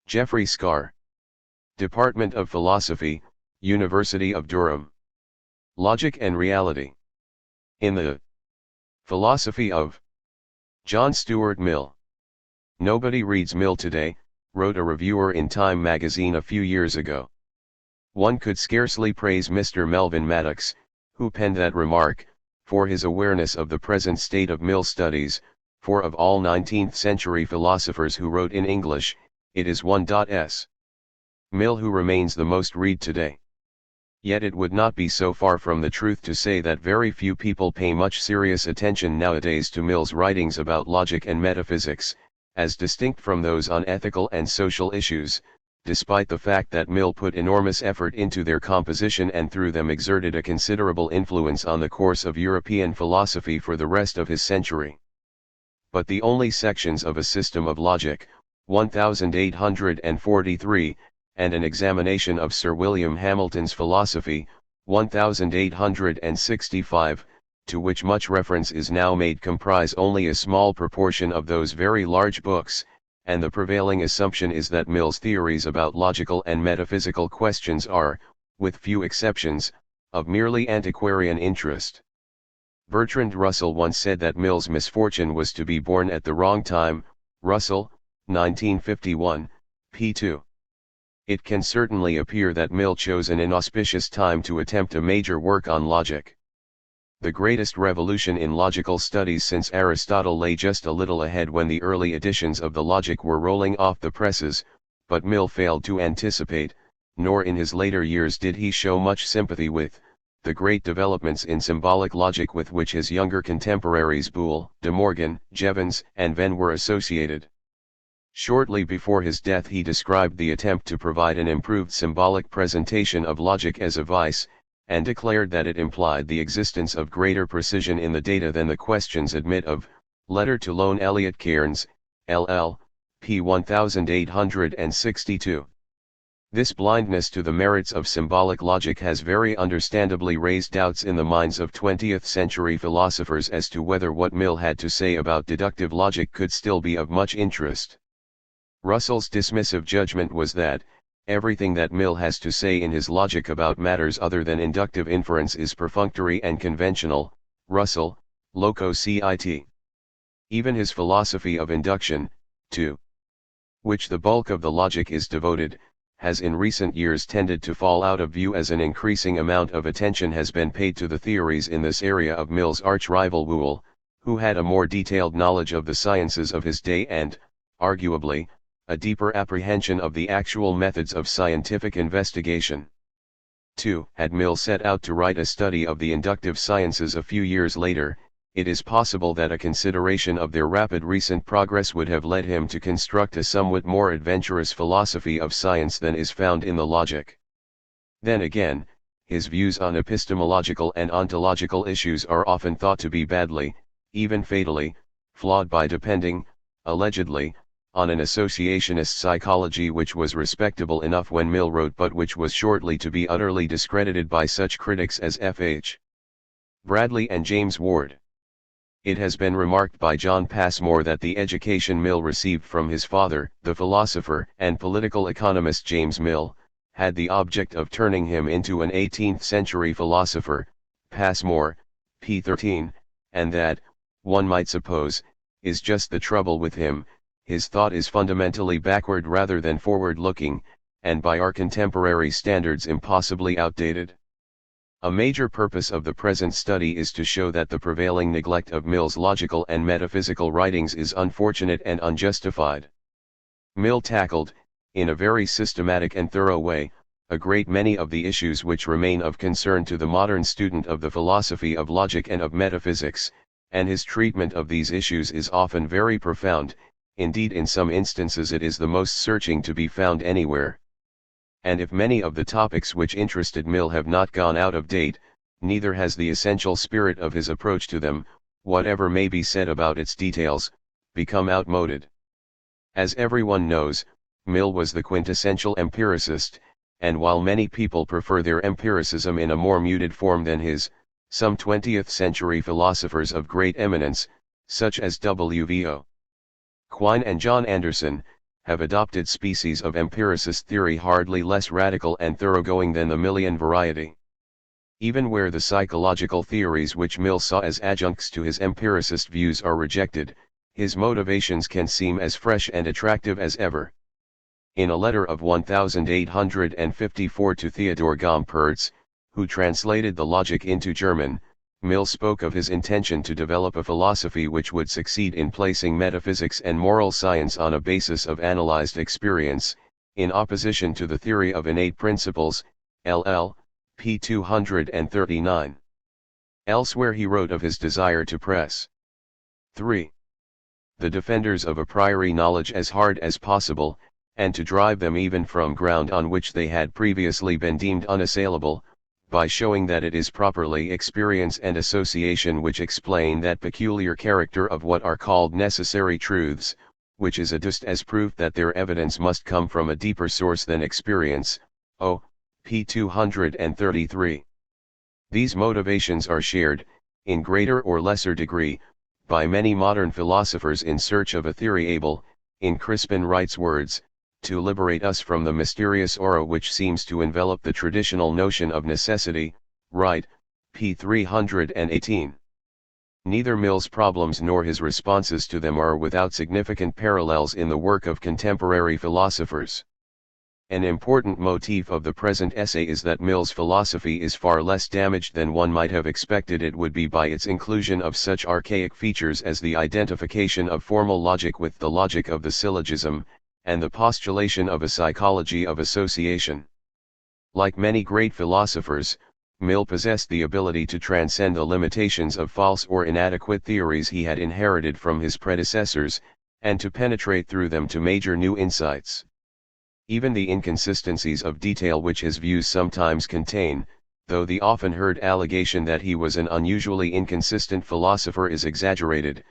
Geoffrey Scarre. Department of Philosophy, University of Durham. Logic and Reality. In the Philosophy of John Stuart Mill. Nobody reads Mill today, wrote a reviewer in Time magazine a few years ago. One could scarcely praise Mr. Melvin Maddox, who penned that remark, for his awareness of the present state of Mill studies, for of all 19th-century philosophers who wrote in English, it is one.s. Mill who remains the most read today. Yet it would not be so far from the truth to say that very few people pay much serious attention nowadays to Mill's writings about logic and metaphysics, as distinct from those on ethical and social issues, despite the fact that Mill put enormous effort into their composition and through them exerted a considerable influence on the course of European philosophy for the rest of his century. But the only sections of a system of logic, 1843, and an examination of Sir William Hamilton's philosophy, 1865, to which much reference is now made, comprise only a small proportion of those very large books, and the prevailing assumption is that Mill's theories about logical and metaphysical questions are, with few exceptions, of merely antiquarian interest. Bertrand Russell once said that Mill's misfortune was to be born at the wrong time. Russell, 1951, p. 2. It can certainly appear that Mill chose an inauspicious time to attempt a major work on logic. The greatest revolution in logical studies since Aristotle lay just a little ahead when the early editions of the Logic were rolling off the presses, but Mill failed to anticipate, nor in his later years did he show much sympathy with, the great developments in symbolic logic with which his younger contemporaries Boole, De Morgan, Jevons, and Venn were associated. Shortly before his death he described the attempt to provide an improved symbolic presentation of logic as a vice, and declared that it implied the existence of greater precision in the data than the questions admit of. Letter to Lone Elliot Cairns, LL, p. 1862. This blindness to the merits of symbolic logic has very understandably raised doubts in the minds of 20th-century philosophers as to whether what Mill had to say about deductive logic could still be of much interest. Russell's dismissive judgment was that, everything that Mill has to say in his logic about matters other than inductive inference is perfunctory and conventional. Russell, Loco Cit. Even his philosophy of induction, to which the bulk of the logic is devoted, has in recent years tended to fall out of view as an increasing amount of attention has been paid to the theories in this area of Mill's arch-rival Boole, who had a more detailed knowledge of the sciences of his day and, arguably, a deeper apprehension of the actual methods of scientific investigation. 2. Had Mill set out to write a study of the inductive sciences a few years later, it is possible that a consideration of their rapid recent progress would have led him to construct a somewhat more adventurous philosophy of science than is found in the Logic. Then again, his views on epistemological and ontological issues are often thought to be badly, even fatally, flawed by depending, allegedly, on an associationist psychology which was respectable enough when Mill wrote but which was shortly to be utterly discredited by such critics as F.H. Bradley and James Ward. It has been remarked by John Passmore that the education Mill received from his father, the philosopher and political economist James Mill, had the object of turning him into an 18th-century philosopher. Passmore, p. 13, and that, one might suppose, is just the trouble with him. His thought is fundamentally backward rather than forward-looking, and by our contemporary standards impossibly outdated. A major purpose of the present study is to show that the prevailing neglect of Mill's logical and metaphysical writings is unfortunate and unjustified. Mill tackled, in a very systematic and thorough way, a great many of the issues which remain of concern to the modern student of the philosophy of logic and of metaphysics, and his treatment of these issues is often very profound. Indeed, in some instances it is the most searching to be found anywhere. And if many of the topics which interested Mill have not gone out of date, neither has the essential spirit of his approach to them, whatever may be said about its details, become outmoded. As everyone knows, Mill was the quintessential empiricist, and while many people prefer their empiricism in a more muted form than his, some 20th-century philosophers of great eminence, such as W.V.O. Quine and John Anderson, have adopted species of empiricist theory hardly less radical and thoroughgoing than the Millian variety. Even where the psychological theories which Mill saw as adjuncts to his empiricist views are rejected, his motivations can seem as fresh and attractive as ever. In a letter of 1854 to Theodor Gompertz, who translated the Logic into German, Mill spoke of his intention to develop a philosophy which would succeed in placing metaphysics and moral science on a basis of analyzed experience, in opposition to the theory of innate principles, ll. p. 239. Elsewhere he wrote of his desire to press 3. the defenders of a priori knowledge as hard as possible, and to drive them even from ground on which they had previously been deemed unassailable, by showing that it is properly experience and association which explain that peculiar character of what are called necessary truths, which is adduced as proof that their evidence must come from a deeper source than experience, o. p. 233. These motivations are shared, in greater or lesser degree, by many modern philosophers in search of a theory able, in Crispin Wright's words, to liberate us from the mysterious aura which seems to envelop the traditional notion of necessity. Wright, p. 318. Neither Mill's problems nor his responses to them are without significant parallels in the work of contemporary philosophers. An important motif of the present essay is that Mill's philosophy is far less damaged than one might have expected it would be by its inclusion of such archaic features as the identification of formal logic with the logic of the syllogism, and the postulation of a psychology of association. Like many great philosophers, Mill possessed the ability to transcend the limitations of false or inadequate theories he had inherited from his predecessors, and to penetrate through them to major new insights. Even the inconsistencies of detail which his views sometimes contain, though the often heard allegation that he was an unusually inconsistent philosopher is exaggerated,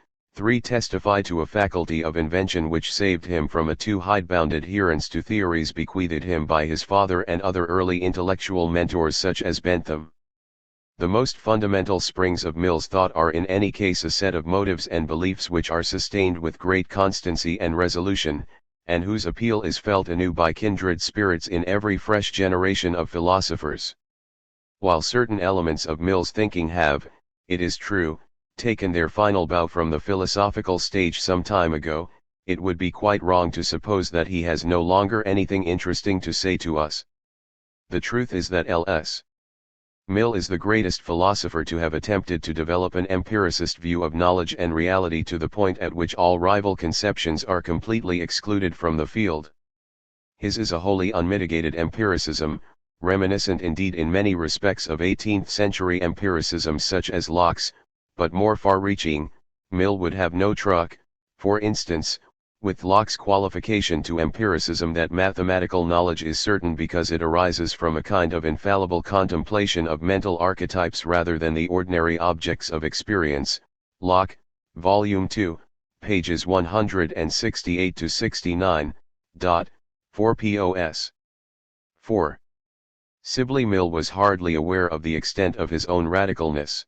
testify to a faculty of invention which saved him from a too hidebound adherence to theories bequeathed him by his father and other early intellectual mentors such as Bentham. The most fundamental springs of Mill's thought are in any case a set of motives and beliefs which are sustained with great constancy and resolution, and whose appeal is felt anew by kindred spirits in every fresh generation of philosophers. While certain elements of Mill's thinking have, it is true, taken their final bow from the philosophical stage some time ago, it would be quite wrong to suppose that he has no longer anything interesting to say to us. The truth is that L.S. Mill is the greatest philosopher to have attempted to develop an empiricist view of knowledge and reality to the point at which all rival conceptions are completely excluded from the field. His is a wholly unmitigated empiricism, reminiscent indeed in many respects of 18th-century empiricism such as Locke's, but more far-reaching. Mill would have no truck, for instance, with Locke's qualification to empiricism that mathematical knowledge is certain because it arises from a kind of infallible contemplation of mental archetypes rather than the ordinary objects of experience. Locke, Volume 2, pages 168-69. 4 pos. 4. Sibley Mill was hardly aware of the extent of his own radicalness.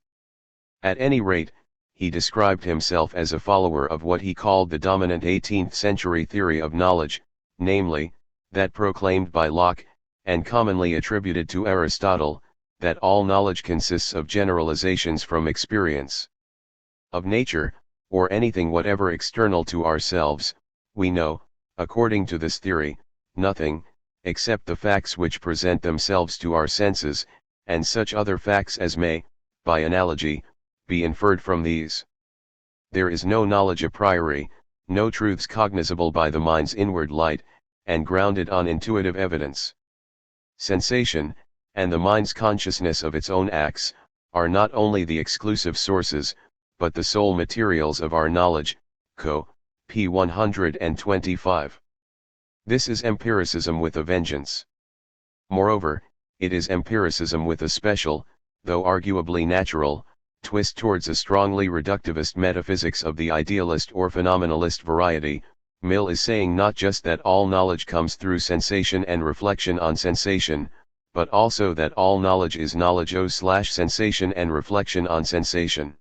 At any rate, he described himself as a follower of what he called the dominant 18th-century theory of knowledge, namely, that proclaimed by Locke, and commonly attributed to Aristotle, that all knowledge consists of generalizations from experience. Of nature, or anything whatever external to ourselves, we know, according to this theory, nothing, except the facts which present themselves to our senses, and such other facts as may, by analogy, be inferred from these. There is no knowledge a priori, no truths cognizable by the mind's inward light, and grounded on intuitive evidence. Sensation, and the mind's consciousness of its own acts, are not only the exclusive sources, but the sole materials of our knowledge. Co. p. 125. This is empiricism with a vengeance. Moreover, it is empiricism with a special, though arguably natural, twist towards a strongly reductivist metaphysics of the idealist or phenomenalist variety. Mill is saying not just that all knowledge comes through sensation and reflection on sensation, but also that all knowledge is knowledge/sensation and reflection on sensation.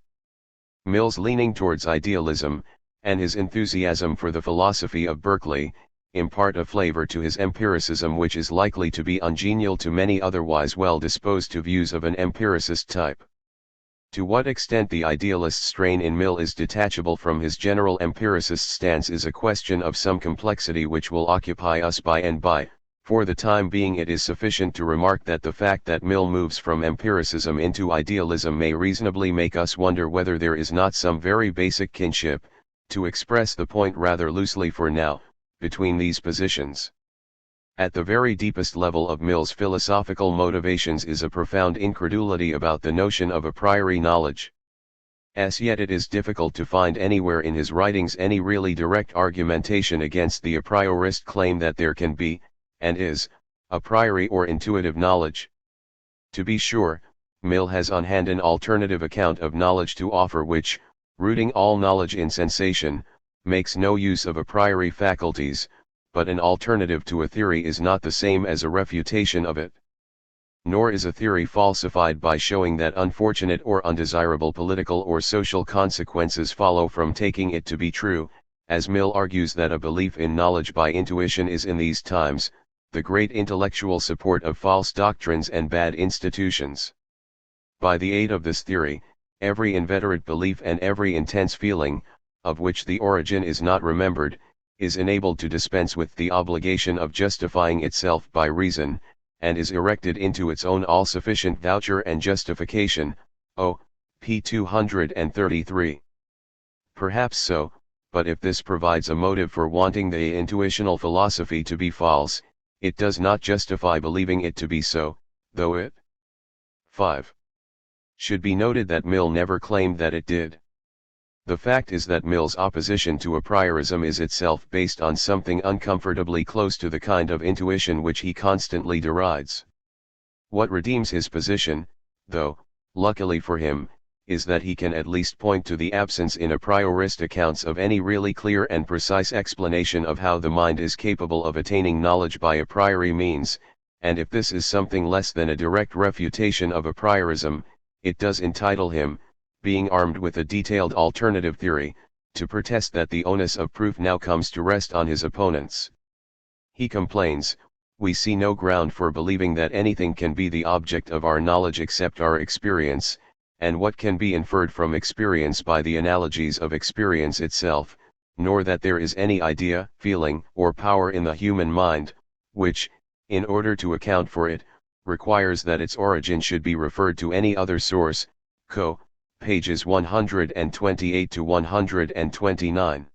Mill's leaning towards idealism, and his enthusiasm for the philosophy of Berkeley, impart a flavor to his empiricism which is likely to be ungenial to many otherwise well disposed to views of an empiricist type. To what extent the idealist strain in Mill is detachable from his general empiricist stance is a question of some complexity which will occupy us by and by. For the time being it is sufficient to remark that the fact that Mill moves from empiricism into idealism may reasonably make us wonder whether there is not some very basic kinship, to express the point rather loosely for now, between these positions. At the very deepest level of Mill's philosophical motivations is a profound incredulity about the notion of a priori knowledge. As yet it is difficult to find anywhere in his writings any really direct argumentation against the a priorist claim that there can be, and is, a priori or intuitive knowledge. To be sure, Mill has on hand an alternative account of knowledge to offer which, rooting all knowledge in sensation, makes no use of a priori faculties, but an alternative to a theory is not the same as a refutation of it. Nor is a theory falsified by showing that unfortunate or undesirable political or social consequences follow from taking it to be true, as Mill argues that a belief in knowledge by intuition is in these times, the great intellectual support of false doctrines and bad institutions. By the aid of this theory, every inveterate belief and every intense feeling, of which the origin is not remembered, is enabled to dispense with the obligation of justifying itself by reason, and is erected into its own all-sufficient voucher and justification. P. 233. Perhaps so, but if this provides a motive for wanting the intuitional philosophy to be false, it does not justify believing it to be so, though it 5. Should be noted that Mill never claimed that it did. The fact is that Mill's opposition to a priorism is itself based on something uncomfortably close to the kind of intuition which he constantly derides. What redeems his position, though, luckily for him, is that he can at least point to the absence in a priorist accounts of any really clear and precise explanation of how the mind is capable of attaining knowledge by a priori means, and if this is something less than a direct refutation of a priorism, it does entitle him, being armed with a detailed alternative theory, to protest that the onus of proof now comes to rest on his opponents. He complains, "We see no ground for believing that anything can be the object of our knowledge except our experience, and what can be inferred from experience by the analogies of experience itself, nor that there is any idea, feeling, or power in the human mind, which, in order to account for it, requires that its origin should be referred to any other source." Co. Pages 128 to 129.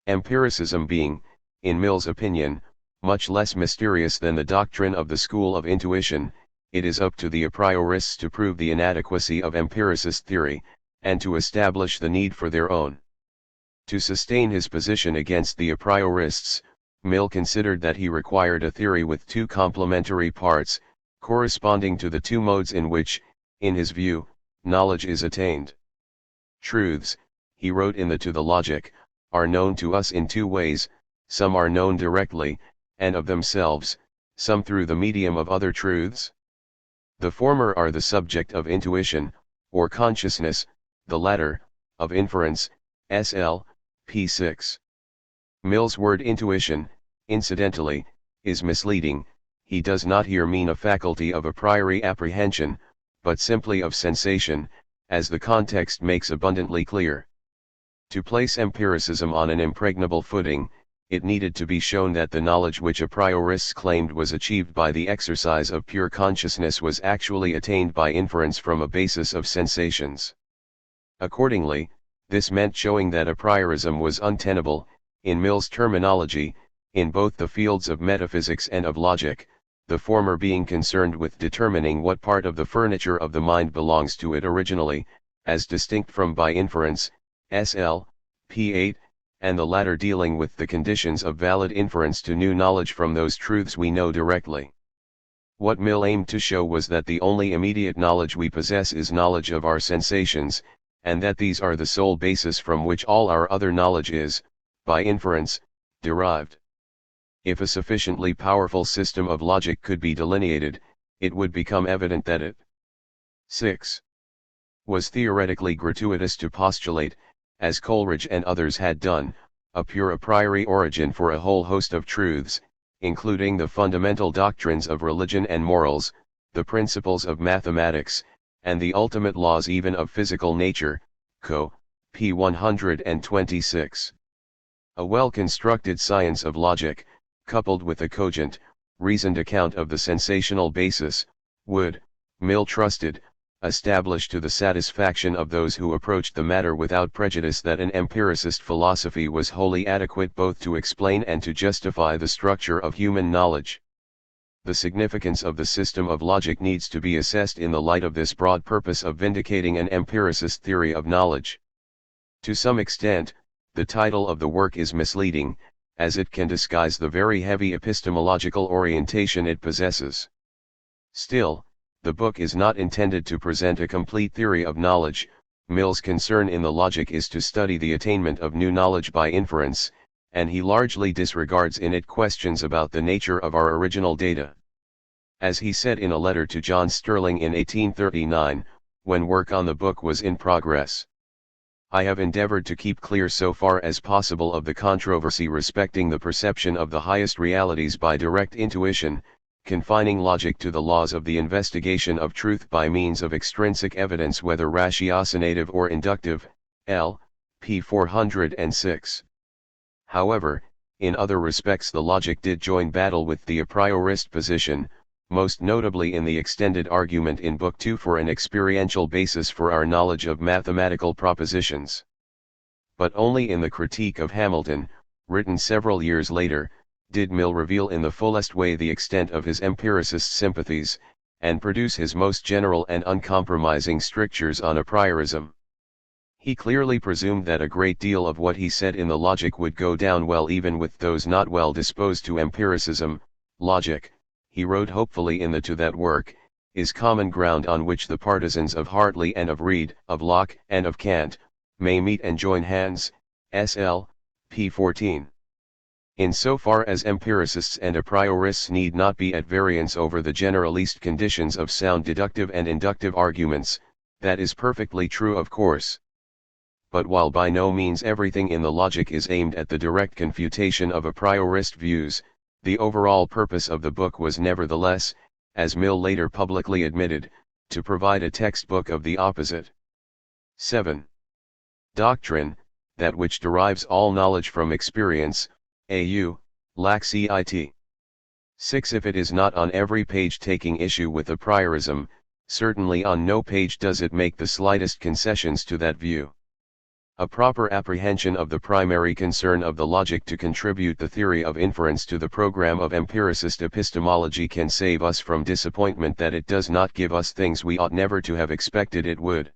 Empiricism being, in Mill's opinion, much less mysterious than the doctrine of the school of intuition, it is up to the a priorists to prove the inadequacy of empiricist theory, and to establish the need for their own. To sustain his position against the a priorists, Mill considered that he required a theory with two complementary parts, corresponding to the two modes in which, in his view, knowledge is attained. Truths, he wrote in the To the Logic, are known to us in two ways, some are known directly, and of themselves, some through the medium of other truths. The former are the subject of intuition, or consciousness, the latter, of inference. SL, p. 6. Mill's word intuition, incidentally, is misleading. He does not here mean a faculty of a priori apprehension, but simply of sensation, as the context makes abundantly clear. To place empiricism on an impregnable footing, it needed to be shown that the knowledge which a priorists claimed was achieved by the exercise of pure consciousness was actually attained by inference from a basis of sensations. Accordingly, this meant showing that a priorism was untenable, in Mill's terminology, in both the fields of metaphysics and of logic, the former being concerned with determining what part of the furniture of the mind belongs to it originally, as distinct from by inference, SL, p. 8, and the latter dealing with the conditions of valid inference to new knowledge from those truths we know directly. What Mill aimed to show was that the only immediate knowledge we possess is knowledge of our sensations, and that these are the sole basis from which all our other knowledge is, by inference, derived. If a sufficiently powerful system of logic could be delineated, it would become evident that it 6. Was theoretically gratuitous to postulate, as Coleridge and others had done, a pure a priori origin for a whole host of truths, including the fundamental doctrines of religion and morals, the principles of mathematics, and the ultimate laws even of physical nature, Co. p. 126. A well-constructed science of logic, coupled with a cogent, reasoned account of the sensational basis, would, Mill trusted, establish to the satisfaction of those who approached the matter without prejudice that an empiricist philosophy was wholly adequate both to explain and to justify the structure of human knowledge. The significance of the system of logic needs to be assessed in the light of this broad purpose of vindicating an empiricist theory of knowledge. To some extent, the title of the work is misleading, as it can disguise the very heavy epistemological orientation it possesses. Still, the book is not intended to present a complete theory of knowledge. Mill's concern in the logic is to study the attainment of new knowledge by inference, and he largely disregards in it questions about the nature of our original data. As he said in a letter to John Sterling in 1839, when work on the book was in progress, I have endeavored to keep clear so far as possible of the controversy respecting the perception of the highest realities by direct intuition, confining logic to the laws of the investigation of truth by means of extrinsic evidence whether ratiocinative or inductive, L. p. 406. However, in other respects the logic did join battle with the a priorist position, most notably in the extended argument in Book 2 for an experiential basis for our knowledge of mathematical propositions. But only in the Critique of Hamilton, written several years later, did Mill reveal in the fullest way the extent of his empiricist sympathies, and produce his most general and uncompromising strictures on a priorism. He clearly presumed that a great deal of what he said in the logic would go down well even with those not well disposed to empiricism. Logic, he wrote hopefully in the To that work, is common ground on which the partisans of Hartley and of Reid, of Locke and of Kant, may meet and join hands. S.L. p. 14. In so far as empiricists and a priorists need not be at variance over the generalist conditions of sound deductive and inductive arguments, that is perfectly true of course. But while by no means everything in the logic is aimed at the direct confutation of a priorist views, the overall purpose of the book was nevertheless, as Mill later publicly admitted, to provide a textbook of the opposite. 7. Doctrine, that which derives all knowledge from experience, AU, lacks it. 6. If it is not on every page taking issue with a priorism, certainly on no page does it make the slightest concessions to that view. A proper apprehension of the primary concern of the logic to contribute the theory of inference to the program of empiricist epistemology can save us from disappointment that it does not give us things we ought never to have expected it would.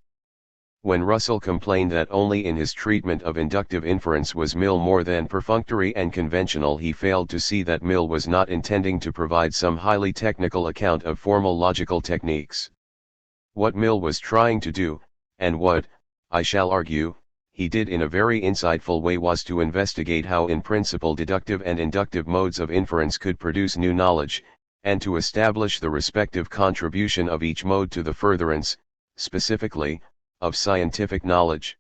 When Russell complained that only in his treatment of inductive inference was Mill more than perfunctory and conventional, he failed to see that Mill was not intending to provide some highly technical account of formal logical techniques. What Mill was trying to do, and what, I shall argue, he did in a very insightful way, was to investigate how in principle deductive and inductive modes of inference could produce new knowledge, and to establish the respective contribution of each mode to the furtherance, specifically, of scientific knowledge.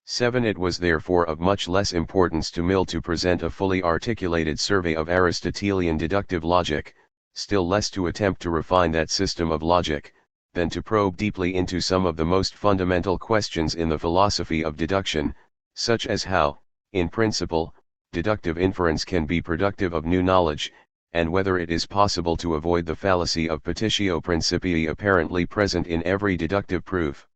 7. It was therefore of much less importance to Mill to present a fully articulated survey of Aristotelian deductive logic, still less to attempt to refine that system of logic, than to probe deeply into some of the most fundamental questions in the philosophy of deduction, such as how, in principle, deductive inference can be productive of new knowledge, and whether it is possible to avoid the fallacy of petitio principii apparently present in every deductive proof.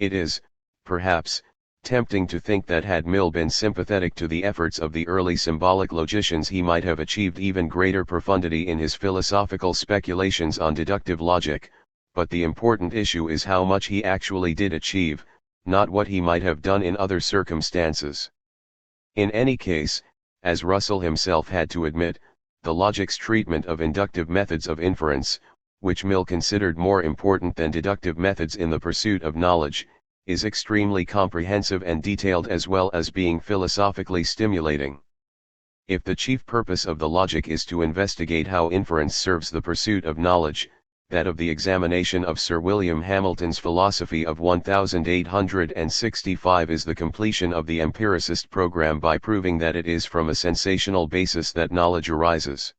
It is, perhaps, tempting to think that had Mill been sympathetic to the efforts of the early symbolic logicians he might have achieved even greater profundity in his philosophical speculations on deductive logic, but the important issue is how much he actually did achieve, not what he might have done in other circumstances. In any case, as Russell himself had to admit, the logic's treatment of inductive methods of inference, which Mill considered more important than deductive methods in the pursuit of knowledge, is extremely comprehensive and detailed as well as being philosophically stimulating. If the chief purpose of the logic is to investigate how inference serves the pursuit of knowledge, that of the examination of Sir William Hamilton's philosophy of 1865 is the completion of the empiricist program by proving that it is from a sensational basis that knowledge arises.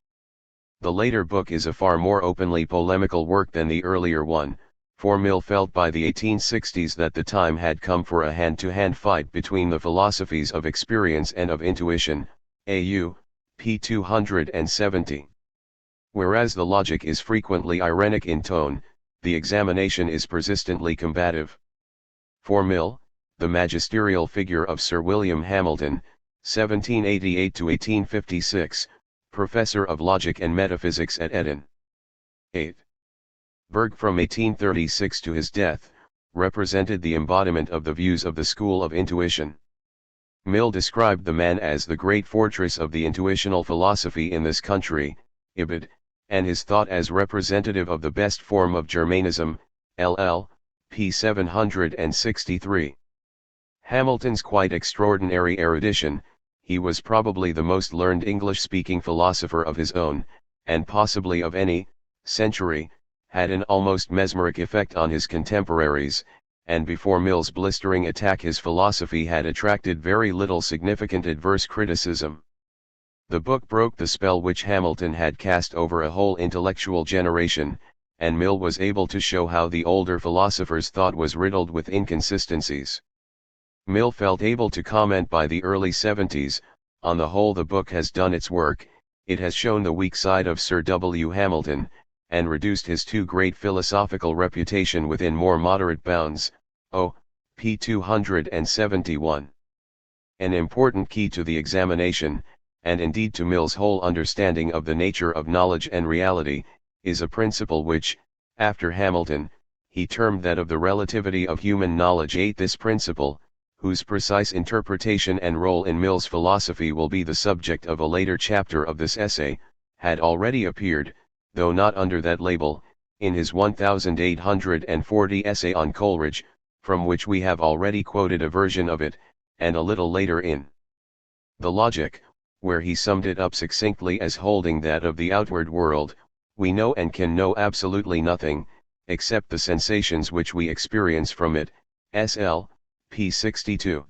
The later book is a far more openly polemical work than the earlier one, for Mill felt by the 1860s that the time had come for a hand-to-hand fight between the philosophies of experience and of intuition, AU, p. 270. Whereas the logic is frequently ironic in tone, the examination is persistently combative. For Mill, the magisterial figure of Sir William Hamilton, 1788–1856, Professor of Logic and Metaphysics at Edinburgh. 8. Berg from 1836 to his death, represented the embodiment of the views of the school of intuition. Mill described the man as the great fortress of the intuitional philosophy in this country, Ibid, and his thought as representative of the best form of Germanism, LL, p. 763. Hamilton's quite extraordinary erudition, he was probably the most learned English-speaking philosopher of his own, and possibly of any, century, had an almost mesmeric effect on his contemporaries, and before Mill's blistering attack his philosophy had attracted very little significant adverse criticism. The book broke the spell which Hamilton had cast over a whole intellectual generation, and Mill was able to show how the older philosopher's thought was riddled with inconsistencies. Mill felt able to comment by the early 70s, on the whole the book has done its work, it has shown the weak side of Sir W. Hamilton, and reduced his too great philosophical reputation within more moderate bounds, p. 271. An important key to the examination, and indeed to Mill's whole understanding of the nature of knowledge and reality, is a principle which, after Hamilton, he termed that of the relativity of human knowledge. 8. This principle, whose precise interpretation and role in Mill's philosophy will be the subject of a later chapter of this essay, had already appeared, though not under that label, in his 1840 essay on Coleridge, from which we have already quoted a version of it, and a little later in The Logic, where he summed it up succinctly as holding that of the outward world, we know and can know absolutely nothing, except the sensations which we experience from it, SL, p. 62.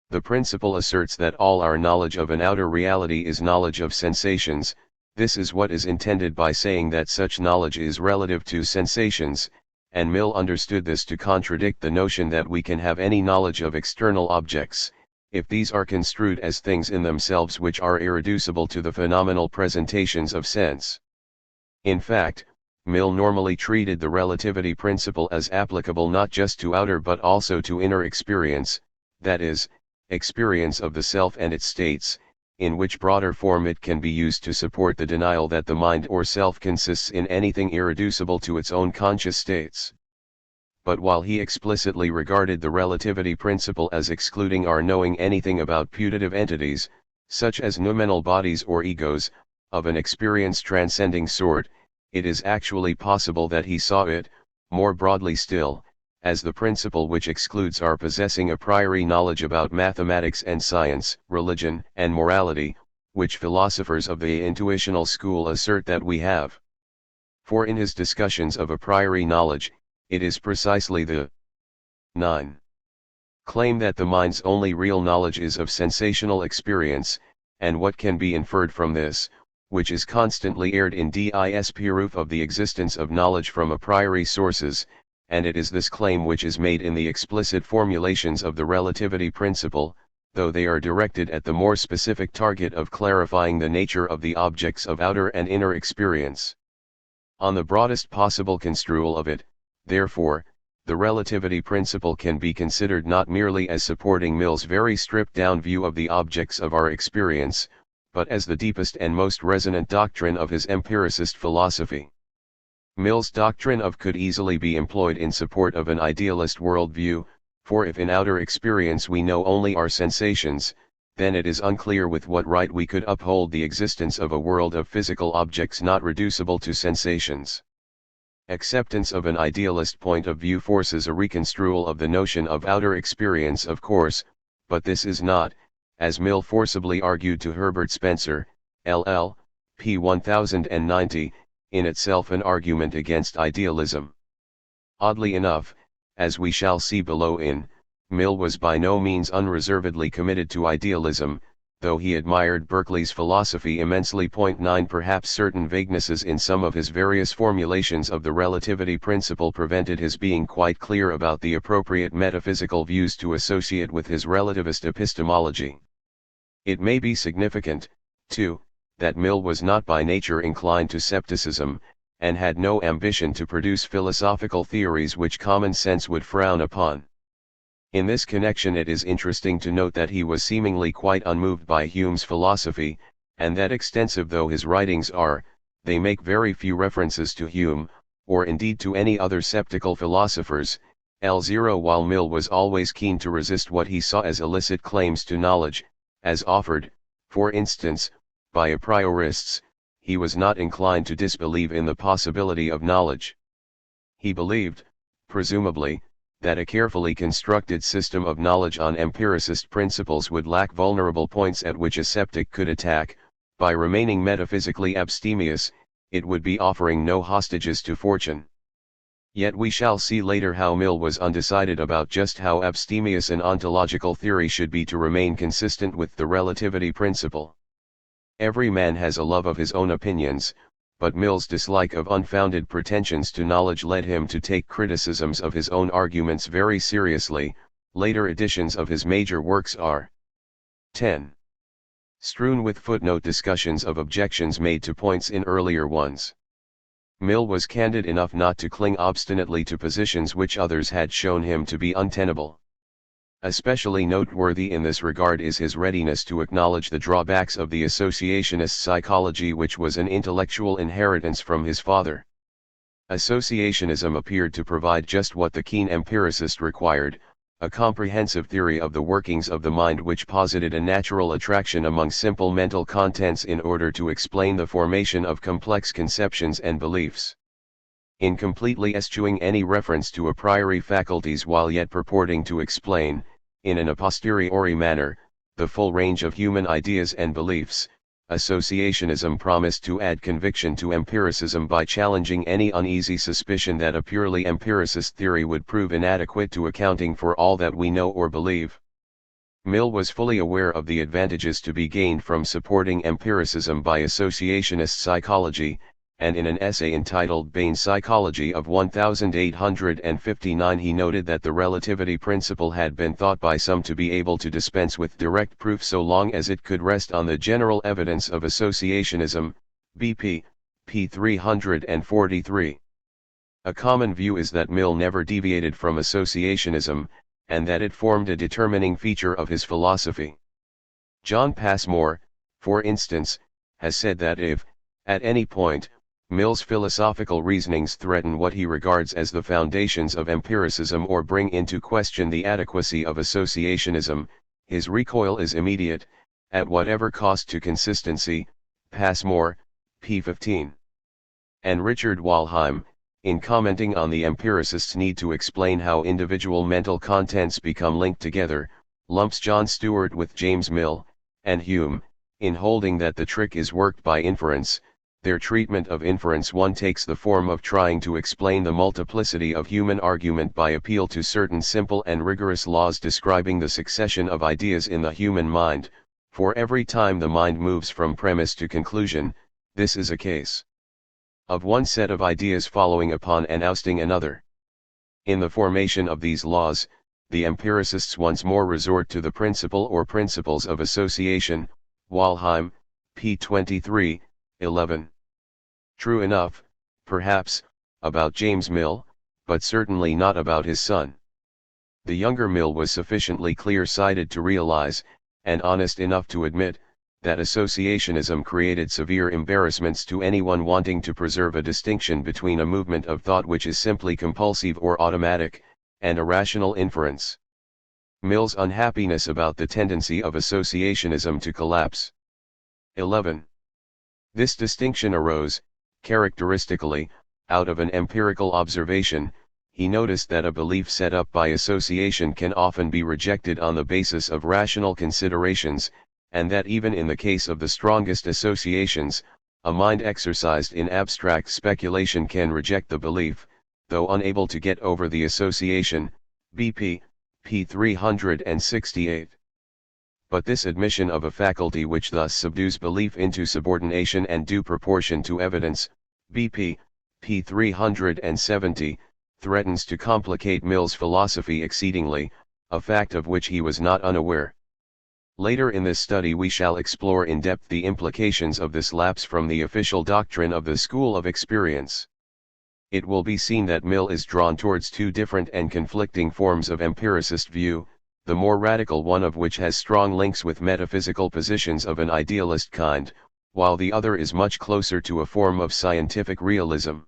The principle asserts that all our knowledge of an outer reality is knowledge of sensations. This is what is intended by saying that such knowledge is relative to sensations, and Mill understood this to contradict the notion that we can have any knowledge of external objects, if these are construed as things in themselves which are irreducible to the phenomenal presentations of sense. In fact, Mill normally treated the relativity principle as applicable not just to outer but also to inner experience, that is, experience of the self and its states, in which broader form it can be used to support the denial that the mind or self consists in anything irreducible to its own conscious states. But while he explicitly regarded the relativity principle as excluding our knowing anything about putative entities, such as noumenal bodies or egos, of an experience transcending sort, it is actually possible that he saw it, more broadly still, as the principle which excludes our possessing a priori knowledge about mathematics and science, religion and morality, which philosophers of the intuitional school assert that we have. For in his discussions of a priori knowledge, it is precisely the 9. claim that the mind's only real knowledge is of sensational experience, and what can be inferred from this, which is constantly aired in dis proof of the existence of knowledge from a priori sources, and it is this claim which is made in the explicit formulations of the relativity principle, though they are directed at the more specific target of clarifying the nature of the objects of outer and inner experience. On the broadest possible construal of it, therefore, the relativity principle can be considered not merely as supporting Mill's very stripped-down view of the objects of our experience, but as the deepest and most resonant doctrine of his empiricist philosophy. Mill's doctrine of could easily be employed in support of an idealist worldview, for if in outer experience we know only our sensations, then it is unclear with what right we could uphold the existence of a world of physical objects not reducible to sensations. Acceptance of an idealist point of view forces a reconstrual of the notion of outer experience, of course, but this is not, as Mill forcibly argued to Herbert Spencer, LL, p. 1090, in itself an argument against idealism. Oddly enough, as we shall see below Mill was by no means unreservedly committed to idealism, though he admired Berkeley's philosophy immensely. 9 Perhaps certain vaguenesses in some of his various formulations of the relativity principle prevented his being quite clear about the appropriate metaphysical views to associate with his relativist epistemology. It may be significant, too, that Mill was not by nature inclined to scepticism, and had no ambition to produce philosophical theories which common sense would frown upon. In this connection it is interesting to note that he was seemingly quite unmoved by Hume's philosophy, and that extensive though his writings are, they make very few references to Hume, or indeed to any other sceptical philosophers. L0 While Mill was always keen to resist what he saw as illicit claims to knowledge, as offered, for instance, by a priorists, he was not inclined to disbelieve in the possibility of knowledge. He believed, presumably, that a carefully constructed system of knowledge on empiricist principles would lack vulnerable points at which a sceptic could attack. By remaining metaphysically abstemious, it would be offering no hostages to fortune. Yet we shall see later how Mill was undecided about just how abstemious an ontological theory should be to remain consistent with the relativity principle. Every man has a love of his own opinions, but Mill's dislike of unfounded pretensions to knowledge led him to take criticisms of his own arguments very seriously. Later editions of his major works are 10. Strewn with footnote discussions of objections made to points in earlier ones. Mill was candid enough not to cling obstinately to positions which others had shown him to be untenable. Especially noteworthy in this regard is his readiness to acknowledge the drawbacks of the associationist psychology, which was an intellectual inheritance from his father. Associationism appeared to provide just what the keen empiricist required, a comprehensive theory of the workings of the mind which posited a natural attraction among simple mental contents in order to explain the formation of complex conceptions and beliefs. In completely eschewing any reference to a priori faculties while yet purporting to explain, in an a posteriori manner, the full range of human ideas and beliefs, associationism promised to add conviction to empiricism by challenging any uneasy suspicion that a purely empiricist theory would prove inadequate to accounting for all that we know or believe. Mill was fully aware of the advantages to be gained from supporting empiricism by associationist psychology, and in an essay entitled Bain's Psychology of 1859 he noted that the relativity principle had been thought by some to be able to dispense with direct proof so long as it could rest on the general evidence of associationism, BP, p. 343. A common view is that Mill never deviated from associationism, and that it formed a determining feature of his philosophy. John Passmore, for instance, has said that if, at any point, Mill's philosophical reasonings threaten what he regards as the foundations of empiricism or bring into question the adequacy of associationism, his recoil is immediate, at whatever cost to consistency. Passmore, p. 15. And Richard Walheim, in commenting on the empiricist's need to explain how individual mental contents become linked together, lumps John Stuart with James Mill, and Hume, in holding that the trick is worked by inference. Their treatment of inference one takes the form of trying to explain the multiplicity of human argument by appeal to certain simple and rigorous laws describing the succession of ideas in the human mind. For every time the mind moves from premise to conclusion, this is a case of one set of ideas following upon and ousting another. In the formation of these laws, the empiricists once more resort to the principle or principles of association. Walheim, p. 23, 11. True enough, perhaps, about James Mill, but certainly not about his son. The younger Mill was sufficiently clear-sighted to realize, and honest enough to admit, that associationism created severe embarrassments to anyone wanting to preserve a distinction between a movement of thought which is simply compulsive or automatic, and a rational inference. Mill's unhappiness about the tendency of associationism to collapse. 11. This distinction arose, characteristically, out of an empirical observation. He noticed that a belief set up by association can often be rejected on the basis of rational considerations, and that even in the case of the strongest associations, A mind exercised in abstract speculation can reject the belief, though unable to get over the association, BP, p. 368. But this admission of a faculty which thus subdues belief into subordination and due proportion to evidence, BP, p. 370, threatens to complicate Mill's philosophy exceedingly, a fact of which he was not unaware. Later in this study we shall explore in depth the implications of this lapse from the official doctrine of the school of experience. It will be seen that Mill is drawn towards two different and conflicting forms of empiricist view, the more radical one of which has strong links with metaphysical positions of an idealist kind, while the other is much closer to a form of scientific realism.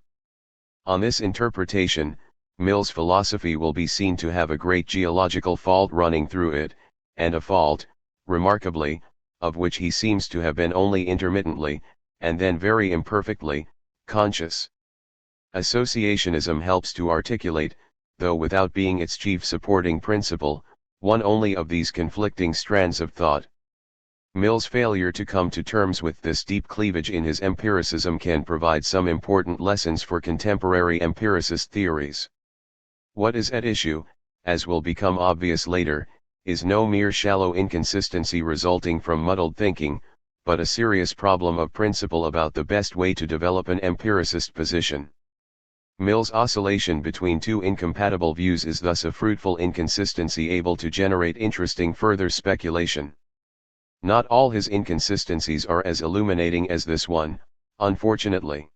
On this interpretation, Mill's philosophy will be seen to have a great geological fault running through it, and a fault, remarkably, of which he seems to have been only intermittently, and then very imperfectly, conscious. Associationism helps to articulate, though without being its chief supporting principle, one only of these conflicting strands of thought. Mill's failure to come to terms with this deep cleavage in his empiricism can provide some important lessons for contemporary empiricist theories. What is at issue, as will become obvious later, is no mere shallow inconsistency resulting from muddled thinking, but a serious problem of principle about the best way to develop an empiricist position. Mill's oscillation between two incompatible views is thus a fruitful inconsistency able to generate interesting further speculation. Not all his inconsistencies are as illuminating as this one, unfortunately.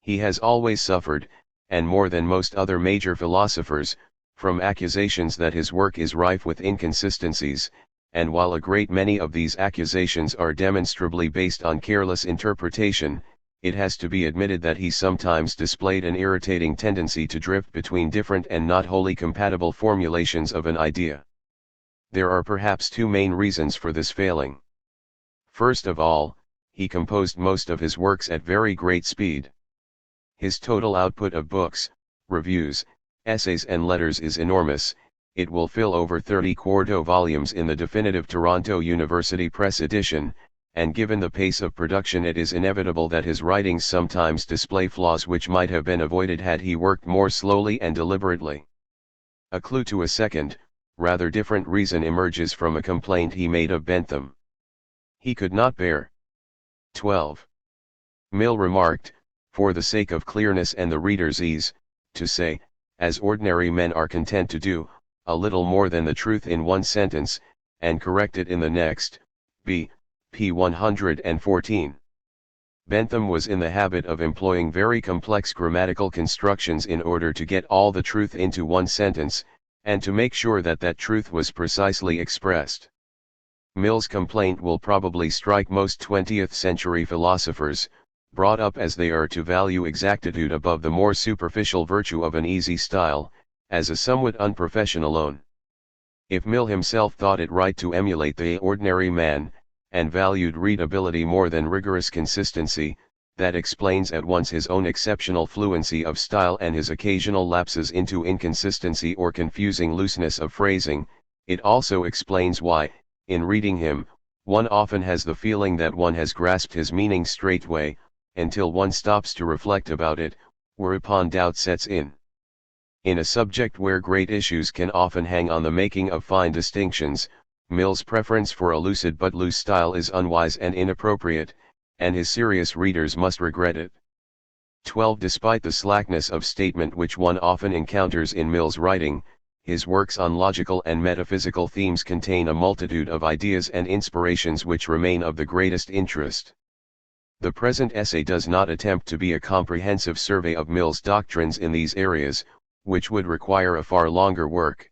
He has always suffered, and more than most other major philosophers, from accusations that his work is rife with inconsistencies, and while a great many of these accusations are demonstrably based on careless interpretation, it has to be admitted that he sometimes displayed an irritating tendency to drift between different and not wholly compatible formulations of an idea. There are perhaps two main reasons for this failing. First of all, he composed most of his works at very great speed. His total output of books, reviews, essays and letters is enormous. It will fill over 30 quarto volumes in the definitive Toronto University Press edition, and given the pace of production it is inevitable that his writings sometimes display flaws which might have been avoided had he worked more slowly and deliberately. A clue to a second, rather different reason emerges from a complaint he made of Bentham. He could not bear. 12. Mill remarked, for the sake of clearness and the reader's ease, to say, as ordinary men are content to do, a little more than the truth in one sentence, and correct it in the next, b. p. 114. Bentham was in the habit of employing very complex grammatical constructions in order to get all the truth into one sentence, and to make sure that that truth was precisely expressed. Mill's complaint will probably strike most 20th century philosophers, brought up as they are to value exactitude above the more superficial virtue of an easy style, as a somewhat unprofessional own. If Mill himself thought it right to emulate the ordinary man, and valued readability more than rigorous consistency, that explains at once his own exceptional fluency of style and his occasional lapses into inconsistency or confusing looseness of phrasing. It also explains why, in reading him, one often has the feeling that one has grasped his meaning straightway, until one stops to reflect about it, whereupon doubt sets in. In a subject where great issues can often hang on the making of fine distinctions, Mill's preference for a lucid but loose style is unwise and inappropriate, and his serious readers must regret it. 12. Despite the slackness of statement which one often encounters in Mill's writing, his works on logical and metaphysical themes contain a multitude of ideas and inspirations which remain of the greatest interest. The present essay does not attempt to be a comprehensive survey of Mill's doctrines in these areas, which would require a far longer work.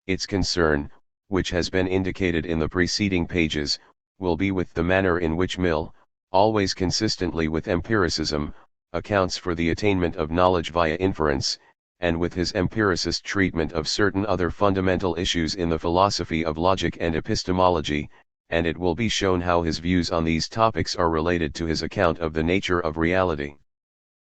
Its concern, which has been indicated in the preceding pages, will be with the manner in which Mill, always consistently with empiricism, accounts for the attainment of knowledge via inference, and with his empiricist treatment of certain other fundamental issues in the philosophy of logic and epistemology, and it will be shown how his views on these topics are related to his account of the nature of reality.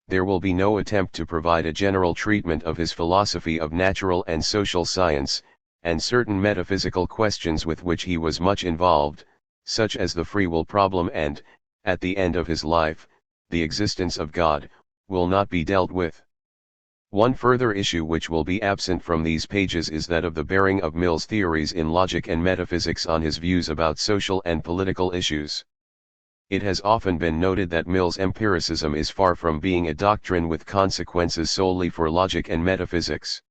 There will be no attempt to provide a general treatment of his philosophy of natural and social science, and certain metaphysical questions with which he was much involved, such as the free will problem and, at the end of his life, the existence of God, will not be dealt with. One further issue which will be absent from these pages is that of the bearing of Mill's theories in logic and metaphysics on his views about social and political issues. It has often been noted that Mill's empiricism is far from being a doctrine with consequences solely for logic and metaphysics.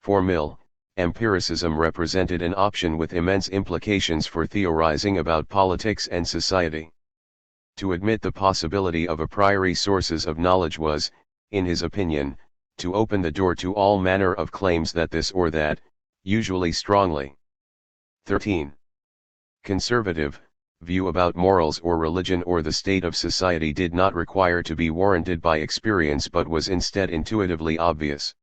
For Mill, empiricism represented an option with immense implications for theorizing about politics and society. To admit the possibility of a priori sources of knowledge was, in his opinion, to open the door to all manner of claims that this or that, usually strongly. 13. Conservative view about morals or religion or the state of society did not require to be warranted by experience but was instead intuitively obvious.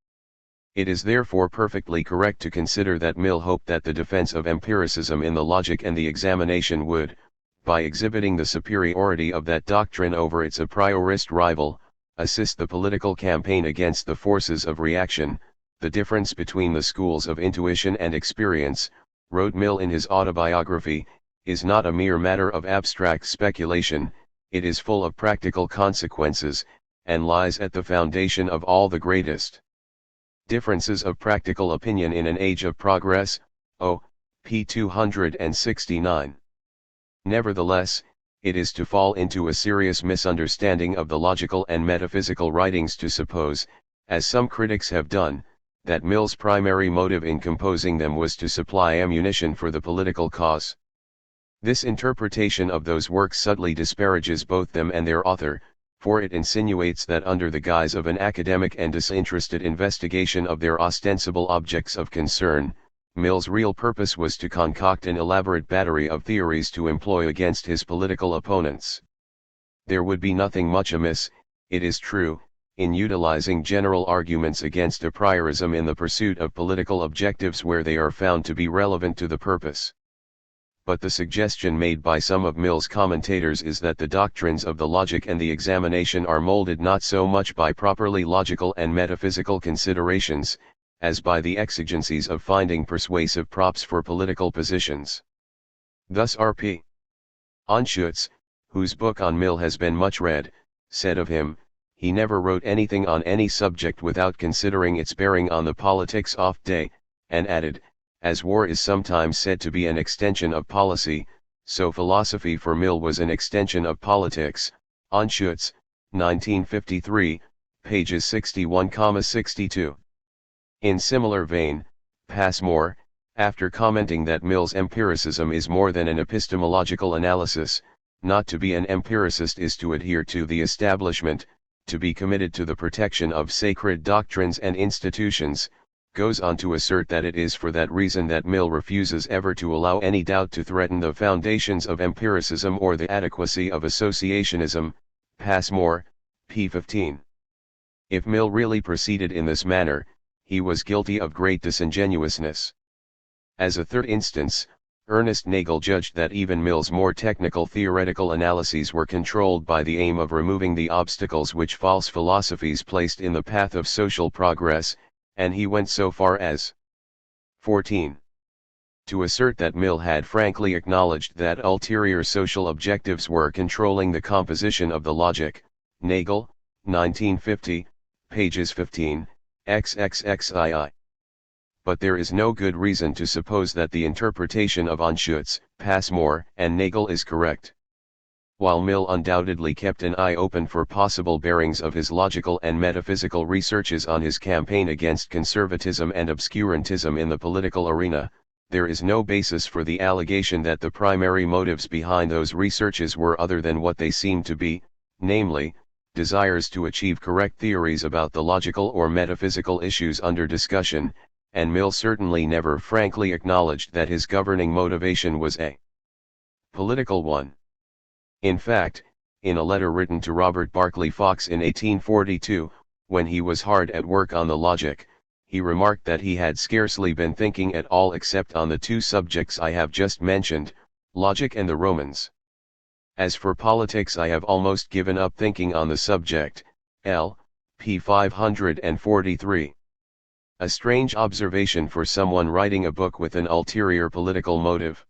It is therefore perfectly correct to consider that Mill hoped that the defense of empiricism in the logic and the examination would, by exhibiting the superiority of that doctrine over its a priorist rival, assist the political campaign against the forces of reaction. The difference between the schools of intuition and experience, wrote Mill in his autobiography, is not a mere matter of abstract speculation, it is full of practical consequences, and lies at the foundation of all the greatest differences of practical opinion in an age of progress. P. 269. Nevertheless, it is to fall into a serious misunderstanding of the logical and metaphysical writings to suppose, as some critics have done, that Mill's primary motive in composing them was to supply ammunition for the political cause. This interpretation of those works subtly disparages both them and their author, for it insinuates that under the guise of an academic and disinterested investigation of their ostensible objects of concern, Mill's real purpose was to concoct an elaborate battery of theories to employ against his political opponents. There would be nothing much amiss, it is true, in utilizing general arguments against a priorism in the pursuit of political objectives where they are found to be relevant to the purpose. But the suggestion made by some of Mill's commentators is that the doctrines of the logic and the examination are molded not so much by properly logical and metaphysical considerations, as by the exigencies of finding persuasive props for political positions. Thus R.P. Anschutz, whose book on Mill has been much read, said of him, he never wrote anything on any subject without considering its bearing on the politics of day, and added, as war is sometimes said to be an extension of policy, so philosophy for Mill was an extension of politics. Anschutz, 1953, pages 61-62. In similar vein, Passmore, after commenting that Mill's empiricism is more than an epistemological analysis, not to be an empiricist is to adhere to the establishment, to be committed to the protection of sacred doctrines and institutions, goes on to assert that it is for that reason that Mill refuses ever to allow any doubt to threaten the foundations of empiricism or the adequacy of associationism. Passmore, p. 15. If Mill really proceeded in this manner, he was guilty of great disingenuousness. As a third instance, Ernest Nagel judged that even Mill's more technical theoretical analyses were controlled by the aim of removing the obstacles which false philosophies placed in the path of social progress, and he went so far as 14. To assert that Mill had frankly acknowledged that ulterior social objectives were controlling the composition of the logic. Nagel, 1950, pages 15, XXXII. But there is no good reason to suppose that the interpretation of Anschutz, Passmore, and Nagel is correct. While Mill undoubtedly kept an eye open for possible bearings of his logical and metaphysical researches on his campaign against conservatism and obscurantism in the political arena, there is no basis for the allegation that the primary motives behind those researches were other than what they seemed to be, namely, desires to achieve correct theories about the logical or metaphysical issues under discussion, and Mill certainly never frankly acknowledged that his governing motivation was a political one. In fact, in a letter written to Robert Barclay Fox in 1842, when he was hard at work on the logic, he remarked that he had scarcely been thinking at all except on the two subjects I have just mentioned, logic and the Romans. As for politics, I have almost given up thinking on the subject. L. p. 543. A strange observation for someone writing a book with an ulterior political motive.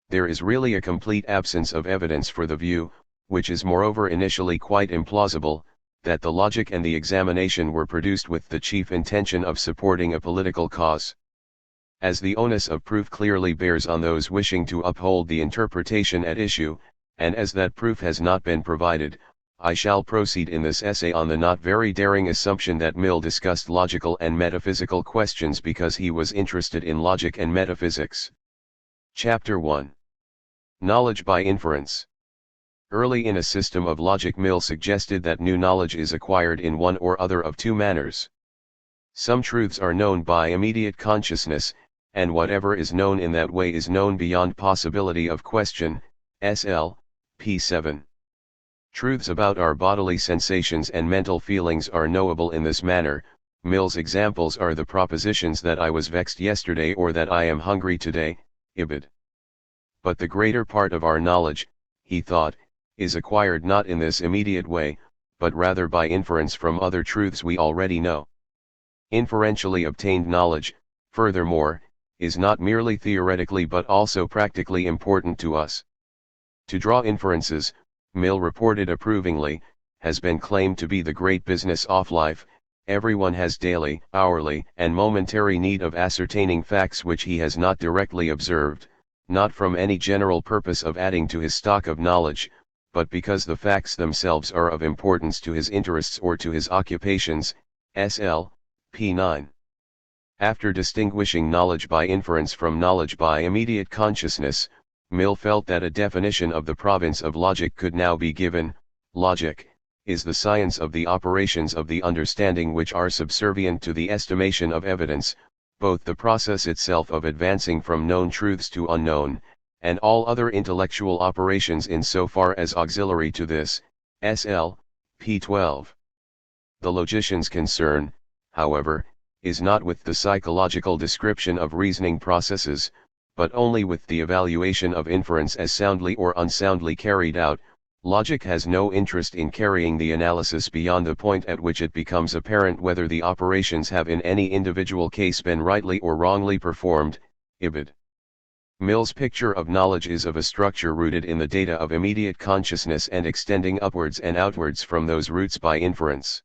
There is really a complete absence of evidence for the view, which is moreover initially quite implausible, that the logic and the examination were produced with the chief intention of supporting a political cause. As the onus of proof clearly bears on those wishing to uphold the interpretation at issue, and as that proof has not been provided, I shall proceed in this essay on the not very daring assumption that Mill discussed logical and metaphysical questions because he was interested in logic and metaphysics. Chapter 1. Knowledge by inference. Early in a system of logic, Mill suggested that new knowledge is acquired in one or other of two manners. Some truths are known by immediate consciousness, and whatever is known in that way is known beyond possibility of question. SL. p. 7. Truths about our bodily sensations and mental feelings are knowable in this manner. Mill's examples are the propositions that I was vexed yesterday or that I am hungry today, Ibid. But the greater part of our knowledge, he thought, is acquired not in this immediate way, but rather by inference from other truths we already know. Inferentially obtained knowledge, furthermore, is not merely theoretically but also practically important to us. To draw inferences, Mill reported approvingly, has been claimed to be the great business of life. Everyone has daily, hourly, and momentary need of ascertaining facts which he has not directly observed, not from any general purpose of adding to his stock of knowledge, but because the facts themselves are of importance to his interests or to his occupations. SL. p. 9. After distinguishing knowledge by inference from knowledge by immediate consciousness, Mill felt that a definition of the province of logic could now be given. Logic is the science of the operations of the understanding which are subservient to the estimation of evidence, both the process itself of advancing from known truths to unknown, and all other intellectual operations in so far as auxiliary to this. SL. p. 12. The logician's concern, however, is not with the psychological description of reasoning processes, but only with the evaluation of inference as soundly or unsoundly carried out. Logic has no interest in carrying the analysis beyond the point at which it becomes apparent whether the operations have in any individual case been rightly or wrongly performed. Ibid. Mill's picture of knowledge is of a structure rooted in the data of immediate consciousness and extending upwards and outwards from those roots by inference.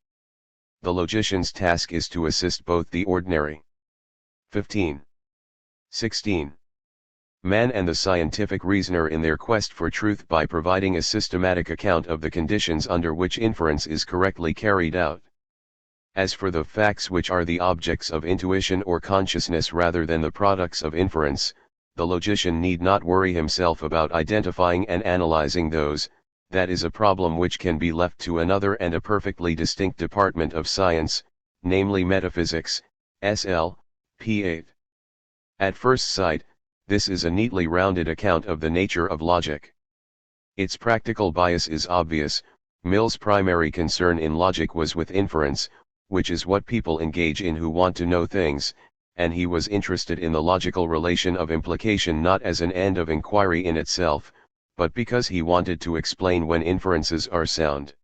The logician's task is to assist both the ordinary 15. 16. Man and the scientific reasoner in their quest for truth by providing a systematic account of the conditions under which inference is correctly carried out. As for the facts which are the objects of intuition or consciousness rather than the products of inference, the logician need not worry himself about identifying and analyzing those. That is a problem which can be left to another and a perfectly distinct department of science, namely metaphysics. SL. p. 8. At first sight, this is a neatly rounded account of the nature of logic. Its practical bias is obvious. Mill's primary concern in logic was with inference, which is what people engage in who want to know things, and he was interested in the logical relation of implication not as an end of inquiry in itself, but because he wanted to explain when inferences are sound.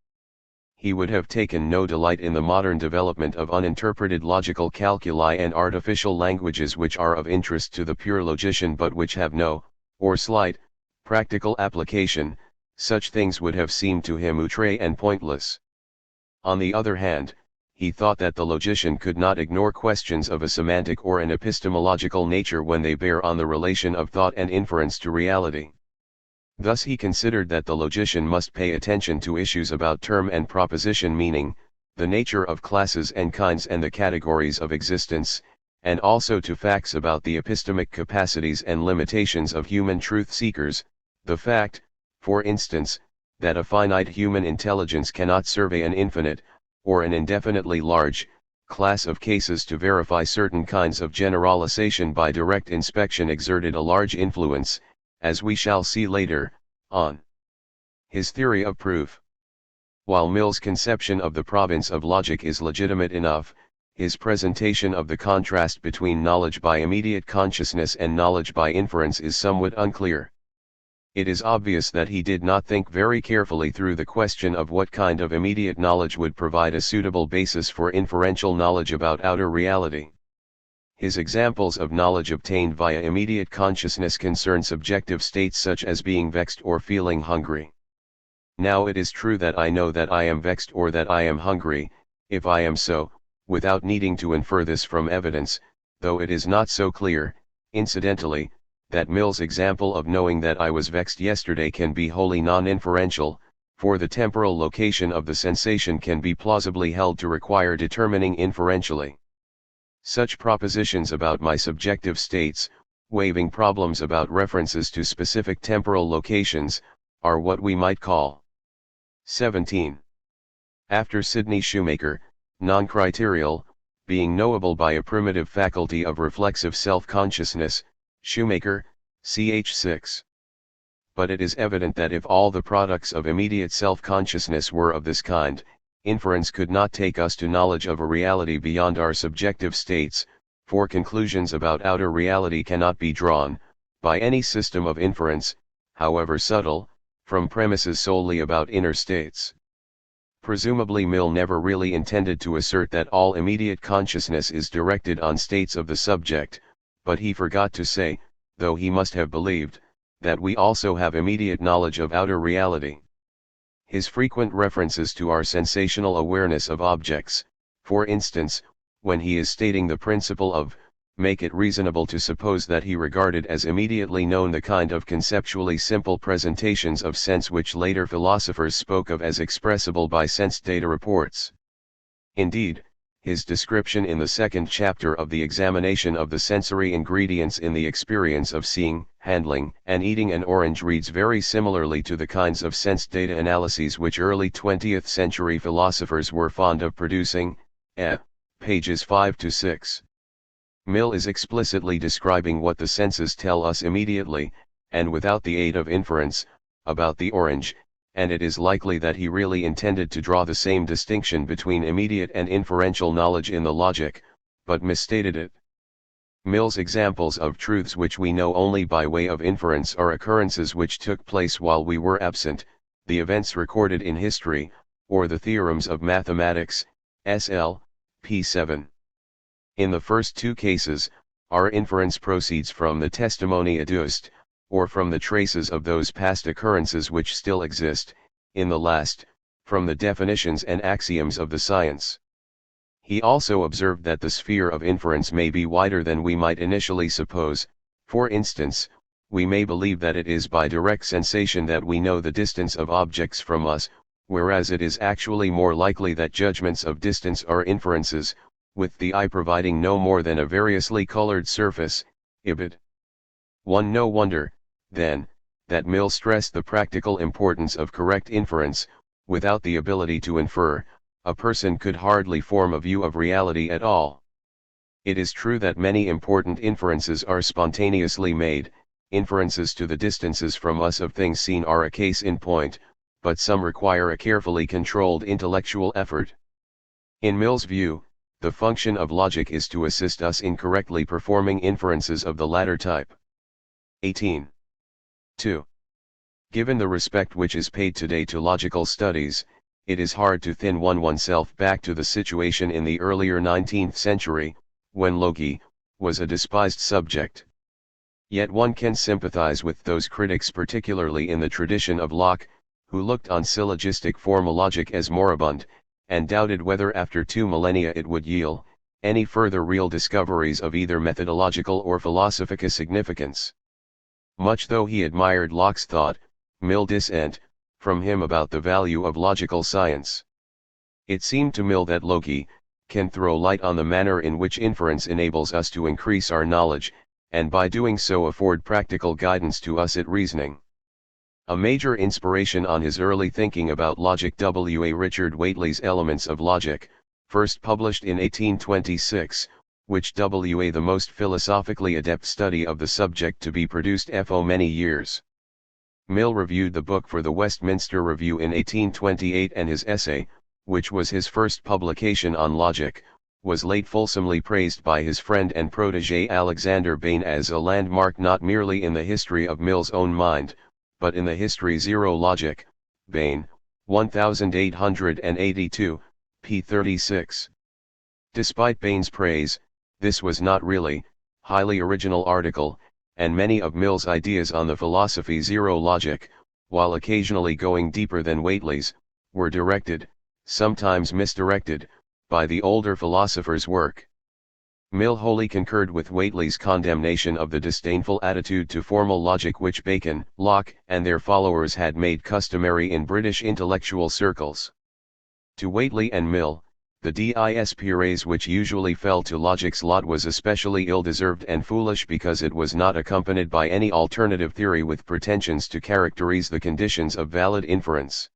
He would have taken no delight in the modern development of uninterpreted logical calculi and artificial languages which are of interest to the pure logician but which have no, or slight, practical application. Such things would have seemed to him outre and pointless. On the other hand, he thought that the logician could not ignore questions of a semantic or an epistemological nature when they bear on the relation of thought and inference to reality. Thus he considered that the logician must pay attention to issues about term and proposition meaning, the nature of classes and kinds and the categories of existence, and also to facts about the epistemic capacities and limitations of human truth-seekers, the fact, for instance, that a finite human intelligence cannot survey an infinite, or an indefinitely large, class of cases to verify certain kinds of generalization by direct inspection exerted a large influence, as we shall see later, on his theory of proof. While Mill's conception of the province of logic is legitimate enough, his presentation of the contrast between knowledge by immediate consciousness and knowledge by inference is somewhat unclear. It is obvious that he did not think very carefully through the question of what kind of immediate knowledge would provide a suitable basis for inferential knowledge about outer reality. His examples of knowledge obtained via immediate consciousness concern subjective states such as being vexed or feeling hungry. Now it is true that I know that I am vexed or that I am hungry, if I am so, without needing to infer this from evidence, though it is not so clear, incidentally, that Mill's example of knowing that I was vexed yesterday can be wholly non-inferential, for the temporal location of the sensation can be plausibly held to require determining inferentially. Such propositions about my subjective states, waiving problems about references to specific temporal locations, are what we might call 17. After Sidney Shoemaker, non-criterial, being knowable by a primitive faculty of reflexive self-consciousness, Shoemaker, ch. 6. But it is evident that if all the products of immediate self-consciousness were of this kind, inference could not take us to knowledge of a reality beyond our subjective states, for conclusions about outer reality cannot be drawn, by any system of inference, however subtle, from premises solely about inner states. Presumably Mill never really intended to assert that all immediate consciousness is directed on states of the subject, but he forgot to say, though he must have believed, that we also have immediate knowledge of outer reality. His frequent references to our sensational awareness of objects, for instance, when he is stating the principle of, make it reasonable to suppose that he regarded as immediately known the kind of conceptually simple presentations of sense which later philosophers spoke of as expressible by sense data reports. Indeed, his description in the second chapter of the examination of the sensory ingredients in the experience of seeing, handling, and eating an orange reads very similarly to the kinds of sense data analyses which early 20th century philosophers were fond of producing, pages 5 to 6. Mill is explicitly describing what the senses tell us immediately, and without the aid of inference, about the orange, and it is likely that he really intended to draw the same distinction between immediate and inferential knowledge in the logic, but misstated it. Mill's examples of truths which we know only by way of inference are occurrences which took place while we were absent, the events recorded in history, or the theorems of mathematics, SL, p. 7. In the first two cases, our inference proceeds from the testimony adduced, or from the traces of those past occurrences which still exist, in the last, from the definitions and axioms of the science. He also observed that the sphere of inference may be wider than we might initially suppose. For instance, we may believe that it is by direct sensation that we know the distance of objects from us, whereas it is actually more likely that judgments of distance are inferences, with the eye providing no more than a variously colored surface, ibid. No wonder, then, that Mill stressed the practical importance of correct inference. Without the ability to infer, a person could hardly form a view of reality at all. It is true that many important inferences are spontaneously made. Inferences to the distances from us of things seen are a case in point, but some require a carefully controlled intellectual effort. In Mill's view, the function of logic is to assist us in correctly performing inferences of the latter type. 18. 2. Given the respect which is paid today to logical studies, it is hard to thin oneself back to the situation in the earlier 19th century, when logi was a despised subject. Yet one can sympathize with those critics, particularly in the tradition of Locke, who looked on syllogistic formal logic as moribund, and doubted whether after 2 millennia it would yield any further real discoveries of either methodological or philosophical significance. Much though he admired Locke's thought, Mill dissent from him about the value of logical science. It seemed to Mill that logi can throw light on the manner in which inference enables us to increase our knowledge, and by doing so afford practical guidance to us at reasoning. A major inspiration on his early thinking about logic W. A. Richard Whately's Elements of Logic, first published in 1826, which W. A. the most philosophically adept study of the subject to be produced for many years. Mill reviewed the book for the Westminster Review in 1828, and his essay, which was his first publication on logic, was late fulsomely praised by his friend and protege Alexander Bain as a landmark not merely in the history of Mill's own mind, but in the history zero logic. Bain, 1882, p. 36. Despite Bain's praise, this was not really highly original article, and many of Mill's ideas on the philosophy zero logic while occasionally going deeper than Whately's, were directed, sometimes misdirected, by the older philosopher's work. Mill wholly concurred with Whately's condemnation of the disdainful attitude to formal logic which Bacon, Locke, and their followers had made customary in British intellectual circles. To Whately and Mill, the dispraise which usually fell to logic's lot was especially ill-deserved and foolish because it was not accompanied by any alternative theory with pretensions to characterize the conditions of valid inference.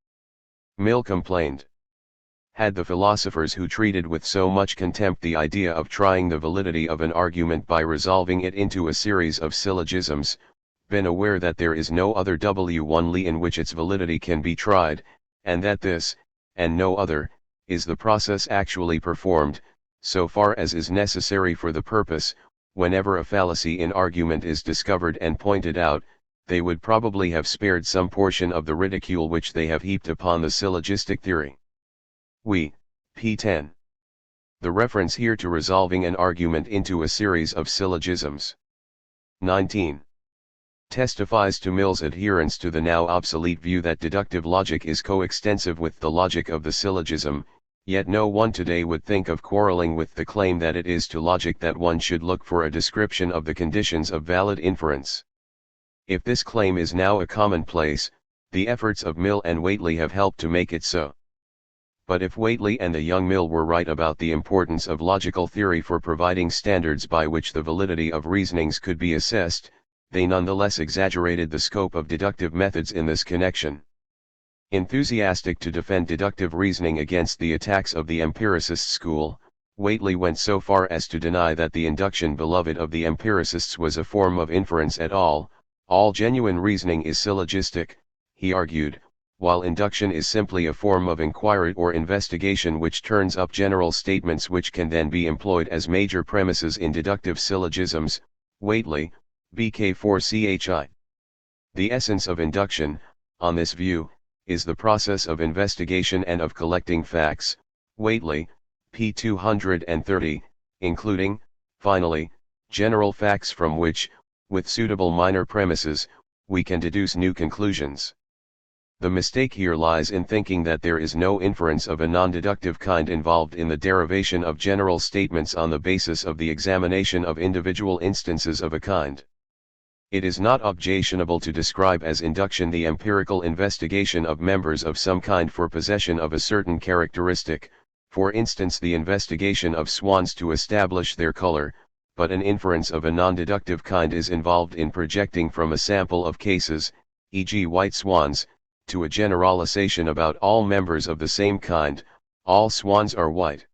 Mill complained. Had the philosophers who treated with so much contempt the idea of trying the validity of an argument by resolving it into a series of syllogisms, been aware that there is no other W1ly in which its validity can be tried, and that this, and no other, is the process actually performed, so far as is necessary for the purpose, whenever a fallacy in argument is discovered and pointed out, they would probably have spared some portion of the ridicule which they have heaped upon the syllogistic theory. p. 10. The reference here to resolving an argument into a series of syllogisms. 19. Testifies to Mill's adherence to the now obsolete view that deductive logic is coextensive with the logic of the syllogism, yet no one today would think of quarreling with the claim that it is to logic that one should look for a description of the conditions of valid inference. If this claim is now a commonplace, the efforts of Mill and Whately have helped to make it so. But if Whately and the young Mill were right about the importance of logical theory for providing standards by which the validity of reasonings could be assessed, they nonetheless exaggerated the scope of deductive methods in this connection. Enthusiastic to defend deductive reasoning against the attacks of the empiricist school, Whately went so far as to deny that the induction beloved of the empiricists was a form of inference at all. All genuine reasoning is syllogistic, he argued, while induction is simply a form of inquiry or investigation which turns up general statements which can then be employed as major premises in deductive syllogisms. Whately, BK4CHI. The essence of induction, on this view, is the process of investigation and of collecting facts. Whately, p. 230, including, finally, general facts from which, with suitable minor premises, we can deduce new conclusions. The mistake here lies in thinking that there is no inference of a non-deductive kind involved in the derivation of general statements on the basis of the examination of individual instances of a kind. It is not objectionable to describe as induction the empirical investigation of members of some kind for possession of a certain characteristic, for instance the investigation of swans to establish their color, but an inference of a non-deductive kind is involved in projecting from a sample of cases, e.g. white swans, to a generalization about all members of the same kind, all swans are white.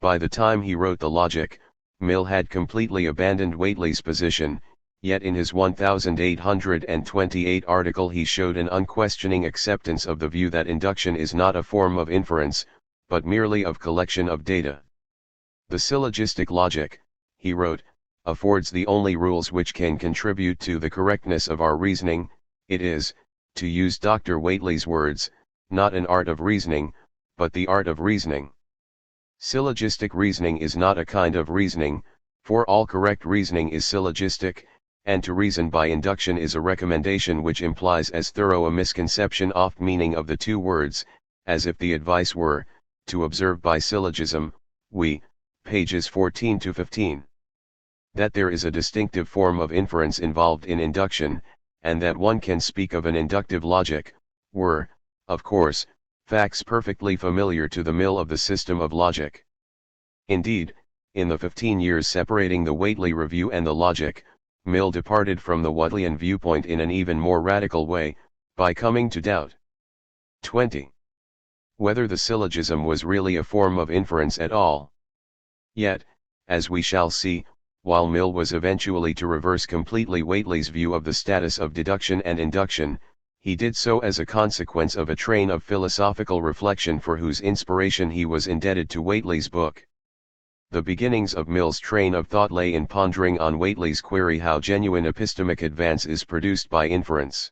By the time he wrote the Logic, Mill had completely abandoned Whately's position, yet in his 1828 article he showed an unquestioning acceptance of the view that induction is not a form of inference, but merely of collection of data. The syllogistic logic, he wrote, affords the only rules which can contribute to the correctness of our reasoning. It is, to use Dr. Whately's words, not an art of reasoning, but the art of reasoning. Syllogistic reasoning is not a kind of reasoning, for all correct reasoning is syllogistic, and to reason by induction is a recommendation which implies as thorough a misconception of meaning of the two words, as if the advice were, to observe by syllogism, pages 14 to 15. That there is a distinctive form of inference involved in induction, and that one can speak of an inductive logic, were, of course, facts perfectly familiar to the Mill of the system of logic. Indeed, in the 15 years separating the Whately Review and the Logic, Mill departed from the Whateleyan viewpoint in an even more radical way, by coming to doubt 20. Whether the syllogism was really a form of inference at all. Yet, as we shall see, while Mill was eventually to reverse completely Whately's view of the status of deduction and induction, he did so as a consequence of a train of philosophical reflection for whose inspiration he was indebted to Whately's book. The beginnings of Mill's train of thought lay in pondering on Whately's query how genuine epistemic advance is produced by inference.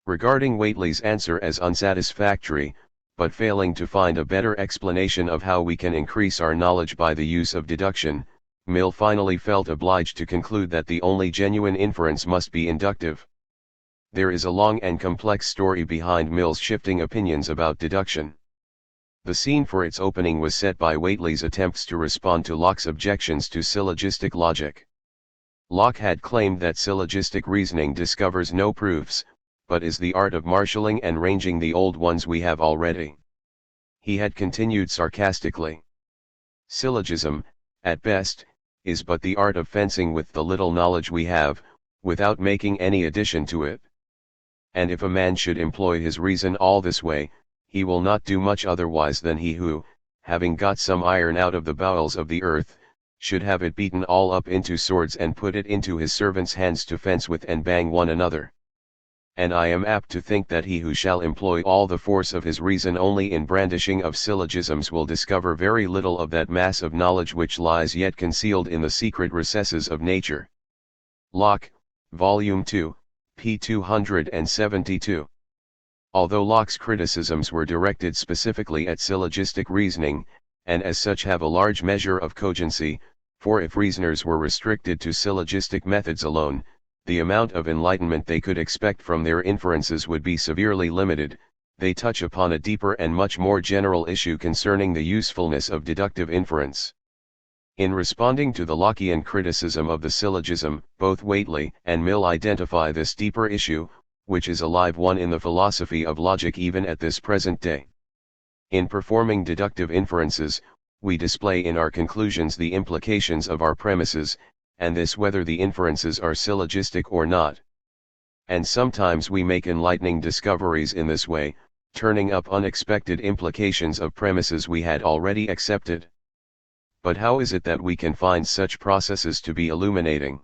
Regarding Whately's answer as unsatisfactory, but failing to find a better explanation of how we can increase our knowledge by the use of deduction, Mill finally felt obliged to conclude that the only genuine inference must be inductive. There is a long and complex story behind Mill's shifting opinions about deduction. The scene for its opening was set by Whately's attempts to respond to Locke's objections to syllogistic logic. Locke had claimed that syllogistic reasoning discovers no proofs, but is the art of marshalling and ranging the old ones we have already. He had continued sarcastically. Syllogism, at best, is but the art of fencing with the little knowledge we have, without making any addition to it. And if a man should employ his reason all this way, he will not do much otherwise than he who, having got some iron out of the bowels of the earth, should have it beaten all up into swords and put it into his servants' hands to fence with and bang one another. And I am apt to think that he who shall employ all the force of his reason only in brandishing of syllogisms will discover very little of that mass of knowledge which lies yet concealed in the secret recesses of nature. Locke, Volume 2, p. 272. Although Locke's criticisms were directed specifically at syllogistic reasoning, and as such have a large measure of cogency, for if reasoners were restricted to syllogistic methods alone, the amount of enlightenment they could expect from their inferences would be severely limited, they touch upon a deeper and much more general issue concerning the usefulness of deductive inference. In responding to the Lockean criticism of the syllogism, both Whately and Mill identify this deeper issue, which is a live one in the philosophy of logic even at this present day. In performing deductive inferences, we display in our conclusions the implications of our premises, and this whether the inferences are syllogistic or not. And sometimes we make enlightening discoveries in this way, turning up unexpected implications of premises we had already accepted. But how is it that we can find such processes to be illuminating?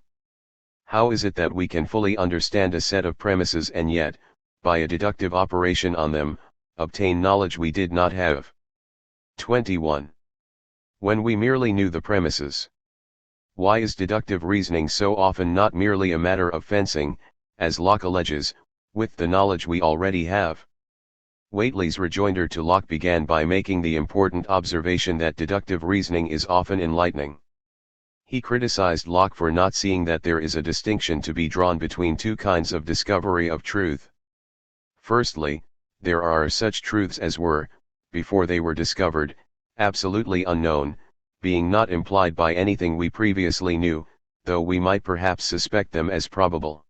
How is it that we can fully understand a set of premises and yet, by a deductive operation on them, obtain knowledge we did not have? 21. When we merely knew the premises. Why is deductive reasoning so often not merely a matter of fencing, as Locke alleges, with the knowledge we already have? Whately's rejoinder to Locke began by making the important observation that deductive reasoning is often enlightening. He criticized Locke for not seeing that there is a distinction to be drawn between two kinds of discovery of truth. Firstly, there are such truths as were, before they were discovered, absolutely unknown, being not implied by anything we previously knew, though we might perhaps suspect them as probable.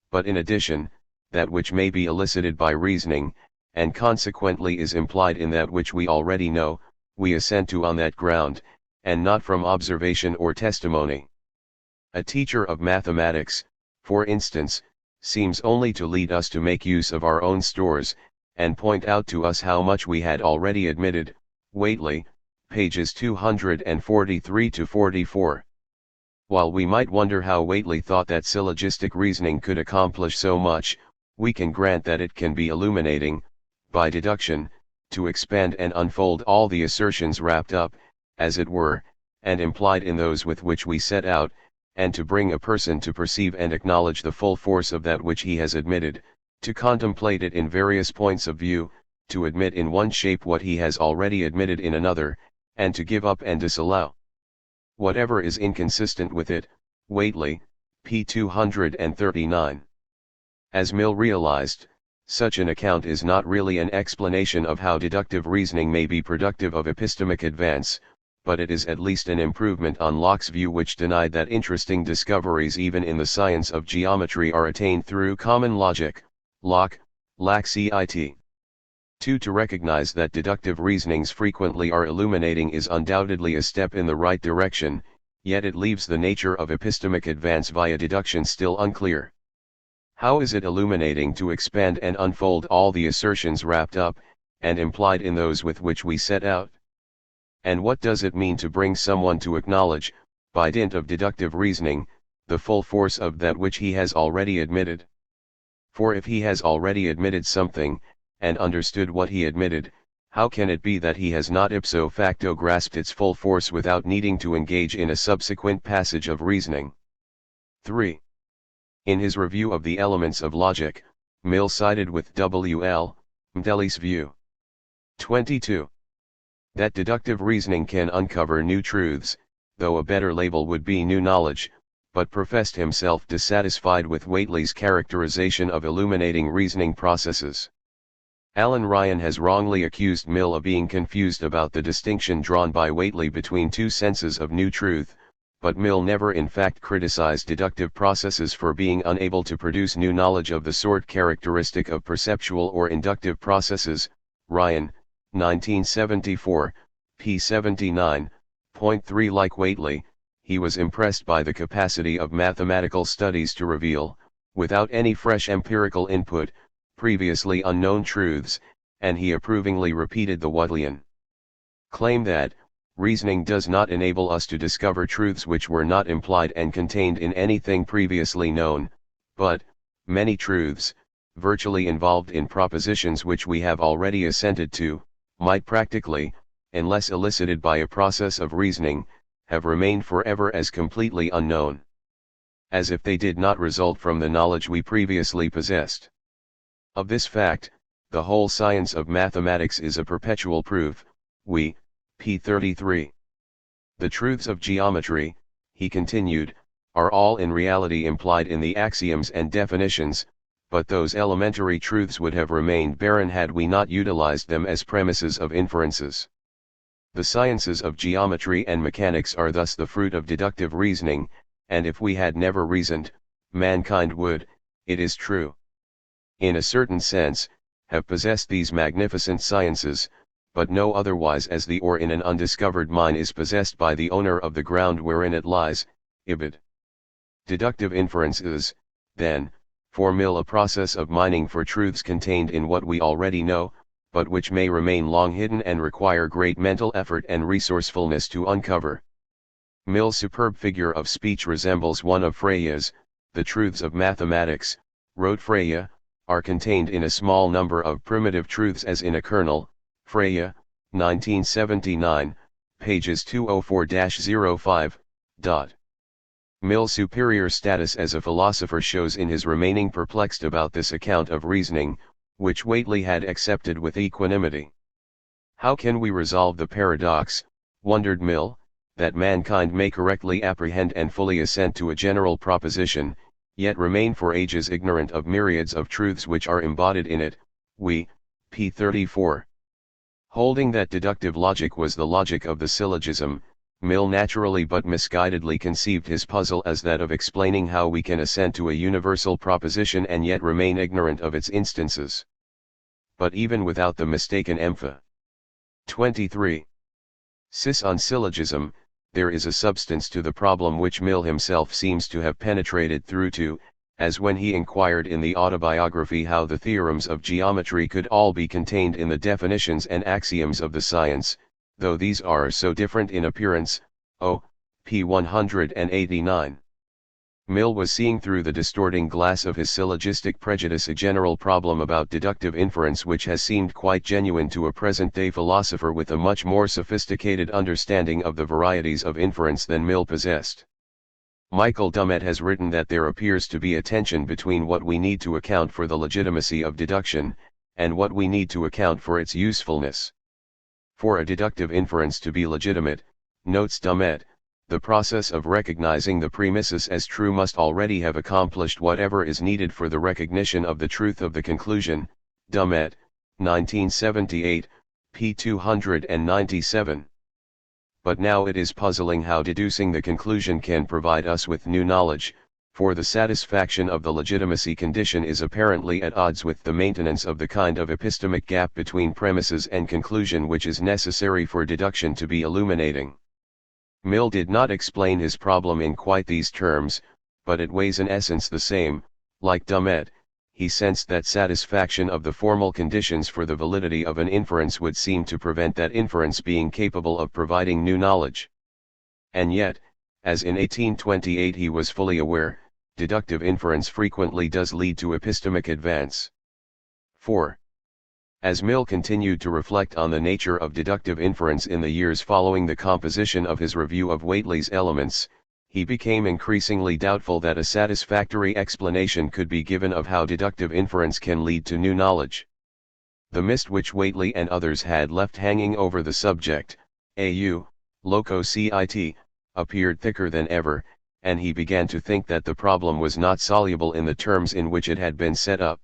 But in addition, that which may be elicited by reasoning, and consequently is implied in that which we already know, we assent to on that ground, and not from observation or testimony. A teacher of mathematics, for instance, seems only to lead us to make use of our own stores, and point out to us how much we had already admitted. Whately, pages 243 to 44. While we might wonder how Whately thought that syllogistic reasoning could accomplish so much, we can grant that it can be illuminating, by deduction, to expand and unfold all the assertions wrapped up, as it were, and implied in those with which we set out, and to bring a person to perceive and acknowledge the full force of that which he has admitted, to contemplate it in various points of view, to admit in one shape what he has already admitted in another, and to give up and disallow whatever is inconsistent with it. Whately, p. 239. As Mill realized, such an account is not really an explanation of how deductive reasoning may be productive of epistemic advance, but it is at least an improvement on Locke's view, which denied that interesting discoveries even in the science of geometry are attained through common logic. Locke, Lac Cit. 2. To recognize that deductive reasonings frequently are illuminating is undoubtedly a step in the right direction, yet it leaves the nature of epistemic advance via deduction still unclear. How is it illuminating to expand and unfold all the assertions wrapped up, and implied in those with which we set out? And what does it mean to bring someone to acknowledge, by dint of deductive reasoning, the full force of that which he has already admitted? For if he has already admitted something, and understood what he admitted, how can it be that he has not ipso facto grasped its full force without needing to engage in a subsequent passage of reasoning? 3. In his review of the elements of logic, Mill sided with W.L. Mdeli's view. 22. That deductive reasoning can uncover new truths, though a better label would be new knowledge, but professed himself dissatisfied with Whately's characterization of illuminating reasoning processes. Alan Ryan has wrongly accused Mill of being confused about the distinction drawn by Whately between two senses of new truth, but Mill never in fact criticized deductive processes for being unable to produce new knowledge of the sort characteristic of perceptual or inductive processes. Ryan, 1974, p. 79.3. Like Whately, he was impressed by the capacity of mathematical studies to reveal, without any fresh empirical input, previously unknown truths, and he approvingly repeated the Whateleyan claim that, reasoning does not enable us to discover truths which were not implied and contained in anything previously known, but, many truths, virtually involved in propositions which we have already assented to, might practically, unless elicited by a process of reasoning, have remained forever as completely unknown. As if they did not result from the knowledge we previously possessed. Of this fact, the whole science of mathematics is a perpetual proof. p. 33. The truths of geometry, he continued, are all in reality implied in the axioms and definitions, but those elementary truths would have remained barren had we not utilized them as premises of inferences. The sciences of geometry and mechanics are thus the fruit of deductive reasoning, and if we had never reasoned, mankind would, it is true, in a certain sense, have possessed these magnificent sciences, but no otherwise as the ore in an undiscovered mine is possessed by the owner of the ground wherein it lies. Ibid. Deductive inference is, then, for Mill a process of mining for truths contained in what we already know, but which may remain long hidden and require great mental effort and resourcefulness to uncover. Mill's superb figure of speech resembles one of Freya's. The truths of mathematics, wrote Freya, are contained in a small number of primitive truths as in a kernel. Freya, 1979, pages 204-05. Mill's superior status as a philosopher shows in his remaining perplexed about this account of reasoning, which Whately had accepted with equanimity. How can we resolve the paradox, wondered Mill, that mankind may correctly apprehend and fully assent to a general proposition, yet remain for ages ignorant of myriads of truths which are embodied in it? p. 34. Holding that deductive logic was the logic of the syllogism, Mill naturally but misguidedly conceived his puzzle as that of explaining how we can assent to a universal proposition and yet remain ignorant of its instances. But even without the mistaken emphasis. 23. On syllogism, there is a substance to the problem which Mill himself seems to have penetrated through to, as when he inquired in the autobiography how the theorems of geometry could all be contained in the definitions and axioms of the science, though these are so different in appearance. p. 189. Mill was seeing through the distorting glass of his syllogistic prejudice a general problem about deductive inference which has seemed quite genuine to a present-day philosopher with a much more sophisticated understanding of the varieties of inference than Mill possessed. Michael Dummett has written that there appears to be a tension between what we need to account for the legitimacy of deduction, and what we need to account for its usefulness. For a deductive inference to be legitimate, notes Dummett, the process of recognizing the premises as true must already have accomplished whatever is needed for the recognition of the truth of the conclusion. Dummett, 1978, p. 297. But now it is puzzling how deducing the conclusion can provide us with new knowledge, for the satisfaction of the legitimacy condition is apparently at odds with the maintenance of the kind of epistemic gap between premises and conclusion which is necessary for deduction to be illuminating. Mill did not explain his problem in quite these terms, but it weighs in essence the same. Like Dummett, he sensed that satisfaction of the formal conditions for the validity of an inference would seem to prevent that inference being capable of providing new knowledge. And yet, as in 1828 he was fully aware, deductive inference frequently does lead to epistemic advance. 4. As Mill continued to reflect on the nature of deductive inference in the years following the composition of his review of Whately's Elements, he became increasingly doubtful that a satisfactory explanation could be given of how deductive inference can lead to new knowledge. The mist which Whately and others had left hanging over the subject, loco cit, appeared thicker than ever, and he began to think that the problem was not soluble in the terms in which it had been set up.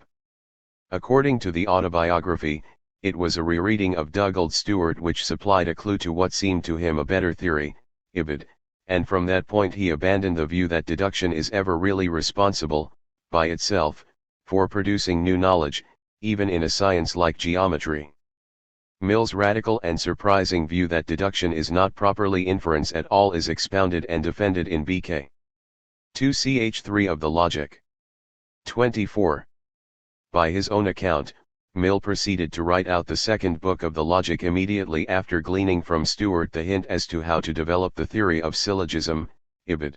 According to the autobiography, it was a rereading of Dugald Stuart which supplied a clue to what seemed to him a better theory, Ibid, and from that point he abandoned the view that deduction is ever really responsible, by itself, for producing new knowledge, even in a science like geometry. Mill's radical and surprising view that deduction is not properly inference at all is expounded and defended in BK 2ch3 of the Logic. 24. By his own account, Mill proceeded to write out the second book of the Logic immediately after gleaning from Stuart the hint as to how to develop the theory of syllogism, Ibid.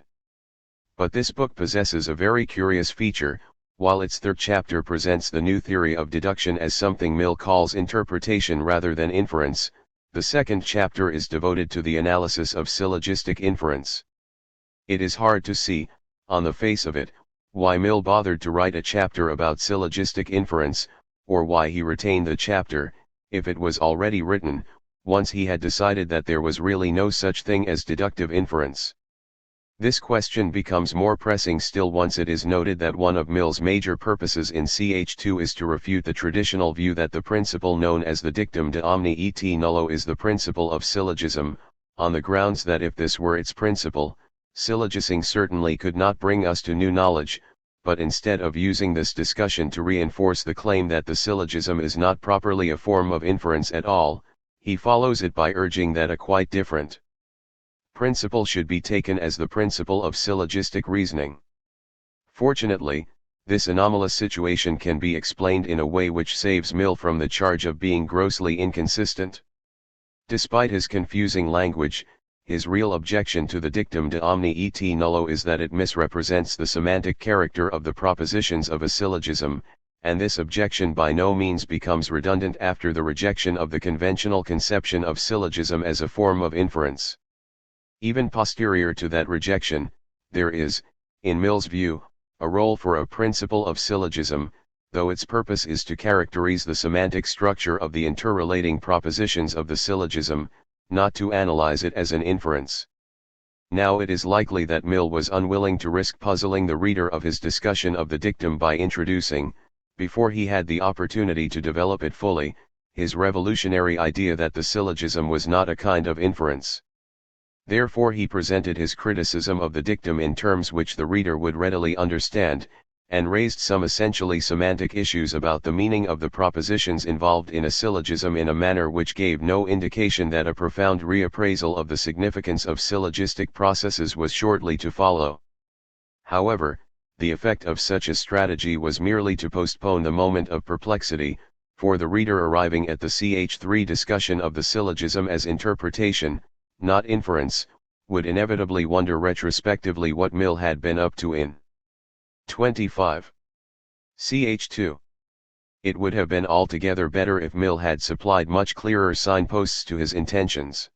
But this book possesses a very curious feature. While its third chapter presents the new theory of deduction as something Mill calls interpretation rather than inference, the second chapter is devoted to the analysis of syllogistic inference. It is hard to see, on the face of it, why Mill bothered to write a chapter about syllogistic inference, or why he retained the chapter, if it was already written, once he had decided that there was really no such thing as deductive inference. This question becomes more pressing still once it is noted that one of Mill's major purposes in Ch2 is to refute the traditional view that the principle known as the dictum de omni et nullo is the principle of syllogism, on the grounds that if this were its principle, syllogising certainly could not bring us to new knowledge, but instead of using this discussion to reinforce the claim that the syllogism is not properly a form of inference at all, he follows it by urging that a quite different principle should be taken as the principle of syllogistic reasoning. Fortunately, this anomalous situation can be explained in a way which saves Mill from the charge of being grossly inconsistent. Despite his confusing language, his real objection to the dictum de omni et nullo is that it misrepresents the semantic character of the propositions of a syllogism, and this objection by no means becomes redundant after the rejection of the conventional conception of syllogism as a form of inference. Even posterior to that rejection, there is, in Mill's view, a role for a principle of syllogism, though its purpose is to characterize the semantic structure of the interrelating propositions of the syllogism, not to analyze it as an inference. Now it is likely that Mill was unwilling to risk puzzling the reader of his discussion of the dictum by introducing, before he had the opportunity to develop it fully, his revolutionary idea that the syllogism was not a kind of inference. Therefore he presented his criticism of the dictum in terms which the reader would readily understand, and raised some essentially semantic issues about the meaning of the propositions involved in a syllogism in a manner which gave no indication that a profound reappraisal of the significance of syllogistic processes was shortly to follow. However, the effect of such a strategy was merely to postpone the moment of perplexity, for the reader arriving at the Ch3 discussion of the syllogism as interpretation, not inference, would inevitably wonder retrospectively what Mill had been up to in 25. Ch2. It would have been altogether better if Mill had supplied much clearer signposts to his intentions.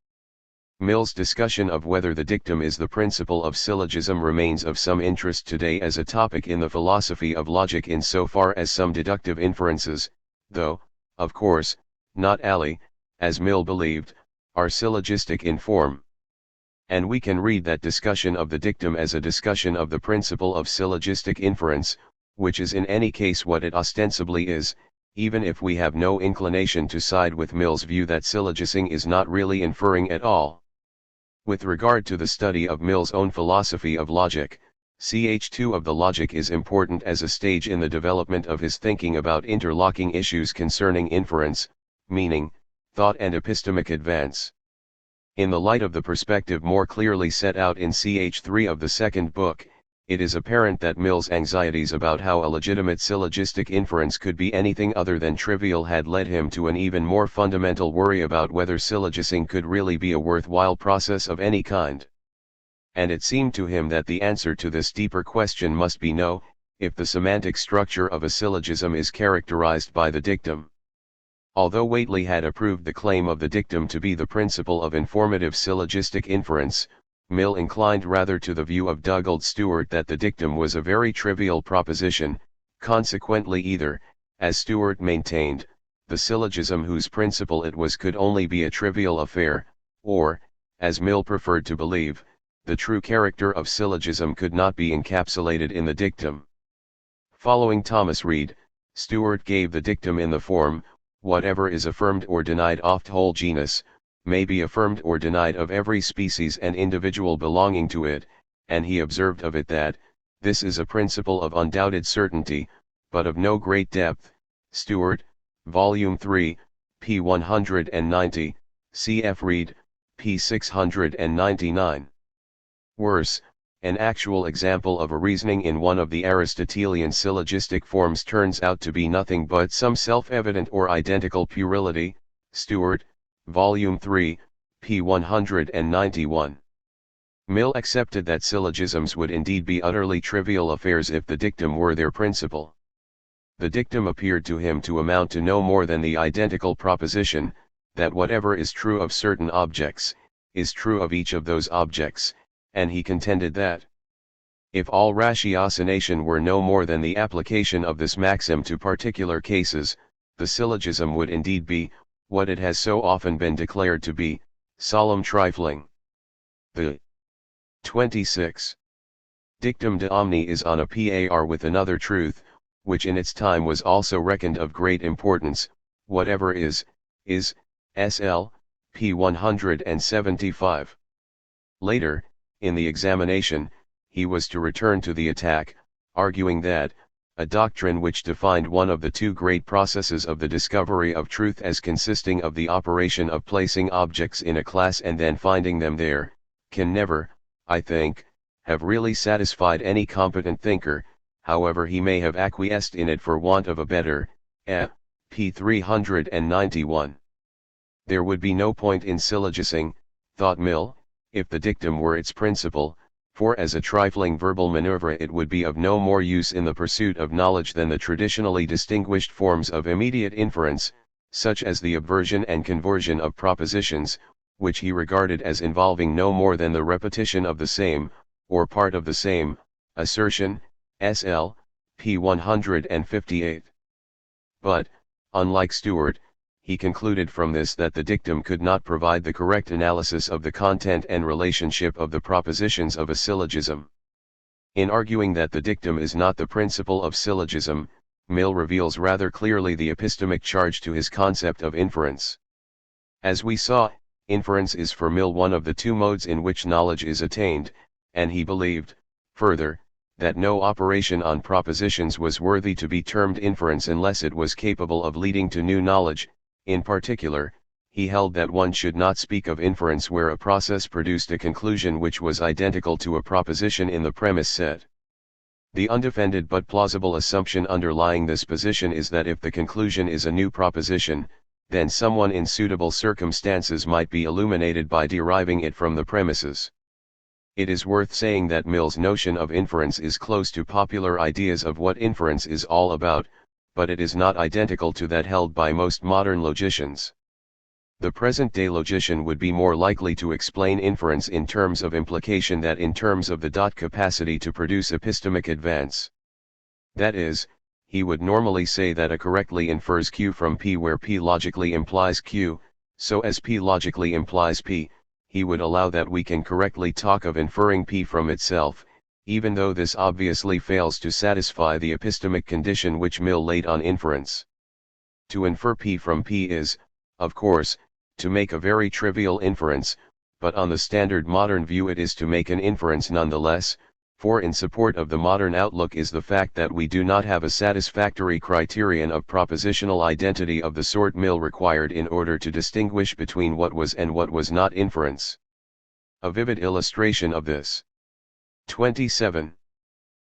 Mill's discussion of whether the dictum is the principle of syllogism remains of some interest today as a topic in the philosophy of logic insofar as some deductive inferences, though, of course, not ali, as Mill believed, are syllogistic in form. And we can read that discussion of the dictum as a discussion of the principle of syllogistic inference, which is in any case what it ostensibly is, even if we have no inclination to side with Mill's view that syllogising is not really inferring at all. With regard to the study of Mill's own philosophy of logic, Ch2 of the Logic is important as a stage in the development of his thinking about interlocking issues concerning inference, meaning, thought and epistemic advance. In the light of the perspective more clearly set out in Ch3 of the second book, it is apparent that Mill's anxieties about how a legitimate syllogistic inference could be anything other than trivial had led him to an even more fundamental worry about whether syllogising could really be a worthwhile process of any kind. And it seemed to him that the answer to this deeper question must be no, if the semantic structure of a syllogism is characterized by the dictum. Although Whately had approved the claim of the dictum to be the principle of informative syllogistic inference, Mill inclined rather to the view of Dugald Stuart that the dictum was a very trivial proposition, consequently either, as Stuart maintained, the syllogism whose principle it was could only be a trivial affair, or, as Mill preferred to believe, the true character of syllogism could not be encapsulated in the dictum. Following Thomas Reid, Stuart gave the dictum in the form, whatever is affirmed or denied of the whole genus, may be affirmed or denied of every species and individual belonging to it, and he observed of it that, this is a principle of undoubted certainty, but of no great depth. Stuart, Volume 3, p. 190, cf. Reid, p. 699. Worse, an actual example of a reasoning in one of the Aristotelian syllogistic forms turns out to be nothing but some self-evident or identical puerility. Stuart, Volume 3, p. 191. Mill accepted that syllogisms would indeed be utterly trivial affairs if the dictum were their principle. The dictum appeared to him to amount to no more than the identical proposition, that whatever is true of certain objects, is true of each of those objects, and he contended that, if all ratiocination were no more than the application of this maxim to particular cases, the syllogism would indeed be, what it has so often been declared to be, solemn trifling. The 26. Dictum de omni is on a par with another truth, which in its time was also reckoned of great importance, whatever is, sl. p. 175. Later, in the examination, he was to return to the attack, arguing that, a doctrine which defined one of the two great processes of the discovery of truth as consisting of the operation of placing objects in a class and then finding them there, can never, I think, have really satisfied any competent thinker, however he may have acquiesced in it for want of a better, p. 391. There would be no point in syllogising, thought Mill, if the dictum were its principle, for as a trifling verbal maneuver it would be of no more use in the pursuit of knowledge than the traditionally distinguished forms of immediate inference, such as the obversion and conversion of propositions, which he regarded as involving no more than the repetition of the same, or part of the same, assertion, sl. p. 158. But, unlike Stuart, he concluded from this that the dictum could not provide the correct analysis of the content and relationship of the propositions of a syllogism. In arguing that the dictum is not the principle of syllogism, Mill reveals rather clearly the epistemic charge to his concept of inference. As we saw, inference is for Mill one of the two modes in which knowledge is attained, and he believed, further, that no operation on propositions was worthy to be termed inference unless it was capable of leading to new knowledge. In particular, he held that one should not speak of inference where a process produced a conclusion which was identical to a proposition in the premise set. The undefended but plausible assumption underlying this position is that if the conclusion is a new proposition, then someone in suitable circumstances might be illuminated by deriving it from the premises. It is worth saying that Mill's notion of inference is close to popular ideas of what inference is all about, but it is not identical to that held by most modern logicians. The present-day logician would be more likely to explain inference in terms of implication than in terms of the capacity to produce epistemic advance. That is, he would normally say that A correctly infers Q from P where P logically implies Q, so as P logically implies P, he would allow that we can correctly talk of inferring P from itself, even though this obviously fails to satisfy the epistemic condition which Mill laid on inference. To infer P from P is, of course, to make a very trivial inference, but on the standard modern view it is to make an inference nonetheless, for in support of the modern outlook is the fact that we do not have a satisfactory criterion of propositional identity of the sort Mill required in order to distinguish between what was and what was not inference. A vivid illustration of this 27.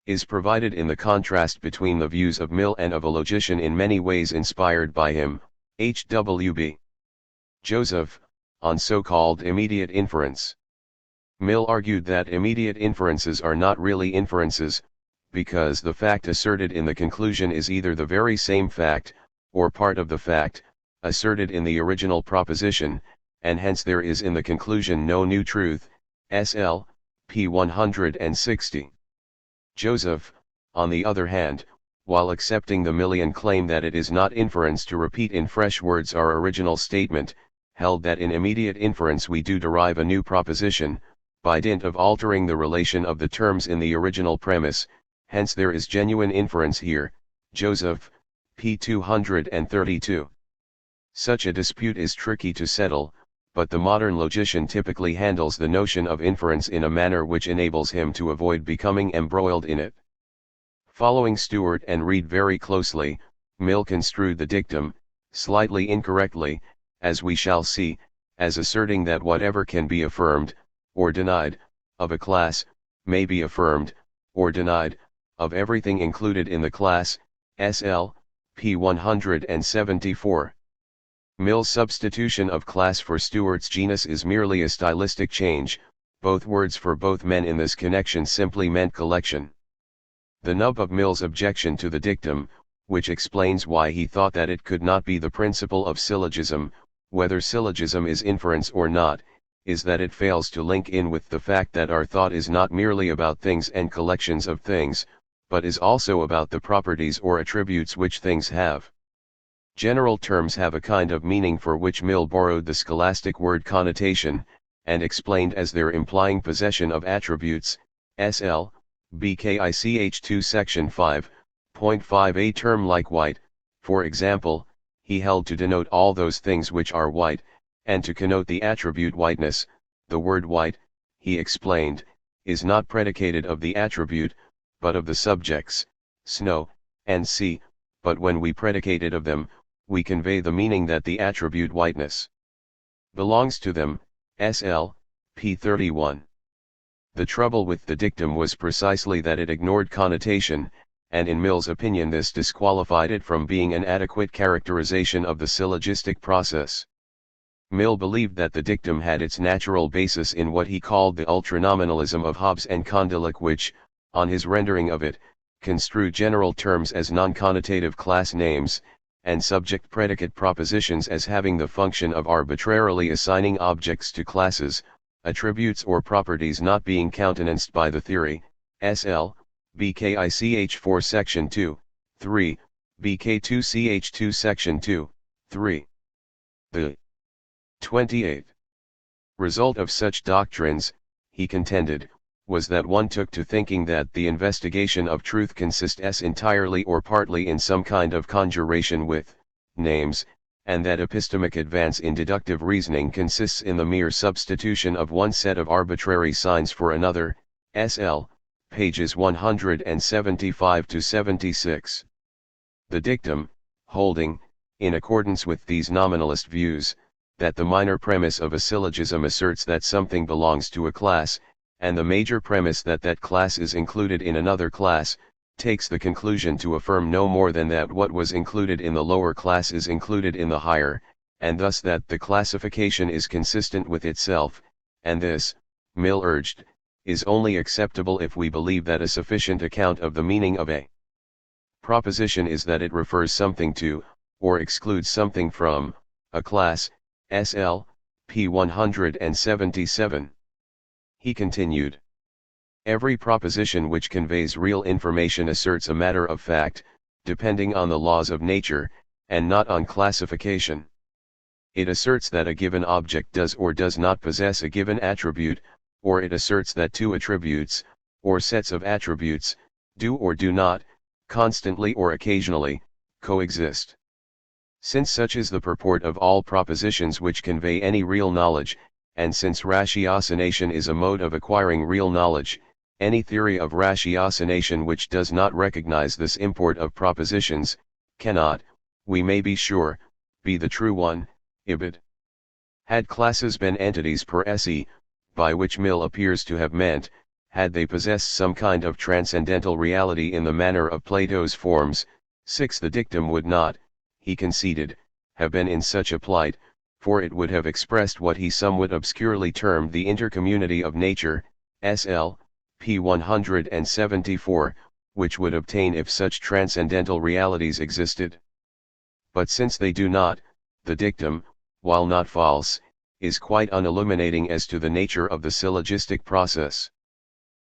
Is provided in the contrast between the views of Mill and of a logician in many ways inspired by him, H.W.B. Joseph, on so-called immediate inference. Mill argued that immediate inferences are not really inferences, because the fact asserted in the conclusion is either the very same fact, or part of the fact, asserted in the original proposition, and hence there is in the conclusion no new truth, sl. p. 160. Joseph, on the other hand, while accepting the Millian claim that it is not inference to repeat in fresh words our original statement, held that in immediate inference we do derive a new proposition, by dint of altering the relation of the terms in the original premise, hence there is genuine inference here, Joseph, p. 232. Such a dispute is tricky to settle, but the modern logician typically handles the notion of inference in a manner which enables him to avoid becoming embroiled in it. Following Stuart and read very closely, Mill construed the dictum, slightly incorrectly, as we shall see, as asserting that whatever can be affirmed, or denied, of a class, may be affirmed, or denied, of everything included in the class, SL, p. 174. Mill's substitution of class for Stuart's genus is merely a stylistic change, both words for both men in this connection simply meant collection. The nub of Mill's objection to the dictum, which explains why he thought that it could not be the principle of syllogism, whether syllogism is inference or not, is that it fails to link in with the fact that our thought is not merely about things and collections of things, but is also about the properties or attributes which things have. General terms have a kind of meaning for which Mill borrowed the scholastic word connotation, and explained as their implying possession of attributes, SL, BKICH2 section 5.5. A term like white, for example, he held to denote all those things which are white, and to connote the attribute whiteness. The word white, he explained, is not predicated of the attribute, but of the subjects, snow, and sea, but when we predicate it of them, we convey the meaning that the attribute whiteness belongs to them, SL, p. 31. The trouble with the dictum was precisely that it ignored connotation, and in Mill's opinion this disqualified it from being an adequate characterization of the syllogistic process. Mill believed that the dictum had its natural basis in what he called the ultranominalism of Hobbes and Condillac, which, on his rendering of it, construed general terms as non-connotative class names, and subject-predicate propositions as having the function of arbitrarily assigning objects to classes, attributes or properties not being countenanced by the theory, SL, BKICH 4 section 2, 3, BK2CH2 section 2, 3. The 28th result of such doctrines, he contended, was that one took to thinking that the investigation of truth consists entirely or partly in some kind of conjuration with names, and that epistemic advance in deductive reasoning consists in the mere substitution of one set of arbitrary signs for another, SL, pages 175 to 76. The dictum, holding, in accordance with these nominalist views, that the minor premise of a syllogism asserts that something belongs to a class, and the major premise that that class is included in another class, takes the conclusion to affirm no more than that what was included in the lower class is included in the higher, and thus that the classification is consistent with itself, and this, Mill urged, is only acceptable if we believe that a sufficient account of the meaning of a proposition is that it refers something to, or excludes something from, a class, SL, p. 177. He continued. Every proposition which conveys real information asserts a matter of fact, depending on the laws of nature, and not on classification. It asserts that a given object does or does not possess a given attribute, or it asserts that two attributes, or sets of attributes, do or do not, constantly or occasionally, coexist. Since such is the purport of all propositions which convey any real knowledge, and since ratiocination is a mode of acquiring real knowledge, any theory of ratiocination which does not recognize this import of propositions, cannot, we may be sure, be the true one, ibid. Had classes been entities per se, by which Mill appears to have meant, had they possessed some kind of transcendental reality in the manner of Plato's forms, 6. The dictum would not, he conceded, have been in such a plight, for it would have expressed what he somewhat obscurely termed the intercommunity of nature, SL, p. 174, which would obtain if such transcendental realities existed. But since they do not, the dictum, while not false, is quite unilluminating as to the nature of the syllogistic process.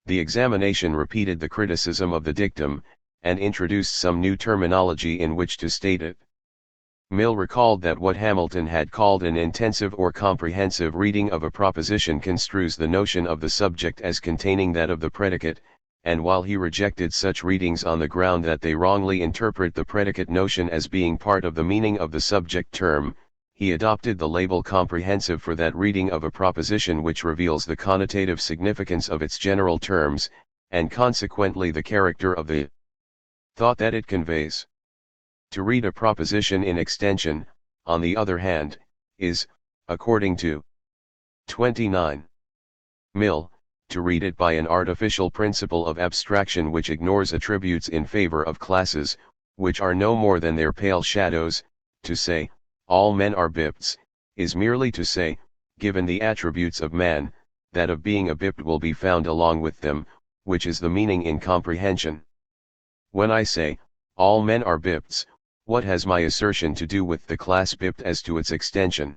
The examination repeated the criticism of the dictum, and introduced some new terminology in which to state it. Mill recalled that what Hamilton had called an intensive or comprehensive reading of a proposition construes the notion of the subject as containing that of the predicate, and while he rejected such readings on the ground that they wrongly interpret the predicate notion as being part of the meaning of the subject term, he adopted the label comprehensive for that reading of a proposition which reveals the connotative significance of its general terms, and consequently the character of the thought that it conveys. To read a proposition in extension, on the other hand, is, according to 29. Mill, to read it by an artificial principle of abstraction which ignores attributes in favor of classes, which are no more than their pale shadows. To say, all men are Bipts, is merely to say, given the attributes of man, that of being a Bipt will be found along with them, which is the meaning in comprehension. When I say, all men are Bipts, what has my assertion to do with the class Bipt as to its extension?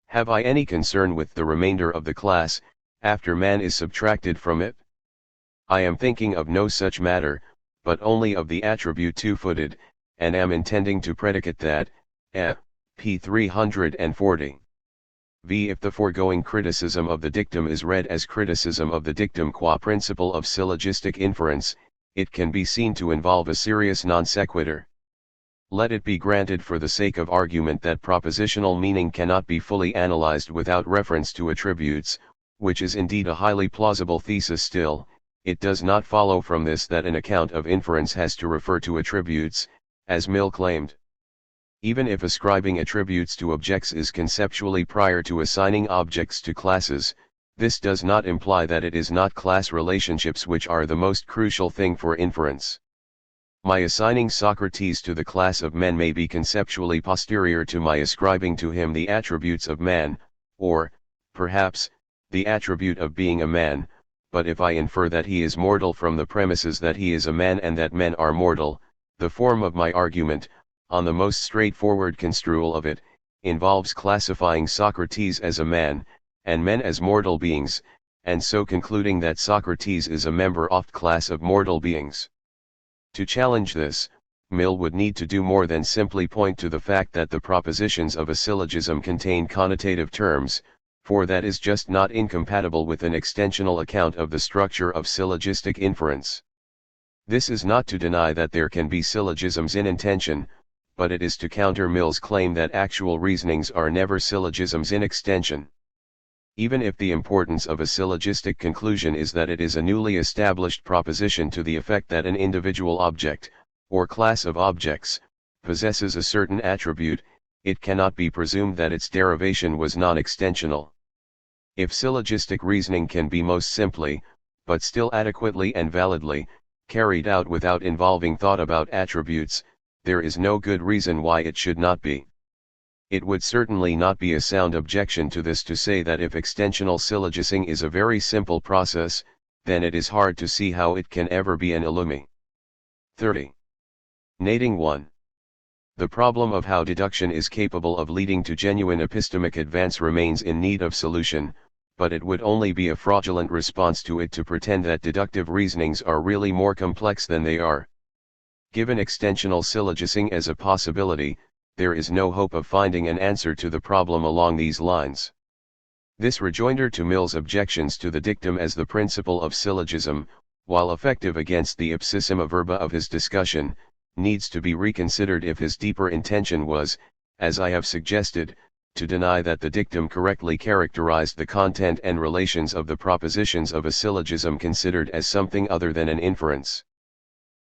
Have I any concern with the remainder of the class, after man is subtracted from it? I am thinking of no such matter, but only of the attribute two-footed, and am intending to predicate that, p. 340. V. If the foregoing criticism of the dictum is read as criticism of the dictum qua principle of syllogistic inference, it can be seen to involve a serious non sequitur. Let it be granted for the sake of argument that propositional meaning cannot be fully analyzed without reference to attributes, which is indeed a highly plausible thesis. Still, it does not follow from this that an account of inference has to refer to attributes, as Mill claimed. Even if ascribing attributes to objects is conceptually prior to assigning objects to classes, this does not imply that it is not class relationships which are the most crucial thing for inference. My assigning Socrates to the class of men may be conceptually posterior to my ascribing to him the attributes of man, or, perhaps, the attribute of being a man, but if I infer that he is mortal from the premises that he is a man and that men are mortal, the form of my argument, on the most straightforward construal of it, involves classifying Socrates as a man, and men as mortal beings, and so concluding that Socrates is a member of the class of mortal beings. To challenge this, Mill would need to do more than simply point to the fact that the propositions of a syllogism contain connotative terms, for that is just not incompatible with an extensional account of the structure of syllogistic inference. This is not to deny that there can be syllogisms in intention, but it is to counter Mill's claim that actual reasonings are never syllogisms in extension. Even if the importance of a syllogistic conclusion is that it is a newly established proposition to the effect that an individual object, or class of objects, possesses a certain attribute, it cannot be presumed that its derivation was non-extensional. If syllogistic reasoning can be most simply, but still adequately and validly, carried out without involving thought about attributes, there is no good reason why it should not be. It would certainly not be a sound objection to this to say that if extensional syllogising is a very simple process, then it is hard to see how it can ever be an illumi. 30. Nating 1. The problem of how deduction is capable of leading to genuine epistemic advance remains in need of solution, but it would only be a fraudulent response to it to pretend that deductive reasonings are really more complex than they are. Given extensional syllogising as a possibility, there is no hope of finding an answer to the problem along these lines. This rejoinder to Mill's objections to the dictum as the principle of syllogism, while effective against the ipsissima verba of his discussion, needs to be reconsidered if his deeper intention was, as I have suggested, to deny that the dictum correctly characterized the content and relations of the propositions of a syllogism considered as something other than an inference.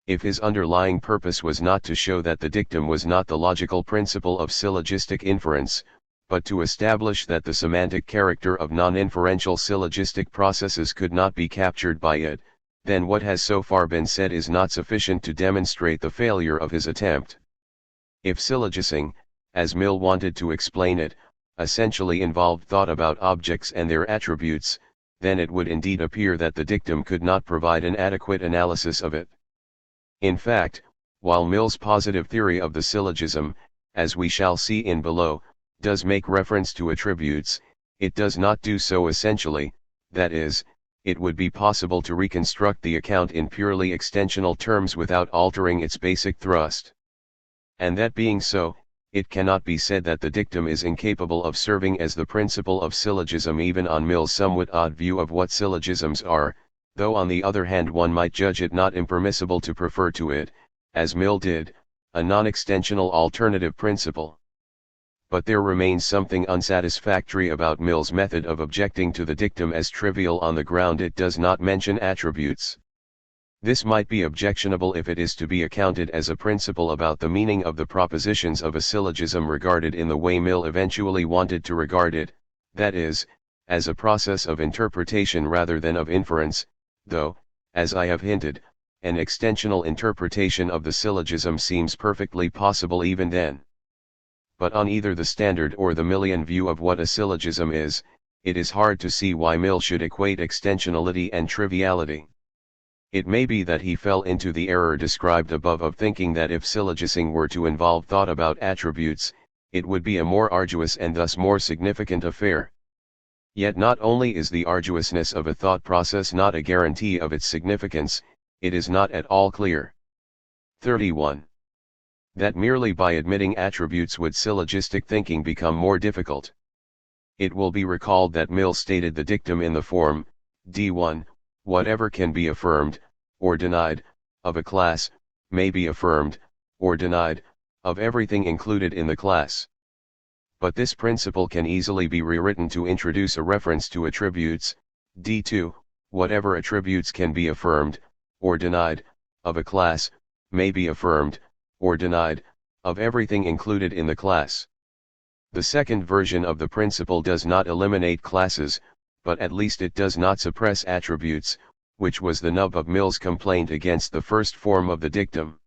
If his underlying purpose was not to show that the dictum was not the logical principle of syllogistic inference, but to establish that the semantic character of non-inferential syllogistic processes could not be captured by it, then what has so far been said is not sufficient to demonstrate the failure of his attempt. If syllogising, as Mill wanted to explain it, essentially involved thought about objects and their attributes, then it would indeed appear that the dictum could not provide an adequate analysis of it. In fact, while Mill's positive theory of the syllogism, as we shall see in below, does make reference to attributes, it does not do so essentially, that is, it would be possible to reconstruct the account in purely extensional terms without altering its basic thrust. And that being so, it cannot be said that the dictum is incapable of serving as the principle of syllogism even on Mill's somewhat odd view of what syllogisms are, though on the other hand one might judge it not impermissible to prefer to it, as Mill did, a non-extensional alternative principle. But there remains something unsatisfactory about Mill's method of objecting to the dictum as trivial on the ground it does not mention attributes. This might be objectionable if it is to be accounted as a principle about the meaning of the propositions of a syllogism regarded in the way Mill eventually wanted to regard it, that is, as a process of interpretation rather than of inference, though, as I have hinted, an extensional interpretation of the syllogism seems perfectly possible even then. But on either the standard or the Millian view of what a syllogism is, it is hard to see why Mill should equate extensionality and triviality. It may be that he fell into the error described above of thinking that if syllogising were to involve thought about attributes, it would be a more arduous and thus more significant affair. Yet not only is the arduousness of a thought process not a guarantee of its significance, it is not at all clear. 31. That merely by admitting attributes would syllogistic thinking become more difficult. It will be recalled that Mill stated the dictum in the form, d1, whatever can be affirmed, or denied, of a class, may be affirmed, or denied, of everything included in the class. But this principle can easily be rewritten to introduce a reference to attributes, d2, whatever attributes can be affirmed, or denied, of a class, may be affirmed, or denied, of everything included in the class. The second version of the principle does not eliminate classes, but at least it does not suppress attributes, which was the nub of Mill's complaint against the first form of the dictum.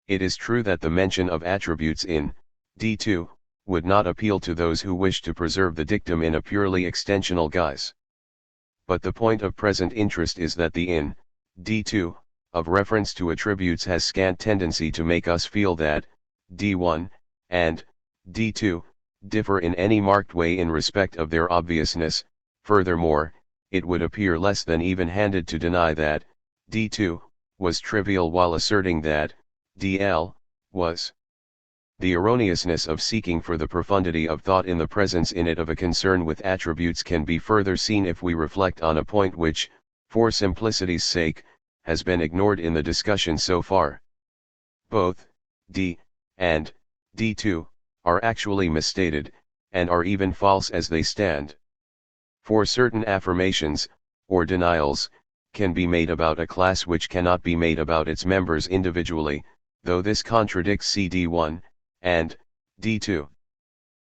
It is true that the mention of attributes in d2 would not appeal to those who wish to preserve the dictum in a purely extensional guise. But the point of present interest is that the in d2 of reference to attributes has scant tendency to make us feel that d1 and d2 differ in any marked way in respect of their obviousness. Furthermore, it would appear less than even-handed to deny that d2 was trivial while asserting that dl was. The erroneousness of seeking for the profundity of thought in the presence in it of a concern with attributes can be further seen if we reflect on a point which, for simplicity's sake, has been ignored in the discussion so far. Both d and d2 are actually misstated, and are even false as they stand. For certain affirmations, or denials, can be made about a class which cannot be made about its members individually, though this contradicts CD1 and D2.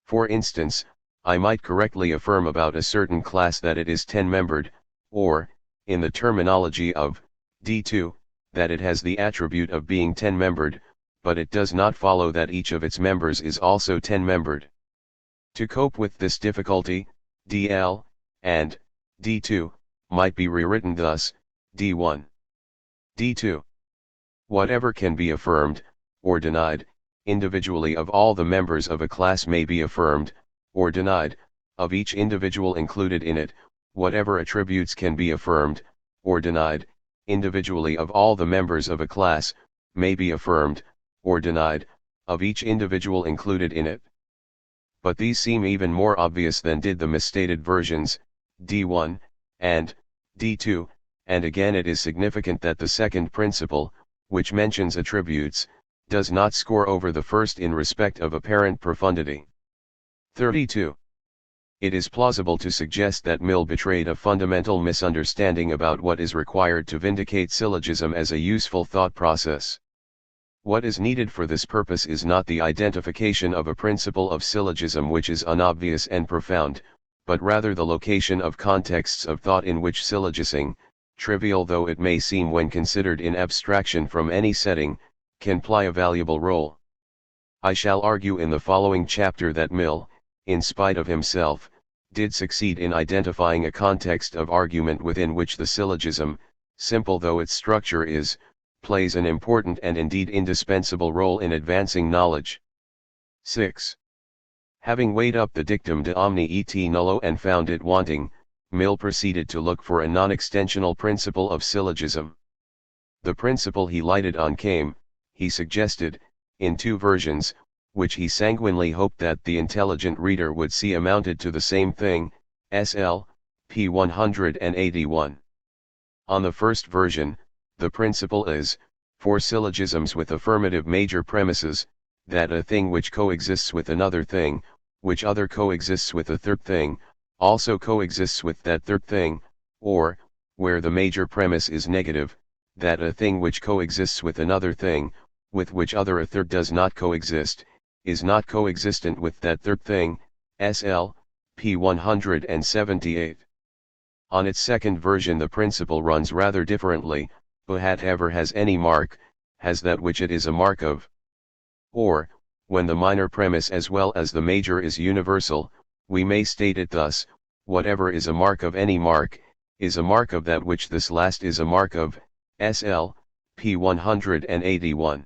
For instance, I might correctly affirm about a certain class that it is 10-membered, or, in the terminology of D2, that it has the attribute of being 10-membered, but it does not follow that each of its members is also 10-membered. To cope with this difficulty, DL and D2 might be rewritten thus: D1, D2. Whatever can be affirmed, or denied, individually of all the members of a class may be affirmed, or denied, of each individual included in it. Whatever attributes can be affirmed, or denied, individually of all the members of a class, may be affirmed, or denied, of each individual included in it. But these seem even more obvious than did the misstated versions, D1 and D2, and again it is significant that the second principle, which mentions attributes, does not score over the first in respect of apparent profundity. 32. It is plausible to suggest that Mill betrayed a fundamental misunderstanding about what is required to vindicate syllogism as a useful thought process. What is needed for this purpose is not the identification of a principle of syllogism which is unobvious and profound, but rather the location of contexts of thought in which syllogising, trivial though it may seem when considered in abstraction from any setting, can play a valuable role. I shall argue in the following chapter that Mill, in spite of himself, did succeed in identifying a context of argument within which the syllogism, simple though its structure is, plays an important and indeed indispensable role in advancing knowledge. 6. Having weighed up the dictum de omni et nullo and found it wanting, Mill proceeded to look for a non-extensional principle of syllogism. The principle he lighted on came, he suggested, in two versions, which he sanguinely hoped that the intelligent reader would see amounted to the same thing, SL, p. 181. On the first version, the principle is, for syllogisms with affirmative major premises, that a thing which coexists with another thing, which other coexists with a third thing, also coexists with that third thing, or, where the major premise is negative, that a thing which coexists with another thing, with which other a third does not coexist, is not coexistent with that third thing, SL, p. 178. On its second version the principle runs rather differently, whatever has any mark, has that which it is a mark of. Or, when the minor premise as well as the major is universal, we may state it thus: whatever is a mark of any mark, is a mark of that which this last is a mark of, SL, p. 181.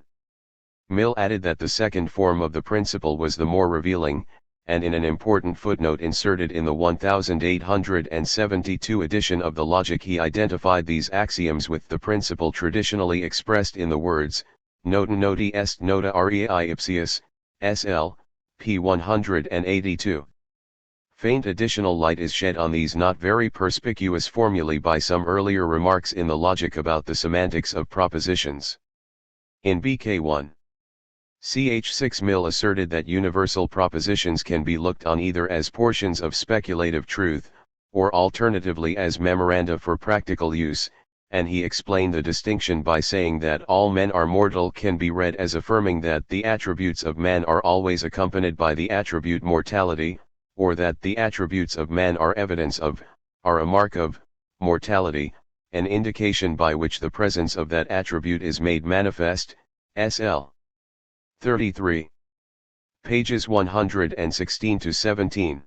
Mill added that the second form of the principle was the more revealing, and in an important footnote inserted in the 1872 edition of the Logic he identified these axioms with the principle traditionally expressed in the words, notum noti est nota rei ipsius, SL, p. 182. Faint additional light is shed on these not very perspicuous formulae by some earlier remarks in the Logic about the semantics of propositions. In BK 1. Ch. 6 Mill asserted that universal propositions can be looked on either as portions of speculative truth, or alternatively as memoranda for practical use, and he explained the distinction by saying that all men are mortal can be read as affirming that the attributes of man are always accompanied by the attribute mortality, or that the attributes of man are evidence of, are a mark of, mortality, an indication by which the presence of that attribute is made manifest, SL. 33. Pages 116 to 17.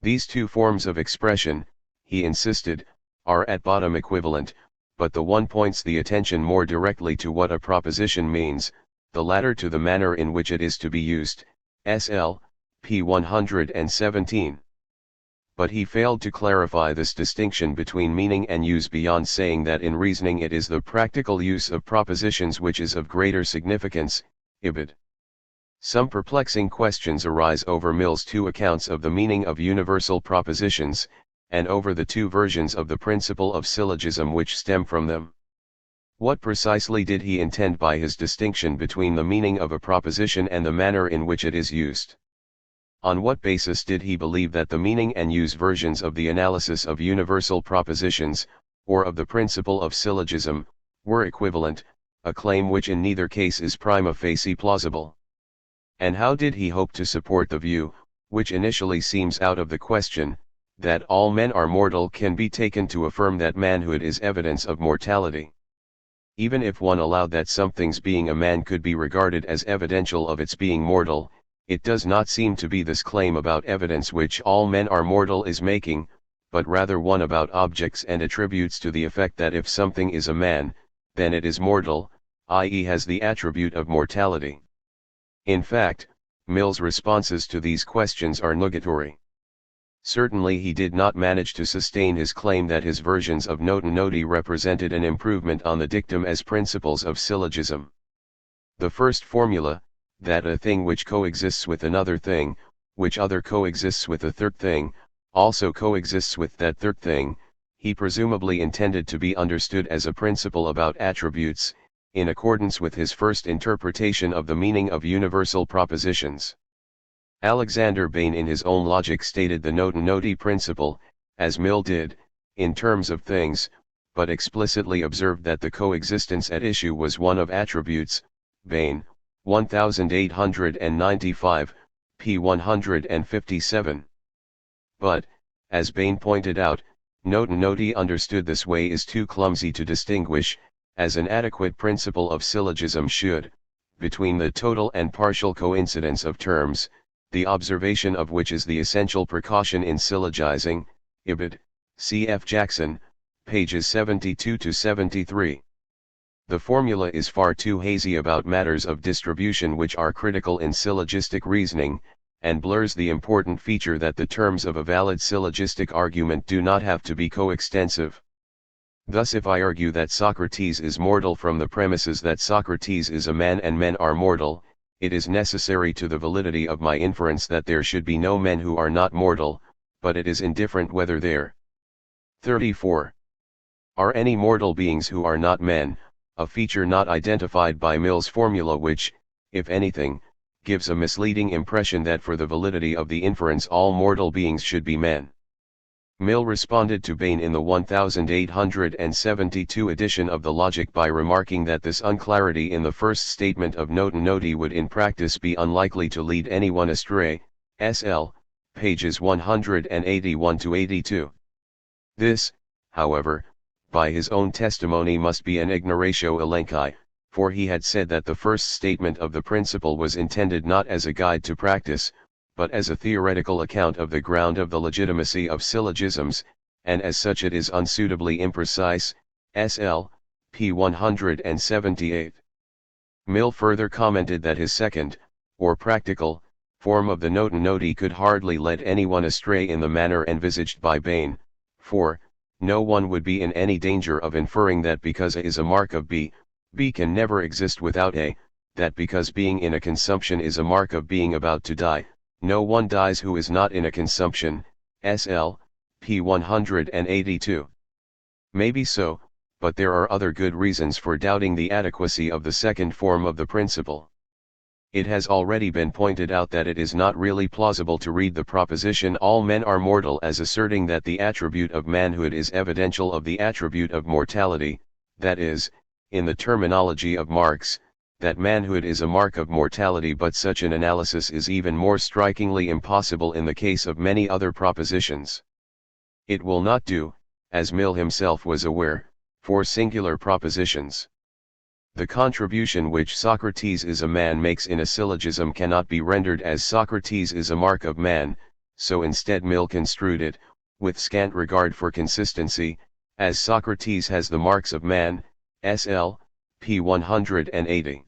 These two forms of expression, he insisted, are at bottom equivalent, but the one points the attention more directly to what a proposition means, the latter to the manner in which it is to be used, SL, p. 117. But he failed to clarify this distinction between meaning and use beyond saying that in reasoning it is the practical use of propositions which is of greater significance, ibid. Some perplexing questions arise over Mill's two accounts of the meaning of universal propositions, and over the two versions of the principle of syllogism which stem from them. What precisely did he intend by his distinction between the meaning of a proposition and the manner in which it is used? On what basis did he believe that the meaning and use versions of the analysis of universal propositions, or of the principle of syllogism, were equivalent, a claim which in neither case is prima facie plausible? And how did he hope to support the view, which initially seems out of the question, that all men are mortal can be taken to affirm that manhood is evidence of mortality? Even if one allowed that something's being a man could be regarded as evidential of its being mortal, it does not seem to be this claim about evidence which all men are mortal is making, but rather one about objects and attributes to the effect that if something is a man, then it is mortal, i.e. has the attribute of mortality. In fact, Mill's responses to these questions are nugatory. Certainly he did not manage to sustain his claim that his versions of notum noti represented an improvement on the dictum as principles of syllogism. The first formula, that a thing which coexists with another thing, which other coexists with a third thing, also coexists with that third thing, he presumably intended to be understood as a principle about attributes, in accordance with his first interpretation of the meaning of universal propositions. Alexander Bain in his own Logic stated the notum noti principle, as Mill did, in terms of things, but explicitly observed that the coexistence at issue was one of attributes. Bain, 1895, p. 157. But, as Bain pointed out, notum noti understood this way is too clumsy to distinguish, as an adequate principle of syllogism should, between the total and partial coincidence of terms, the observation of which is the essential precaution in syllogizing, ibid. C.F. Jackson, pages 72 to 73. The formula is far too hazy about matters of distribution which are critical in syllogistic reasoning, and blurs the important feature that the terms of a valid syllogistic argument do not have to be coextensive. Thus if I argue that Socrates is mortal from the premises that Socrates is a man and men are mortal, it is necessary to the validity of my inference that there should be no men who are not mortal, but it is indifferent whether there. 34. Are any mortal beings who are not men, a feature not identified by Mill's formula which, if anything, gives a misleading impression that for the validity of the inference all mortal beings should be men. Mill responded to Bain in the 1872 edition of the Logic by remarking that this unclarity in the first statement of Noti Noti would in practice be unlikely to lead anyone astray, SL, pages 181-82. This, however, by his own testimony must be an ignoratio elenchi, for he had said that the first statement of the principle was intended not as a guide to practice, but as a theoretical account of the ground of the legitimacy of syllogisms, and as such it is unsuitably imprecise, SL, p. 178. Mill further commented that his second, or practical, form of the Noti Noti could hardly lead anyone astray in the manner envisaged by Bain, for, no one would be in any danger of inferring that because A is a mark of B, B can never exist without A, that because being in a consumption is a mark of being about to die, no one dies who is not in a consumption, SL, p. 182. Maybe so, but there are other good reasons for doubting the adequacy of the second form of the principle. It has already been pointed out that it is not really plausible to read the proposition all men are mortal as asserting that the attribute of manhood is evidential of the attribute of mortality, that is, in the terminology of Marx, that manhood is a mark of mortality, but such an analysis is even more strikingly impossible in the case of many other propositions. It will not do, as Mill himself was aware, for singular propositions. The contribution which Socrates is a man makes in a syllogism cannot be rendered as Socrates is a mark of man, so instead Mill construed it, with scant regard for consistency, as Socrates has the marks of man, SL, p. 180.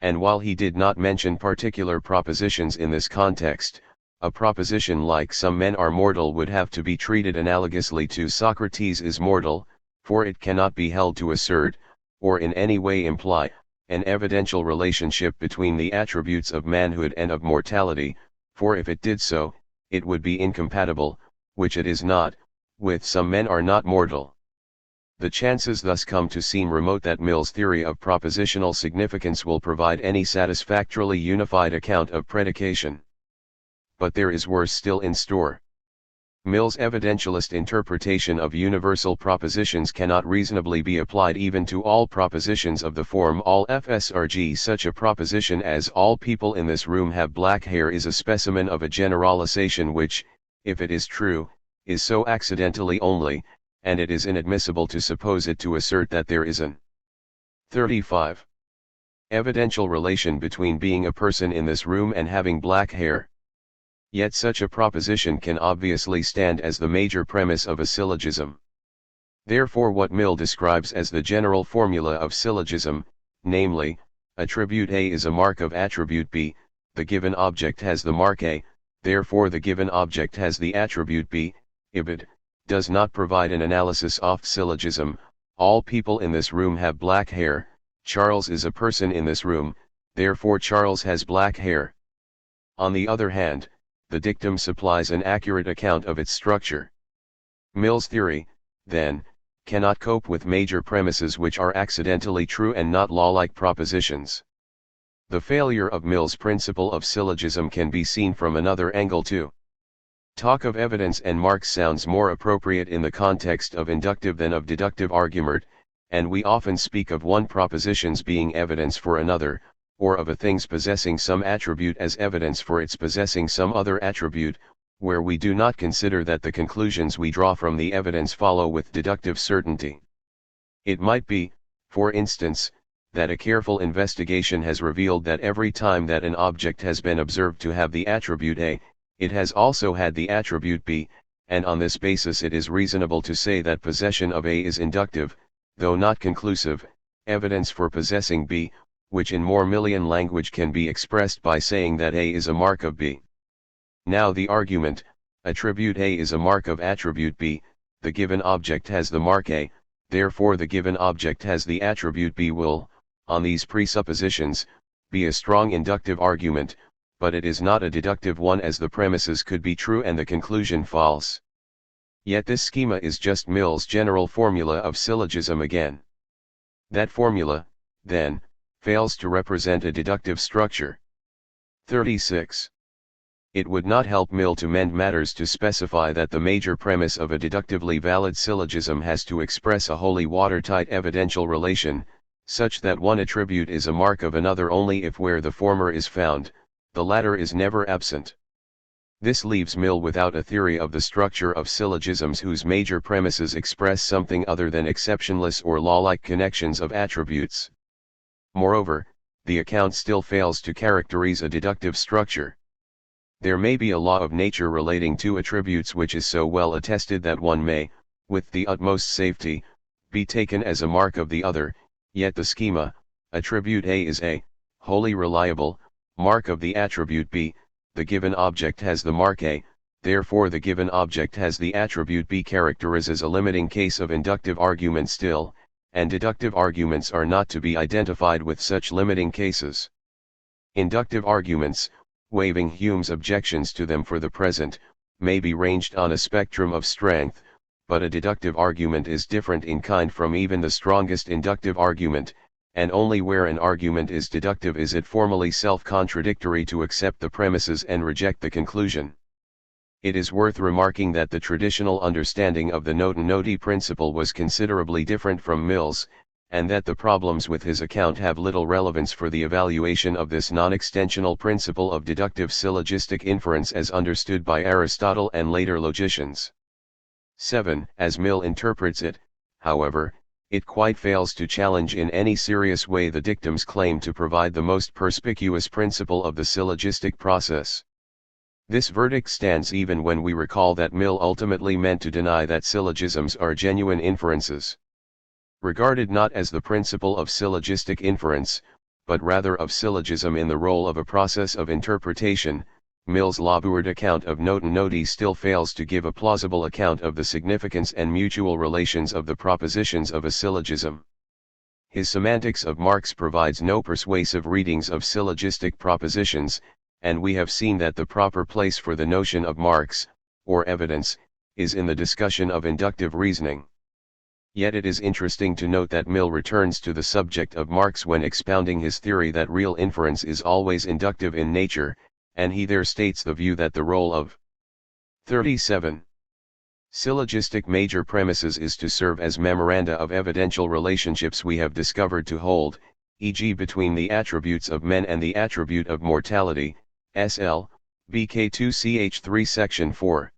And while he did not mention particular propositions in this context, a proposition like some men are mortal would have to be treated analogously to Socrates is mortal, for it cannot be held to assert, or in any way imply, an evidential relationship between the attributes of manhood and of mortality, for if it did so, it would be incompatible, which it is not, with some men are not mortal. The chances thus come to seem remote that Mill's theory of propositional significance will provide any satisfactorily unified account of predication. But there is worse still in store. Mill's evidentialist interpretation of universal propositions cannot reasonably be applied even to all propositions of the form all FSRG. Such a proposition as all people in this room have black hair is a specimen of a generalization which, if it is true, is so accidentally only, and it is inadmissible to suppose it to assert that there is an 35. Evidential relation between being a person in this room and having black hair. Yet such a proposition can obviously stand as the major premise of a syllogism. Therefore what Mill describes as the general formula of syllogism, namely, attribute A is a mark of attribute B, the given object has the mark A, therefore the given object has the attribute B, ibid, does not provide an analysis of syllogism, all people in this room have black hair, Charles is a person in this room, therefore Charles has black hair. On the other hand, the dictum supplies an accurate account of its structure. Mill's theory, then, cannot cope with major premises which are accidentally true and not law-like propositions. The failure of Mill's principle of syllogism can be seen from another angle too. Talk of evidence and marks sounds more appropriate in the context of inductive than of deductive argument, and we often speak of one proposition's being evidence for another, or of a thing's possessing some attribute as evidence for its possessing some other attribute, where we do not consider that the conclusions we draw from the evidence follow with deductive certainty. It might be, for instance, that a careful investigation has revealed that every time that an object has been observed to have the attribute A, it has also had the attribute B, and on this basis it is reasonable to say that possession of A is inductive, though not conclusive, evidence for possessing B, which in more Millian language can be expressed by saying that A is a mark of B. Now the argument, attribute A is a mark of attribute B, the given object has the mark A, therefore the given object has the attribute B will, on these presuppositions, be a strong inductive argument, but it is not a deductive one, as the premises could be true and the conclusion false. Yet this schema is just Mill's general formula of syllogism again. That formula, then, fails to represent a deductive structure. 36. It would not help Mill to mend matters to specify that the major premise of a deductively valid syllogism has to express a wholly watertight evidential relation, such that one attribute is a mark of another only if, where the former is found, the latter is never absent. This leaves Mill without a theory of the structure of syllogisms whose major premises express something other than exceptionless or law-like connections of attributes. Moreover, the account still fails to characterize a deductive structure. There may be a law of nature relating two attributes which is so well attested that one may, with the utmost safety, be taken as a mark of the other, yet the schema, attribute A is a, wholly reliable, mark of the attribute B, the given object has the mark A, therefore the given object has the attribute B, characterizes a limiting case of inductive argument still, and deductive arguments are not to be identified with such limiting cases. Inductive arguments, waiving Hume's objections to them for the present, may be ranged on a spectrum of strength, but a deductive argument is different in kind from even the strongest inductive argument, and only where an argument is deductive is it formally self-contradictory to accept the premises and reject the conclusion. It is worth remarking that the traditional understanding of the noten noti principle was considerably different from Mill's, and that the problems with his account have little relevance for the evaluation of this non-extensional principle of deductive syllogistic inference as understood by Aristotle and later logicians. 7. As Mill interprets it, however, it quite fails to challenge in any serious way the dictum's claim to provide the most perspicuous principle of the syllogistic process. This verdict stands even when we recall that Mill ultimately meant to deny that syllogisms are genuine inferences. Regarded not as the principle of syllogistic inference, but rather of syllogism in the role of a process of interpretation, Mill's lobbyed account of noten noti still fails to give a plausible account of the significance and mutual relations of the propositions of a syllogism. His semantics of marks provides no persuasive readings of syllogistic propositions, and we have seen that the proper place for the notion of marks, or evidence, is in the discussion of inductive reasoning. Yet it is interesting to note that Mill returns to the subject of marks when expounding his theory that real inference is always inductive in nature, and he there states the view that the role of 37. Syllogistic major premises is to serve as memoranda of evidential relationships we have discovered to hold, e.g. between the attributes of men and the attribute of mortality, SL, BK2CH3 section 4.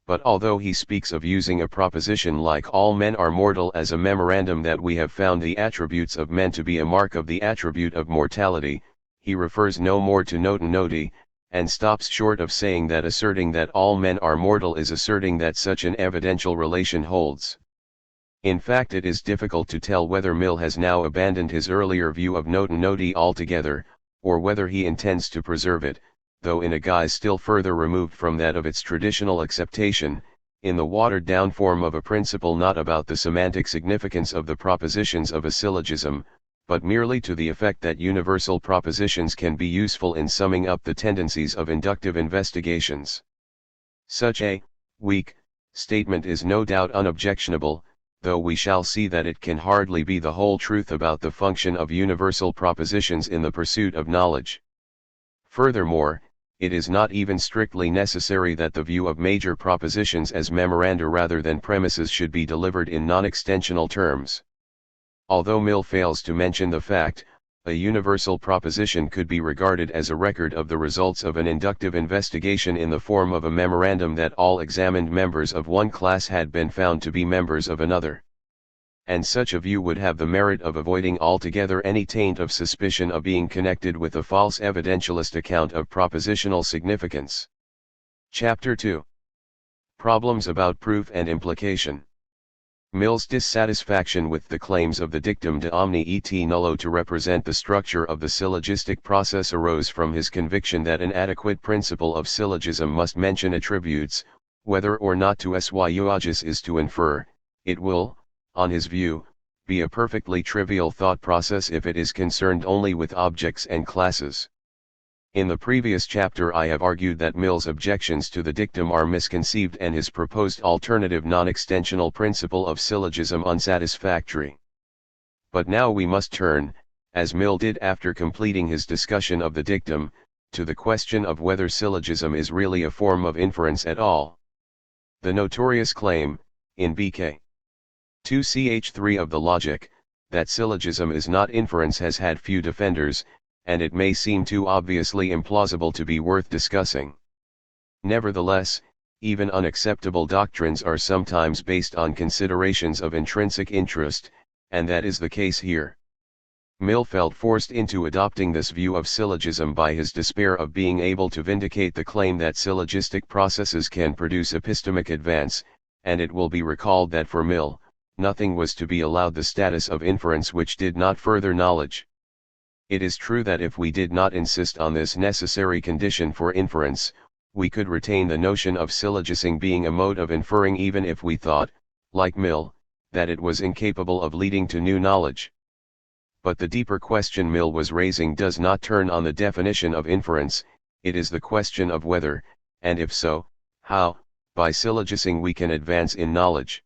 But although he speaks of using a proposition like all men are mortal as a memorandum that we have found the attributes of men to be a mark of the attribute of mortality, he refers no more to noten noti, and stops short of saying that asserting that all men are mortal is asserting that such an evidential relation holds. In fact, it is difficult to tell whether Mill has now abandoned his earlier view of noten noti altogether, or whether he intends to preserve it, though in a guise still further removed from that of its traditional acceptation, in the watered-down form of a principle not about the semantic significance of the propositions of a syllogism, but merely to the effect that universal propositions can be useful in summing up the tendencies of inductive investigations. Such a weak statement is no doubt unobjectionable, though we shall see that it can hardly be the whole truth about the function of universal propositions in the pursuit of knowledge. Furthermore, it is not even strictly necessary that the view of major propositions as memoranda rather than premises should be delivered in non-extensional terms. Although Mill fails to mention the fact, a universal proposition could be regarded as a record of the results of an inductive investigation in the form of a memorandum that all examined members of one class had been found to be members of another. And such a view would have the merit of avoiding altogether any taint of suspicion of being connected with a false evidentialist account of propositional significance. Chapter 2. Problems about proof and implication. Mill's dissatisfaction with the claims of the dictum de omni et nullo to represent the structure of the syllogistic process arose from his conviction that an adequate principle of syllogism must mention attributes, whether or not to syllogis is to infer, it will, on his view, be a perfectly trivial thought process if it is concerned only with objects and classes. In the previous chapter I have argued that Mill's objections to the dictum are misconceived and his proposed alternative non-extensional principle of syllogism unsatisfactory. But now we must turn, as Mill did after completing his discussion of the dictum, to the question of whether syllogism is really a form of inference at all. The notorious claim, in BK 2ch3 of the Logic, that syllogism is not inference has had few defenders, and it may seem too obviously implausible to be worth discussing. Nevertheless, even unacceptable doctrines are sometimes based on considerations of intrinsic interest, and that is the case here. Mill felt forced into adopting this view of syllogism by his despair of being able to vindicate the claim that syllogistic processes can produce epistemic advance, and it will be recalled that for Mill, nothing was to be allowed the status of inference which did not further knowledge. It is true that if we did not insist on this necessary condition for inference, we could retain the notion of syllogism being a mode of inferring even if we thought, like Mill, that it was incapable of leading to new knowledge. But the deeper question Mill was raising does not turn on the definition of inference, it is the question of whether, and if so, how, by syllogism we can advance in knowledge.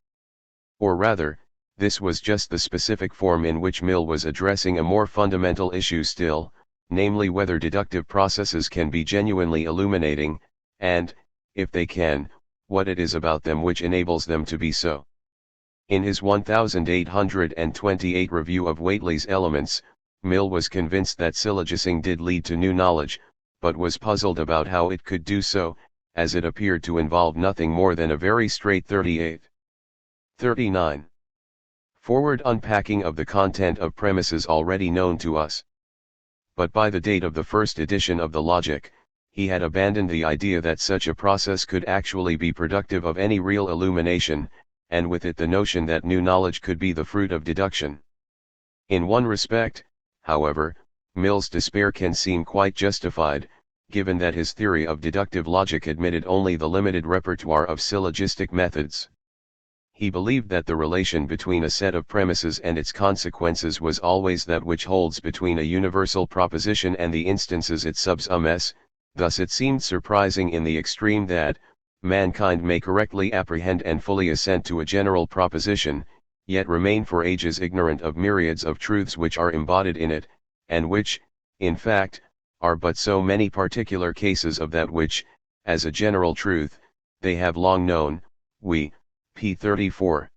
Or rather, this was just the specific form in which Mill was addressing a more fundamental issue still, namely whether deductive processes can be genuinely illuminating, and, if they can, what it is about them which enables them to be so. In his 1828 review of Whately's Elements, Mill was convinced that syllogism did lead to new knowledge, but was puzzled about how it could do so, as it appeared to involve nothing more than a very straight 39. Forward unpacking of the content of premises already known to us. But by the date of the first edition of the Logic, he had abandoned the idea that such a process could actually be productive of any real illumination, and with it the notion that new knowledge could be the fruit of deduction. In one respect, however, Mill's despair can seem quite justified, given that his theory of deductive logic admitted only the limited repertoire of syllogistic methods. He believed that the relation between a set of premises and its consequences was always that which holds between a universal proposition and the instances it subsumes. Thus it seemed surprising in the extreme that mankind may correctly apprehend and fully assent to a general proposition, yet remain for ages ignorant of myriads of truths which are embodied in it, and which, in fact, are but so many particular cases of that which, as a general truth, they have long known. P. 34.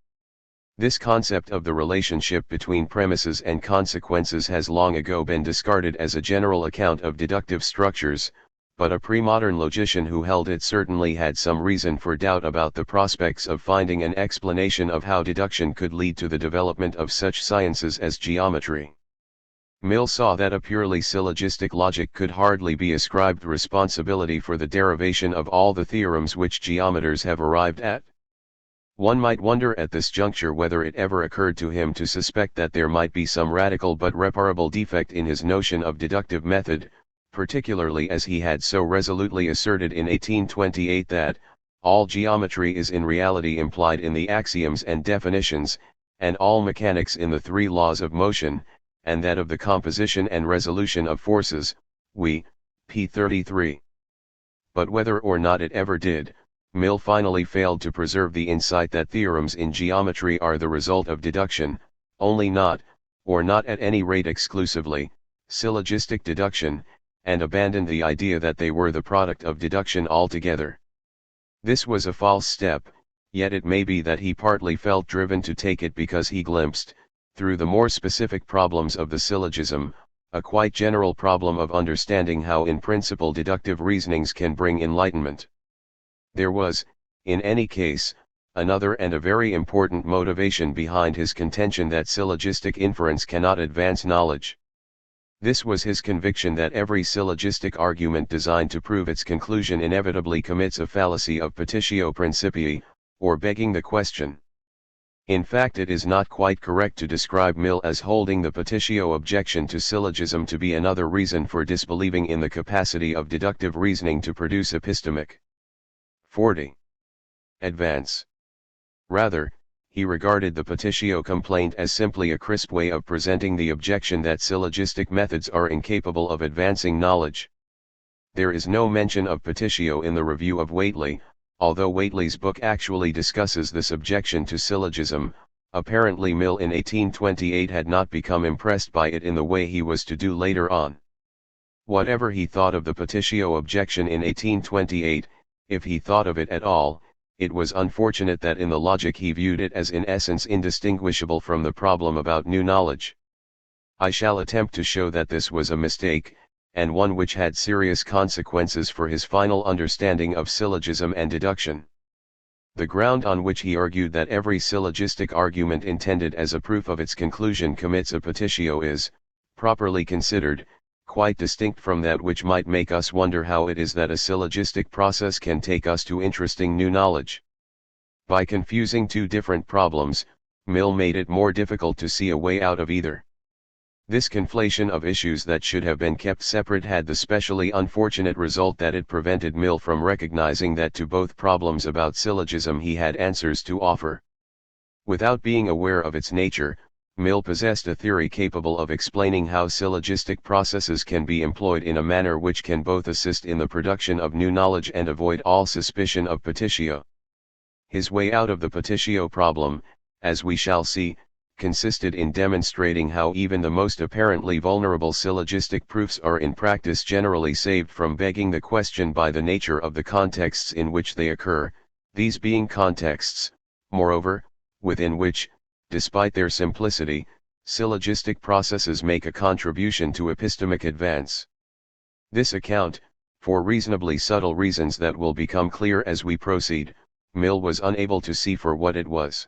This concept of the relationship between premises and consequences has long ago been discarded as a general account of deductive structures, but a pre-modern logician who held it certainly had some reason for doubt about the prospects of finding an explanation of how deduction could lead to the development of such sciences as geometry. Mill saw that a purely syllogistic logic could hardly be ascribed responsibility for the derivation of all the theorems which geometers have arrived at. One might wonder at this juncture whether it ever occurred to him to suspect that there might be some radical but reparable defect in his notion of deductive method, particularly as he had so resolutely asserted in 1828 that all geometry is in reality implied in the axioms and definitions, and all mechanics in the three laws of motion, and that of the composition and resolution of forces. P. 33. But whether or not it ever did, Mill finally failed to preserve the insight that theorems in geometry are the result of deduction, only not, or not at any rate exclusively, syllogistic deduction, and abandoned the idea that they were the product of deduction altogether. This was a false step, yet it may be that he partly felt driven to take it because he glimpsed, through the more specific problems of the syllogism, a quite general problem of understanding how in principle deductive reasonings can bring enlightenment. There was, in any case, another and a very important motivation behind his contention that syllogistic inference cannot advance knowledge. This was his conviction that every syllogistic argument designed to prove its conclusion inevitably commits a fallacy of petitio principii, or begging the question. In fact, it is not quite correct to describe Mill as holding the petitio objection to syllogism to be another reason for disbelieving in the capacity of deductive reasoning to produce epistemic 40. Advance. Rather, he regarded the petitio complaint as simply a crisp way of presenting the objection that syllogistic methods are incapable of advancing knowledge. There is no mention of petitio in the review of Whately, although Whately's book actually discusses this objection to syllogism. Apparently Mill in 1828 had not become impressed by it in the way he was to do later on. Whatever he thought of the petitio objection in 1828, if he thought of it at all, it was unfortunate that in the logic he viewed it as in essence indistinguishable from the problem about new knowledge. I shall attempt to show that this was a mistake, and one which had serious consequences for his final understanding of syllogism and deduction. The ground on which he argued that every syllogistic argument intended as a proof of its conclusion commits a petitio is, properly considered, quite distinct from that which might make us wonder how it is that a syllogistic process can take us to interesting new knowledge. By confusing two different problems, Mill made it more difficult to see a way out of either. This conflation of issues that should have been kept separate had the specially unfortunate result that it prevented Mill from recognizing that to both problems about syllogism he had answers to offer. Without being aware of its nature, Mill possessed a theory capable of explaining how syllogistic processes can be employed in a manner which can both assist in the production of new knowledge and avoid all suspicion of petitio. His way out of the petitio problem, as we shall see, consisted in demonstrating how even the most apparently vulnerable syllogistic proofs are in practice generally saved from begging the question by the nature of the contexts in which they occur, these being contexts, moreover, within which, despite their simplicity, syllogistic processes make a contribution to epistemic advance. This account, for reasonably subtle reasons that will become clear as we proceed, Mill was unable to see for what it was.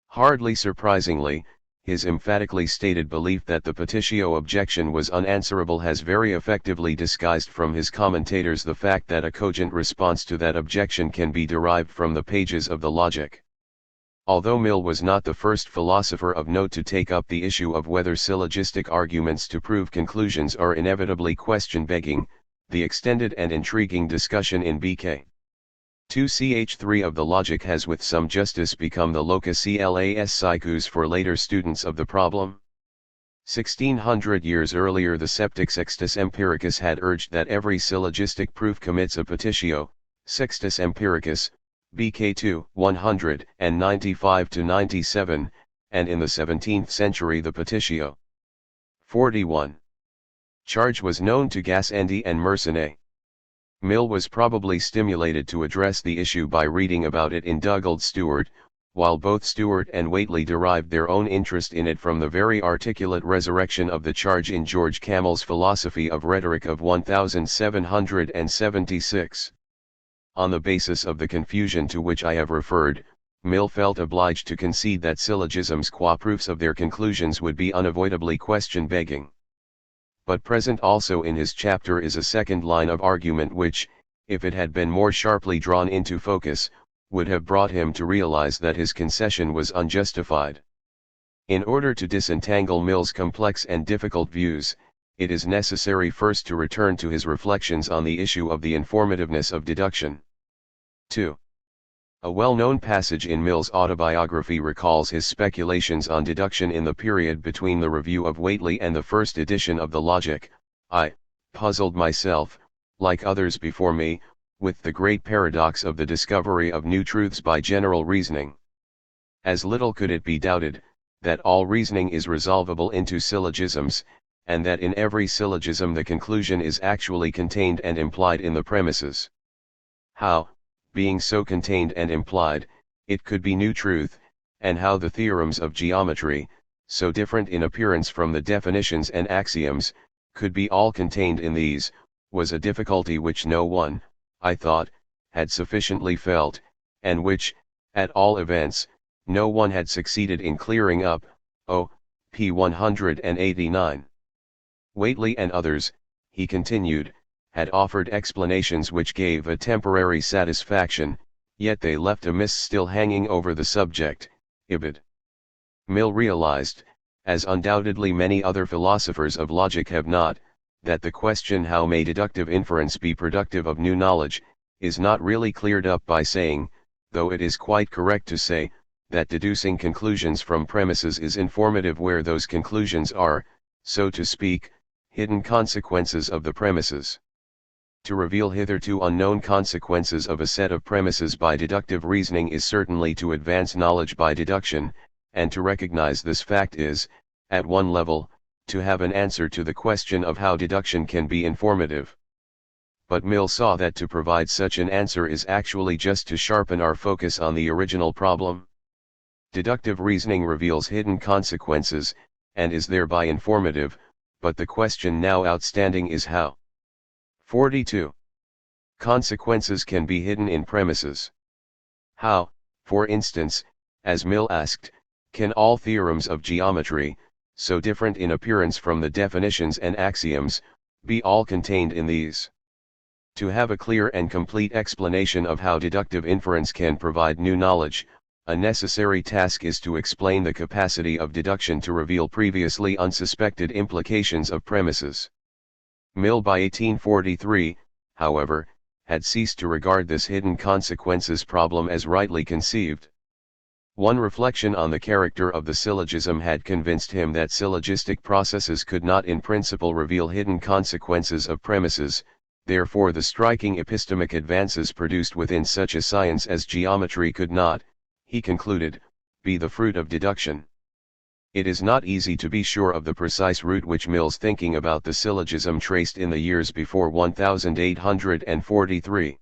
Hardly surprisingly, his emphatically stated belief that the petitio objection was unanswerable has very effectively disguised from his commentators the fact that a cogent response to that objection can be derived from the pages of the Logic. Although Mill was not the first philosopher of note to take up the issue of whether syllogistic arguments to prove conclusions are inevitably question-begging, the extended and intriguing discussion in B.K. 2ch3 of the Logic has with some justice become the locus clas siecus for later students of the problem. 1600 years earlier the Septic Sextus Empiricus had urged that every syllogistic proof commits a petitio, Sextus Empiricus, BK2, 195-97, and in the 17th century the petitio 41 charge was known to Gassendi and Mersenne. Mill was probably stimulated to address the issue by reading about it in Dugald Stuart, while both Stuart and Whately derived their own interest in it from the very articulate resurrection of the charge in George Camel's Philosophy of Rhetoric of 1776. On the basis of the confusion to which I have referred, Mill felt obliged to concede that syllogisms qua proofs of their conclusions would be unavoidably question-begging. But present also in his chapter is a second line of argument which, if it had been more sharply drawn into focus, would have brought him to realize that his concession was unjustified. In order to disentangle Mill's complex and difficult views, it is necessary first to return to his reflections on the issue of the informativeness of deduction. 2. A well-known passage in Mill's autobiography recalls his speculations on deduction in the period between the review of Whately and the first edition of the Logic. I puzzled myself, like others before me, with the great paradox of the discovery of new truths by general reasoning. As little could it be doubted, that all reasoning is resolvable into syllogisms, and that in every syllogism the conclusion is actually contained and implied in the premises. How, being so contained and implied, it could be new truth, and how the theorems of geometry, so different in appearance from the definitions and axioms, could be all contained in these, was a difficulty which no one, I thought, had sufficiently felt, and which, at all events, no one had succeeded in clearing up. P. 189. Whately and others, he continued, had offered explanations which gave a temporary satisfaction, yet they left a mist still hanging over the subject. Ibid. Mill realized, as undoubtedly many other philosophers of logic have not, that the question how may deductive inference be productive of new knowledge, is not really cleared up by saying, though it is quite correct to say, that deducing conclusions from premises is informative where those conclusions are, so to speak, hidden consequences of the premises. To reveal hitherto unknown consequences of a set of premises by deductive reasoning is certainly to advance knowledge by deduction, and to recognize this fact is, at one level, to have an answer to the question of how deduction can be informative. But Mill saw that to provide such an answer is actually just to sharpen our focus on the original problem. Deductive reasoning reveals hidden consequences, and is thereby informative, but the question now outstanding is how. 42. Consequences can be hidden in premises. How, for instance, as Mill asked, can all theorems of geometry, so different in appearance from the definitions and axioms, be all contained in these? To have a clear and complete explanation of how deductive inference can provide new knowledge, a necessary task is to explain the capacity of deduction to reveal previously unsuspected implications of premises. Mill by 1843, however, had ceased to regard this hidden consequences problem as rightly conceived. One reflection on the character of the syllogism had convinced him that syllogistic processes could not in principle reveal hidden consequences of premises, therefore the striking epistemic advances produced within such a science as geometry could not, he concluded, be the fruit of deduction. It is not easy to be sure of the precise route which Mill's thinking about the syllogism traced in the years before 1843.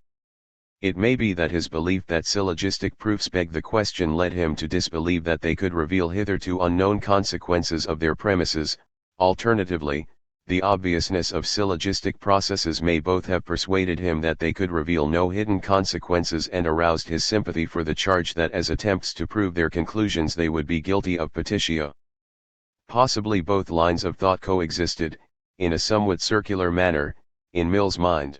It may be that his belief that syllogistic proofs beg the question led him to disbelieve that they could reveal hitherto unknown consequences of their premises. Alternatively, the obviousness of syllogistic processes may both have persuaded him that they could reveal no hidden consequences and aroused his sympathy for the charge that as attempts to prove their conclusions they would be guilty of petitio. Possibly both lines of thought coexisted, in a somewhat circular manner, in Mill's mind.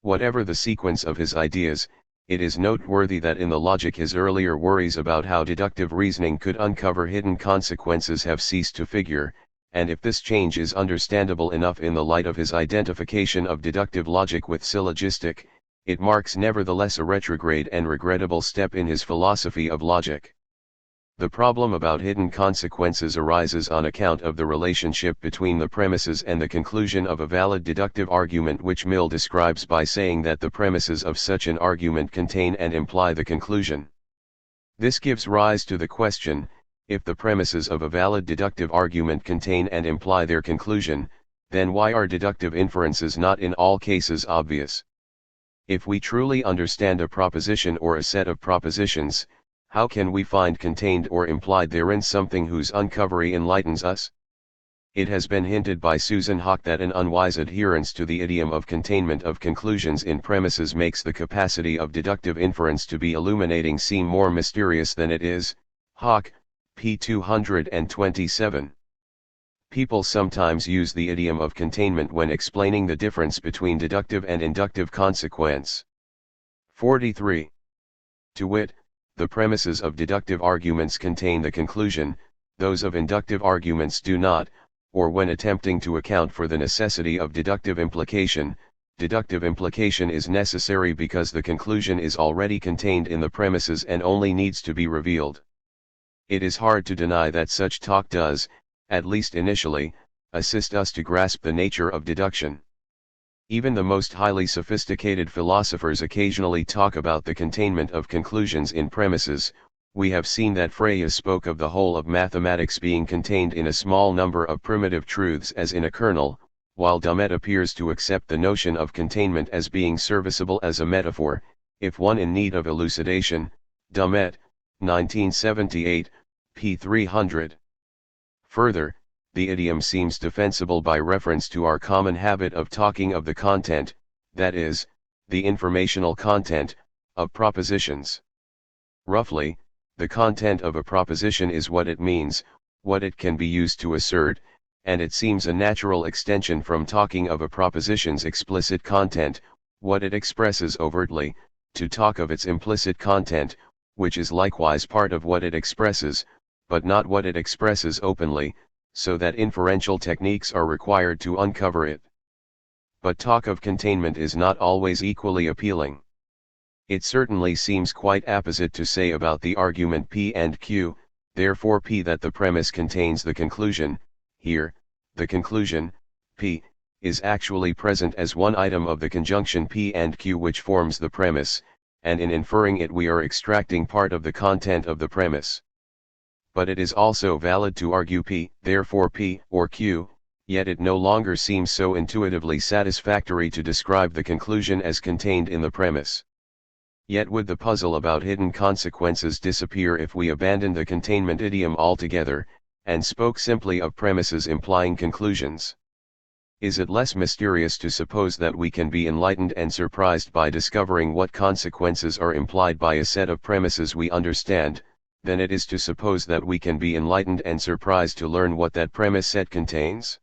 Whatever the sequence of his ideas, it is noteworthy that in the logic his earlier worries about how deductive reasoning could uncover hidden consequences have ceased to figure, and if this change is understandable enough in the light of his identification of deductive logic with syllogistic, it marks nevertheless a retrograde and regrettable step in his philosophy of logic. The problem about hidden consequences arises on account of the relationship between the premises and the conclusion of a valid deductive argument, which Mill describes by saying that the premises of such an argument contain and imply the conclusion. This gives rise to the question, if the premises of a valid deductive argument contain and imply their conclusion, then why are deductive inferences not in all cases obvious? If we truly understand a proposition or a set of propositions, how can we find contained or implied therein something whose uncovery enlightens us? It has been hinted by Susan Haack that an unwise adherence to the idiom of containment of conclusions in premises makes the capacity of deductive inference to be illuminating seem more mysterious than it is. Haack, p. 227. People sometimes use the idiom of containment when explaining the difference between deductive and inductive consequence. 43. To wit, the premises of deductive arguments contain the conclusion, those of inductive arguments do not, or when attempting to account for the necessity of deductive implication is necessary because the conclusion is already contained in the premises and only needs to be revealed. It is hard to deny that such talk does, at least initially, assist us to grasp the nature of deduction. Even the most highly sophisticated philosophers occasionally talk about the containment of conclusions in premises. We have seen that Freya spoke of the whole of mathematics being contained in a small number of primitive truths as in a kernel, while Dummett appears to accept the notion of containment as being serviceable as a metaphor, if one in need of elucidation. Dummett, 1978, p. 300. Further, the idiom seems defensible by reference to our common habit of talking of the content, that is, the informational content, of propositions. Roughly, the content of a proposition is what it means, what it can be used to assert, and it seems a natural extension from talking of a proposition's explicit content, what it expresses overtly, to talk of its implicit content, which is likewise part of what it expresses, but not what it expresses openly, so that inferential techniques are required to uncover it. But talk of containment is not always equally appealing. It certainly seems quite apposite to say about the argument P and Q, therefore P, that the premise contains the conclusion. Here, the conclusion, P, is actually present as one item of the conjunction P and Q which forms the premise, and in inferring it we are extracting part of the content of the premise. But it is also valid to argue P, therefore P, or Q, yet it no longer seems so intuitively satisfactory to describe the conclusion as contained in the premise. Yet would the puzzle about hidden consequences disappear if we abandoned the containment idiom altogether, and spoke simply of premises implying conclusions? Is it less mysterious to suppose that we can be enlightened and surprised by discovering what consequences are implied by a set of premises we understand, than it is to suppose that we can be enlightened and surprised to learn what that premise set contains?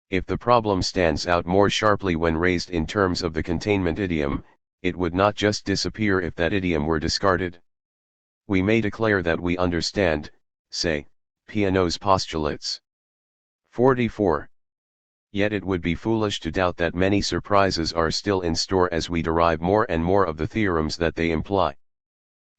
If the problem stands out more sharply when raised in terms of the containment idiom, it would not just disappear if that idiom were discarded. We may declare that we understand, say, Peano's postulates. 44. Yet it would be foolish to doubt that many surprises are still in store as we derive more and more of the theorems that they imply.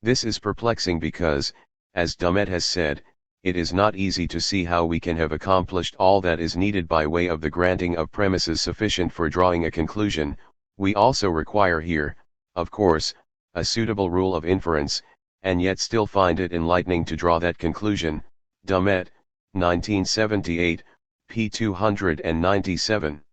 This is perplexing because, as Dumet has said, it is not easy to see how we can have accomplished all that is needed by way of the granting of premises sufficient for drawing a conclusion. We also require here, of course, a suitable rule of inference, and yet still find it enlightening to draw that conclusion. Dumet, 1978, p. 297.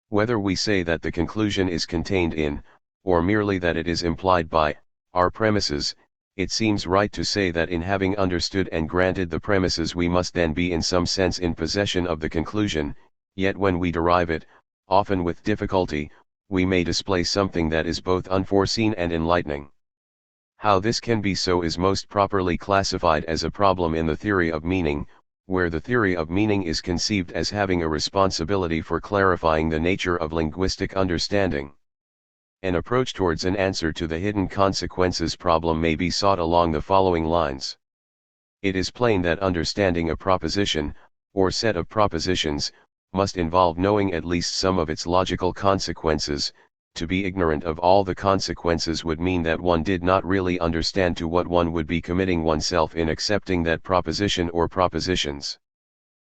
Whether we say that the conclusion is contained in, or merely that it is implied by, our premises, it seems right to say that in having understood and granted the premises we must then be in some sense in possession of the conclusion, yet when we derive it, often with difficulty, we may display something that is both unforeseen and enlightening. How this can be so is most properly classified as a problem in the theory of meaning, where the theory of meaning is conceived as having a responsibility for clarifying the nature of linguistic understanding. An approach towards an answer to the hidden consequences problem may be sought along the following lines. It is plain that understanding a proposition, or set of propositions, must involve knowing at least some of its logical consequences. To be ignorant of all the consequences would mean that one did not really understand to what one would be committing oneself in accepting that proposition or propositions.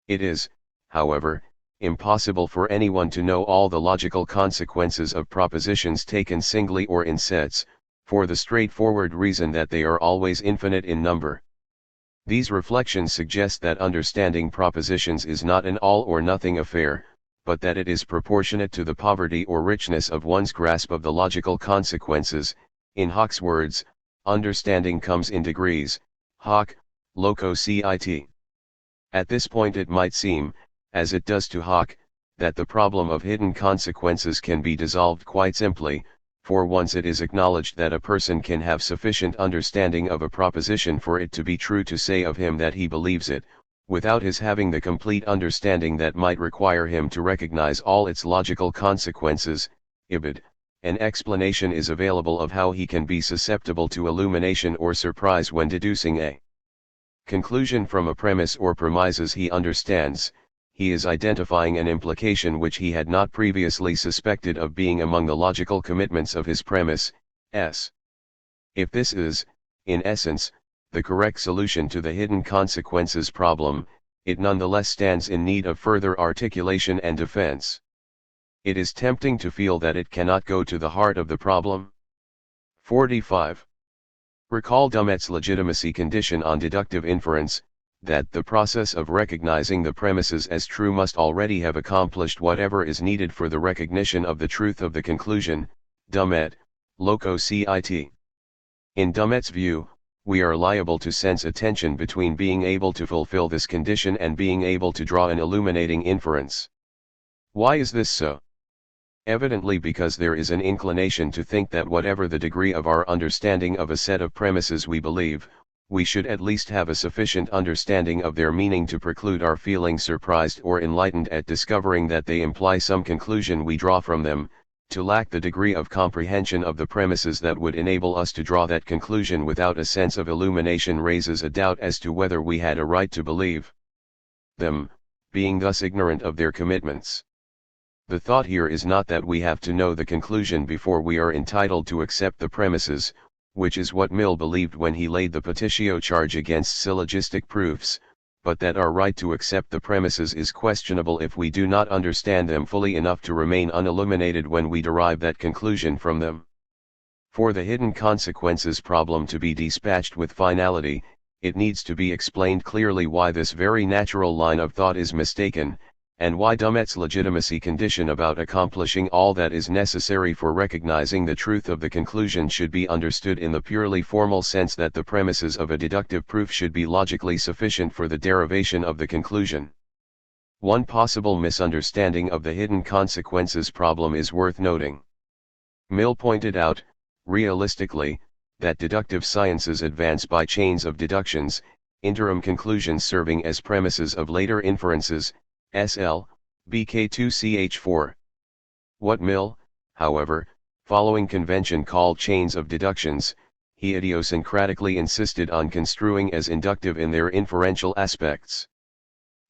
It is, however, impossible for anyone to know all the logical consequences of propositions taken singly or in sets, for the straightforward reason that they are always infinite in number. These reflections suggest that understanding propositions is not an all-or-nothing affair, but that it is proportionate to the poverty or richness of one's grasp of the logical consequences. In Hawke's words, understanding comes in degrees. Hawke, Loco Cit. At this point it might seem, as it does to Hawke, that the problem of hidden consequences can be dissolved quite simply, for once it is acknowledged that a person can have sufficient understanding of a proposition for it to be true to say of him that he believes it, without his having the complete understanding that might require him to recognize all its logical consequences, ibid, an explanation is available of how he can be susceptible to illumination or surprise when deducing a conclusion from a premise or premises he understands. He is identifying an implication which he had not previously suspected of being among the logical commitments of his premise, s. If this is, in essence, the correct solution to the hidden consequences problem, it nonetheless stands in need of further articulation and defense. It is tempting to feel that it cannot go to the heart of the problem. 45. Recall Dumet's legitimacy condition on deductive inference, that the process of recognizing the premises as true must already have accomplished whatever is needed for the recognition of the truth of the conclusion. Dumet, Loco Cit. In Dumet's view, we are liable to sense a tension between being able to fulfill this condition and being able to draw an illuminating inference. Why is this so? Evidently because there is an inclination to think that whatever the degree of our understanding of a set of premises we believe, we should at least have a sufficient understanding of their meaning to preclude our feeling surprised or enlightened at discovering that they imply some conclusion we draw from them. To lack the degree of comprehension of the premises that would enable us to draw that conclusion without a sense of illumination raises a doubt as to whether we had a right to believe them, being thus ignorant of their commitments. The thought here is not that we have to know the conclusion before we are entitled to accept the premises, which is what Mill believed when he laid the petitio charge against syllogistic proofs, but that our right to accept the premises is questionable if we do not understand them fully enough to remain unilluminated when we derive that conclusion from them. For the hidden consequences problem to be dispatched with finality, it needs to be explained clearly why this very natural line of thought is mistaken, and why Dummett's legitimacy condition about accomplishing all that is necessary for recognizing the truth of the conclusion should be understood in the purely formal sense that the premises of a deductive proof should be logically sufficient for the derivation of the conclusion. One possible misunderstanding of the hidden consequences problem is worth noting. Mill pointed out, realistically, that deductive sciences advance by chains of deductions, interim conclusions serving as premises of later inferences, SL, BK2CH4. What Mill, however, following convention called chains of deductions, he idiosyncratically insisted on construing as inductive in their inferential aspects.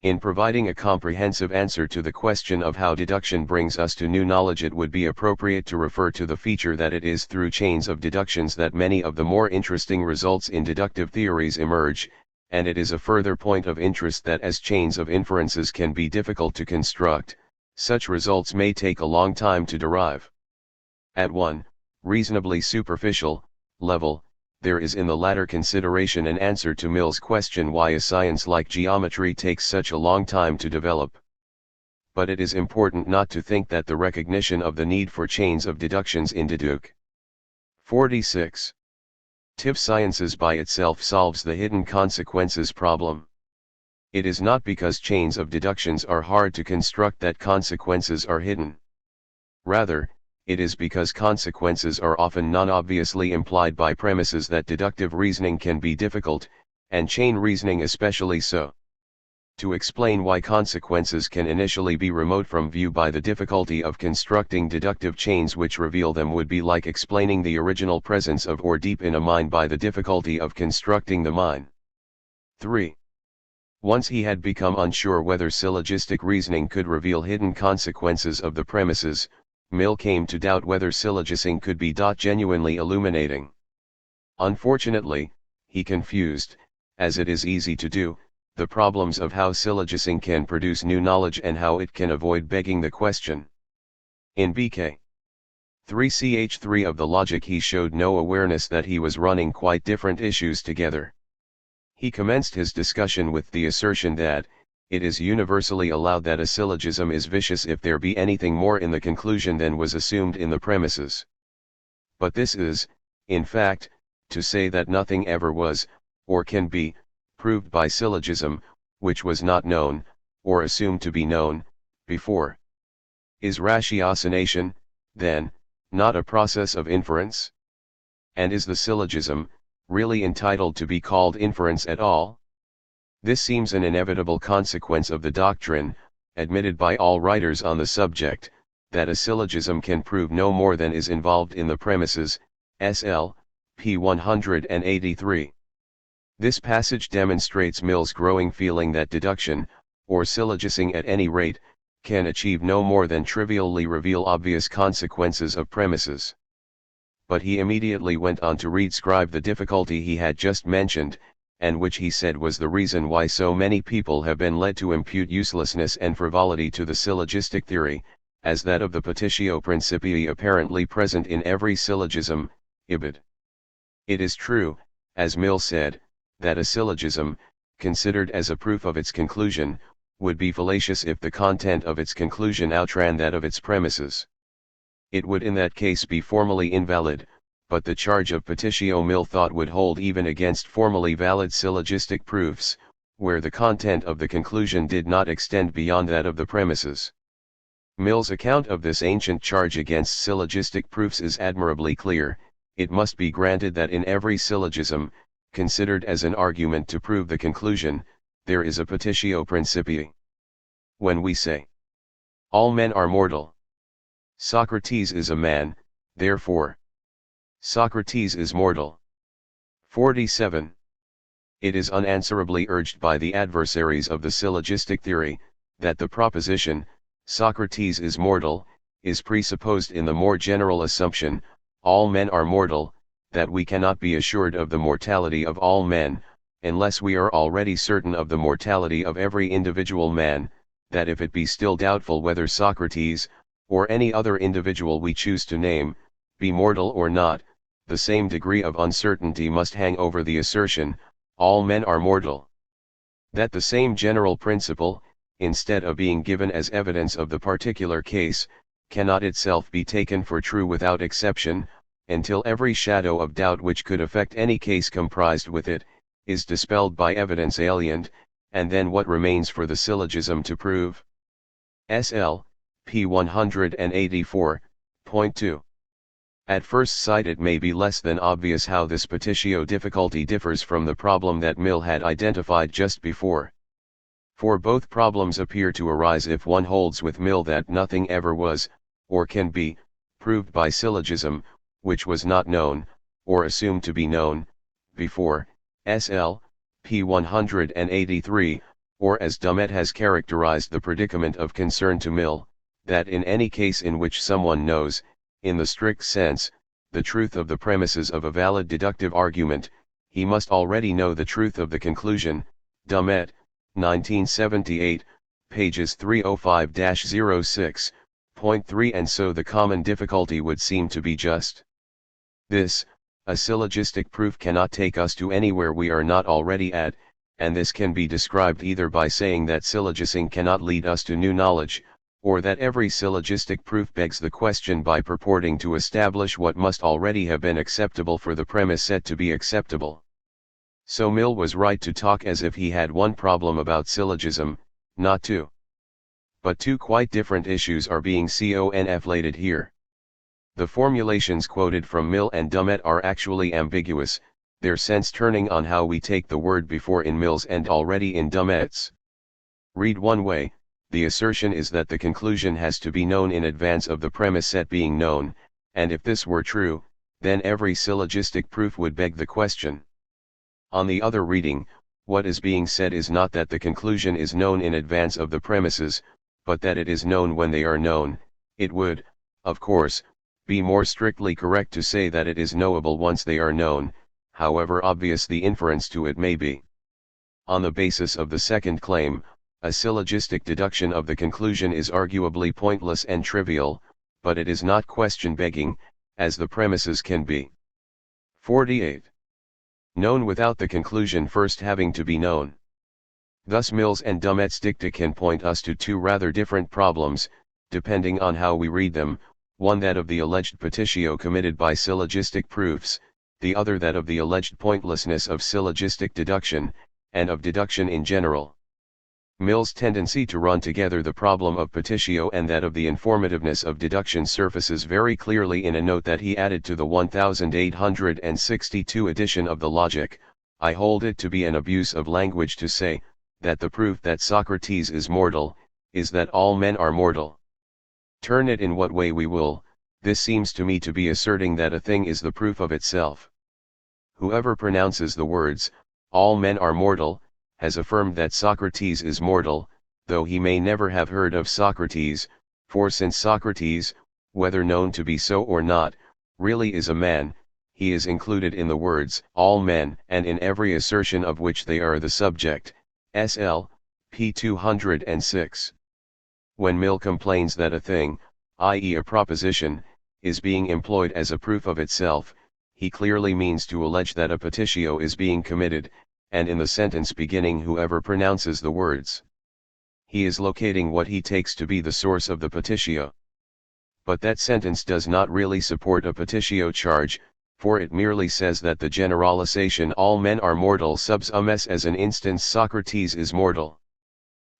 In providing a comprehensive answer to the question of how deduction brings us to new knowledge, it would be appropriate to refer to the feature that it is through chains of deductions that many of the more interesting results in deductive theories emerge, and it is a further point of interest that as chains of inferences can be difficult to construct, such results may take a long time to derive. At one, reasonably superficial, level, there is in the latter consideration an answer to Mill's question why a science like geometry takes such a long time to develop. But it is important not to think that the recognition of the need for chains of deductions in Deduc. 46. TIF sciences by itself solves the hidden consequences problem. It is not because chains of deductions are hard to construct that consequences are hidden. Rather, it is because consequences are often non-obviously implied by premises that deductive reasoning can be difficult, and chain reasoning especially so. To explain why consequences can initially be remote from view by the difficulty of constructing deductive chains which reveal them would be like explaining the original presence of or deep in a mine by the difficulty of constructing the mine. 3. Once he had become unsure whether syllogistic reasoning could reveal hidden consequences of the premises, Mill came to doubt whether syllogising could be genuinely illuminating. Unfortunately, he confused, as it is easy to do, the problems of how syllogising can produce new knowledge and how it can avoid begging the question. In BK 3ch3 of the logic he showed no awareness that he was running quite different issues together. He commenced his discussion with the assertion that, it is universally allowed that a syllogism is vicious if there be anything more in the conclusion than was assumed in the premises. But this is, in fact, to say that nothing ever was, or can be, proved by syllogism, which was not known, or assumed to be known, before. Is ratiocination, then, not a process of inference? And is the syllogism, really entitled to be called inference at all? This seems an inevitable consequence of the doctrine, admitted by all writers on the subject, that a syllogism can prove no more than is involved in the premises, SL, p. 183. This passage demonstrates Mill's growing feeling that deduction, or syllogising at any rate, can achieve no more than trivially reveal obvious consequences of premises. But he immediately went on to describe the difficulty he had just mentioned, and which he said was the reason why so many people have been led to impute uselessness and frivolity to the syllogistic theory, as that of the petitio principii apparently present in every syllogism, ibid. It is true, as Mill said, that a syllogism, considered as a proof of its conclusion, would be fallacious if the content of its conclusion outran that of its premises. It would in that case be formally invalid, but the charge of petitio Mill thought would hold even against formally valid syllogistic proofs, where the content of the conclusion did not extend beyond that of the premises. Mill's account of this ancient charge against syllogistic proofs is admirably clear. It must be granted that in every syllogism, considered as an argument to prove the conclusion, there is a petitio principii. When we say, all men are mortal, Socrates is a man, therefore, Socrates is mortal. 47. It is unanswerably urged by the adversaries of the syllogistic theory, that the proposition, Socrates is mortal, is presupposed in the more general assumption, all men are mortal, that we cannot be assured of the mortality of all men, unless we are already certain of the mortality of every individual man, that if it be still doubtful whether Socrates, or any other individual we choose to name, be mortal or not, the same degree of uncertainty must hang over the assertion, all men are mortal. That the same general principle, instead of being given as evidence of the particular case, cannot itself be taken for true without exception, until every shadow of doubt which could affect any case comprised with it, is dispelled by evidence aliened, and then what remains for the syllogism to prove? SL, p. 184.2. At first sight it may be less than obvious how this petitio difficulty differs from the problem that Mill had identified just before. For both problems appear to arise if one holds with Mill that nothing ever was, or can be, proved by syllogism, which was not known, or assumed to be known, before, SL, p. 183, or as Dumet has characterized the predicament of concern to Mill, that in any case in which someone knows, in the strict sense, the truth of the premises of a valid deductive argument, he must already know the truth of the conclusion. Dumet, 1978, pages 305-06.3. And so the common difficulty would seem to be just this: a syllogistic proof cannot take us to anywhere we are not already at, and this can be described either by saying that syllogising cannot lead us to new knowledge, or that every syllogistic proof begs the question by purporting to establish what must already have been acceptable for the premise said to be acceptable. So Mill was right to talk as if he had one problem about syllogism, not two. But two quite different issues are being conflated here. The formulations quoted from Mill and Dumet are actually ambiguous, their sense turning on how we take the word before in Mill's and already in Dumet's. Read one way, the assertion is that the conclusion has to be known in advance of the premise set being known, and if this were true, then every syllogistic proof would beg the question. On the other reading, what is being said is not that the conclusion is known in advance of the premises, but that it is known when they are known. It would, of course, be more strictly correct to say that it is knowable once they are known, however obvious the inference to it may be. On the basis of the second claim, a syllogistic deduction of the conclusion is arguably pointless and trivial, but it is not question-begging, as the premises can be. 48. Known without the conclusion first having to be known. Thus Mill's and Dumet's dicta can point us to two rather different problems, depending on how we read them, one that of the alleged petitio committed by syllogistic proofs, the other that of the alleged pointlessness of syllogistic deduction, and of deduction in general. Mill's tendency to run together the problem of petitio and that of the informativeness of deduction surfaces very clearly in a note that he added to the 1862 edition of the Logic. I hold it to be an abuse of language to say, that the proof that Socrates is mortal, is that all men are mortal. Turn it in what way we will, this seems to me to be asserting that a thing is the proof of itself. Whoever pronounces the words, all men are mortal, has affirmed that Socrates is mortal, though he may never have heard of Socrates, for since Socrates, whether known to be so or not, really is a man, he is included in the words all men and in every assertion of which they are the subject. SL, p. 206. When Mill complains that a thing, i.e. a proposition, is being employed as a proof of itself, he clearly means to allege that a petitio is being committed, and in the sentence beginning whoever pronounces the words, he is locating what he takes to be the source of the petitio. But that sentence does not really support a petitio charge, for it merely says that the generalization all men are mortal subs as an instance Socrates is mortal.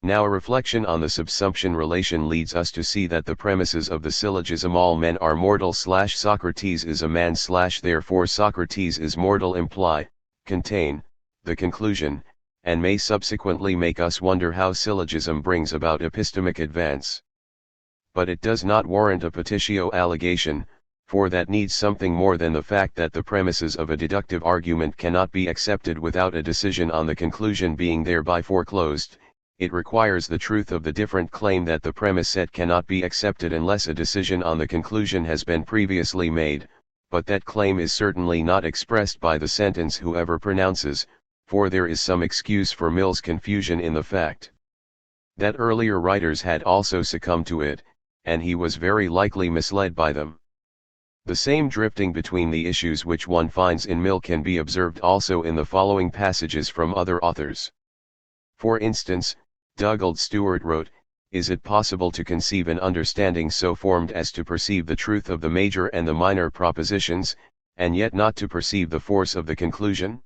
Now a reflection on the subsumption relation leads us to see that the premises of the syllogism all men are mortal / Socrates is a man / therefore Socrates is mortal contain, the conclusion, and may subsequently make us wonder how syllogism brings about epistemic advance. But it does not warrant a petitio allegation, for that needs something more than the fact that the premises of a deductive argument cannot be accepted without a decision on the conclusion being thereby foreclosed. it requires the truth of the different claim that the premise set cannot be accepted unless a decision on the conclusion has been previously made, but that claim is certainly not expressed by the sentence whoever pronounces, for there is some excuse for Mill's confusion in the fact that earlier writers had also succumbed to it, and he was very likely misled by them. The same drifting between the issues which one finds in Mill can be observed also in the following passages from other authors. For instance, Dugald Stuart wrote, "Is it possible to conceive an understanding so formed as to perceive the truth of the major and the minor propositions, and yet not to perceive the force of the conclusion?"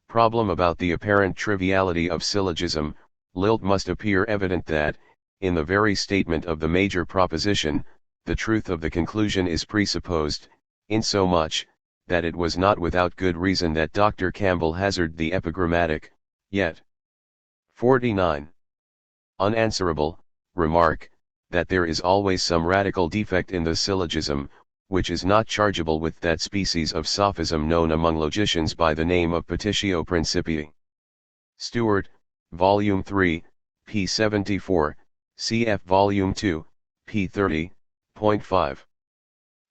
Problem about the apparent triviality of syllogism. Lilt must appear evident that, in the very statement of the major proposition, the truth of the conclusion is presupposed, insomuch, that it was not without good reason that Dr. Campbell hazarded the epigrammatic, yet. 49. Unanswerable, remark, that there is always some radical defect in the syllogism, which is not chargeable with that species of sophism known among logicians by the name of petitio principii. Stuart, Volume 3, p. 74, cf. Volume 2, p. 30.5.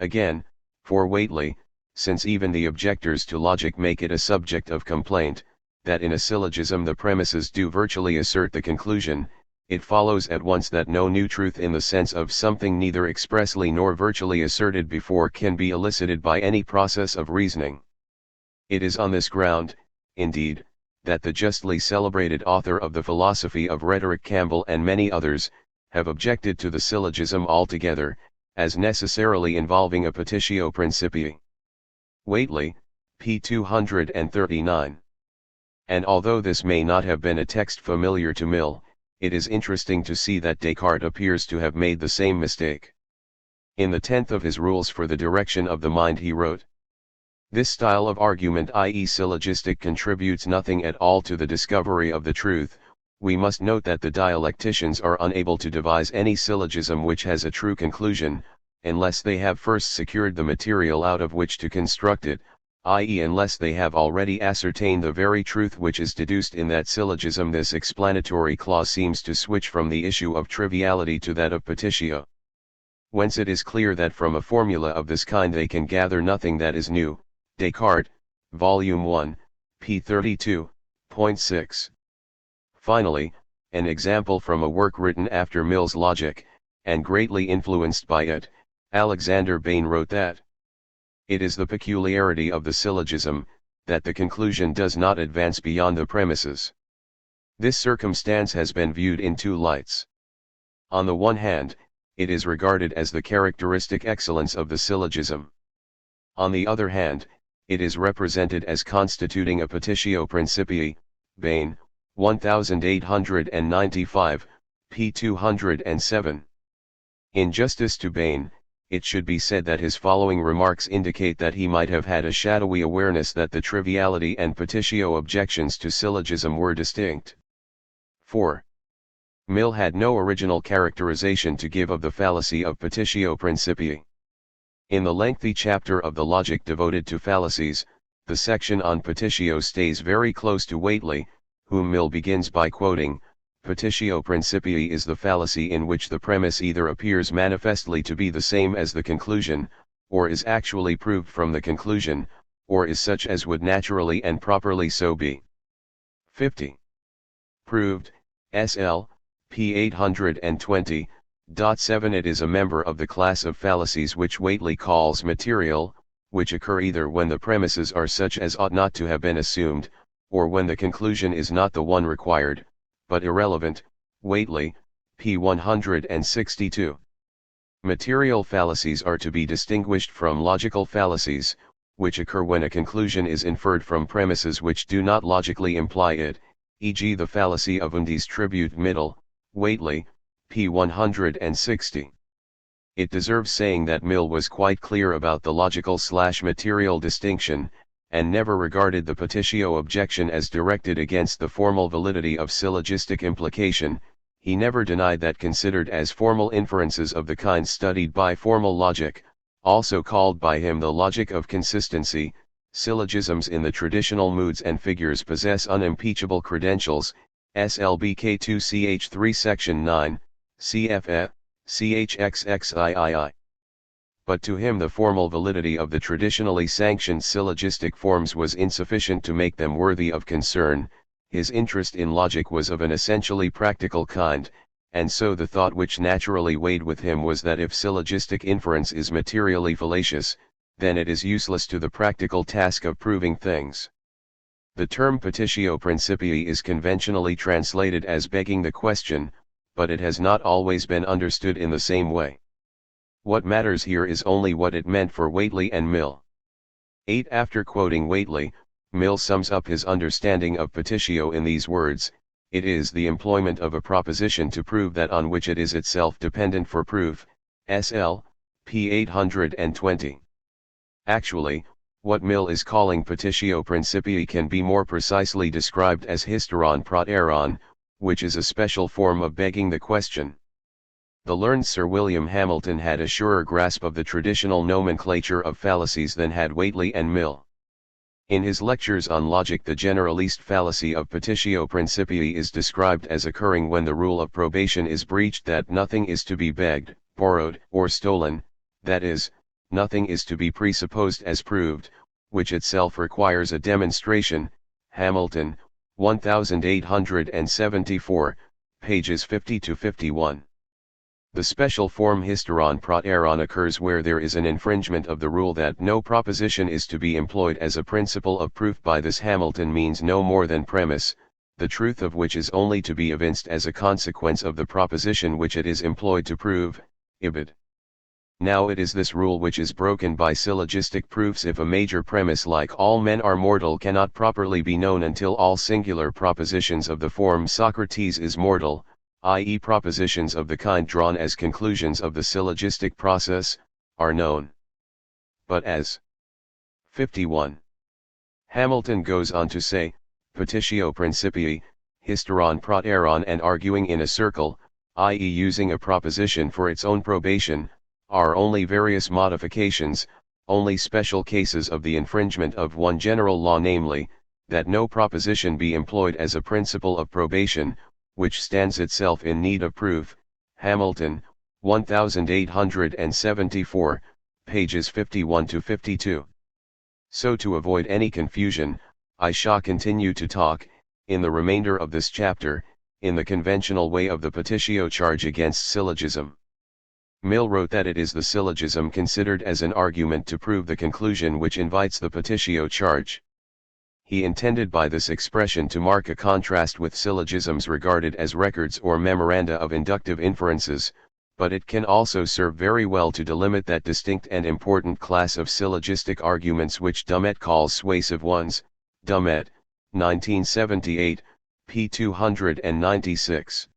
Again, for Whately, since even the objectors to logic make it a subject of complaint, that in a syllogism the premises do virtually assert the conclusion, it follows at once that no new truth in the sense of something neither expressly nor virtually asserted before can be elicited by any process of reasoning. It is on this ground, indeed, that the justly celebrated author of the Philosophy of Rhetoric Campbell and many others, have objected to the syllogism altogether, as necessarily involving a petitio principii. Whately, p. 239. And although this may not have been a text familiar to Mill, it is interesting to see that Descartes appears to have made the same mistake. In the 10th of his Rules for the Direction of the Mind he wrote, "This style of argument, i.e. syllogistic, contributes nothing at all to the discovery of the truth. We must note that the dialecticians are unable to devise any syllogism which has a true conclusion, unless they have first secured the material out of which to construct it, i.e. unless they have already ascertained the very truth which is deduced in that syllogism." This explanatory clause seems to switch from the issue of triviality to that of petitio. Whence it is clear that from a formula of this kind they can gather nothing that is new. Descartes, Volume 1, p. 32.6. Finally, an example from a work written after Mill's Logic, and greatly influenced by it. Alexander Bain wrote that it is the peculiarity of the syllogism, that the conclusion does not advance beyond the premises. This circumstance has been viewed in two lights. On the one hand, it is regarded as the characteristic excellence of the syllogism. On the other hand, it is represented as constituting a petitio principii. Bain, 1895, p. 207. In justice to Bain, it should be said that his following remarks indicate that he might have had a shadowy awareness that the triviality and petitio objections to syllogism were distinct. 4. Mill had no original characterization to give of the fallacy of petitio principii. In the lengthy chapter of the Logic devoted to fallacies, the section on petitio stays very close to Whately, whom Mill begins by quoting, "Petitio principii is the fallacy in which the premise either appears manifestly to be the same as the conclusion, or is actually proved from the conclusion, or is such as would naturally and properly so be." 50. Proved, SL, p. 820.7. It is a member of the class of fallacies which Whately calls material, which occur either when the premises are such as ought not to have been assumed, or when the conclusion is not the one required, but irrelevant. Whately, p. 162. Material fallacies are to be distinguished from logical fallacies, which occur when a conclusion is inferred from premises which do not logically imply it, e.g. the fallacy of undis tribute middle. Whately, p. 160. It deserves saying that Mill was quite clear about the logical/material distinction, and never regarded the petitio objection as directed against the formal validity of syllogistic implication. He never denied that considered as formal inferences of the kind studied by formal logic, also called by him the logic of consistency, syllogisms in the traditional moods and figures possess unimpeachable credentials, SLBK2CH3 Section 9, CFE, CHXXIII. But to him the formal validity of the traditionally sanctioned syllogistic forms was insufficient to make them worthy of concern. His interest in logic was of an essentially practical kind, and so the thought which naturally weighed with him was that if syllogistic inference is materially fallacious, then it is useless to the practical task of proving things. The term petitio principii is conventionally translated as begging the question, but it has not always been understood in the same way. What matters here is only what it meant for Whately and Mill. 8. After quoting Whately, Mill sums up his understanding of petitio in these words: it is the employment of a proposition to prove that on which it is itself dependent for proof. SL, p. 820. Actually, what Mill is calling petitio principii can be more precisely described as hysteron proteron, which is a special form of begging the question. The learned Sir William Hamilton had a surer grasp of the traditional nomenclature of fallacies than had Whately and Mill. In his lectures on logic, the generalist fallacy of petitio principii is described as occurring when the rule of probation is breached that nothing is to be begged, borrowed, or stolen, that is, nothing is to be presupposed as proved, which itself requires a demonstration. Hamilton, 1874, pages 50-51. The special form hysteron proteron occurs where there is an infringement of the rule that no proposition is to be employed as a principle of proof. By this Hamilton means no more than premise, the truth of which is only to be evinced as a consequence of the proposition which it is employed to prove, ibid. Now it is this rule which is broken by syllogistic proofs. If a major premise like all men are mortal cannot properly be known until all singular propositions of the form Socrates is mortal, i.e. propositions of the kind drawn as conclusions of the syllogistic process, are known. But as 51. Hamilton goes on to say, petitio principii, hysteron proteron, and arguing in a circle, i.e. using a proposition for its own probation, are only various modifications, only special cases of the infringement of one general law, namely, that no proposition be employed as a principle of probation, which stands itself in need of proof. Hamilton, 1874, pages 51-52. So to avoid any confusion, I shall continue to talk, in the remainder of this chapter, in the conventional way of the petitio charge against syllogism. Mill wrote that it is the syllogism considered as an argument to prove the conclusion which invites the petitio charge. He intended by this expression to mark a contrast with syllogisms regarded as records or memoranda of inductive inferences, but it can also serve very well to delimit that distinct and important class of syllogistic arguments which Dummett calls suasive ones. Dummett, 1978, p. 296.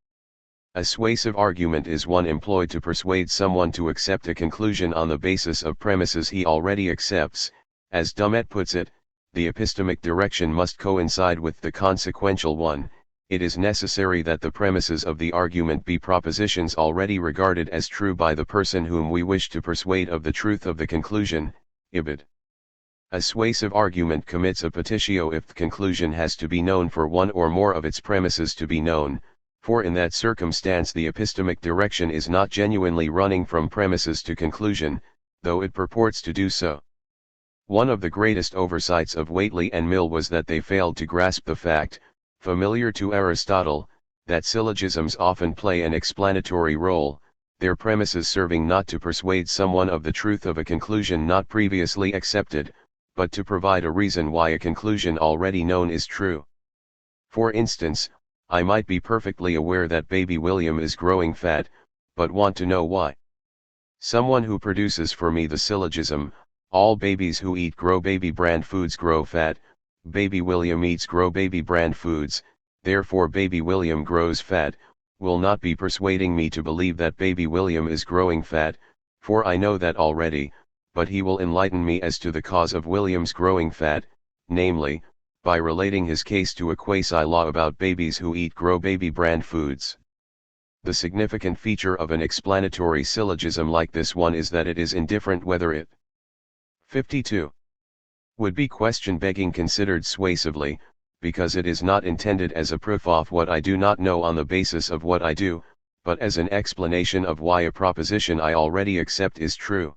A suasive argument is one employed to persuade someone to accept a conclusion on the basis of premises he already accepts. As Dummett puts it, the epistemic direction must coincide with the consequential one. It is necessary that the premises of the argument be propositions already regarded as true by the person whom we wish to persuade of the truth of the conclusion, ibid. A suasive argument commits a petitio if the conclusion has to be known for one or more of its premises to be known, for in that circumstance the epistemic direction is not genuinely running from premises to conclusion, though it purports to do so. One of the greatest oversights of Whately and Mill was that they failed to grasp the fact, familiar to Aristotle, that syllogisms often play an explanatory role, their premises serving not to persuade someone of the truth of a conclusion not previously accepted, but to provide a reason why a conclusion already known is true. For instance, I might be perfectly aware that baby William is growing fat, but want to know why. Someone who produces for me the syllogism, all babies who eat grow baby brand foods grow fat, baby William eats grow baby brand foods, therefore baby William grows fat, will not be persuading me to believe that baby William is growing fat, for I know that already, but he will enlighten me as to the cause of William's growing fat, namely, by relating his case to a quasi-law about babies who eat grow baby brand foods. The significant feature of an explanatory syllogism like this one is that it is indifferent whether it 52. Would be question begging considered suasively, because it is not intended as a proof of what I do not know on the basis of what I do, but as an explanation of why a proposition I already accept is true.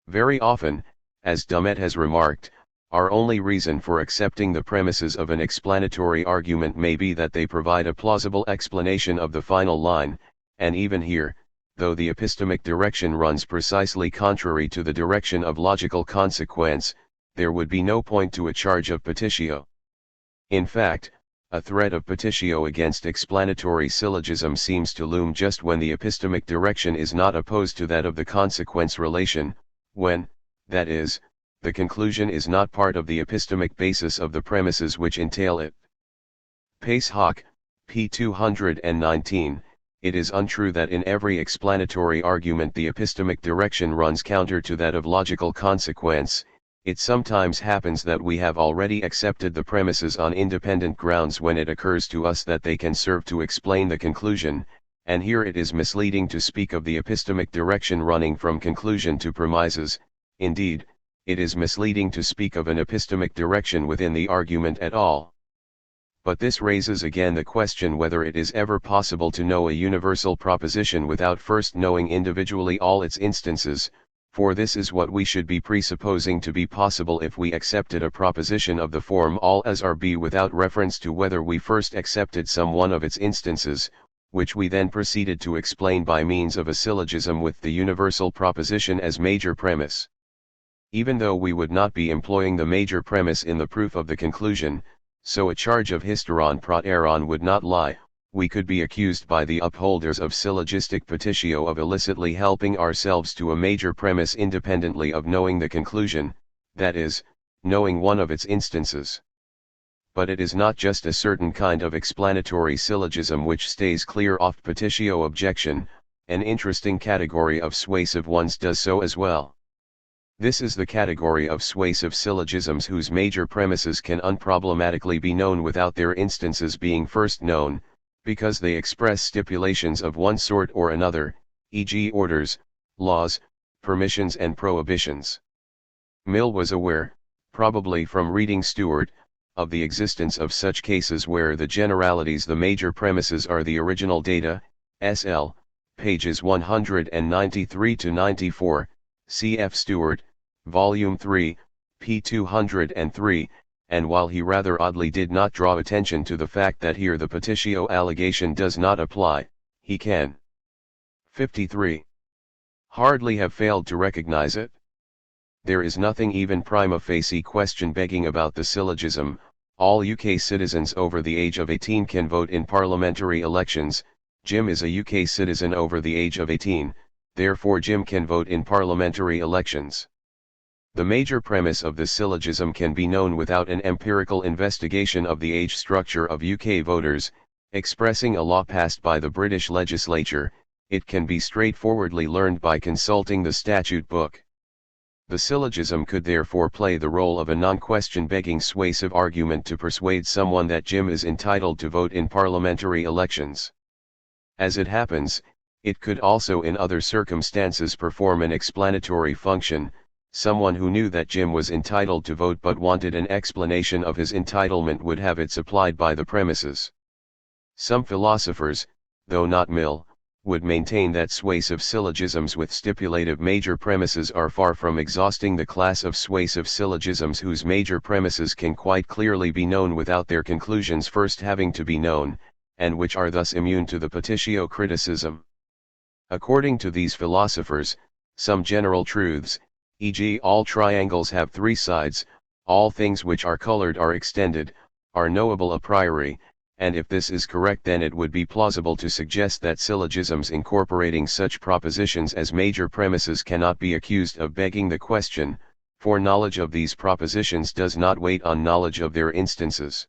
Very often, as Dummett has remarked, our only reason for accepting the premises of an explanatory argument may be that they provide a plausible explanation of the final line, and even here, though the epistemic direction runs precisely contrary to the direction of logical consequence, there would be no point to a charge of petitio. In fact, a threat of petitio against explanatory syllogism seems to loom just when the epistemic direction is not opposed to that of the consequence relation, when, that is, the conclusion is not part of the epistemic basis of the premises which entail it. Pace hoc, p. 219, it is untrue that in every explanatory argument the epistemic direction runs counter to that of logical consequence. It sometimes happens that we have already accepted the premises on independent grounds when it occurs to us that they can serve to explain the conclusion, and here it is misleading to speak of the epistemic direction running from conclusion to premises. Indeed, it is misleading to speak of an epistemic direction within the argument at all. But this raises again the question whether it is ever possible to know a universal proposition without first knowing individually all its instances, for this is what we should be presupposing to be possible if we accepted a proposition of the form all as are b without reference to whether we first accepted some one of its instances, which we then proceeded to explain by means of a syllogism with the universal proposition as major premise. Even though we would not be employing the major premise in the proof of the conclusion, so a charge of hysteron proteron would not lie, we could be accused by the upholders of syllogistic petitio of illicitly helping ourselves to a major premise independently of knowing the conclusion, that is, knowing one of its instances. But it is not just a certain kind of explanatory syllogism which stays clear of petitio objection, an interesting category of suasive ones does so as well. This is the category of suasive syllogisms whose major premises can unproblematically be known without their instances being first known, because they express stipulations of one sort or another, e.g. orders, laws, permissions and prohibitions. Mill was aware, probably from reading Stuart, of the existence of such cases where the generalities the major premises are the original data, SL, pages 193-94, cf. Stuart, Volume 3, p. 203, and while he rather oddly did not draw attention to the fact that here the petitio allegation does not apply, he can 53. Hardly have failed to recognize it. There is nothing even prima facie question begging about the syllogism, all UK citizens over the age of 18 can vote in parliamentary elections. Jim is a UK citizen over the age of 18, therefore Jim can vote in parliamentary elections. The major premise of the syllogism can be known without an empirical investigation of the age structure of UK voters, expressing a law passed by the British legislature. It can be straightforwardly learned by consulting the statute book. The syllogism could therefore play the role of a non-question begging suasive argument to persuade someone that Jim is entitled to vote in parliamentary elections. As it happens, it could also in other circumstances perform an explanatory function. Someone who knew that Jim was entitled to vote but wanted an explanation of his entitlement would have it supplied by the premises. Some philosophers, though not Mill, would maintain that suasive syllogisms with stipulative major premises are far from exhausting the class of suasive syllogisms whose major premises can quite clearly be known without their conclusions first having to be known, and which are thus immune to the petitio criticism. According to these philosophers, some general truths, e.g. all triangles have three sides, all things which are colored are extended, are knowable a priori, and if this is correct then it would be plausible to suggest that syllogisms incorporating such propositions as major premises cannot be accused of begging the question, for knowledge of these propositions does not wait on knowledge of their instances.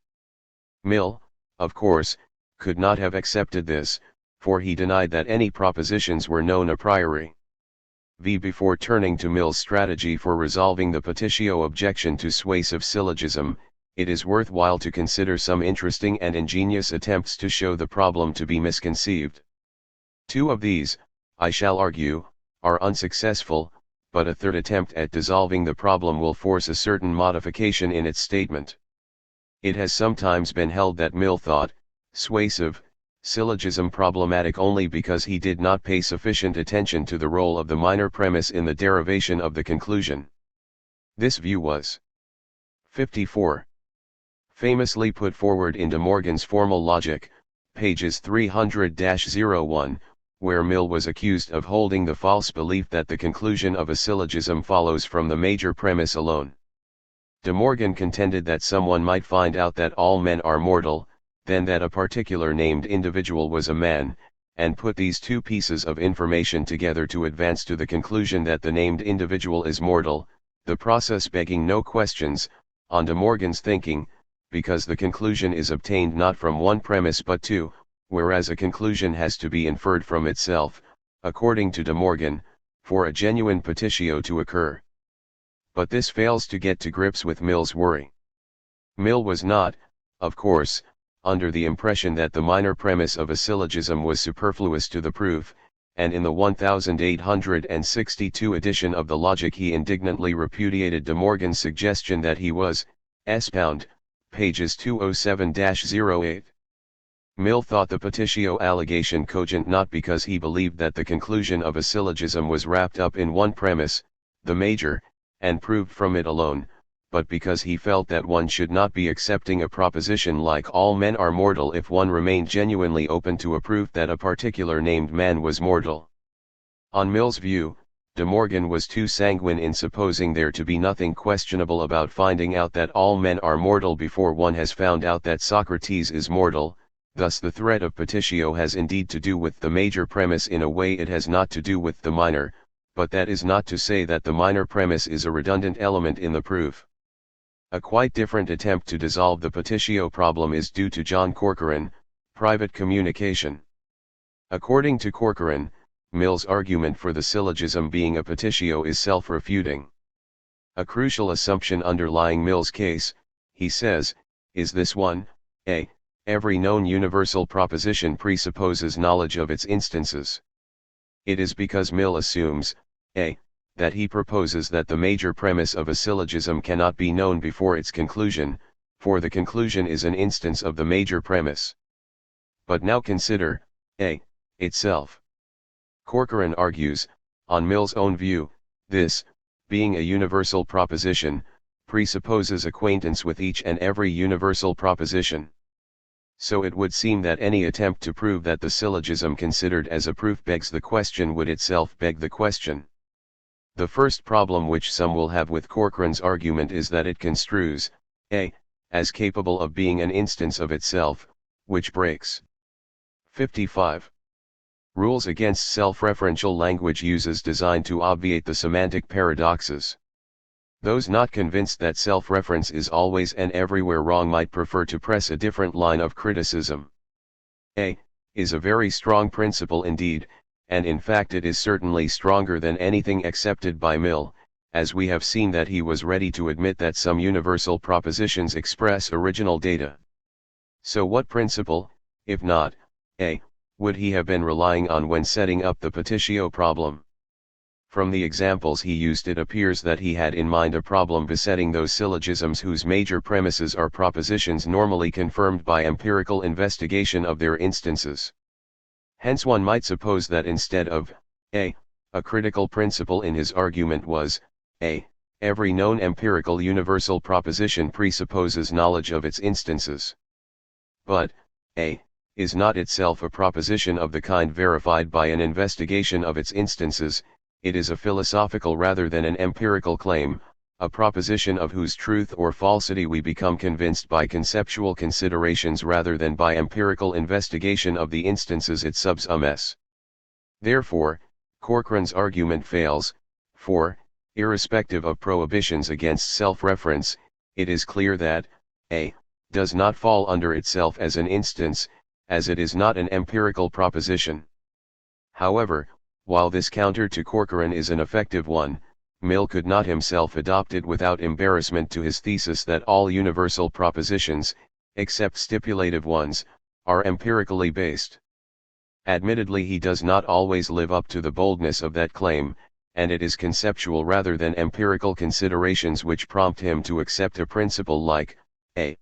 Mill, of course, could not have accepted this, for he denied that any propositions were known a priori. Before turning to Mill's strategy for resolving the petitio objection to suasive syllogism, it is worthwhile to consider some interesting and ingenious attempts to show the problem to be misconceived. Two of these, I shall argue, are unsuccessful, but a third attempt at dissolving the problem will force a certain modification in its statement. It has sometimes been held that Mill thought suasive syllogism problematic only because he did not pay sufficient attention to the role of the minor premise in the derivation of the conclusion. This view was 54. Famously put forward in De Morgan's Formal Logic, pages 300-01, where Mill was accused of holding the false belief that the conclusion of a syllogism follows from the major premise alone. De Morgan contended that someone might find out that all men are mortal, then that a particular named individual was a man, and put these two pieces of information together to advance to the conclusion that the named individual is mortal, the process begging no questions, on De Morgan's thinking, because the conclusion is obtained not from one premise but two, whereas a conclusion has to be inferred from itself, according to De Morgan, for a genuine petitio to occur. But this fails to get to grips with Mill's worry. Mill was not, of course, under the impression that the minor premise of a syllogism was superfluous to the proof, and in the 1862 edition of the Logic he indignantly repudiated De Morgan's suggestion that he was, S-bound, pages 207-08. Mill thought the petitio allegation cogent not because he believed that the conclusion of a syllogism was wrapped up in one premise, the major, and proved from it alone, but because he felt that one should not be accepting a proposition like all men are mortal if one remained genuinely open to a proof that a particular named man was mortal. On Mill's view, De Morgan was too sanguine in supposing there to be nothing questionable about finding out that all men are mortal before one has found out that Socrates is mortal. Thus the threat of petitio has indeed to do with the major premise in a way it has not to do with the minor, but that is not to say that the minor premise is a redundant element in the proof. A quite different attempt to dissolve the petitio problem is due to John Corcoran, Private Communication. According to Corcoran, Mill's argument for the syllogism being a petitio is self-refuting. A crucial assumption underlying Mill's case, he says, is this one: a. Every known universal proposition presupposes knowledge of its instances. It is because Mill assumes, a. that he proposes that the major premise of a syllogism cannot be known before its conclusion, for the conclusion is an instance of the major premise. But now consider, a. itself. Corcoran argues, on Mill's own view, this, being a universal proposition, presupposes acquaintance with each and every universal proposition. So it would seem that any attempt to prove that the syllogism considered as a proof begs the question would itself beg the question. The first problem which some will have with Corcoran's argument is that it construes, a. as capable of being an instance of itself, which breaks 55. Rules against self-referential language uses designed to obviate the semantic paradoxes. Those not convinced that self-reference is always and everywhere wrong might prefer to press a different line of criticism. A. is a very strong principle indeed, and in fact it is certainly stronger than anything accepted by Mill, as we have seen that he was ready to admit that some universal propositions express original data. So what principle, if not, A, would he have been relying on when setting up the petitio problem? From the examples he used it appears that he had in mind a problem besetting those syllogisms whose major premises are propositions normally confirmed by empirical investigation of their instances. Hence one might suppose that instead of a critical principle in his argument was a. Every known empirical universal proposition presupposes knowledge of its instances. But a is not itself a proposition of the kind verified by an investigation of its instances. It is a philosophical rather than an empirical claim, a proposition of whose truth or falsity we become convinced by conceptual considerations rather than by empirical investigation of the instances it subsumes. Therefore, Corcoran's argument fails, for, irrespective of prohibitions against self-reference, it is clear that, a does not fall under itself as an instance, as it is not an empirical proposition. However, while this counter to Corcoran is an effective one, Mill could not himself adopt it without embarrassment to his thesis that all universal propositions, except stipulative ones, are empirically based. Admittedly he does not always live up to the boldness of that claim, and it is conceptual rather than empirical considerations which prompt him to accept a principle like, a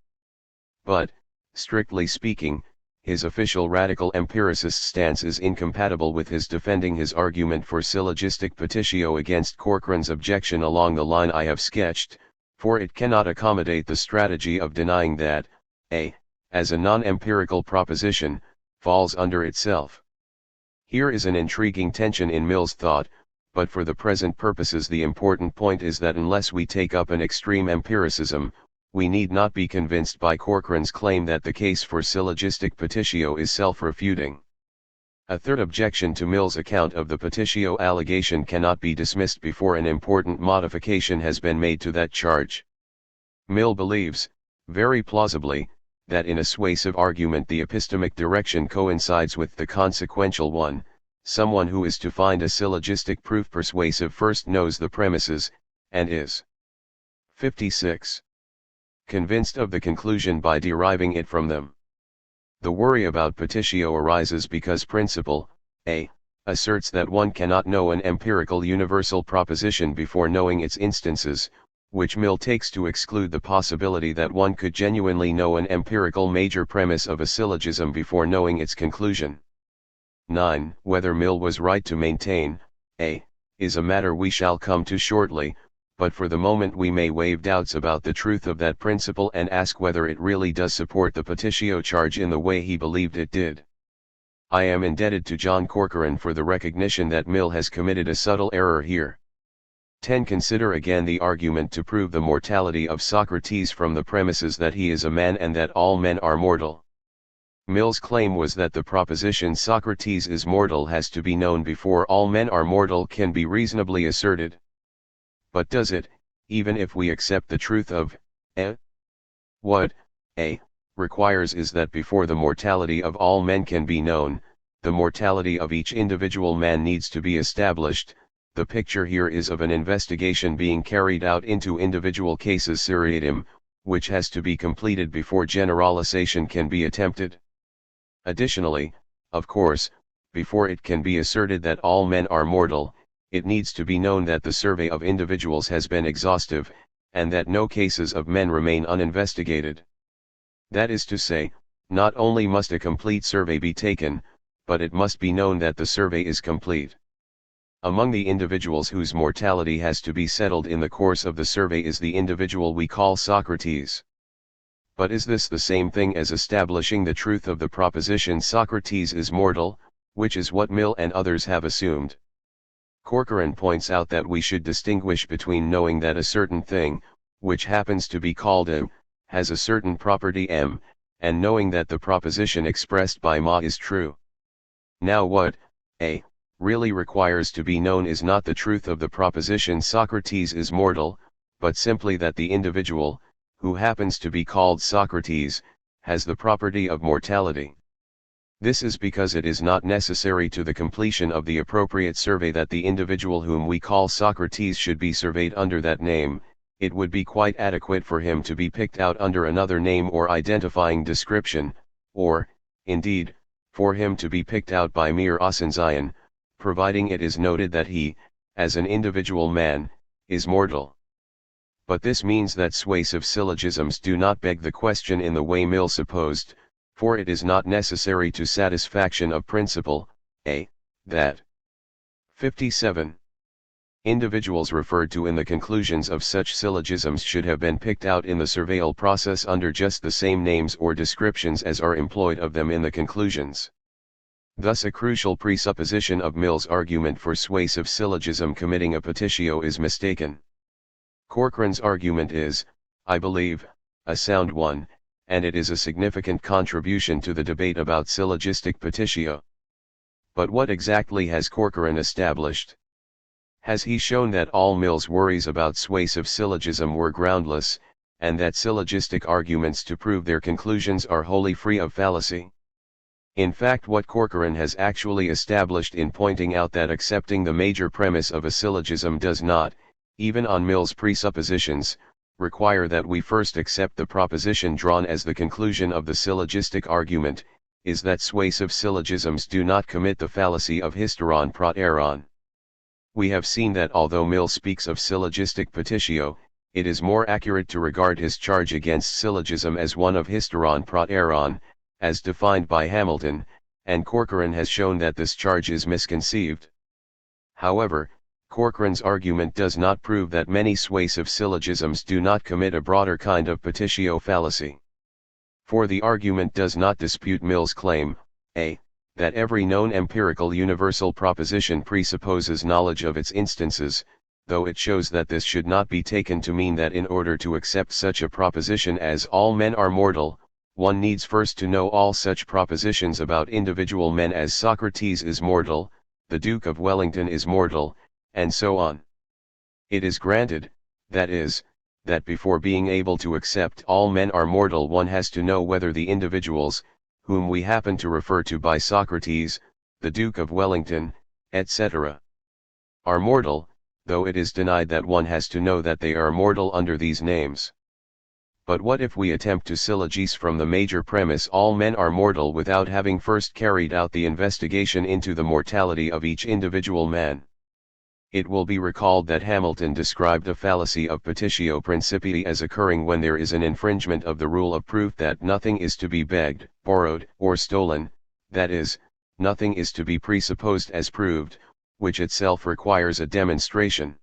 but, strictly speaking, his official radical empiricist stance is incompatible with his defending his argument for syllogistic petitio against Corcoran's objection along the line I have sketched, for it cannot accommodate the strategy of denying that, a, as a non-empirical proposition, falls under itself. Here is an intriguing tension in Mill's thought, but for the present purposes the important point is that unless we take up an extreme empiricism, we need not be convinced by Corcoran's claim that the case for syllogistic petitio is self-refuting. A third objection to Mill's account of the petitio allegation cannot be dismissed before an important modification has been made to that charge. Mill believes, very plausibly, that in a suasive argument the epistemic direction coincides with the consequential one. Someone who is to find a syllogistic proof persuasive first knows the premises, and is 56. Convinced of the conclusion by deriving it from them. The worry about petitio arises because principle, a, asserts that one cannot know an empirical universal proposition before knowing its instances, which Mill takes to exclude the possibility that one could genuinely know an empirical major premise of a syllogism before knowing its conclusion. 9. Whether Mill was right to maintain, a, is a matter we shall come to shortly, but for the moment we may waive doubts about the truth of that principle and ask whether it really does support the petitio charge in the way he believed it did. I am indebted to John Corcoran for the recognition that Mill has committed a subtle error here. 10. Consider again the argument to prove the mortality of Socrates from the premises that he is a man and that all men are mortal. Mill's claim was that the proposition Socrates is mortal has to be known before all men are mortal can be reasonably asserted. But does it, even if we accept the truth of a? What a requires is that before the mortality of all men can be known, the mortality of each individual man needs to be established. The picture here is of an investigation being carried out into individual cases seriatim, which has to be completed before generalization can be attempted. Additionally, of course, before it can be asserted that all men are mortal, it needs to be known that the survey of individuals has been exhaustive, and that no cases of men remain uninvestigated. That is to say, not only must a complete survey be taken, but it must be known that the survey is complete. Among the individuals whose mortality has to be settled in the course of the survey is the individual we call Socrates. But is this the same thing as establishing the truth of the proposition Socrates is mortal, which is what Mill and others have assumed? Corcoran points out that we should distinguish between knowing that a certain thing, which happens to be called M, has a certain property M, and knowing that the proposition expressed by Ma is true. Now what A really requires to be known is not the truth of the proposition Socrates is mortal, but simply that the individual, who happens to be called Socrates, has the property of mortality. This is because it is not necessary to the completion of the appropriate survey that the individual whom we call Socrates should be surveyed under that name. It would be quite adequate for him to be picked out under another name or identifying description, or, indeed, for him to be picked out by mere Ausenzion, providing it is noted that he, as an individual man, is mortal. But this means that suasive syllogisms do not beg the question in the way Mill supposed, for it is not necessary to satisfaction of principle, a, that 57. Individuals referred to in the conclusions of such syllogisms should have been picked out in the surveyal process under just the same names or descriptions as are employed of them in the conclusions. Thus a crucial presupposition of Mill's argument for suasive syllogism committing a petitio is mistaken. Corcoran's argument is, I believe, a sound one, and it is a significant contribution to the debate about syllogistic petitio. But what exactly has Corcoran established? Has he shown that all Mill's worries about suasive syllogism were groundless, and that syllogistic arguments to prove their conclusions are wholly free of fallacy? In fact, what Corcoran has actually established in pointing out that accepting the major premise of a syllogism does not, even on Mill's presuppositions, require that we first accept the proposition drawn as the conclusion of the syllogistic argument, is that suasive syllogisms do not commit the fallacy of hysteron proteron. We have seen that although Mill speaks of syllogistic petitio, it is more accurate to regard his charge against syllogism as one of hysteron proteron, as defined by Hamilton, and Corcoran has shown that this charge is misconceived. However, Corcoran's argument does not prove that many suasive syllogisms do not commit a broader kind of petitio fallacy. For the argument does not dispute Mill's claim, a. that every known empirical universal proposition presupposes knowledge of its instances, though it shows that this should not be taken to mean that in order to accept such a proposition as all men are mortal, one needs first to know all such propositions about individual men as Socrates is mortal, the Duke of Wellington is mortal, and so on. It is granted, that is, that before being able to accept all men are mortal one has to know whether the individuals, whom we happen to refer to by Socrates, the Duke of Wellington, etc., are mortal, though it is denied that one has to know that they are mortal under these names. But what if we attempt to syllogise from the major premise all men are mortal without having first carried out the investigation into the mortality of each individual man? It will be recalled that Hamilton described a fallacy of petitio principii as occurring when there is an infringement of the rule of proof that nothing is to be begged, borrowed, or stolen, that is, nothing is to be presupposed as proved, which itself requires a demonstration.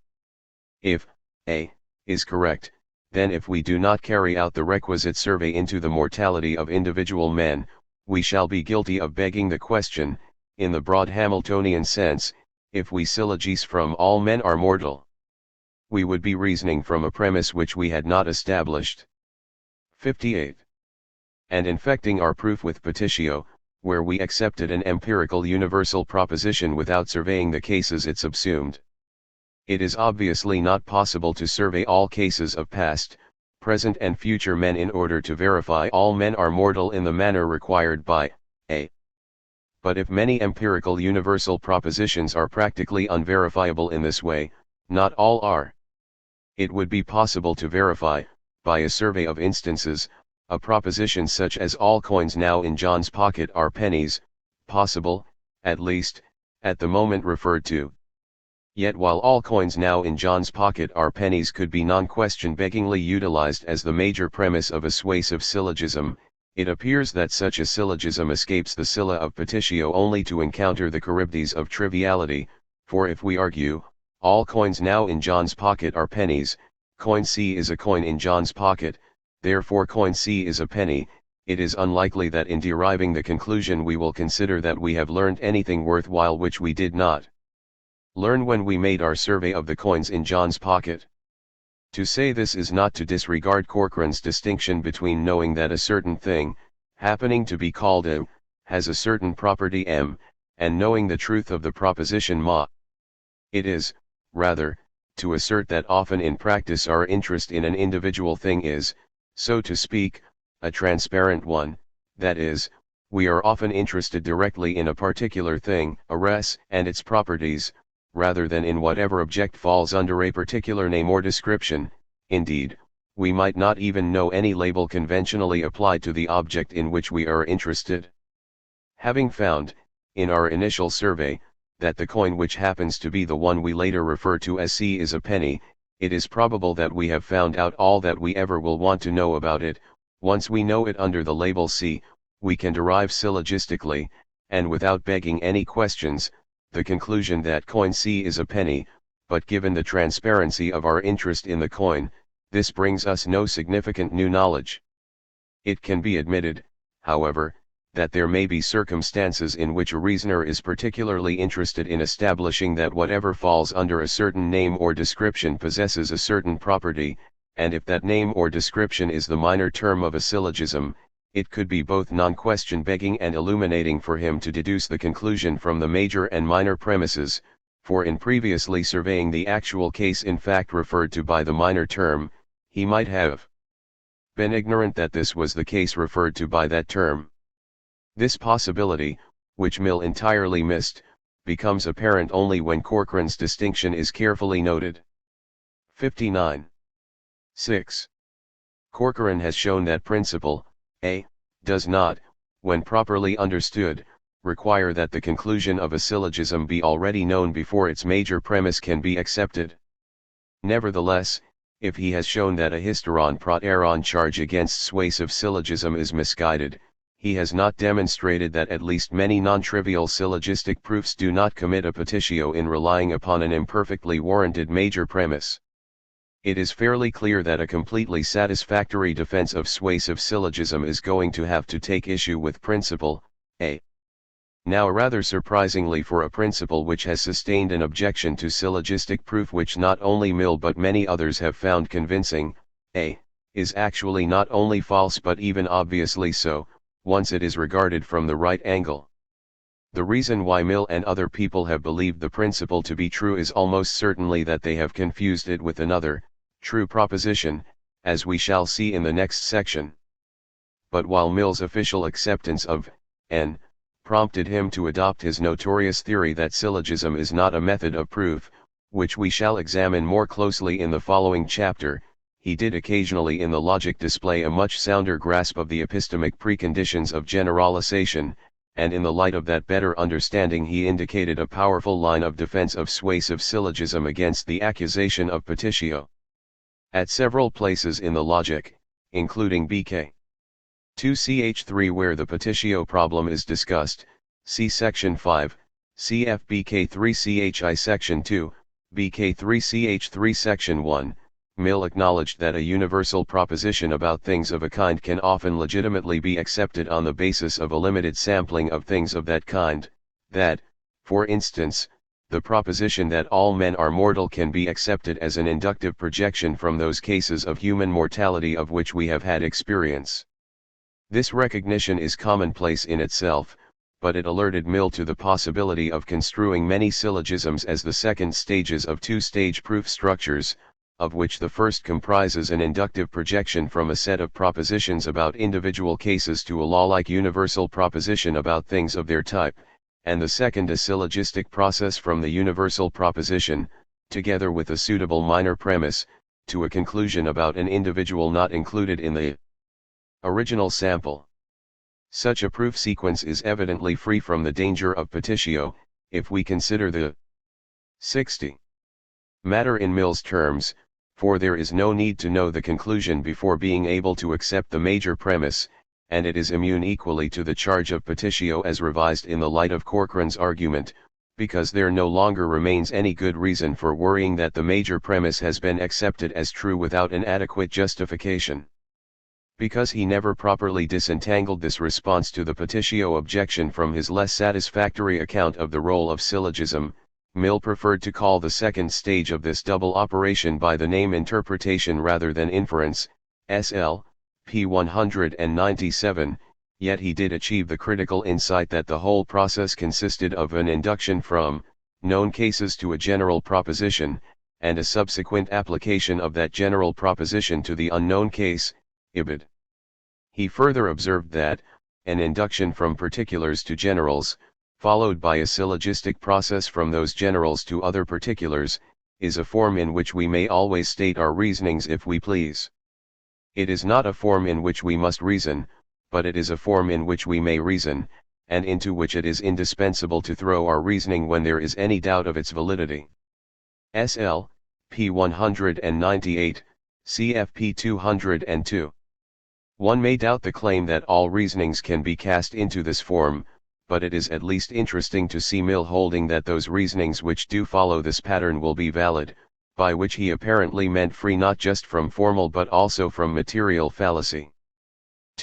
If A is correct, then if we do not carry out the requisite survey into the mortality of individual men, we shall be guilty of begging the question, in the broad Hamiltonian sense, if we syllogise from all men are mortal. We would be reasoning from a premise which we had not established. 58. And infecting our proof with petitio, where we accepted an empirical universal proposition without surveying the cases it subsumed. It is obviously not possible to survey all cases of past, present and future men in order to verify all men are mortal in the manner required by A. But if many empirical universal propositions are practically unverifiable in this way, not all are. It would be possible to verify, by a survey of instances, a proposition such as all coins now in John's pocket are pennies, possible, at least, at the moment referred to. Yet while all coins now in John's pocket are pennies could be non-question-beggingly utilized as the major premise of a suasive syllogism, it appears that such a syllogism escapes the Scylla of petitio only to encounter the Charybdis of triviality, for if we argue, all coins now in John's pocket are pennies, coin C is a coin in John's pocket, therefore coin C is a penny, it is unlikely that in deriving the conclusion we will consider that we have learned anything worthwhile which we did not learn when we made our survey of the coins in John's pocket. To say this is not to disregard Corcoran's distinction between knowing that a certain thing, happening to be called M, has a certain property M, and knowing the truth of the proposition ma. It is, rather, to assert that often in practice our interest in an individual thing is, so to speak, a transparent one, that is, we are often interested directly in a particular thing, a res, and its properties, rather than in whatever object falls under a particular name or description. Indeed, we might not even know any label conventionally applied to the object in which we are interested. Having found, in our initial survey, that the coin which happens to be the one we later refer to as C is a penny, it is probable that we have found out all that we ever will want to know about it. Once we know it under the label C, we can derive syllogistically, and without begging any questions, the conclusion that coin C is a penny, but given the transparency of our interest in the coin, this brings us no significant new knowledge. It can be admitted, however, that there may be circumstances in which a reasoner is particularly interested in establishing that whatever falls under a certain name or description possesses a certain property, and if that name or description is the minor term of a syllogism, it could be both non-question begging and illuminating for him to deduce the conclusion from the major and minor premises, for in previously surveying the actual case in fact referred to by the minor term, he might have been ignorant that this was the case referred to by that term. This possibility, which Mill entirely missed, becomes apparent only when Corcoran's distinction is carefully noted. 59. 6. Corcoran has shown that principle, A, does not, when properly understood, require that the conclusion of a syllogism be already known before its major premise can be accepted. Nevertheless, if he has shown that a hysteron-proteron charge against suasive syllogism is misguided, he has not demonstrated that at least many non-trivial syllogistic proofs do not commit a petitio in relying upon an imperfectly warranted major premise. It is fairly clear that a completely satisfactory defense of suasive syllogism is going to have to take issue with principle A. Now, rather surprisingly for a principle which has sustained an objection to syllogistic proof which not only Mill but many others have found convincing, A. is actually not only false but even obviously so, once it is regarded from the right angle. The reason why Mill and other people have believed the principle to be true is almost certainly that they have confused it with another, true proposition, as we shall see in the next section. But while Mill's official acceptance of N prompted him to adopt his notorious theory that syllogism is not a method of proof, which we shall examine more closely in the following chapter, he did occasionally in the logic display a much sounder grasp of the epistemic preconditions of generalization, and in the light of that better understanding he indicated a powerful line of defense of suasive syllogism against the accusation of petitio. At several places in the logic, including BK 2ch3 where the petitio problem is discussed, see section 5, cf BK3chi section 2, BK3ch3 section 1, Mill acknowledged that a universal proposition about things of a kind can often legitimately be accepted on the basis of a limited sampling of things of that kind, that, for instance, the proposition that all men are mortal can be accepted as an inductive projection from those cases of human mortality of which we have had experience. This recognition is commonplace in itself, but it alerted Mill to the possibility of construing many syllogisms as the second stages of two-stage proof structures, of which the first comprises an inductive projection from a set of propositions about individual cases to a law-like universal proposition about things of their type, and the second a syllogistic process from the universal proposition, together with a suitable minor premise, to a conclusion about an individual not included in the original sample. Such a proof sequence is evidently free from the danger of petitio, if we consider the 60 matter in Mill's terms, for there is no need to know the conclusion before being able to accept the major premise, and it is immune equally to the charge of petitio as revised in the light of Corcoran's argument, because there no longer remains any good reason for worrying that the major premise has been accepted as true without an adequate justification. Because he never properly disentangled this response to the petitio objection from his less satisfactory account of the role of syllogism, Mill preferred to call the second stage of this double operation by the name interpretation rather than inference, SL, p. 197, yet he did achieve the critical insight that the whole process consisted of an induction from known cases to a general proposition, and a subsequent application of that general proposition to the unknown case, ibid. He further observed that an induction from particulars to generals, followed by a syllogistic process from those generals to other particulars, is a form in which we may always state our reasonings if we please. It is not a form in which we must reason, but it is a form in which we may reason, and into which it is indispensable to throw our reasoning when there is any doubt of its validity. SL, p. 198, cfp 202. One may doubt the claim that all reasonings can be cast into this form, but it is at least interesting to see Mill holding that those reasonings which do follow this pattern will be valid, by which he apparently meant free not just from formal but also from material fallacy.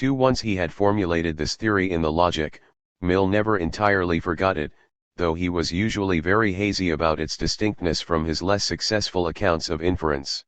Once he had formulated this theory in the logic, Mill never entirely forgot it, though he was usually very hazy about its distinctness from his less successful accounts of inference.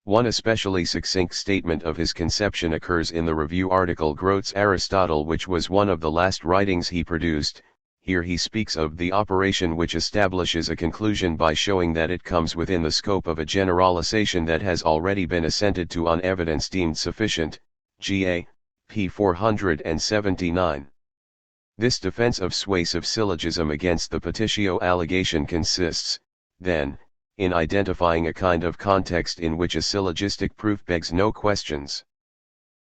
One especially succinct statement of his conception occurs in the review article Grote's Aristotle, which was one of the last writings he produced. Here he speaks of the operation which establishes a conclusion by showing that it comes within the scope of a generalization that has already been assented to on evidence deemed sufficient, Ga. p. 479. This defense of suasive syllogism against the petitio allegation consists, then, in identifying a kind of context in which a syllogistic proof begs no questions.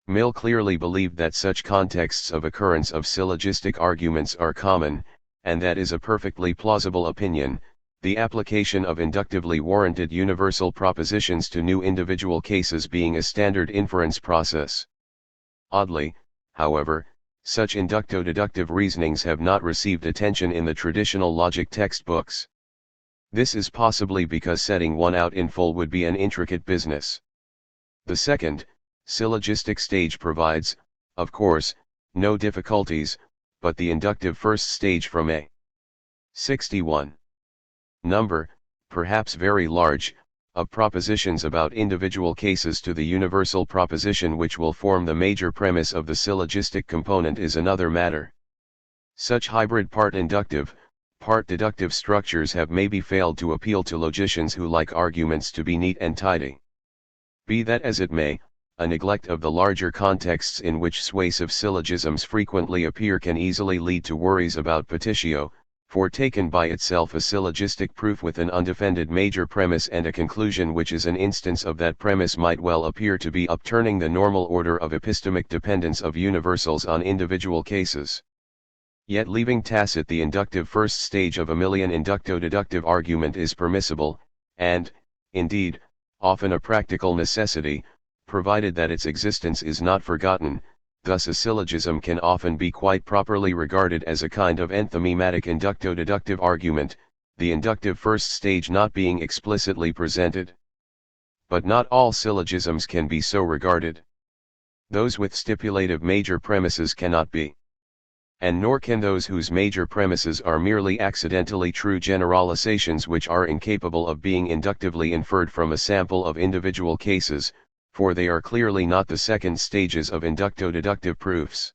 Mill clearly believed that such contexts of occurrence of syllogistic arguments are common, and that is a perfectly plausible opinion, the application of inductively warranted universal propositions to new individual cases being a standard inference process. Oddly, however, such inducto-deductive reasonings have not received attention in the traditional logic textbooks. This is possibly because setting one out in full would be an intricate business. The second, syllogistic stage provides, of course, no difficulties, but the inductive first stage from a 61 number, perhaps very large, of propositions about individual cases to the universal proposition which will form the major premise of the syllogistic component is another matter. Such hybrid part inductive, part deductive structures have maybe failed to appeal to logicians who like arguments to be neat and tidy. Be that as it may, a neglect of the larger contexts in which suasive syllogisms frequently appear can easily lead to worries about petitio, for taken by itself a syllogistic proof with an undefended major premise and a conclusion which is an instance of that premise might well appear to be upturning the normal order of epistemic dependence of universals on individual cases. Yet leaving tacit the inductive first stage of a million inducto-deductive argument is permissible, and, indeed, often a practical necessity, provided that its existence is not forgotten. Thus a syllogism can often be quite properly regarded as a kind of enthymematic inducto-deductive argument, the inductive first stage not being explicitly presented. But not all syllogisms can be so regarded. Those with stipulative major premises cannot be. And nor can those whose major premises are merely accidentally true generalizations which are incapable of being inductively inferred from a sample of individual cases, for they are clearly not the second stages of inducto-deductive proofs.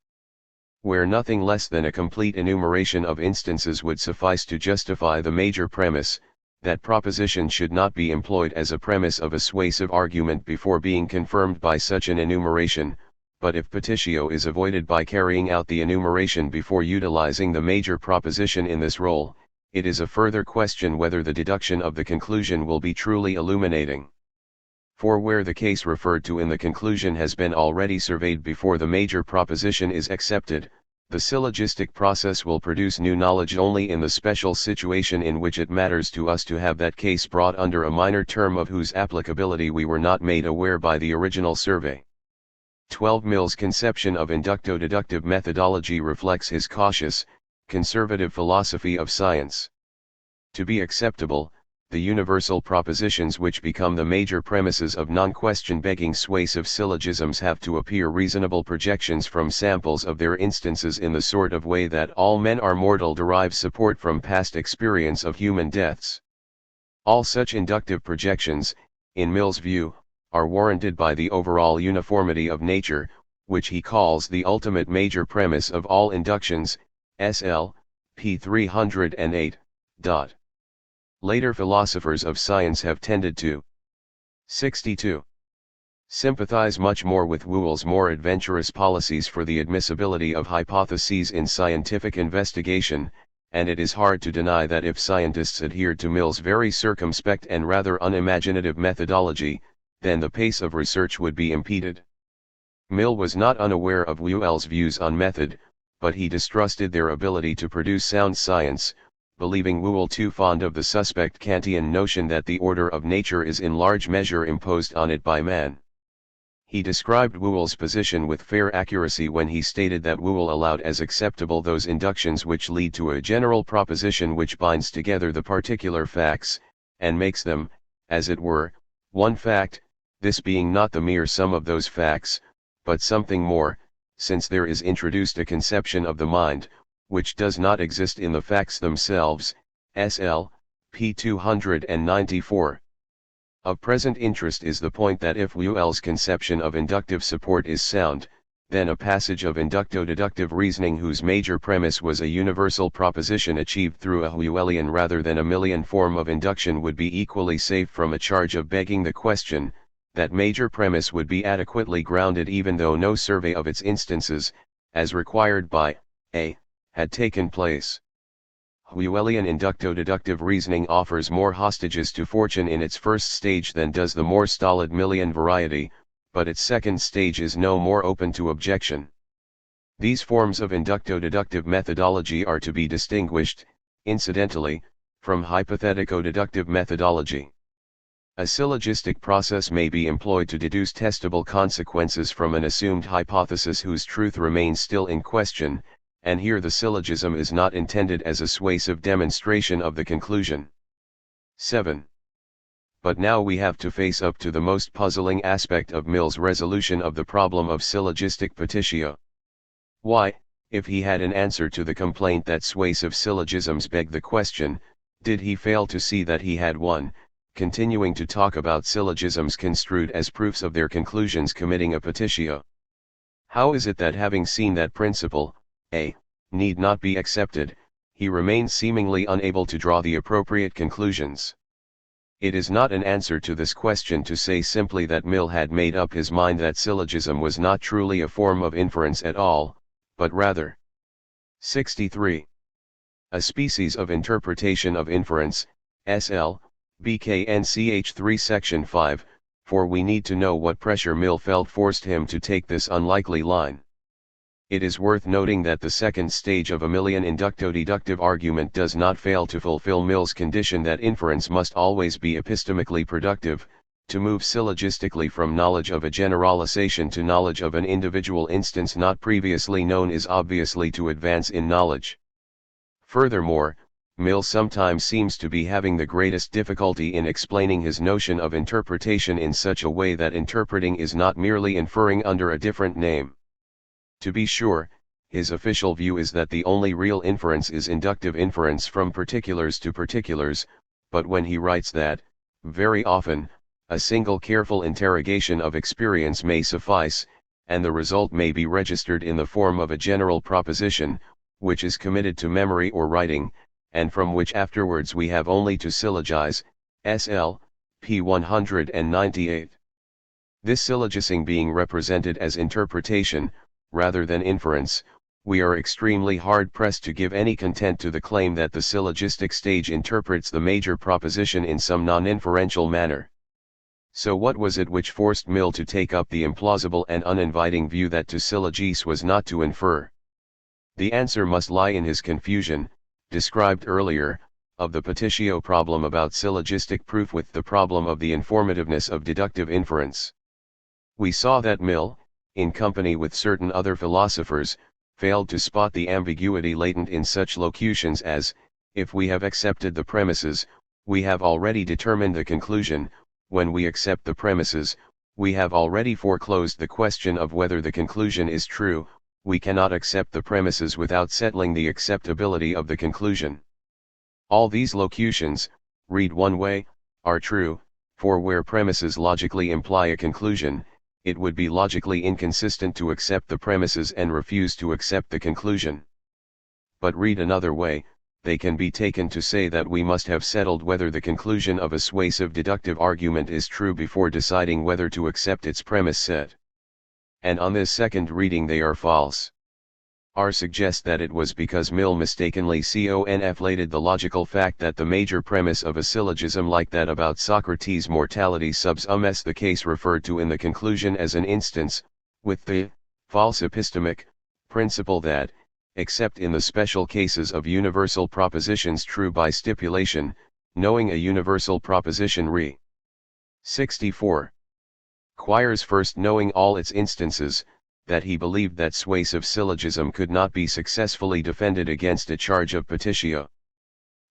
Where nothing less than a complete enumeration of instances would suffice to justify the major premise, that proposition should not be employed as a premise of a suasive argument before being confirmed by such an enumeration, but if petitio is avoided by carrying out the enumeration before utilizing the major proposition in this role, it is a further question whether the deduction of the conclusion will be truly illuminating. For where the case referred to in the conclusion has been already surveyed before the major proposition is accepted, the syllogistic process will produce new knowledge only in the special situation in which it matters to us to have that case brought under a minor term of whose applicability we were not made aware by the original survey. 12. Mill's conception of inducto-deductive methodology reflects his cautious, conservative philosophy of science. To be acceptable, the universal propositions which become the major premises of non-question-begging suasive syllogisms have to appear reasonable projections from samples of their instances in the sort of way that all men are mortal derive support from past experience of human deaths. All such inductive projections, in Mill's view, are warranted by the overall uniformity of nature, which he calls the ultimate major premise of all inductions, SL, p. 308. Later philosophers of science have tended to 62. Sympathize much more with Whewell's more adventurous policies for the admissibility of hypotheses in scientific investigation, and it is hard to deny that if scientists adhered to Mill's very circumspect and rather unimaginative methodology, then the pace of research would be impeded. Mill was not unaware of Whewell's views on method, but he distrusted their ability to produce sound science, believing Whewell too fond of the suspect Kantian notion that the order of nature is in large measure imposed on it by man. He described Whewell's position with fair accuracy when he stated that Whewell allowed as acceptable those inductions which lead to a general proposition which binds together the particular facts, and makes them, as it were, one fact, this being not the mere sum of those facts, but something more, since there is introduced a conception of the mind, which does not exist in the facts themselves, SL, p. 294. Of present interest is the point that if Whewell's conception of inductive support is sound, then a passage of inducto-deductive reasoning whose major premise was a universal proposition achieved through a Whewellian rather than a Millian form of induction would be equally safe from a charge of begging the question. That major premise would be adequately grounded even though no survey of its instances, as required by a, had taken place. Whewellian inducto-deductive reasoning offers more hostages to fortune in its first stage than does the more stolid Millian variety, but its second stage is no more open to objection. These forms of inducto-deductive methodology are to be distinguished, incidentally, From hypothetico-deductive methodology. A syllogistic process may be employed to deduce testable consequences from an assumed hypothesis whose truth remains still in question, and here the syllogism is not intended as a suasive demonstration of the conclusion. 7. But now we have to face up to the most puzzling aspect of Mill's resolution of the problem of syllogistic petitio. Why, if he had an answer to the complaint that suasive syllogisms beg the question, did he fail to see that he had one, continuing to talk about syllogisms construed as proofs of their conclusions committing a petitio? How is it that having seen that principle, A, need not be accepted, he remains seemingly unable to draw the appropriate conclusions? It is not an answer to this question to say simply that Mill had made up his mind that syllogism was not truly a form of inference at all, but rather 63. A species of interpretation of inference, SL, BKNCH 3 Section 5, for we need to know what pressure Mill felt forced him to take this unlikely line. It is worth noting that the second stage of a Millian inducto-deductive argument does not fail to fulfill Mill's condition that inference must always be epistemically productive. To move syllogistically from knowledge of a generalization to knowledge of an individual instance not previously known is obviously to advance in knowledge. Furthermore, Mill sometimes seems to be having the greatest difficulty in explaining his notion of interpretation in such a way that interpreting is not merely inferring under a different name. To be sure, his official view is that the only real inference is inductive inference from particulars to particulars, but when he writes that, very often, a single careful interrogation of experience may suffice, and the result may be registered in the form of a general proposition, which is committed to memory or writing, and from which afterwards we have only to syllogize, SL, p. 198. This syllogising being represented as interpretation, rather than inference, we are extremely hard-pressed to give any content to the claim that the syllogistic stage interprets the major proposition in some non-inferential manner. So what was it which forced Mill to take up the implausible and uninviting view that to syllogise was not to infer? The answer must lie in his confusion, described earlier, of the petitio problem about syllogistic proof with the problem of the informativeness of deductive inference. We saw that Mill, in company with certain other philosophers, failed to spot the ambiguity latent in such locutions as, if we have accepted the premises, we have already determined the conclusion, when we accept the premises, we have already foreclosed the question of whether the conclusion is true. We cannot accept the premises without settling the acceptability of the conclusion. All these locutions, read one way, are true, for where premises logically imply a conclusion, it would be logically inconsistent to accept the premises and refuse to accept the conclusion. But read another way, they can be taken to say that we must have settled whether the conclusion of a suasive deductive argument is true before deciding whether to accept its premise set. And on this second reading they are false. R suggests that it was because Mill mistakenly conflated the logical fact that the major premise of a syllogism like that about Socrates' mortality subs the case referred to in the conclusion as an instance, with the false epistemic principle that, except in the special cases of universal propositions true by stipulation, knowing a universal proposition re. 64. Quires first knowing all its instances, that he believed that suasive syllogism could not be successfully defended against a charge of petitio.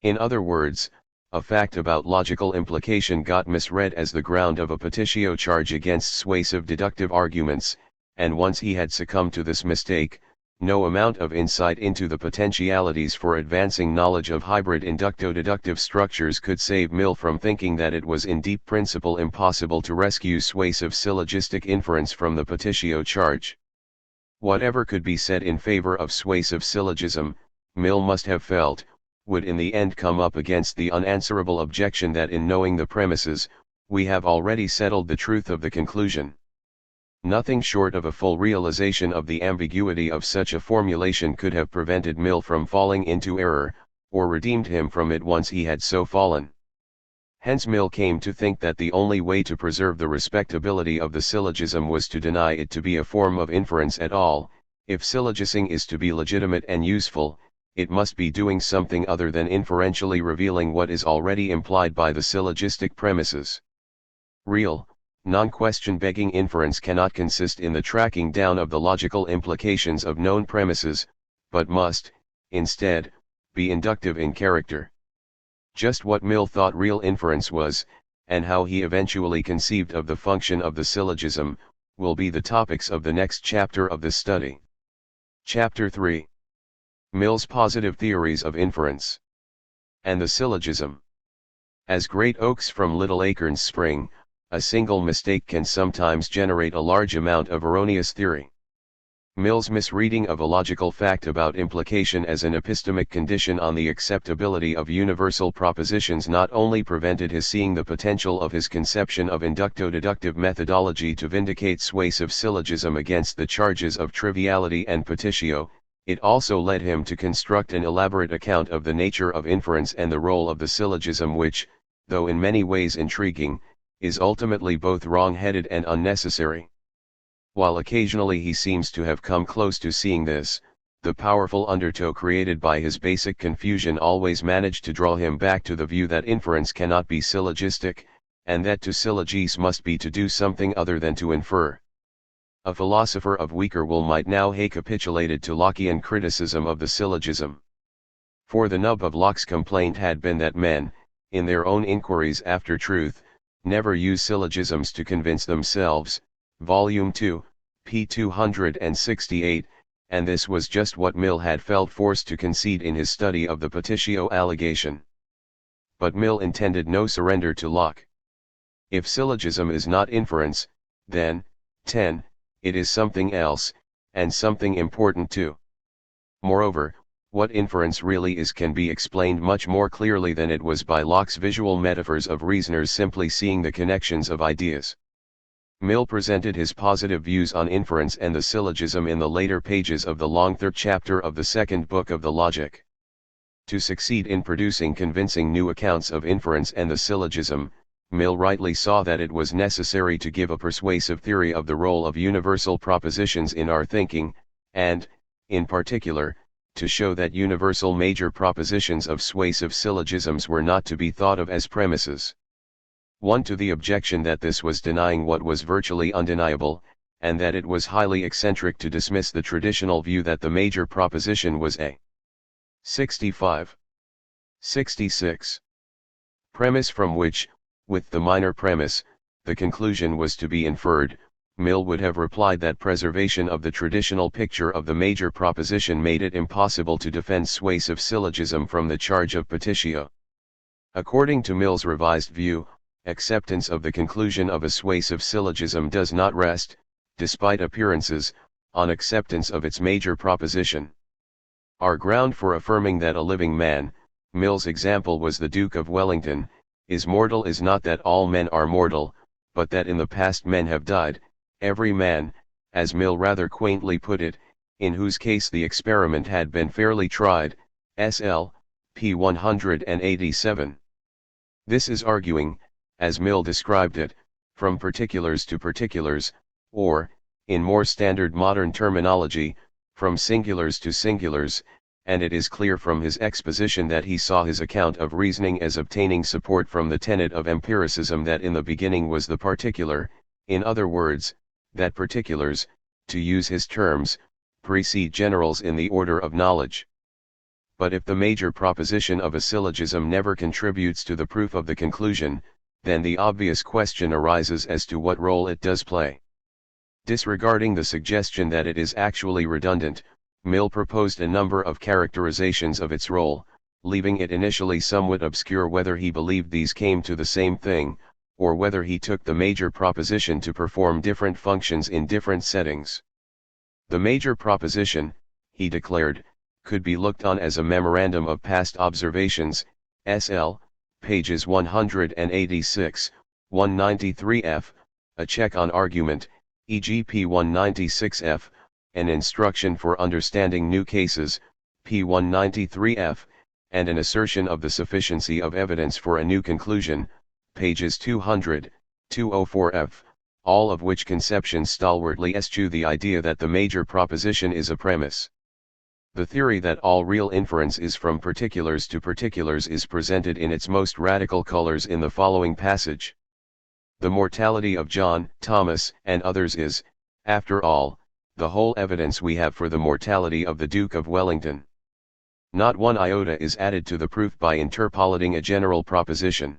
In other words, a fact about logical implication got misread as the ground of a petitio charge against suasive deductive arguments, and once he had succumbed to this mistake, no amount of insight into the potentialities for advancing knowledge of hybrid inducto-deductive structures could save Mill from thinking that it was in deep principle impossible to rescue suasive syllogistic inference from the petitio charge. Whatever could be said in favor of suasive syllogism, Mill must have felt, would in the end come up against the unanswerable objection that in knowing the premises, we have already settled the truth of the conclusion. Nothing short of a full realization of the ambiguity of such a formulation could have prevented Mill from falling into error, or redeemed him from it once he had so fallen. Hence Mill came to think that the only way to preserve the respectability of the syllogism was to deny it to be a form of inference at all. If syllogising is to be legitimate and useful, it must be doing something other than inferentially revealing what is already implied by the syllogistic premises. Real, non-question-begging inference cannot consist in the tracking down of the logical implications of known premises, but must, instead, be inductive in character. Just what Mill thought real inference was, and how he eventually conceived of the function of the syllogism, will be the topics of the next chapter of this study. Chapter 3. Mill's Positive Theories of Inference. And the Syllogism. As great oaks from little acorns spring, a single mistake can sometimes generate a large amount of erroneous theory. Mill's misreading of a logical fact about implication as an epistemic condition on the acceptability of universal propositions not only prevented his seeing the potential of his conception of inducto-deductive methodology to vindicate suasive syllogism against the charges of triviality and petitio, it also led him to construct an elaborate account of the nature of inference and the role of the syllogism which, though in many ways intriguing, is ultimately both wrong-headed and unnecessary. While occasionally he seems to have come close to seeing this, the powerful undertow created by his basic confusion always managed to draw him back to the view that inference cannot be syllogistic, and that to syllogise must be to do something other than to infer. A philosopher of weaker will might now have capitulated to Lockean criticism of the syllogism. For the nub of Locke's complaint had been that men, in their own inquiries after truth, never use syllogisms to convince themselves, Volume 2, p. 268, and this was just what Mill had felt forced to concede in his study of the petitio allegation. But Mill intended no surrender to Locke. If syllogism is not inference, then, 10, it is something else, and something important too. Moreover, what inference really is can be explained much more clearly than it was by Locke's visual metaphors of reasoners simply seeing the connections of ideas. Mill presented his positive views on inference and the syllogism in the later pages of the long third chapter of the second book of the Logic. To succeed in producing convincing new accounts of inference and the syllogism, Mill rightly saw that it was necessary to give a persuasive theory of the role of universal propositions in our thinking, and, in particular, to show that universal major propositions of suasive syllogisms were not to be thought of as premises. One to the objection that this was denying what was virtually undeniable, and that it was highly eccentric to dismiss the traditional view that the major proposition was a 65. 66. Premise from which, with the minor premise, the conclusion was to be inferred, Mill would have replied that preservation of the traditional picture of the major proposition made it impossible to defend suasive syllogism from the charge of petitio. According to Mill's revised view, acceptance of the conclusion of a suasive syllogism does not rest, despite appearances, on acceptance of its major proposition. Our ground for affirming that a living man, Mill's example was the Duke of Wellington, is mortal is not that all men are mortal, but that in the past men have died, every man, as Mill rather quaintly put it, in whose case the experiment had been fairly tried, SL, p. 187. This is arguing, as Mill described it, from particulars to particulars, or, in more standard modern terminology, from singulars to singulars, and it is clear from his exposition that he saw his account of reasoning as obtaining support from the tenet of empiricism that in the beginning was the particular, in other words, that particulars, to use his terms, precede generals in the order of knowledge. But if the major proposition of a syllogism never contributes to the proof of the conclusion, then the obvious question arises as to what role it does play. Disregarding the suggestion that it is actually redundant, Mill proposed a number of characterizations of its role, leaving it initially somewhat obscure whether he believed these came to the same thing, or whether he took the major proposition to perform different functions in different settings. The major proposition, he declared, could be looked on as a memorandum of past observations, SL, pages 186, 193f, a check on argument, e.g. p. 196f, an instruction for understanding new cases, p. 193f, and an assertion of the sufficiency of evidence for a new conclusion, pages 200, 204f, all of which conceptions stalwartly eschew the idea that the major proposition is a premise. The theory that all real inference is from particulars to particulars is presented in its most radical colors in the following passage. The mortality of John, Thomas, and others is, after all, the whole evidence we have for the mortality of the Duke of Wellington. Not one iota is added to the proof by interpolating a general proposition.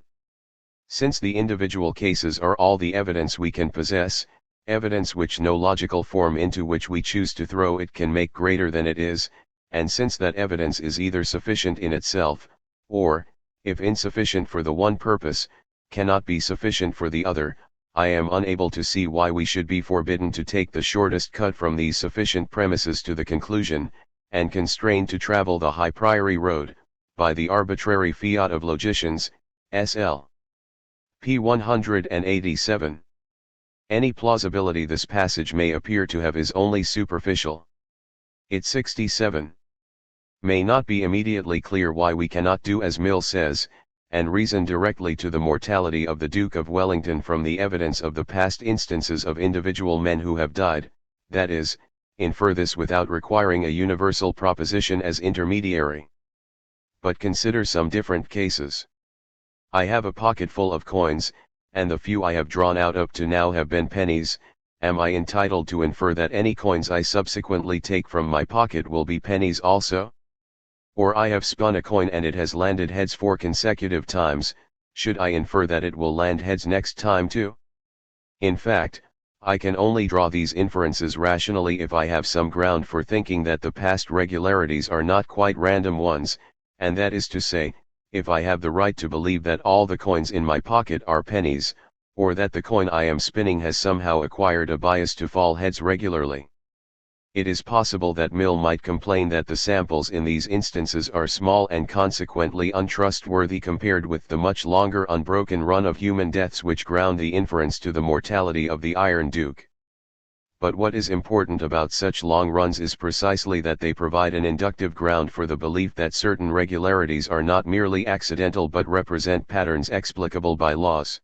Since the individual cases are all the evidence we can possess, evidence which no logical form into which we choose to throw it can make greater than it is, and since that evidence is either sufficient in itself, or, if insufficient for the one purpose, cannot be sufficient for the other, I am unable to see why we should be forbidden to take the shortest cut from these sufficient premises to the conclusion, and constrained to travel the high priori road, by the arbitrary fiat of logicians, S.L. p. 187. Any plausibility this passage may appear to have is only superficial. It 67. May not be immediately clear why we cannot do as Mill says, and reason directly to the mortality of the Duke of Wellington from the evidence of the past instances of individual men who have died, that is, infer this without requiring a universal proposition as intermediary. But consider some different cases. I have a pocket full of coins, and the few I have drawn out up to now have been pennies. Am I entitled to infer that any coins I subsequently take from my pocket will be pennies also? Or I have spun a coin and it has landed heads 4 consecutive times, should I infer that it will land heads next time too? In fact, I can only draw these inferences rationally if I have some ground for thinking that the past regularities are not quite random ones, and that is to say, if I have the right to believe that all the coins in my pocket are pennies, or that the coin I am spinning has somehow acquired a bias to fall heads regularly. It is possible that Mill might complain that the samples in these instances are small and consequently untrustworthy compared with the much longer unbroken run of human deaths which ground the inference to the mortality of the Iron Duke. But what is important about such long runs is precisely that they provide an inductive ground for the belief that certain regularities are not merely accidental but represent patterns explicable by laws.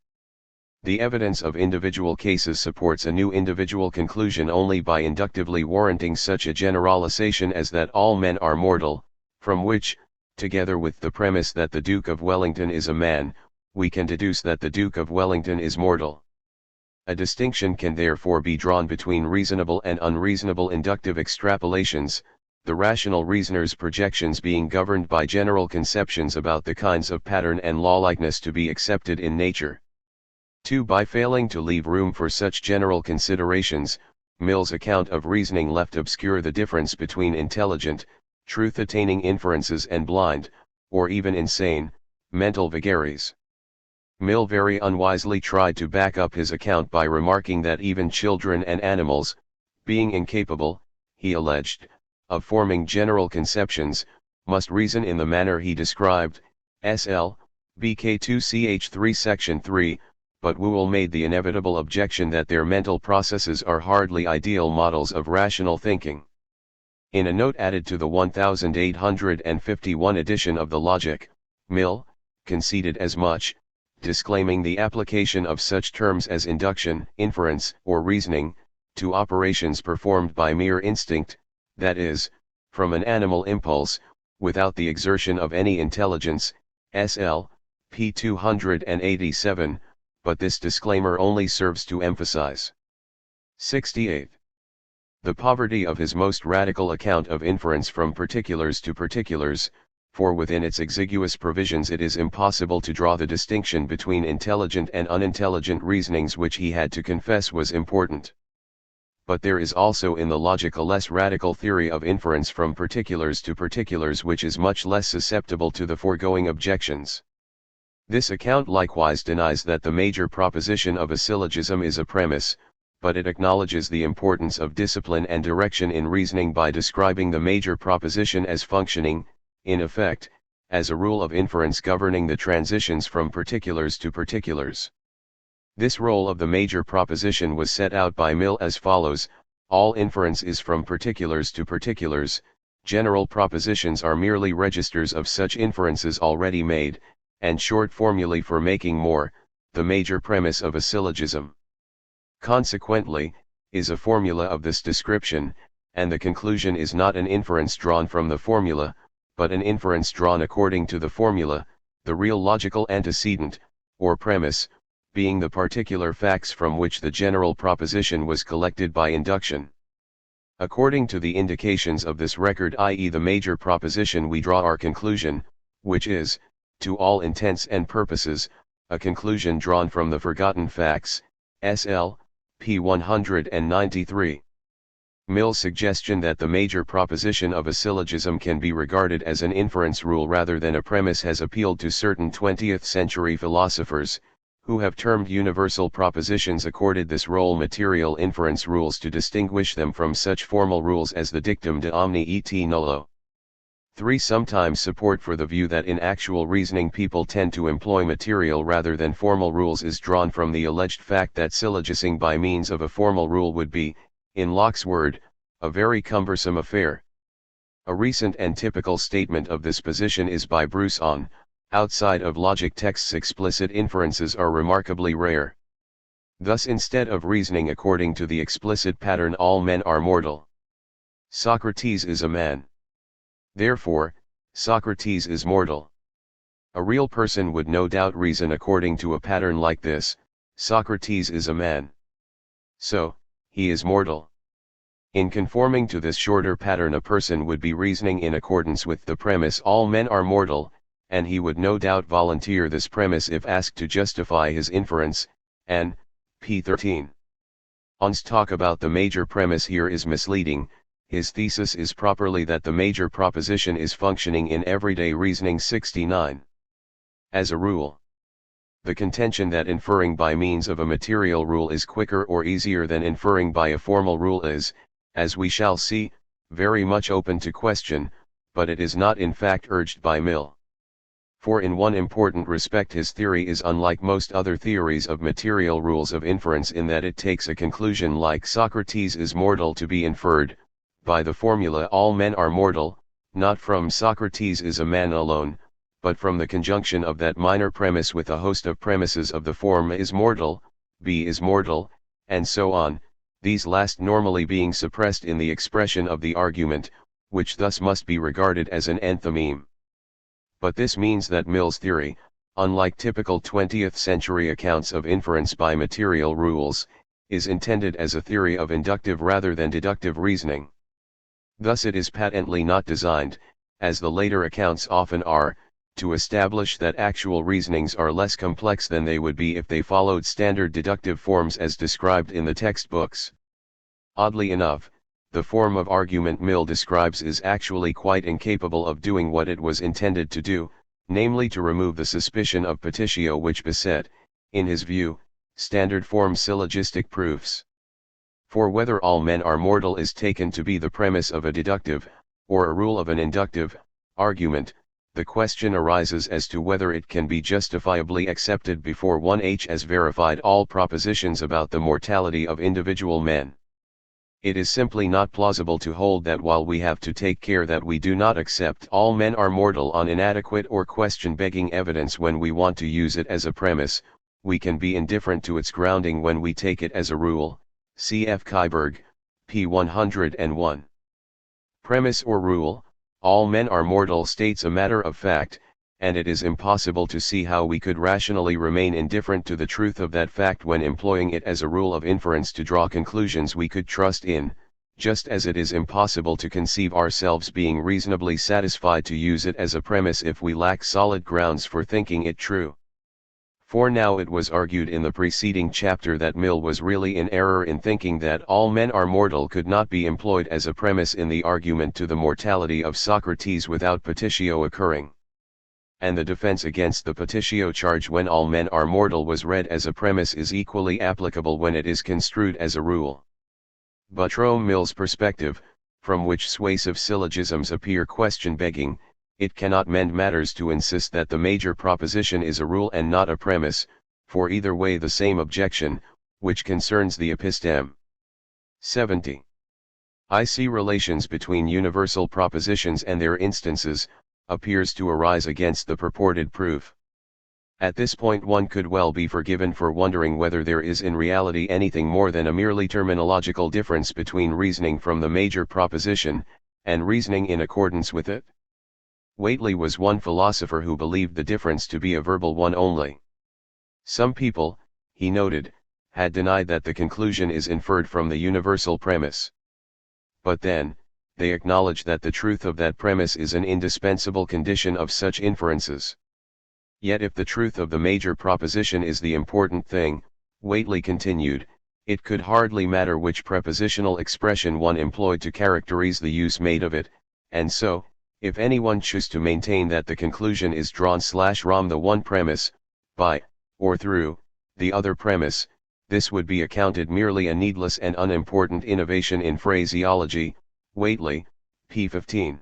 The evidence of individual cases supports a new individual conclusion only by inductively warranting such a generalization as that all men are mortal, from which, together with the premise that the Duke of Wellington is a man, we can deduce that the Duke of Wellington is mortal. A distinction can therefore be drawn between reasonable and unreasonable inductive extrapolations, the rational reasoner's projections being governed by general conceptions about the kinds of pattern and lawlikeness to be accepted in nature. 2. By failing to leave room for such general considerations, Mill's account of reasoning left obscure the difference between intelligent, truth-attaining inferences and blind, or even insane, mental vagaries. Mill very unwisely tried to back up his account by remarking that even children and animals, being incapable, he alleged, of forming general conceptions, must reason in the manner he described, SL, BK2CH3 Section 3, but Whewell made the inevitable objection that their mental processes are hardly ideal models of rational thinking. In a note added to the 1851 edition of the Logic, Mill conceded as much, disclaiming the application of such terms as induction, inference, or reasoning, to operations performed by mere instinct, that is, from an animal impulse, without the exertion of any intelligence, SL, p. 287, but this disclaimer only serves to emphasize. 68. The poverty of his most radical account of inference from particulars to particulars, for within its exiguous provisions it is impossible to draw the distinction between intelligent and unintelligent reasonings which he had to confess was important. But there is also in the logic a less radical theory of inference from particulars to particulars which is much less susceptible to the foregoing objections. This account likewise denies that the major proposition of a syllogism is a premise, but it acknowledges the importance of discipline and direction in reasoning by describing the major proposition as functioning, in effect, as a rule of inference governing the transitions from particulars to particulars. This role of the major proposition was set out by Mill as follows: all inference is from particulars to particulars, general propositions are merely registers of such inferences already made, and short formulae for making more, the major premise of a syllogism. Consequently, is a formula of this description, and the conclusion is not an inference drawn from the formula, but an inference drawn according to the formula, the real logical antecedent, or premise, being the particular facts from which the general proposition was collected by induction. According to the indications of this record, i.e. the major proposition, we draw our conclusion, which is, to all intents and purposes, a conclusion drawn from the forgotten facts, SL, p. 193. Mill's suggestion that the major proposition of a syllogism can be regarded as an inference rule rather than a premise has appealed to certain 20th century philosophers, who have termed universal propositions accorded this role material inference rules to distinguish them from such formal rules as the dictum de omni et nullo. 3. Sometimes support for the view that in actual reasoning people tend to employ material rather than formal rules is drawn from the alleged fact that syllogising by means of a formal rule would be, in Locke's word, a very cumbersome affair. A recent and typical statement of this position is by Bruce on, outside of logic texts explicit inferences are remarkably rare. Thus instead of reasoning according to the explicit pattern all men are mortal, Socrates is a man. Therefore, Socrates is mortal. A real person would no doubt reason according to a pattern like this, Socrates is a man. So, he is mortal. In conforming to this shorter pattern, a person would be reasoning in accordance with the premise all men are mortal, and he would no doubt volunteer this premise if asked to justify his inference, and, p. 13. On's talk about the major premise here is misleading. His thesis is properly that the major proposition is functioning in everyday reasoning. 69. As a rule, the contention that inferring by means of a material rule is quicker or easier than inferring by a formal rule is, as we shall see, very much open to question, but it is not in fact urged by Mill. For in one important respect his theory is unlike most other theories of material rules of inference in that it takes a conclusion like Socrates is mortal to be inferred, by the formula all men are mortal, not from Socrates is a man alone, but from the conjunction of that minor premise with a host of premises of the form is mortal, B is mortal, and so on, these last normally being suppressed in the expression of the argument, which thus must be regarded as an enthymeme. But this means that Mill's theory, unlike typical 20th century accounts of inference by material rules, is intended as a theory of inductive rather than deductive reasoning. Thus it is patently not designed, as the later accounts often are, to establish that actual reasonings are less complex than they would be if they followed standard deductive forms as described in the textbooks. Oddly enough, the form of argument Mill describes is actually quite incapable of doing what it was intended to do, namely to remove the suspicion of petitio which beset, in his view, standard form syllogistic proofs. For whether all men are mortal is taken to be the premise of a deductive, or a rule of an inductive, argument, the question arises as to whether it can be justifiably accepted before 1h as verified all propositions about the mortality of individual men. It is simply not plausible to hold that while we have to take care that we do not accept all men are mortal on inadequate or question-begging evidence when we want to use it as a premise, we can be indifferent to its grounding when we take it as a rule. Cf. Kaiberg, p. 101. Premise or rule, all men are mortal states a matter of fact, and it is impossible to see how we could rationally remain indifferent to the truth of that fact when employing it as a rule of inference to draw conclusions we could trust in, just as it is impossible to conceive ourselves being reasonably satisfied to use it as a premise if we lack solid grounds for thinking it true. For now it was argued in the preceding chapter that Mill was really in error in thinking that all men are mortal could not be employed as a premise in the argument to the mortality of Socrates without petitio occurring. And the defense against the petitio charge when all men are mortal was read as a premise is equally applicable when it is construed as a rule. But from Mill's perspective, from which suasive syllogisms appear question-begging, it cannot mend matters to insist that the major proposition is a rule and not a premise, for either way the same objection, which concerns the episteme. 70. I see relations between universal propositions and their instances, appears to arise against the purported proof. At this point one could well be forgiven for wondering whether there is in reality anything more than a merely terminological difference between reasoning from the major proposition, and reasoning in accordance with it. Whately was one philosopher who believed the difference to be a verbal one only. Some people, he noted, had denied that the conclusion is inferred from the universal premise. But then, they acknowledged that the truth of that premise is an indispensable condition of such inferences. Yet if the truth of the major proposition is the important thing, Whately continued, it could hardly matter which prepositional expression one employed to characterize the use made of it, and so, if anyone chose to maintain that the conclusion is drawn/from the one premise, by, or through, the other premise, this would be accounted merely a needless and unimportant innovation in phraseology. Whately, p. 15.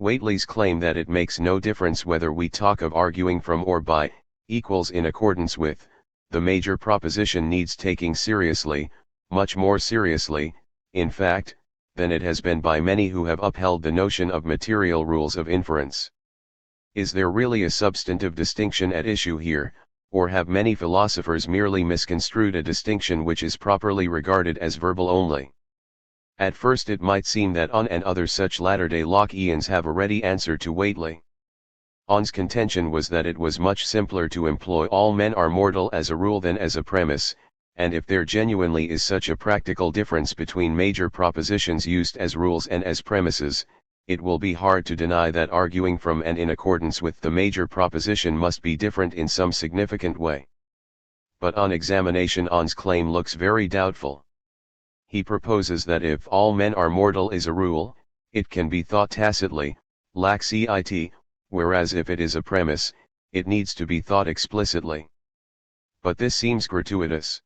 Whately's claim that it makes no difference whether we talk of arguing from or by, equals in accordance with, the major proposition needs taking seriously, much more seriously, in fact, than it has been by many who have upheld the notion of material rules of inference. Is there really a substantive distinction at issue here, or have many philosophers merely misconstrued a distinction which is properly regarded as verbal only? At first it might seem that On and other such latter-day Lockeans have a ready answer to Whately. On's contention was that it was much simpler to employ all men are mortal as a rule than as a premise, and if there genuinely is such a practical difference between major propositions used as rules and as premises, it will be hard to deny that arguing from and in accordance with the major proposition must be different in some significant way. But on examination On's claim looks very doubtful. He proposes that if all men are mortal is a rule, it can be thought tacitly, laxit, whereas if it is a premise, it needs to be thought explicitly. But this seems gratuitous.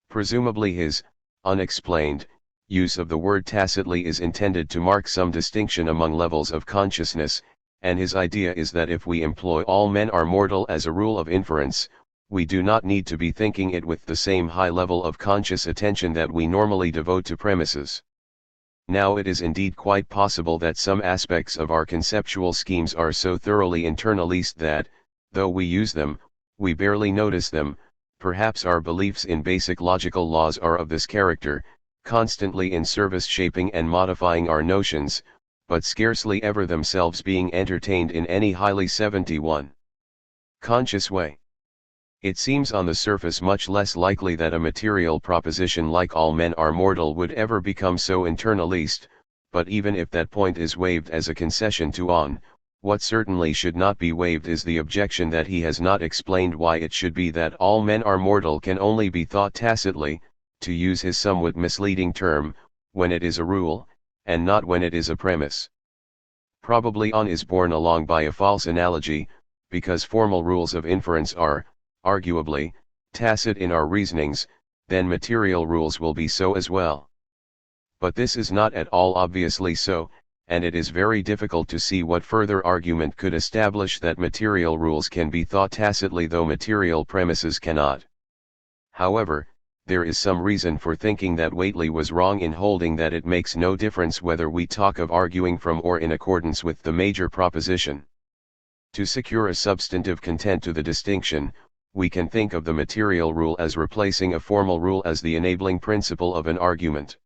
Presumably his, unexplained, use of the word tacitly is intended to mark some distinction among levels of consciousness, and his idea is that if we employ all men are mortal as a rule of inference, we do not need to be thinking it with the same high level of conscious attention that we normally devote to premises. Now it is indeed quite possible that some aspects of our conceptual schemes are so thoroughly internalized that, though we use them, we barely notice them. Perhaps our beliefs in basic logical laws are of this character, constantly in service shaping and modifying our notions, but scarcely ever themselves being entertained in any highly 71 conscious way. It seems on the surface much less likely that a material proposition like all men are mortal would ever become so internalized, but even if that point is waived as a concession to On, what certainly should not be waived is the objection that he has not explained why it should be that all men are mortal can only be thought tacitly, to use his somewhat misleading term, when it is a rule, and not when it is a premise. Probably On is borne along by a false analogy, because formal rules of inference are, arguably, tacit in our reasonings, then material rules will be so as well. But this is not at all obviously so, and it is very difficult to see what further argument could establish that material rules can be thought tacitly though material premises cannot. However, there is some reason for thinking that Whately was wrong in holding that it makes no difference whether we talk of arguing from or in accordance with the major proposition. To secure a substantive content to the distinction, we can think of the material rule as replacing a formal rule as the enabling principle of an argument.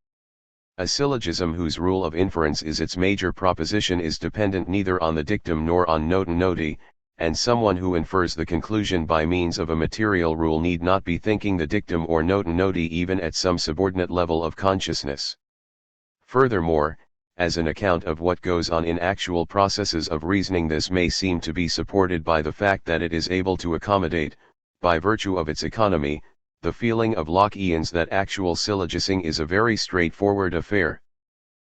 A syllogism whose rule of inference is its major proposition is dependent neither on the dictum nor on notum noti, and someone who infers the conclusion by means of a material rule need not be thinking the dictum or notum noti even at some subordinate level of consciousness. Furthermore, as an account of what goes on in actual processes of reasoning, this may seem to be supported by the fact that it is able to accommodate, by virtue of its economy, the feeling of Lockeans that actual syllogising is a very straightforward affair.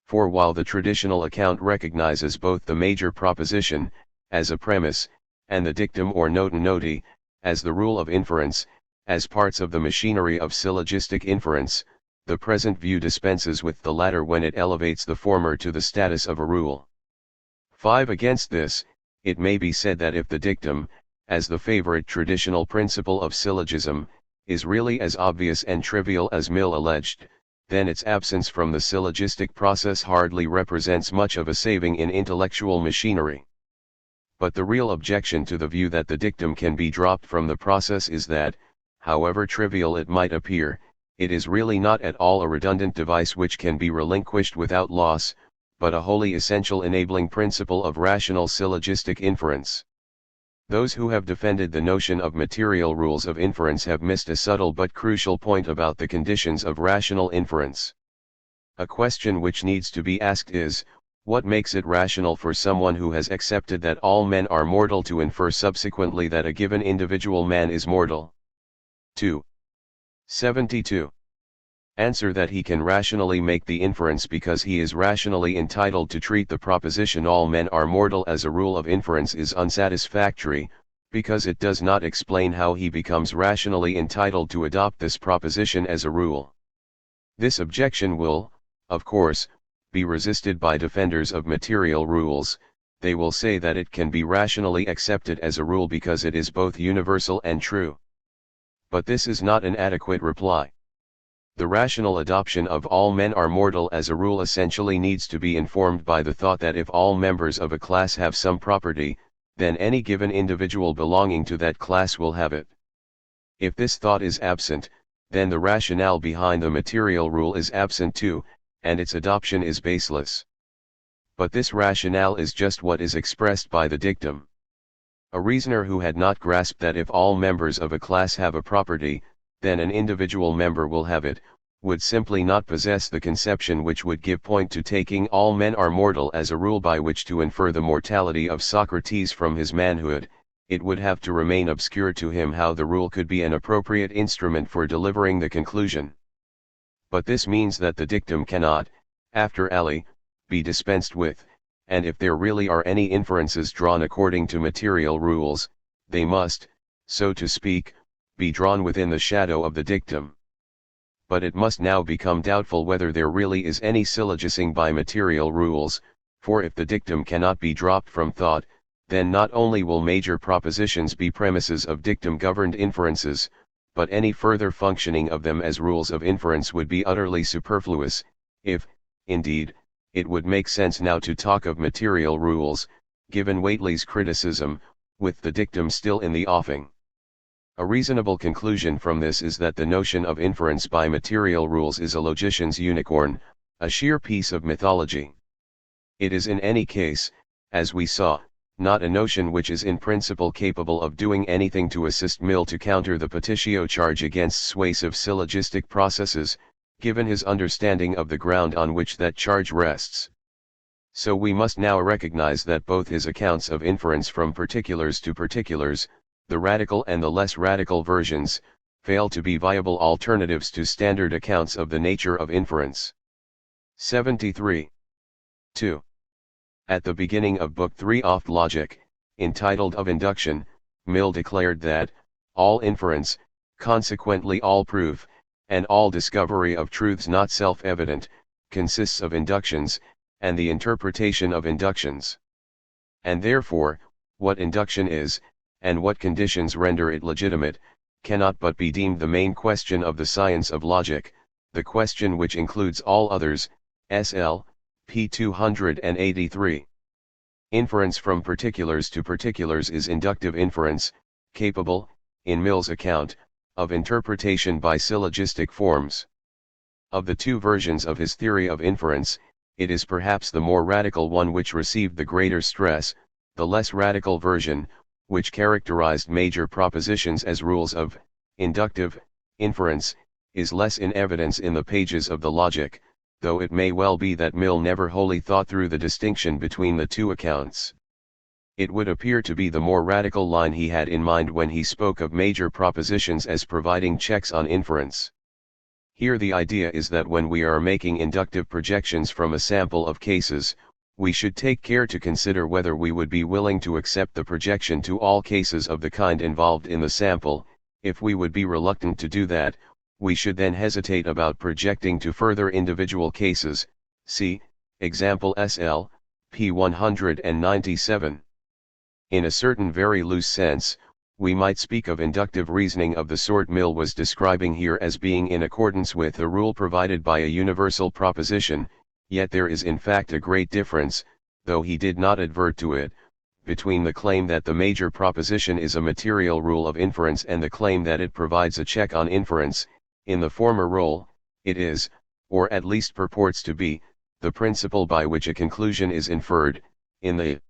For while the traditional account recognizes both the major proposition, as a premise, and the dictum or notum noti, as the rule of inference, as parts of the machinery of syllogistic inference, the present view dispenses with the latter when it elevates the former to the status of a rule. 5. Against this, it may be said that if the dictum, as the favorite traditional principle of syllogism, is really as obvious and trivial as Mill alleged, then its absence from the syllogistic process hardly represents much of a saving in intellectual machinery. But the real objection to the view that the dictum can be dropped from the process is that, however trivial it might appear, it is really not at all a redundant device which can be relinquished without loss, but a wholly essential enabling principle of rational syllogistic inference. Those who have defended the notion of material rules of inference have missed a subtle but crucial point about the conditions of rational inference. A question which needs to be asked is, what makes it rational for someone who has accepted that all men are mortal to infer subsequently that a given individual man is mortal? 2. 72. Answer that he can rationally make the inference because he is rationally entitled to treat the proposition all men are mortal as a rule of inference is unsatisfactory, because it does not explain how he becomes rationally entitled to adopt this proposition as a rule. This objection will, of course, be resisted by defenders of material rules. They will say that it can be rationally accepted as a rule because it is both universal and true. But this is not an adequate reply. The rational adoption of all men are mortal as a rule essentially needs to be informed by the thought that if all members of a class have some property, then any given individual belonging to that class will have it. If this thought is absent, then the rationale behind the material rule is absent too, and its adoption is baseless. But this rationale is just what is expressed by the dictum. A reasoner who had not grasped that if all members of a class have a property, then an individual member will have it, would simply not possess the conception which would give point to taking all men are mortal as a rule by which to infer the mortality of Socrates from his manhood. It would have to remain obscure to him how the rule could be an appropriate instrument for delivering the conclusion. But this means that the dictum cannot, after Ali, be dispensed with, and if there really are any inferences drawn according to material rules, they must, so to speak, be drawn within the shadow of the dictum. But it must now become doubtful whether there really is any syllogising by material rules, for if the dictum cannot be dropped from thought, then not only will major propositions be premises of dictum-governed inferences, but any further functioning of them as rules of inference would be utterly superfluous, if, indeed, it would make sense now to talk of material rules, given Whately's criticism, with the dictum still in the offing. A reasonable conclusion from this is that the notion of inference by material rules is a logician's unicorn, a sheer piece of mythology. It is in any case, as we saw, not a notion which is in principle capable of doing anything to assist Mill to counter the petitio charge against suasive syllogistic processes, given his understanding of the ground on which that charge rests. So we must now recognize that both his accounts of inference from particulars to particulars, the radical and the less radical versions, fail to be viable alternatives to standard accounts of the nature of inference. 73. 2. At the beginning of Book 3 of Logic, entitled Of Induction, Mill declared that, all inference, consequently all proof, and all discovery of truths not self-evident, consists of inductions, and the interpretation of inductions. And therefore, what induction is, and what conditions render it legitimate, cannot but be deemed the main question of the science of logic, the question which includes all others, SL, p. 283. Inference from particulars to particulars is inductive inference, capable, in Mill's account, of interpretation by syllogistic forms. Of the two versions of his theory of inference, it is perhaps the more radical one which received the greater stress. The less radical version, which characterized major propositions as rules of inductive inference, is less in evidence in the pages of the Logic, though it may well be that Mill never wholly thought through the distinction between the two accounts. It would appear to be the more radical line he had in mind when he spoke of major propositions as providing checks on inference. Here the idea is that when we are making inductive projections from a sample of cases, we should take care to consider whether we would be willing to accept the projection to all cases of the kind involved in the sample. If we would be reluctant to do that, we should then hesitate about projecting to further individual cases. See, example SL, p. 197. In a certain very loose sense, we might speak of inductive reasoning of the sort Mill was describing here as being in accordance with a rule provided by a universal proposition, yet there is in fact a great difference, though he did not advert to it, between the claim that the major proposition is a material rule of inference and the claim that it provides a check on inference. In the former role, it is, or at least purports to be, the principle by which a conclusion is inferred. In the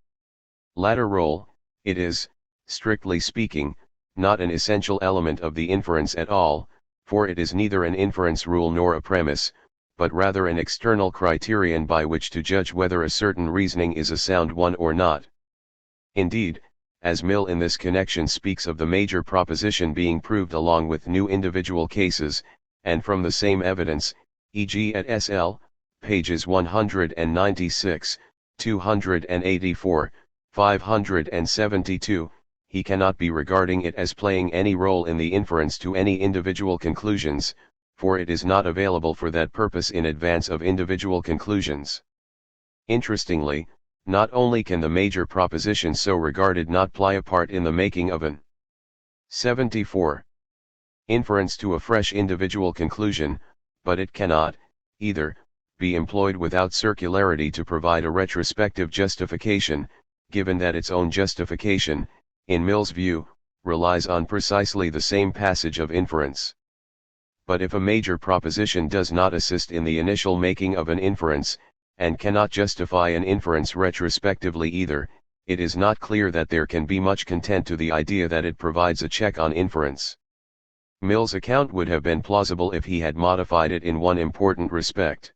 latter role, it is, strictly speaking, not an essential element of the inference at all, for it is neither an inference rule nor a premise, but rather an external criterion by which to judge whether a certain reasoning is a sound one or not. Indeed, as Mill in this connection speaks of the major proposition being proved along with new individual cases, and from the same evidence, e.g. at SL, pages 196, 284, 572, he cannot be regarding it as playing any role in the inference to any individual conclusions, for it is not available for that purpose in advance of individual conclusions. Interestingly, not only can the major proposition so regarded not play a part in the making of an 74 inference to a fresh individual conclusion, but it cannot, either, be employed without circularity to provide a retrospective justification, given that its own justification, in Mill's view, relies on precisely the same passage of inference. But if a major proposition does not assist in the initial making of an inference, and cannot justify an inference retrospectively either, it is not clear that there can be much content to the idea that it provides a check on inference. Mill's account would have been plausible if he had modified it in one important respect.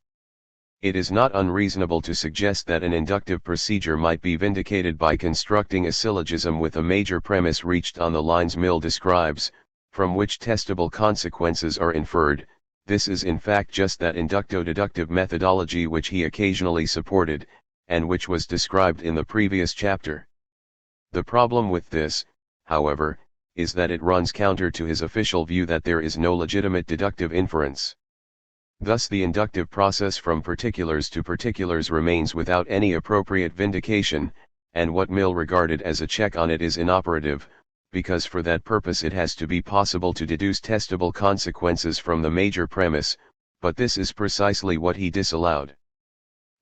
It is not unreasonable to suggest that an inductive procedure might be vindicated by constructing a syllogism with a major premise reached on the lines Mill describes, from which testable consequences are inferred. This is in fact just that inducto-deductive methodology which he occasionally supported, and which was described in the previous chapter. The problem with this, however, is that it runs counter to his official view that there is no legitimate deductive inference. Thus the inductive process from particulars to particulars remains without any appropriate vindication, and what Mill regarded as a check on it is inoperative, because for that purpose it has to be possible to deduce testable consequences from the major premise, but this is precisely what he disallowed.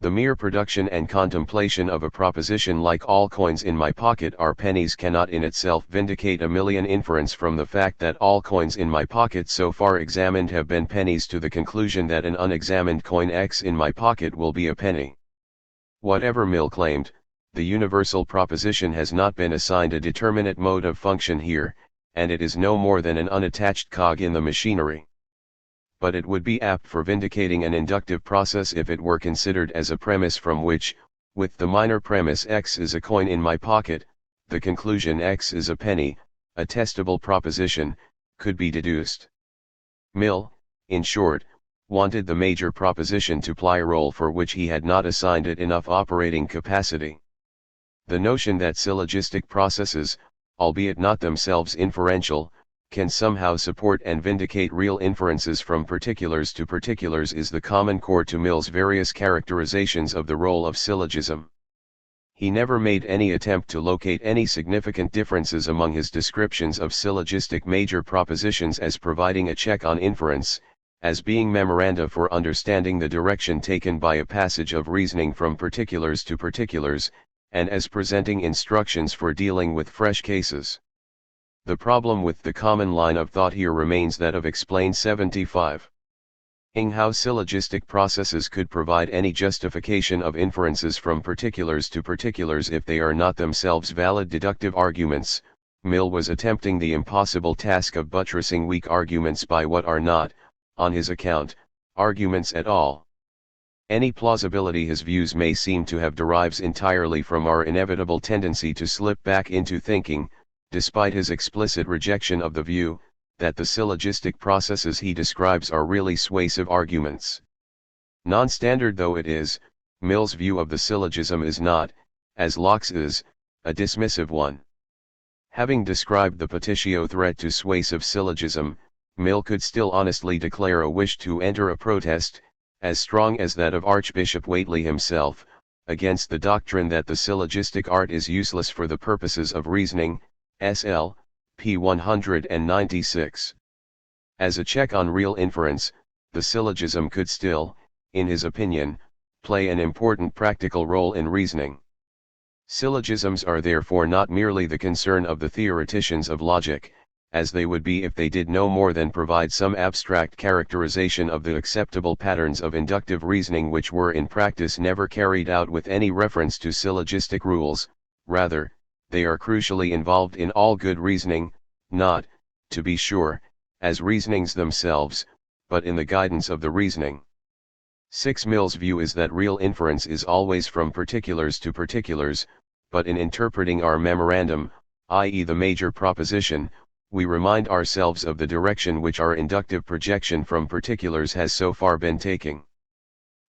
The mere production and contemplation of a proposition like all coins in my pocket are pennies cannot in itself vindicate a Millian inference from the fact that all coins in my pocket so far examined have been pennies to the conclusion that an unexamined coin X in my pocket will be a penny. Whatever Mill claimed, the universal proposition has not been assigned a determinate mode of function here, and it is no more than an unattached cog in the machinery. But it would be apt for vindicating an inductive process if it were considered as a premise from which, with the minor premise X is a coin in my pocket, the conclusion X is a penny, a testable proposition, could be deduced. Mill, in short, wanted the major proposition to play a role for which he had not assigned it enough operating capacity. The notion that syllogistic processes, albeit not themselves inferential, can somehow support and vindicate real inferences from particulars to particulars is the common core to Mill's various characterizations of the role of syllogism. He never made any attempt to locate any significant differences among his descriptions of syllogistic major propositions as providing a check on inference, as being memoranda for understanding the direction taken by a passage of reasoning from particulars to particulars, and as presenting instructions for dealing with fresh cases. The problem with the common line of thought here remains that of Explain 75. How syllogistic processes could provide any justification of inferences from particulars to particulars if they are not themselves valid deductive arguments. Mill was attempting the impossible task of buttressing weak arguments by what are not, on his account, arguments at all. Any plausibility his views may seem to have derives entirely from our inevitable tendency to slip back into thinking, despite his explicit rejection of the view, that the syllogistic processes he describes are really suasive arguments. Non-standard though it is, Mill's view of the syllogism is not, as Locke's is, a dismissive one. Having described the petitio threat to suasive syllogism, Mill could still honestly declare a wish to enter a protest, as strong as that of Archbishop Whately himself, against the doctrine that the syllogistic art is useless for the purposes of reasoning, SL, p. 196. As a check on real inference, the syllogism could still, in his opinion, play an important practical role in reasoning. Syllogisms are therefore not merely the concern of the theoreticians of logic, as they would be if they did no more than provide some abstract characterization of the acceptable patterns of inductive reasoning which were in practice never carried out with any reference to syllogistic rules. Rather, they are crucially involved in all good reasoning, not, to be sure, as reasonings themselves, but in the guidance of the reasoning. 6. Mill's view is that real inference is always from particulars to particulars, but in interpreting our memorandum, i.e. the major proposition, we remind ourselves of the direction which our inductive projection from particulars has so far been taking.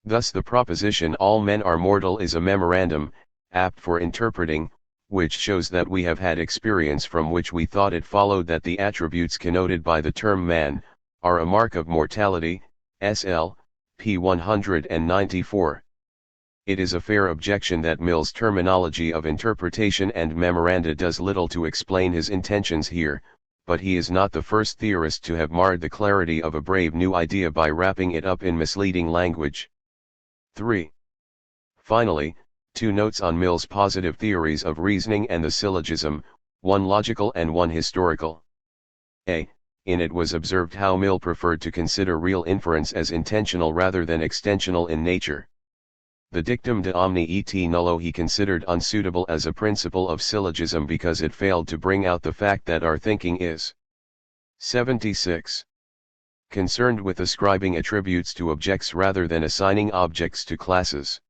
Thus the proposition all men are mortal is a memorandum, apt for interpreting, which shows that we have had experience from which we thought it followed that the attributes connoted by the term man, are a mark of mortality, SL, p. 194. It is a fair objection that Mill's terminology of interpretation and memoranda does little to explain his intentions here, but he is not the first theorist to have marred the clarity of a brave new idea by wrapping it up in misleading language. 3. Finally, 2 notes on Mill's positive theories of reasoning and the syllogism, one logical and one historical. A. In it was observed how Mill preferred to consider real inference as intentional rather than extensional in nature. The dictum de omni et nullo he considered unsuitable as a principle of syllogism because it failed to bring out the fact that our thinking is 76. Concerned with ascribing attributes to objects rather than assigning objects to classes.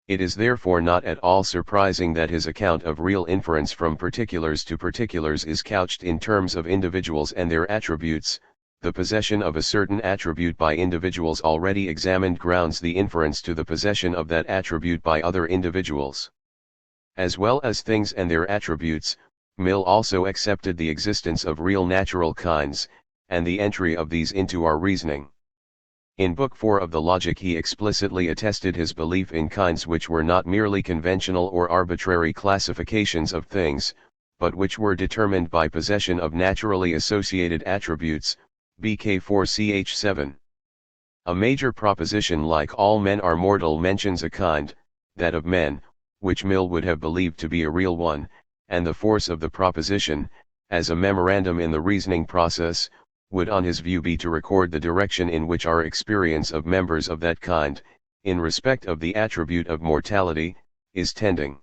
It is therefore not at all surprising that his account of real inference from particulars to particulars is couched in terms of individuals and their attributes. The possession of a certain attribute by individuals already examined grounds the inference to the possession of that attribute by other individuals. As well as things and their attributes, Mill also accepted the existence of real natural kinds, and the entry of these into our reasoning. In Book 4 of the Logic he explicitly attested his belief in kinds which were not merely conventional or arbitrary classifications of things, but which were determined by possession of naturally associated attributes, BK 4ch 7. A major proposition like all men are mortal mentions a kind, that of men, which Mill would have believed to be a real one, and the force of the proposition, as a memorandum in the reasoning process, would on his view be to record the direction in which our experience of members of that kind, in respect of the attribute of mortality, is tending.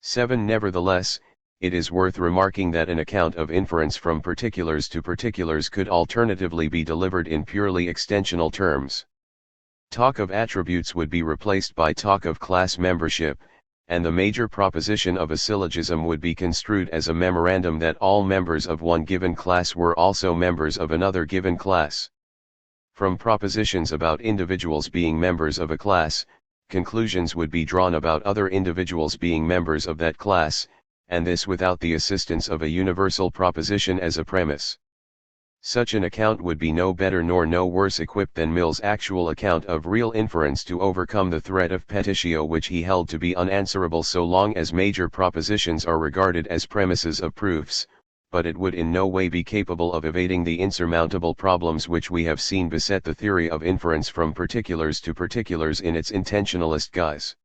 7. Nevertheless, it is worth remarking that an account of inference from particulars to particulars could alternatively be delivered in purely extensional terms. Talk of attributes would be replaced by talk of class membership, and the major proposition of a syllogism would be construed as a memorandum that all members of one given class were also members of another given class. From propositions about individuals being members of a class, conclusions would be drawn about other individuals being members of that class, and this without the assistance of a universal proposition as a premise. Such an account would be no better nor no worse equipped than Mill's actual account of real inference to overcome the threat of petitio which he held to be unanswerable so long as major propositions are regarded as premises of proofs, but it would in no way be capable of evading the insurmountable problems which we have seen beset the theory of inference from particulars to particulars in its intentionalist guise.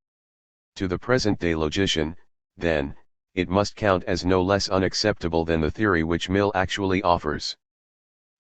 To the present-day logician, then, it must count as no less unacceptable than the theory which Mill actually offers.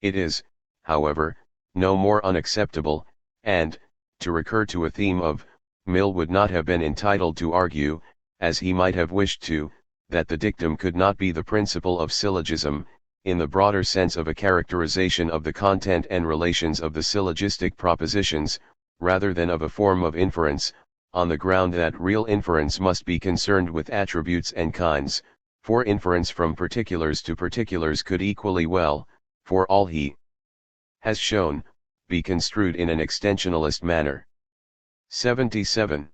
It is, however, no more unacceptable, and, to recur to a theme of, Mill would not have been entitled to argue, as he might have wished to, that the dictum could not be the principle of syllogism, in the broader sense of a characterization of the content and relations of the syllogistic propositions, rather than of a form of inference, on the ground that real inference must be concerned with attributes and kinds, for inference from particulars to particulars could equally well, for all he has shown, be construed in an extensionalist manner. 77.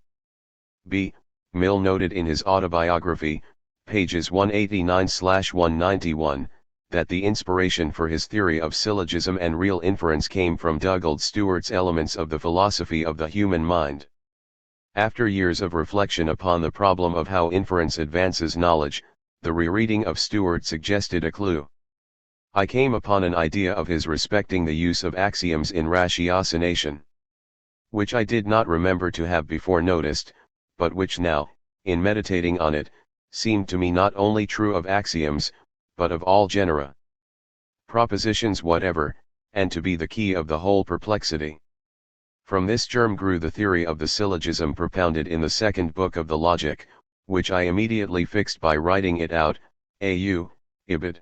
B. Mill noted in his autobiography, pages 189-191, that the inspiration for his theory of syllogism and real inference came from Dugald Stuart's Elements of the Philosophy of the Human Mind. After years of reflection upon the problem of how inference advances knowledge, the rereading of Stuart suggested a clue. I came upon an idea of his respecting the use of axioms in ratiocination, which I did not remember to have before noticed, but which now, in meditating on it, seemed to me not only true of axioms, but of all genera, propositions whatever, and to be the key of the whole perplexity. From this germ grew the theory of the syllogism propounded in the second book of the Logic, which I immediately fixed by writing it out, au, ibid.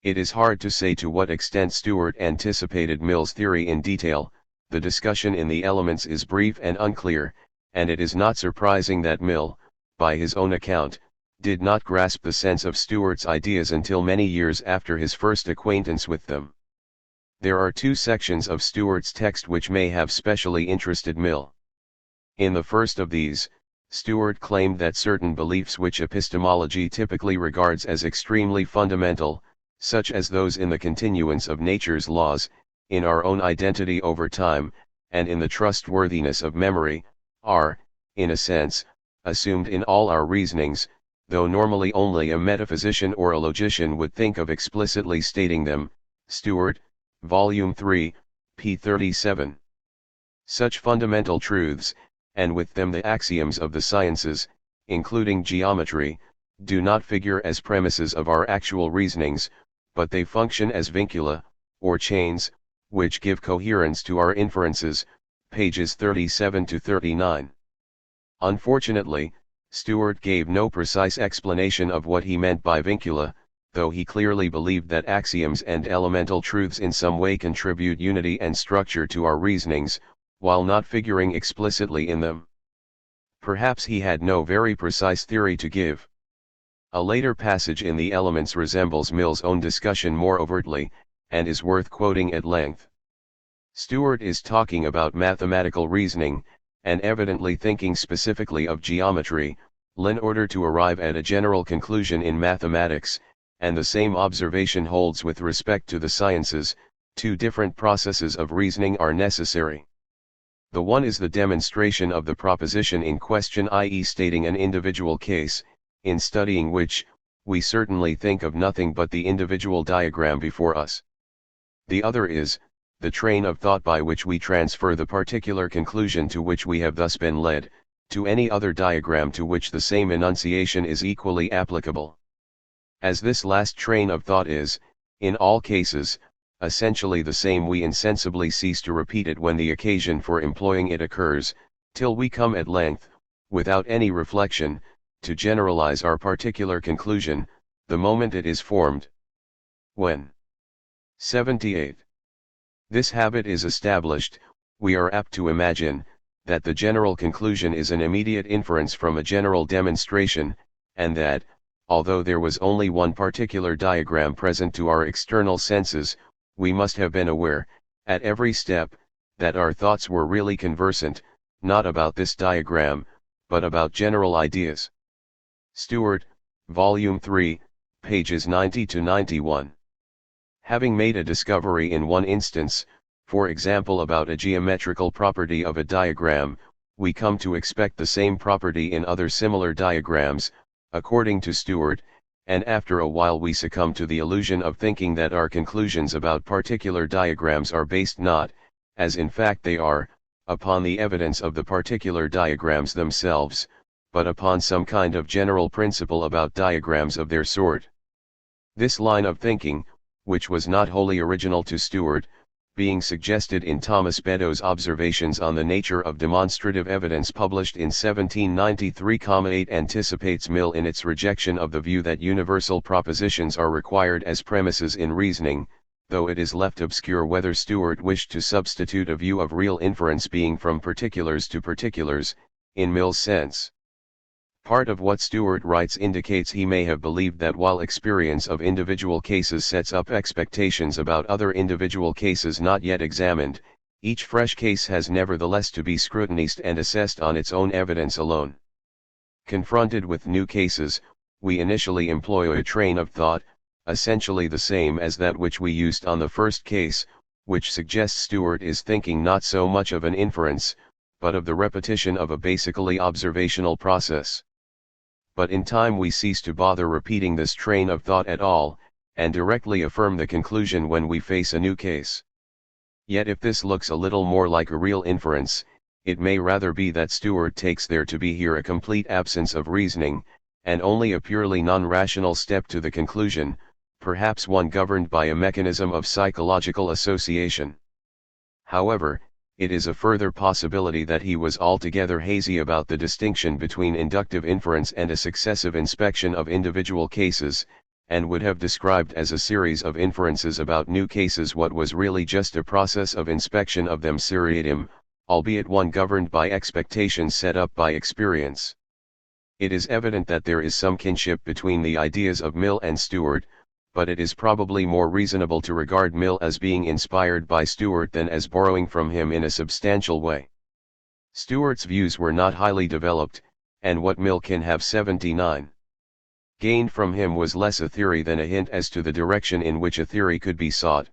It is hard to say to what extent Stuart anticipated Mill's theory in detail. The discussion in the Elements is brief and unclear, and it is not surprising that Mill, by his own account, did not grasp the sense of Stuart's ideas until many years after his first acquaintance with them. There are two sections of Stuart's text which may have specially interested Mill. In the first of these, Stuart claimed that certain beliefs which epistemology typically regards as extremely fundamental, such as those in the continuance of nature's laws, in our own identity over time, and in the trustworthiness of memory, are, in a sense, assumed in all our reasonings, though normally only a metaphysician or a logician would think of explicitly stating them. Stuart, Volume 3, p. 37. Such fundamental truths, and with them the axioms of the sciences, including geometry, do not figure as premises of our actual reasonings, but they function as vincula, or chains, which give coherence to our inferences, pages 37 to 39. Unfortunately, Stuart gave no precise explanation of what he meant by vincula, though he clearly believed that axioms and elemental truths in some way contribute unity and structure to our reasonings, while not figuring explicitly in them. Perhaps he had no very precise theory to give. A later passage in the Elements resembles Mill's own discussion more overtly, and is worth quoting at length. Stuart is talking about mathematical reasoning, and evidently thinking specifically of geometry, in order to arrive at a general conclusion in mathematics, and the same observation holds with respect to the sciences. Two different processes of reasoning are necessary. The one is the demonstration of the proposition in question, i.e. stating an individual case, in studying which, we certainly think of nothing but the individual diagram before us. The other is, the train of thought by which we transfer the particular conclusion to which we have thus been led, to any other diagram to which the same enunciation is equally applicable. As this last train of thought is, in all cases, essentially the same, we insensibly cease to repeat it when the occasion for employing it occurs, till we come at length, without any reflection, to generalize our particular conclusion, the moment it is formed. When 78. This habit is established, we are apt to imagine, that the general conclusion is an immediate inference from a general demonstration, and that, although there was only one particular diagram present to our external senses, we must have been aware, at every step, that our thoughts were really conversant, not about this diagram, but about general ideas. Stuart, Volume 3, pages 90 to 91. Having made a discovery in one instance, for example about a geometrical property of a diagram, we come to expect the same property in other similar diagrams, according to Stuart, and after a while we succumb to the illusion of thinking that our conclusions about particular diagrams are based not, as in fact they are, upon the evidence of the particular diagrams themselves, but upon some kind of general principle about diagrams of their sort. This line of thinking, which was not wholly original to Stuart, being suggested in Thomas Beddoes' Observations on the Nature of Demonstrative Evidence published in 1793,8 anticipates Mill in its rejection of the view that universal propositions are required as premises in reasoning, though it is left obscure whether Stuart wished to substitute a view of real inference being from particulars to particulars, in Mill's sense. Part of what Stuart writes indicates he may have believed that while experience of individual cases sets up expectations about other individual cases not yet examined, each fresh case has nevertheless to be scrutinized and assessed on its own evidence alone. Confronted with new cases, we initially employ a train of thought, essentially the same as that which we used on the first case, which suggests Stuart is thinking not so much of an inference, but of the repetition of a basically observational process. But in time we cease to bother repeating this train of thought at all, and directly affirm the conclusion when we face a new case. Yet if this looks a little more like a real inference, it may rather be that Stuart takes there to be here a complete absence of reasoning, and only a purely non-rational step to the conclusion, perhaps one governed by a mechanism of psychological association. However, it is a further possibility that he was altogether hazy about the distinction between inductive inference and a successive inspection of individual cases, and would have described as a series of inferences about new cases what was really just a process of inspection of them seriatim, albeit one governed by expectations set up by experience. It is evident that there is some kinship between the ideas of Mill and Stuart, but it is probably more reasonable to regard Mill as being inspired by Stuart than as borrowing from him in a substantial way. Stuart's views were not highly developed, and what Mill can have 79 gained from him was less a theory than a hint as to the direction in which a theory could be sought.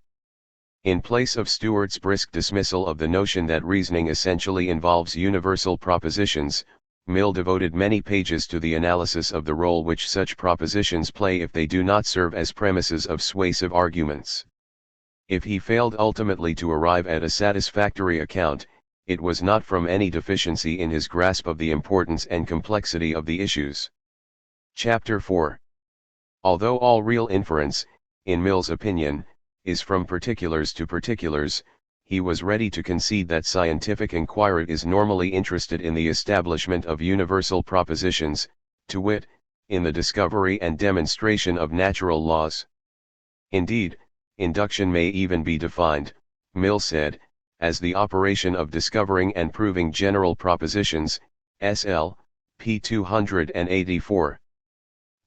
In place of Stuart's brisk dismissal of the notion that reasoning essentially involves universal propositions, Mill devoted many pages to the analysis of the role which such propositions play if they do not serve as premises of suasive arguments. If he failed ultimately to arrive at a satisfactory account, it was not from any deficiency in his grasp of the importance and complexity of the issues. Chapter 4. Although all real inference, in Mill's opinion, is from particulars to particulars, he was ready to concede that scientific inquiry is normally interested in the establishment of universal propositions, to wit, in the discovery and demonstration of natural laws. Indeed, induction may even be defined, Mill said, as the operation of discovering and proving general propositions, SL, p. 284.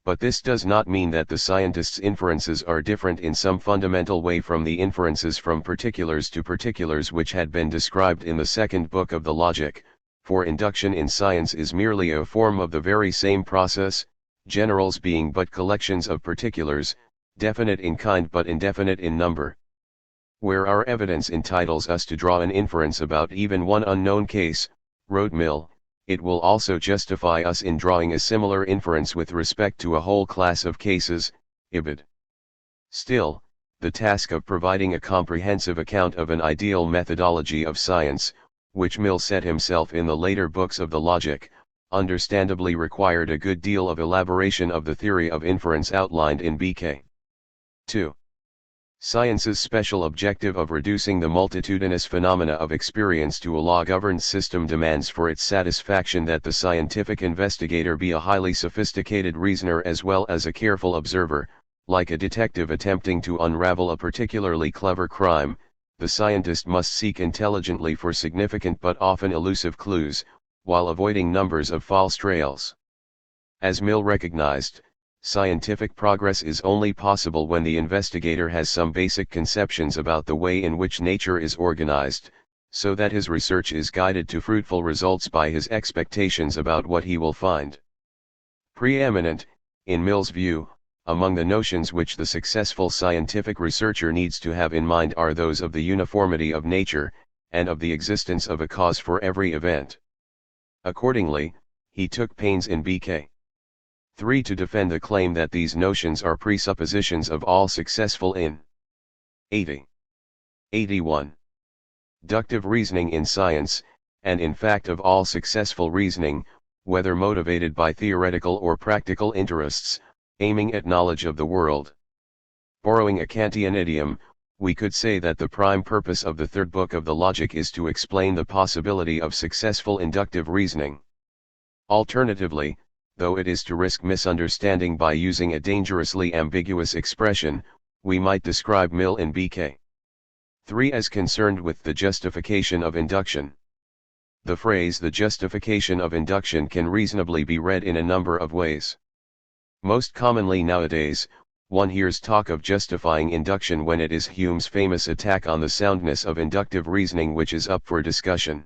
But this does not mean that the scientist's inferences are different in some fundamental way from the inferences from particulars to particulars which had been described in the second book of the Logic, for induction in science is merely a form of the very same process, generals being but collections of particulars, definite in kind but indefinite in number. Where our evidence entitles us to draw an inference about even one unknown case, wrote Mill, it will also justify us in drawing a similar inference with respect to a whole class of cases, ibid. Still, the task of providing a comprehensive account of an ideal methodology of science, which Mill set himself in the later books of the Logic, understandably required a good deal of elaboration of the theory of inference outlined in BK. 2. Science's special objective of reducing the multitudinous phenomena of experience to a law-governed system demands for its satisfaction that the scientific investigator be a highly sophisticated reasoner as well as a careful observer. Like a detective attempting to unravel a particularly clever crime, the scientist must seek intelligently for significant but often elusive clues, while avoiding numbers of false trails. As Mill recognized, scientific progress is only possible when the investigator has some basic conceptions about the way in which nature is organized, so that his research is guided to fruitful results by his expectations about what he will find. Preeminent, in Mill's view, among the notions which the successful scientific researcher needs to have in mind are those of the uniformity of nature, and of the existence of a cause for every event. Accordingly, he took pains in BK 3 to defend the claim that these notions are presuppositions of all successful in 81. Deductive reasoning in science, and in fact of all successful reasoning, whether motivated by theoretical or practical interests, aiming at knowledge of the world. Borrowing a Kantian idiom, we could say that the prime purpose of the third book of the Logic is to explain the possibility of successful inductive reasoning. Alternatively, though it is to risk misunderstanding by using a dangerously ambiguous expression, we might describe Mill in BK 3 as concerned with the justification of induction. The phrase "the justification of induction" can reasonably be read in a number of ways. Most commonly nowadays, one hears talk of justifying induction when it is Hume's famous attack on the soundness of inductive reasoning which is up for discussion.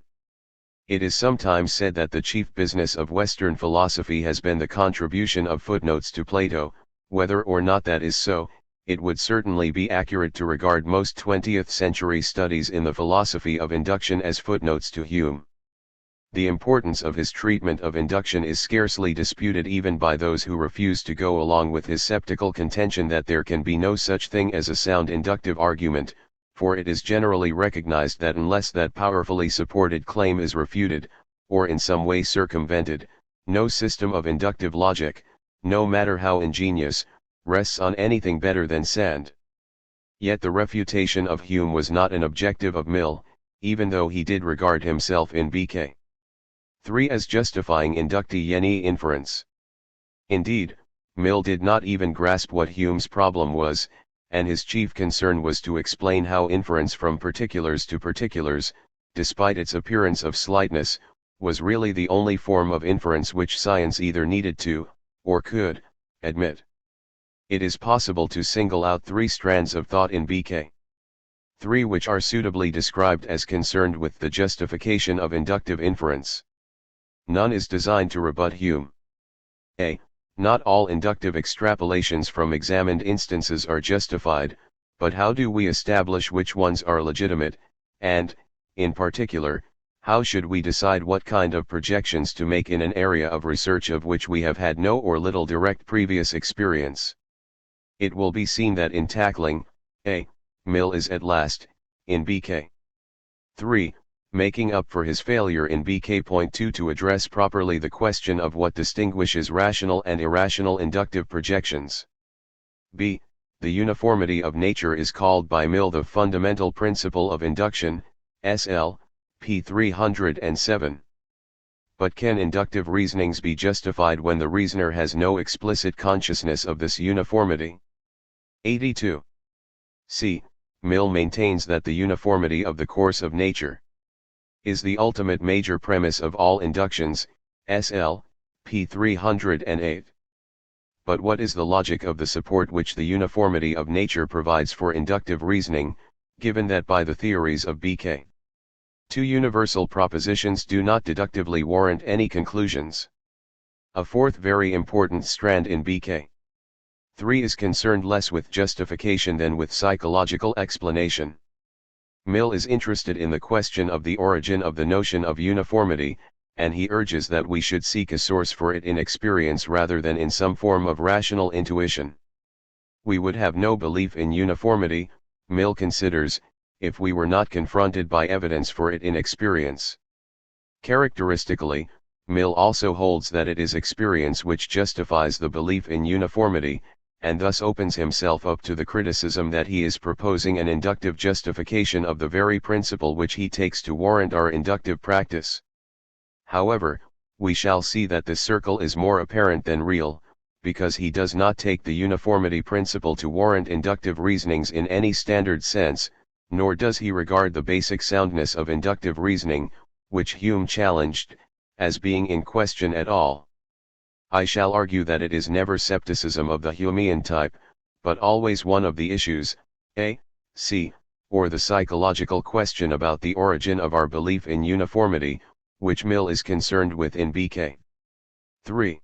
It is sometimes said that the chief business of Western philosophy has been the contribution of footnotes to Plato. Whether or not that is so, it would certainly be accurate to regard most 20th century studies in the philosophy of induction as footnotes to Hume. The importance of his treatment of induction is scarcely disputed even by those who refuse to go along with his sceptical contention that there can be no such thing as a sound inductive argument, for it is generally recognized that unless that powerfully supported claim is refuted, or in some way circumvented, no system of inductive logic, no matter how ingenious, rests on anything better than sand. Yet the refutation of Hume was not an objective of Mill, even though he did regard himself in BK 3 as justifying inducti yeni inference. Indeed, Mill did not even grasp what Hume's problem was, and his chief concern was to explain how inference from particulars to particulars, despite its appearance of slightness, was really the only form of inference which science either needed to, or could, admit. It is possible to single out 3 strands of thought in BK 3 which are suitably described as concerned with the justification of inductive inference. None is designed to rebut Hume. A. Not all inductive extrapolations from examined instances are justified, but how do we establish which ones are legitimate, and, in particular, how should we decide what kind of projections to make in an area of research of which we have had no or little direct previous experience? It will be seen that in tackling A. Mill is at last, in BK 3, making up for his failure in BK.2 to address properly the question of what distinguishes rational and irrational inductive projections. B. The uniformity of nature is called by Mill the fundamental principle of induction, SL, p. 307. But can inductive reasonings be justified when the reasoner has no explicit consciousness of this uniformity? 82. C. Mill maintains that the uniformity of the course of nature is the ultimate major premise of all inductions, SL, p. 308. But what is the logic of the support which the uniformity of nature provides for inductive reasoning, given that by the theories of BK 2 universal propositions do not deductively warrant any conclusions? A fourth very important strand in BK 3 is concerned less with justification than with psychological explanation. Mill is interested in the question of the origin of the notion of uniformity, and he urges that we should seek a source for it in experience rather than in some form of rational intuition. We would have no belief in uniformity, Mill considers, if we were not confronted by evidence for it in experience. Characteristically, Mill also holds that it is experience which justifies the belief in uniformity, and thus opens himself up to the criticism that he is proposing an inductive justification of the very principle which he takes to warrant our inductive practice. However, we shall see that this circle is more apparent than real, because he does not take the uniformity principle to warrant inductive reasonings in any standard sense, nor does he regard the basic soundness of inductive reasoning, which Hume challenged, as being in question at all. I shall argue that it is never scepticism of the Humean type, but always one of the issues, A, C, or the psychological question about the origin of our belief in uniformity, which Mill is concerned with in BK 3.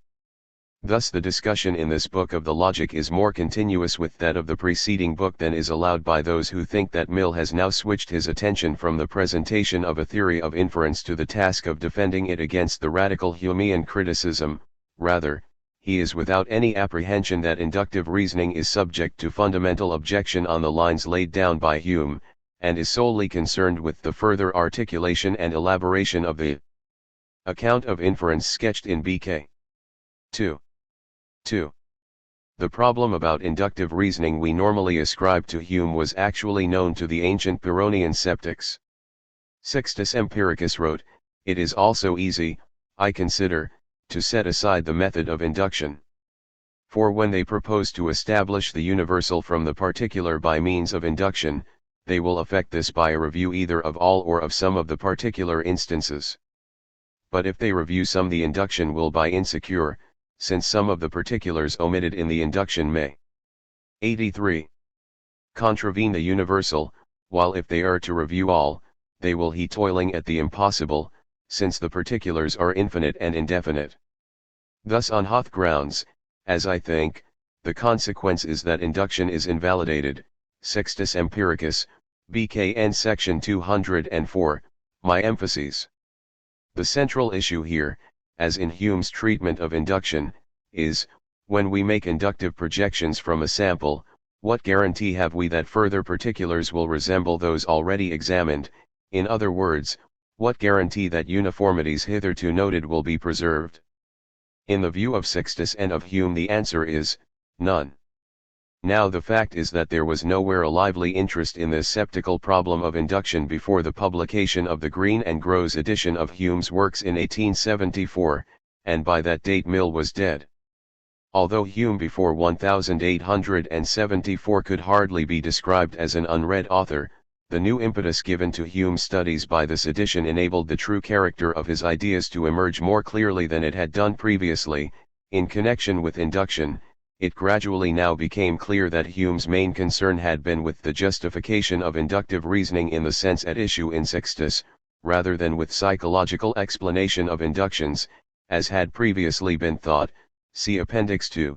Thus the discussion in this book of the logic is more continuous with that of the preceding book than is allowed by those who think that Mill has now switched his attention from the presentation of a theory of inference to the task of defending it against the radical Humean criticism. Rather, he is without any apprehension that inductive reasoning is subject to fundamental objection on the lines laid down by Hume, and is solely concerned with the further articulation and elaboration of the account of inference sketched in BK 2. 2. The problem about inductive reasoning we normally ascribe to Hume was actually known to the ancient Pyrrhonian sceptics. Sextus Empiricus wrote, "It is also easy, I consider, to set aside the method of induction. For when they propose to establish the universal from the particular by means of induction, they will effect this by a review either of all or of some of the particular instances. But if they review some, the induction will be insecure, since some of the particulars omitted in the induction may 83. Contravene the universal, while if they are to review all, they will he toiling at the impossible, since the particulars are infinite and indefinite. Thus on Hoth grounds, as I think, the consequence is that induction is invalidated." Sextus Empiricus, BKN section 204, my emphases. The central issue here, as in Hume's treatment of induction, is, when we make inductive projections from a sample, What guarantee have we that further particulars will resemble those already examined? In other words, what guarantee that uniformities hitherto noted will be preserved? In the view of Sextus and of Hume, the answer is, none. Now the fact is that there was nowhere a lively interest in this sceptical problem of induction before the publication of the Green and Groves edition of Hume's works in 1874, and by that date Mill was dead. Although Hume before 1874 could hardly be described as an unread author, the new impetus given to Hume's studies by this edition enabled the true character of his ideas to emerge more clearly than it had done previously. In connection with induction, it gradually now became clear that Hume's main concern had been with the justification of inductive reasoning in the sense at issue in Sextus, rather than with psychological explanation of inductions, as had previously been thought. See Appendix 2.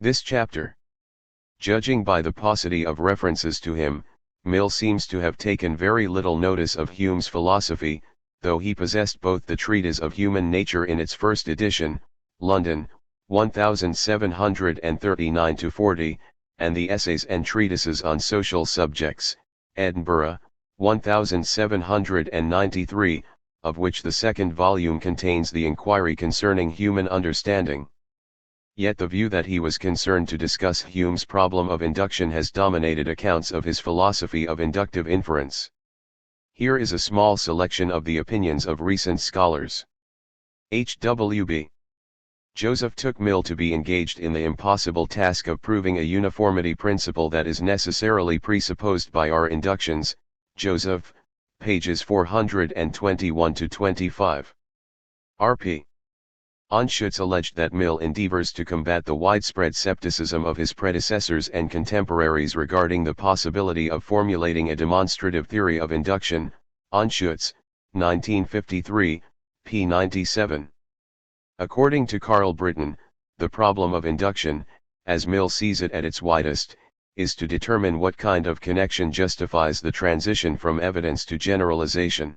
This chapter. Judging by the paucity of references to him, Mill seems to have taken very little notice of Hume's philosophy, though he possessed both the Treatise of Human Nature in its first edition, London, 1739-40, and the Essays and Treatises on Social Subjects, Edinburgh, 1793, of which the second volume contains the Inquiry Concerning Human Understanding. Yet the view that he was concerned to discuss Hume's problem of induction has dominated accounts of his philosophy of inductive inference. Here is a small selection of the opinions of recent scholars. H.W.B. Joseph took Mill to be engaged in the impossible task of proving a uniformity principle that is necessarily presupposed by our inductions. Joseph, pages 421-25. R.P. Anschutz alleged that Mill endeavors to combat the widespread skepticism of his predecessors and contemporaries regarding the possibility of formulating a demonstrative theory of induction. Anschutz, 1953, p. 97. According to Carl Britton, the problem of induction, as Mill sees it at its widest, is to determine what kind of connection justifies the transition from evidence to generalization.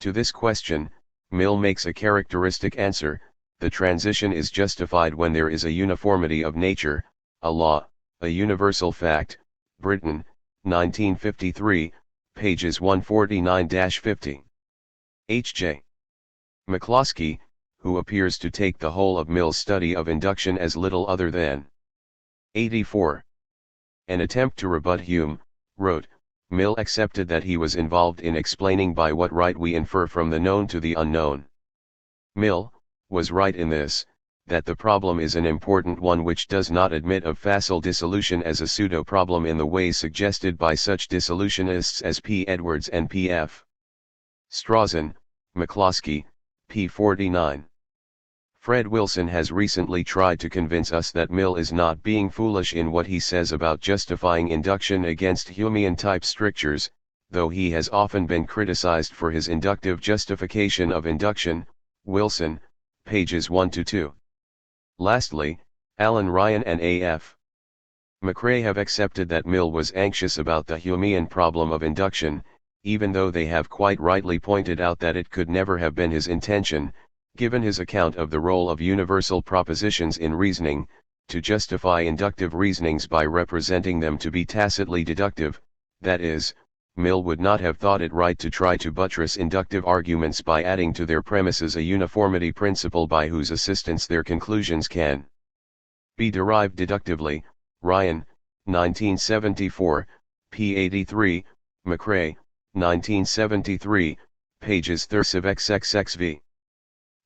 To this question, Mill makes a characteristic answer: the transition is justified when there is a uniformity of nature, a law, a universal fact. Britton, 1953, pages 149-50. H.J. McCloskey, who appears to take the whole of Mill's study of induction as little other than 84. An attempt to rebut Hume, wrote, Mill accepted that he was involved in explaining by what right we infer from the known to the unknown. Mill was right in this, that the problem is an important one which does not admit of facile dissolution as a pseudo-problem in the ways suggested by such dissolutionists as P. Edwards and P. F. Strawson, McCloskey, p. 49. Fred Wilson has recently tried to convince us that Mill is not being foolish in what he says about justifying induction against Humean-type strictures, though he has often been criticized for his inductive justification of induction. Wilson, pages 1-2. Lastly, Alan Ryan and A.F. McCrae have accepted that Mill was anxious about the Humean problem of induction, even though they have quite rightly pointed out that it could never have been his intention, given his account of the role of universal propositions in reasoning, to justify inductive reasonings by representing them to be tacitly deductive. That is, Mill would not have thought it right to try to buttress inductive arguments by adding to their premises a uniformity principle by whose assistance their conclusions can be derived deductively. Ryan, 1974, p. 83, McCrae, 1973, pages 30xxxv.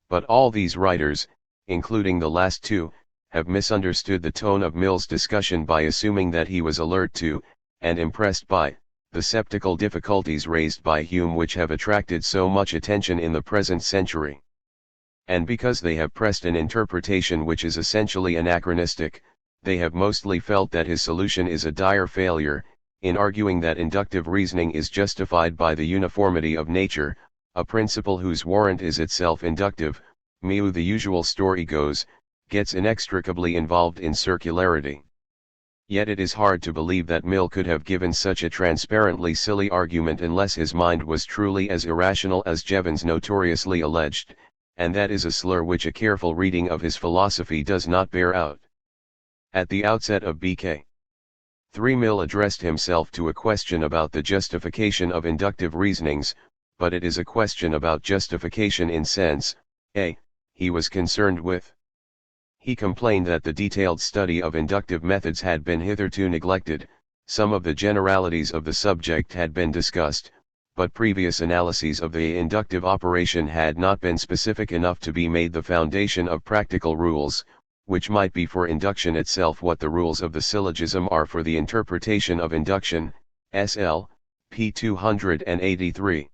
But all these writers, including the last two, have misunderstood the tone of Mill's discussion by assuming that he was alert to, and impressed by, the sceptical difficulties raised by Hume which have attracted so much attention in the present century. And because they have pressed an interpretation which is essentially anachronistic, they have mostly felt that his solution is a dire failure, in arguing that inductive reasoning is justified by the uniformity of nature, a principle whose warrant is itself inductive. Mill, the usual story goes, gets inextricably involved in circularity. Yet it is hard to believe that Mill could have given such a transparently silly argument unless his mind was truly as irrational as Jevons notoriously alleged, and that is a slur which a careful reading of his philosophy does not bear out. At the outset of B.K. 3. Mill addressed himself to a question about the justification of inductive reasonings, but it is a question about justification in sense, a, he was concerned with. He complained that the detailed study of inductive methods had been hitherto neglected, some of the generalities of the subject had been discussed, but previous analyses of the inductive operation had not been specific enough to be made the foundation of practical rules, which might be for induction itself what the rules of the syllogism are for the interpretation of induction, SL, p. 283.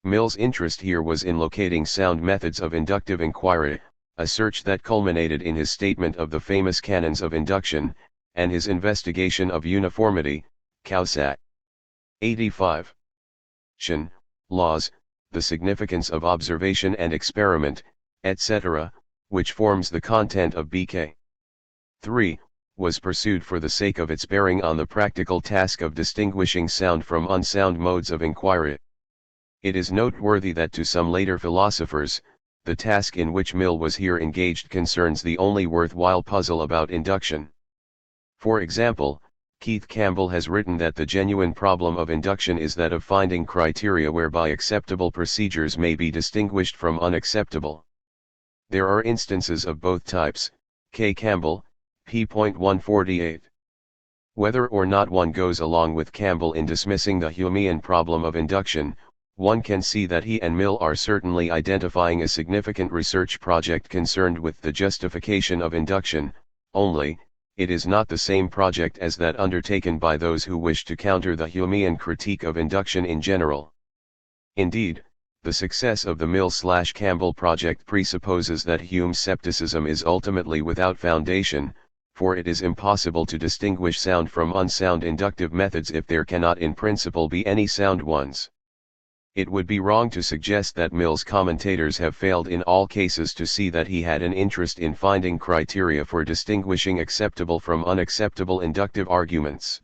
Mill's interest here was in locating sound methods of inductive inquiry, a search that culminated in his statement of the famous canons of induction, and his investigation of uniformity, causat. 85. Laws, the significance of observation and experiment, etc., which forms the content of BK 3, was pursued for the sake of its bearing on the practical task of distinguishing sound from unsound modes of inquiry. It is noteworthy that to some later philosophers, the task in which Mill was here engaged concerns the only worthwhile puzzle about induction. For example, Keith Campbell has written that the genuine problem of induction is that of finding criteria whereby acceptable procedures may be distinguished from unacceptable. There are instances of both types, K. Campbell, p. 148. Whether or not one goes along with Campbell in dismissing the Humean problem of induction, one can see that he and Mill are certainly identifying a significant research project concerned with the justification of induction, only, it is not the same project as that undertaken by those who wish to counter the Humean critique of induction in general. Indeed, the success of the Mill/Campbell project presupposes that Hume's skepticism is ultimately without foundation, for it is impossible to distinguish sound from unsound inductive methods if there cannot in principle be any sound ones. It would be wrong to suggest that Mill's commentators have failed in all cases to see that he had an interest in finding criteria for distinguishing acceptable from unacceptable inductive arguments.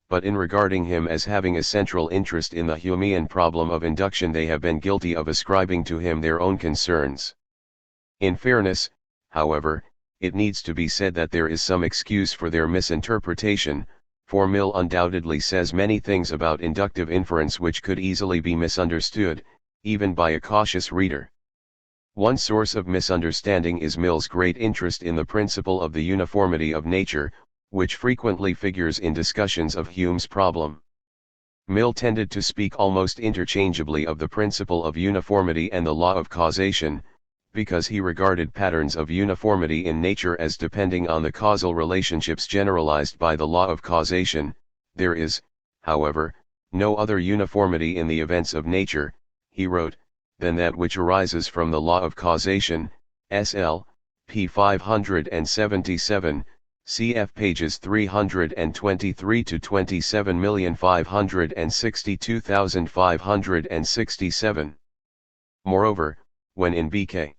But in regarding him as having a central interest in the Humean problem of induction, they have been guilty of ascribing to him their own concerns. In fairness, however, it needs to be said that there is some excuse for their misinterpretation, for Mill undoubtedly says many things about inductive inference which could easily be misunderstood, even by a cautious reader. One source of misunderstanding is Mill's great interest in the principle of the uniformity of nature, which frequently figures in discussions of Hume's problem. Mill tended to speak almost interchangeably of the principle of uniformity and the law of causation, because he regarded patterns of uniformity in nature as depending on the causal relationships generalized by the law of causation. There is, however, no other uniformity in the events of nature, he wrote, than that which arises from the law of causation, SL, p. 577, cf. pages 323 to 27,562,567. Moreover, when in BK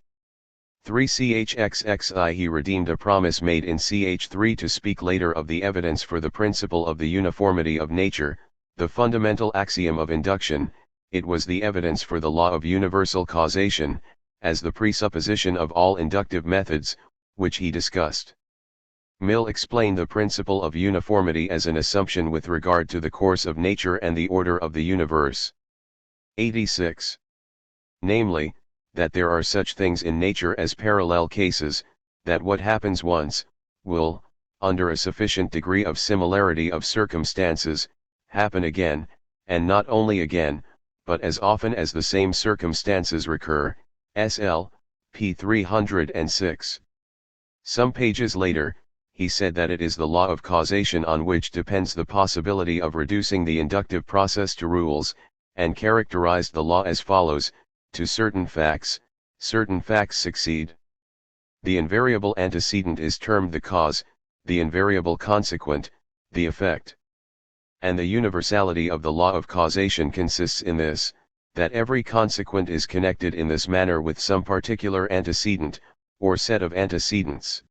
3 chxxi he redeemed a promise made in ch3 to speak later of the evidence for the principle of the uniformity of nature, the fundamental axiom of induction, it was the evidence for the law of universal causation, as the presupposition of all inductive methods, which he discussed. Mill explained the principle of uniformity as an assumption with regard to the course of nature and the order of the universe. 86. Namely, that there are such things in nature as parallel cases, that what happens once, will, under a sufficient degree of similarity of circumstances, happen again, and not only again, but as often as the same circumstances recur, SL, p. 306. Some pages later, he said that it is the law of causation on which depends the possibility of reducing the inductive process to rules, and characterized the law as follows: to certain facts succeed. The invariable antecedent is termed the cause, the invariable consequent, the effect. And the universality of the law of causation consists in this, that every consequent is connected in this manner with some particular antecedent, or set of antecedents.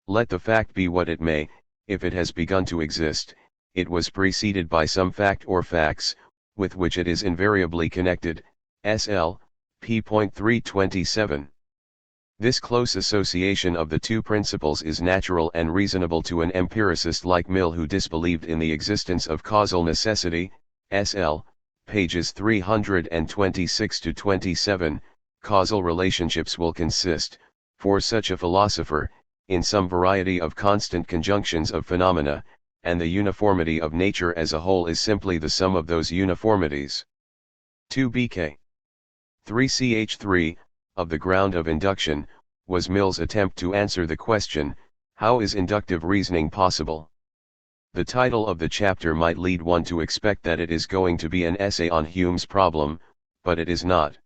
Let the fact be what it may, if it has begun to exist, it was preceded by some fact or facts, with which it is invariably connected, SL, p. 327. This close association of the two principles is natural and reasonable to an empiricist like Mill, who disbelieved in the existence of causal necessity. SL, pages 326 to 27. Causal relationships will consist, for such a philosopher, in some variety of constant conjunctions of phenomena, and the uniformity of nature as a whole is simply the sum of those uniformities. 2 bk 3ch3, of the ground of induction, was Mill's attempt to answer the question, how is inductive reasoning possible? The title of the chapter might lead one to expect that it is going to be an essay on Hume's problem, but it is not.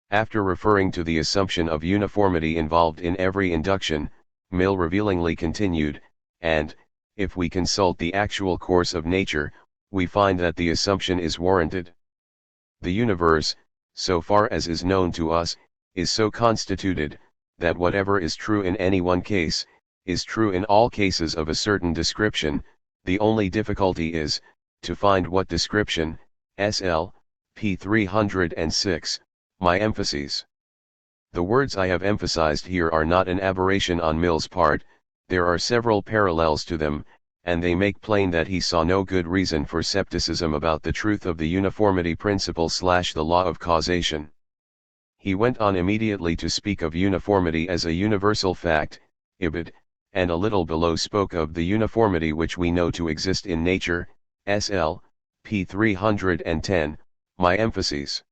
After referring to the assumption of uniformity involved in every induction, Mill revealingly continued, and, if we consult the actual course of nature, we find that the assumption is warranted. The universe, so far as is known to us, is so constituted, that whatever is true in any one case, is true in all cases of a certain description. The only difficulty is, to find what description. SL, p. 306, my emphases. The words I have emphasized here are not an aberration on Mill's part, there are several parallels to them, and they make plain that he saw no good reason for skepticism about the truth of the uniformity principle / the law of causation. He went on immediately to speak of uniformity as a universal fact, ibid, and a little below spoke of the uniformity which we know to exist in nature. SL, p. 310, my emphases.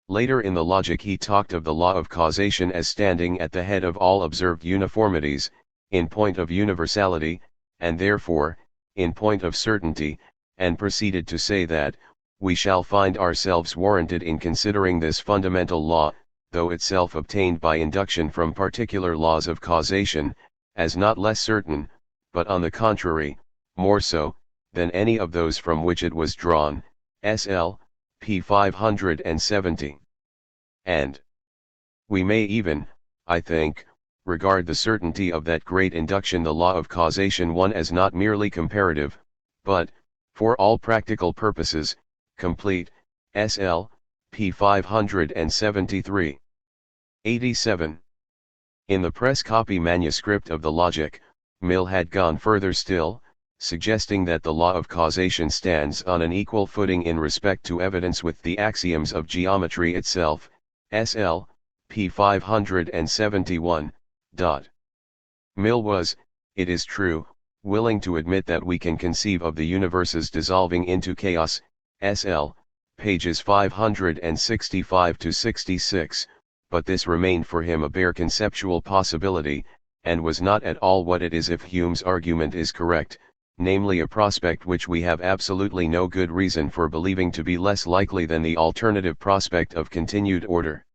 Later in the logic he talked of the law of causation as standing at the head of all observed uniformities, in point of universality, and therefore, in point of certainty, and proceeded to say that, we shall find ourselves warranted in considering this fundamental law, though itself obtained by induction from particular laws of causation, as not less certain, but on the contrary, more so, than any of those from which it was drawn. SL, p. 570. And we may even, I think, regard the certainty of that great induction, the law of causation, one as not merely comparative, but, for all practical purposes, complete. SL, p. 573. 87. In the press copy manuscript of the Logic, Mill had gone further still, suggesting that the law of causation stands on an equal footing in respect to evidence with the axioms of geometry itself. SL, p. 571. Mill was, it is true, willing to admit that we can conceive of the universes dissolving into chaos. SL, pages 565 to 66, but this remained for him a bare conceptual possibility, and was not at all what it is if Hume's argument is correct, namely a prospect which we have absolutely no good reason for believing to be less likely than the alternative prospect of continued order.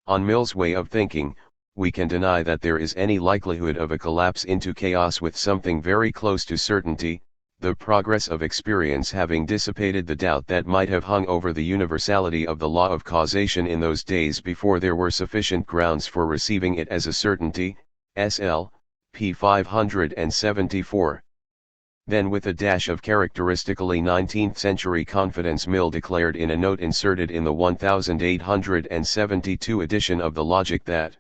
On Mill's way of thinking, we can deny that there is any likelihood of a collapse into chaos with something very close to certainty, the progress of experience having dissipated the doubt that might have hung over the universality of the law of causation in those days before there were sufficient grounds for receiving it as a certainty. SL, p. 574. Then, with a dash of characteristically 19th-century confidence, Mill declared in a note inserted in the 1872 edition of the Logic that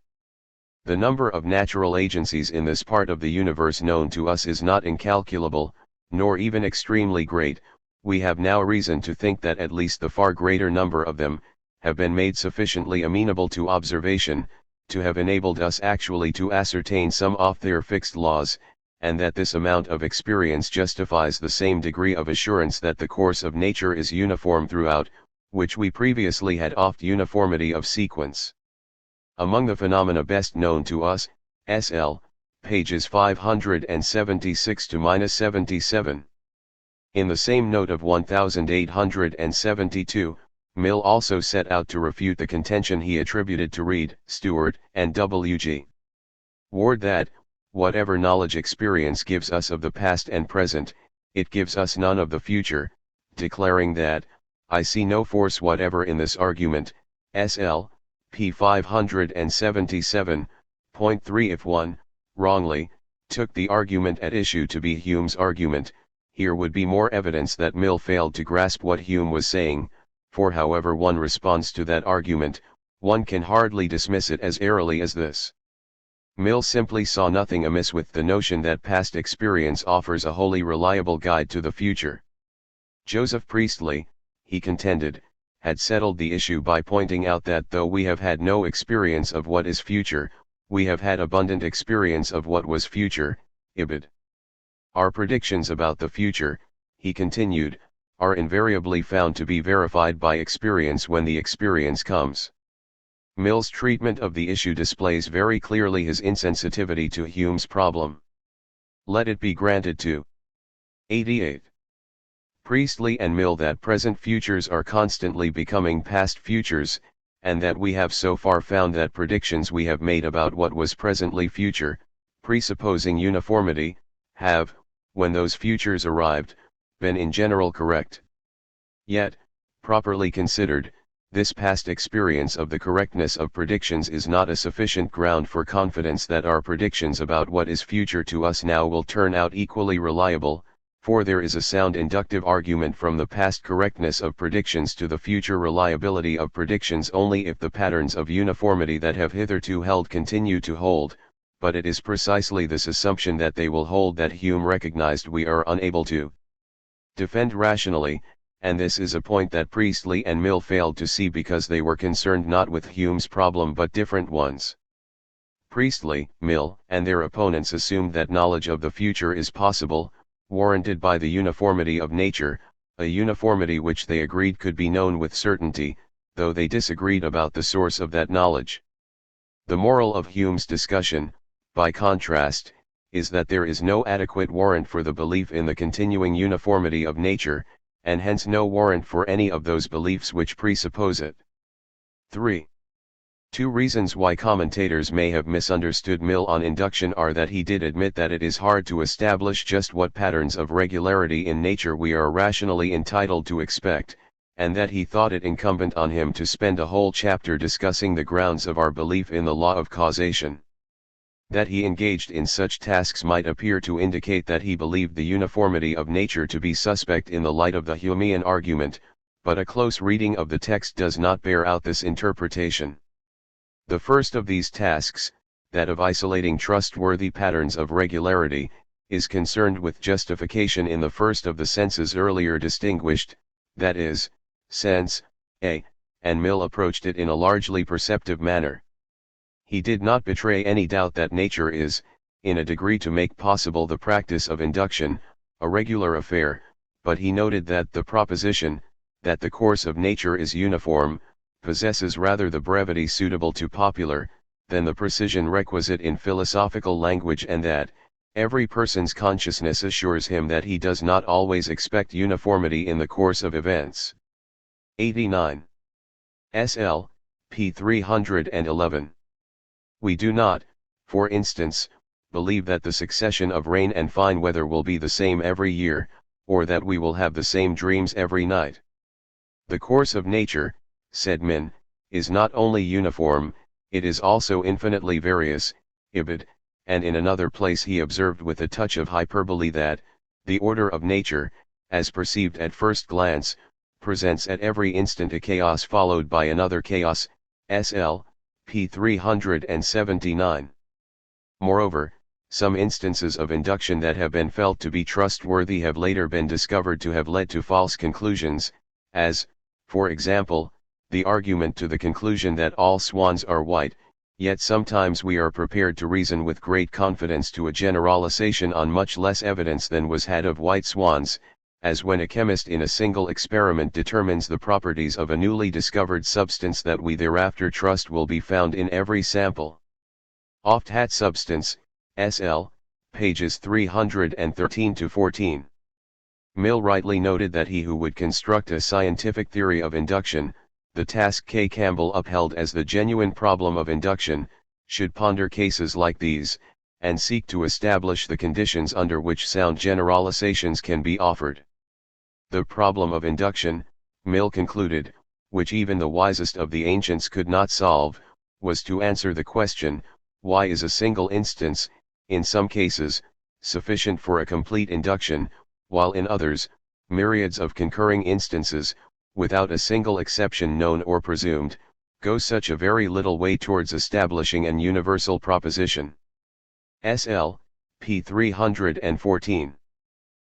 the number of natural agencies in this part of the universe known to us is not incalculable, nor even extremely great. We have now reason to think that at least the far greater number of them have been made sufficiently amenable to observation, to have enabled us actually to ascertain some of their fixed laws, and that this amount of experience justifies the same degree of assurance that the course of nature is uniform throughout, which we previously had oft uniformity of sequence. Among the phenomena best known to us, SL, pages 576 to 77. In the same note of 1872, Mill also set out to refute the contention he attributed to Reid, Stuart, and W.G. Ward that, whatever knowledge experience gives us of the past and present, it gives us none of the future, declaring that, I see no force whatever in this argument. SL, p. 577.3. If one, wrongly, took the argument at issue to be Hume's argument, here would be more evidence that Mill failed to grasp what Hume was saying, for however one responds to that argument, One can hardly dismiss it as airily as this. Mill simply saw nothing amiss with the notion that past experience offers a wholly reliable guide to the future. Joseph Priestley, he contended, had settled the issue by pointing out that though we have had no experience of what is future, we have had abundant experience of what was future, ibid. Our predictions about the future, he continued, are invariably found to be verified by experience when the experience comes. Mill's treatment of the issue displays very clearly his insensitivity to Hume's problem. Let it be granted to 88. Priestley and Mill that present futures are constantly becoming past futures, and that we have so far found that predictions we have made about what was presently future, presupposing uniformity, have, when those futures arrived, been in general correct. Yet, properly considered, this past experience of the correctness of predictions is not a sufficient ground for confidence that our predictions about what is future to us now will turn out equally reliable, for there is a sound inductive argument from the past correctness of predictions to the future reliability of predictions only if the patterns of uniformity that have hitherto held continue to hold, but it is precisely this assumption that they will hold that Hume recognized we are unable to defend rationally, and this is a point that Priestley and Mill failed to see because they were concerned not with Hume's problem but different ones. Priestley, Mill, and their opponents assumed that knowledge of the future is possible, warranted by the uniformity of nature, a uniformity which they agreed could be known with certainty, though they disagreed about the source of that knowledge. The moral of Hume's discussion, by contrast, is that there is no adequate warrant for the belief in the continuing uniformity of nature, and hence no warrant for any of those beliefs which presuppose it. 3. Two reasons why commentators may have misunderstood Mill on induction are that he did admit that it is hard to establish just what patterns of regularity in nature we are rationally entitled to expect, and that he thought it incumbent on him to spend a whole chapter discussing the grounds of our belief in the law of causation. That he engaged in such tasks might appear to indicate that he believed the uniformity of nature to be suspect in the light of the Humean argument, but a close reading of the text does not bear out this interpretation. The first of these tasks, that of isolating trustworthy patterns of regularity, is concerned with justification in the first of the senses earlier distinguished, that is, sense A, and Mill approached it in a largely perceptive manner. He did not betray any doubt that nature is, in a degree to make possible the practice of induction, a regular affair, but he noted that the proposition, that the course of nature is uniform, possesses rather the brevity suitable to popular, than the precision requisite in philosophical language, and that, every person's consciousness assures him that he does not always expect uniformity in the course of events. 89. SL, p. 311. We do not, for instance, believe that the succession of rain and fine weather will be the same every year, or that we will have the same dreams every night. The course of nature, said Min, is not only uniform, it is also infinitely various, ibid, and in another place he observed with a touch of hyperbole that, the order of nature, as perceived at first glance, presents at every instant a chaos followed by another chaos, SL, p. 379. Moreover, some instances of induction that have been felt to be trustworthy have later been discovered to have led to false conclusions, as, for example, the argument to the conclusion that all swans are white, yet sometimes we are prepared to reason with great confidence to a generalization on much less evidence than was had of white swans, as when a chemist in a single experiment determines the properties of a newly discovered substance that we thereafter trust will be found in every sample. Oft hat substance, SL, pages 313-14. Mill rightly noted that he who would construct a scientific theory of induction, the task K. Campbell upheld as the genuine problem of induction, should ponder cases like these, and seek to establish the conditions under which sound generalizations can be offered. The problem of induction, Mill concluded, which even the wisest of the ancients could not solve, was to answer the question, why is a single instance, in some cases, sufficient for a complete induction, while in others, myriads of concurring instances, without a single exception known or presumed, go such a very little way towards establishing an universal proposition. SL, p. 314.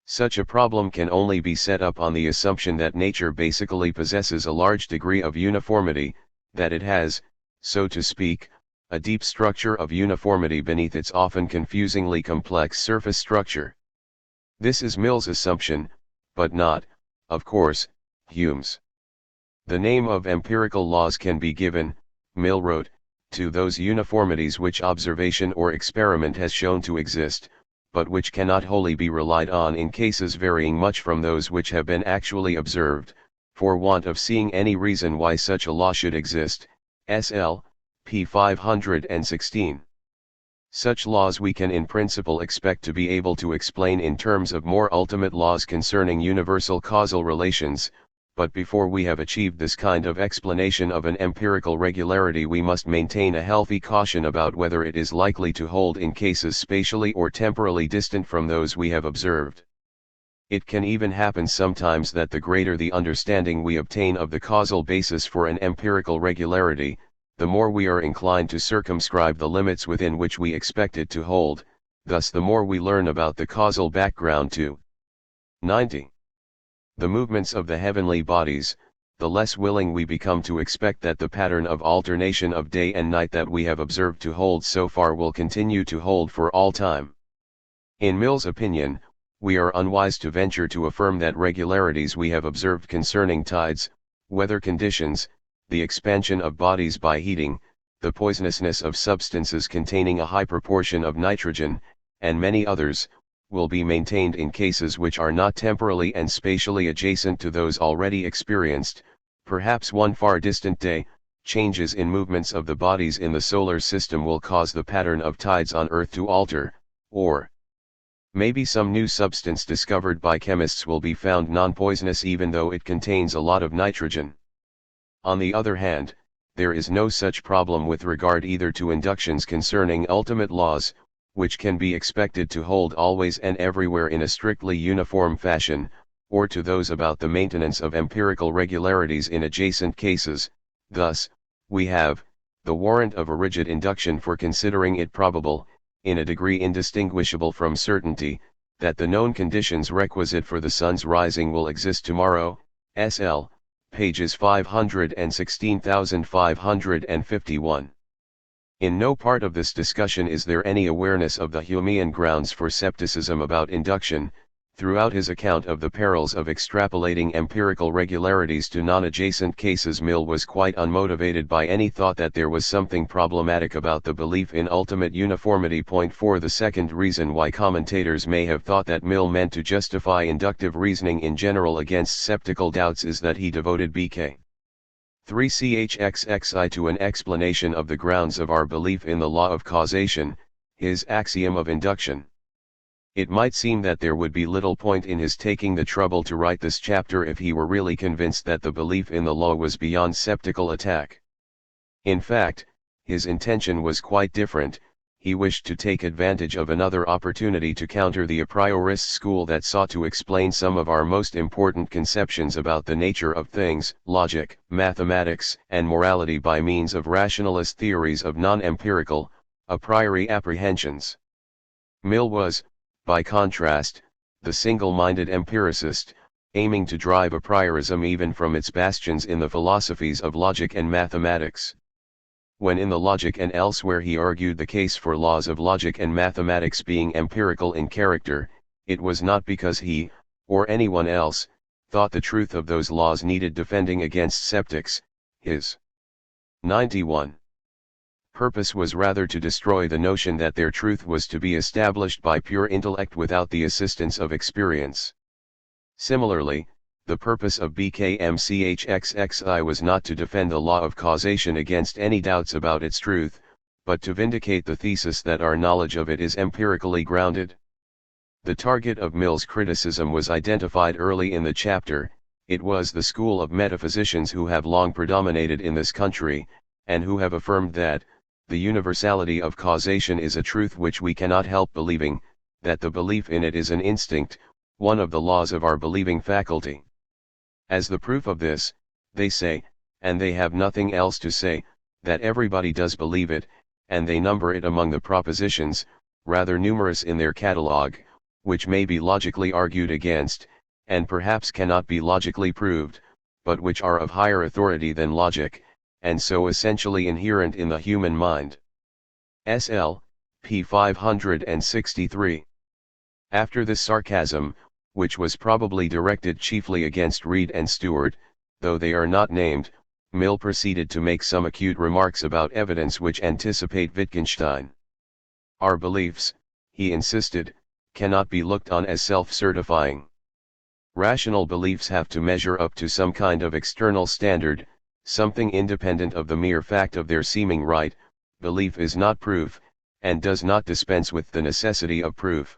Such a problem can only be set up on the assumption that nature basically possesses a large degree of uniformity, that it has, so to speak, a deep structure of uniformity beneath its often confusingly complex surface structure. This is Mill's assumption, but not, of course, Hume's. The name of empirical laws can be given, Mill wrote, to those uniformities which observation or experiment has shown to exist, but which cannot wholly be relied on in cases varying much from those which have been actually observed, for want of seeing any reason why such a law should exist. SL, p. 516. Such laws we can in principle expect to be able to explain in terms of more ultimate laws concerning universal causal relations, but before we have achieved this kind of explanation of an empirical regularity we must maintain a healthy caution about whether it is likely to hold in cases spatially or temporally distant from those we have observed. It can even happen sometimes that the greater the understanding we obtain of the causal basis for an empirical regularity, the more we are inclined to circumscribe the limits within which we expect it to hold, thus the more we learn about the causal background to 90. The movements of the heavenly bodies, the less willing we become to expect that the pattern of alternation of day and night that we have observed to hold so far will continue to hold for all time. In Mill's opinion, we are unwise to venture to affirm that regularities we have observed concerning tides, weather conditions, the expansion of bodies by heating, the poisonousness of substances containing a high proportion of nitrogen, and many others, will be maintained in cases which are not temporally and spatially adjacent to those already experienced. Perhaps one far distant day, changes in movements of the bodies in the solar system will cause the pattern of tides on Earth to alter, or maybe some new substance discovered by chemists will be found non-poisonous even though it contains a lot of nitrogen. On the other hand, there is no such problem with regard either to inductions concerning ultimate laws, which can be expected to hold always and everywhere in a strictly uniform fashion, or to those about the maintenance of empirical regularities in adjacent cases. Thus, we have the warrant of a rigid induction for considering it probable, in a degree indistinguishable from certainty, that the known conditions requisite for the sun's rising will exist tomorrow. SL, pages 516,551. In no part of this discussion is there any awareness of the Humean grounds for skepticism about induction. Throughout his account of the perils of extrapolating empirical regularities to non-adjacent cases, Mill was quite unmotivated by any thought that there was something problematic about the belief in ultimate uniformity. Point 4. The second reason why commentators may have thought that Mill meant to justify inductive reasoning in general against skeptical doubts is that he devoted BK 3chxxi to an explanation of the grounds of our belief in the law of causation, his axiom of induction. It might seem that there would be little point in his taking the trouble to write this chapter if he were really convinced that the belief in the law was beyond skeptical attack. In fact, his intention was quite different. He wished to take advantage of another opportunity to counter the a priorist school that sought to explain some of our most important conceptions about the nature of things, logic, mathematics, and morality by means of rationalist theories of non-empirical, a priori apprehensions. Mill was, by contrast, the single-minded empiricist, aiming to drive a priorism even from its bastions in the philosophies of logic and mathematics. When in the Logic and elsewhere he argued the case for laws of logic and mathematics being empirical in character, it was not because he, or anyone else, thought the truth of those laws needed defending against skeptics. His 91. Purpose was rather to destroy the notion that their truth was to be established by pure intellect without the assistance of experience. Similarly, the purpose of BKMCHXXI was not to defend the law of causation against any doubts about its truth, but to vindicate the thesis that our knowledge of it is empirically grounded. The target of Mill's criticism was identified early in the chapter. It was the school of metaphysicians who have long predominated in this country, and who have affirmed that the universality of causation is a truth which we cannot help believing, that the belief in it is an instinct, one of the laws of our believing faculty. As the proof of this, they say, and they have nothing else to say, that everybody does believe it, and they number it among the propositions, rather numerous in their catalogue, which may be logically argued against, and perhaps cannot be logically proved, but which are of higher authority than logic, and so essentially inherent in the human mind. SL, p. 563. After this sarcasm, which was probably directed chiefly against Reed and Stuart, though they are not named, Mill proceeded to make some acute remarks about evidence which anticipate Wittgenstein. Our beliefs, he insisted, cannot be looked on as self-certifying. Rational beliefs have to measure up to some kind of external standard, something independent of the mere fact of their seeming right. Belief is not proof, and does not dispense with the necessity of proof.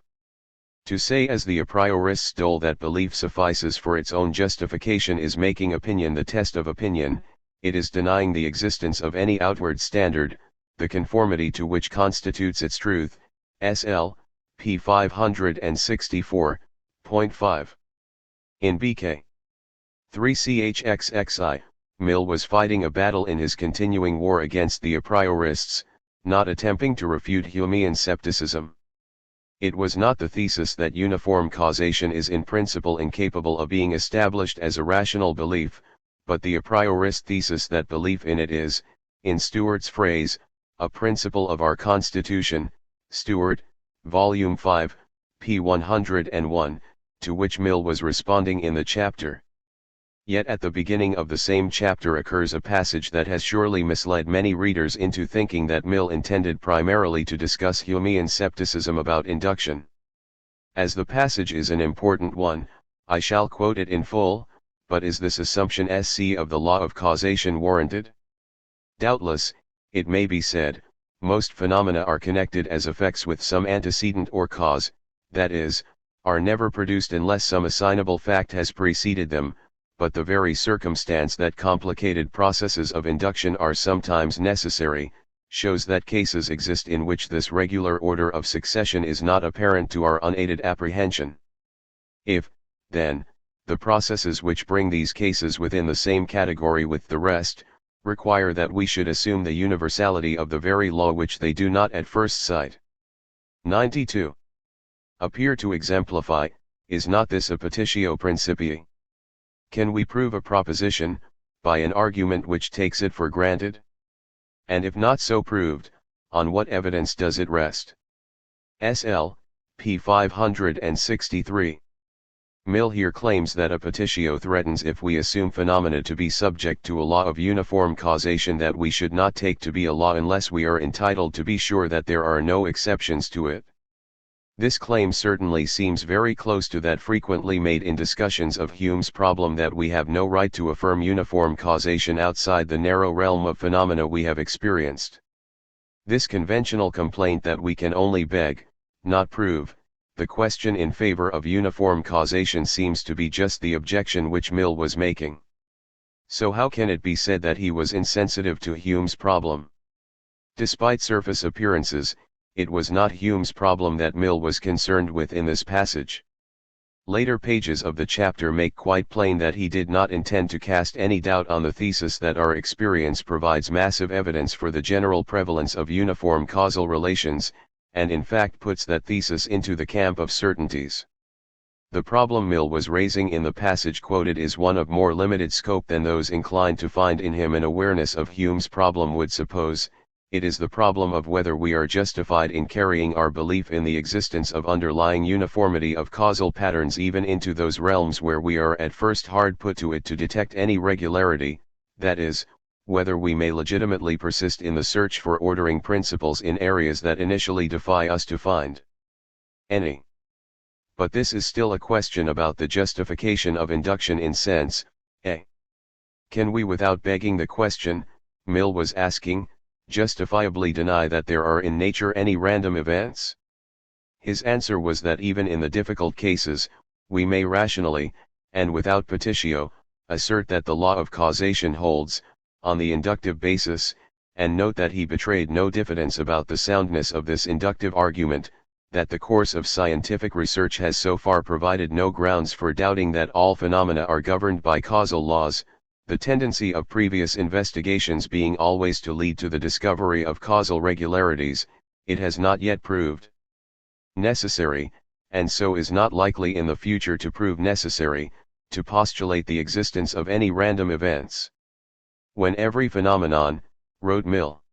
To say as the a priorists dole that belief suffices for its own justification is making opinion the test of opinion, it is denying the existence of any outward standard, the conformity to which constitutes its truth. SL, p. 564.5. In BK 3CHXXI, Mill was fighting a battle in his continuing war against the a priorists, not attempting to refute Humean scepticism. It was not the thesis that uniform causation is in principle incapable of being established as a rational belief, but the a priorist thesis that belief in it is, in Stuart's phrase, a principle of our Constitution. Stuart, Volume 5, p. 101, to which Mill was responding in the chapter. Yet at the beginning of the same chapter occurs a passage that has surely misled many readers into thinking that Mill intended primarily to discuss Humean scepticism about induction. As the passage is an important one, I shall quote it in full, but is this assumption SC of the law of causation warranted? Doubtless, it may be said, most phenomena are connected as effects with some antecedent or cause, that is, are never produced unless some assignable fact has preceded them, but the very circumstance that complicated processes of induction are sometimes necessary, shows that cases exist in which this regular order of succession is not apparent to our unaided apprehension. If, then, the processes which bring these cases within the same category with the rest, require that we should assume the universality of the very law which they do not at first sight. 92. Appear to exemplify, is not this a petitio principii? Can we prove a proposition, by an argument which takes it for granted? And if not so proved, on what evidence does it rest? SL, p. 563. Mill here claims that a petitio threatens if we assume phenomena to be subject to a law of uniform causation that we should not take to be a law unless we are entitled to be sure that there are no exceptions to it. This claim certainly seems very close to that frequently made in discussions of Hume's problem that we have no right to affirm uniform causation outside the narrow realm of phenomena we have experienced. This conventional complaint that we can only beg, not prove, the question in favor of uniform causation seems to be just the objection which Mill was making. So how can it be said that he was insensitive to Hume's problem? Despite surface appearances, it was not Hume's problem that Mill was concerned with in this passage. Later pages of the chapter make quite plain that he did not intend to cast any doubt on the thesis that our experience provides massive evidence for the general prevalence of uniform causal relations, and in fact puts that thesis into the camp of certainties. The problem Mill was raising in the passage quoted is one of more limited scope than those inclined to find in him an awareness of Hume's problem would suppose. It is the problem of whether we are justified in carrying our belief in the existence of underlying uniformity of causal patterns even into those realms where we are at first hard put to it to detect any regularity, that is, whether we may legitimately persist in the search for ordering principles in areas that initially defy us to find any. But this is still a question about the justification of induction in sense, A. Can we without begging the question, Mill was asking, justifiably deny that there are in nature any random events? His answer was that even in the difficult cases, we may rationally, and without petitio, assert that the law of causation holds, on the inductive basis, and note that he betrayed no diffidence about the soundness of this inductive argument, that the course of scientific research has so far provided no grounds for doubting that all phenomena are governed by causal laws, the tendency of previous investigations being always to lead to the discovery of causal regularities, it has not yet proved necessary, and so is not likely in the future to prove necessary, to postulate the existence of any random events. When every phenomenon, wrote Mill,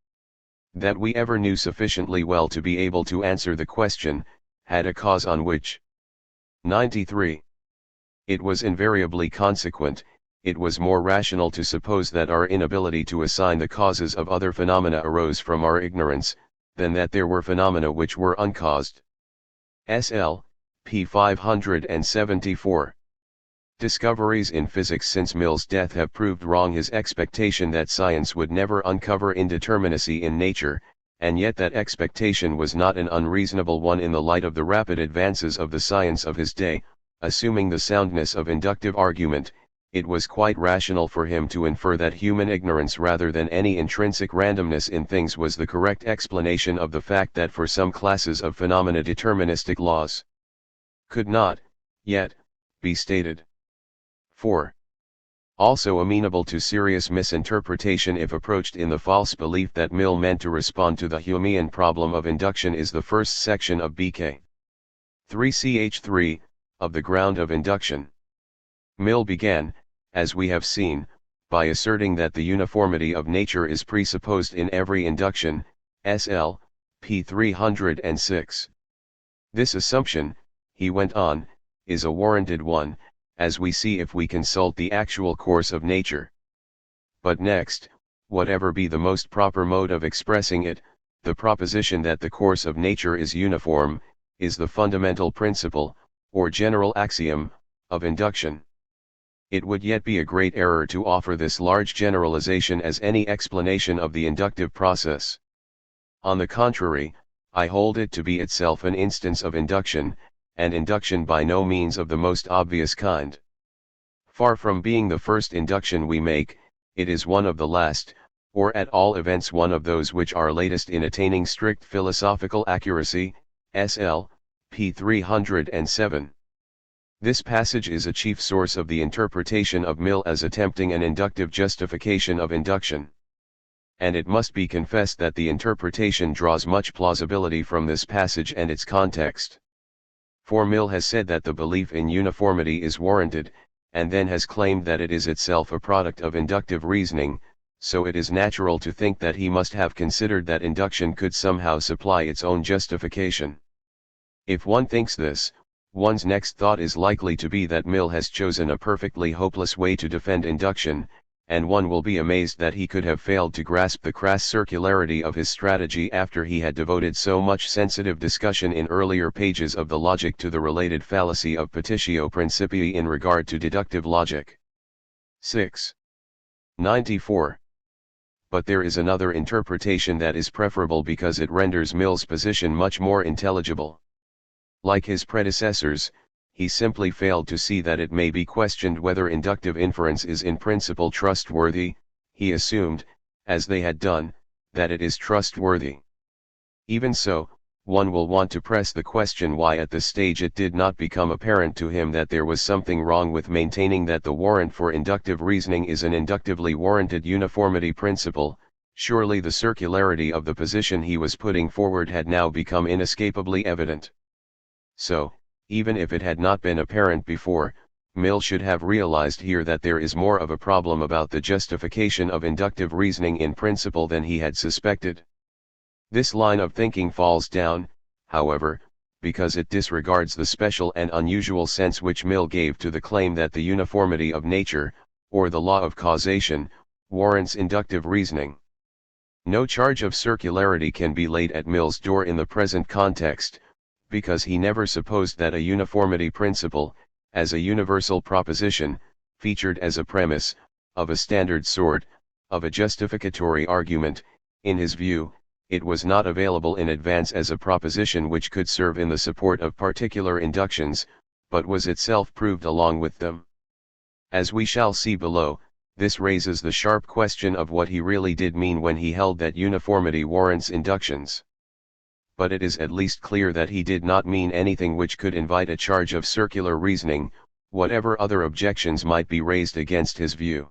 that we ever knew sufficiently well to be able to answer the question, had a cause on which. 93. It was invariably consequent, it was more rational to suppose that our inability to assign the causes of other phenomena arose from our ignorance, than that there were phenomena which were uncaused. SL, p. 574. Discoveries in physics since Mill's death have proved wrong his expectation that science would never uncover indeterminacy in nature, and yet that expectation was not an unreasonable one in the light of the rapid advances of the science of his day. Assuming the soundness of inductive argument, it was quite rational for him to infer that human ignorance rather than any intrinsic randomness in things was the correct explanation of the fact that for some classes of phenomena deterministic laws could not, yet, be stated. 4. Also amenable to serious misinterpretation if approached in the false belief that Mill meant to respond to the Humean problem of induction is the first section of BK 3ch3, of the ground of induction. Mill began, as we have seen, by asserting that the uniformity of nature is presupposed in every induction, SL, p. 306. This assumption, he went on, is a warranted one, as we see if we consult the actual course of nature. But next, whatever be the most proper mode of expressing it, the proposition that the course of nature is uniform, is the fundamental principle, or general axiom, of induction. It would yet be a great error to offer this large generalization as any explanation of the inductive process. On the contrary, I hold it to be itself an instance of induction, and induction by no means of the most obvious kind. Far from being the first induction we make, it is one of the last, or at all events one of those which are latest in attaining strict philosophical accuracy, SL, p. 307. This passage is a chief source of the interpretation of Mill as attempting an inductive justification of induction. And it must be confessed that the interpretation draws much plausibility from this passage and its context. For Mill has said that the belief in uniformity is warranted, and then has claimed that it is itself a product of inductive reasoning, so it is natural to think that he must have considered that induction could somehow supply its own justification. If one thinks this, one's next thought is likely to be that Mill has chosen a perfectly hopeless way to defend induction, and one will be amazed that he could have failed to grasp the crass circularity of his strategy after he had devoted so much sensitive discussion in earlier pages of the logic to the related fallacy of petitio principii in regard to deductive logic. 6. 94. But there is another interpretation that is preferable because it renders Mill's position much more intelligible. Like his predecessors, he simply failed to see that it may be questioned whether inductive inference is in principle trustworthy. He assumed, as they had done, that it is trustworthy. Even so, one will want to press the question why at this stage it did not become apparent to him that there was something wrong with maintaining that the warrant for inductive reasoning is an inductively warranted uniformity principle. Surely the circularity of the position he was putting forward had now become inescapably evident. So, even if it had not been apparent before, Mill should have realized here that there is more of a problem about the justification of inductive reasoning in principle than he had suspected. This line of thinking falls down, however, because it disregards the special and unusual sense which Mill gave to the claim that the uniformity of nature, or the law of causation, warrants inductive reasoning. No charge of circularity can be laid at Mill's door in the present context, because he never supposed that a uniformity principle, as a universal proposition, featured as a premise, of a standard sort, of a justificatory argument. In his view, it was not available in advance as a proposition which could serve in the support of particular inductions, but was itself proved along with them. As we shall see below, this raises the sharp question of what he really did mean when he held that uniformity warrants inductions. But it is at least clear that he did not mean anything which could invite a charge of circular reasoning, whatever other objections might be raised against his view.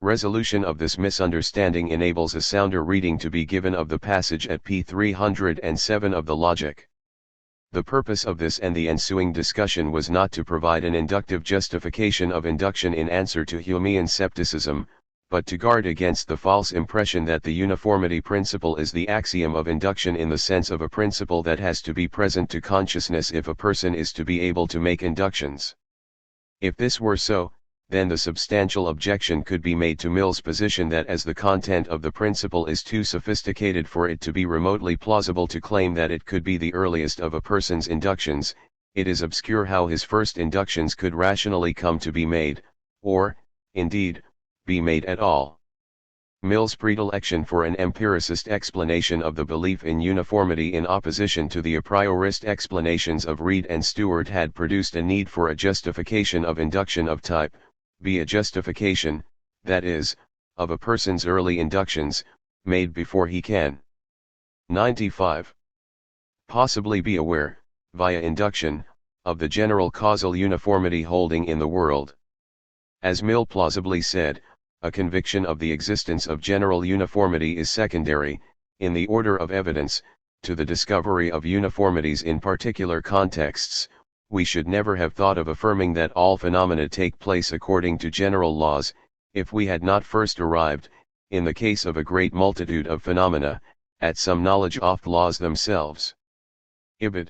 Resolution of this misunderstanding enables a sounder reading to be given of the passage at p. 307 of the Logic. The purpose of this and the ensuing discussion was not to provide an inductive justification of induction in answer to Humean scepticism, but to guard against the false impression that the uniformity principle is the axiom of induction in the sense of a principle that has to be present to consciousness if a person is to be able to make inductions. If this were so, then the substantial objection could be made to Mill's position that as the content of the principle is too sophisticated for it to be remotely plausible to claim that it could be the earliest of a person's inductions, it is obscure how his first inductions could rationally come to be made, or, indeed, be made at all. Mill's predilection for an empiricist explanation of the belief in uniformity in opposition to the a priorist explanations of Reid and Stuart had produced a need for a justification of induction of type, be a justification, that is, of a person's early inductions, made before he can 95. Possibly be aware, via induction, of the general causal uniformity holding in the world. As Mill plausibly said, a conviction of the existence of general uniformity is secondary, in the order of evidence, to the discovery of uniformities in particular contexts. We should never have thought of affirming that all phenomena take place according to general laws, if we had not first arrived, in the case of a great multitude of phenomena, at some knowledge of the laws themselves. Ibid.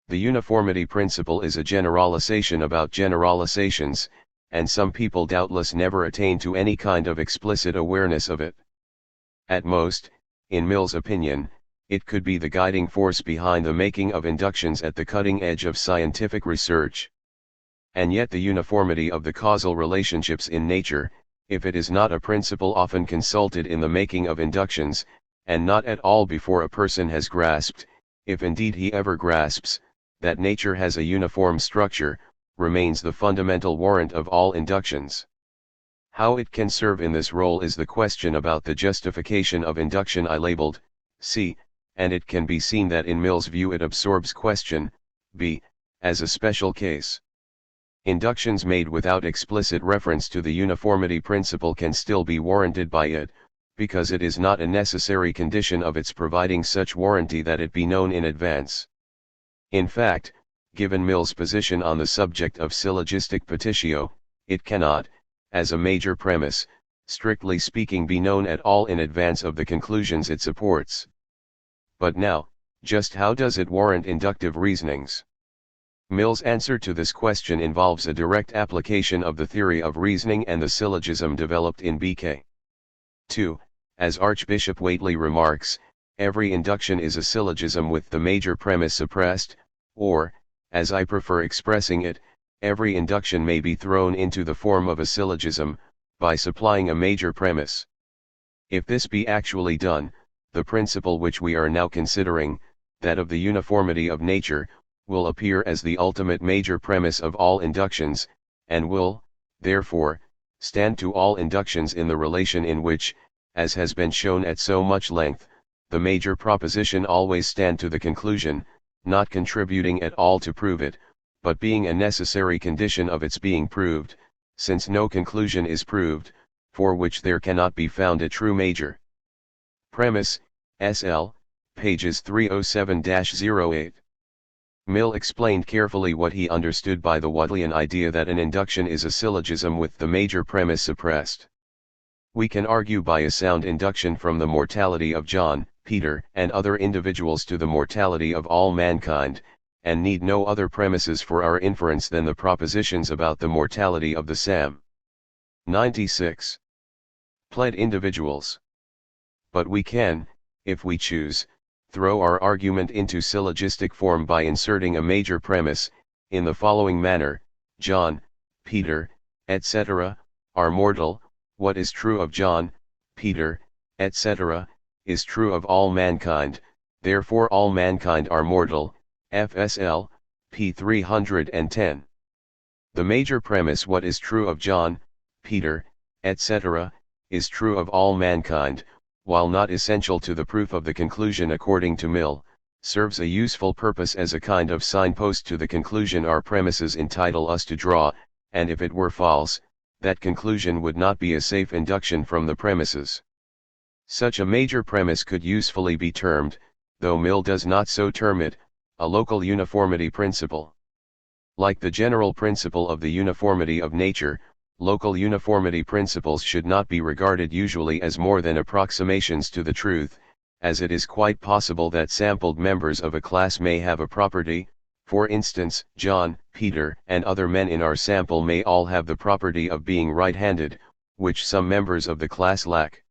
The uniformity principle is a generalization about generalizations, and some people doubtless never attain to any kind of explicit awareness of it. At most, in Mill's opinion, it could be the guiding force behind the making of inductions at the cutting edge of scientific research. And yet the uniformity of the causal relationships in nature, if it is not a principle often consulted in the making of inductions, and not at all before a person has grasped, if indeed he ever grasps, that nature has a uniform structure, remains the fundamental warrant of all inductions. How it can serve in this role is the question about the justification of induction I labeled, C, and it can be seen that in Mill's view it absorbs question, B, as a special case. Inductions made without explicit reference to the uniformity principle can still be warranted by it, because it is not a necessary condition of its providing such warranty that it be known in advance. In fact, given Mill's position on the subject of syllogistic petitio, it cannot, as a major premise, strictly speaking be known at all in advance of the conclusions it supports. But now, just how does it warrant inductive reasonings? Mill's answer to this question involves a direct application of the theory of reasoning and the syllogism developed in BK. 2. As Archbishop Whately remarks, every induction is a syllogism with the major premise suppressed, or, as I prefer expressing it, every induction may be thrown into the form of a syllogism, by supplying a major premise. If this be actually done, the principle which we are now considering, that of the uniformity of nature, will appear as the ultimate major premise of all inductions, and will, therefore, stand to all inductions in the relation in which, as has been shown at so much length, the major proposition always stand to the conclusion, not contributing at all to prove it, but being a necessary condition of its being proved, since no conclusion is proved, for which there cannot be found a true major premise, SL, pages 307-08. Mill explained carefully what he understood by the Whateleyan idea that an induction is a syllogism with the major premise suppressed. We can argue by a sound induction from the mortality of John, Peter, and other individuals to the mortality of all mankind, and need no other premises for our inference than the propositions about the mortality of the Sam. 96. Pled individuals. But we can, if we choose, throw our argument into syllogistic form by inserting a major premise, in the following manner: John, Peter, etc., are mortal. What is true of John, Peter, etc., is true of all mankind, therefore all mankind are mortal. FSL, p. 310. The major premise, what is true of John, Peter, etc., is true of all mankind, while not essential to the proof of the conclusion according to Mill, serves a useful purpose as a kind of signpost to the conclusion our premises entitle us to draw, and if it were false, that conclusion would not be a safe induction from the premises. Such a major premise could usefully be termed, though Mill does not so term it, a local uniformity principle. Like the general principle of the uniformity of nature, local uniformity principles should not be regarded usually as more than approximations to the truth, as it is quite possible that sampled members of a class may have a property. For instance, John, Peter, and other men in our sample may all have the property of being right-handed, which some members of the class lack.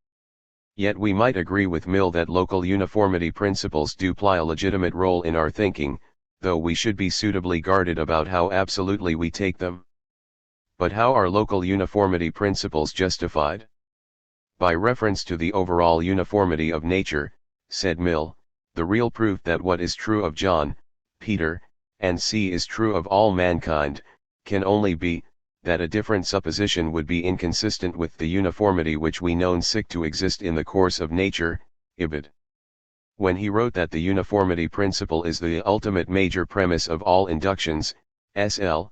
Yet we might agree with Mill that local uniformity principles do play a legitimate role in our thinking, though we should be suitably guarded about how absolutely we take them. But how are local uniformity principles justified? By reference to the overall uniformity of nature, said Mill, the real proof that what is true of John, Peter, and C is true of all mankind, can only be, that a different supposition would be inconsistent with the uniformity which we known to exist in the course of nature, Ibid. When he wrote that the uniformity principle is the ultimate major premise of all inductions, SL,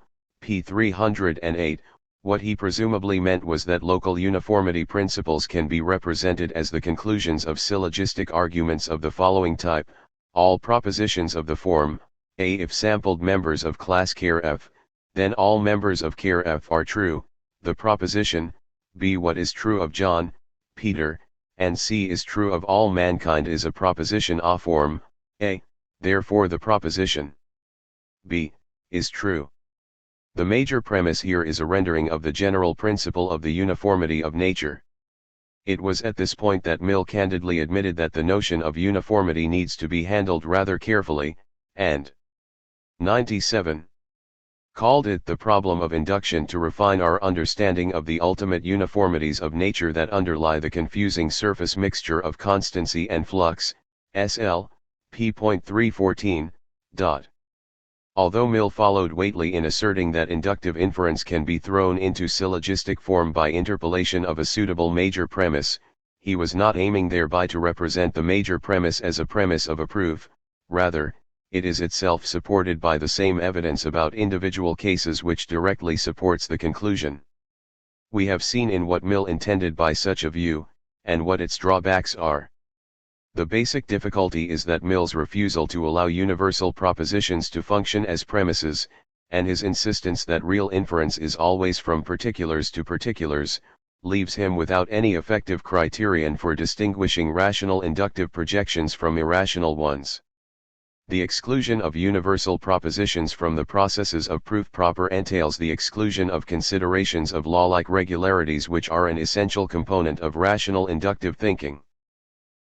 p. 308, what he presumably meant was that local uniformity principles can be represented as the conclusions of syllogistic arguments of the following type: all propositions of the form, A. If sampled members of class Scarre F, then all members of Scarre F are true, the proposition, B. What is true of John, Peter, and C is true of all mankind is a proposition A form, A, therefore the proposition B is true. The major premise here is a rendering of the general principle of the uniformity of nature. It was at this point that Mill candidly admitted that the notion of uniformity needs to be handled rather carefully, and 97. Called it the problem of induction to refine our understanding of the ultimate uniformities of nature that underlie the confusing surface mixture of constancy and flux, SL, p. 314. Although Mill followed Whately in asserting that inductive inference can be thrown into syllogistic form by interpolation of a suitable major premise, he was not aiming thereby to represent the major premise as a premise of a proof. Rather, it is itself supported by the same evidence about individual cases which directly supports the conclusion. We have seen in what Mill intended by such a view, and what its drawbacks are. The basic difficulty is that Mill's refusal to allow universal propositions to function as premises, and his insistence that real inference is always from particulars to particulars, leaves him without any effective criterion for distinguishing rational inductive projections from irrational ones. The exclusion of universal propositions from the processes of proof proper entails the exclusion of considerations of law-like regularities which are an essential component of rational inductive thinking.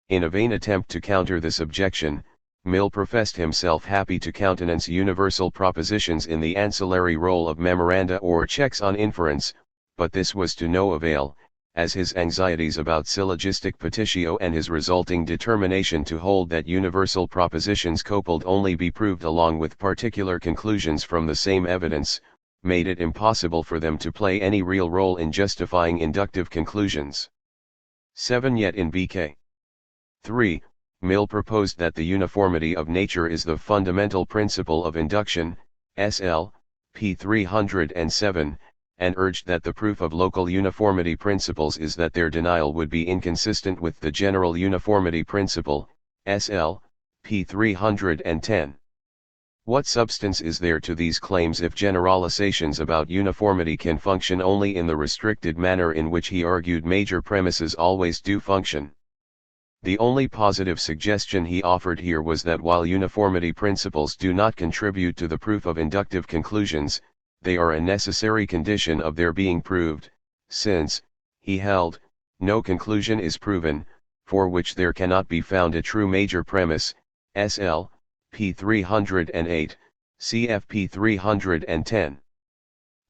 In a vain attempt to counter this objection, Mill professed himself happy to countenance universal propositions in the ancillary role of memoranda or checks on inference, but this was to no avail, as his anxieties about syllogistic petitio and his resulting determination to hold that universal propositions coupled only be proved along with particular conclusions from the same evidence, made it impossible for them to play any real role in justifying inductive conclusions. 7. Yet in BK 3, Mill proposed that the uniformity of nature is the fundamental principle of induction, SL, p. 307, and urged that the proof of local uniformity principles is that their denial would be inconsistent with the general uniformity principle, SL, p. 310. What substance is there to these claims if generalizations about uniformity can function only in the restricted manner in which he argued major premises always do function? The only positive suggestion he offered here was that while uniformity principles do not contribute to the proof of inductive conclusions, they are a necessary condition of their being proved, since, he held, no conclusion is proven, for which there cannot be found a true major premise, SL, p. 308, cf. p. 310.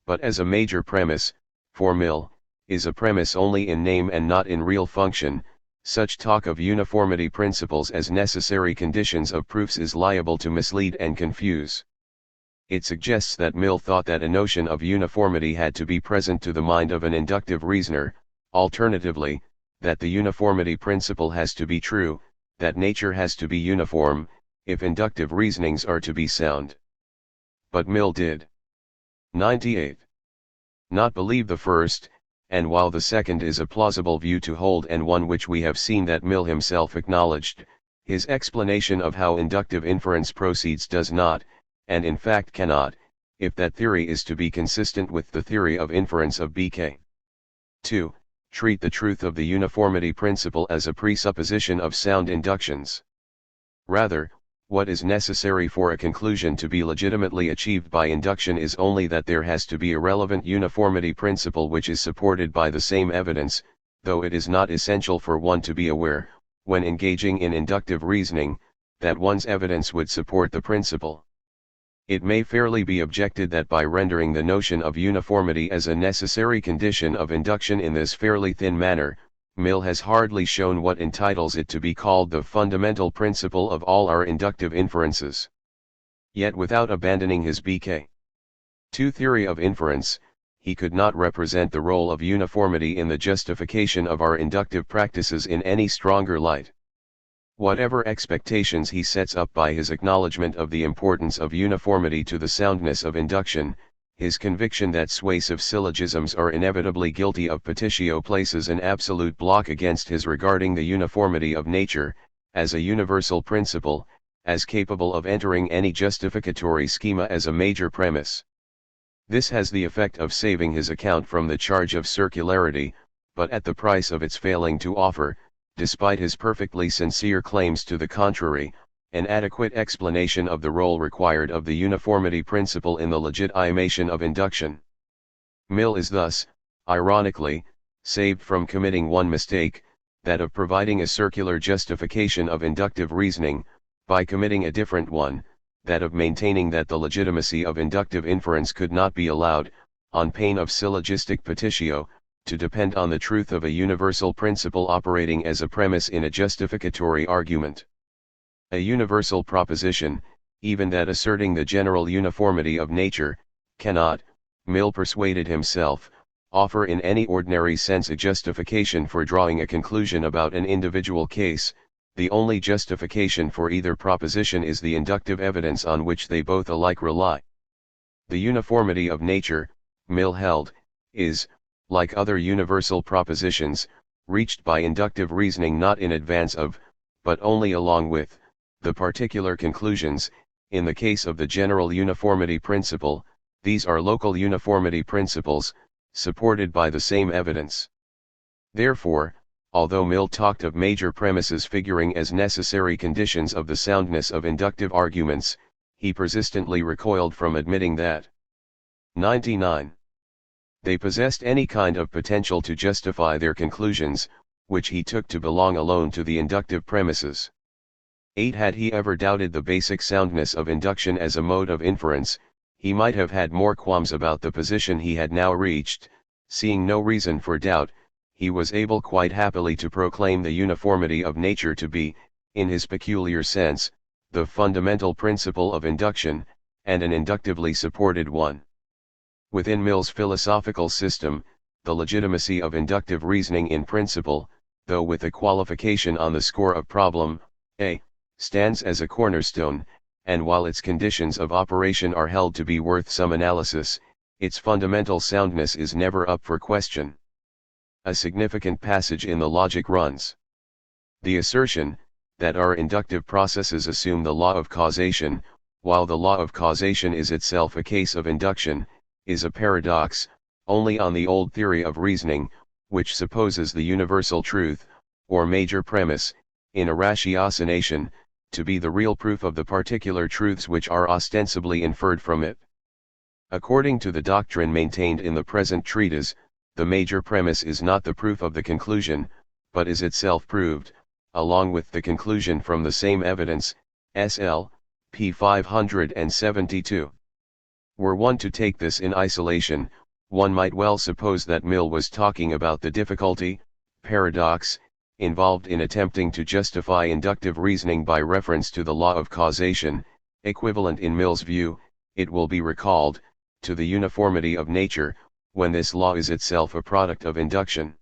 But as a major premise, for Mill, is a premise only in name and not in real function, such talk of uniformity principles as necessary conditions of proofs is liable to mislead and confuse. It suggests that Mill thought that a notion of uniformity had to be present to the mind of an inductive reasoner, alternatively, that the uniformity principle has to be true, that nature has to be uniform, if inductive reasonings are to be sound. But Mill did 98. Not believe the first, and while the second is a plausible view to hold and one which we have seen that Mill himself acknowledged, his explanation of how inductive inference proceeds does not, and in fact cannot, if that theory is to be consistent with the theory of inference of BK. 2. Treat the truth of the uniformity principle as a presupposition of sound inductions. Rather, what is necessary for a conclusion to be legitimately achieved by induction is only that there has to be a relevant uniformity principle which is supported by the same evidence, though it is not essential for one to be aware, when engaging in inductive reasoning, that one's evidence would support the principle. It may fairly be objected that by rendering the notion of uniformity as a necessary condition of induction in this fairly thin manner, Mill has hardly shown what entitles it to be called the fundamental principle of all our inductive inferences. Yet without abandoning his BK. 2 theory of inference, he could not represent the role of uniformity in the justification of our inductive practices in any stronger light. Whatever expectations he sets up by his acknowledgement of the importance of uniformity to the soundness of induction, his conviction that suasive syllogisms are inevitably guilty of petitio places an absolute block against his regarding the uniformity of nature, as a universal principle, as capable of entering any justificatory schema as a major premise. This has the effect of saving his account from the charge of circularity, but at the price of its failing to offer, despite his perfectly sincere claims to the contrary, an adequate explanation of the role required of the uniformity principle in the legitimation of induction. Mill is thus, ironically, saved from committing one mistake, that of providing a circular justification of inductive reasoning, by committing a different one, that of maintaining that the legitimacy of inductive inference could not be allowed, on pain of syllogistic petitio, to depend on the truth of a universal principle operating as a premise in a justificatory argument. A universal proposition, even that asserting the general uniformity of nature, cannot, Mill persuaded himself, offer in any ordinary sense a justification for drawing a conclusion about an individual case. The only justification for either proposition is the inductive evidence on which they both alike rely. The uniformity of nature, Mill held, is, like other universal propositions, reached by inductive reasoning not in advance of, but only along with, the particular conclusions. In the case of the general uniformity principle, these are local uniformity principles, supported by the same evidence. Therefore, although Mill talked of major premises figuring as necessary conditions of the soundness of inductive arguments, he persistently recoiled from admitting that 99. They possessed any kind of potential to justify their conclusions, which he took to belong alone to the inductive premises. 8. Had he ever doubted the basic soundness of induction as a mode of inference, he might have had more qualms about the position he had now reached. Seeing no reason for doubt, he was able quite happily to proclaim the uniformity of nature to be, in his peculiar sense, the fundamental principle of induction, and an inductively supported one. Within Mill's philosophical system, the legitimacy of inductive reasoning in principle, though with a qualification on the score of problem A, stands as a cornerstone, and while its conditions of operation are held to be worth some analysis, its fundamental soundness is never up for question. A significant passage in the logic runs: the assertion, that our inductive processes assume the law of causation, while the law of causation is itself a case of induction, is a paradox, only on the old theory of reasoning, which supposes the universal truth, or major premise, in a ratiocination, to be the real proof of the particular truths which are ostensibly inferred from it. According to the doctrine maintained in the present treatise, the major premise is not the proof of the conclusion, but is itself proved, along with the conclusion from the same evidence, SL, p. 572. Were one to take this in isolation, one might well suppose that Mill was talking about the difficulty, paradox, involved in attempting to justify inductive reasoning by reference to the law of causation, equivalent in Mill's view, it will be recalled, to the uniformity of nature, when this law is itself a product of induction.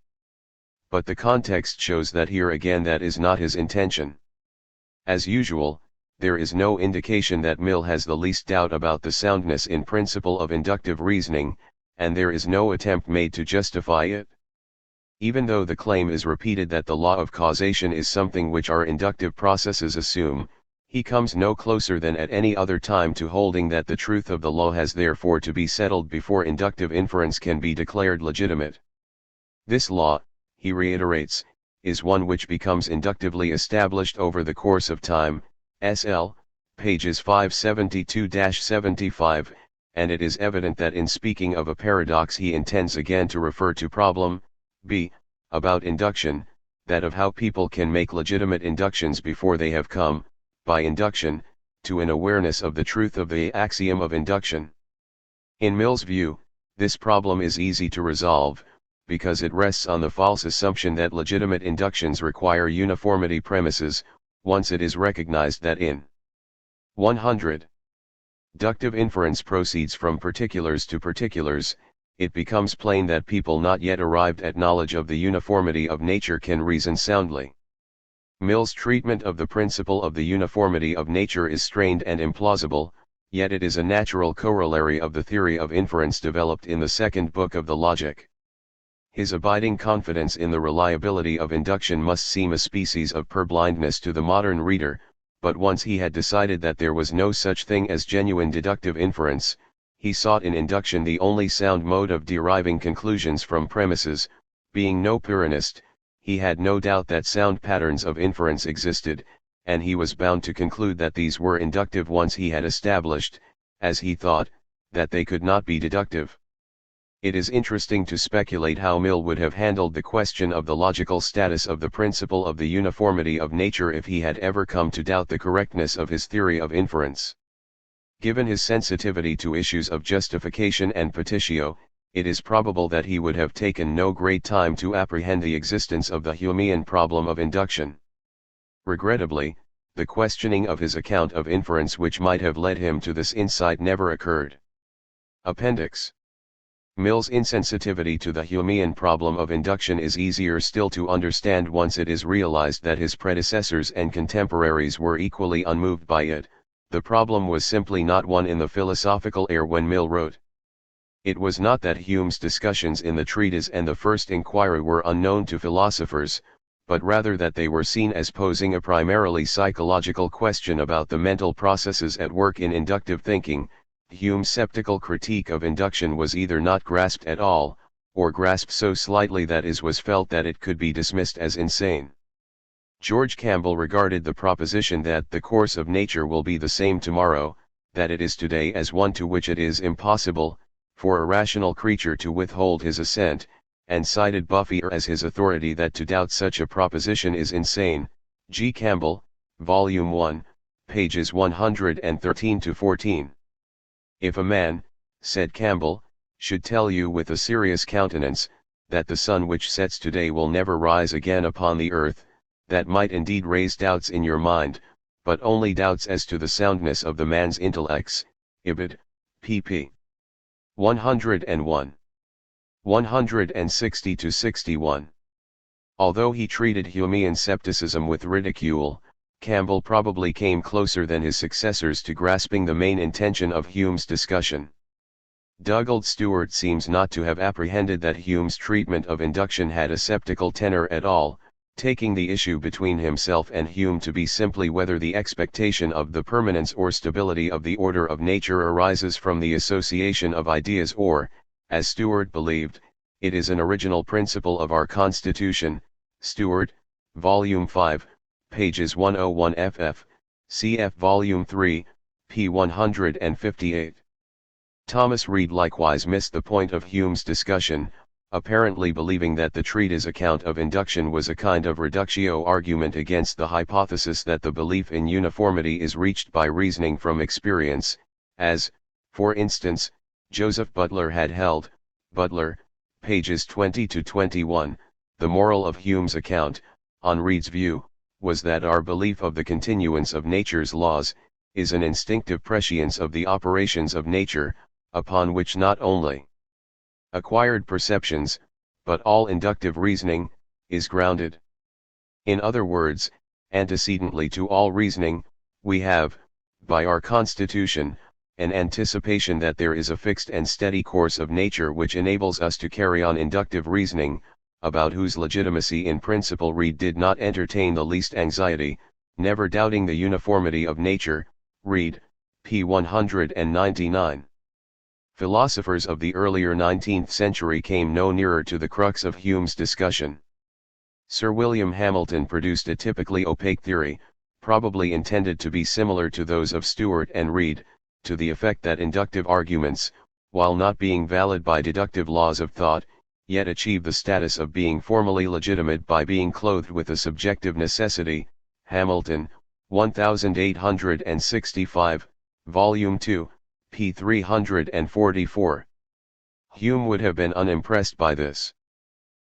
But the context shows that here again that is not his intention. As usual, there is no indication that Mill has the least doubt about the soundness in principle of inductive reasoning, and there is no attempt made to justify it. Even though the claim is repeated that the law of causation is something which our inductive processes assume, he comes no closer than at any other time to holding that the truth of the law has therefore to be settled before inductive inference can be declared legitimate. This law, he reiterates, is one which becomes inductively established over the course of time, SL, pages 572-75, and it is evident that in speaking of a paradox he intends again to refer to problem, B, about induction, that of how people can make legitimate inductions before they have come, by induction, to an awareness of the truth of the axiom of induction. In Mill's view, this problem is easy to resolve, because it rests on the false assumption that legitimate inductions require uniformity premises, once it is recognized that in 100. Ductive inference proceeds from particulars to particulars, it becomes plain that people not yet arrived at knowledge of the uniformity of nature can reason soundly. Mill's treatment of the principle of the uniformity of nature is strained and implausible, yet it is a natural corollary of the theory of inference developed in the second book of the Logic. His abiding confidence in the reliability of induction must seem a species of purblindness to the modern reader, but once he had decided that there was no such thing as genuine deductive inference, he sought in induction the only sound mode of deriving conclusions from premises. Being no Pyrrhonist, he had no doubt that sound patterns of inference existed, and he was bound to conclude that these were inductive once he had established, as he thought, that they could not be deductive. It is interesting to speculate how Mill would have handled the question of the logical status of the principle of the uniformity of nature if he had ever come to doubt the correctness of his theory of inference. Given his sensitivity to issues of justification and petitio, it is probable that he would have taken no great time to apprehend the existence of the Humean problem of induction. Regrettably, the questioning of his account of inference which might have led him to this insight never occurred. Appendix. Mill's insensitivity to the Humean problem of induction is easier still to understand once it is realized that his predecessors and contemporaries were equally unmoved by it. The problem was simply not one in the philosophical air when Mill wrote. It was not that Hume's discussions in the treatise and the first inquiry were unknown to philosophers, but rather that they were seen as posing a primarily psychological question about the mental processes at work in inductive thinking. Hume's sceptical critique of induction was either not grasped at all, or grasped so slightly that it was felt that it could be dismissed as insane. George Campbell regarded the proposition that the course of nature will be the same tomorrow, that it is today, as one to which it is impossible for a rational creature to withhold his assent, and cited Buffier as his authority that to doubt such a proposition is insane. G. Campbell, Volume 1, pages 113-14. If a man, said Campbell, should tell you with a serious countenance, that the sun which sets today will never rise again upon the earth, that might indeed raise doubts in your mind, but only doubts as to the soundness of the man's intellects. Ibid, pp. 101. 160-61. Although he treated Humean scepticism with ridicule, Campbell probably came closer than his successors to grasping the main intention of Hume's discussion. Dugald Stuart seems not to have apprehended that Hume's treatment of induction had a sceptical tenor at all, taking the issue between himself and Hume to be simply whether the expectation of the permanence or stability of the order of nature arises from the association of ideas or, as Stuart believed, it is an original principle of our Constitution. Stuart, Volume 5, pages 101 ff, cf. Volume 3, p. 158. Thomas Reid likewise missed the point of Hume's discussion, apparently believing that the treatise account of induction was a kind of reductio argument against the hypothesis that the belief in uniformity is reached by reasoning from experience, as, for instance, Joseph Butler had held. Butler, pages 20-21. The moral of Hume's account, on Reid's view, was that our belief of the continuance of nature's laws is an instinctive prescience of the operations of nature, upon which not only acquired perceptions, but all inductive reasoning, is grounded. In other words, antecedently to all reasoning, we have, by our constitution, an anticipation that there is a fixed and steady course of nature which enables us to carry on inductive reasoning, about whose legitimacy in principle Reid did not entertain the least anxiety, never doubting the uniformity of nature, Reid, p. 199. Philosophers of the earlier 19th century came no nearer to the crux of Hume's discussion. Sir William Hamilton produced a typically opaque theory, probably intended to be similar to those of Stuart and Reid, to the effect that inductive arguments, while not being valid by deductive laws of thought, yet achieve the status of being formally legitimate by being clothed with a subjective necessity. Hamilton, 1865, Volume 2, p. 344. Hume would have been unimpressed by this.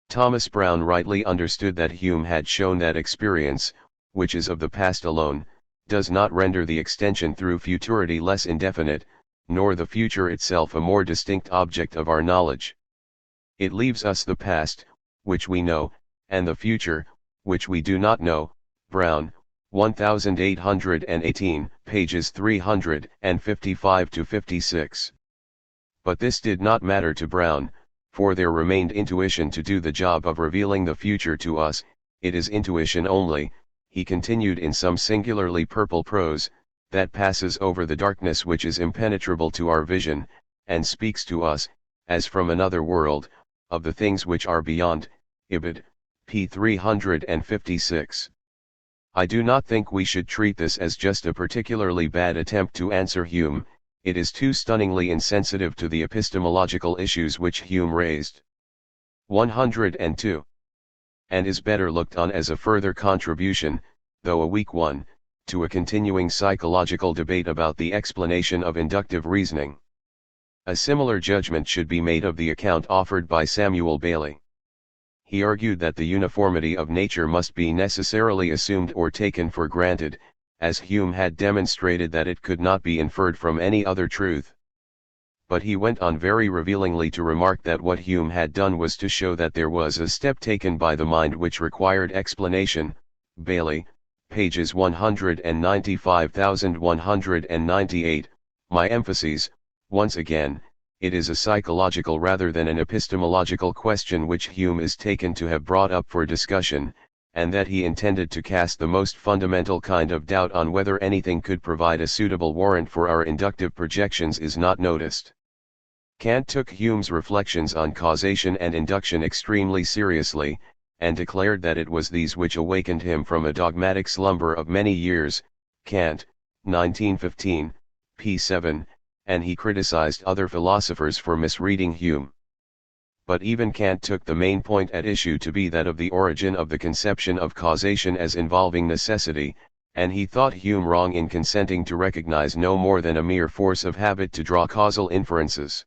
Thomas Brown rightly understood that Hume had shown that experience, which is of the past alone, does not render the extension through futurity less indefinite, nor the future itself a more distinct object of our knowledge. It leaves us the past, which we know, and the future, which we do not know. Brown, 1818, pages 355-56. But this did not matter to Brown, for there remained intuition to do the job of revealing the future to us. It is intuition only, he continued in some singularly purple prose, that passes over the darkness which is impenetrable to our vision, and speaks to us, as from another world, of the things which are beyond. Ibid, p. 356. I do not think we should treat this as just a particularly bad attempt to answer Hume. It is too stunningly insensitive to the epistemological issues which Hume raised. 102. And is better looked on as a further contribution, though a weak one, to a continuing psychological debate about the explanation of inductive reasoning. A similar judgment should be made of the account offered by Samuel Bailey. He argued that the uniformity of nature must be necessarily assumed or taken for granted, as Hume had demonstrated that it could not be inferred from any other truth. But he went on very revealingly to remark that what Hume had done was to show that there was a step taken by the mind which required explanation. Bailey, pages 195,198. My emphases, once again, it is a psychological rather than an epistemological question which Hume is taken to have brought up for discussion, and that he intended to cast the most fundamental kind of doubt on whether anything could provide a suitable warrant for our inductive projections is not noticed. Kant took Hume's reflections on causation and induction extremely seriously, and declared that it was these which awakened him from a dogmatic slumber of many years. Kant, 1915, p. 7, and he criticized other philosophers for misreading Hume. But even Kant took the main point at issue to be that of the origin of the conception of causation as involving necessity, and he thought Hume wrong in consenting to recognize no more than a mere force of habit to draw causal inferences.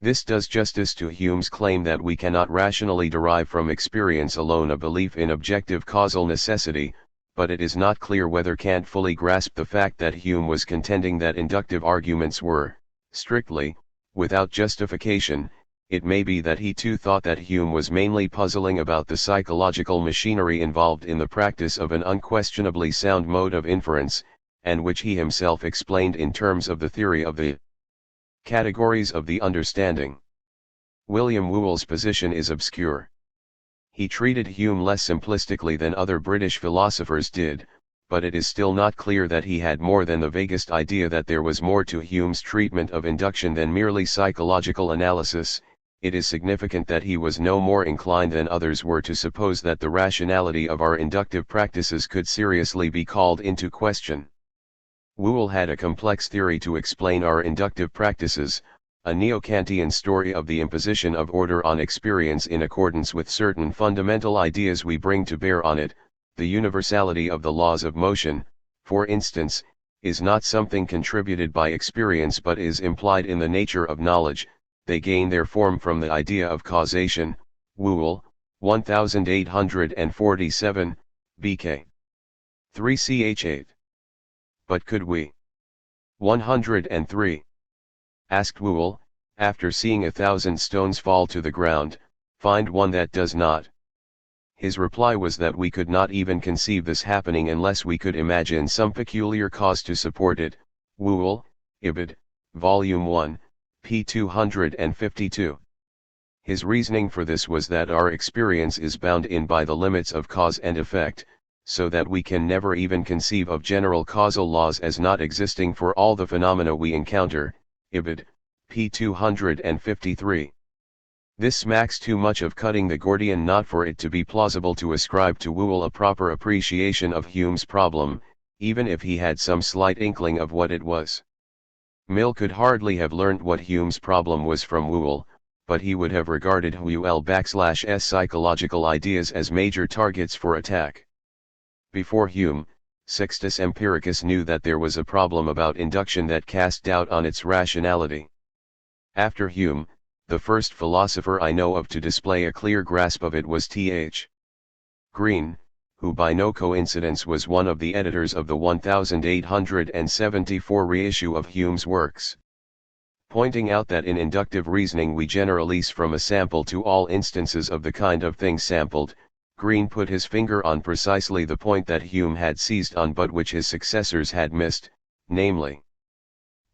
This does justice to Hume's claim that we cannot rationally derive from experience alone a belief in objective causal necessity, but it is not clear whether Kant fully grasped the fact that Hume was contending that inductive arguments were, strictly, without justification. It may be that he too thought that Hume was mainly puzzling about the psychological machinery involved in the practice of an unquestionably sound mode of inference, and which he himself explained in terms of the theory of the categories of the understanding. William Whewell's position is obscure. He treated Hume less simplistically than other British philosophers did, but it is still not clear that he had more than the vaguest idea that there was more to Hume's treatment of induction than merely psychological analysis. It is significant that he was no more inclined than others were to suppose that the rationality of our inductive practices could seriously be called into question. Whewell had a complex theory to explain our inductive practices, a neo-Kantian story of the imposition of order on experience in accordance with certain fundamental ideas we bring to bear on it. The universality of the laws of motion, for instance, is not something contributed by experience but is implied in the nature of knowledge. They gain their form from the idea of causation. Whewell, 1847, bk. 3ch8. But could we? 103. Asked Whewell, after seeing 1,000 stones fall to the ground, find one that does not. His reply was that we could not even conceive this happening unless we could imagine some peculiar cause to support it. Whewell, Ibid, Volume 1, p. 252. His reasoning for this was that our experience is bound in by the limits of cause and effect, so that we can never even conceive of general causal laws as not existing for all the phenomena we encounter. Ibid. p. 253. This smacks too much of cutting the Gordian knot for it to be plausible to ascribe to Whewell a proper appreciation of Hume's problem, even if he had some slight inkling of what it was. Mill could hardly have learnt what Hume's problem was from Whewell, but he would have regarded Whewell/s psychological ideas as major targets for attack. Before Hume, Sextus Empiricus knew that there was a problem about induction that cast doubt on its rationality. After Hume, the first philosopher I know of to display a clear grasp of it was Th. Green, who by no coincidence was one of the editors of the 1874 reissue of Hume's works. Pointing out that in inductive reasoning we generalize from a sample to all instances of the kind of thing sampled, Green put his finger on precisely the point that Hume had seized on but which his successors had missed, namely.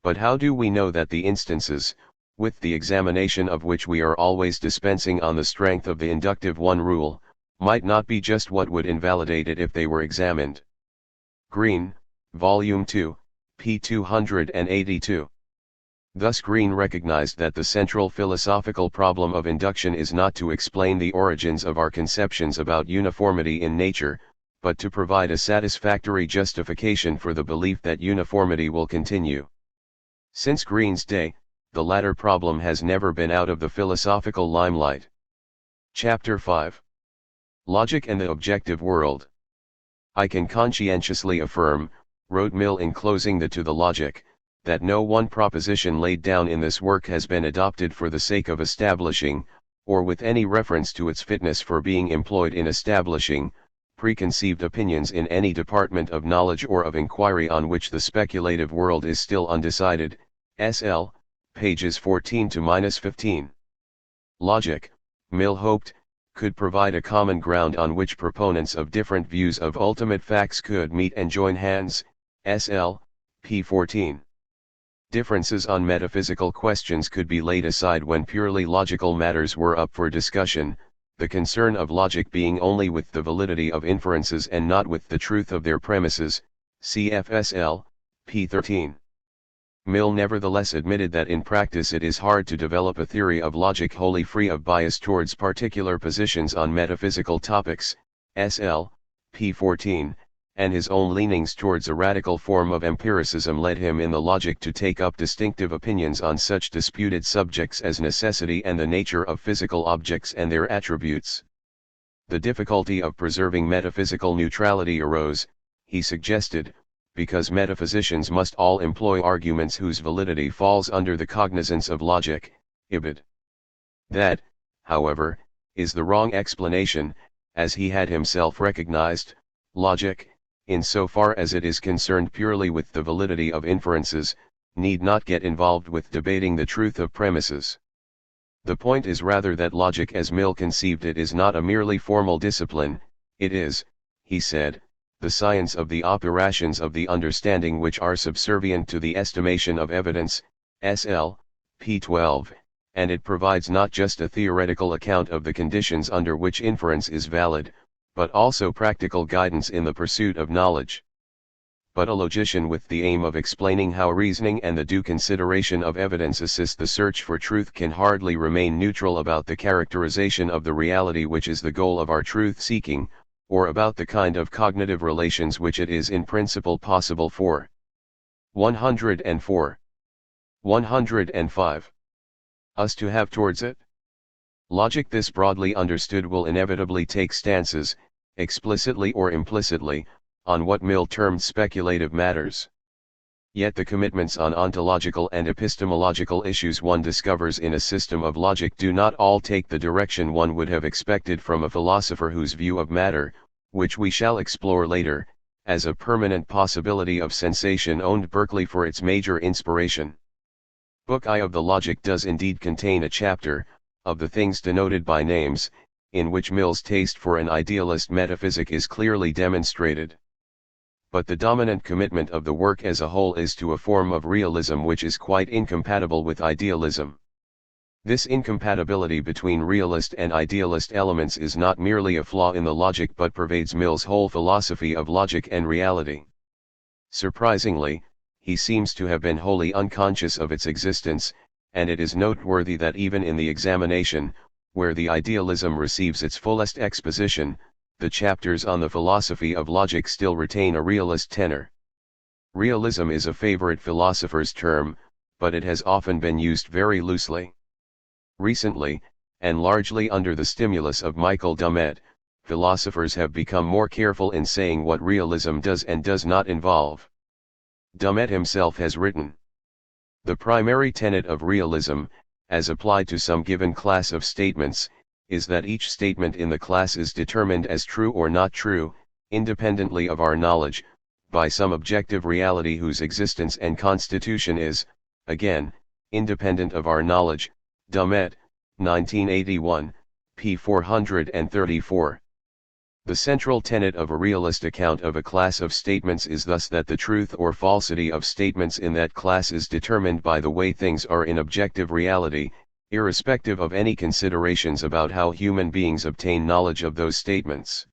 But how do we know that the instances, with the examination of which we are always dispensing on the strength of the inductive one rule, might not be just what would invalidate it if they were examined? Green, Volume 2, p. 282. Thus Green recognized that the central philosophical problem of induction is not to explain the origins of our conceptions about uniformity in nature, but to provide a satisfactory justification for the belief that uniformity will continue. Since Green's day, the latter problem has never been out of the philosophical limelight. Chapter 5. Logic and the Objective World. I can conscientiously affirm, wrote Mill in closing the To the Logic, that no one proposition laid down in this work has been adopted for the sake of establishing, or with any reference to its fitness for being employed in establishing, preconceived opinions in any department of knowledge or of inquiry on which the speculative world is still undecided. S.L., pages 14 to 15. Logic, Mill hoped, could provide a common ground on which proponents of different views of ultimate facts could meet and join hands. S.L., p. 14. Differences on metaphysical questions could be laid aside when purely logical matters were up for discussion, the concern of logic being only with the validity of inferences and not with the truth of their premises. CFSL, p. 13. Mill nevertheless admitted that in practice it is hard to develop a theory of logic wholly free of bias towards particular positions on metaphysical topics. SL, p. 14, and his own leanings towards a radical form of empiricism led him in the Logic to take up distinctive opinions on such disputed subjects as necessity and the nature of physical objects and their attributes. The difficulty of preserving metaphysical neutrality arose, he suggested, because metaphysicians must all employ arguments whose validity falls under the cognizance of logic. Ibid. That, however, is the wrong explanation, as he had himself recognized. Logic, in so far as it is concerned purely with the validity of inferences, need not get involved with debating the truth of premises. The point is rather that logic as Mill conceived it is not a merely formal discipline, it is, he said, the science of the operations of the understanding which are subservient to the estimation of evidence. SL, p. 12, and it provides not just a theoretical account of the conditions under which inference is valid, but also practical guidance in the pursuit of knowledge. But a logician with the aim of explaining how reasoning and the due consideration of evidence assist the search for truth can hardly remain neutral about the characterization of the reality which is the goal of our truth-seeking, or about the kind of cognitive relations which it is in principle possible for 104. 105. Us to have towards it. Logic, this broadly understood, will inevitably take stances, explicitly or implicitly, on what Mill termed speculative matters. Yet the commitments on ontological and epistemological issues one discovers in a system of logic do not all take the direction one would have expected from a philosopher whose view of matter, which we shall explore later, as a permanent possibility of sensation owned Berkeley for its major inspiration. Book I of the Logic does indeed contain a chapter, of the things denoted by names, in which Mill's taste for an idealist metaphysic is clearly demonstrated. But the dominant commitment of the work as a whole is to a form of realism which is quite incompatible with idealism. This incompatibility between realist and idealist elements is not merely a flaw in the logic but pervades Mill's whole philosophy of logic and reality. Surprisingly, he seems to have been wholly unconscious of its existence, and it is noteworthy that even in the examination, where the idealism receives its fullest exposition, the chapters on the philosophy of logic still retain a realist tenor. Realism is a favorite philosopher's term, but it has often been used very loosely. Recently, and largely under the stimulus of Michael Dummett, philosophers have become more careful in saying what realism does and does not involve. Dummett himself has written, "The primary tenet of realism, as applied to some given class of statements, is that each statement in the class is determined as true or not true, independently of our knowledge, by some objective reality whose existence and constitution is, again, independent of our knowledge." Dummett, 1981, p. 434. The central tenet of a realist account of a class of statements is thus that the truth or falsity of statements in that class is determined by the way things are in objective reality, irrespective of any considerations about how human beings obtain knowledge of those statements.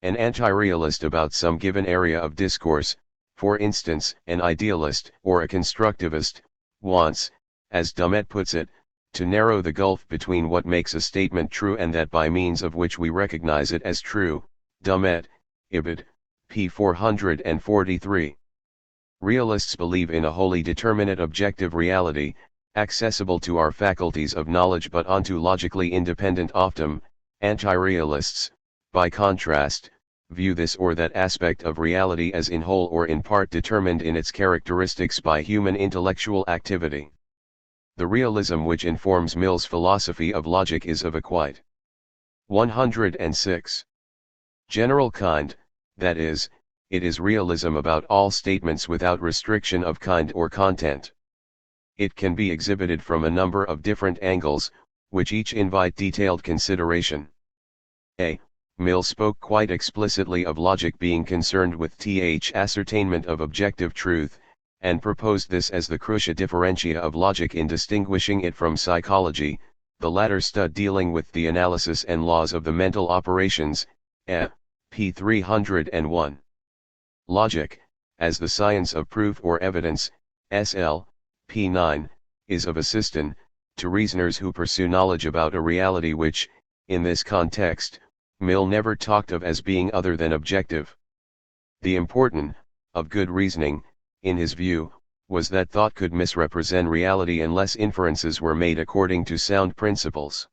An anti-realist about some given area of discourse, for instance, an idealist or a constructivist, wants, as Dummett puts it, to narrow the gulf between what makes a statement true and that by means of which we recognize it as true. Dummett, Ibid, p. 443. Realists believe in a wholly determinate objective reality, accessible to our faculties of knowledge but ontologically independent often. Anti-realists, by contrast, view this or that aspect of reality as in whole or in part determined in its characteristics by human intellectual activity. The realism which informs Mill's philosophy of logic is of a quite 106 general kind, that is, it is realism about all statements without restriction of kind or content. It can be exhibited from a number of different angles, which each invite detailed consideration. A. Mill spoke quite explicitly of logic being concerned with ascertainment of objective truth, and proposed this as the crucia differentia of logic in distinguishing it from psychology, the latter stud dealing with the analysis and laws of the mental operations. p. 301. Logic, as the science of proof or evidence, sl. p. 9, is of assistance to reasoners who pursue knowledge about a reality which, in this context, Mill never talked of as being other than objective. The importance of good reasoning, in his view, was that thought could misrepresent reality unless inferences were made according to sound principles.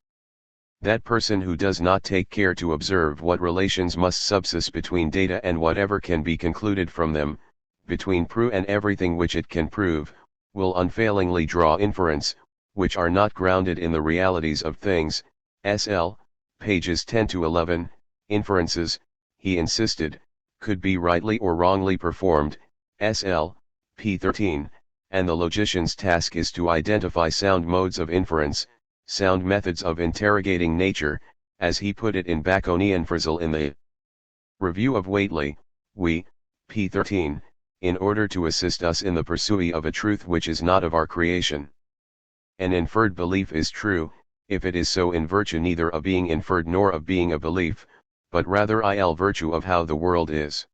That person who does not take care to observe what relations must subsist between data and whatever can be concluded from them, between proof and everything which it can prove, will unfailingly draw inference, which are not grounded in the realities of things. Sl. pages 10 to 11, inferences, he insisted, could be rightly or wrongly performed. Sl. p. 13, and the logician's task is to identify sound modes of inference, sound methods of interrogating nature, as he put it in Baconian Frizzle in the Review of Whately, p. 13, in order to assist us in the pursuit of a truth which is not of our creation. An inferred belief is true, if it is so in virtue neither of being inferred nor of being a belief, but rather in virtue of how the world is.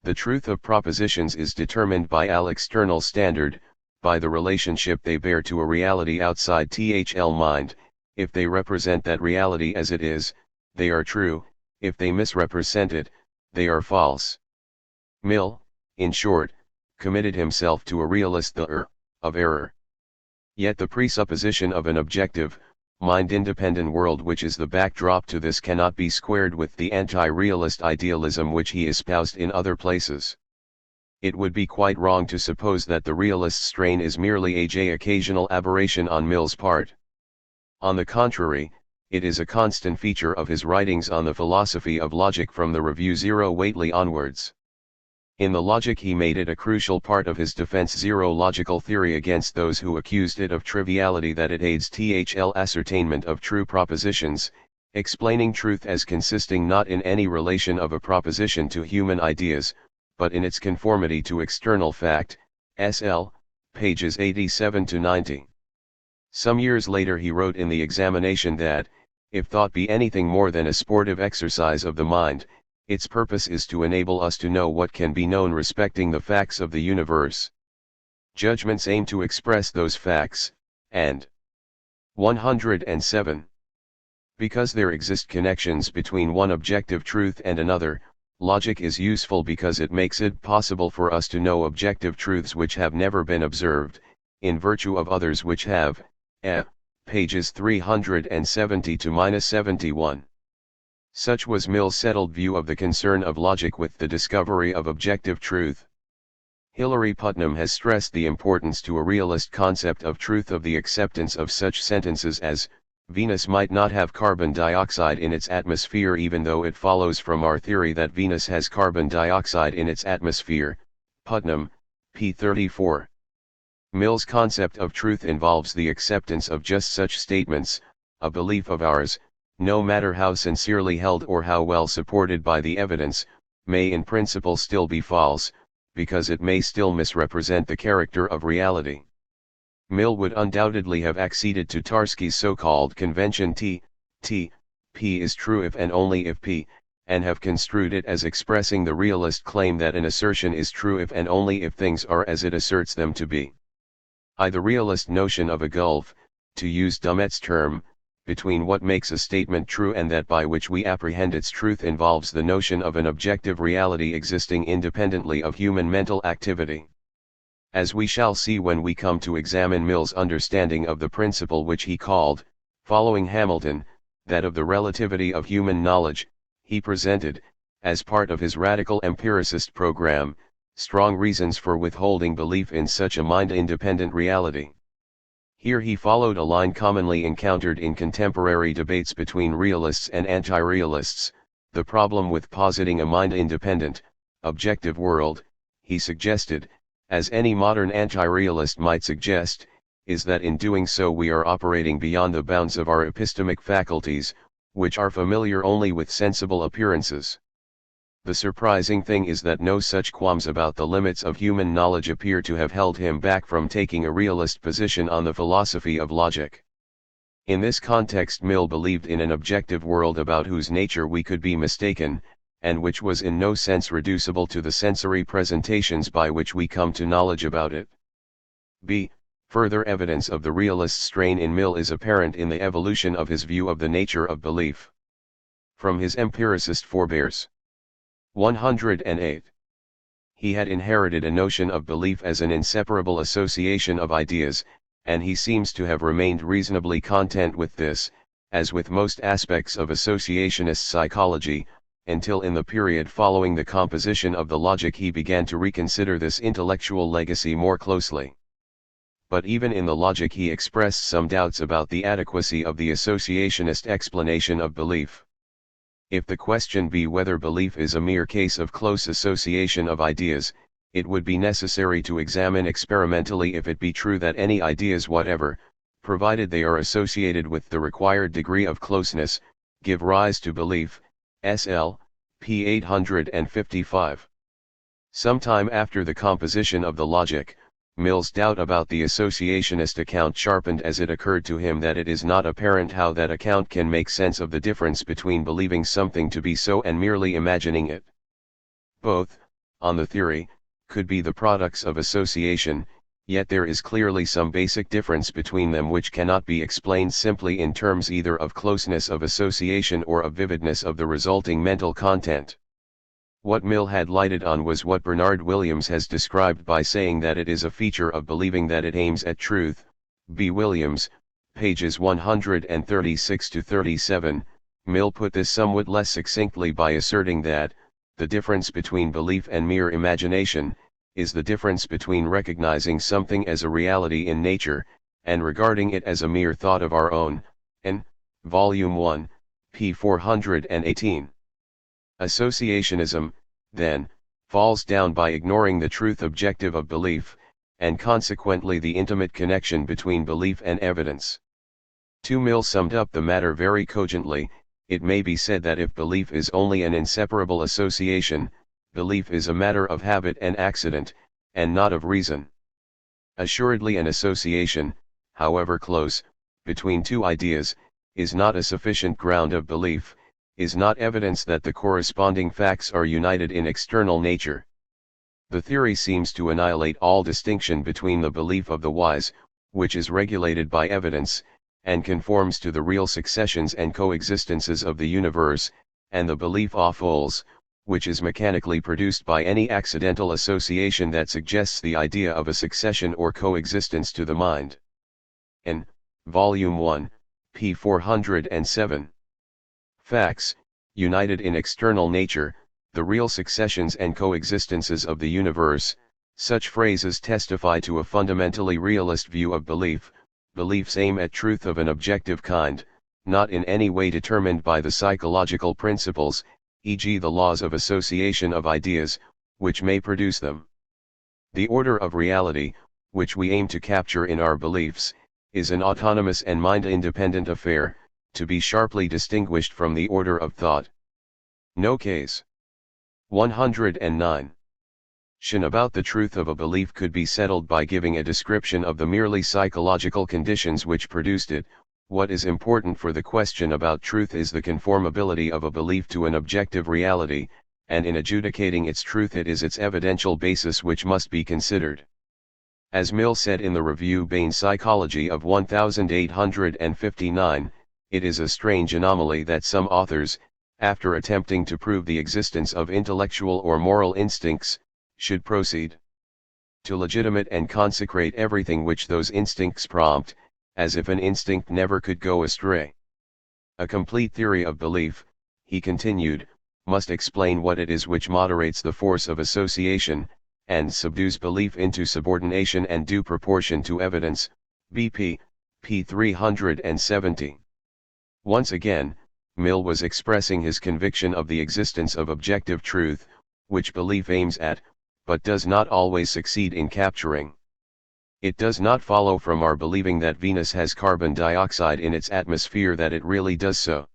The truth of propositions is determined by an external standard, by the relationship they bear to a reality outside mind. If they represent that reality as it is, they are true; if they misrepresent it, they are false. Mill, in short, committed himself to a realist of error. Yet the presupposition of an objective, mind-independent world which is the backdrop to this cannot be squared with the anti-realist idealism which he espoused in other places. It would be quite wrong to suppose that the realist strain is merely a occasional aberration on Mill's part. On the contrary, it is a constant feature of his writings on the philosophy of logic from the Review Zero Whately onwards. In the Logic he made it a crucial part of his defense zero-logical theory against those who accused it of triviality that it aids ascertainment of true propositions, explaining truth as consisting not in any relation of a proposition to human ideas, but in its conformity to external fact. Sl. pages 87 to 90. Some years later he wrote in the examination that, if thought be anything more than a sportive exercise of the mind, its purpose is to enable us to know what can be known respecting the facts of the universe. Judgments aim to express those facts, and 107. Because there exist connections between one objective truth and another, logic is useful because it makes it possible for us to know objective truths which have never been observed, in virtue of others which have. Pages 370 to 71. Such was Mill's settled view of the concern of logic with the discovery of objective truth. Hilary Putnam has stressed the importance to a realist concept of truth of the acceptance of such sentences as, Venus might not have carbon dioxide in its atmosphere even though it follows from our theory that Venus has carbon dioxide in its atmosphere. Putnam, p. 34. Mill's concept of truth involves the acceptance of just such statements. A belief of ours, no matter how sincerely held or how well supported by the evidence, may in principle still be false, because it may still misrepresent the character of reality. Mill would undoubtedly have acceded to Tarski's so-called convention P is true if and only if P, and have construed it as expressing the realist claim that an assertion is true if and only if things are as it asserts them to be. The realist notion of a gulf, to use Dummett's term, between what makes a statement true and that by which we apprehend its truth involves the notion of an objective reality existing independently of human mental activity. As we shall see when we come to examine Mill's understanding of the principle which he called, following Hamilton, that of the relativity of human knowledge, he presented, as part of his radical empiricist program, strong reasons for withholding belief in such a mind-independent reality. Here he followed a line commonly encountered in contemporary debates between realists and anti-realists. The problem with positing a mind-independent, objective world, he suggested, as any modern anti-realist might suggest, is that in doing so we are operating beyond the bounds of our epistemic faculties, which are familiar only with sensible appearances. The surprising thing is that no such qualms about the limits of human knowledge appear to have held him back from taking a realist position on the philosophy of logic. In this context, Mill believed in an objective world about whose nature we could be mistaken, and which was in no sense reducible to the sensory presentations by which we come to knowledge about it. Further evidence of the realist strain in Mill is apparent in the evolution of his view of the nature of belief. From his empiricist forebears. 108. He had inherited a notion of belief as an inseparable association of ideas, and he seems to have remained reasonably content with this, as with most aspects of associationist psychology, until in the period following the composition of the logic he began to reconsider this intellectual legacy more closely. But even in the logic he expressed some doubts about the adequacy of the associationist explanation of belief. If the question be whether belief is a mere case of close association of ideas, it would be necessary to examine experimentally if it be true that any ideas whatever, provided they are associated with the required degree of closeness, give rise to belief. SL, p. 855. Sometime after the composition of the logic, Mill's doubt about the associationist account sharpened as it occurred to him that it is not apparent how that account can make sense of the difference between believing something to be so and merely imagining it. Both, on the theory, could be the products of association, yet there is clearly some basic difference between them which cannot be explained simply in terms either of closeness of association or of vividness of the resulting mental content. What Mill had lighted on was what Bernard Williams has described by saying that it is a feature of believing that it aims at truth. B. Williams, pages 136 to 37. Mill put this somewhat less succinctly by asserting that, the difference between belief and mere imagination, is the difference between recognizing something as a reality in nature, and regarding it as a mere thought of our own. N. Volume 1, p. 418. Associationism, then, falls down by ignoring the truth objective of belief, and consequently the intimate connection between belief and evidence. Mill summed up the matter very cogently. It may be said that if belief is only an inseparable association, belief is a matter of habit and accident, and not of reason. Assuredly an association, however close, between two ideas, is not a sufficient ground of belief, is not evidence that the corresponding facts are united in external nature. The theory seems to annihilate all distinction between the belief of the wise, which is regulated by evidence, and conforms to the real successions and coexistences of the universe, and the belief of fools, which is mechanically produced by any accidental association that suggests the idea of a succession or coexistence to the mind. N. Volume 1, p. 407. Facts, united in external nature, the real successions and coexistences of the universe. Such phrases testify to a fundamentally realist view of belief. Beliefs aim at truth of an objective kind, not in any way determined by the psychological principles, e.g. the laws of association of ideas, which may produce them. The order of reality, which we aim to capture in our beliefs, is an autonomous and mind-independent affair, to be sharply distinguished from the order of thought. No case. 109. About the truth of a belief could be settled by giving a description of the merely psychological conditions which produced it. What is important for the question about truth is the conformability of a belief to an objective reality, and in adjudicating its truth it is its evidential basis which must be considered. As Mill said in the Review Bain Psychology of 1859, it is a strange anomaly that some authors, after attempting to prove the existence of intellectual or moral instincts, should proceed to legitimate and consecrate everything which those instincts prompt, as if an instinct never could go astray. A complete theory of belief, he continued, must explain what it is which moderates the force of association, and subdues belief into subordination and due proportion to evidence. BP, p. 370. Once again, Mill was expressing his conviction of the existence of objective truth, which belief aims at, but does not always succeed in capturing. It does not follow from our believing that Venus has carbon dioxide in its atmosphere that it really does so.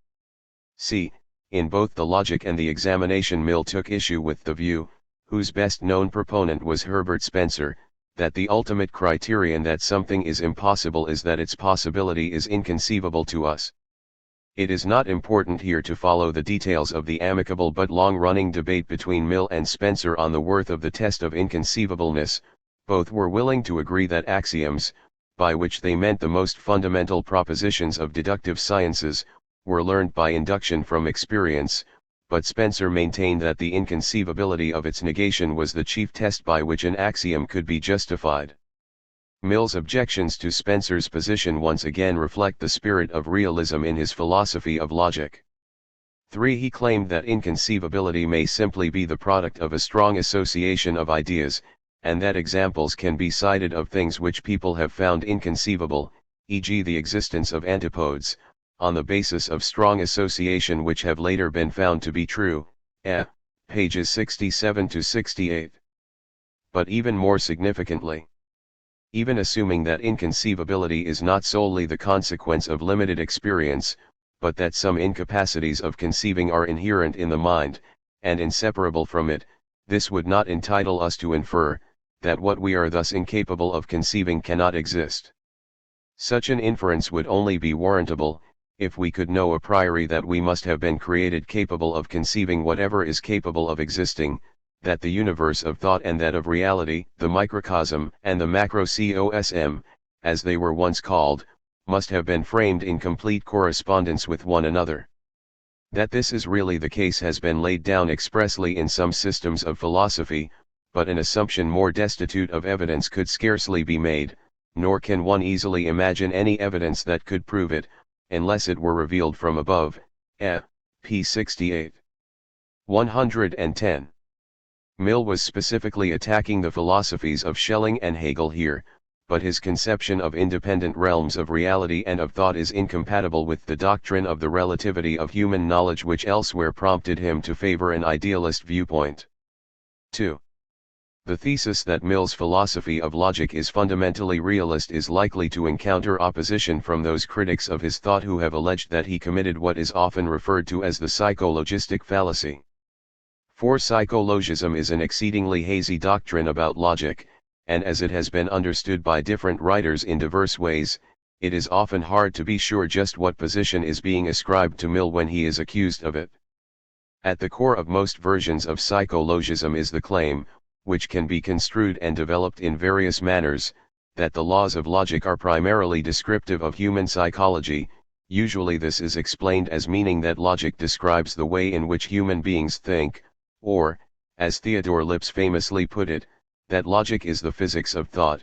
See, in both the Logic and the Examination, Mill took issue with the view, whose best known proponent was Herbert Spencer, that the ultimate criterion that something is impossible is that its possibility is inconceivable to us. It is not important here to follow the details of the amicable but long-running debate between Mill and Spencer on the worth of the test of inconceivableness. Both were willing to agree that axioms, by which they meant the most fundamental propositions of deductive sciences, were learned by induction from experience, but Spencer maintained that the inconceivability of its negation was the chief test by which an axiom could be justified. Mill's objections to Spencer's position once again reflect the spirit of realism in his philosophy of logic. 3. He claimed that inconceivability may simply be the product of a strong association of ideas, and that examples can be cited of things which people have found inconceivable, e.g. the existence of antipodes, on the basis of strong association which have later been found to be true. Pages 67 to 68. But even more significantly, even assuming that inconceivability is not solely the consequence of limited experience, but that some incapacities of conceiving are inherent in the mind, and inseparable from it, this would not entitle us to infer, that what we are thus incapable of conceiving cannot exist. Such an inference would only be warrantable, if we could know a priori that we must have been created capable of conceiving whatever is capable of existing, that the universe of thought and that of reality, the microcosm and the macrocosm, as they were once called, must have been framed in complete correspondence with one another. That this is really the case has been laid down expressly in some systems of philosophy, but an assumption more destitute of evidence could scarcely be made, nor can one easily imagine any evidence that could prove it, unless it were revealed from above. p. 68. 110. Mill was specifically attacking the philosophies of Schelling and Hegel here, but his conception of independent realms of reality and of thought is incompatible with the doctrine of the relativity of human knowledge which elsewhere prompted him to favor an idealist viewpoint. 2. The thesis that Mill's philosophy of logic is fundamentally realist is likely to encounter opposition from those critics of his thought who have alleged that he committed what is often referred to as the psychologistic fallacy. For psychologism is an exceedingly hazy doctrine about logic, and as it has been understood by different writers in diverse ways, it is often hard to be sure just what position is being ascribed to Mill when he is accused of it. At the core of most versions of psychologism is the claim, which can be construed and developed in various manners, that the laws of logic are primarily descriptive of human psychology. Usually this is explained as meaning that logic describes the way in which human beings think, or, as Theodore Lipps famously put it, that logic is the physics of thought.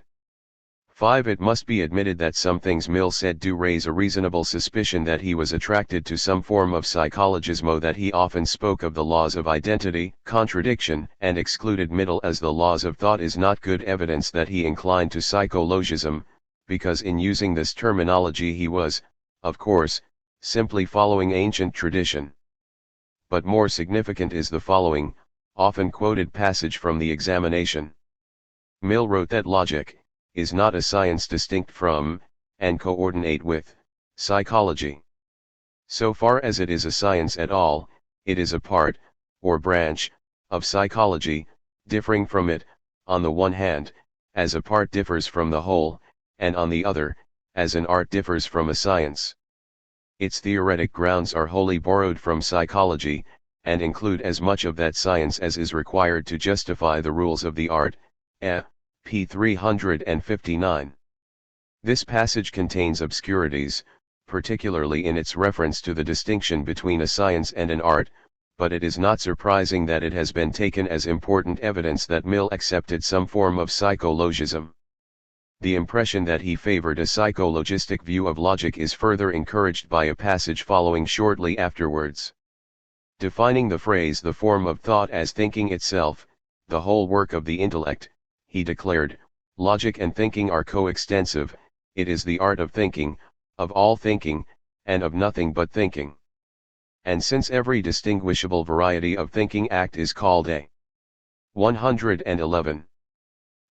5. It must be admitted that some things Mill said do raise a reasonable suspicion that he was attracted to some form of psychologismo, that he often spoke of the laws of identity, contradiction, and excluded middle as the laws of thought is not good evidence that he inclined to psychologism, because in using this terminology he was, of course, simply following ancient tradition. But more significant is the following, often quoted passage from the examination. Mill wrote that logic is not a science distinct from, and coordinate with, psychology. So far as it is a science at all, it is a part, or branch, of psychology, differing from it, on the one hand, as a part differs from the whole, and on the other, as an art differs from a science. Its theoretic grounds are wholly borrowed from psychology, and include as much of that science as is required to justify the rules of the art. p. 359. This passage contains obscurities, particularly in its reference to the distinction between a science and an art, but it is not surprising that it has been taken as important evidence that Mill accepted some form of psychologism. The impression that he favored a psychologistic view of logic is further encouraged by a passage following shortly afterwards. Defining the phrase "the form of thought" as thinking itself, the whole work of the intellect, he declared, logic and thinking are coextensive, it is the art of thinking, of all thinking, and of nothing but thinking. And since every distinguishable variety of thinking act is called a 111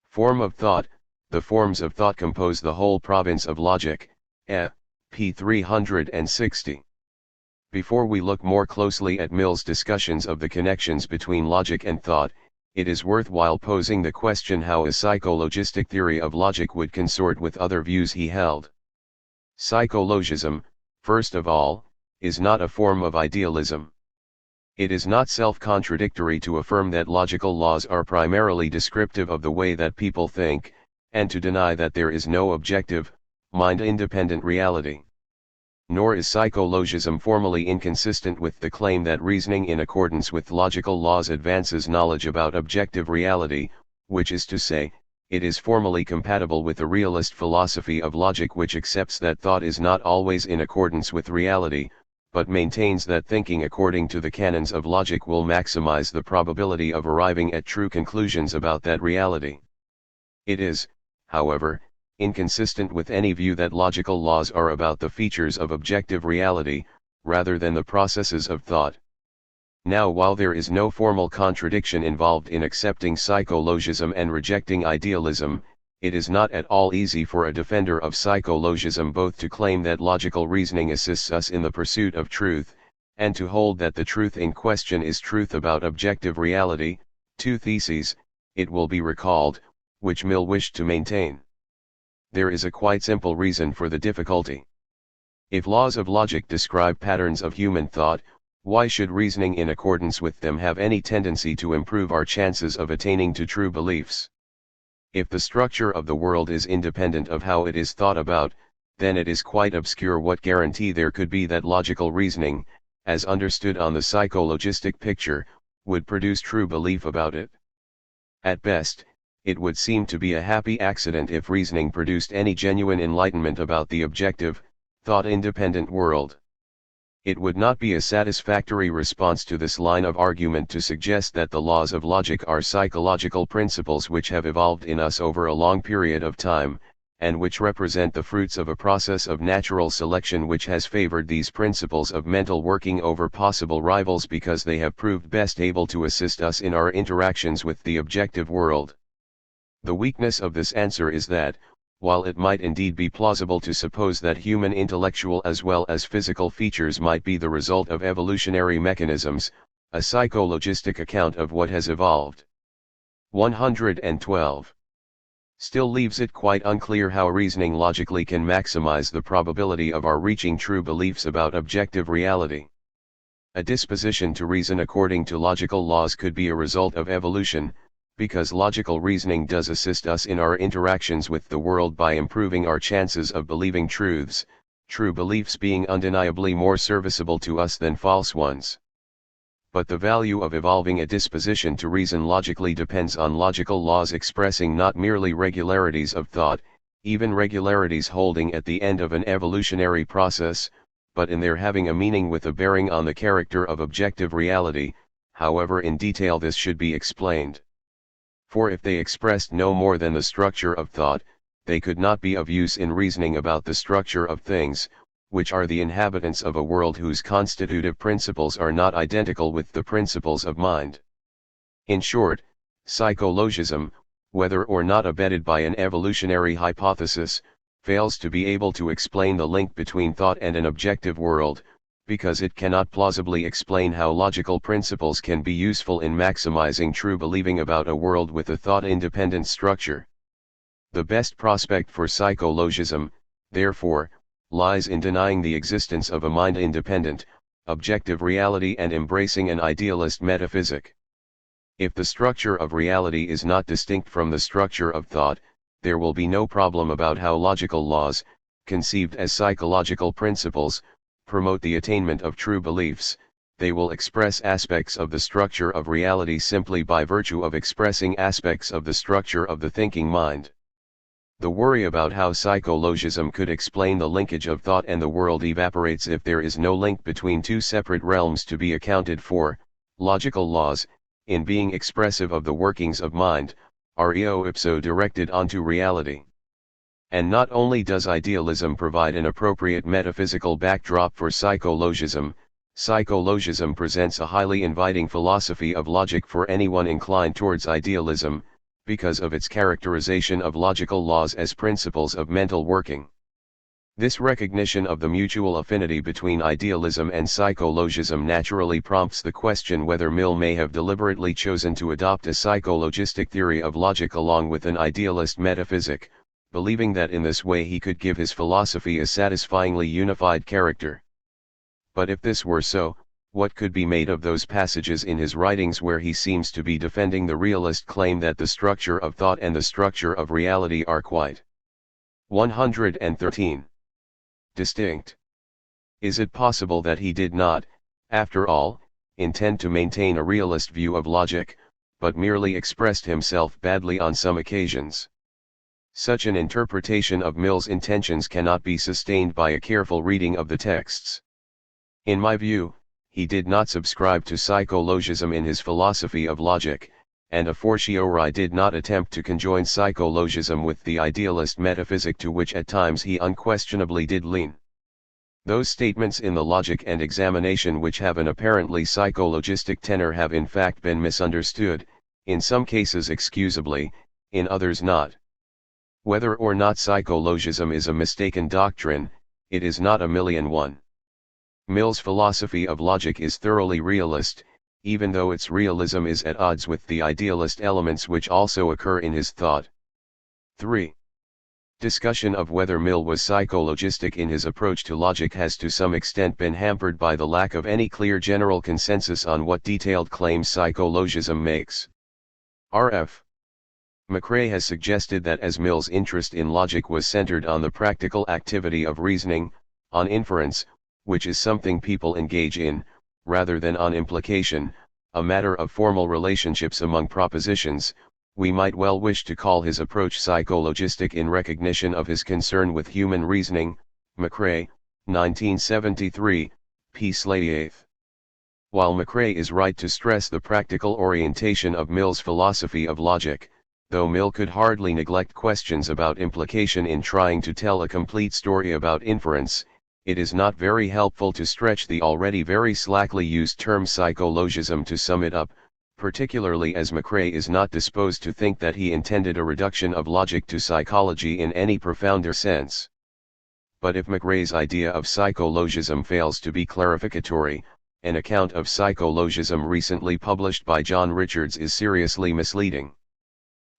form of thought, the forms of thought compose the whole province of logic. p. 360. Before we look more closely at Mill's discussions of the connections between logic and thought, it is worthwhile posing the question how a psychologistic theory of logic would consort with other views he held. Psychologism, first of all, is not a form of idealism. It is not self-contradictory to affirm that logical laws are primarily descriptive of the way that people think, and to deny that there is no objective, mind-independent reality. Nor is psychologism formally inconsistent with the claim that reasoning in accordance with logical laws advances knowledge about objective reality, which is to say, it is formally compatible with a realist philosophy of logic which accepts that thought is not always in accordance with reality, but maintains that thinking according to the canons of logic will maximize the probability of arriving at true conclusions about that reality. It is, however, inconsistent with any view that logical laws are about the features of objective reality, rather than the processes of thought. Now, while there is no formal contradiction involved in accepting psychologism and rejecting idealism, it is not at all easy for a defender of psychologism both to claim that logical reasoning assists us in the pursuit of truth, and to hold that the truth in question is truth about objective reality, two theses, it will be recalled, which Mill wished to maintain. There is a quite simple reason for the difficulty. If laws of logic describe patterns of human thought, why should reasoning in accordance with them have any tendency to improve our chances of attaining to true beliefs? If the structure of the world is independent of how it is thought about, then it is quite obscure what guarantee there could be that logical reasoning, as understood on the psychologistic picture, would produce true belief about it. At best, it would seem to be a happy accident if reasoning produced any genuine enlightenment about the objective, thought-independent world. It would not be a satisfactory response to this line of argument to suggest that the laws of logic are psychological principles which have evolved in us over a long period of time, and which represent the fruits of a process of natural selection which has favored these principles of mental working over possible rivals because they have proved best able to assist us in our interactions with the objective world. The weakness of this answer is that, while it might indeed be plausible to suppose that human intellectual as well as physical features might be the result of evolutionary mechanisms, a psychologistic account of what has evolved. 112. still leaves it quite unclear how reasoning logically can maximize the probability of our reaching true beliefs about objective reality. A disposition to reason according to logical laws could be a result of evolution, because logical reasoning does assist us in our interactions with the world by improving our chances of believing truths, true beliefs being undeniably more serviceable to us than false ones. But the value of evolving a disposition to reason logically depends on logical laws expressing not merely regularities of thought, even regularities holding at the end of an evolutionary process, but in their having a meaning with a bearing on the character of objective reality, however in detail this should be explained. For if they expressed no more than the structure of thought, they could not be of use in reasoning about the structure of things, which are the inhabitants of a world whose constitutive principles are not identical with the principles of mind. In short, psychologism, whether or not abetted by an evolutionary hypothesis, fails to be able to explain the link between thought and an objective world, because it cannot plausibly explain how logical principles can be useful in maximizing true believing about a world with a thought-independent structure. The best prospect for psychologism, therefore, lies in denying the existence of a mind-independent, objective reality and embracing an idealist metaphysic. If the structure of reality is not distinct from the structure of thought, there will be no problem about how logical laws, conceived as psychological principles, promote the attainment of true beliefs. They will express aspects of the structure of reality simply by virtue of expressing aspects of the structure of the thinking mind. The worry about how psychologism could explain the linkage of thought and the world evaporates if there is no link between two separate realms to be accounted for. Logical laws, in being expressive of the workings of mind, are eo ipso directed onto reality. And not only does idealism provide an appropriate metaphysical backdrop for psychologism, psychologism presents a highly inviting philosophy of logic for anyone inclined towards idealism, because of its characterization of logical laws as principles of mental working. This recognition of the mutual affinity between idealism and psychologism naturally prompts the question whether Mill may have deliberately chosen to adopt a psychologistic theory of logic along with an idealist metaphysic, believing that in this way he could give his philosophy a satisfyingly unified character. But if this were so, what could be made of those passages in his writings where he seems to be defending the realist claim that the structure of thought and the structure of reality are quite 113 distinct? Is it possible that he did not, after all, intend to maintain a realist view of logic, but merely expressed himself badly on some occasions? Such an interpretation of Mill's intentions cannot be sustained by a careful reading of the texts. In my view, he did not subscribe to psychologism in his philosophy of logic, and a fortiori did not attempt to conjoin psychologism with the idealist metaphysic to which at times he unquestionably did lean. Those statements in the Logic and Examination which have an apparently psychologistic tenor have in fact been misunderstood, in some cases excusably, in others not. Whether or not psychologism is a mistaken doctrine, it is not a Millian one. Mill's philosophy of logic is thoroughly realist, even though its realism is at odds with the idealist elements which also occur in his thought. 3. Discussion of whether Mill was psychologistic in his approach to logic has to some extent been hampered by the lack of any clear general consensus on what detailed claims psychologism makes. R.F. McCrae has suggested that as Mill's interest in logic was centered on the practical activity of reasoning, on inference, which is something people engage in, rather than on implication, a matter of formal relationships among propositions, we might well wish to call his approach psychologistic in recognition of his concern with human reasoning. McCrae, 1973, p. Slayeth. While McCrae is right to stress the practical orientation of Mill's philosophy of logic, though Mill could hardly neglect questions about implication in trying to tell a complete story about inference, it is not very helpful to stretch the already very slackly used term psychologism to sum it up, particularly as McCrae is not disposed to think that he intended a reduction of logic to psychology in any profounder sense. But if McCrae's idea of psychologism fails to be clarificatory, an account of psychologism recently published by John Richards is seriously misleading.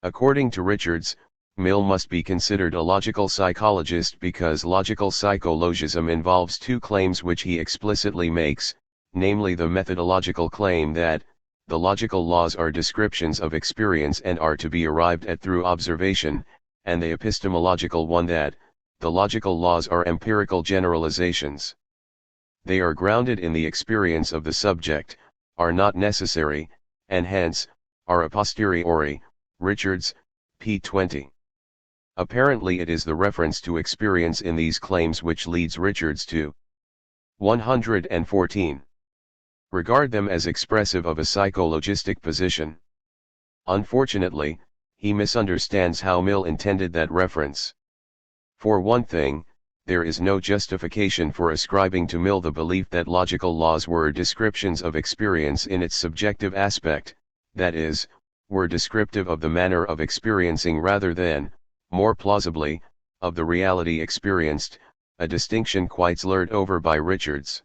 According to Richards, Mill must be considered a logical psychologist because logical psychologism involves two claims which he explicitly makes, namely the methodological claim that, the logical laws are descriptions of experience and are to be arrived at through observation, and the epistemological one that, the logical laws are empirical generalizations. They are grounded in the experience of the subject, are not necessary, and hence, are a posteriori, Richards, p. 20. Apparently it is the reference to experience in these claims which leads Richards to 114. Regard them as expressive of a psychologistic position. Unfortunately, he misunderstands how Mill intended that reference. For one thing, there is no justification for ascribing to Mill the belief that logical laws were descriptions of experience in its subjective aspect, that is, were descriptive of the manner of experiencing rather than, more plausibly, of the reality experienced, a distinction quite slurred over by Richards.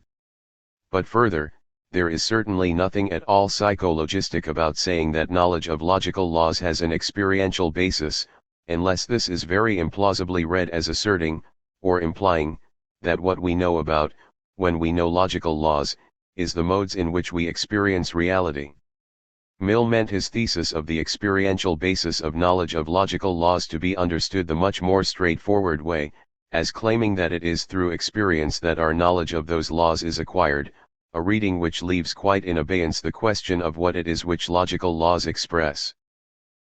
But further, there is certainly nothing at all psychologistic about saying that knowledge of logical laws has an experiential basis, unless this is very implausibly read as asserting, or implying, that what we know about, when we know logical laws, is the modes in which we experience reality. Mill meant his thesis of the experiential basis of knowledge of logical laws to be understood the much more straightforward way, as claiming that it is through experience that our knowledge of those laws is acquired, a reading which leaves quite in abeyance the question of what it is which logical laws express.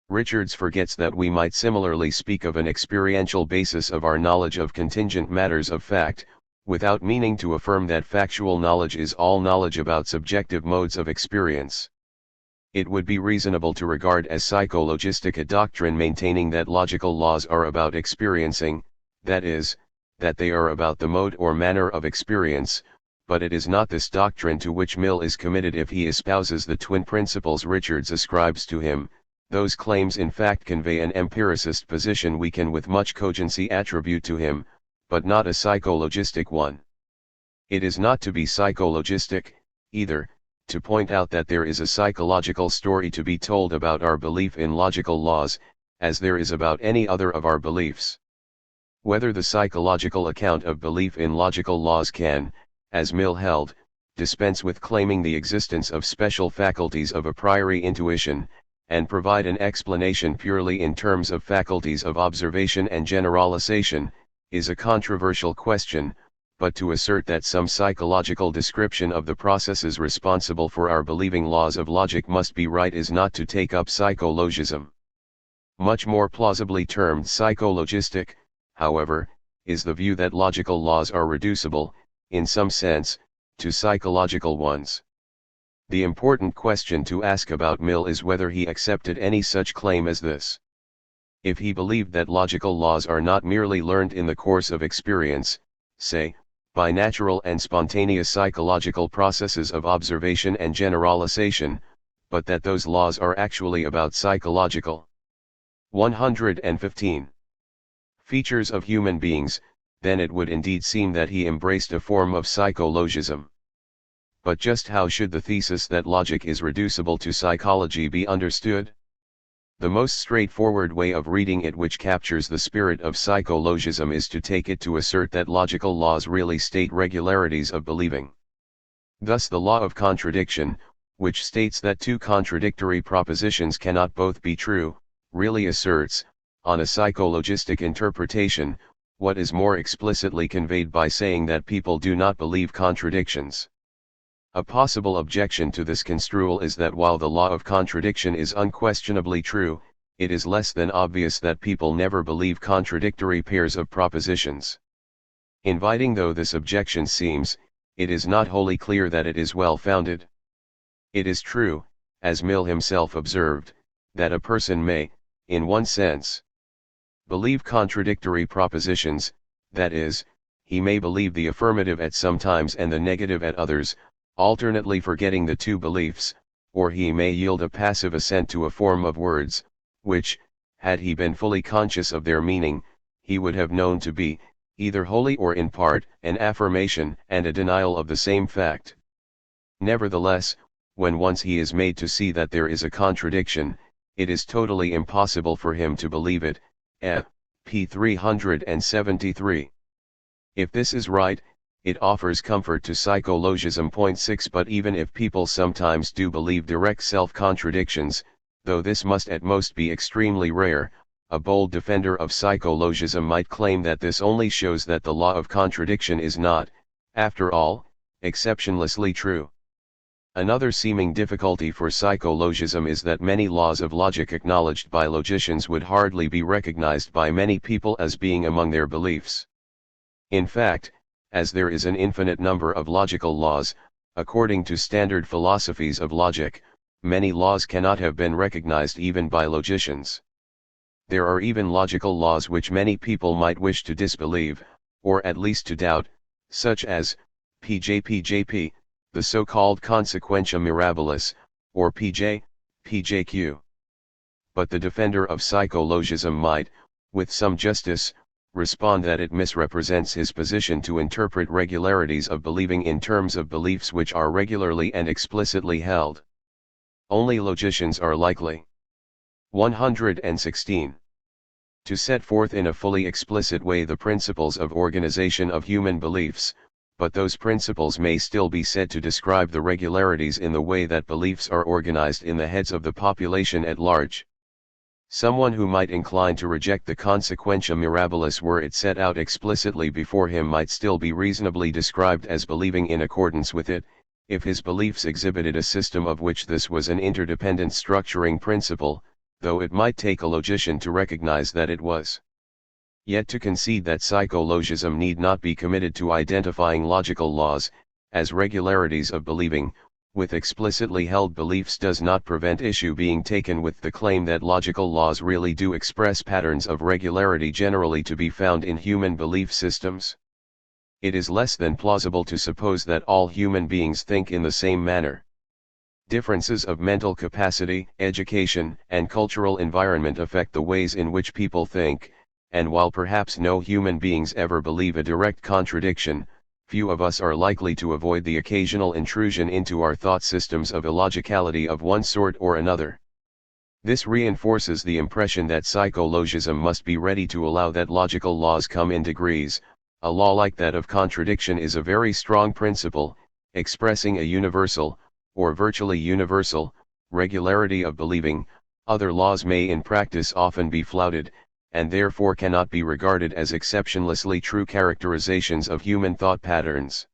Richards forgets that we might similarly speak of an experiential basis of our knowledge of contingent matters of fact, without meaning to affirm that factual knowledge is all knowledge about subjective modes of experience. It would be reasonable to regard as psychologistic a doctrine maintaining that logical laws are about experiencing, that is, that they are about the mode or manner of experience, but it is not this doctrine to which Mill is committed if he espouses the twin principles Richards ascribes to him. Those claims in fact convey an empiricist position we can with much cogency attribute to him, but not a psychologistic one. It is not to be psychologistic, either, to point out that there is a psychological story to be told about our belief in logical laws, as there is about any other of our beliefs. Whether the psychological account of belief in logical laws can, as Mill held, dispense with claiming the existence of special faculties of a priori intuition, and provide an explanation purely in terms of faculties of observation and generalization, is a controversial question, but to assert that some psychological description of the processes responsible for our believing laws of logic must be right is not to take up psychologism. Much more plausibly termed psychologistic, however, is the view that logical laws are reducible, in some sense, to psychological ones. The important question to ask about Mill is whether he accepted any such claim as this. If he believed that logical laws are not merely learned in the course of experience, say, by natural and spontaneous psychological processes of observation and generalization, but that those laws are actually about psychological 115 features of human beings, then it would indeed seem that he embraced a form of psychologism. But just how should the thesis that logic is reducible to psychology be understood? The most straightforward way of reading it, which captures the spirit of psychologism, is to take it to assert that logical laws really state regularities of believing. Thus the law of contradiction, which states that two contradictory propositions cannot both be true, really asserts, on a psychologistic interpretation, what is more explicitly conveyed by saying that people do not believe contradictions. A possible objection to this construal is that while the law of contradiction is unquestionably true, it is less than obvious that people never believe contradictory pairs of propositions. Inviting though this objection seems, it is not wholly clear that it is well founded. It is true, as Mill himself observed, that a person may, in one sense, believe contradictory propositions, that is, he may believe the affirmative at some times and the negative at others, alternately forgetting the two beliefs, or he may yield a passive assent to a form of words, which, had he been fully conscious of their meaning, he would have known to be, either wholly or in part, an affirmation and a denial of the same fact. Nevertheless, when once he is made to see that there is a contradiction, it is totally impossible for him to believe it, p. 373. If this is right, it offers comfort to psychologism. Point 6. But even if people sometimes do believe direct self-contradictions, though this must at most be extremely rare, a bold defender of psychologism might claim that this only shows that the law of contradiction is not, after all, exceptionlessly true. Another seeming difficulty for psychologism is that many laws of logic acknowledged by logicians would hardly be recognized by many people as being among their beliefs. In fact, as there is an infinite number of logical laws, according to standard philosophies of logic, many laws cannot have been recognized even by logicians. There are even logical laws which many people might wish to disbelieve, or at least to doubt, such as PJPJP, the so-called consequentia mirabilis, or PJQ. But the defender of psychologism might, with some justice, respond that it misrepresents his position to interpret regularities of believing in terms of beliefs which are regularly and explicitly held. Only logicians are likely. 116. To set forth in a fully explicit way the principles of organization of human beliefs, but those principles may still be said to describe the regularities in the way that beliefs are organized in the heads of the population at large. Someone who might incline to reject the consequentia mirabilis were it set out explicitly before him might still be reasonably described as believing in accordance with it, if his beliefs exhibited a system of which this was an interdependent structuring principle, though it might take a logician to recognize that it was. Yet to concede that psychologism need not be committed to identifying logical laws, as regularities of believing, with explicitly held beliefs does not prevent issue being taken with the claim that logical laws really do express patterns of regularity generally to be found in human belief systems. It is less than plausible to suppose that all human beings think in the same manner. Differences of mental capacity, education, and cultural environment affect the ways in which people think, and while perhaps no human beings ever believe a direct contradiction, few of us are likely to avoid the occasional intrusion into our thought systems of illogicality of one sort or another. This reinforces the impression that psychologism must be ready to allow that logical laws come in degrees. A law like that of contradiction is a very strong principle, expressing a universal, or virtually universal, regularity of believing. Other laws may in practice often be flouted, and therefore cannot be regarded as exceptionlessly true characterizations of human thought patterns.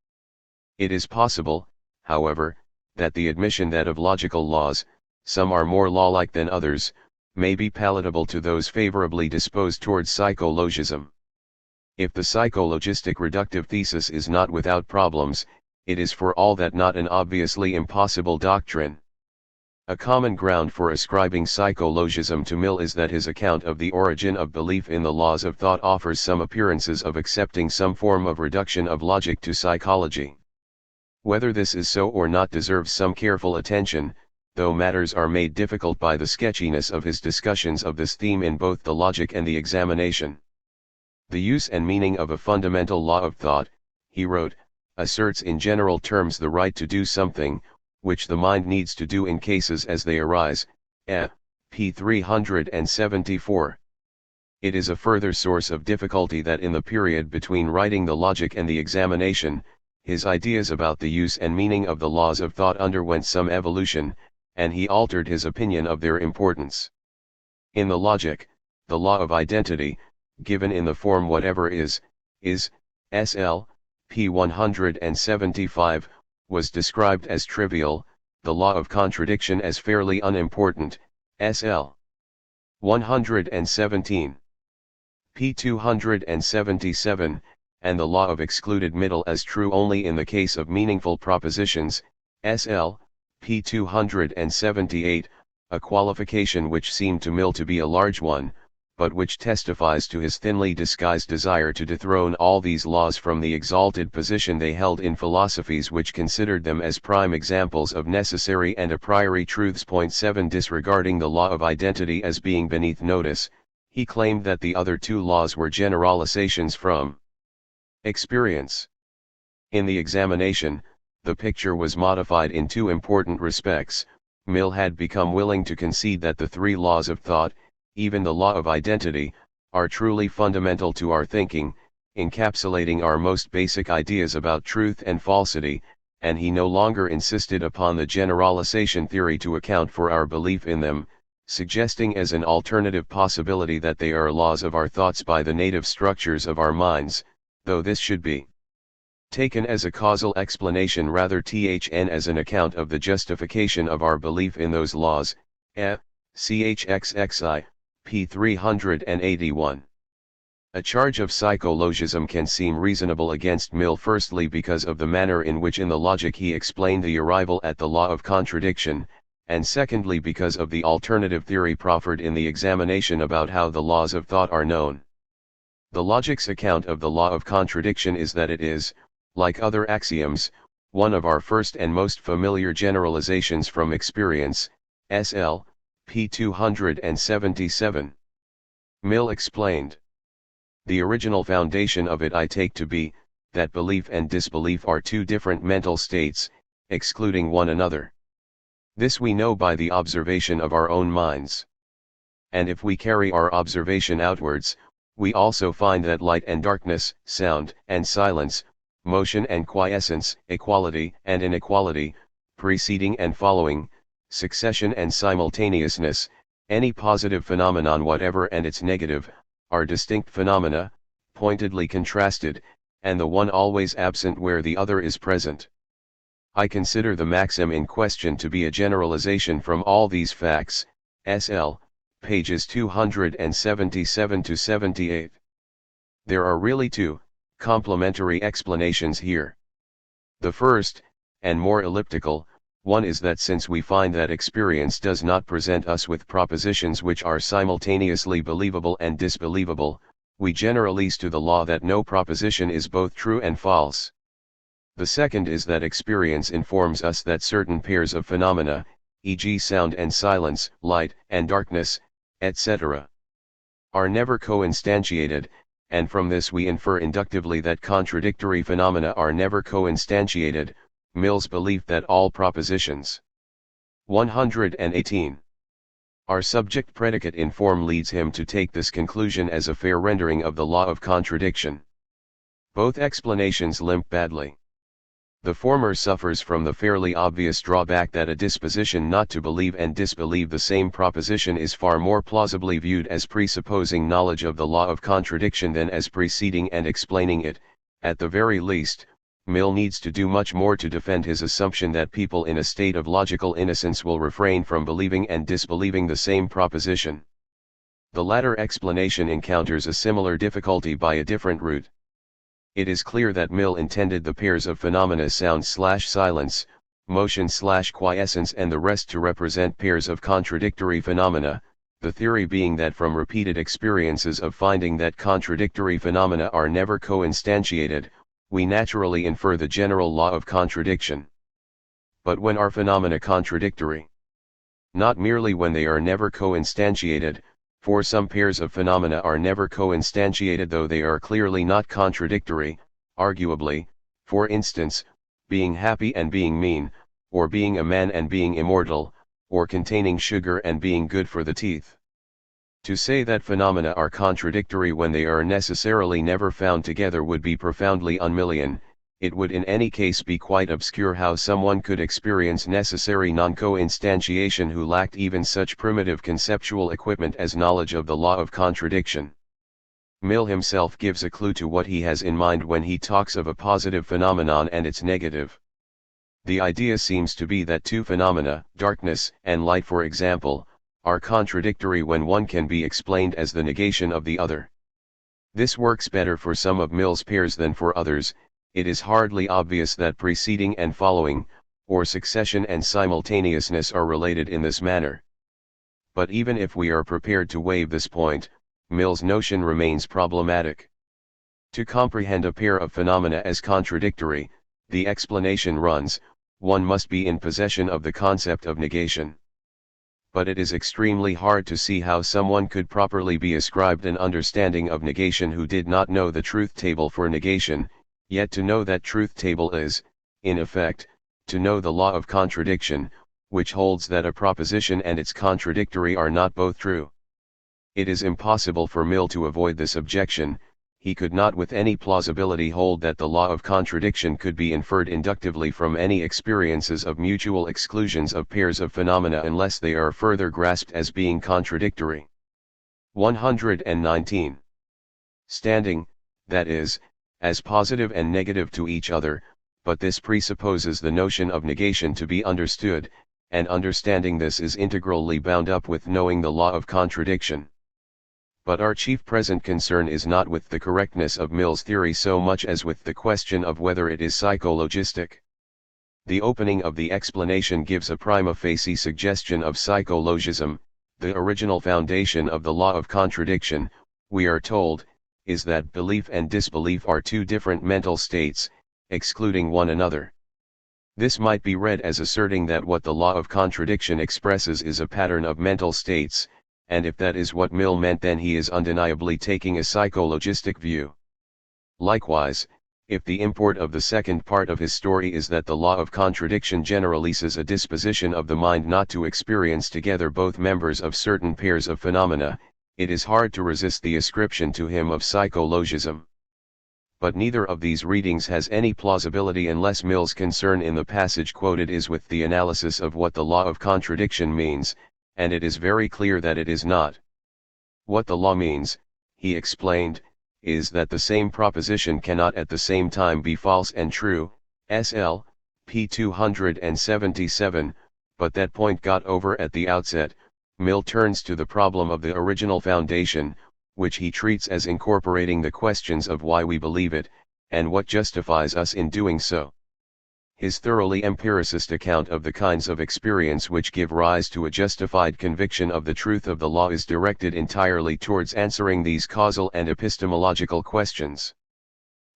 It is possible, however, that the admission that of logical laws, some are more law-like than others, may be palatable to those favorably disposed towards psychologism. If the psychologistic reductive thesis is not without problems, it is for all that not an obviously impossible doctrine. A common ground for ascribing psychologism to Mill is that his account of the origin of belief in the laws of thought offers some appearances of accepting some form of reduction of logic to psychology. Whether this is so or not deserves some careful attention, though matters are made difficult by the sketchiness of his discussions of this theme in both the Logic and the Examination. The use and meaning of a fundamental law of thought, he wrote, asserts in general terms the right to do something, which the mind needs to do in cases as they arise, p. 374. It is a further source of difficulty that in the period between writing the Logic and the Examination, his ideas about the use and meaning of the laws of thought underwent some evolution, and he altered his opinion of their importance. In the Logic, the law of identity, given in the form whatever is, SL, p. 175, was described as trivial, the law of contradiction as fairly unimportant, SL. 117. p. 277, and the law of excluded middle as true only in the case of meaningful propositions, SL. p. 278, a qualification which seemed to Mill to be a large one, but which testifies to his thinly disguised desire to dethrone all these laws from the exalted position they held in philosophies which considered them as prime examples of necessary and a priori truths. 7 Disregarding the law of identity as being beneath notice, he claimed that the other two laws were generalizations from experience. In the Examination, the picture was modified in two important respects. Mill had become willing to concede that the three laws of thought, even the law of identity, are truly fundamental to our thinking, encapsulating our most basic ideas about truth and falsity, and he no longer insisted upon the generalization theory to account for our belief in them, suggesting as an alternative possibility that they are laws of our thoughts by the native structures of our minds, though this should be taken as a causal explanation rather than as an account of the justification of our belief in those laws. Chxxi, p. 381. A charge of psychologism can seem reasonable against Mill, firstly because of the manner in which in the logic he explained the arrival at the law of contradiction, and secondly because of the alternative theory proffered in the examination about how the laws of thought are known. The logic's account of the law of contradiction is that it is, like other axioms, one of our first and most familiar generalizations from experience. SL, p. 277. Mill explained. The original foundation of it I take to be, that belief and disbelief are two different mental states, excluding one another. This we know by the observation of our own minds. And if we carry our observation outwards, we also find that light and darkness, sound and silence, motion and quiescence, equality and inequality, preceding and following, succession and simultaneousness, any positive phenomenon whatever and its negative, are distinct phenomena, pointedly contrasted, and the one always absent where the other is present. I consider the maxim in question to be a generalization from all these facts. SL, pages 277 to 78. There are really two complementary explanations here. The first, and more elliptical, one is that since we find that experience does not present us with propositions which are simultaneously believable and disbelievable, we generalize to the law that no proposition is both true and false. The second is that experience informs us that certain pairs of phenomena, e.g. sound and silence, light and darkness, etc., are never co-instantiated, and from this we infer inductively that contradictory phenomena are never co-instantiated, Mill's belief that all propositions 118 are subject-predicate in form leads him to take this conclusion as a fair rendering of the law of contradiction. Both explanations limp badly. The former suffers from the fairly obvious drawback that a disposition not to believe and disbelieve the same proposition is far more plausibly viewed as presupposing knowledge of the law of contradiction than as preceding and explaining it. At the very least, Mill needs to do much more to defend his assumption that people in a state of logical innocence will refrain from believing and disbelieving the same proposition. The latter explanation encounters a similar difficulty by a different route. It is clear that Mill intended the pairs of phenomena sound/silence, motion/quiescence and the rest to represent pairs of contradictory phenomena, the theory being that from repeated experiences of finding that contradictory phenomena are never co-instantiated, we naturally infer the general law of contradiction. But when are phenomena contradictory? Not merely when they are never co-instantiated, for some pairs of phenomena are never co-instantiated though they are clearly not contradictory, arguably, for instance, being happy and being mean, or being a man and being immortal, or containing sugar and being good for the teeth. To say that phenomena are contradictory when they are necessarily never found together would be profoundly un-Millian. It would in any case be quite obscure how someone could experience necessary non-co-instantiation who lacked even such primitive conceptual equipment as knowledge of the law of contradiction. Mill himself gives a clue to what he has in mind when he talks of a positive phenomenon and its negative. The idea seems to be that two phenomena, darkness and light for example, are contradictory when one can be explained as the negation of the other. This works better for some of Mill's pairs than for others. It is hardly obvious that preceding and following, or succession and simultaneousness are related in this manner. But even if we are prepared to waive this point, Mill's notion remains problematic. To comprehend a pair of phenomena as contradictory, the explanation runs, one must be in possession of the concept of negation. But it is extremely hard to see how someone could properly be ascribed an understanding of negation who did not know the truth table for negation, yet to know that truth table is, in effect, to know the law of contradiction, which holds that a proposition and its contradictory are not both true. It is impossible for Mill to avoid this objection. He could not with any plausibility hold that the law of contradiction could be inferred inductively from any experiences of mutual exclusions of pairs of phenomena unless they are further grasped as being contradictory. 119. Standing, that is, as positive and negative to each other, but this presupposes the notion of negation to be understood, and understanding this is integrally bound up with knowing the law of contradiction. But our chief present concern is not with the correctness of Mill's theory so much as with the question of whether it is psychologistic. The opening of the explanation gives a prima facie suggestion of psychologism. The original foundation of the law of contradiction, we are told, is that belief and disbelief are two different mental states, excluding one another. This might be read as asserting that what the law of contradiction expresses is a pattern of mental states, and if that is what Mill meant, then he is undeniably taking a psychologistic view. Likewise, if the import of the second part of his story is that the law of contradiction generalizes a disposition of the mind not to experience together both members of certain pairs of phenomena, it is hard to resist the ascription to him of psychologism. But neither of these readings has any plausibility unless Mill's concern in the passage quoted is with the analysis of what the law of contradiction means, and it is very clear that it is not. What the law means, he explained, is that the same proposition cannot at the same time be false and true, SL, p. 277, but that point got over at the outset. Mill turns to the problem of the original foundation, which he treats as incorporating the questions of why we believe it, and what justifies us in doing so. His thoroughly empiricist account of the kinds of experience which give rise to a justified conviction of the truth of the law is directed entirely towards answering these causal and epistemological questions.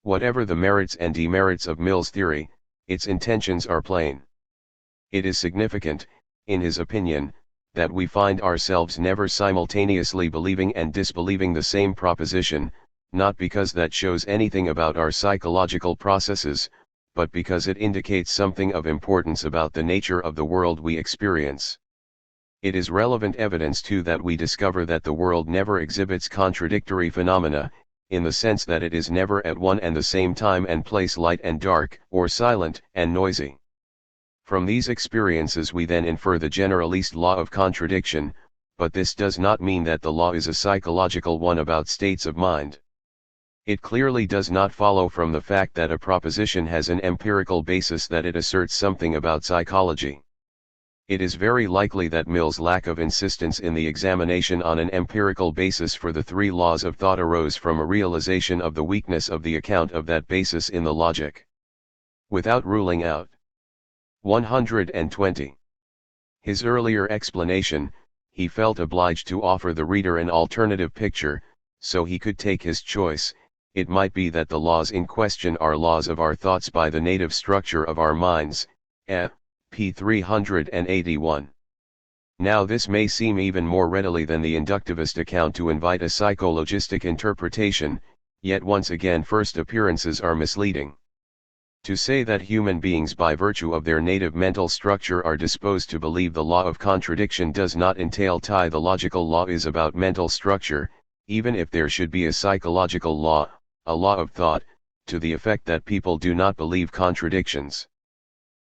Whatever the merits and demerits of Mill's theory, its intentions are plain. It is significant, in his opinion, that we find ourselves never simultaneously believing and disbelieving the same proposition, not because that shows anything about our psychological processes, but because it indicates something of importance about the nature of the world we experience. It is relevant evidence too that we discover that the world never exhibits contradictory phenomena, in the sense that it is never at one and the same time and place light and dark, or silent and noisy. From these experiences we then infer the generalist law of contradiction, but this does not mean that the law is a psychological one about states of mind. It clearly does not follow from the fact that a proposition has an empirical basis that it asserts something about psychology. It is very likely that Mill's lack of insistence in the examination on an empirical basis for the three laws of thought arose from a realization of the weakness of the account of that basis in the logic. Without ruling out 120. His earlier explanation, he felt obliged to offer the reader an alternative picture, so he could take his choice. It might be that the laws in question are laws of our thoughts by the native structure of our minds, p. 381. Now this may seem even more readily than the inductivist account to invite a psychologistic interpretation, yet once again first appearances are misleading. To say that human beings by virtue of their native mental structure are disposed to believe the law of contradiction does not entail the logical law is about mental structure, even if there should be a psychological law, a law of thought, to the effect that people do not believe contradictions.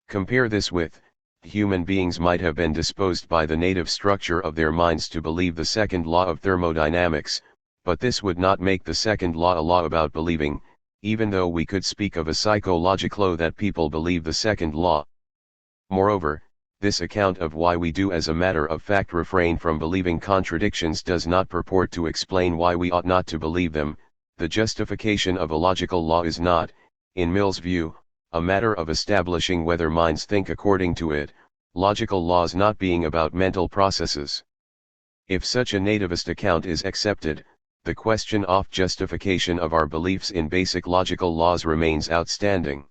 Compare this with, human beings might have been disposed by the native structure of their minds to believe the second law of thermodynamics, but this would not make the second law a law about believing, even though we could speak of a psychological law that people believe the second law. Moreover, this account of why we do as a matter of fact refrain from believing contradictions does not purport to explain why we ought not to believe them. The justification of a logical law is not, in Mill's view, a matter of establishing whether minds think according to it, logical laws not being about mental processes. If such a nativist account is accepted, the question of justification of our beliefs in basic logical laws remains outstanding.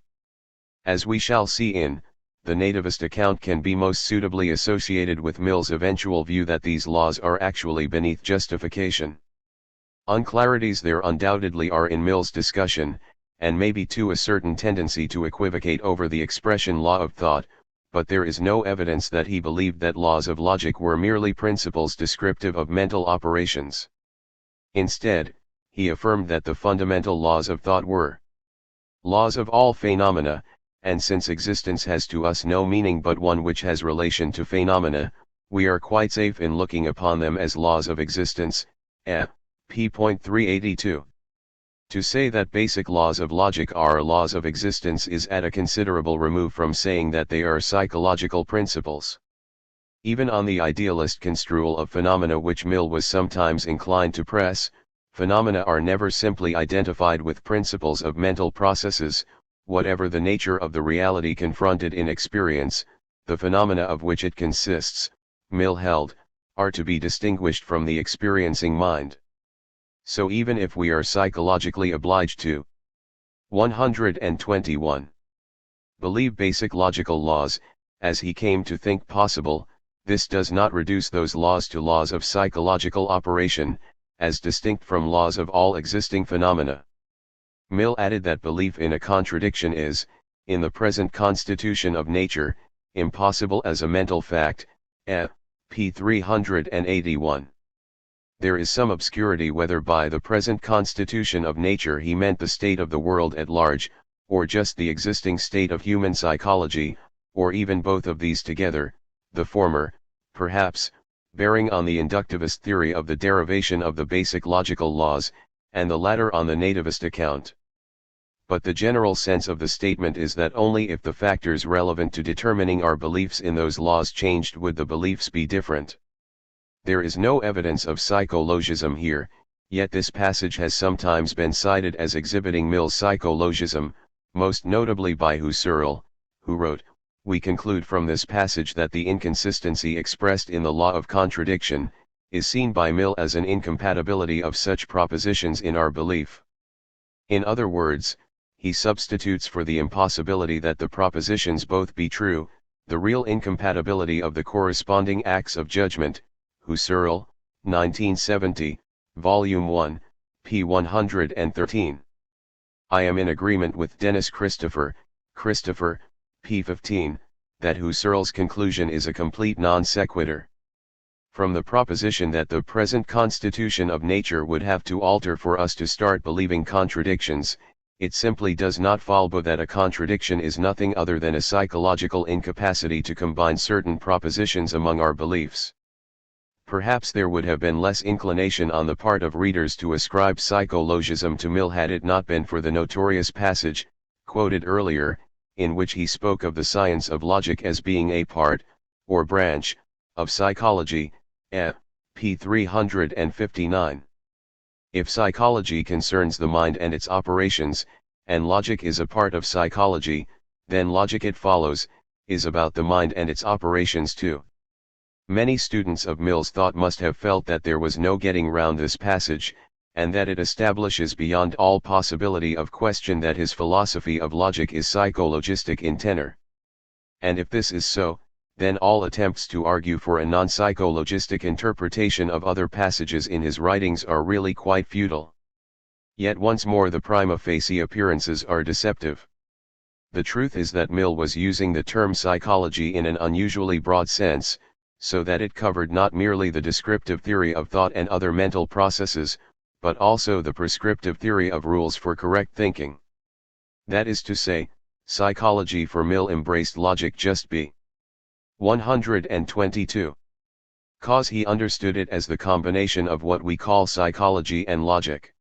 As we shall see in, the nativist account can be most suitably associated with Mill's eventual view that these laws are actually beneath justification. Unclarities there undoubtedly are in Mill's discussion, and maybe too a certain tendency to equivocate over the expression law of thought, but there is no evidence that he believed that laws of logic were merely principles descriptive of mental operations. Instead, he affirmed that the fundamental laws of thought were laws of all phenomena, and since existence has to us no meaning but one which has relation to phenomena, we are quite safe in looking upon them as laws of existence. P. 382. To say that basic laws of logic are laws of existence is at a considerable remove from saying that they are psychological principles. Even on the idealist construal of phenomena which Mill was sometimes inclined to press, phenomena are never simply identified with principles of mental processes. Whatever the nature of the reality confronted in experience, the phenomena of which it consists, Mill held, are to be distinguished from the experiencing mind. So even if we are psychologically obliged to 121. Believe basic logical laws, as he came to think possible, this does not reduce those laws to laws of psychological operation, as distinct from laws of all existing phenomena. Mill added that belief in a contradiction is, in the present constitution of nature, impossible as a mental fact. P. 381. There is some obscurity whether by the present constitution of nature he meant the state of the world at large, or just the existing state of human psychology, or even both of these together, the former, perhaps, bearing on the inductivist theory of the derivation of the basic logical laws, and the latter on the nativist account. But the general sense of the statement is that only if the factors relevant to determining our beliefs in those laws changed would the beliefs be different. There is no evidence of psychologism here, yet this passage has sometimes been cited as exhibiting Mill's psychologism, most notably by Husserl, who wrote, "We conclude from this passage that the inconsistency expressed in the law of contradiction, is seen by Mill as an incompatibility of such propositions in our belief." In other words, he substitutes for the impossibility that the propositions both be true, the real incompatibility of the corresponding acts of judgment. Husserl, 1970, Volume 1, p. 113. I am in agreement with Dennis Christopher, p. 15, that Husserl's conclusion is a complete non sequitur. From the proposition that the present constitution of nature would have to alter for us to start believing contradictions, it simply does not follow that a contradiction is nothing other than a psychological incapacity to combine certain propositions among our beliefs. Perhaps there would have been less inclination on the part of readers to ascribe psychologism to Mill had it not been for the notorious passage, quoted earlier, in which he spoke of the science of logic as being a part, or branch, of psychology. P. 359. If psychology concerns the mind and its operations, and logic is a part of psychology, then logic, it follows, is about the mind and its operations too. Many students of Mill's thought must have felt that there was no getting round this passage, and that it establishes beyond all possibility of question that his philosophy of logic is psychologistic in tenor. And if this is so, then all attempts to argue for a non-psychologistic interpretation of other passages in his writings are really quite futile. Yet once more the prima facie appearances are deceptive. The truth is that Mill was using the term psychology in an unusually broad sense, so that it covered not merely the descriptive theory of thought and other mental processes, but also the prescriptive theory of rules for correct thinking. That is to say, psychology for Mill embraced logic just b. 122. Cause he understood it as the combination of what we call psychology and logic.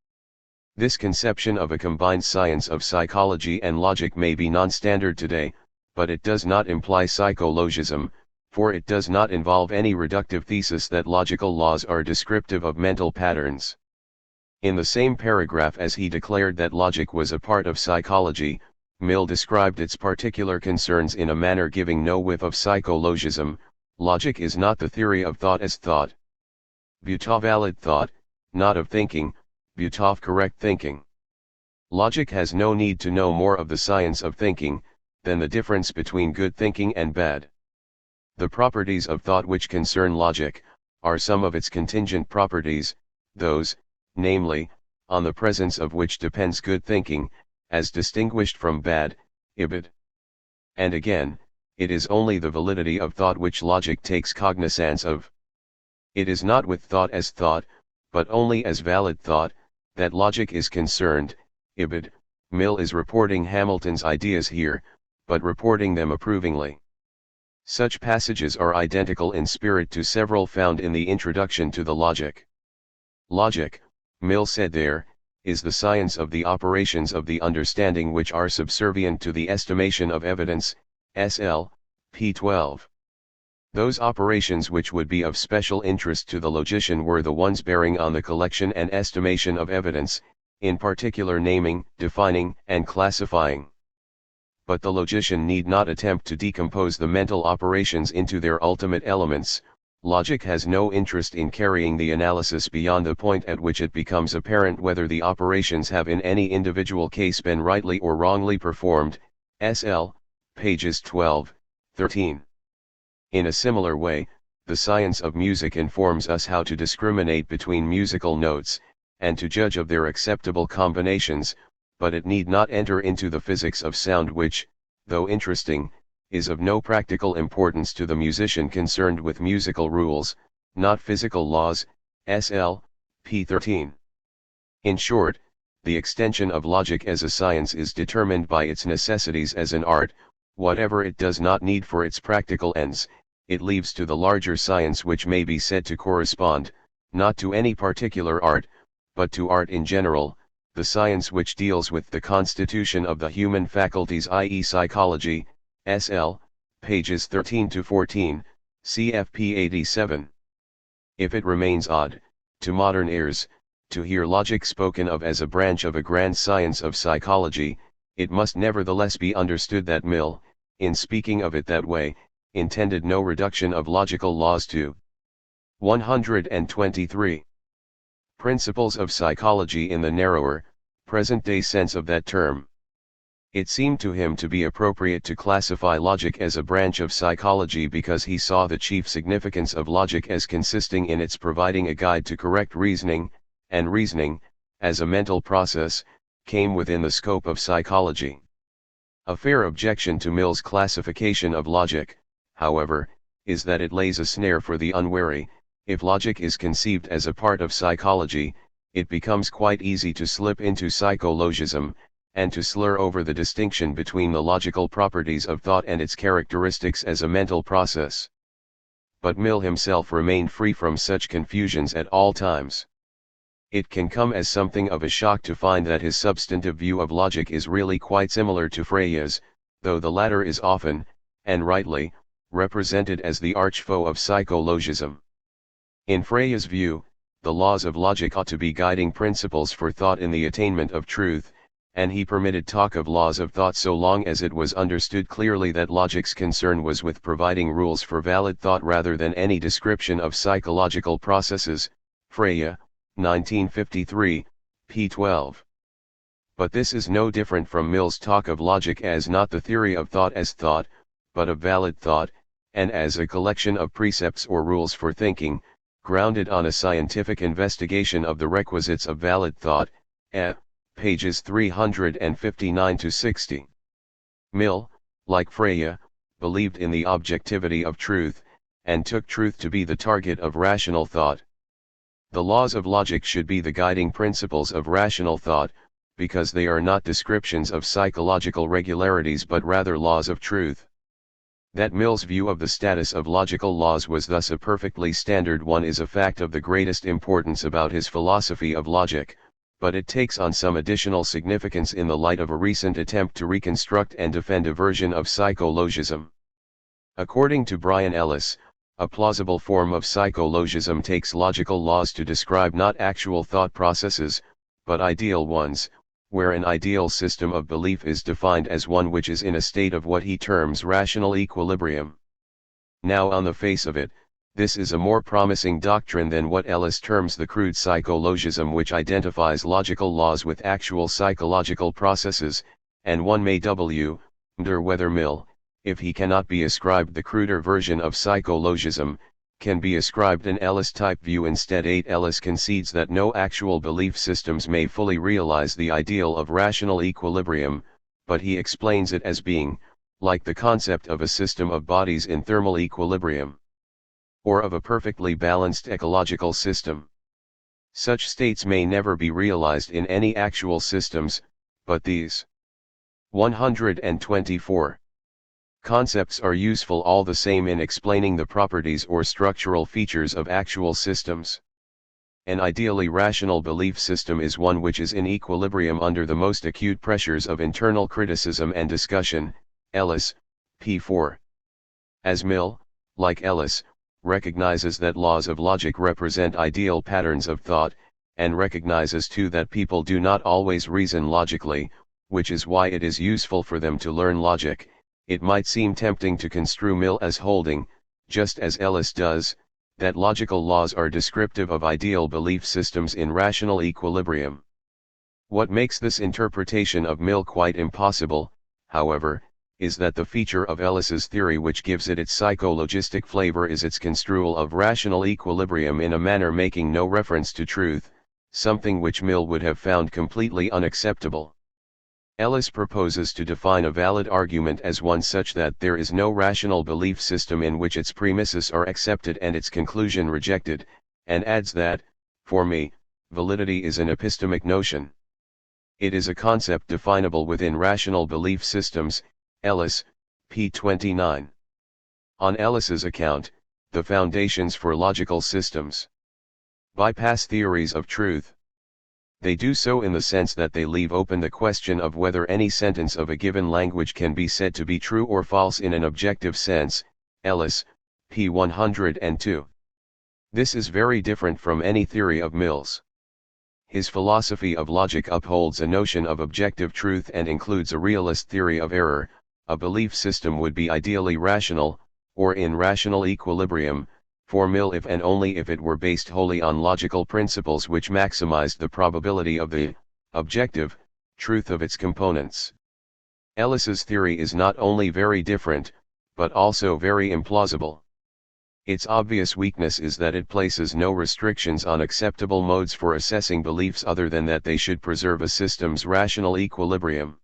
This conception of a combined science of psychology and logic may be non-standard today, but it does not imply psychologism, for it does not involve any reductive thesis that logical laws are descriptive of mental patterns. In the same paragraph as he declared that logic was a part of psychology, Mill described its particular concerns in a manner giving no whiff of psychologism. Logic is not the theory of thought as thought. But of valid thought, not of thinking, but of correct thinking. Logic has no need to know more of the science of thinking, than the difference between good thinking and bad. The properties of thought which concern logic, are some of its contingent properties, those, namely, on the presence of which depends good thinking, as distinguished from bad, ibid. And again, it is only the validity of thought which logic takes cognizance of. It is not with thought as thought, but only as valid thought, that logic is concerned. Ibid. Mill is reporting Hamilton's ideas here, but reporting them approvingly. Such passages are identical in spirit to several found in the introduction to the Logic. Logic, Mill said there, is the science of the operations of the understanding which are subservient to the estimation of evidence, SL, p. 12. Those operations which would be of special interest to the logician were the ones bearing on the collection and estimation of evidence, in particular naming, defining, and classifying. But the logician need not attempt to decompose the mental operations into their ultimate elements. Logic has no interest in carrying the analysis beyond the point at which it becomes apparent whether the operations have in any individual case been rightly or wrongly performed, SL, pages 12, 13. In a similar way, the science of music informs us how to discriminate between musical notes, and to judge of their acceptable combinations, but it need not enter into the physics of sound which, though interesting, is of no practical importance to the musician concerned with musical rules, not physical laws, SL, p. 13. In short, the extension of logic as a science is determined by its necessities as an art. Whatever it does not need for its practical ends, it leaves to the larger science which may be said to correspond, not to any particular art, but to art in general, the science which deals with the constitution of the human faculties, i.e. psychology, SL, pages 13 to 14, CFP 87. If it remains odd, to modern ears, to hear logic spoken of as a branch of a grand science of psychology, it must nevertheless be understood that Mill, in speaking of it that way, intended no reduction of logical laws to 123 principles of psychology in the narrower, present-day sense of that term. It seemed to him to be appropriate to classify logic as a branch of psychology because he saw the chief significance of logic as consisting in its providing a guide to correct reasoning, and reasoning, as a mental process, came within the scope of psychology. A fair objection to Mill's classification of logic, however, is that it lays a snare for the unwary. If logic is conceived as a part of psychology, it becomes quite easy to slip into psychologism, and to slur over the distinction between the logical properties of thought and its characteristics as a mental process. But Mill himself remained free from such confusions at all times. It can come as something of a shock to find that his substantive view of logic is really quite similar to Freya's, though the latter is often, and rightly, represented as the arch-foe of psychologism. In Freya's view, the laws of logic ought to be guiding principles for thought in the attainment of truth, and he permitted talk of laws of thought so long as it was understood clearly that logic's concern was with providing rules for valid thought rather than any description of psychological processes. Freya, 1953, p. 12. But this is no different from Mill's talk of logic as not the theory of thought as thought, but of valid thought, and as a collection of precepts or rules for thinking, grounded on a scientific investigation of the requisites of valid thought, pages 359 to 60. Mill, like Freya, believed in the objectivity of truth, and took truth to be the target of rational thought. The laws of logic should be the guiding principles of rational thought, because they are not descriptions of psychological regularities but rather laws of truth. That Mill's view of the status of logical laws was thus a perfectly standard one is a fact of the greatest importance about his philosophy of logic, but it takes on some additional significance in the light of a recent attempt to reconstruct and defend a version of psychologism. According to Brian Ellis, a plausible form of psychologism takes logical laws to describe not actual thought processes, but ideal ones, where an ideal system of belief is defined as one which is in a state of what he terms rational equilibrium. Now on the face of it, this is a more promising doctrine than what Ellis terms the crude psychologism which identifies logical laws with actual psychological processes, and one may wonder whether Mill, if he cannot be ascribed the cruder version of psychologism, can be ascribed an Ellis-type view instead. 8 Ellis concedes that no actual belief systems may fully realize the ideal of rational equilibrium, but he explains it as being, like the concept of a system of bodies in thermal equilibrium, or of a perfectly balanced ecological system. Such states may never be realized in any actual systems, but these 124 concepts are useful all the same in explaining the properties or structural features of actual systems. An ideally rational belief system is one which is in equilibrium under the most acute pressures of internal criticism and discussion. Ellis, p. 4. As Mill, like Ellis, recognizes that laws of logic represent ideal patterns of thought, and recognizes too that people do not always reason logically, which is why it is useful for them to learn logic, it might seem tempting to construe Mill as holding, just as Ellis does, that logical laws are descriptive of ideal belief systems in rational equilibrium. What makes this interpretation of Mill quite impossible, however, is that the feature of Ellis's theory which gives it its psychologistic flavor is its construal of rational equilibrium in a manner making no reference to truth, something which Mill would have found completely unacceptable. Ellis proposes to define a valid argument as one such that there is no rational belief system in which its premises are accepted and its conclusion rejected, and adds that, for me, validity is an epistemic notion. It is a concept definable within rational belief systems. Ellis, p. 29. On Ellis's account, the foundations for logical systems bypass theories of truth. They do so in the sense that they leave open the question of whether any sentence of a given language can be said to be true or false in an objective sense. Ellis, p. 102. This is very different from any theory of Mill's. His philosophy of logic upholds a notion of objective truth and includes a realist theory of error. A belief system would be ideally rational, or in rational equilibrium, for Mill if and only if it were based wholly on logical principles which maximized the probability of the objective truth of its components. Ellis's theory is not only very different, but also very implausible. Its obvious weakness is that it places no restrictions on acceptable modes for assessing beliefs other than that they should preserve a system's rational equilibrium.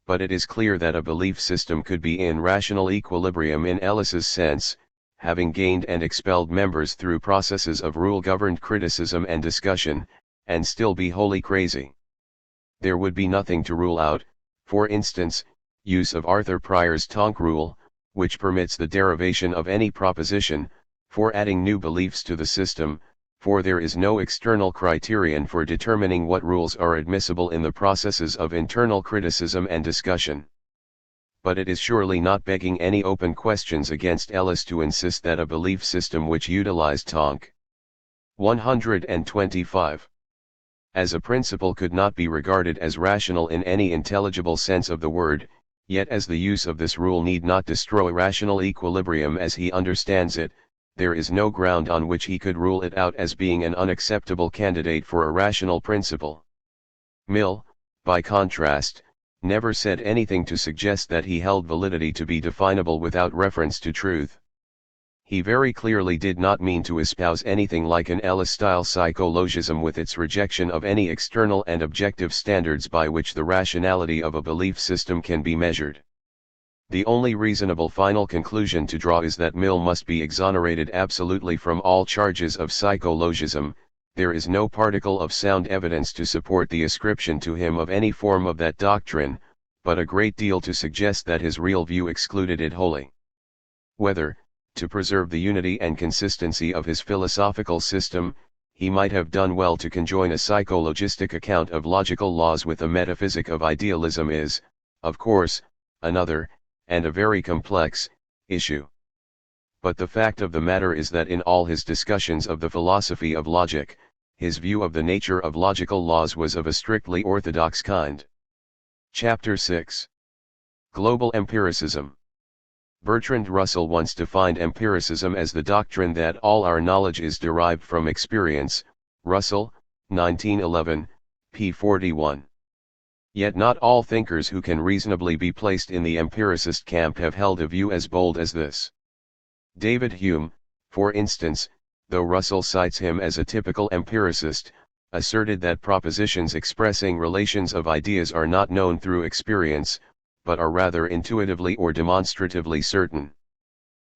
But it is clear that a belief system could be in rational equilibrium in Ellis's sense, having gained and expelled members through processes of rule-governed criticism and discussion, and still be wholly crazy. There would be nothing to rule out, for instance, use of Arthur Pryor's Tonk rule, which permits the derivation of any proposition, for adding new beliefs to the system, for there is no external criterion for determining what rules are admissible in the processes of internal criticism and discussion. But it is surely not begging any open questions against Ellis to insist that a belief system which utilized Tonk 125 as a principle could not be regarded as rational in any intelligible sense of the word, yet as the use of this rule need not destroy rational equilibrium as he understands it, there is no ground on which he could rule it out as being an unacceptable candidate for a rational principle. Mill, by contrast, never said anything to suggest that he held validity to be definable without reference to truth. He very clearly did not mean to espouse anything like an Ellis-style psychologism with its rejection of any external and objective standards by which the rationality of a belief system can be measured. The only reasonable final conclusion to draw is that Mill must be exonerated absolutely from all charges of psychologism. There is no particle of sound evidence to support the ascription to him of any form of that doctrine, but a great deal to suggest that his real view excluded it wholly. Whether, to preserve the unity and consistency of his philosophical system, he might have done well to conjoin a psychologistic account of logical laws with a metaphysic of idealism is, of course, another, and a very complex, issue. But the fact of the matter is that in all his discussions of the philosophy of logic, his view of the nature of logical laws was of a strictly orthodox kind. Chapter 6. Global Empiricism. Bertrand Russell once defined empiricism as the doctrine that all our knowledge is derived from experience. Russell, 1911, p. 41. Yet not all thinkers who can reasonably be placed in the empiricist camp have held a view as bold as this. David Hume, for instance, though Russell cites him as a typical empiricist, asserted that propositions expressing relations of ideas are not known through experience, but are rather intuitively or demonstratively certain.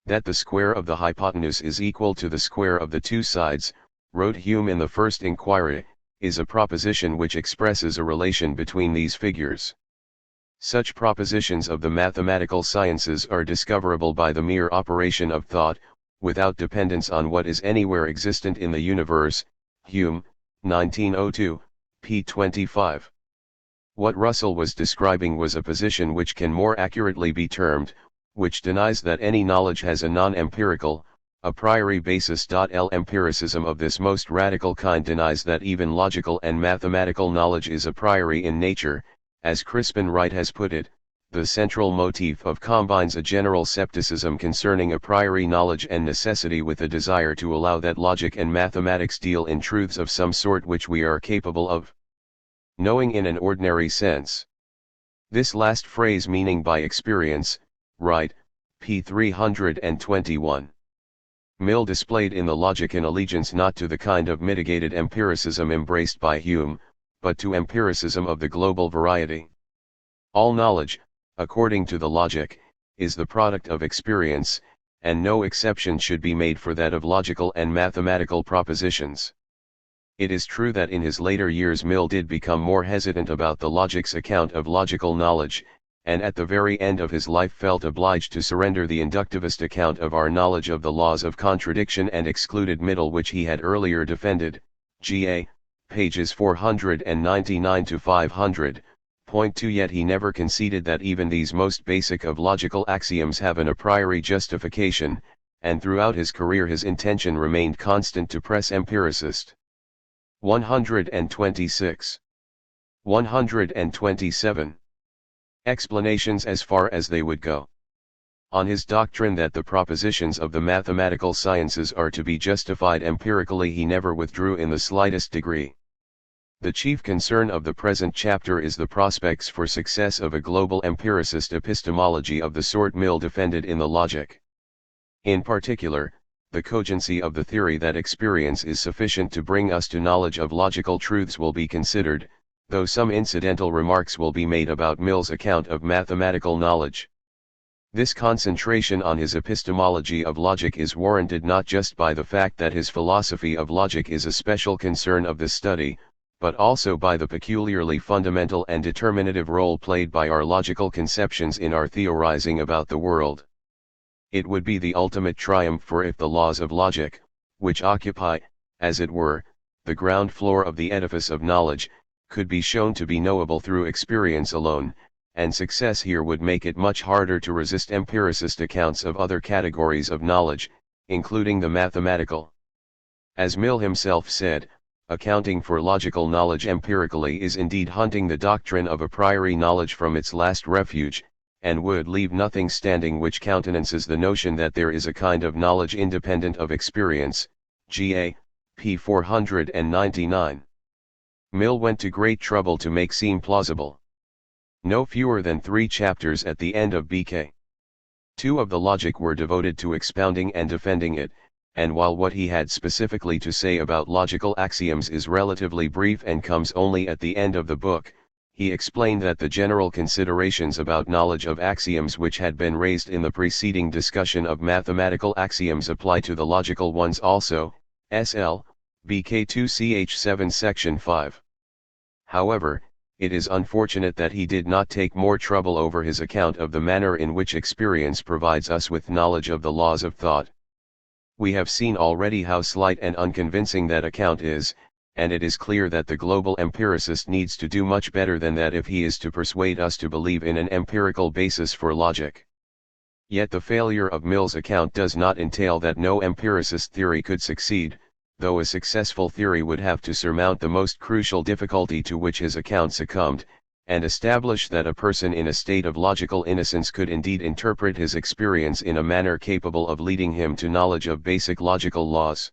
That the square of the hypotenuse is equal to the square of the two sides, wrote Hume in the first inquiry, is a proposition which expresses a relation between these figures. Such propositions of the mathematical sciences are discoverable by the mere operation of thought, without dependence on what is anywhere existent in the universe. Hume, 1902, p. 25. What Russell was describing was a position which can more accurately be termed, which denies that any knowledge has a non-empirical, a priori basis. Empiricism of this most radical kind denies that even logical and mathematical knowledge is a priori in nature. As Crispin Wright has put it, the central motif of combines a general skepticism concerning a priori knowledge and necessity with a desire to allow that logic and mathematics deal in truths of some sort which we are capable of knowing in an ordinary sense. This last phrase meaning by experience, Wright, p. 321. Mill displayed in the logic an allegiance not to the kind of mitigated empiricism embraced by Hume, but to empiricism of the global variety. All knowledge, according to the logic, is the product of experience, and no exception should be made for that of logical and mathematical propositions. It is true that in his later years Mill did become more hesitant about the logic's account of logical knowledge, and at the very end of his life felt obliged to surrender the inductivist account of our knowledge of the laws of contradiction and excluded middle which he had earlier defended. Ga. pages 499 to 500. Point 2. Yet he never conceded that even these most basic of logical axioms have an a priori justification, and throughout his career his intention remained constant to press empiricist. 126. 127. Explanations as far as they would go. On his doctrine that the propositions of the mathematical sciences are to be justified empirically he never withdrew in the slightest degree. The chief concern of the present chapter is the prospects for success of a global empiricist epistemology of the sort Mill defended in the Logic. In particular, the cogency of the theory that experience is sufficient to bring us to knowledge of logical truths will be considered, though some incidental remarks will be made about Mill's account of mathematical knowledge. This concentration on his epistemology of logic is warranted not just by the fact that his philosophy of logic is a special concern of the study, but also by the peculiarly fundamental and determinative role played by our logical conceptions in our theorizing about the world. It would be the ultimate triumph for if the laws of logic, which occupy, as it were, the ground floor of the edifice of knowledge, could be shown to be knowable through experience alone, and success here would make it much harder to resist empiricist accounts of other categories of knowledge, including the mathematical. As Mill himself said, accounting for logical knowledge empirically is indeed hunting the doctrine of a priori knowledge from its last refuge, and would leave nothing standing which countenances the notion that there is a kind of knowledge independent of experience. Ga. p. 499. Mill went to great trouble to make seem plausible. No fewer than 3 chapters at the end of BK. 2 of the Logic were devoted to expounding and defending it, and while what he had specifically to say about logical axioms is relatively brief and comes only at the end of the book, he explained that the general considerations about knowledge of axioms which had been raised in the preceding discussion of mathematical axioms apply to the logical ones also. SL, BK 2ch7 section 5. However, it is unfortunate that he did not take more trouble over his account of the manner in which experience provides us with knowledge of the laws of thought. We have seen already how slight and unconvincing that account is, and it is clear that the global empiricist needs to do much better than that if he is to persuade us to believe in an empirical basis for logic. Yet the failure of Mill's account does not entail that no empiricist theory could succeed, though a successful theory would have to surmount the most crucial difficulty to which his account succumbed, and establish that a person in a state of logical innocence could indeed interpret his experience in a manner capable of leading him to knowledge of basic logical laws.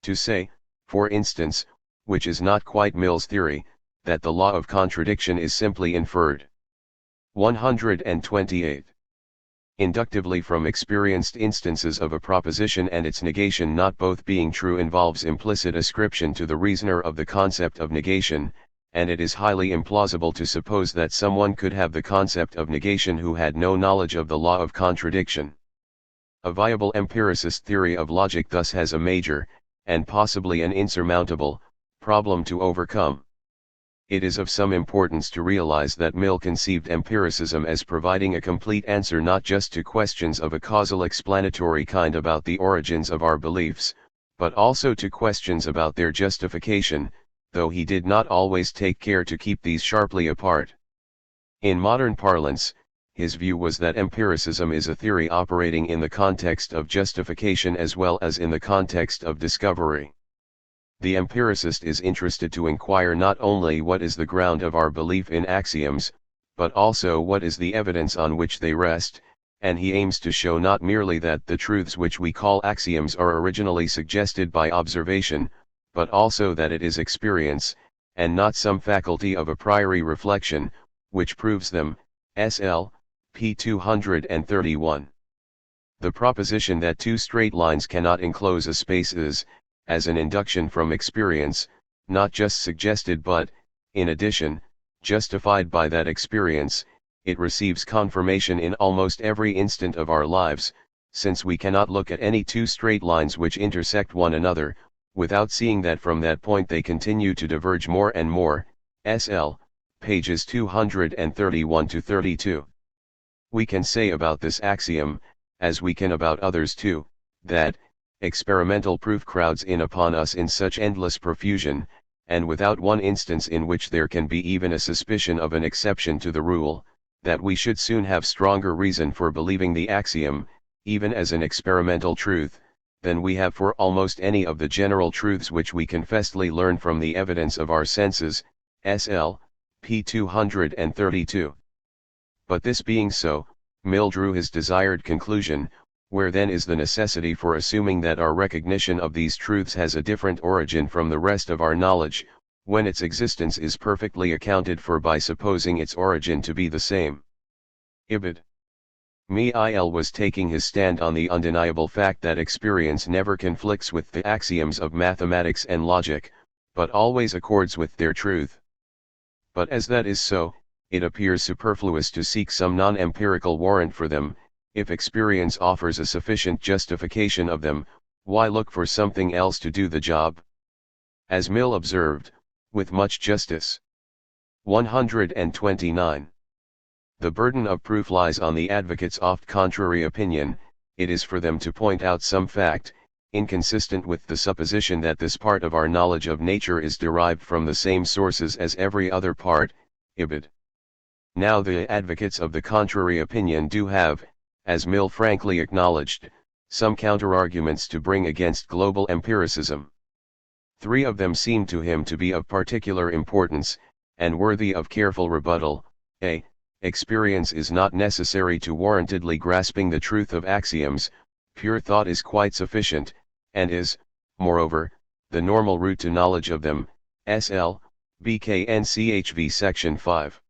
To say, for instance, which is not quite Mill's theory, that the law of contradiction is simply inferred. 128. Inductively from experienced instances of a proposition and its negation not both being true involves implicit ascription to the reasoner of the concept of negation, and it is highly implausible to suppose that someone could have the concept of negation who had no knowledge of the law of contradiction. A viable empiricist theory of logic thus has a major, and possibly an insurmountable, problem to overcome. It is of some importance to realize that Mill conceived empiricism as providing a complete answer not just to questions of a causal explanatory kind about the origins of our beliefs, but also to questions about their justification, though he did not always take care to keep these sharply apart. In modern parlance, his view was that empiricism is a theory operating in the context of justification as well as in the context of discovery. The empiricist is interested to inquire not only what is the ground of our belief in axioms, but also what is the evidence on which they rest, and he aims to show not merely that the truths which we call axioms are originally suggested by observation, but also that it is experience, and not some faculty of a priori reflection, which proves them. SL, p. 231. The proposition that two straight lines cannot enclose a space is, as an induction from experience, not just suggested but, in addition, justified by that experience. It receives confirmation in almost every instant of our lives, since we cannot look at any two straight lines which intersect one another, without seeing that from that point they continue to diverge more and more. SL, pages 231 to 32. We can say about this axiom, as we can about others too, that experimental proof crowds in upon us in such endless profusion, and without one instance in which there can be even a suspicion of an exception to the rule, that we should soon have stronger reason for believing the axiom, even as an experimental truth, than we have for almost any of the general truths which we confessedly learn from the evidence of our senses. SL, p. 232. But this being so, Mill drew his desired conclusion. Where then is the necessity for assuming that our recognition of these truths has a different origin from the rest of our knowledge, when its existence is perfectly accounted for by supposing its origin to be the same? Ibid. Mill was taking his stand on the undeniable fact that experience never conflicts with the axioms of mathematics and logic, but always accords with their truth. But as that is so, it appears superfluous to seek some non-empirical warrant for them. If experience offers a sufficient justification of them, why look for something else to do the job? As Mill observed, with much justice. 129. The burden of proof lies on the advocates' oft contrary opinion. It is for them to point out some fact, inconsistent with the supposition that this part of our knowledge of nature is derived from the same sources as every other part. Ibid. Now the advocates of the contrary opinion do have, as Mill frankly acknowledged, some counterarguments to bring against global empiricism. Three of them seem to him to be of particular importance, and worthy of careful rebuttal. A. Experience is not necessary to warrantedly grasping the truth of axioms, pure thought is quite sufficient, and is, moreover, the normal route to knowledge of them. SL, BKNCHV Section 5.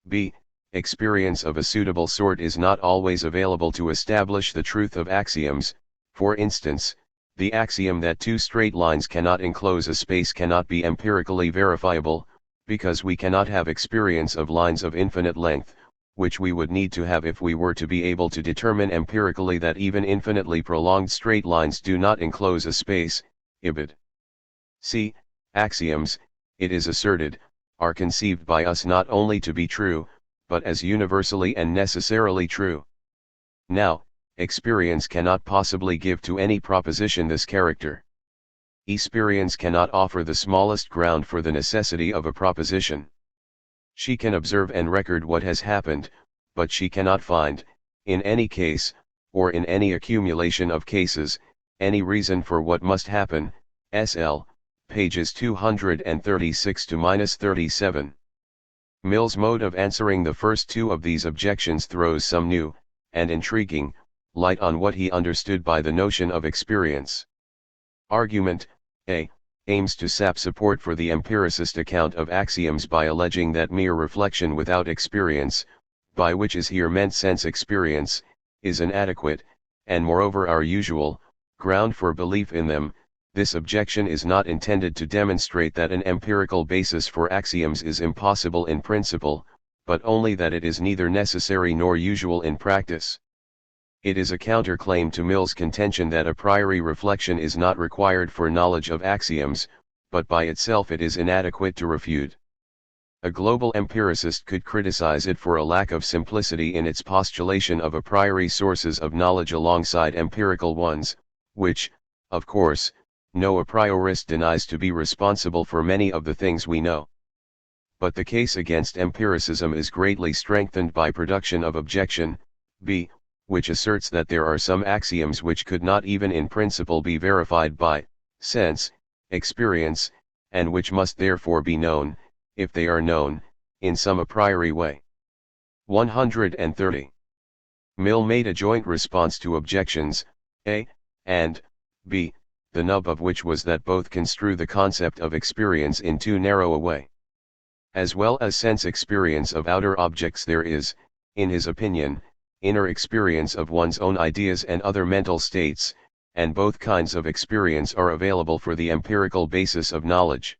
B. Experience of a suitable sort is not always available to establish the truth of axioms. For instance, the axiom that two straight lines cannot enclose a space cannot be empirically verifiable, because we cannot have experience of lines of infinite length, which we would need to have if we were to be able to determine empirically that even infinitely prolonged straight lines do not enclose a space. Ibid. C. Axioms, it is asserted, are conceived by us not only to be true, but as universally and necessarily true. Now, experience cannot possibly give to any proposition this character. Experience cannot offer the smallest ground for the necessity of a proposition. She can observe and record what has happened, but she cannot find, in any case, or in any accumulation of cases, any reason for what must happen. SL, pages 236 to 37. Mill's mode of answering the first two of these objections throws some new, and intriguing, light on what he understood by the notion of experience. Argument A. Aims to sap support for the empiricist account of axioms by alleging that mere reflection without experience, by which is here meant sense experience, is inadequate, and moreover our usual, ground for belief in them. This objection is not intended to demonstrate that an empirical basis for axioms is impossible in principle, but only that it is neither necessary nor usual in practice. It is a counterclaim to Mill's contention that a priori reflection is not required for knowledge of axioms, but by itself it is inadequate to refute. A global empiricist could criticize it for a lack of simplicity in its postulation of a priori sources of knowledge alongside empirical ones, which, of course, no a priorist denies to be responsible for many of the things we know. But the case against empiricism is greatly strengthened by production of objection, b, which asserts that there are some axioms which could not even in principle be verified by sense, experience, and which must therefore be known, if they are known, in some a priori way. 130. Mill made a joint response to objections, a, and, b, the nub of which was that both construe the concept of experience in too narrow a way. As well as sense experience of outer objects, there is, in his opinion, inner experience of one's own ideas and other mental states, and both kinds of experience are available for the empirical basis of knowledge.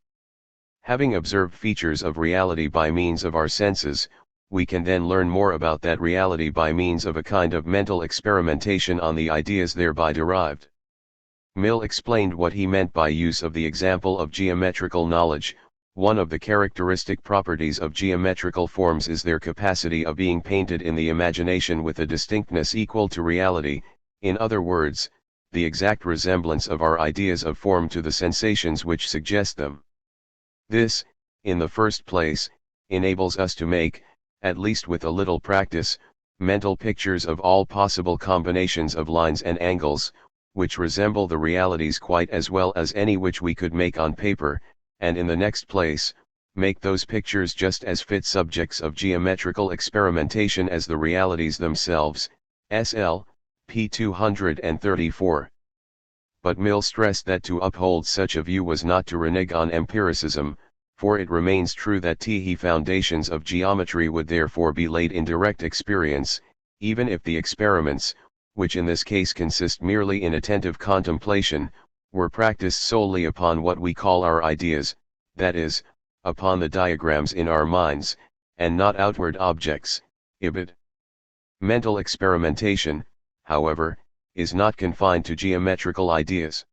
Having observed features of reality by means of our senses, we can then learn more about that reality by means of a kind of mental experimentation on the ideas thereby derived. Mill explained what he meant by use of the example of geometrical knowledge. One of the characteristic properties of geometrical forms is their capacity of being painted in the imagination with a distinctness equal to reality, in other words, the exact resemblance of our ideas of form to the sensations which suggest them. This, in the first place, enables us to make, at least with a little practice, mental pictures of all possible combinations of lines and angles, which resemble the realities quite as well as any which we could make on paper, and in the next place, make those pictures just as fit subjects of geometrical experimentation as the realities themselves. SL, p. 234. But Mill stressed that to uphold such a view was not to renege on empiricism, for it remains true that the foundations of geometry would therefore be laid in direct experience, even if the experiments, which in this case consist merely in attentive contemplation, were practiced solely upon what we call our ideas, that is, upon the diagrams in our minds, and not outward objects, ibid. Mental experimentation, however, is not confined to geometrical ideas.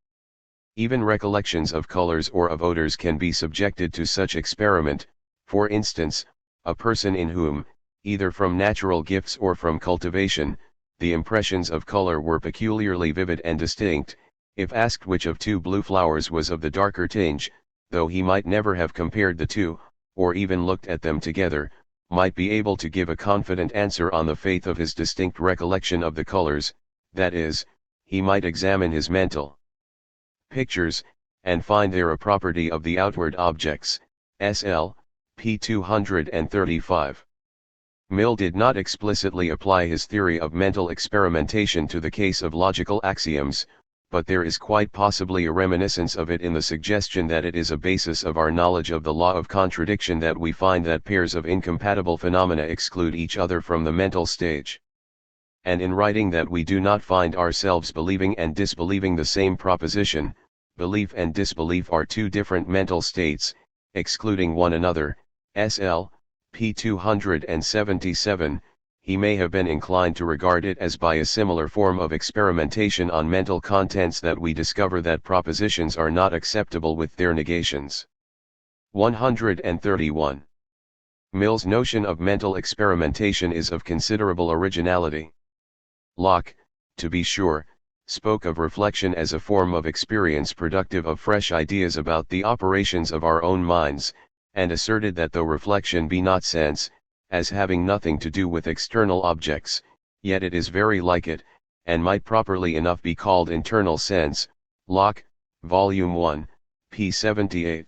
Even recollections of colors or of odors can be subjected to such experiment. For instance, a person in whom, either from natural gifts or from cultivation, the impressions of color were peculiarly vivid and distinct, if asked which of two blue flowers was of the darker tinge, though he might never have compared the two, or even looked at them together, might be able to give a confident answer on the faith of his distinct recollection of the colors, that is, he might examine his mental pictures, and find there a property of the outward objects. SL, p. 235. Mill did not explicitly apply his theory of mental experimentation to the case of logical axioms, but there is quite possibly a reminiscence of it in the suggestion that it is a basis of our knowledge of the law of contradiction that we find that pairs of incompatible phenomena exclude each other from the mental stage. And in writing that we do not find ourselves believing and disbelieving the same proposition, belief and disbelief are two different mental states, excluding one another. SL, p. 277, he may have been inclined to regard it as by a similar form of experimentation on mental contents that we discover that propositions are not acceptable with their negations. 131. Mill's notion of mental experimentation is of considerable originality. Locke, to be sure, spoke of reflection as a form of experience productive of fresh ideas about the operations of our own minds, and asserted that though reflection be not sense, as having nothing to do with external objects, yet it is very like it, and might properly enough be called internal sense. Locke, Volume 1, p. 78.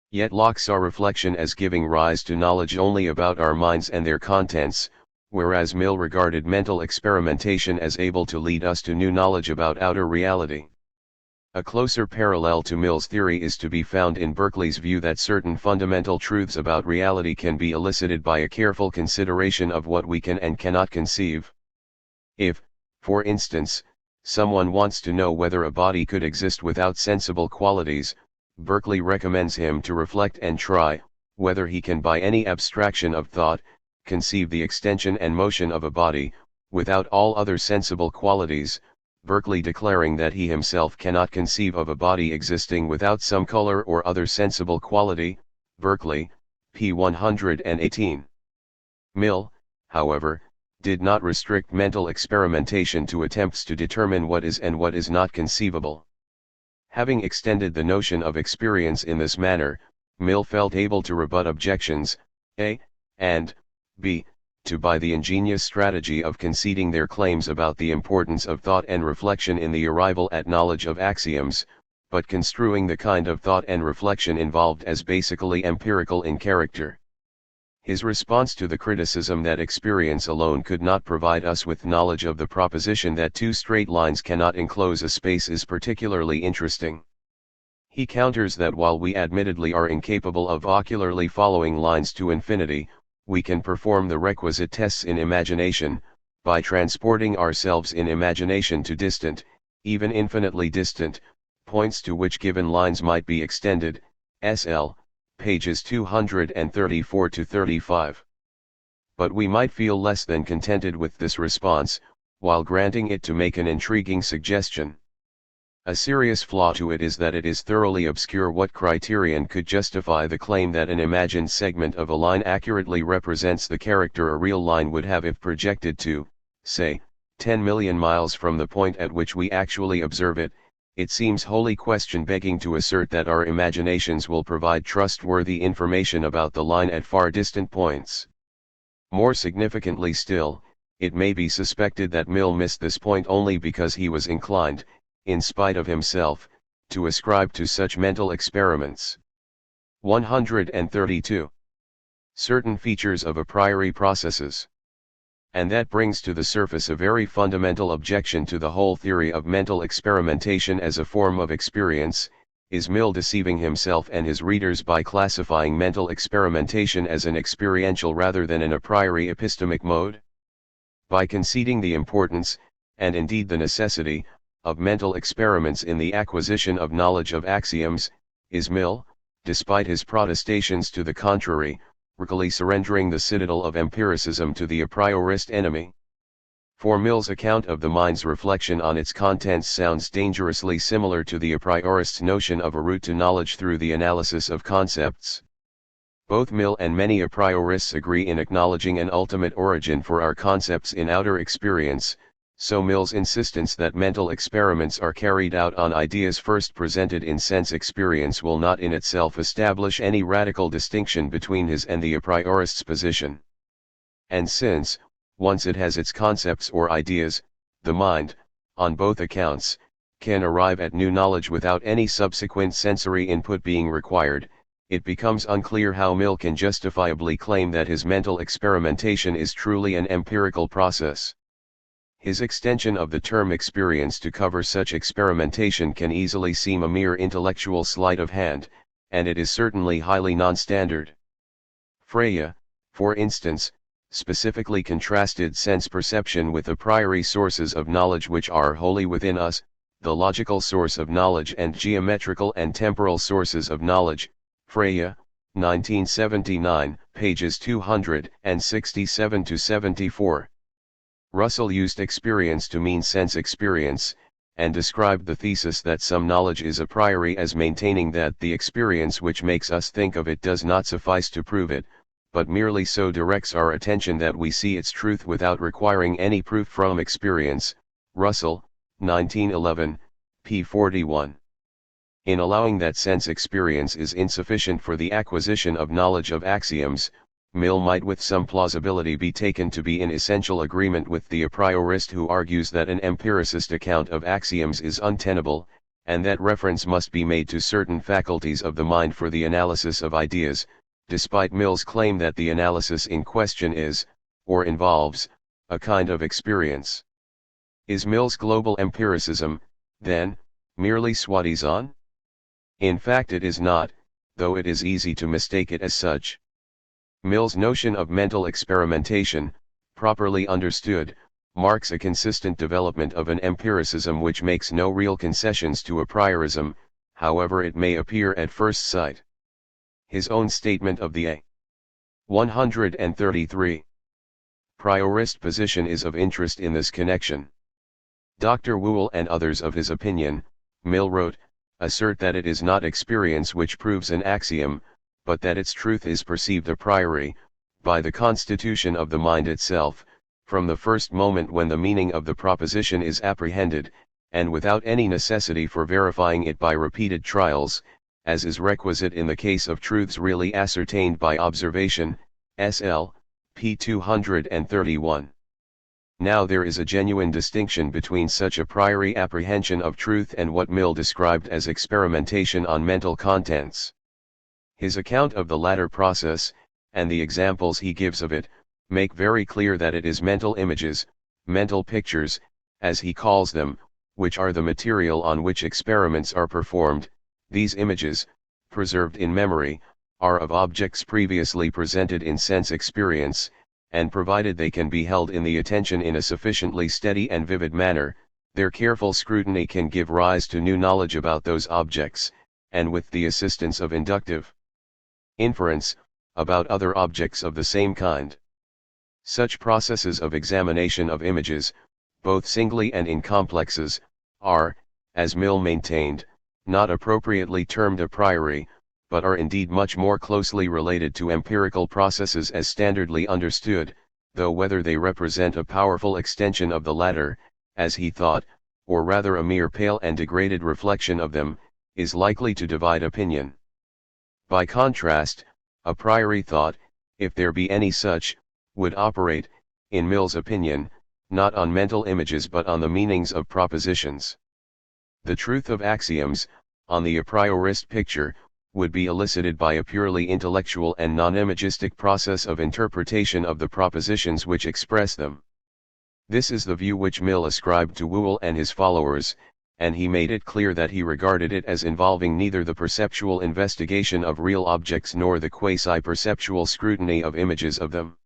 Yet Locke saw reflection as giving rise to knowledge only about our minds and their contents, whereas Mill regarded mental experimentation as able to lead us to new knowledge about outer reality. A closer parallel to Mill's theory is to be found in Berkeley's view that certain fundamental truths about reality can be elicited by a careful consideration of what we can and cannot conceive. If, for instance, someone wants to know whether a body could exist without sensible qualities, Berkeley recommends him to reflect and try, whether he can by any abstraction of thought, conceive the extension and motion of a body, without all other sensible qualities, Berkeley declaring that he himself cannot conceive of a body existing without some color or other sensible quality, Berkeley, p. 118. Mill, however, did not restrict mental experimentation to attempts to determine what is and what is not conceivable. Having extended the notion of experience in this manner, Mill felt able to rebut objections, a, and, b, to by the ingenious strategy of conceding their claims about the importance of thought and reflection in the arrival at knowledge of axioms, but construing the kind of thought and reflection involved as basically empirical in character. His response to the criticism that experience alone could not provide us with knowledge of the proposition that two straight lines cannot enclose a space is particularly interesting. He counters that while we admittedly are incapable of ocularly following lines to infinity, we can perform the requisite tests in imagination, by transporting ourselves in imagination to distant, even infinitely distant, points to which given lines might be extended, SL, pages 234 to 35. But we might feel less than contented with this response, while granting it to make an intriguing suggestion. A serious flaw to it is that it is thoroughly obscure what criterion could justify the claim that an imagined segment of a line accurately represents the character a real line would have if projected to, say, 10 million miles from the point at which we actually observe it. It seems wholly question-begging to assert that our imaginations will provide trustworthy information about the line at far distant points. More significantly still, it may be suspected that Mill missed this point only because he was inclined, in spite of himself, to ascribe to such mental experiments 132 certain features of a priori processes. And that brings to the surface a very fundamental objection to the whole theory of mental experimentation as a form of experience. Is Mill deceiving himself and his readers by classifying mental experimentation as an experiential rather than an a priori epistemic mode? By conceding the importance, and indeed the necessity, of mental experiments in the acquisition of knowledge of axioms, is Mill, despite his protestations to the contrary, really surrendering the citadel of empiricism to the a priorist enemy? For Mill's account of the mind's reflection on its contents sounds dangerously similar to the a priorist's notion of a route to knowledge through the analysis of concepts. Both Mill and many a priorists agree in acknowledging an ultimate origin for our concepts in outer experience, so Mill's insistence that mental experiments are carried out on ideas first presented in sense experience will not in itself establish any radical distinction between his and the a priorist's position. And since, once it has its concepts or ideas, the mind, on both accounts, can arrive at new knowledge without any subsequent sensory input being required, it becomes unclear how Mill can justifiably claim that his mental experimentation is truly an empirical process. His extension of the term experience to cover such experimentation can easily seem a mere intellectual sleight of hand, and it is certainly highly non-standard. Freya, for instance, specifically contrasted sense perception with a priori sources of knowledge which are wholly within us, the logical source of knowledge and geometrical and temporal sources of knowledge. Freya, 1979, pages 267 to 74. Russell used experience to mean sense experience, and described the thesis that some knowledge is a priori as maintaining that the experience which makes us think of it does not suffice to prove it, but merely so directs our attention that we see its truth without requiring any proof from experience. Russell, 1911, p. 41. In allowing that sense experience is insufficient for the acquisition of knowledge of axioms, Mill might with some plausibility be taken to be in essential agreement with the a priorist who argues that an empiricist account of axioms is untenable, and that reference must be made to certain faculties of the mind for the analysis of ideas, despite Mill's claim that the analysis in question is, or involves, a kind of experience. Is Mill's global empiricism, then, merely soi-disant? In fact it is not, though it is easy to mistake it as such. Mill's notion of mental experimentation, properly understood, marks a consistent development of an empiricism which makes no real concessions to a priorism, however it may appear at first sight. His own statement of the a. 133 Priorist position is of interest in this connection. Dr. Whewell and others of his opinion, Mill wrote, assert that it is not experience which proves an axiom, but that its truth is perceived a priori, by the constitution of the mind itself, from the first moment when the meaning of the proposition is apprehended, and without any necessity for verifying it by repeated trials, as is requisite in the case of truths really ascertained by observation, SL, p. 231. Now there is a genuine distinction between such a priori apprehension of truth and what Mill described as experimentation on mental contents. His account of the latter process, and the examples he gives of it, make very clear that it is mental images, mental pictures, as he calls them, which are the material on which experiments are performed. These images, preserved in memory, are of objects previously presented in sense experience, and provided they can be held in the attention in a sufficiently steady and vivid manner, their careful scrutiny can give rise to new knowledge about those objects, and with the assistance of inductive inference, about other objects of the same kind. Such processes of examination of images, both singly and in complexes, are, as Mill maintained, not appropriately termed a priori, but are indeed much more closely related to empirical processes as standardly understood, though whether they represent a powerful extension of the latter, as he thought, or rather a mere pale and degraded reflection of them, is likely to divide opinion. By contrast, a priori thought, if there be any such, would operate, in Mill's opinion, not on mental images but on the meanings of propositions. The truth of axioms, on the a priorist picture, would be elicited by a purely intellectual and non-imagistic process of interpretation of the propositions which express them. This is the view which Mill ascribed to Whewell and his followers, and he made it clear that he regarded it as involving neither the perceptual investigation of real objects nor the quasi-perceptual scrutiny of images of them.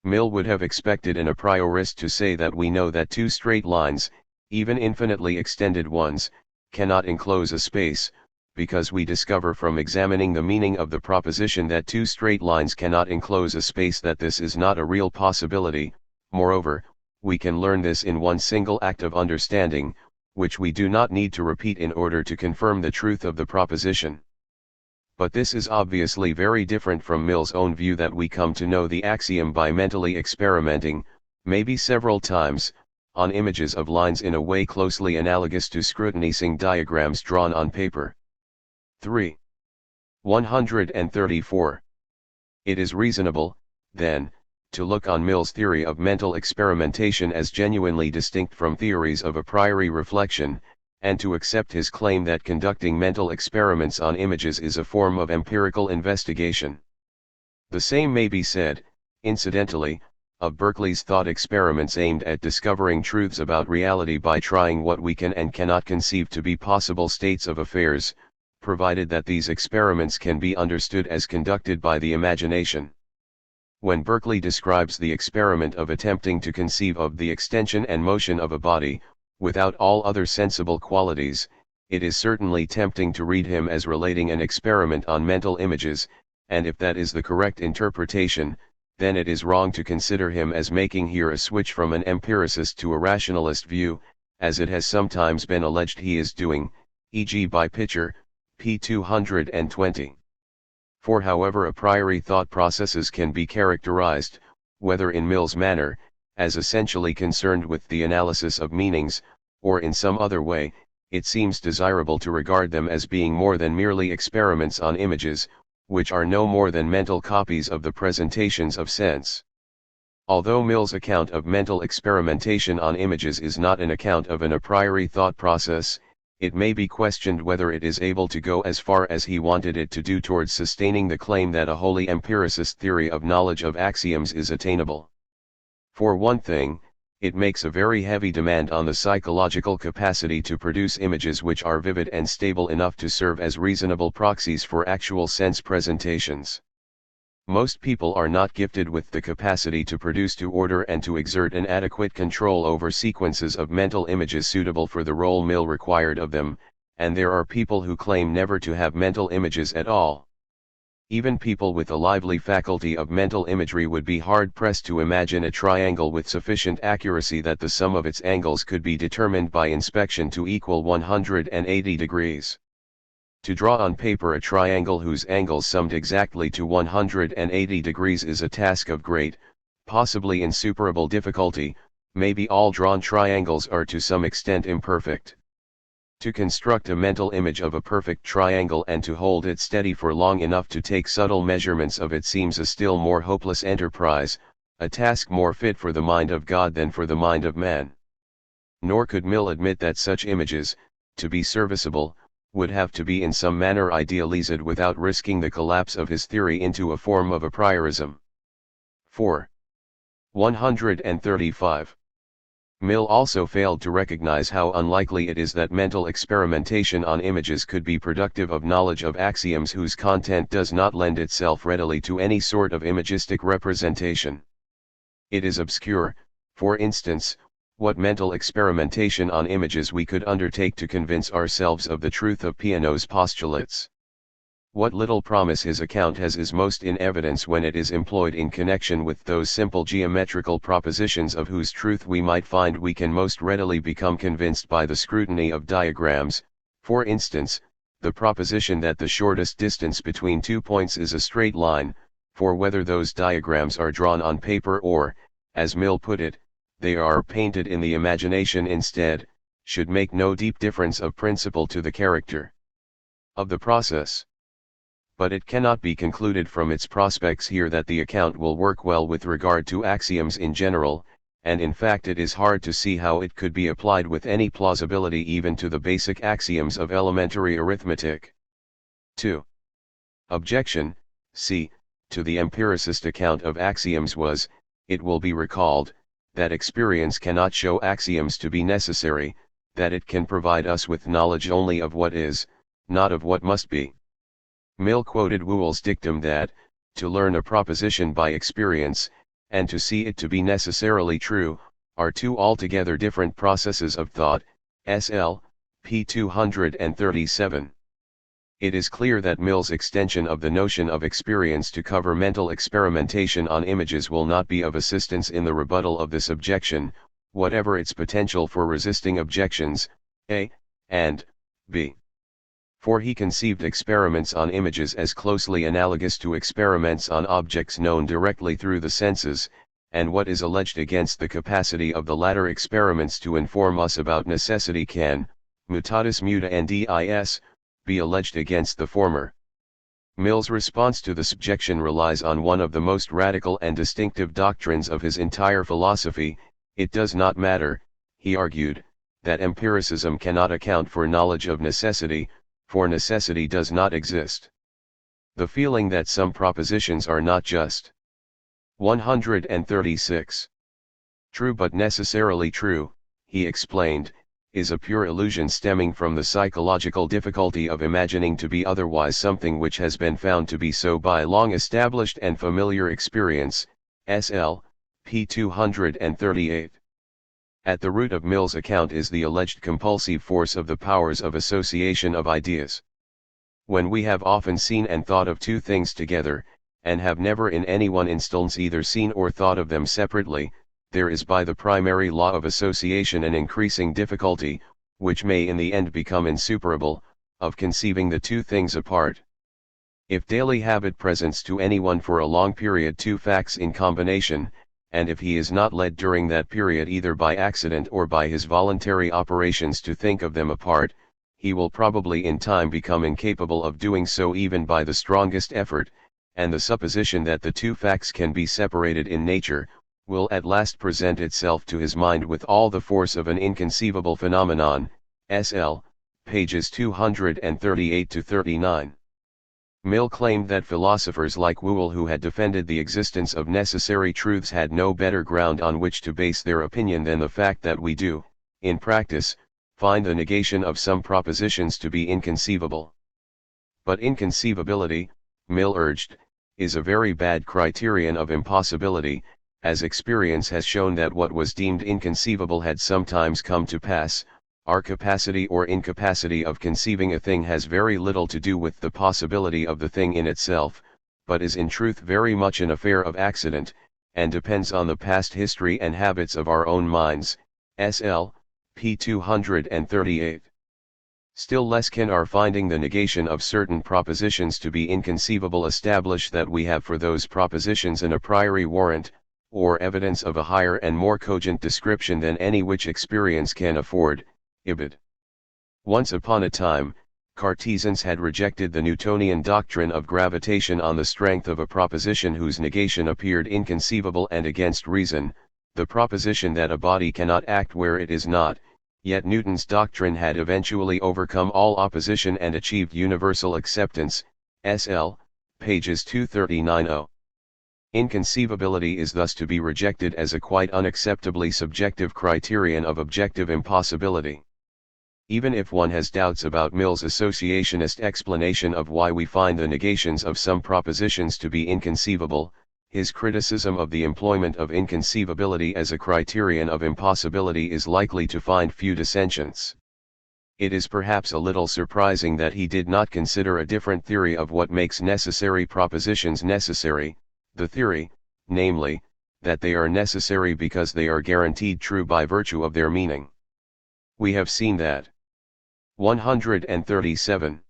Mill would have expected an a priorist to say that we know that two straight lines, even infinitely extended ones, cannot enclose a space, because we discover from examining the meaning of the proposition that two straight lines cannot enclose a space that this is not a real possibility. Moreover, we can learn this in one single act of understanding, which we do not need to repeat in order to confirm the truth of the proposition. But this is obviously very different from Mill's own view that we come to know the axiom by mentally experimenting, maybe several times, on images of lines in a way closely analogous to scrutinizing diagrams drawn on paper. 3. 134. It is reasonable, then, to look on Mill's theory of mental experimentation as genuinely distinct from theories of a priori reflection, and to accept his claim that conducting mental experiments on images is a form of empirical investigation. The same may be said, incidentally, of Berkeley's thought experiments aimed at discovering truths about reality by trying what we can and cannot conceive to be possible states of affairs, provided that these experiments can be understood as conducted by the imagination. When Berkeley describes the experiment of attempting to conceive of the extension and motion of a body, without all other sensible qualities, it is certainly tempting to read him as relating an experiment on mental images, and if that is the correct interpretation, then it is wrong to consider him as making here a switch from an empiricist to a rationalist view, as it has sometimes been alleged he is doing, e.g. by Pitcher, p. 220. For however a priori thought processes can be characterized, whether in Mill's manner, as essentially concerned with the analysis of meanings, or in some other way, it seems desirable to regard them as being more than merely experiments on images, which are no more than mental copies of the presentations of sense. Although Mill's account of mental experimentation on images is not an account of an a priori thought process, it may be questioned whether it is able to go as far as he wanted it to do towards sustaining the claim that a wholly empiricist theory of knowledge of axioms is attainable. For one thing, it makes a very heavy demand on the psychological capacity to produce images which are vivid and stable enough to serve as reasonable proxies for actual sense presentations. Most people are not gifted with the capacity to produce, to order and to exert an adequate control over sequences of mental images suitable for the role Mill required of them, and there are people who claim never to have mental images at all. Even people with a lively faculty of mental imagery would be hard-pressed to imagine a triangle with sufficient accuracy that the sum of its angles could be determined by inspection to equal 180 degrees. To draw on paper a triangle whose angles summed exactly to 180 degrees is a task of great, possibly insuperable difficulty. Maybe all drawn triangles are to some extent imperfect. To construct a mental image of a perfect triangle and to hold it steady for long enough to take subtle measurements of it seems a still more hopeless enterprise, a task more fit for the mind of God than for the mind of man. Nor could Mill admit that such images, to be serviceable, would have to be in some manner idealized without risking the collapse of his theory into a form of a priorism. 4. 135. Mill also failed to recognize how unlikely it is that mental experimentation on images could be productive of knowledge of axioms whose content does not lend itself readily to any sort of imagistic representation. It is obscure, for instance, what mental experimentation on images we could undertake to convince ourselves of the truth of Peano's postulates. What little promise his account has is most in evidence when it is employed in connection with those simple geometrical propositions of whose truth we might find we can most readily become convinced by the scrutiny of diagrams, for instance, the proposition that the shortest distance between 2 points is a straight line, for whether those diagrams are drawn on paper or, as Mill put it, they are painted in the imagination instead, should make no deep difference of principle to the character of the process. But it cannot be concluded from its prospects here that the account will work well with regard to axioms in general, and in fact it is hard to see how it could be applied with any plausibility even to the basic axioms of elementary arithmetic. 2. Objection, c. to the empiricist account of axioms was, it will be recalled, that experience cannot show axioms to be necessary, that it can provide us with knowledge only of what is, not of what must be. Mill quoted Whewell's dictum that, to learn a proposition by experience, and to see it to be necessarily true, are two altogether different processes of thought, SL, p. 237. It is clear that Mill's extension of the notion of experience to cover mental experimentation on images will not be of assistance in the rebuttal of this objection, whatever its potential for resisting objections, A, and B. For he conceived experiments on images as closely analogous to experiments on objects known directly through the senses, and what is alleged against the capacity of the latter experiments to inform us about necessity can, mutatis mutandis, be alleged against the former. Mill's response to this objection relies on one of the most radical and distinctive doctrines of his entire philosophy. It does not matter, he argued, that empiricism cannot account for knowledge of necessity, for necessity does not exist. The feeling that some propositions are not just 136. True but necessarily true, he explained, is a pure illusion stemming from the psychological difficulty of imagining to be otherwise something which has been found to be so by long-established and familiar experience, SL, p. 238. At the root of Mill's account is the alleged compulsive force of the powers of association of ideas. When we have often seen and thought of two things together, and have never in any one instance either seen or thought of them separately, there is by the primary law of association an increasing difficulty, which may in the end become insuperable, of conceiving the two things apart. If daily habit presents to anyone for a long period two facts in combination, and if he is not led during that period either by accident or by his voluntary operations to think of them apart, he will probably in time become incapable of doing so even by the strongest effort, and the supposition that the two facts can be separated in nature, will at last present itself to his mind with all the force of an inconceivable phenomenon. SL, pages 238-39. Mill claimed that philosophers like Whewell who had defended the existence of necessary truths had no better ground on which to base their opinion than the fact that we do, in practice, find the negation of some propositions to be inconceivable. But inconceivability, Mill urged, is a very bad criterion of impossibility, as experience has shown that what was deemed inconceivable had sometimes come to pass. Our capacity or incapacity of conceiving a thing has very little to do with the possibility of the thing in itself, but is in truth very much an affair of accident, and depends on the past history and habits of our own minds. SL, p. 238. Still less can our finding the negation of certain propositions to be inconceivable establish that we have for those propositions an a priori warrant, or evidence of a higher and more cogent description than any which experience can afford. Ibid. Once upon a time, Cartesians had rejected the Newtonian doctrine of gravitation on the strength of a proposition whose negation appeared inconceivable and against reason, the proposition that a body cannot act where it is not. Yet Newton's doctrine had eventually overcome all opposition and achieved universal acceptance. SL, pages 239-0. Inconceivability is thus to be rejected as a quite unacceptably subjective criterion of objective impossibility. Even if one has doubts about Mill's associationist explanation of why we find the negations of some propositions to be inconceivable, his criticism of the employment of inconceivability as a criterion of impossibility is likely to find few dissentients. It is perhaps a little surprising that he did not consider a different theory of what makes necessary propositions necessary, the theory, namely, that they are necessary because they are guaranteed true by virtue of their meaning. We have seen that. 137.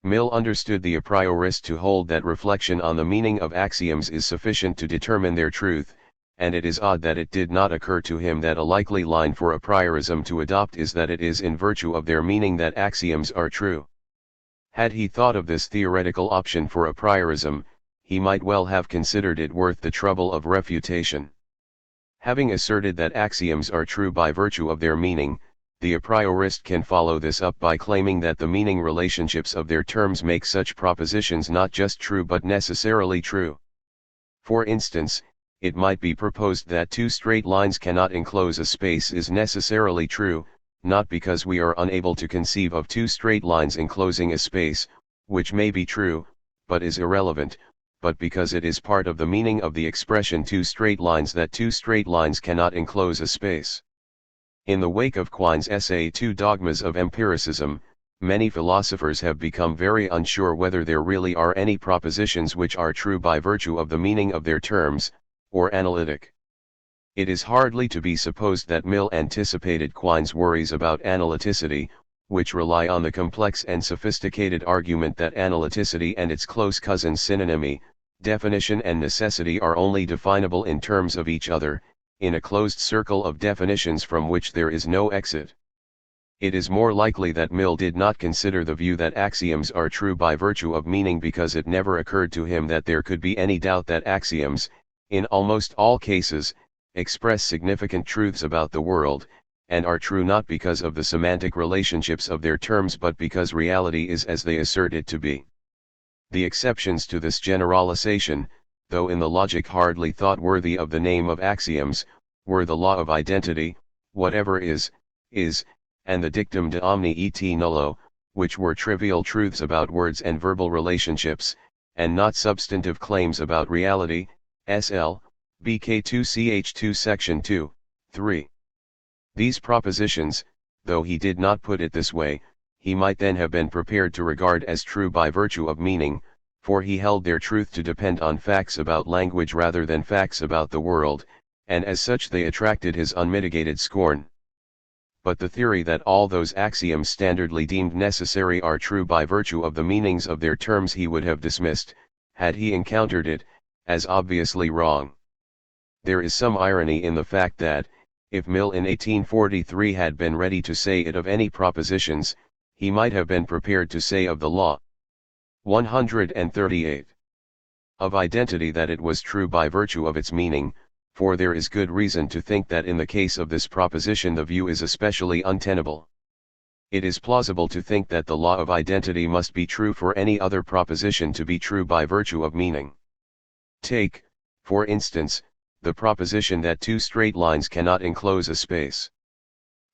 Mill understood the a priorist to hold that reflection on the meaning of axioms is sufficient to determine their truth, and it is odd that it did not occur to him that a likely line for a priorism to adopt is that it is in virtue of their meaning that axioms are true. Had he thought of this theoretical option for a priorism, he might well have considered it worth the trouble of refutation. Having asserted that axioms are true by virtue of their meaning, the a priorist can follow this up by claiming that the meaning relationships of their terms make such propositions not just true but necessarily true. For instance, it might be proposed that two straight lines cannot enclose a space is necessarily true, not because we are unable to conceive of two straight lines enclosing a space, which may be true, but is irrelevant, but because it is part of the meaning of the expression two straight lines that two straight lines cannot enclose a space. In the wake of Quine's essay Two Dogmas of Empiricism, many philosophers have become very unsure whether there really are any propositions which are true by virtue of the meaning of their terms, or analytic. It is hardly to be supposed that Mill anticipated Quine's worries about analyticity, which rely on the complex and sophisticated argument that analyticity and its close cousins synonymy, definition and necessity are only definable in terms of each other, in a closed circle of definitions from which there is no exit. It is more likely that Mill did not consider the view that axioms are true by virtue of meaning because it never occurred to him that there could be any doubt that axioms, in almost all cases, express significant truths about the world, and are true not because of the semantic relationships of their terms but because reality is as they assert it to be. The exceptions to this generalization, though in the logic hardly thought worthy of the name of axioms, were the law of identity, whatever is, and the dictum de omni et nullo, which were trivial truths about words and verbal relationships, and not substantive claims about reality. SL, BK2CH2 Section 2, 3. These propositions, though he did not put it this way, he might then have been prepared to regard as true by virtue of meaning, for he held their truth to depend on facts about language rather than facts about the world, and as such they attracted his unmitigated scorn. But the theory that all those axioms standardly deemed necessary are true by virtue of the meanings of their terms he would have dismissed, had he encountered it, as obviously wrong. There is some irony in the fact that, if Mill in 1843 had been ready to say it of any propositions, he might have been prepared to say of the law. 138. Of identity that it was true by virtue of its meaning, for there is good reason to think that in the case of this proposition the view is especially untenable. It is plausible to think that the law of identity must be true for any other proposition to be true by virtue of meaning. Take, for instance, the proposition that two straight lines cannot enclose a space.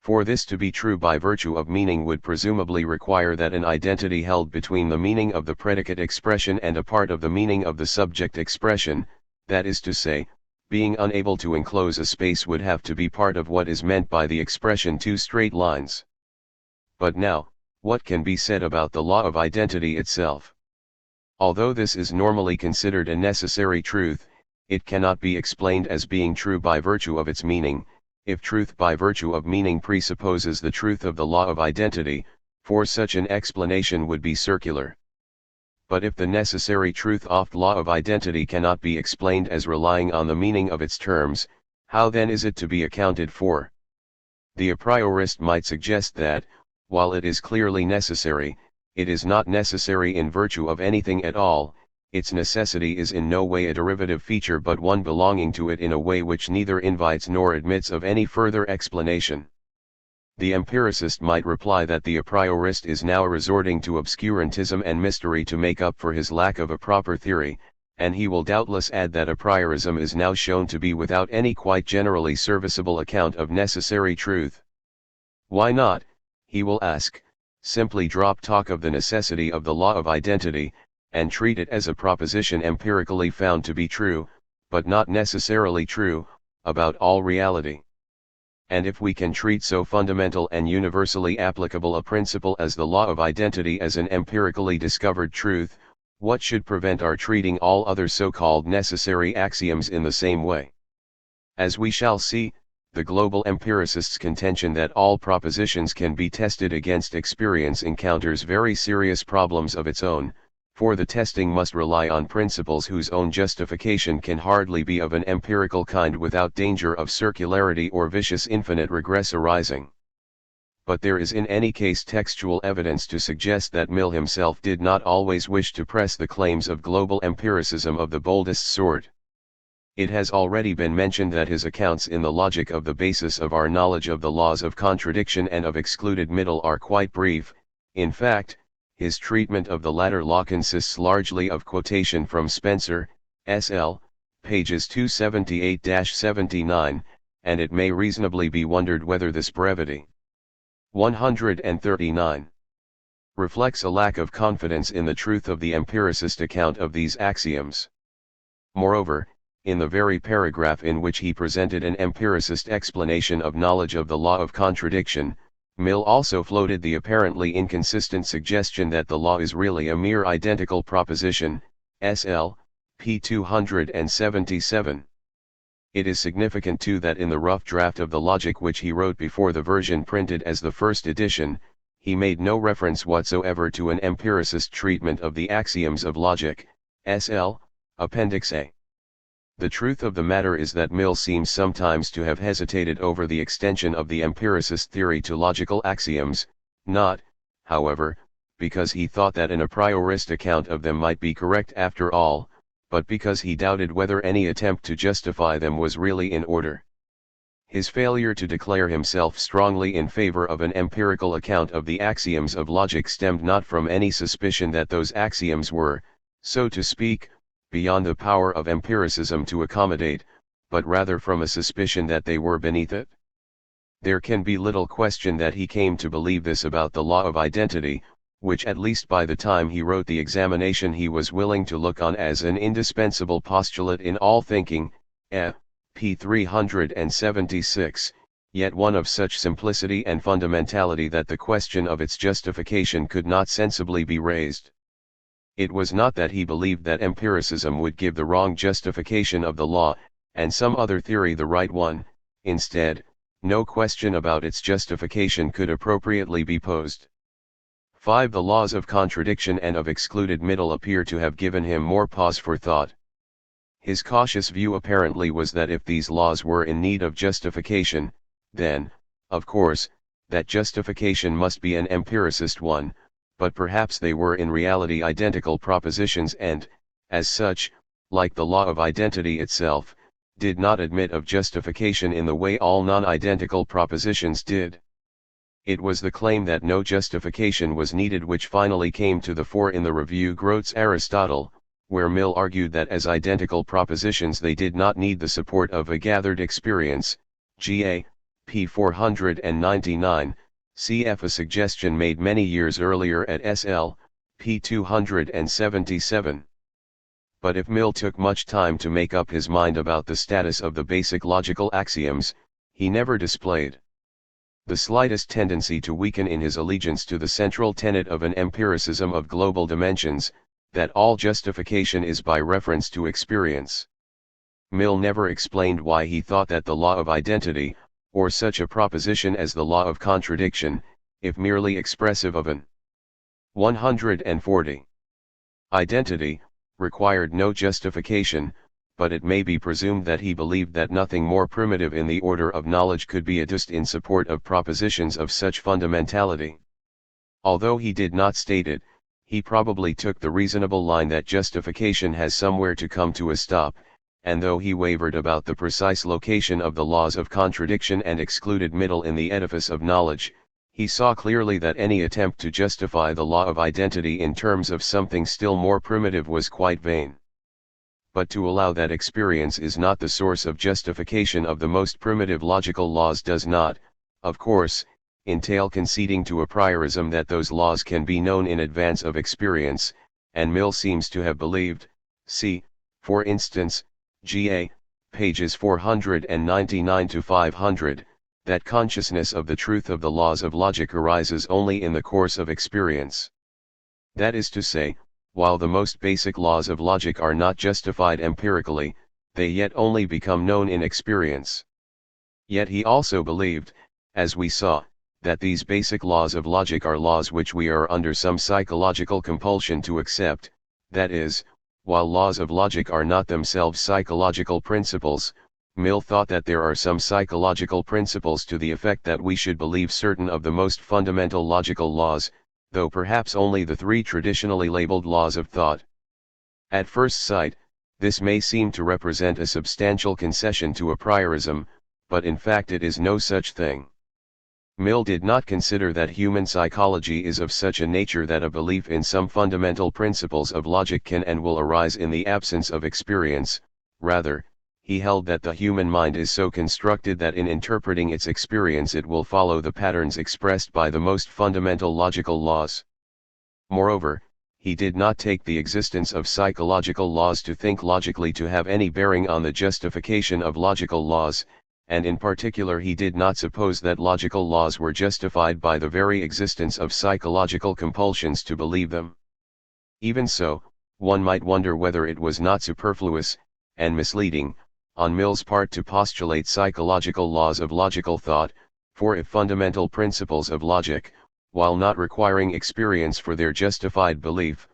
For this to be true by virtue of meaning would presumably require that an identity held between the meaning of the predicate expression and a part of the meaning of the subject expression, that is to say, being unable to enclose a space would have to be part of what is meant by the expression two straight lines. But now, what can be said about the law of identity itself? Although this is normally considered a necessary truth, it cannot be explained as being true by virtue of its meaning, if truth by virtue of meaning presupposes the truth of the law of identity, for such an explanation would be circular. But if the necessary truth of the law of identity cannot be explained as relying on the meaning of its terms, how then is it to be accounted for? The a priorist might suggest that, while it is clearly necessary, it is not necessary in virtue of anything at all, its necessity is in no way a derivative feature but one belonging to it in a way which neither invites nor admits of any further explanation. The empiricist might reply that the a priorist is now resorting to obscurantism and mystery to make up for his lack of a proper theory, and he will doubtless add that a priorism is now shown to be without any quite generally serviceable account of necessary truth. Why not, he will ask, simply drop talk of the necessity of the law of identity, and treat it as a proposition empirically found to be true, but not necessarily true, about all reality? And if we can treat so fundamental and universally applicable a principle as the law of identity as an empirically discovered truth, what should prevent our treating all other so-called necessary axioms in the same way? As we shall see, the global empiricist's contention that all propositions can be tested against experience encounters very serious problems of its own, for the testing must rely on principles whose own justification can hardly be of an empirical kind without danger of circularity or vicious infinite regress arising. But there is in any case textual evidence to suggest that Mill himself did not always wish to press the claims of global empiricism of the boldest sort. It has already been mentioned that his accounts in the logic of the basis of our knowledge of the laws of contradiction and of excluded middle are quite brief. In fact, his treatment of the latter law consists largely of quotation from Spencer, S.L., pages 278-79, and it may reasonably be wondered whether this brevity 139 reflects a lack of confidence in the truth of the empiricist account of these axioms. Moreover, in the very paragraph in which he presented an empiricist explanation of knowledge of the law of contradiction, Mill also floated the apparently inconsistent suggestion that the law is really a mere identical proposition, S.L., p. 277. It is significant too that in the rough draft of the logic which he wrote before the version printed as the first edition, he made no reference whatsoever to an empiricist treatment of the axioms of logic, S.L., Appendix A. The truth of the matter is that Mill seems sometimes to have hesitated over the extension of the empiricist theory to logical axioms, not, however, because he thought that an a priorist account of them might be correct after all, but because he doubted whether any attempt to justify them was really in order. His failure to declare himself strongly in favor of an empirical account of the axioms of logic stemmed not from any suspicion that those axioms were, so to speak, beyond the power of empiricism to accommodate, but rather from a suspicion that they were beneath it. There can be little question that he came to believe this about the law of identity, which at least by the time he wrote the examination he was willing to look on as an indispensable postulate in all thinking, p. 376, yet one of such simplicity and fundamentality that the question of its justification could not sensibly be raised. It was not that he believed that empiricism would give the wrong justification of the law, and some other theory the right one. Instead, no question about its justification could appropriately be posed. 5. The laws of contradiction and of excluded middle appear to have given him more pause for thought. His cautious view apparently was that if these laws were in need of justification, then, of course, that justification must be an empiricist one, but perhaps they were in reality identical propositions and, as such, like the law of identity itself, did not admit of justification in the way all non-identical propositions did. It was the claim that no justification was needed which finally came to the fore in the Review Grote's Aristotle, where Mill argued that as identical propositions they did not need the support of a gathered experience, Ga. p. 499, cf. a suggestion made many years earlier at SL, p. 277. But if Mill took much time to make up his mind about the status of the basic logical axioms, he never displayed the slightest tendency to weaken in his allegiance to the central tenet of an empiricism of global dimensions, that all justification is by reference to experience. Mill never explained why he thought that the law of identity, or such a proposition as the law of contradiction, if merely expressive of an 140 identity, required no justification, but it may be presumed that he believed that nothing more primitive in the order of knowledge could be adduced in support of propositions of such fundamentality. Although he did not state it, he probably took the reasonable line that justification has somewhere to come to a stop, and though he wavered about the precise location of the laws of contradiction and excluded middle in the edifice of knowledge, he saw clearly that any attempt to justify the law of identity in terms of something still more primitive was quite vain. But to allow that experience is not the source of justification of the most primitive logical laws does not, of course, entail conceding to a priorism that those laws can be known in advance of experience, and Mill seems to have believed, see, for instance, Ga, pages 499 to 500, that consciousness of the truth of the laws of logic arises only in the course of experience. That is to say, while the most basic laws of logic are not justified empirically, they yet only become known in experience. Yet he also believed, as we saw, that these basic laws of logic are laws which we are under some psychological compulsion to accept, that is, while laws of logic are not themselves psychological principles, Mill thought that there are some psychological principles to the effect that we should believe certain of the most fundamental logical laws, though perhaps only the three traditionally labeled laws of thought. At first sight, this may seem to represent a substantial concession to a priorism, but in fact it is no such thing. Mill did not consider that human psychology is of such a nature that a belief in some fundamental principles of logic can and will arise in the absence of experience. Rather, he held that the human mind is so constructed that in interpreting its experience it will follow the patterns expressed by the most fundamental logical laws. Moreover, he did not take the existence of psychological laws to think logically to have any bearing on the justification of logical laws, and in particular he did not suppose that logical laws were justified by the very existence of psychological compulsions to believe them. Even so, one might wonder whether it was not superfluous, and misleading, on Mill's part to postulate psychological laws of logical thought, for if fundamental principles of logic, while not requiring experience for their justified belief,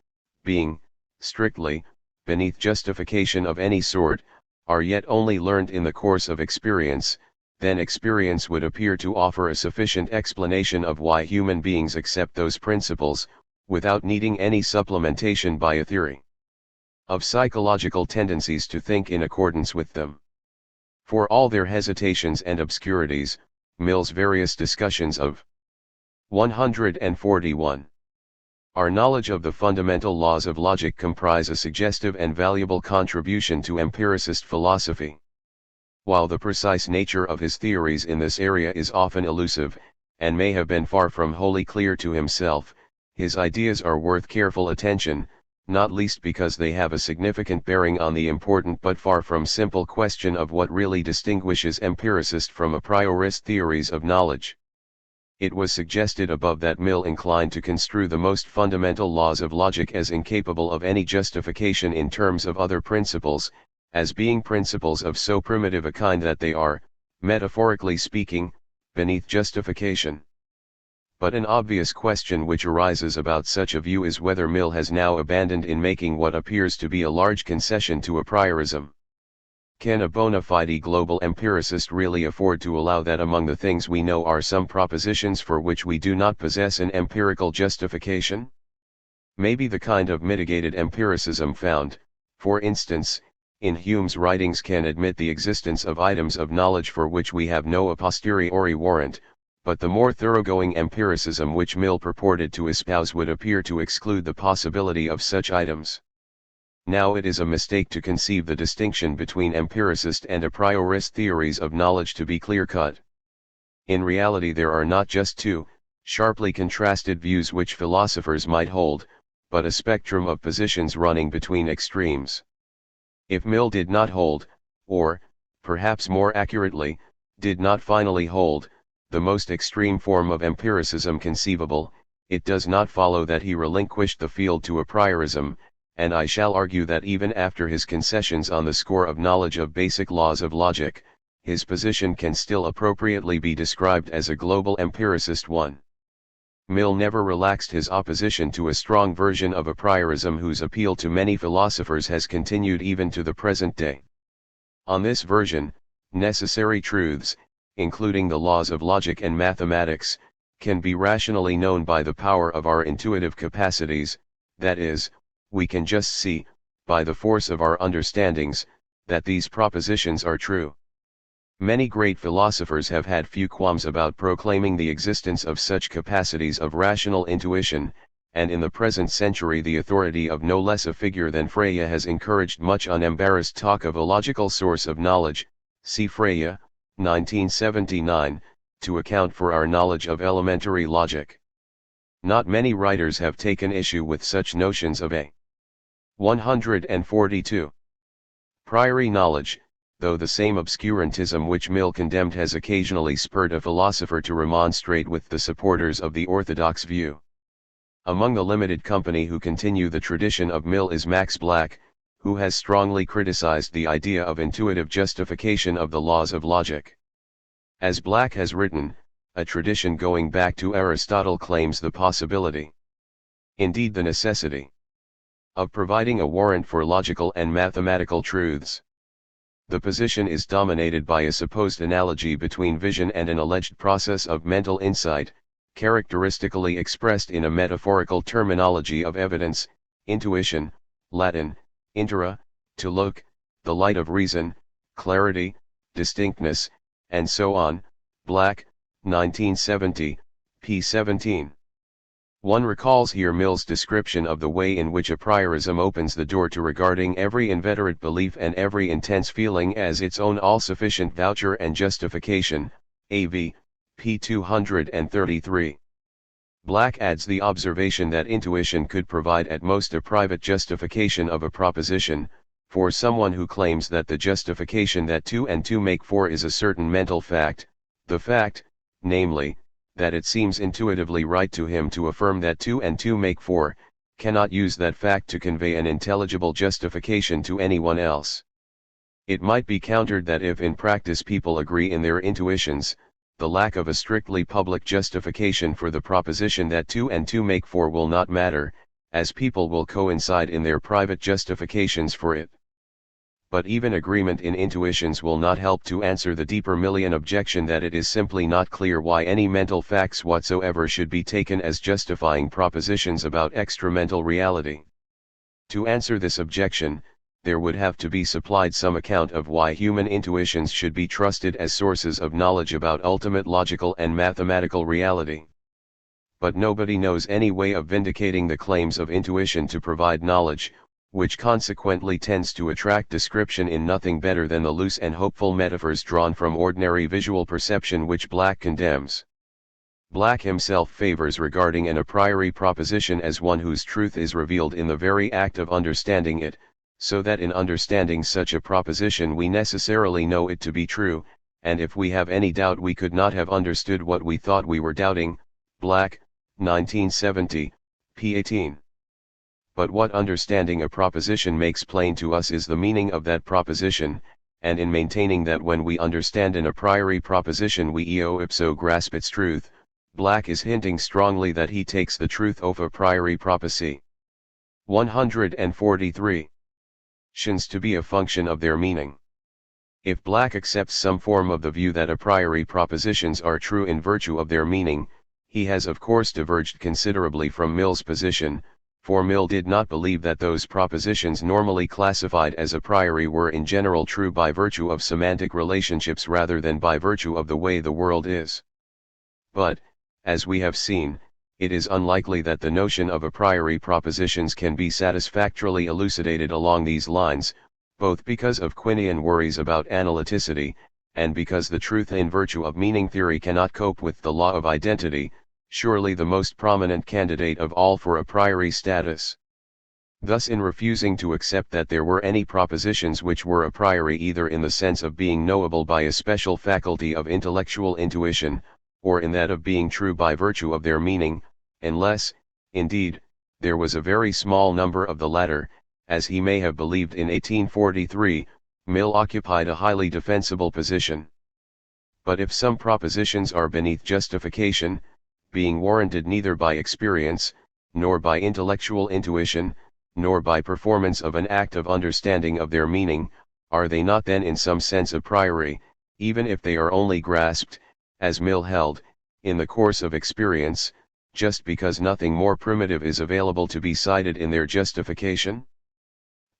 being, strictly, beneath justification of any sort, are yet only learned in the course of experience, then experience would appear to offer a sufficient explanation of why human beings accept those principles, without needing any supplementation by a theory of psychological tendencies to think in accordance with them. For all their hesitations and obscurities, Mill's various discussions of 141. Our knowledge of the fundamental laws of logic comprise a suggestive and valuable contribution to empiricist philosophy. While the precise nature of his theories in this area is often elusive, and may have been far from wholly clear to himself, his ideas are worth careful attention, not least because they have a significant bearing on the important but far from simple question of what really distinguishes empiricist from a priorist theories of knowledge. It was suggested above that Mill inclined to construe the most fundamental laws of logic as incapable of any justification in terms of other principles, as being principles of so primitive a kind that they are, metaphorically speaking, beneath justification. But an obvious question which arises about such a view is whether Mill has now abandoned in making what appears to be a large concession to a priorism. Can a bona fide global empiricist really afford to allow that among the things we know are some propositions for which we do not possess an empirical justification? Maybe the kind of mitigated empiricism found, for instance, in Hume's writings can admit the existence of items of knowledge for which we have no a posteriori warrant, but the more thoroughgoing empiricism which Mill purported to espouse would appear to exclude the possibility of such items. Now it is a mistake to conceive the distinction between empiricist and a priorist theories of knowledge to be clear-cut. In reality there are not just two, sharply contrasted views which philosophers might hold, but a spectrum of positions running between extremes. If Mill did not hold, or, perhaps more accurately, did not finally hold, the most extreme form of empiricism conceivable, it does not follow that he relinquished the field to a priorism, and I shall argue that even after his concessions on the score of knowledge of basic laws of logic, his position can still appropriately be described as a global empiricist one. Mill never relaxed his opposition to a strong version of a priorism whose appeal to many philosophers has continued even to the present day. On this version, necessary truths, including the laws of logic and mathematics, can be rationally known by the power of our intuitive capacities, that is, we can just see, by the force of our understandings, that these propositions are true. Many great philosophers have had few qualms about proclaiming the existence of such capacities of rational intuition, and in the present century the authority of no less a figure than Frege has encouraged much unembarrassed talk of a logical source of knowledge, see Frege, 1979, to account for our knowledge of elementary logic. Not many writers have taken issue with such notions of a 142. Priori knowledge, though the same obscurantism which Mill condemned has occasionally spurred a philosopher to remonstrate with the supporters of the orthodox view. Among the limited company who continue the tradition of Mill is Max Black, who has strongly criticized the idea of intuitive justification of the laws of logic. As Black has written, a tradition going back to Aristotle claims the possibility, indeed the necessity, of providing a warrant for logical and mathematical truths. The position is dominated by a supposed analogy between vision and an alleged process of mental insight, characteristically expressed in a metaphorical terminology of evidence, intuition, Latin, intera, to look, the light of reason, clarity, distinctness, and so on. Black, 1970, p. 17. One recalls here Mill's description of the way in which a priorism opens the door to regarding every inveterate belief and every intense feeling as its own all-sufficient voucher and justification, AV, p. 233. Black adds the observation that intuition could provide at most a private justification of a proposition, for someone who claims that the justification that 2 and 2 make 4 is a certain mental fact, the fact, namely, that it seems intuitively right to him to affirm that 2 and 2 make 4, cannot use that fact to convey an intelligible justification to anyone else. It might be countered that if in practice people agree in their intuitions, the lack of a strictly public justification for the proposition that 2 and 2 make 4 will not matter, as people will coincide in their private justifications for it. But even agreement in intuitions will not help to answer the deeper Millian objection that it is simply not clear why any mental facts whatsoever should be taken as justifying propositions about extramental reality. To answer this objection, there would have to be supplied some account of why human intuitions should be trusted as sources of knowledge about ultimate logical and mathematical reality. But nobody knows any way of vindicating the claims of intuition to provide knowledge, which consequently tends to attract description in nothing better than the loose and hopeful metaphors drawn from ordinary visual perception which Black condemns. Black himself favors regarding an a priori proposition as one whose truth is revealed in the very act of understanding it, so that in understanding such a proposition we necessarily know it to be true, and if we have any doubt we could not have understood what we thought we were doubting. Black, 1970, p. 18. But what understanding a proposition makes plain to us is the meaning of that proposition, and in maintaining that when we understand an a priori proposition we eo ipso grasp its truth, Black is hinting strongly that he takes the truth of a priori proposition. 143. Tions to be a function of their meaning. If Black accepts some form of the view that a priori propositions are true in virtue of their meaning, he has of course diverged considerably from Mill's position, for Mill did not believe that those propositions normally classified as a priori were in general true by virtue of semantic relationships rather than by virtue of the way the world is. But, as we have seen, it is unlikely that the notion of a priori propositions can be satisfactorily elucidated along these lines, both because of Quinian worries about analyticity, and because the truth in virtue of meaning theory cannot cope with the law of identity, surely the most prominent candidate of all for a priori status. Thus in refusing to accept that there were any propositions which were a priori either in the sense of being knowable by a special faculty of intellectual intuition, or in that of being true by virtue of their meaning, unless, indeed, there was a very small number of the latter, as he may have believed in 1843, Mill occupied a highly defensible position. But if some propositions are beneath justification, being warranted neither by experience, nor by intellectual intuition, nor by performance of an act of understanding of their meaning, are they not then in some sense a priori, even if they are only grasped, as Mill held, in the course of experience, just because nothing more primitive is available to be cited in their justification?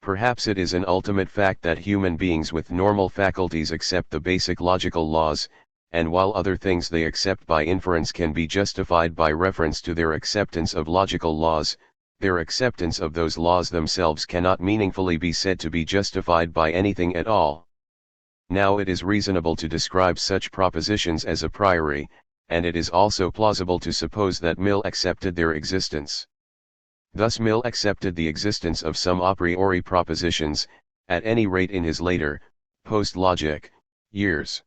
Perhaps it is an ultimate fact that human beings with normal faculties accept the basic logical laws, and while other things they accept by inference can be justified by reference to their acceptance of logical laws, their acceptance of those laws themselves cannot meaningfully be said to be justified by anything at all. Now it is reasonable to describe such propositions as a priori, and it is also plausible to suppose that Mill accepted their existence. Thus Mill accepted the existence of some a priori propositions, at any rate in his later, post-logic, years.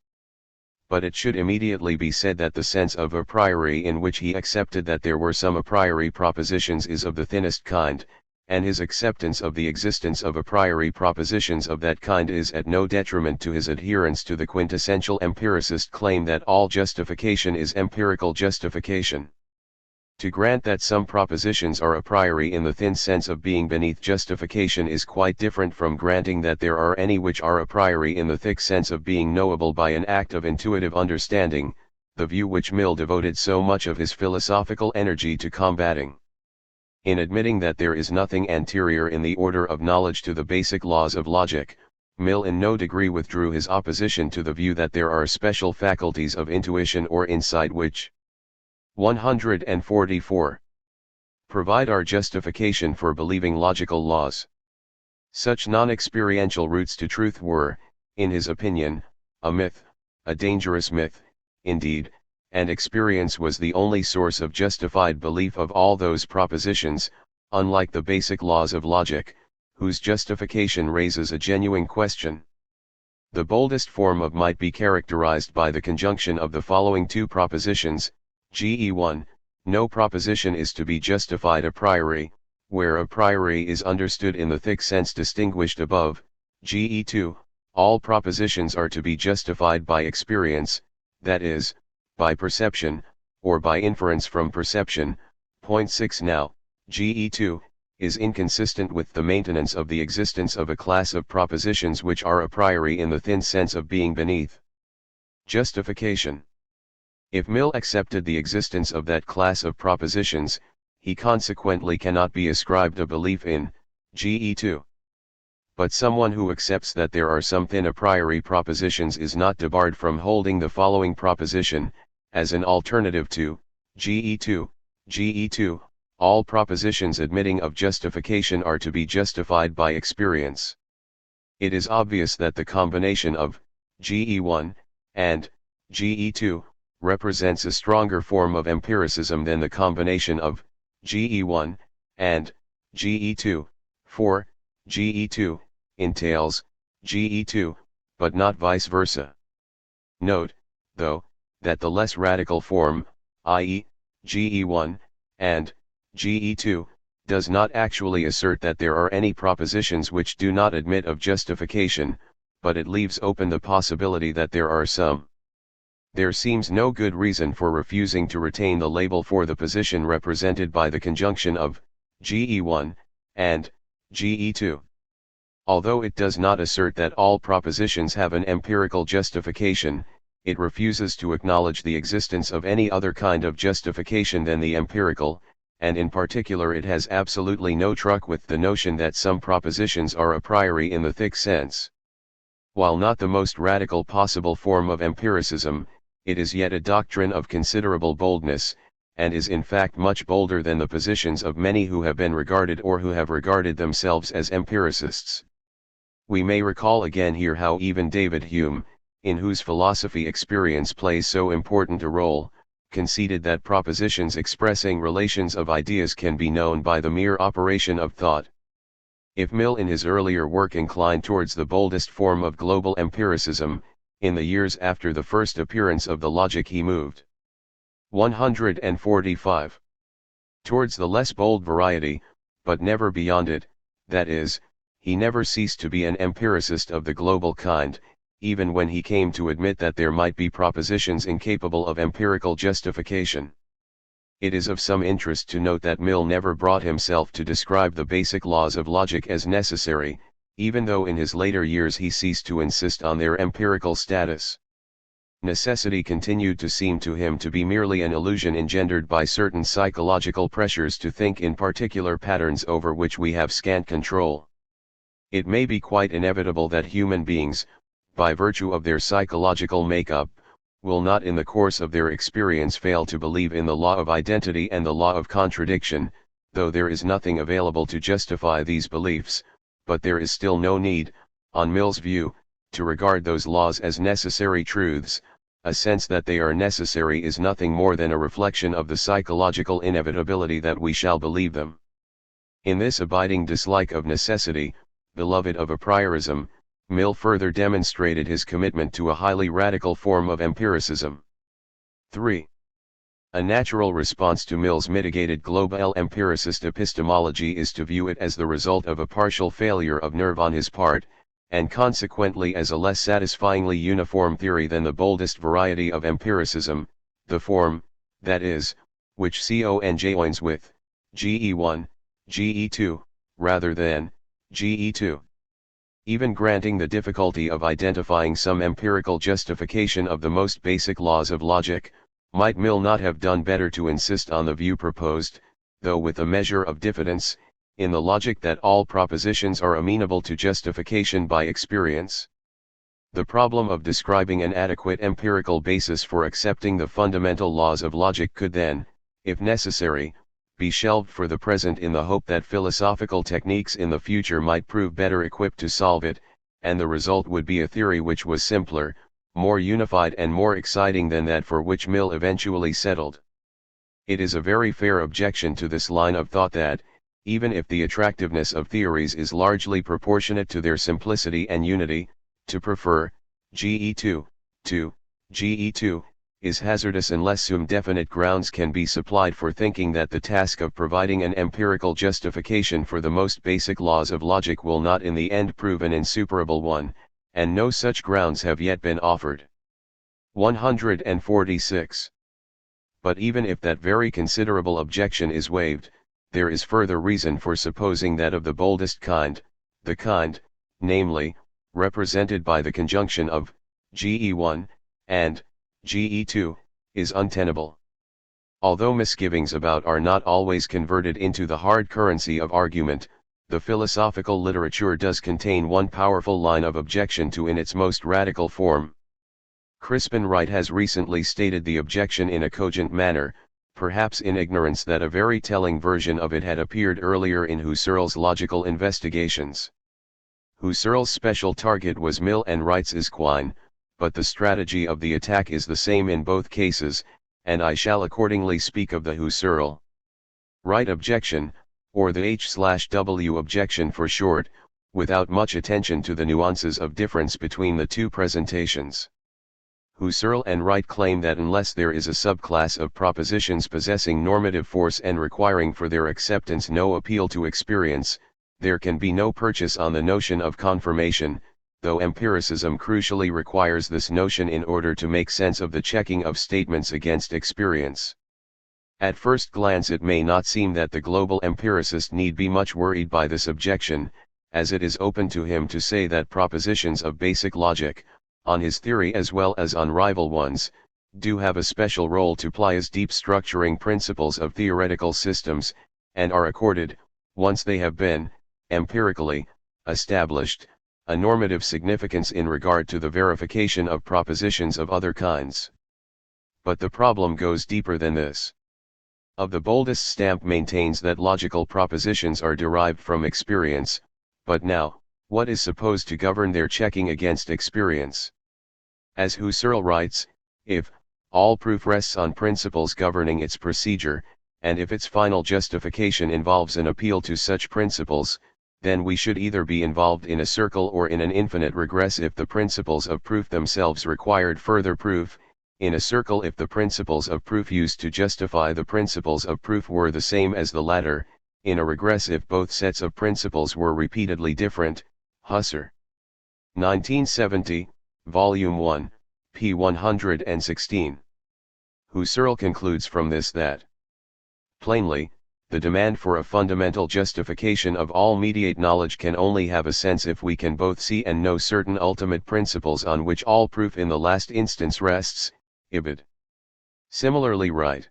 But it should immediately be said that the sense of a priori in which he accepted that there were some a priori propositions is of the thinnest kind, and his acceptance of the existence of a priori propositions of that kind is at no detriment to his adherence to the quintessential empiricist claim that all justification is empirical justification. To grant that some propositions are a priori in the thin sense of being beneath justification is quite different from granting that there are any which are a priori in the thick sense of being knowable by an act of intuitive understanding, the view which Mill devoted so much of his philosophical energy to combating. In admitting that there is nothing anterior in the order of knowledge to the basic laws of logic, Mill in no degree withdrew his opposition to the view that there are special faculties of intuition or insight which 144. Provide our justification for believing logical laws. Such non-experiential routes to truth were, in his opinion, a myth, a dangerous myth, indeed, and experience was the only source of justified belief of all those propositions, unlike the basic laws of logic, whose justification raises a genuine question. The boldest form of might be characterized by the conjunction of the following two propositions, ge1, no proposition is to be justified a priori, where a priori is understood in the thick sense distinguished above, ge2, all propositions are to be justified by experience, that is, by perception, or by inference from perception. Point 6 now, ge2, is inconsistent with the maintenance of the existence of a class of propositions which are a priori in the thin sense of being beneath justification. If Mill accepted the existence of that class of propositions, he consequently cannot be ascribed a belief in ge2. But someone who accepts that there are some thin a priori propositions is not debarred from holding the following proposition, as an alternative to ge2, ge2, all propositions admitting of justification are to be justified by experience. It is obvious that the combination of ge1 and ge2 represents a stronger form of empiricism than the combination of ge1 and ge2, for ge2 entails ge2, but not vice versa. Note, though, that the less radical form, i.e., ge1 and ge2, does not actually assert that there are any propositions which do not admit of justification, but it leaves open the possibility that there are some. There seems no good reason for refusing to retain the label for the position represented by the conjunction of ge1 and ge2. Although it does not assert that all propositions have an empirical justification, it refuses to acknowledge the existence of any other kind of justification than the empirical, and in particular it has absolutely no truck with the notion that some propositions are a priori in the thick sense. While not the most radical possible form of empiricism, it is yet a doctrine of considerable boldness, and is in fact much bolder than the positions of many who have been regarded or who have regarded themselves as empiricists. We may recall again here how even David Hume, in whose philosophy experience plays so important a role, conceded that propositions expressing relations of ideas can be known by the mere operation of thought. If Mill in his earlier work inclined towards the boldest form of global empiricism, in the years after the first appearance of the logic he moved 145 towards the less bold variety, but never beyond it, that is, he never ceased to be an empiricist of the global kind, even when he came to admit that there might be propositions incapable of empirical justification. It is of some interest to note that Mill never brought himself to describe the basic laws of logic as necessary, even though in his later years he ceased to insist on their empirical status. Necessity continued to seem to him to be merely an illusion engendered by certain psychological pressures to think in particular patterns over which we have scant control. It may be quite inevitable that human beings, by virtue of their psychological makeup, will not in the course of their experience fail to believe in the law of identity and the law of contradiction, though there is nothing available to justify these beliefs, but there is still no need, on Mill's view, to regard those laws as necessary truths. A sense that they are necessary is nothing more than a reflection of the psychological inevitability that we shall believe them. In this abiding dislike of necessity, beloved of a priorism, Mill further demonstrated his commitment to a highly radical form of empiricism. 3. A natural response to Mill's mitigated global empiricist epistemology is to view it as the result of a partial failure of nerve on his part, and consequently as a less satisfyingly uniform theory than the boldest variety of empiricism, the form, that is, which conjoins with GE1, GE2, rather than GE2. Even granting the difficulty of identifying some empirical justification of the most basic laws of logic, might Mill not have done better to insist on the view proposed, though with a measure of diffidence, in the logic that all propositions are amenable to justification by experience? The problem of describing an adequate empirical basis for accepting the fundamental laws of logic could then, if necessary, be shelved for the present in the hope that philosophical techniques in the future might prove better equipped to solve it, and the result would be a theory which was simpler, more unified and more exciting than that for which Mill eventually settled. It is a very fair objection to this line of thought that, even if the attractiveness of theories is largely proportionate to their simplicity and unity, to prefer GE2 to GE2 is hazardous unless some definite grounds can be supplied for thinking that the task of providing an empirical justification for the most basic laws of logic will not in the end prove an insuperable one, and no such grounds have yet been offered. 146. But even if that very considerable objection is waived, there is further reason for supposing that of the boldest kind, the kind, namely, represented by the conjunction of GE1 and GE2, is untenable. Although misgivings about are not always converted into the hard currency of argument, the philosophical literature does contain one powerful line of objection to in its most radical form. Crispin Wright has recently stated the objection in a cogent manner, perhaps in ignorance that a very telling version of it had appeared earlier in Husserl's logical investigations. Husserl's special target was Mill and Wright's is Quine, but the strategy of the attack is the same in both cases, and I shall accordingly speak of the Husserl Wright objection, or the H/W objection for short, without much attention to the nuances of difference between the two presentations. Husserl and Wright claim that unless there is a subclass of propositions possessing normative force and requiring for their acceptance no appeal to experience, there can be no purchase on the notion of confirmation, though empiricism crucially requires this notion in order to make sense of the checking of statements against experience. At first glance it may not seem that the global empiricist need be much worried by this objection, as it is open to him to say that propositions of basic logic, on his theory as well as on rival ones, do have a special role to play as deep structuring principles of theoretical systems, and are accorded, once they have been, empirically, established, a normative significance in regard to the verification of propositions of other kinds. But the problem goes deeper than this. Of the boldest stamp maintains that logical propositions are derived from experience, but now, what is supposed to govern their checking against experience? As Husserl writes, if all proof rests on principles governing its procedure, and if its final justification involves an appeal to such principles, then we should either be involved in a circle or in an infinite regress if the principles of proof themselves required further proof, in a circle if the principles of proof used to justify the principles of proof were the same as the latter, in a regress if both sets of principles were repeatedly different. Husserl. 1970, Volume 1, p. 116. Husserl concludes from this that, plainly, the demand for a fundamental justification of all mediate knowledge can only have a sense if we can both see and know certain ultimate principles on which all proof in the last instance rests, ibid. Similarly right.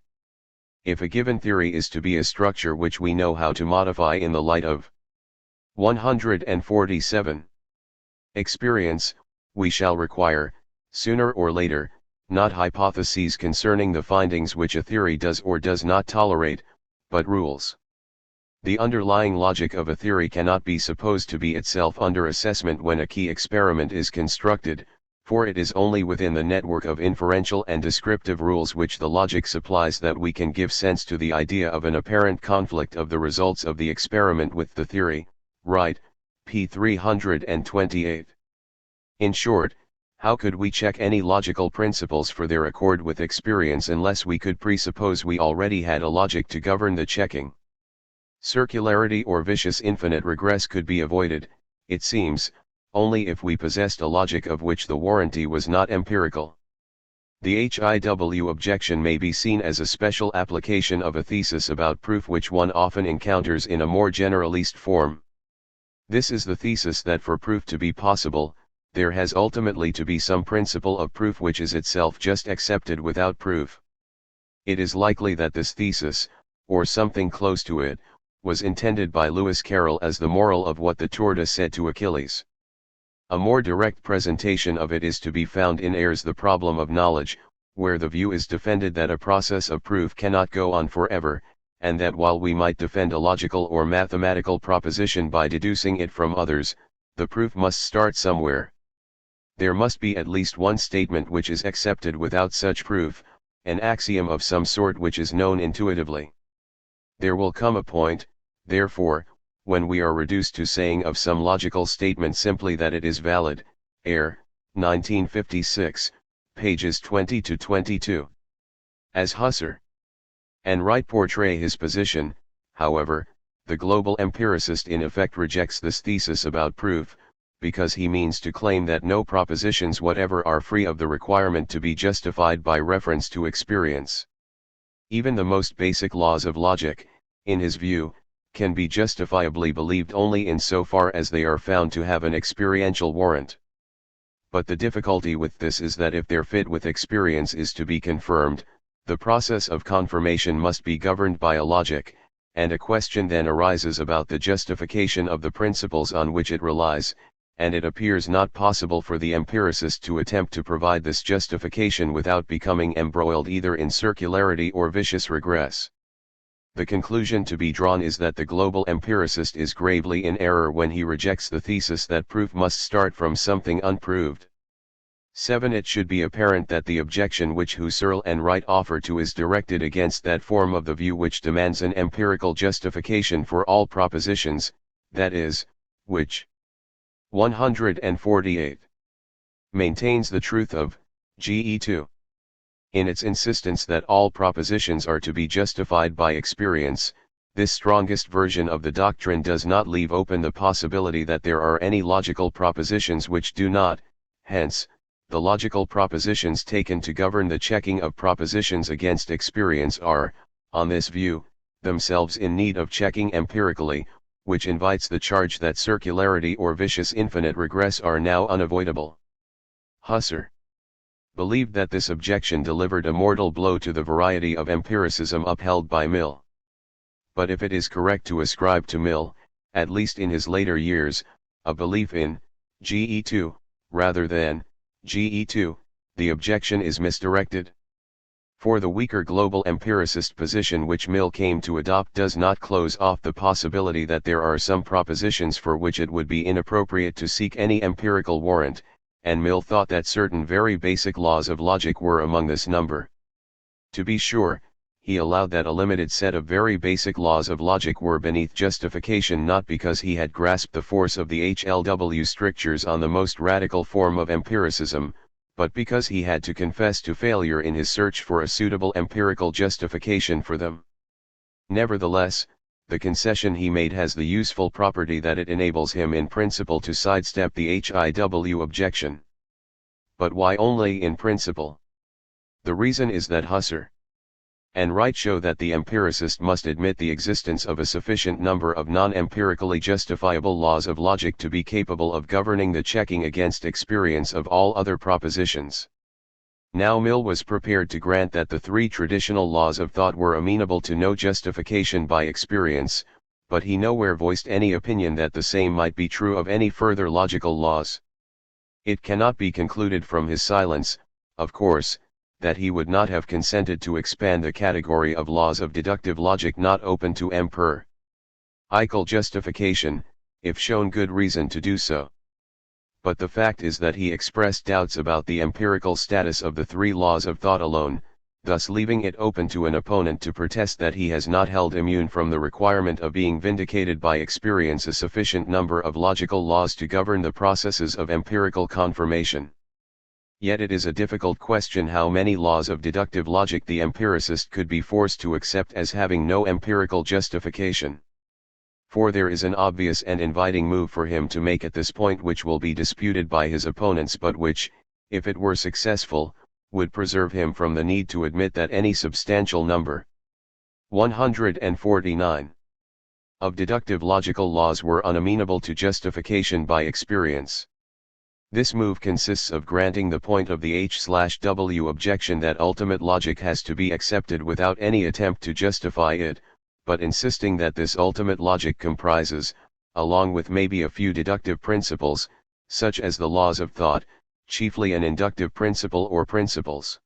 If a given theory is to be a structure which we know how to modify in the light of 147. Experience, we shall require, sooner or later, not hypotheses concerning the findings which a theory does or does not tolerate, but rules. The underlying logic of a theory cannot be supposed to be itself under assessment when a key experiment is constructed, for it is only within the network of inferential and descriptive rules which the logic supplies that we can give sense to the idea of an apparent conflict of the results of the experiment with the theory. Right, p. 328. In short, how could we check any logical principles for their accord with experience unless we could presuppose we already had a logic to govern the checking? Circularity or vicious infinite regress could be avoided, it seems, only if we possessed a logic of which the warranty was not empirical. The HIW objection may be seen as a special application of a thesis about proof which one often encounters in a more generalist form. This is the thesis that for proof to be possible, there has ultimately to be some principle of proof which is itself just accepted without proof. It is likely that this thesis, or something close to it, was intended by Lewis Carroll as the moral of what the Tortoise said to Achilles. A more direct presentation of it is to be found in Ayres' The Problem of Knowledge, where the view is defended that a process of proof cannot go on forever, and that while we might defend a logical or mathematical proposition by deducing it from others, the proof must start somewhere. There must be at least one statement which is accepted without such proof, an axiom of some sort which is known intuitively. There will come a point, therefore, when we are reduced to saying of some logical statement simply that it is valid. Ayres, 1956, pages 20 to 22. As Husserl and Wright portray his position, however, the global empiricist in effect rejects this thesis about proof, because he means to claim that no propositions whatever are free of the requirement to be justified by reference to experience. Even the most basic laws of logic, in his view, can be justifiably believed only in so far as they are found to have an experiential warrant. But the difficulty with this is that if their fit with experience is to be confirmed, the process of confirmation must be governed by a logic, and a question then arises about the justification of the principles on which it relies, and it appears not possible for the empiricist to attempt to provide this justification without becoming embroiled either in circularity or vicious regress. The conclusion to be drawn is that the global empiricist is gravely in error when he rejects the thesis that proof must start from something unproved. 7. It should be apparent that the objection which Husserl and Wright offer to is directed against that form of the view which demands an empirical justification for all propositions, that is, which 148 maintains the truth of GE2. In its insistence that all propositions are to be justified by experience, this strongest version of the doctrine does not leave open the possibility that there are any logical propositions which do not. Hence, the logical propositions taken to govern the checking of propositions against experience are, on this view, themselves in need of checking empirically, which invites the charge that circularity or vicious infinite regress are now unavoidable. Husserl believed that this objection delivered a mortal blow to the variety of empiricism upheld by Mill. But if it is correct to ascribe to Mill, at least in his later years, a belief in GE2, rather than GE2, the objection is misdirected. For the weaker global empiricist position which Mill came to adopt does not close off the possibility that there are some propositions for which it would be inappropriate to seek any empirical warrant, and Mill thought that certain very basic laws of logic were among this number. To be sure, he allowed that a limited set of very basic laws of logic were beneath justification not because he had grasped the force of the HLW strictures on the most radical form of empiricism, but because he had to confess to failure in his search for a suitable empirical justification for them. Nevertheless, the concession he made has the useful property that it enables him in principle to sidestep the HIW objection. But why only in principle? The reason is that Husserl and Wright show that the empiricist must admit the existence of a sufficient number of non-empirically justifiable laws of logic to be capable of governing the checking against experience of all other propositions. Now Mill was prepared to grant that the three traditional laws of thought were amenable to no justification by experience, but he nowhere voiced any opinion that the same might be true of any further logical laws. It cannot be concluded from his silence, of course, that he would not have consented to expand the category of laws of deductive logic not open to empirical justification, if shown good reason to do so. But the fact is that he expressed doubts about the empirical status of the three laws of thought alone, thus leaving it open to an opponent to protest that he has not held immune from the requirement of being vindicated by experience a sufficient number of logical laws to govern the processes of empirical confirmation. Yet it is a difficult question how many laws of deductive logic the empiricist could be forced to accept as having no empirical justification. For there is an obvious and inviting move for him to make at this point which will be disputed by his opponents but which, if it were successful, would preserve him from the need to admit that any substantial number 149 of deductive logical laws were unamenable to justification by experience. This move consists of granting the point of the H/W objection that ultimate logic has to be accepted without any attempt to justify it, but insisting that this ultimate logic comprises, along with maybe a few deductive principles, such as the laws of thought, chiefly an inductive principle or principles.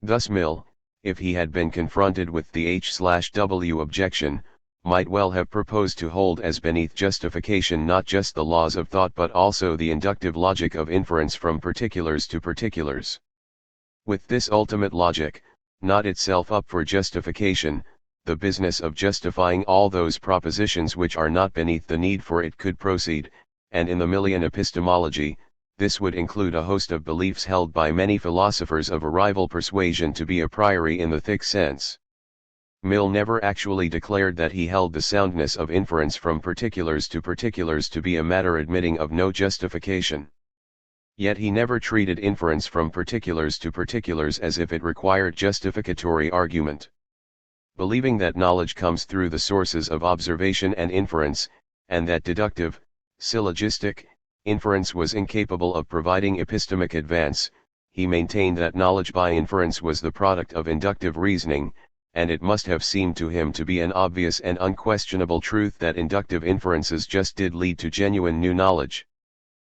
Thus Mill, if he had been confronted with the H/W objection, might well have proposed to hold as beneath justification not just the laws of thought but also the inductive logic of inference from particulars to particulars. With this ultimate logic, not itself up for justification, the business of justifying all those propositions which are not beneath the need for it could proceed, and in the Millian epistemology, this would include a host of beliefs held by many philosophers of a rival persuasion to be a priori in the thick sense. Mill never actually declared that he held the soundness of inference from particulars to particulars to be a matter admitting of no justification. Yet he never treated inference from particulars to particulars as if it required justificatory argument. Believing that knowledge comes through the sources of observation and inference, and that deductive, syllogistic, inference was incapable of providing epistemic advance, he maintained that knowledge by inference was the product of inductive reasoning, and it must have seemed to him to be an obvious and unquestionable truth that inductive inferences just did lead to genuine new knowledge.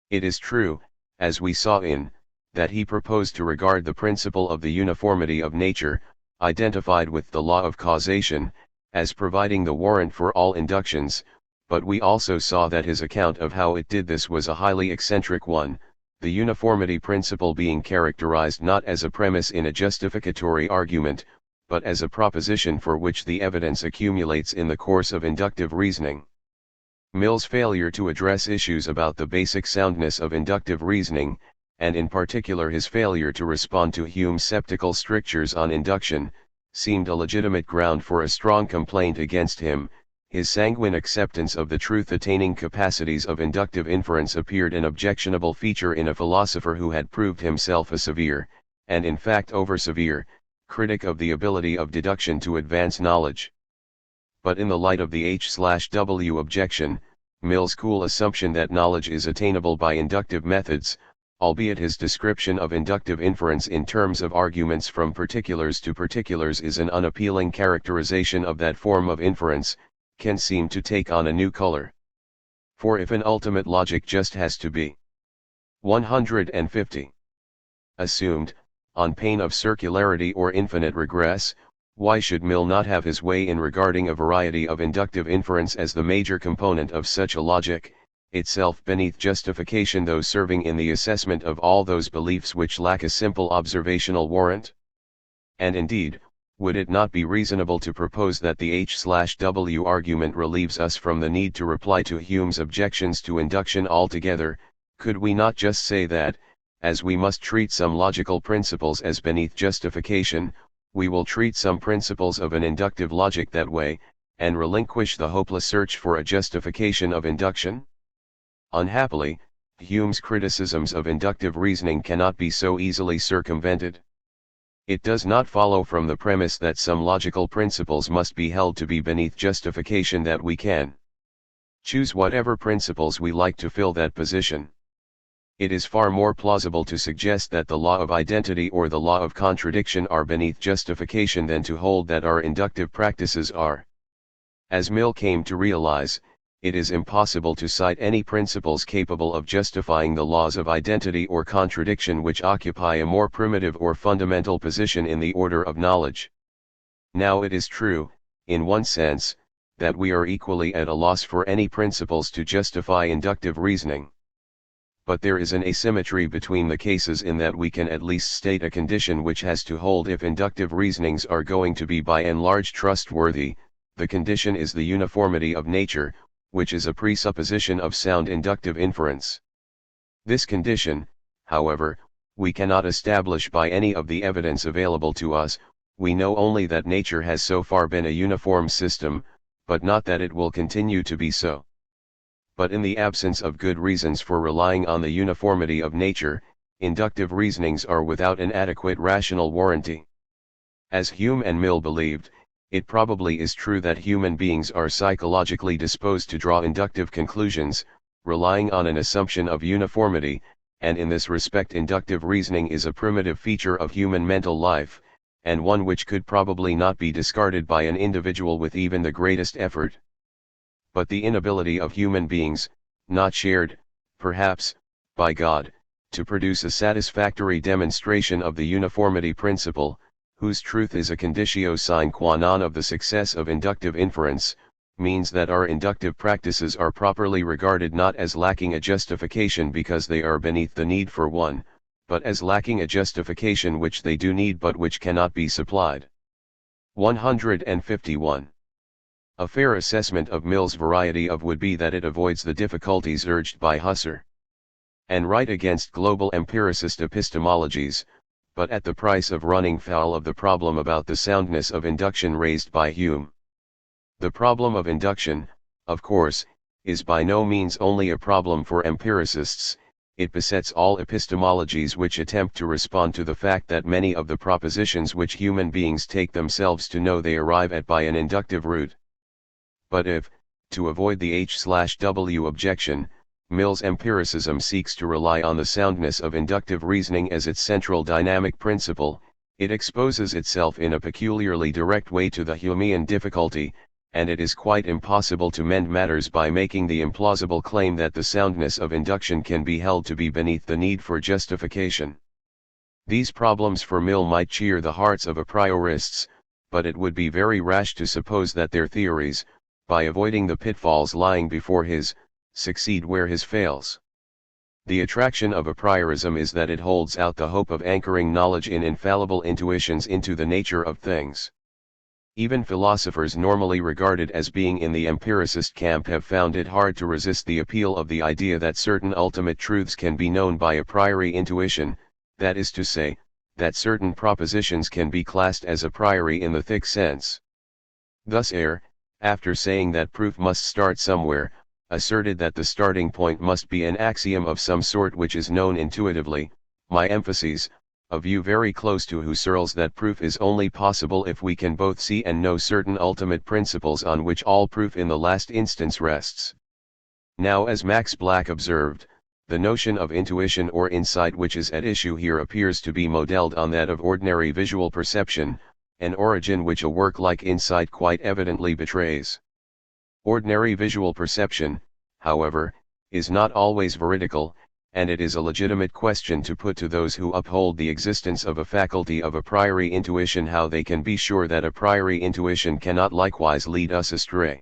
It is true, as we saw in, that he proposed to regard the principle of the uniformity of nature, identified with the law of causation, as providing the warrant for all inductions, but we also saw that his account of how it did this was a highly eccentric one, the uniformity principle being characterized not as a premise in a justificatory argument, but as a proposition for which the evidence accumulates in the course of inductive reasoning. Mill's failure to address issues about the basic soundness of inductive reasoning, and in particular his failure to respond to Hume's sceptical strictures on induction, seemed a legitimate ground for a strong complaint against him. His sanguine acceptance of the truth-attaining capacities of inductive inference appeared an objectionable feature in a philosopher who had proved himself a severe, and in fact over-severe, critic of the ability of deduction to advance knowledge. But in the light of the H/W objection, Mill's cool assumption that knowledge is attainable by inductive methods, albeit his description of inductive inference in terms of arguments from particulars to particulars is an unappealing characterization of that form of inference, can seem to take on a new color. For if an ultimate logic just has to be 150 assumed, on pain of circularity or infinite regress, why should Mill not have his way in regarding a variety of inductive inference as the major component of such a logic, itself beneath justification though serving in the assessment of all those beliefs which lack a simple observational warrant? And indeed, would it not be reasonable to propose that the H/W argument relieves us from the need to reply to Hume's objections to induction altogether? Could we not just say that, as we must treat some logical principles as beneath justification, we will treat some principles of an inductive logic that way, and relinquish the hopeless search for a justification of induction? Unhappily, Hume's criticisms of inductive reasoning cannot be so easily circumvented. It does not follow from the premise that some logical principles must be held to be beneath justification that we can choose whatever principles we like to fill that position. It is far more plausible to suggest that the law of identity or the law of contradiction are beneath justification than to hold that our inductive practices are. As Mill came to realize, it is impossible to cite any principles capable of justifying the laws of identity or contradiction which occupy a more primitive or fundamental position in the order of knowledge. Now it is true, in one sense, that we are equally at a loss for any principles to justify inductive reasoning. But there is an asymmetry between the cases in that we can at least state a condition which has to hold if inductive reasonings are going to be by and large trustworthy. The condition is the uniformity of nature, which is a presupposition of sound inductive inference. This condition, however, we cannot establish by any of the evidence available to us. We know only that nature has so far been a uniform system, but not that it will continue to be so. But in the absence of good reasons for relying on the uniformity of nature, inductive reasonings are without an adequate rational warranty. As Hume and Mill believed, it probably is true that human beings are psychologically disposed to draw inductive conclusions, relying on an assumption of uniformity, and in this respect inductive reasoning is a primitive feature of human mental life, and one which could probably not be discarded by an individual with even the greatest effort. But the inability of human beings, not shared, perhaps, by God, to produce a satisfactory demonstration of the uniformity principle, whose truth is a conditio sine qua non of the success of inductive inference, means that our inductive practices are properly regarded not as lacking a justification because they are beneath the need for one, but as lacking a justification which they do need but which cannot be supplied. 151. A fair assessment of Mill's variety of would be that it avoids the difficulties urged by Husserl and Wright against global empiricist epistemologies, but at the price of running foul of the problem about the soundness of induction raised by Hume. The problem of induction, of course, is by no means only a problem for empiricists. It besets all epistemologies which attempt to respond to the fact that many of the propositions which human beings take themselves to know they arrive at by an inductive route. But if, to avoid the H/W objection, Mill's empiricism seeks to rely on the soundness of inductive reasoning as its central dynamic principle, it exposes itself in a peculiarly direct way to the Humean difficulty, and it is quite impossible to mend matters by making the implausible claim that the soundness of induction can be held to be beneath the need for justification. These problems for Mill might cheer the hearts of a priorists, but it would be very rash to suppose that their theories, by avoiding the pitfalls lying before his, succeed where his fails. The attraction of a priorism is that it holds out the hope of anchoring knowledge in infallible intuitions into the nature of things. Even philosophers normally regarded as being in the empiricist camp have found it hard to resist the appeal of the idea that certain ultimate truths can be known by a priori intuition, that is to say, that certain propositions can be classed as a priori in the thick sense. Thus after saying that proof must start somewhere, asserted that the starting point must be an axiom of some sort which is known intuitively, my emphasis, a view very close to Husserl's that proof is only possible if we can both see and know certain ultimate principles on which all proof in the last instance rests. Now, as Max Black observed, the notion of intuition or insight which is at issue here appears to be modeled on that of ordinary visual perception, an origin which a work like Insight quite evidently betrays. Ordinary visual perception, however, is not always veridical, and it is a legitimate question to put to those who uphold the existence of a faculty of a priori intuition how they can be sure that a priori intuition cannot likewise lead us astray.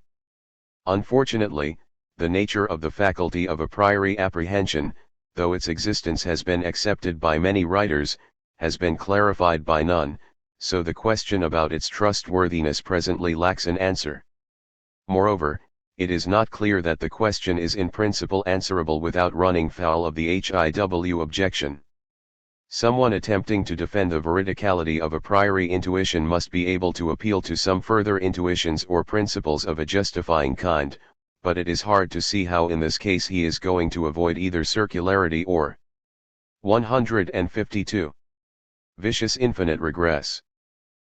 Unfortunately, the nature of the faculty of a priori apprehension, though its existence has been accepted by many writers, has been clarified by none, so the question about its trustworthiness presently lacks an answer. Moreover, it is not clear that the question is in principle answerable without running foul of the HIW objection. Someone attempting to defend the veridicality of a priori intuition must be able to appeal to some further intuitions or principles of a justifying kind, but it is hard to see how in this case he is going to avoid either circularity or 152. Vicious infinite regress.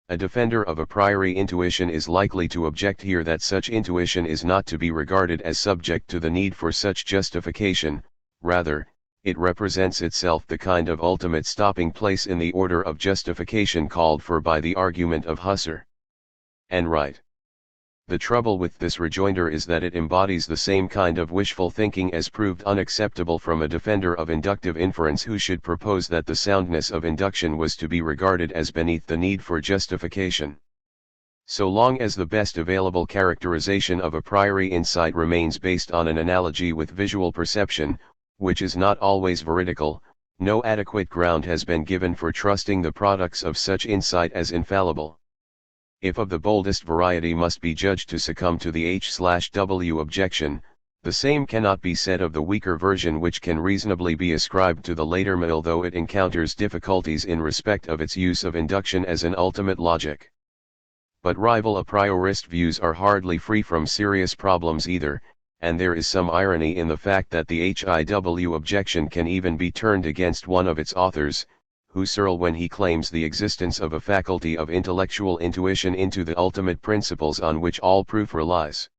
A defender of a priori intuition is likely to object here that such intuition is not to be regarded as subject to the need for such justification, rather, it represents itself the kind of ultimate stopping place in the order of justification called for by the argument of Husserl. And right. The trouble with this rejoinder is that it embodies the same kind of wishful thinking as proved unacceptable from a defender of inductive inference who should propose that the soundness of induction was to be regarded as beneath the need for justification. So long as the best available characterization of a priori insight remains based on an analogy with visual perception, which is not always veridical, no adequate ground has been given for trusting the products of such insight as infallible. If of the boldest variety must be judged to succumb to the H/W objection, the same cannot be said of the weaker version, which can reasonably be ascribed to the later Mill, though it encounters difficulties in respect of its use of induction as an ultimate logic. But rival a priorist views are hardly free from serious problems either, and there is some irony in the fact that the HIW objection can even be turned against one of its authors, Husserl, when he claims the existence of a faculty of intellectual intuition into the ultimate principles on which all proof relies.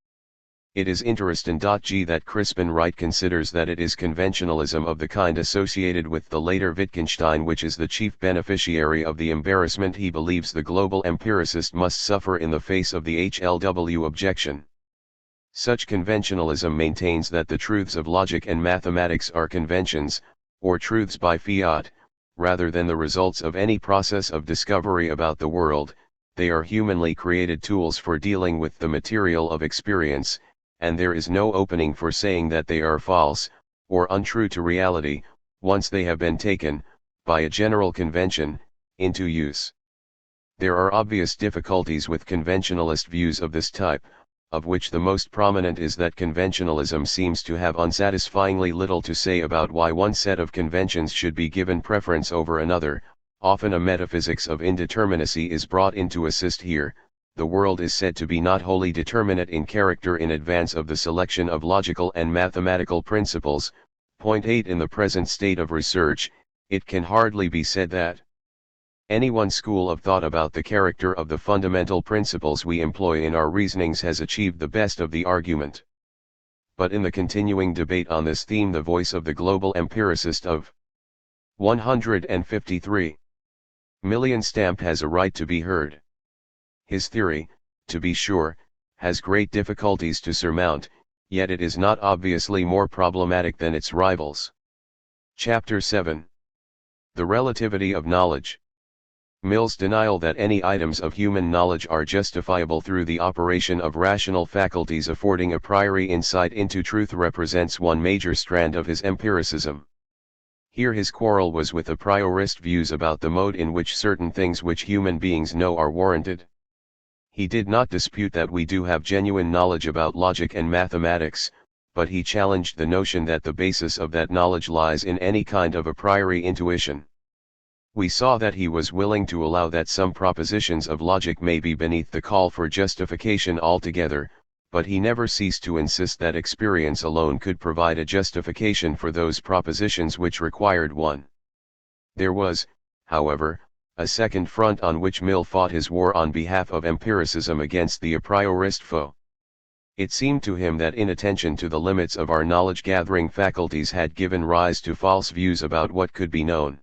It is interesting. That Crispin Wright considers that it is conventionalism of the kind associated with the later Wittgenstein which is the chief beneficiary of the embarrassment he believes the global empiricist must suffer in the face of the HLW objection. Such conventionalism maintains that the truths of logic and mathematics are conventions, or truths by fiat, rather than the results of any process of discovery about the world. They are humanly created tools for dealing with the material of experience, and there is no opening for saying that they are false, or untrue to reality, once they have been taken, by a general convention, into use. There are obvious difficulties with conventionalist views of this type, of which the most prominent is that conventionalism seems to have unsatisfyingly little to say about why one set of conventions should be given preference over another. Often a metaphysics of indeterminacy is brought in to assist here. The world is said to be not wholly determinate in character in advance of the selection of logical and mathematical principles. Point 8. In the present state of research, it can hardly be said that any one school of thought about the character of the fundamental principles we employ in our reasonings has achieved the best of the argument. But in the continuing debate on this theme, the voice of the global empiricist of 153 million stamp has a right to be heard. His theory, to be sure, has great difficulties to surmount, yet it is not obviously more problematic than its rivals. Chapter 7. The Relativity of Knowledge. Mill's denial that any items of human knowledge are justifiable through the operation of rational faculties affording a priori insight into truth represents one major strand of his empiricism. Here his quarrel was with a priorist views about the mode in which certain things which human beings know are warranted. He did not dispute that we do have genuine knowledge about logic and mathematics, but he challenged the notion that the basis of that knowledge lies in any kind of a priori intuition. We saw that he was willing to allow that some propositions of logic may be beneath the call for justification altogether, but he never ceased to insist that experience alone could provide a justification for those propositions which required one. There was, however, a second front on which Mill fought his war on behalf of empiricism against the a priorist foe. It seemed to him that inattention to the limits of our knowledge-gathering faculties had given rise to false views about what could be known.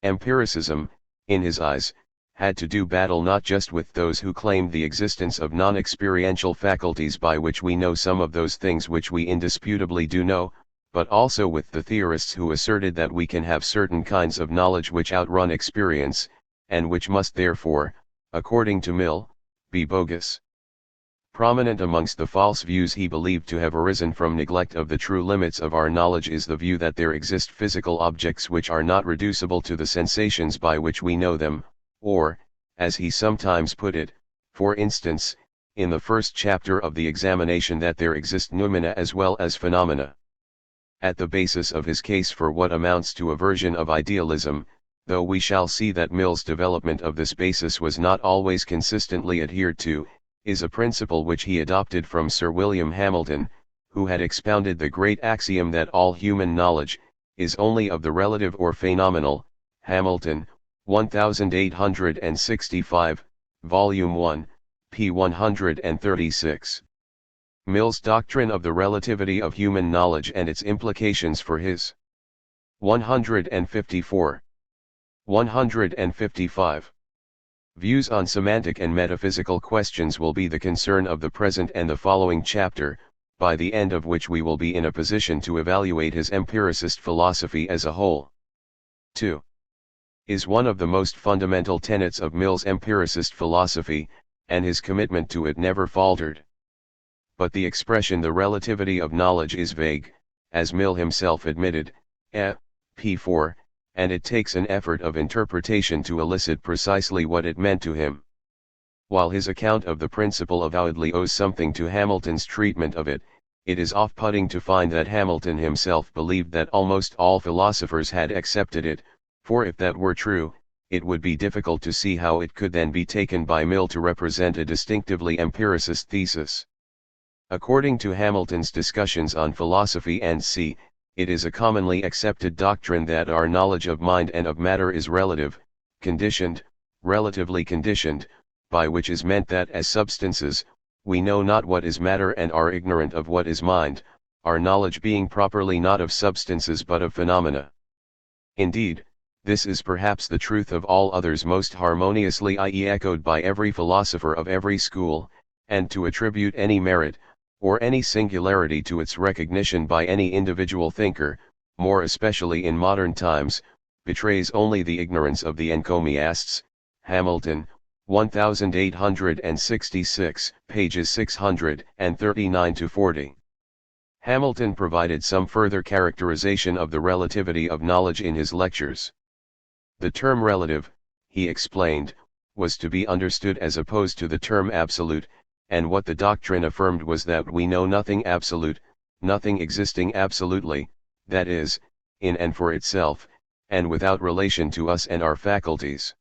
Empiricism, in his eyes, had to do battle not just with those who claimed the existence of non-experiential faculties by which we know some of those things which we indisputably do know, but also with the theorists who asserted that we can have certain kinds of knowledge which outrun experience, and which must therefore, according to Mill, be bogus. Prominent amongst the false views he believed to have arisen from neglect of the true limits of our knowledge is the view that there exist physical objects which are not reducible to the sensations by which we know them, or, as he sometimes put it, for instance, in the first chapter of the examination, that there exist noumena as well as phenomena. At the basis of his case for what amounts to a version of idealism, though we shall see that Mill's development of this basis was not always consistently adhered to, is a principle which he adopted from Sir William Hamilton, who had expounded the great axiom that all human knowledge is only of the relative or phenomenal. Hamilton, 1865, Volume 1, p. 136. Mill's doctrine of the relativity of human knowledge and its implications for his 154. 155. Views on semantic and metaphysical questions will be the concern of the present and the following chapter, by the end of which we will be in a position to evaluate his empiricist philosophy as a whole. 2. Is one of the most fundamental tenets of Mill's empiricist philosophy, and his commitment to it never faltered. But the expression the relativity of knowledge is vague, as Mill himself admitted, p. 4, and it takes an effort of interpretation to elicit precisely what it meant to him. While his account of the principle avowedly owes something to Hamilton's treatment of it, it is off-putting to find that Hamilton himself believed that almost all philosophers had accepted it, for if that were true, it would be difficult to see how it could then be taken by Mill to represent a distinctively empiricist thesis. According to Hamilton's discussions on philosophy and c. It is a commonly accepted doctrine that our knowledge of mind and of matter is relative, conditioned, relatively conditioned, by which is meant that as substances, we know not what is matter and are ignorant of what is mind, our knowledge being properly not of substances but of phenomena. Indeed, this is perhaps the truth of all others most harmoniously echoed by every philosopher of every school, and to attribute any merit, or any singularity to its recognition by any individual thinker, more especially in modern times, betrays only the ignorance of the encomiasts. Hamilton, 1866, pages 639-40. Hamilton provided some further characterization of the relativity of knowledge in his lectures. The term relative, he explained, was to be understood as opposed to the term absolute, and what the doctrine affirmed was that we know nothing absolute, nothing existing absolutely, that is, in and for itself, and without relation to us and our faculties.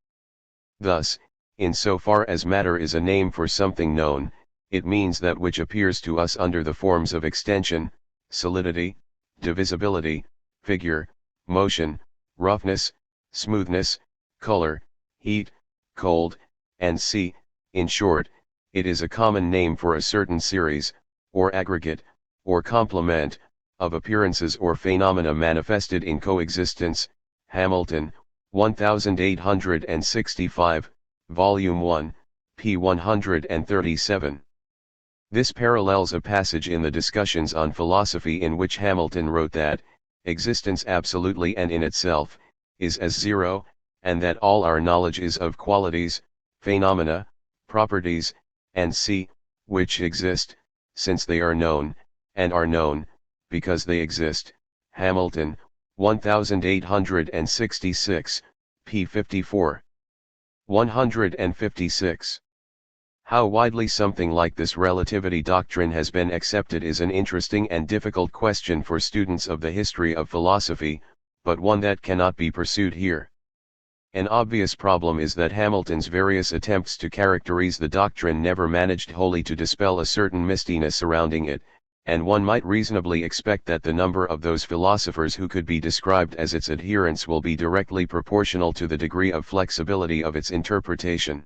Thus, in so far as matter is a name for something known, it means that which appears to us under the forms of extension, solidity, divisibility, figure, motion, roughness, smoothness, color, heat, cold, and in short, it is a common name for a certain series, or aggregate, or complement, of appearances or phenomena manifested in coexistence. Hamilton, 1865, Volume 1, p. 137. This parallels a passage in the Discussions on Philosophy in which Hamilton wrote that, existence absolutely and in itself, is as zero, and that all our knowledge is of qualities, phenomena, properties, and which exist, since they are known, and are known, because they exist. Hamilton, 1866, p. 54. 156. How widely something like this relativity doctrine has been accepted is an interesting and difficult question for students of the history of philosophy, but one that cannot be pursued here. An obvious problem is that Hamilton's various attempts to characterize the doctrine never managed wholly to dispel a certain mistiness surrounding it, and one might reasonably expect that the number of those philosophers who could be described as its adherents will be directly proportional to the degree of flexibility of its interpretation.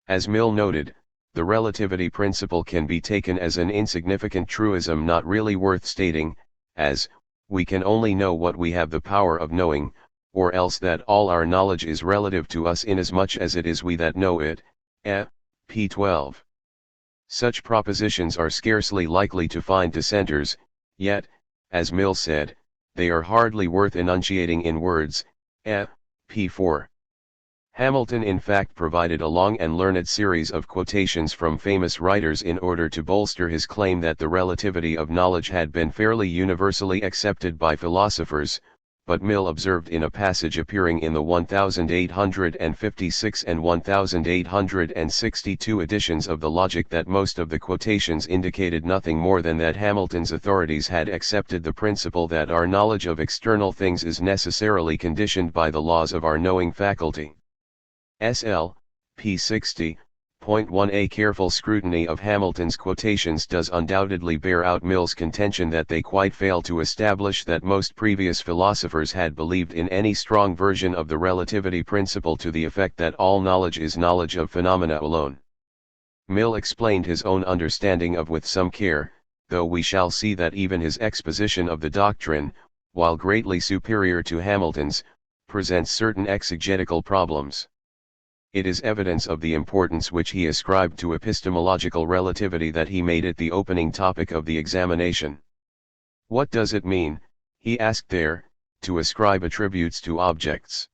As Mill noted, the relativity principle can be taken as an insignificant truism not really worth stating, as, we can only know what we have the power of knowing, or else that all our knowledge is relative to us inasmuch as it is we that know it. p. 12. Such propositions are scarcely likely to find dissenters, yet, as Mill said, they are hardly worth enunciating in words. p. 4. Hamilton in fact provided a long and learned series of quotations from famous writers in order to bolster his claim that the relativity of knowledge had been fairly universally accepted by philosophers, but Mill observed in a passage appearing in the 1856 and 1862 editions of the Logic that most of the quotations indicated nothing more than that Hamilton's authorities had accepted the principle that our knowledge of external things is necessarily conditioned by the laws of our knowing faculty. SL, p. 60. Point 1. A careful scrutiny of Hamilton's quotations does undoubtedly bear out Mill's contention that they quite fail to establish that most previous philosophers had believed in any strong version of the relativity principle to the effect that all knowledge is knowledge of phenomena alone. Mill explained his own understanding of with some care, though we shall see that even his exposition of the doctrine, while greatly superior to Hamilton's, presents certain exegetical problems. It is evidence of the importance which he ascribed to epistemological relativity that he made it the opening topic of the examination. What does it mean, he asked there, to ascribe attributes to objects?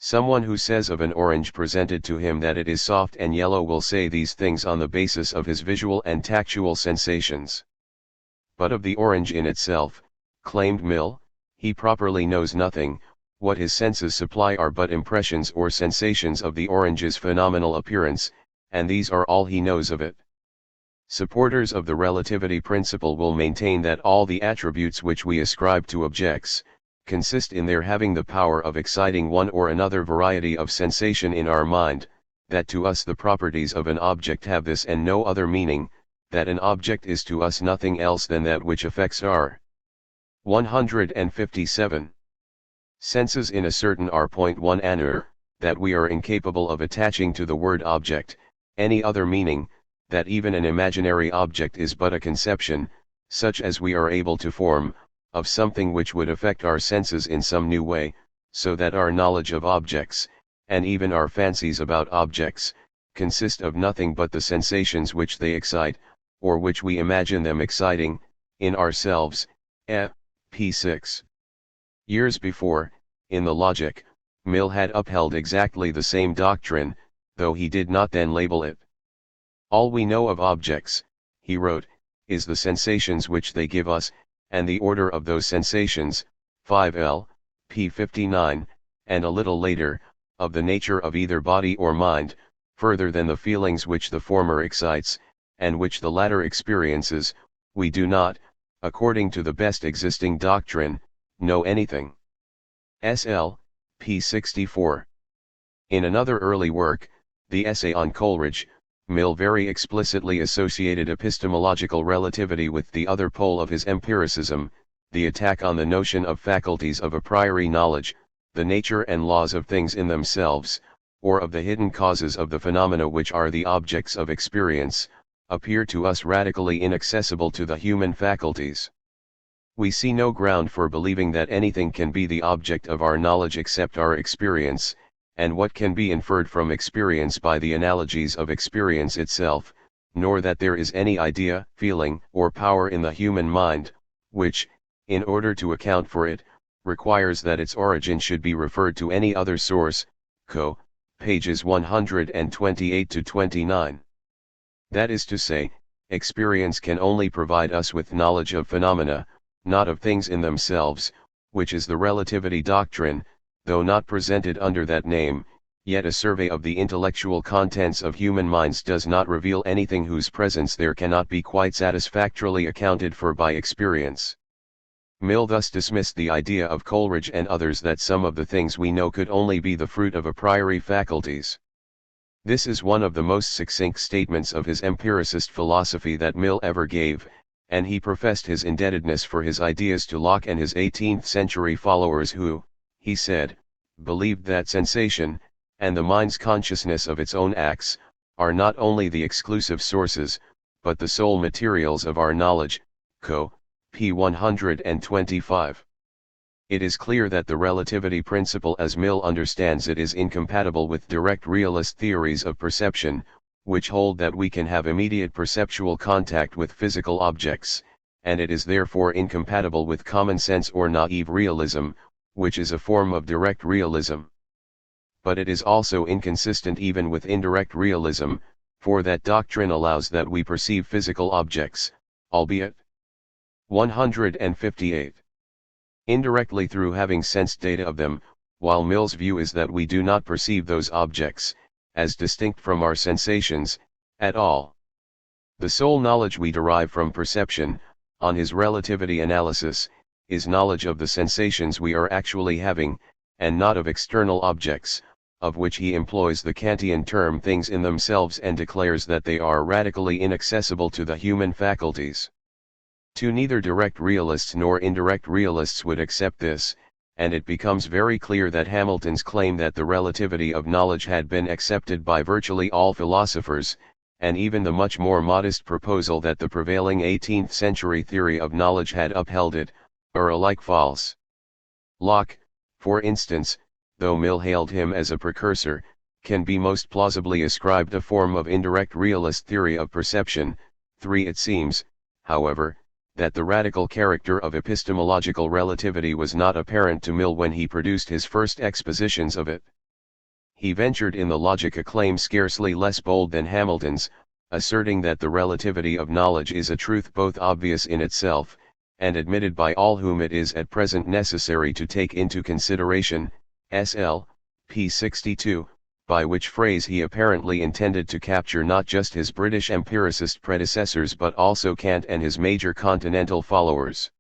Someone who says of an orange presented to him that it is soft and yellow will say these things on the basis of his visual and tactual sensations. But of the orange in itself, claimed Mill, he properly knows nothing. What his senses supply are but impressions or sensations of the orange's phenomenal appearance, and these are all he knows of it. Supporters of the relativity principle will maintain that all the attributes which we ascribe to objects, consist in their having the power of exciting one or another variety of sensation in our mind, that to us the properties of an object have this and no other meaning, that an object is to us nothing else than that which affects our 157. Senses in a certain R.1 manner, that we are incapable of attaching to the word object, any other meaning, that even an imaginary object is but a conception, such as we are able to form, of something which would affect our senses in some new way, so that our knowledge of objects, and even our fancies about objects, consist of nothing but the sensations which they excite, or which we imagine them exciting, in ourselves. p. 6. Years before, in the Logic, Mill had upheld exactly the same doctrine, though he did not then label it. All we know of objects, he wrote, is the sensations which they give us, and the order of those sensations, 5l, p. 59, and a little later, of the nature of either body or mind, further than the feelings which the former excites, and which the latter experiences, we do not, according to the best existing doctrine, know anything. SL, p. 64. In another early work, the Essay on Coleridge, Mill very explicitly associated epistemological relativity with the other pole of his empiricism, the attack on the notion of faculties of a priori knowledge, the nature and laws of things in themselves, or of the hidden causes of the phenomena which are the objects of experience, appear to us radically inaccessible to the human faculties. We see no ground for believing that anything can be the object of our knowledge except our experience, and what can be inferred from experience by the analogies of experience itself, nor that there is any idea, feeling, or power in the human mind, which, in order to account for it, requires that its origin should be referred to any other source. Co. pages 128-29. That is to say, experience can only provide us with knowledge of phenomena, not of things in themselves, which is the relativity doctrine, though not presented under that name, yet a survey of the intellectual contents of human minds does not reveal anything whose presence there cannot be quite satisfactorily accounted for by experience. Mill thus dismissed the idea of Coleridge and others that some of the things we know could only be the fruit of a priori faculties. This is one of the most succinct statements of his empiricist philosophy that Mill ever gave, and he professed his indebtedness for his ideas to Locke and his 18th-century followers who, he said, believed that sensation, and the mind's consciousness of its own acts, are not only the exclusive sources, but the sole materials of our knowledge. Co. p. 125. It is clear that the relativity principle as Mill understands it is incompatible with direct realist theories of perception, which hold that we can have immediate perceptual contact with physical objects, and it is therefore incompatible with common sense or naive realism, which is a form of direct realism. But it is also inconsistent even with indirect realism, for that doctrine allows that we perceive physical objects, albeit 158. indirectly through having sensed data of them, while Mill's view is that we do not perceive those objects, as distinct from our sensations, at all. The sole knowledge we derive from perception, on his relativity analysis, is knowledge of the sensations we are actually having, and not of external objects, of which he employs the Kantian term things in themselves and declares that they are radically inaccessible to the human faculties. Neither direct realists nor indirect realists would accept this, and it becomes very clear that Hamilton's claim that the relativity of knowledge had been accepted by virtually all philosophers, and even the much more modest proposal that the prevailing 18th century theory of knowledge had upheld it, are alike false. Locke, for instance, though Mill hailed him as a precursor, can be most plausibly ascribed a form of indirect realist theory of perception. 3. It seems, however, that the radical character of epistemological relativity was not apparent to Mill when he produced his first expositions of it. He ventured in the Logic a claim scarcely less bold than Hamilton's, asserting that the relativity of knowledge is a truth both obvious in itself, and admitted by all whom it is at present necessary to take into consideration, SL, p. 62, by which phrase he apparently intended to capture not just his British empiricist predecessors but also Kant and his major continental followers.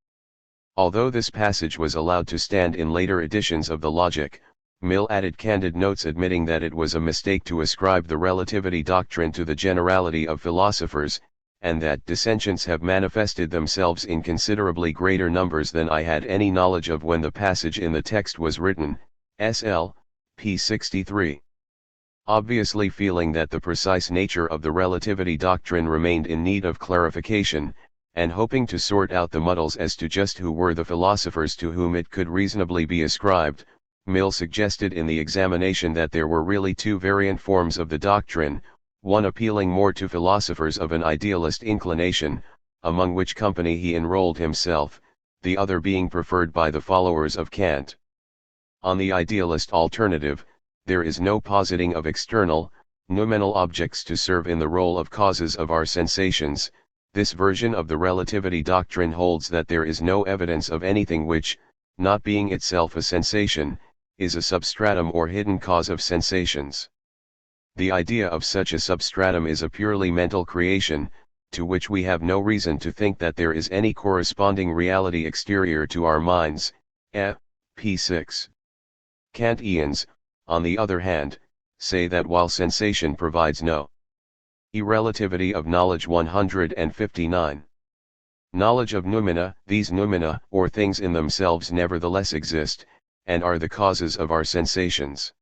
Although this passage was allowed to stand in later editions of the Logic, Mill added candid notes admitting that it was a mistake to ascribe the relativity doctrine to the generality of philosophers, and that dissentients have manifested themselves in considerably greater numbers than I had any knowledge of when the passage in the text was written. SL, p. 63. Obviously feeling that the precise nature of the relativity doctrine remained in need of clarification, and hoping to sort out the muddles as to just who were the philosophers to whom it could reasonably be ascribed, Mill suggested in the examination that there were really two variant forms of the doctrine, one appealing more to philosophers of an idealist inclination, among which company he enrolled himself, the other being preferred by the followers of Kant. On the idealist alternative, there is no positing of external, noumenal objects to serve in the role of causes of our sensations. This version of the relativity doctrine holds that there is no evidence of anything which, not being itself a sensation, is a substratum or hidden cause of sensations. The idea of such a substratum is a purely mental creation, to which we have no reason to think that there is any corresponding reality exterior to our minds. p. 6. Kantians, on the other hand, say that while sensation provides no irrelativity of knowledge 159. Knowledge of noumena, these noumena, or things in themselves nevertheless exist, and are the causes of our sensations.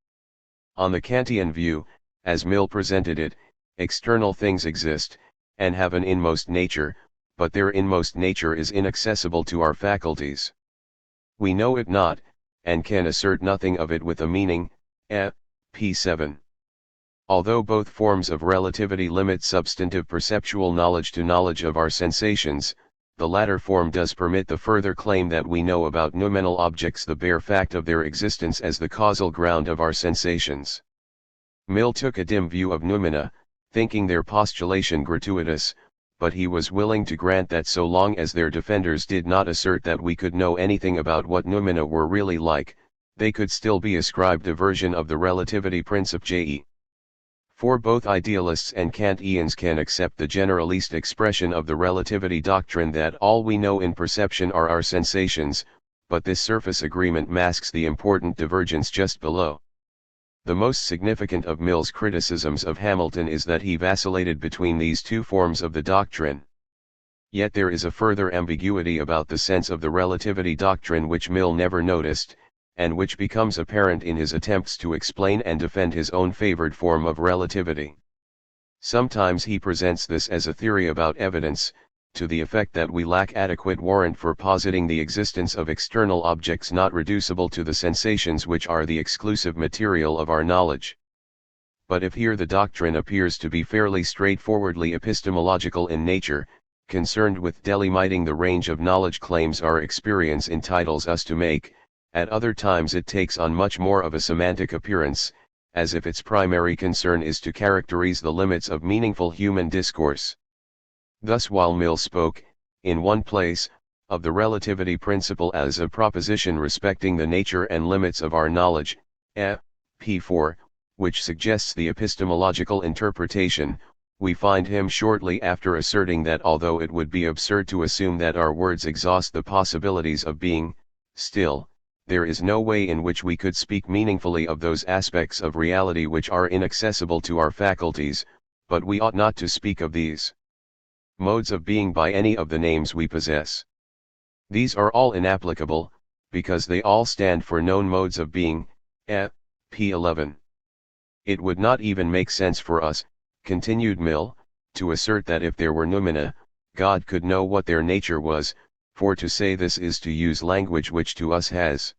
On the Kantian view, as Mill presented it, external things exist, and have an inmost nature, but their inmost nature is inaccessible to our faculties. We know it not, and can assert nothing of it with a meaning. p. 7. Although both forms of relativity limit substantive perceptual knowledge to knowledge of our sensations, the latter form does permit the further claim that we know about noumenal objects the bare fact of their existence as the causal ground of our sensations. Mill took a dim view of noumena, thinking their postulation gratuitous, but he was willing to grant that so long as their defenders did not assert that we could know anything about what noumena were really like, they could still be ascribed a version of the relativity principle je. For both idealists and Kantians can accept the generalist expression of the relativity doctrine that all we know in perception are our sensations, but this surface agreement masks the important divergence just below. The most significant of Mill's criticisms of Hamilton is that he vacillated between these two forms of the doctrine. Yet there is a further ambiguity about the sense of the relativity doctrine which Mill never noticed, and which becomes apparent in his attempts to explain and defend his own favored form of relativity. Sometimes he presents this as a theory about evidence, to the effect that we lack adequate warrant for positing the existence of external objects not reducible to the sensations which are the exclusive material of our knowledge. But if here the doctrine appears to be fairly straightforwardly epistemological in nature, concerned with delimiting the range of knowledge claims our experience entitles us to make, at other times it takes on much more of a semantic appearance, as if its primary concern is to characterize the limits of meaningful human discourse. Thus while Mill spoke, in one place, of the relativity principle as a proposition respecting the nature and limits of our knowledge, p4, which suggests the epistemological interpretation, we find him shortly after asserting that although it would be absurd to assume that our words exhaust the possibilities of being, still, there is no way in which we could speak meaningfully of those aspects of reality which are inaccessible to our faculties, but we ought not to speak of these modes of being by any of the names we possess. These are all inapplicable, because they all stand for known modes of being, p11. It would not even make sense for us, continued Mill, to assert that if there were noumena, God could know what their nature was, for to say this is to use language which to us has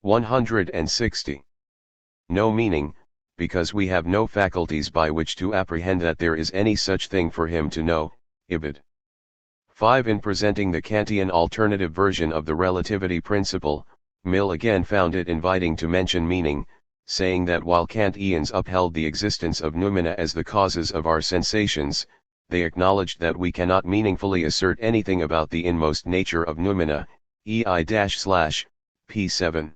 160 no meaning, because we have no faculties by which to apprehend that there is any such thing for him to know, ibid. 5. In presenting the Kantian alternative version of the relativity principle, Mill again found it inviting to mention meaning, saying that while Kantians upheld the existence of noumena as the causes of our sensations, they acknowledged that we cannot meaningfully assert anything about the inmost nature of noumena, p7.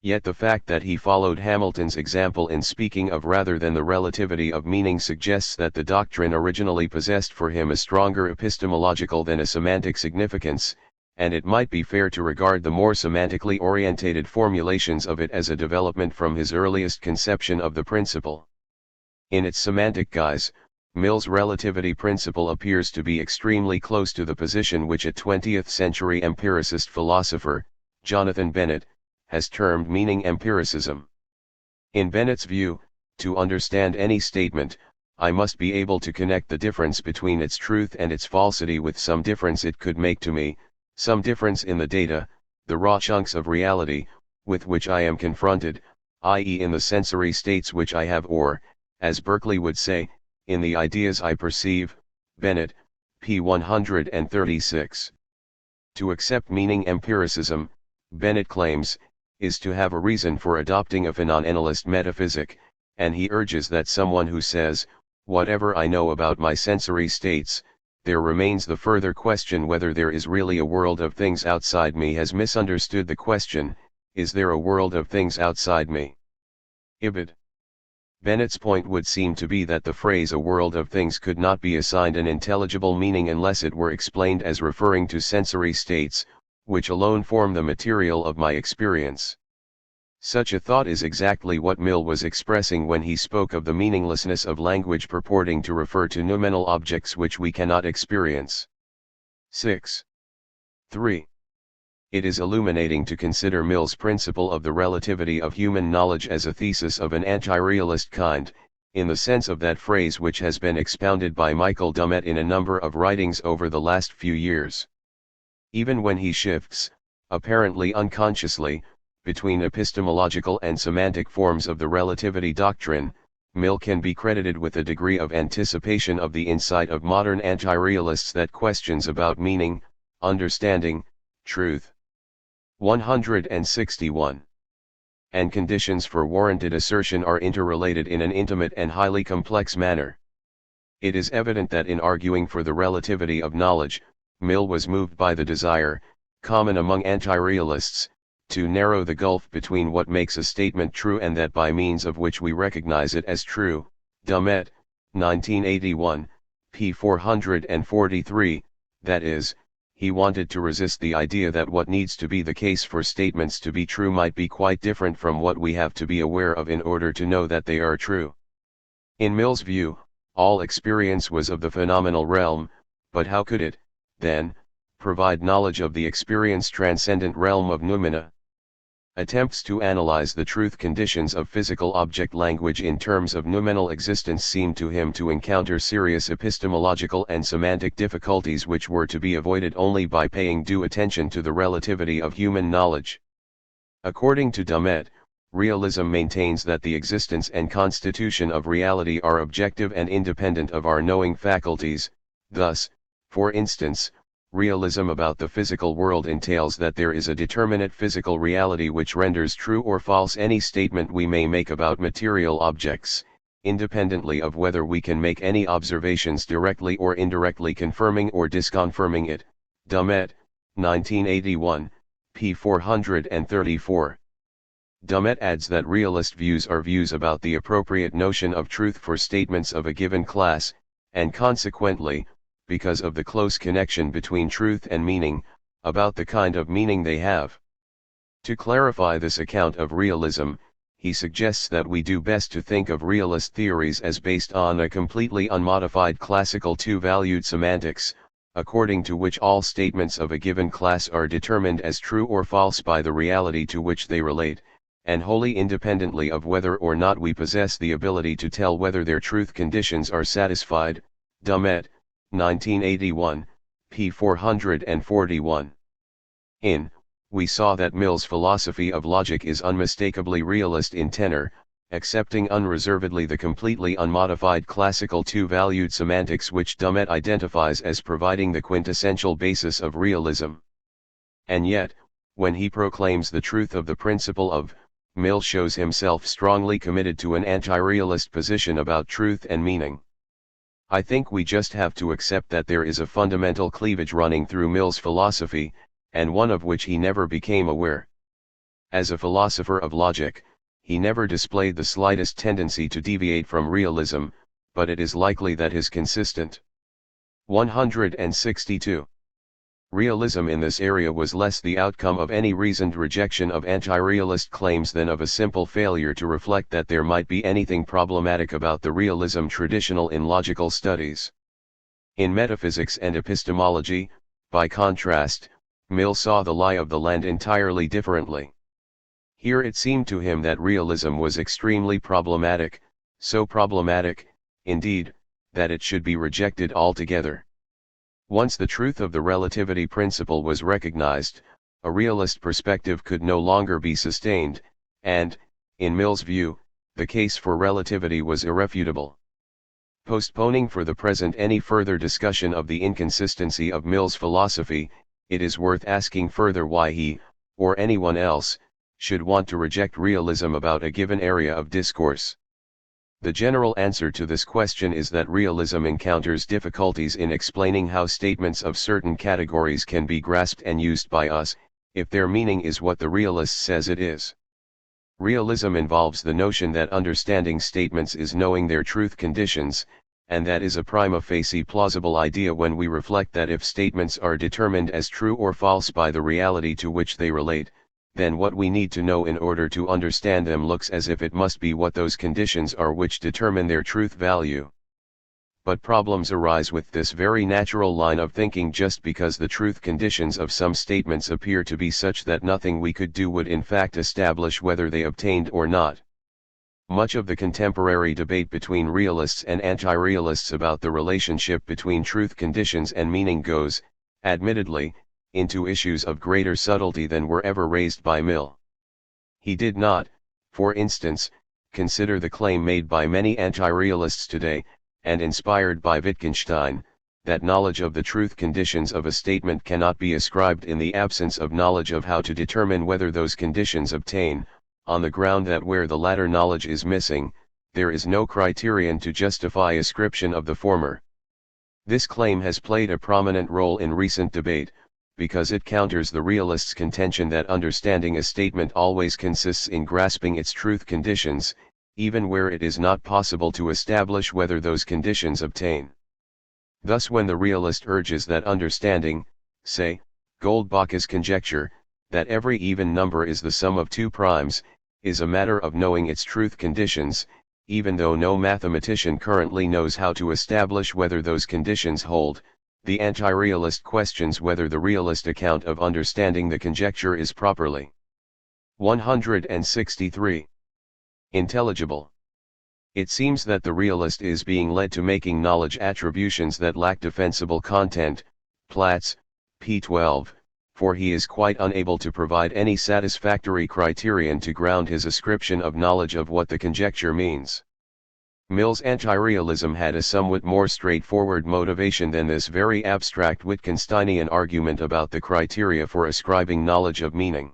Yet the fact that he followed Hamilton's example in speaking of rather than the relativity of meaning suggests that the doctrine originally possessed for him a stronger epistemological than a semantic significance, and it might be fair to regard the more semantically orientated formulations of it as a development from his earliest conception of the principle. In its semantic guise, Mill's relativity principle appears to be extremely close to the position which a 20th-century empiricist philosopher, Jonathan Bennett, has termed meaning empiricism. In Bennett's view, to understand any statement, I must be able to connect the difference between its truth and its falsity with some difference it could make to me, some difference in the data, the raw chunks of reality, with which I am confronted, i.e. in the sensory states which I have or, as Berkeley would say, in the ideas I perceive. Bennett, p. 136. To accept meaning empiricism, Bennett claims, is to have a reason for adopting a phenomenalist metaphysic, and he urges that someone who says, whatever I know about my sensory states, there remains the further question whether there is really a world of things outside me has misunderstood the question, is there a world of things outside me? Ibid. Bennett's point would seem to be that the phrase a world of things could not be assigned an intelligible meaning unless it were explained as referring to sensory states, which alone form the material of my experience. Such a thought is exactly what Mill was expressing when he spoke of the meaninglessness of language purporting to refer to noumenal objects which we cannot experience. 6. 3. It is illuminating to consider Mill's principle of the relativity of human knowledge as a thesis of an anti-realist kind, in the sense of that phrase which has been expounded by Michael Dummett in a number of writings over the last few years. Even when he shifts, apparently unconsciously, between epistemological and semantic forms of the relativity doctrine, Mill can be credited with a degree of anticipation of the insight of modern anti-realists that questions about meaning, understanding, truth. 161. And conditions for warranted assertion are interrelated in an intimate and highly complex manner. It is evident that in arguing for the relativity of knowledge, Mill was moved by the desire, common among anti-realists, to narrow the gulf between what makes a statement true and that by means of which we recognize it as true. Dummett, 1981, p. 443, that is, he wanted to resist the idea that what needs to be the case for statements to be true might be quite different from what we have to be aware of in order to know that they are true. In Mill's view, all experience was of the phenomenal realm, but how could it, then, provide knowledge of the experience transcendent realm of noumena? Attempts to analyze the truth conditions of physical object language in terms of noumenal existence seemed to him to encounter serious epistemological and semantic difficulties which were to be avoided only by paying due attention to the relativity of human knowledge. According to Dummett, realism maintains that the existence and constitution of reality are objective and independent of our knowing faculties. Thus, for instance, realism about the physical world entails that there is a determinate physical reality which renders true or false any statement we may make about material objects, independently of whether we can make any observations directly or indirectly confirming or disconfirming it. Dummett, 1981, p. 434. Dummett adds that realist views are views about the appropriate notion of truth for statements of a given class, and consequently, because of the close connection between truth and meaning, about the kind of meaning they have. To clarify this account of realism, he suggests that we do best to think of realist theories as based on a completely unmodified classical two-valued semantics, according to which all statements of a given class are determined as true or false by the reality to which they relate, and wholly independently of whether or not we possess the ability to tell whether their truth conditions are satisfied. Dummett, 1981, p. 441. We saw that Mill's philosophy of logic is unmistakably realist in tenor, accepting unreservedly the completely unmodified classical two-valued semantics which Dummett identifies as providing the quintessential basis of realism. And yet, when he proclaims the truth of the principle of, Mill shows himself strongly committed to an anti-realist position about truth and meaning. I think we just have to accept that there is a fundamental cleavage running through Mill's philosophy, and one of which he never became aware. As a philosopher of logic, he never displayed the slightest tendency to deviate from realism, but it is likely that his consistent 162 realism in this area was less the outcome of any reasoned rejection of anti-realist claims than of a simple failure to reflect that there might be anything problematic about the realism traditional in logical studies. In metaphysics and epistemology, by contrast, Mill saw the lie of the land entirely differently. Here it seemed to him that realism was extremely problematic, so problematic, indeed, that it should be rejected altogether. Once the truth of the relativity principle was recognized, a realist perspective could no longer be sustained, and, in Mill's view, the case for relativity was irrefutable. Postponing for the present any further discussion of the inconsistency of Mill's philosophy, it is worth asking further why he, or anyone else, should want to reject realism about a given area of discourse. The general answer to this question is that realism encounters difficulties in explaining how statements of certain categories can be grasped and used by us, if their meaning is what the realist says it is. Realism involves the notion that understanding statements is knowing their truth conditions, and that is a prima facie plausible idea when we reflect that if statements are determined as true or false by the reality to which they relate, then what we need to know in order to understand them looks as if it must be what those conditions are which determine their truth value. But problems arise with this very natural line of thinking just because the truth conditions of some statements appear to be such that nothing we could do would in fact establish whether they obtained or not. Much of the contemporary debate between realists and anti-realists about the relationship between truth conditions and meaning goes, admittedly, into issues of greater subtlety than were ever raised by Mill. He did not, for instance, consider the claim made by many anti-realists today, and inspired by Wittgenstein, that knowledge of the truth conditions of a statement cannot be ascribed in the absence of knowledge of how to determine whether those conditions obtain, on the ground that where the latter knowledge is missing, there is no criterion to justify ascription of the former. This claim has played a prominent role in recent debate, because it counters the realist's contention that understanding a statement always consists in grasping its truth conditions, even where it is not possible to establish whether those conditions obtain. Thus when the realist urges that understanding, say, Goldbach's conjecture, that every even number is the sum of two primes, is a matter of knowing its truth conditions, even though no mathematician currently knows how to establish whether those conditions hold, the anti-realist questions whether the realist account of understanding the conjecture is properly 163 intelligible. It seems that the realist is being led to making knowledge attributions that lack defensible content, Platz, p. 12, for he is quite unable to provide any satisfactory criterion to ground his ascription of knowledge of what the conjecture means. Mill's anti-realism had a somewhat more straightforward motivation than this very abstract Wittgensteinian argument about the criteria for ascribing knowledge of meaning.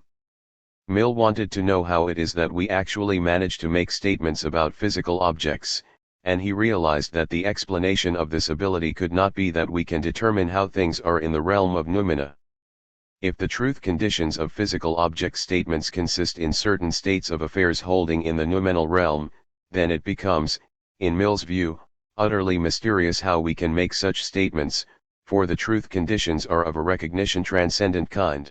Mill wanted to know how it is that we actually manage to make statements about physical objects, and he realized that the explanation of this ability could not be that we can determine how things are in the realm of noumena. If the truth conditions of physical object statements consist in certain states of affairs holding in the noumenal realm, then it becomes, in Mill's view, utterly mysterious how we can make such statements, for the truth conditions are of a recognition transcendent kind.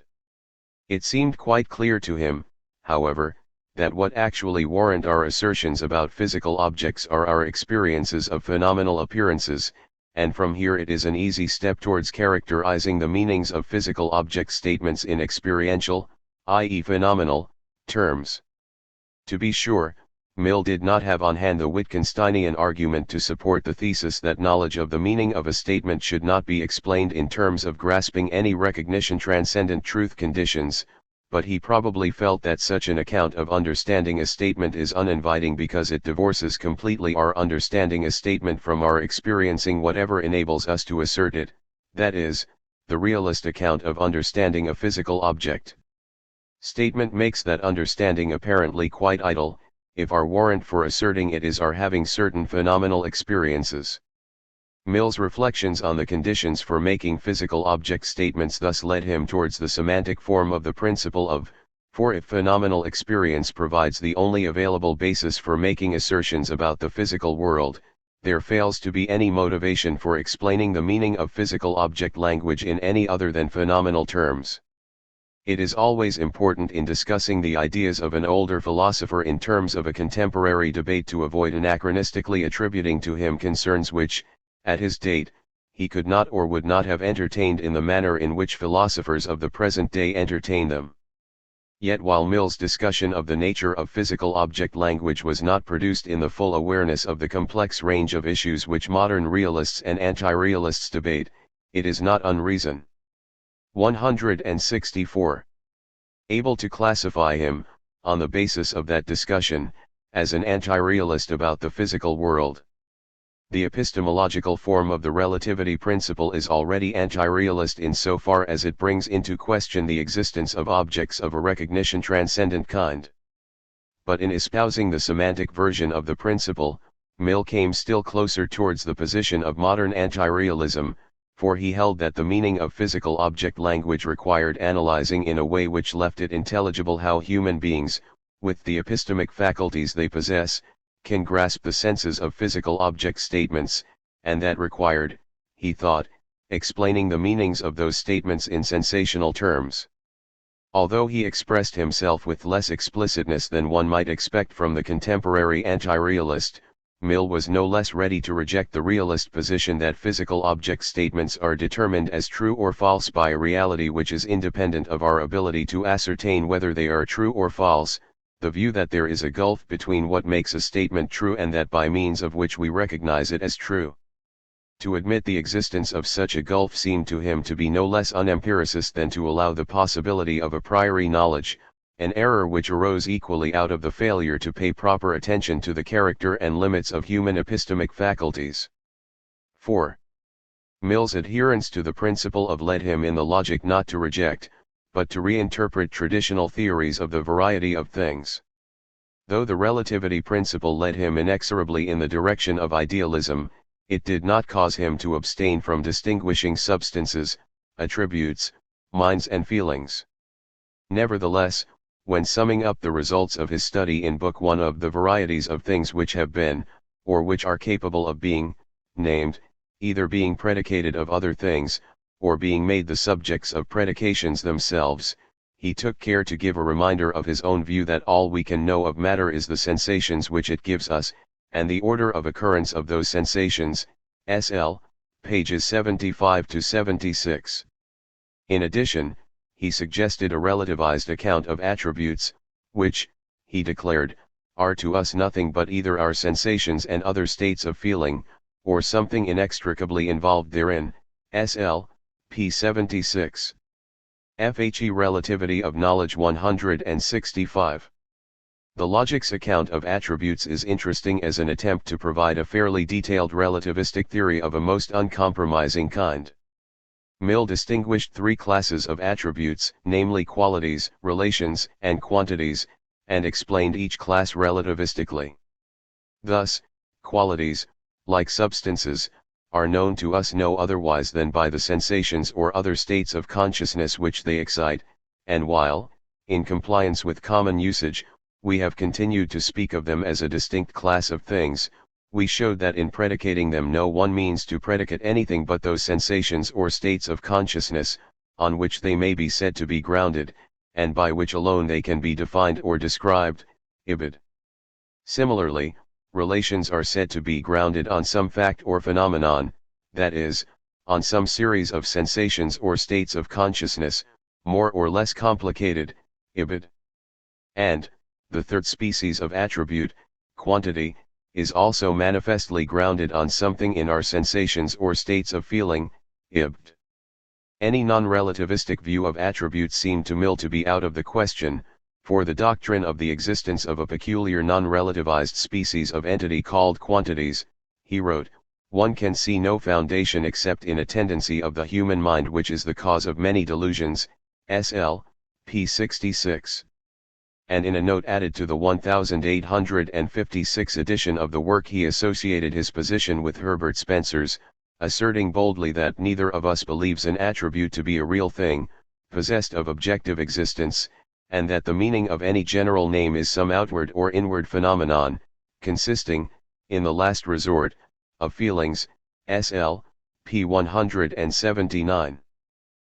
It seemed quite clear to him, however, that what actually warrant our assertions about physical objects are our experiences of phenomenal appearances, and from here it is an easy step towards characterizing the meanings of physical object statements in experiential, i.e. phenomenal, terms. To be sure, Mill did not have on hand the Wittgensteinian argument to support the thesis that knowledge of the meaning of a statement should not be explained in terms of grasping any recognition transcendent truth conditions, but he probably felt that such an account of understanding a statement is uninviting because it divorces completely our understanding a statement from our experiencing whatever enables us to assert it, that is, the realist account of understanding a physical object. Statement makes that understanding apparently quite idle, if our warrant for asserting it is our having certain phenomenal experiences. Mill's reflections on the conditions for making physical object statements thus led him towards the semantic form of the principle of, for if phenomenal experience provides the only available basis for making assertions about the physical world, there fails to be any motivation for explaining the meaning of physical object language in any other than phenomenal terms. It is always important in discussing the ideas of an older philosopher in terms of a contemporary debate to avoid anachronistically attributing to him concerns which, at his date, he could not or would not have entertained in the manner in which philosophers of the present day entertain them. Yet while Mill's discussion of the nature of physical object language was not produced in the full awareness of the complex range of issues which modern realists and anti-realists debate, it is not unreason. 164. Able to classify him, on the basis of that discussion, as an anti-realist about the physical world. The epistemological form of the relativity principle is already anti-realist insofar as it brings into question the existence of objects of a recognition transcendent kind. But in espousing the semantic version of the principle, Mill came still closer towards the position of modern anti-realism, for he held that the meaning of physical object language required analyzing in a way which left it intelligible how human beings, with the epistemic faculties they possess, can grasp the senses of physical object statements, and that required, he thought, explaining the meanings of those statements in sensational terms. Although he expressed himself with less explicitness than one might expect from the contemporary anti-realist, Mill was no less ready to reject the realist position that physical object statements are determined as true or false by a reality which is independent of our ability to ascertain whether they are true or false, the view that there is a gulf between what makes a statement true and that by means of which we recognize it as true. To admit the existence of such a gulf seemed to him to be no less unempiricist than to allow the possibility of a priori knowledge, an error which arose equally out of the failure to pay proper attention to the character and limits of human epistemic faculties. 4. Mill's adherence to the principle of led him in the logic not to reject, but to reinterpret traditional theories of the variety of things. Though the relativity principle led him inexorably in the direction of idealism, it did not cause him to abstain from distinguishing substances, attributes, minds and feelings. Nevertheless, when summing up the results of his study in Book 1 of the varieties of things which have been, or which are capable of being, named, either being predicated of other things, or being made the subjects of predications themselves, he took care to give a reminder of his own view that all we can know of matter is the sensations which it gives us, and the order of occurrence of those sensations, SL, pages 75 to 76. In addition, he suggested a relativized account of attributes, which, he declared, are to us nothing but either our sensations and other states of feeling, or something inextricably involved therein, SL, p. 76. FHE Relativity of Knowledge 165. The logic's account of attributes is interesting as an attempt to provide a fairly detailed relativistic theory of a most uncompromising kind. Mill distinguished three classes of attributes, namely qualities, relations, and quantities, and explained each class relativistically. Thus, qualities, like substances, are known to us no otherwise than by the sensations or other states of consciousness which they excite, and while, in compliance with common usage, we have continued to speak of them as a distinct class of things, we showed that in predicating them no one means to predicate anything but those sensations or states of consciousness, on which they may be said to be grounded, and by which alone they can be defined or described, ibid. Similarly, relations are said to be grounded on some fact or phenomenon, that is, on some series of sensations or states of consciousness, more or less complicated, ibid. And, the third species of attribute, quantity, is also manifestly grounded on something in our sensations or states of feeling, ibid. Any non-relativistic view of attributes seemed to Mill to be out of the question, for the doctrine of the existence of a peculiar non-relativized species of entity called quantities, he wrote, one can see no foundation except in a tendency of the human mind which is the cause of many delusions, SL, p. 66. And in a note added to the 1856 edition of the work he associated his position with Herbert Spencer's, asserting boldly that neither of us believes an attribute to be a real thing, possessed of objective existence, and that the meaning of any general name is some outward or inward phenomenon, consisting, in the last resort, of feelings, SL, p. 179.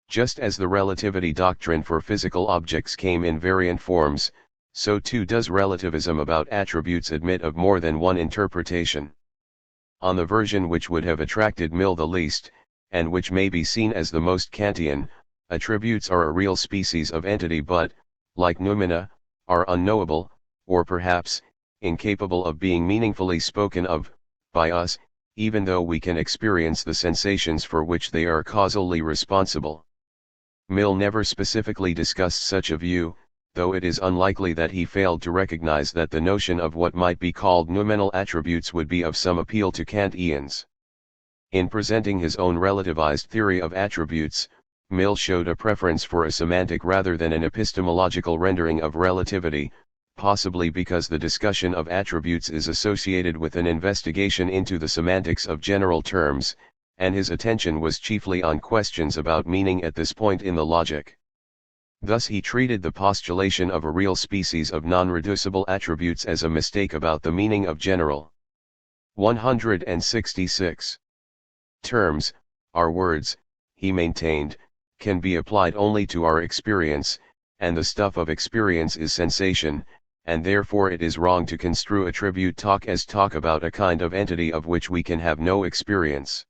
Just as the relativity doctrine for physical objects came in variant forms, so too does relativism about attributes admit of more than one interpretation. On the version which would have attracted Mill the least, and which may be seen as the most Kantian, attributes are a real species of entity but, like noumena, are unknowable, or perhaps, incapable of being meaningfully spoken of, by us, even though we can experience the sensations for which they are causally responsible. Mill never specifically discussed such a view, though it is unlikely that he failed to recognize that the notion of what might be called noumenal attributes would be of some appeal to Kantians. In presenting his own relativized theory of attributes, Mill showed a preference for a semantic rather than an epistemological rendering of relativity, possibly because the discussion of attributes is associated with an investigation into the semantics of general terms, and his attention was chiefly on questions about meaning at this point in the logic. Thus he treated the postulation of a real species of non-reducible attributes as a mistake about the meaning of general. 166. Terms, are words, he maintained, can be applied only to our experience, and the stuff of experience is sensation, and therefore it is wrong to construe attribute talk as talk about a kind of entity of which we can have no experience.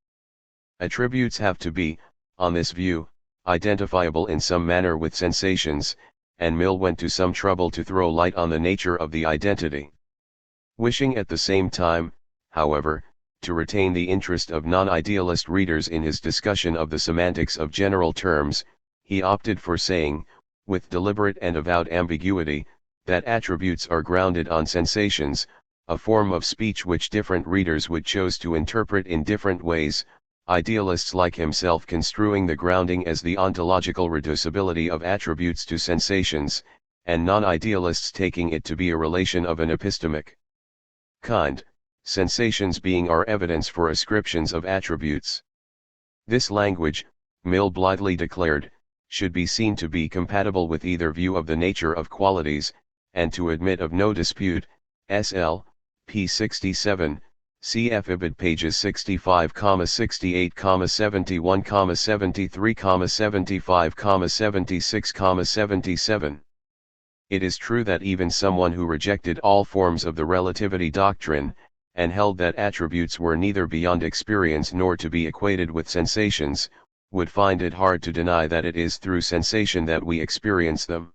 Attributes have to be, on this view, identifiable in some manner with sensations, and Mill went to some trouble to throw light on the nature of the identity. Wishing at the same time, however, to retain the interest of non-idealist readers in his discussion of the semantics of general terms, he opted for saying, with deliberate and avowed ambiguity, that attributes are grounded on sensations, a form of speech which different readers would choose to interpret in different ways, idealists like himself construing the grounding as the ontological reducibility of attributes to sensations, and non-idealists taking it to be a relation of an epistemic kind, sensations being our evidence for ascriptions of attributes. This language, Mill blithely declared, should be seen to be compatible with either view of the nature of qualities, and to admit of no dispute, SL, p. 67, cf. ibid pages 65, 68, 71, 73, 75, 76, 77. It is true that even someone who rejected all forms of the relativity doctrine, and held that attributes were neither beyond experience nor to be equated with sensations, would find it hard to deny that it is through sensation that we experience them.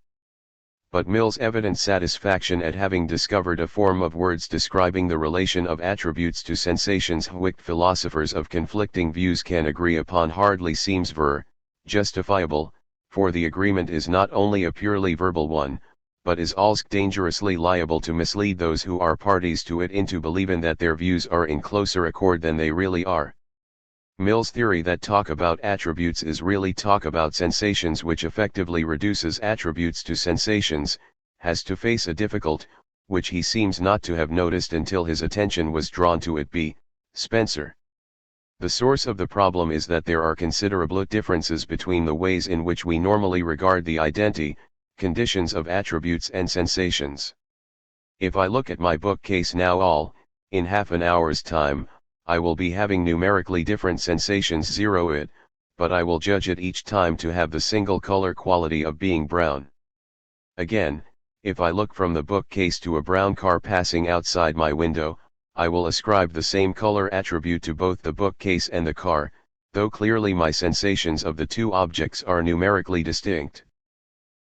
But Mill's evident satisfaction at having discovered a form of words describing the relation of attributes to sensations which philosophers of conflicting views can agree upon hardly seems justifiable, for the agreement is not only a purely verbal one, but is also dangerously liable to mislead those who are parties to it into believing that their views are in closer accord than they really are. Mill's theory that talk about attributes is really talk about sensations, which effectively reduces attributes to sensations, has to face a difficult, which he seems not to have noticed until his attention was drawn to it, b. Spencer. The source of the problem is that there are considerable differences between the ways in which we normally regard the identity, conditions of attributes and sensations. If I look at my bookcase now in half an hour's time, I will be having numerically different sensations 0 it, but I will judge it each time to have the single color quality of being brown. Again, if I look from the bookcase to a brown car passing outside my window, I will ascribe the same color attribute to both the bookcase and the car, though clearly my sensations of the two objects are numerically distinct.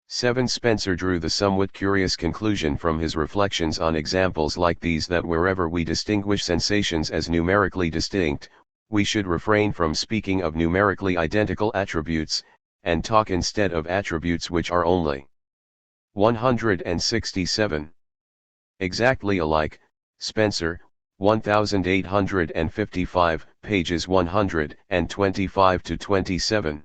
7. Spencer drew the somewhat curious conclusion from his reflections on examples like these that wherever we distinguish sensations as numerically distinct, we should refrain from speaking of numerically identical attributes, and talk instead of attributes which are only 167 exactly alike. Spencer, 1855, pages 125 to 27.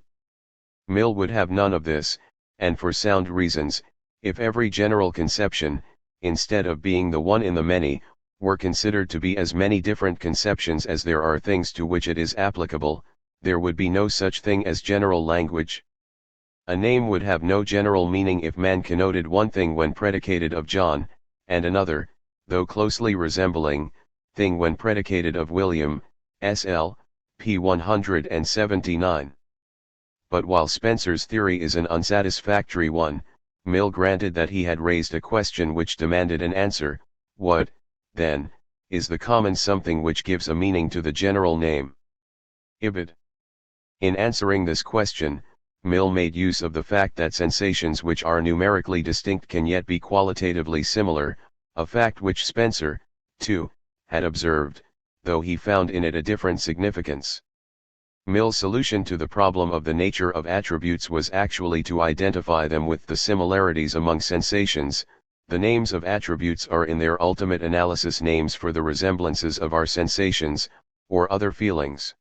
Mill would have none of this, and for sound reasons, if every general conception, instead of being the one in the many, were considered to be as many different conceptions as there are things to which it is applicable, there would be no such thing as general language. A name would have no general meaning if man connoted one thing when predicated of John, and another, though closely resembling, thing when predicated of William, S.L., p. 179. But while Spencer's theory is an unsatisfactory one, Mill granted that he had raised a question which demanded an answer. What, then, is the common something which gives a meaning to the general name? Ibid. In answering this question, Mill made use of the fact that sensations which are numerically distinct can yet be qualitatively similar, a fact which Spencer, too, had observed, though he found in it a different significance. Mill's solution to the problem of the nature of attributes was actually to identify them with the similarities among sensations. The names of attributes are in their ultimate analysis names for the resemblances of our sensations, or other feelings.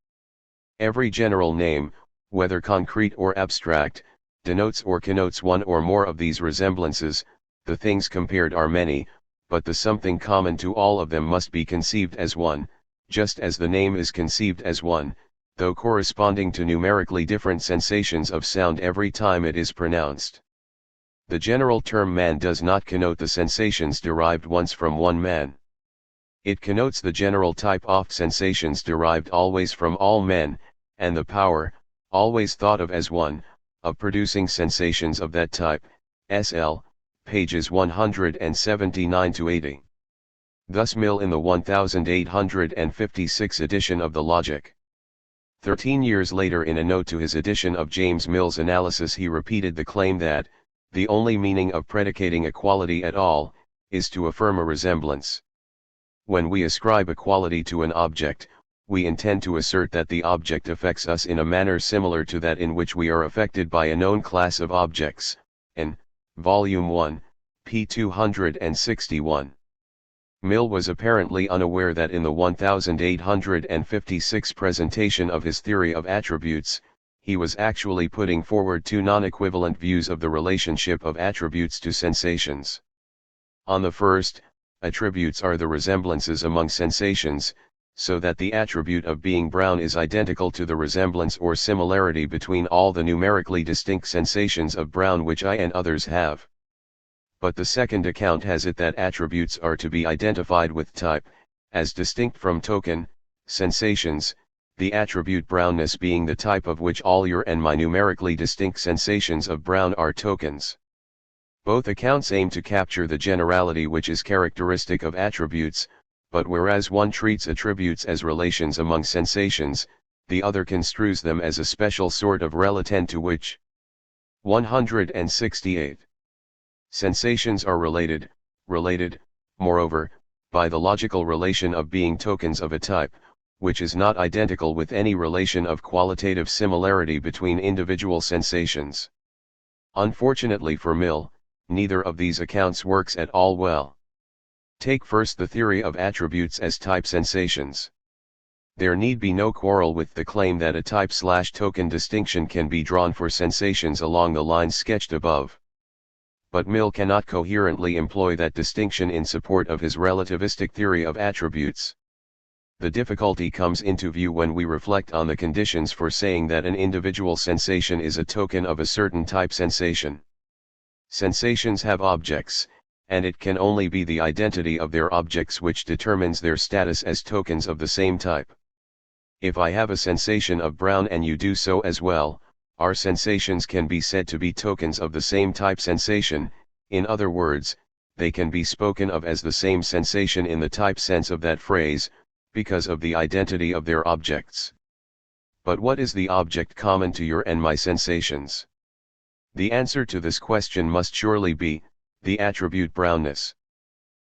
Every general name, whether concrete or abstract, denotes or connotes one or more of these resemblances. The things compared are many, but the something common to all of them must be conceived as one, just as the name is conceived as one, though corresponding to numerically different sensations of sound every time it is pronounced. The general term man does not connote the sensations derived once from one man. It connotes the general type of sensations derived always from all men, and the power, always thought of as one, of producing sensations of that type. S.L., pages 179 to 80. Thus Mill in the 1856 edition of the Logic. 13 years later, in a note to his edition of James Mill's analysis, he repeated the claim that, the only meaning of predicating a quality at all, is to affirm a resemblance. When we ascribe a quality to an object, we intend to assert that the object affects us in a manner similar to that in which we are affected by a known class of objects, and, Volume 1, p. 261. Mill was apparently unaware that in the 1856 presentation of his theory of attributes, he was actually putting forward two non-equivalent views of the relationship of attributes to sensations. On the first, attributes are the resemblances among sensations, so that the attribute of being brown is identical to the resemblance or similarity between all the numerically distinct sensations of brown which I and others have. But the second account has it that attributes are to be identified with type, as distinct from token, sensations, the attribute brownness being the type of which all your and my numerically distinct sensations of brown are tokens. Both accounts aim to capture the generality which is characteristic of attributes, but whereas one treats attributes as relations among sensations, the other construes them as a special sort of relation to which. 168. Sensations are related, moreover, by the logical relation of being tokens of a type, which is not identical with any relation of qualitative similarity between individual sensations. Unfortunately for Mill, neither of these accounts works at all well. Take first the theory of attributes as type sensations. There need be no quarrel with the claim that a type/token distinction can be drawn for sensations along the lines sketched above. But Mill cannot coherently employ that distinction in support of his relativistic theory of attributes. The difficulty comes into view when we reflect on the conditions for saying that an individual sensation is a token of a certain type sensation. Sensations have objects, and it can only be the identity of their objects which determines their status as tokens of the same type. If I have a sensation of brown and you do so as well, our sensations can be said to be tokens of the same type sensation. In other words, they can be spoken of as the same sensation in the type sense of that phrase, because of the identity of their objects. But what is the object common to your and my sensations? The answer to this question must surely be, the attribute brownness.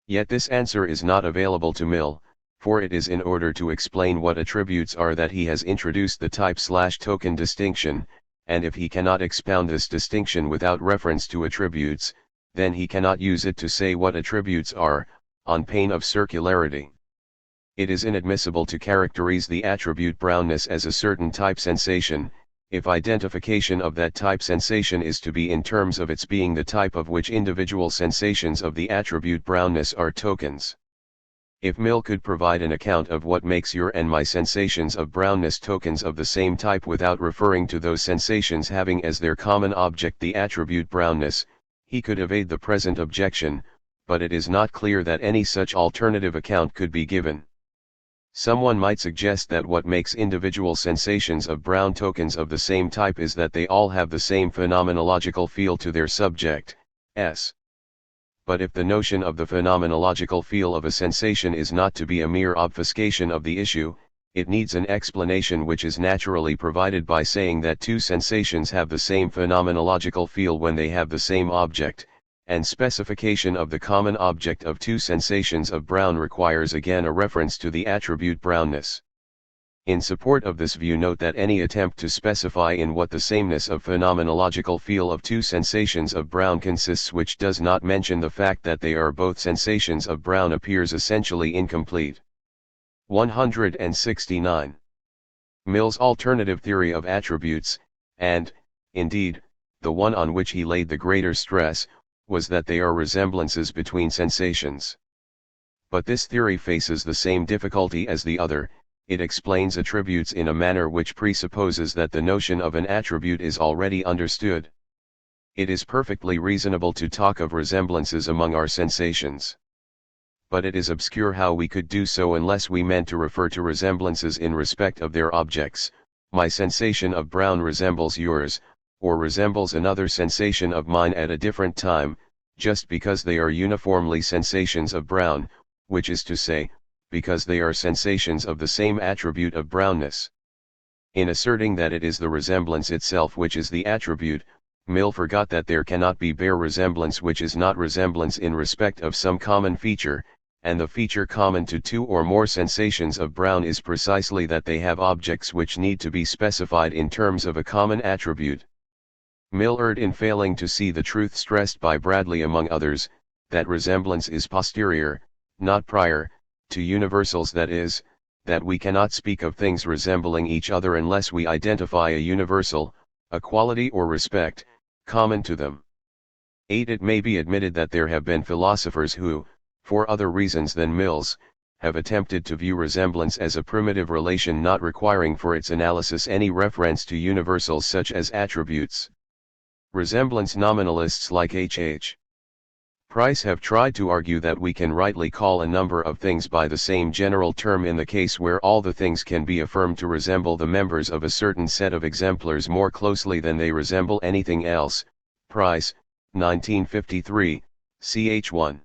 Yet this answer is not available to Mill, for it is in order to explain what attributes are that he has introduced the type/token distinction, and if he cannot expound this distinction without reference to attributes, then he cannot use it to say what attributes are, on pain of circularity. It is inadmissible to characterize the attribute brownness as a certain type sensation, if identification of that type sensation is to be in terms of its being the type of which individual sensations of the attribute brownness are tokens. If Mill could provide an account of what makes your and my sensations of brownness tokens of the same type without referring to those sensations having as their common object the attribute brownness, he could evade the present objection, but it is not clear that any such alternative account could be given. Someone might suggest that what makes individual sensations of brown tokens of the same type is that they all have the same phenomenological feel to their subject, s. But if the notion of the phenomenological feel of a sensation is not to be a mere obfuscation of the issue, it needs an explanation which is naturally provided by saying that two sensations have the same phenomenological feel when they have the same object, and specification of the common object of two sensations of brown requires again a reference to the attribute brownness. In support of this view, note that any attempt to specify in what the sameness of phenomenological feel of two sensations of brown consists which does not mention the fact that they are both sensations of brown appears essentially incomplete. 169. Mill's alternative theory of attributes, and, indeed, the one on which he laid the greater stress, was that they are resemblances between sensations. But this theory faces the same difficulty as the other. It explains attributes in a manner which presupposes that the notion of an attribute is already understood. It is perfectly reasonable to talk of resemblances among our sensations. But it is obscure how we could do so unless we meant to refer to resemblances in respect of their objects. My sensation of brown resembles yours, or resembles another sensation of mine at a different time, just because they are uniformly sensations of brown, which is to say, because they are sensations of the same attribute of brownness. In asserting that it is the resemblance itself which is the attribute, Mill forgot that there cannot be bare resemblance which is not resemblance in respect of some common feature, and the feature common to two or more sensations of brown is precisely that they have objects which need to be specified in terms of a common attribute. Mill erred in failing to see the truth stressed by Bradley among others, that resemblance is posterior, not prior, to universals, that is, that we cannot speak of things resembling each other unless we identify a universal, a quality or respect, common to them. 8. It may be admitted that there have been philosophers who, for other reasons than Mill's, have attempted to view resemblance as a primitive relation not requiring for its analysis any reference to universals such as attributes. Resemblance nominalists like H.H. Price have tried to argue that we can rightly call a number of things by the same general term in the case where all the things can be affirmed to resemble the members of a certain set of exemplars more closely than they resemble anything else. Price, 1953, ch. 1.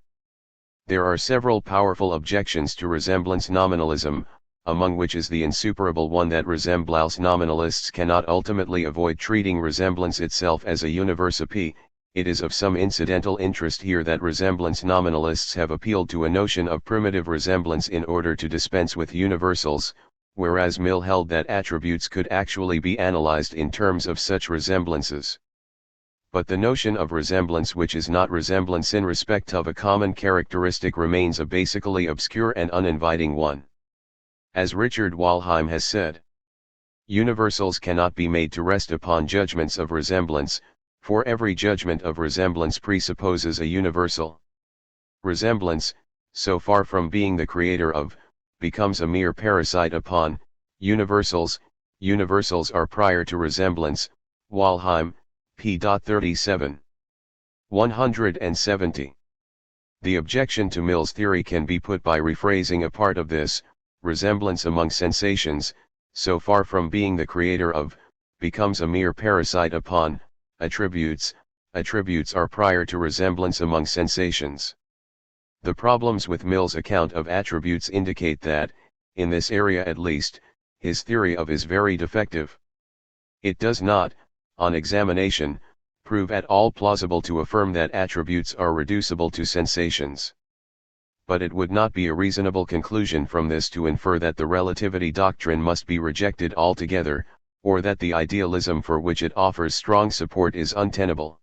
There are several powerful objections to resemblance nominalism, among which is the insuperable one that resemblance nominalists cannot ultimately avoid treating resemblance itself as a universal. It is of some incidental interest here that resemblance nominalists have appealed to a notion of primitive resemblance in order to dispense with universals, whereas Mill held that attributes could actually be analyzed in terms of such resemblances. But the notion of resemblance which is not resemblance in respect of a common characteristic remains a basically obscure and uninviting one. As Richard Walheim has said, universals cannot be made to rest upon judgments of resemblance, for every judgment of resemblance presupposes a universal. Resemblance, so far from being the creator of, becomes a mere parasite upon, universals. Universals are prior to resemblance, Walheim, p. 37. 170. The objection to Mill's theory can be put by rephrasing a part of this: resemblance among sensations, so far from being the creator of, becomes a mere parasite upon, attributes. Attributes are prior to resemblance among sensations. The problems with Mill's account of attributes indicate that, in this area at least, his theory of is very defective. It does not, on examination, prove at all plausible to affirm that attributes are reducible to sensations. But it would not be a reasonable conclusion from this to infer that the relativity doctrine must be rejected altogether, or that the idealism for which it offers strong support is untenable.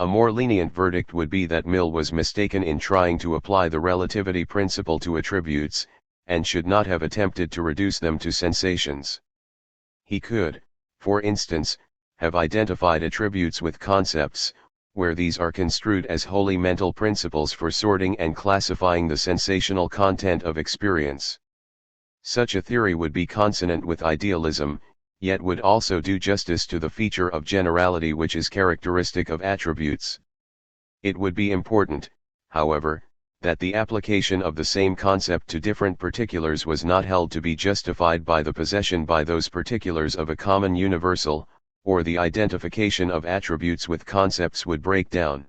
A more lenient verdict would be that Mill was mistaken in trying to apply the relativity principle to attributes, and should not have attempted to reduce them to sensations. He could, for instance, have identified attributes with concepts, where these are construed as wholly mental principles for sorting and classifying the sensational content of experience. Such a theory would be consonant with idealism, yet would also do justice to the feature of generality which is characteristic of attributes. It would be important, however, that the application of the same concept to different particulars was not held to be justified by the possession by those particulars of a common universal, or the identification of attributes with concepts would break down.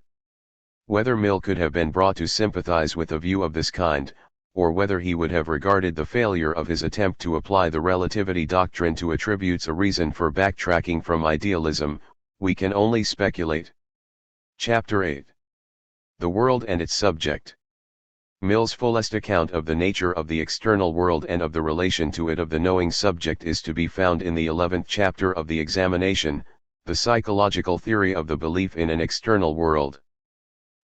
Whether Mill could have been brought to sympathize with a view of this kind, or whether he would have regarded the failure of his attempt to apply the relativity doctrine to attributes a reason for backtracking from idealism, we can only speculate. Chapter 8. The World and its Subject. Mill's fullest account of the nature of the external world and of the relation to it of the knowing subject is to be found in the 11th chapter of the examination, the psychological theory of the belief in an external world.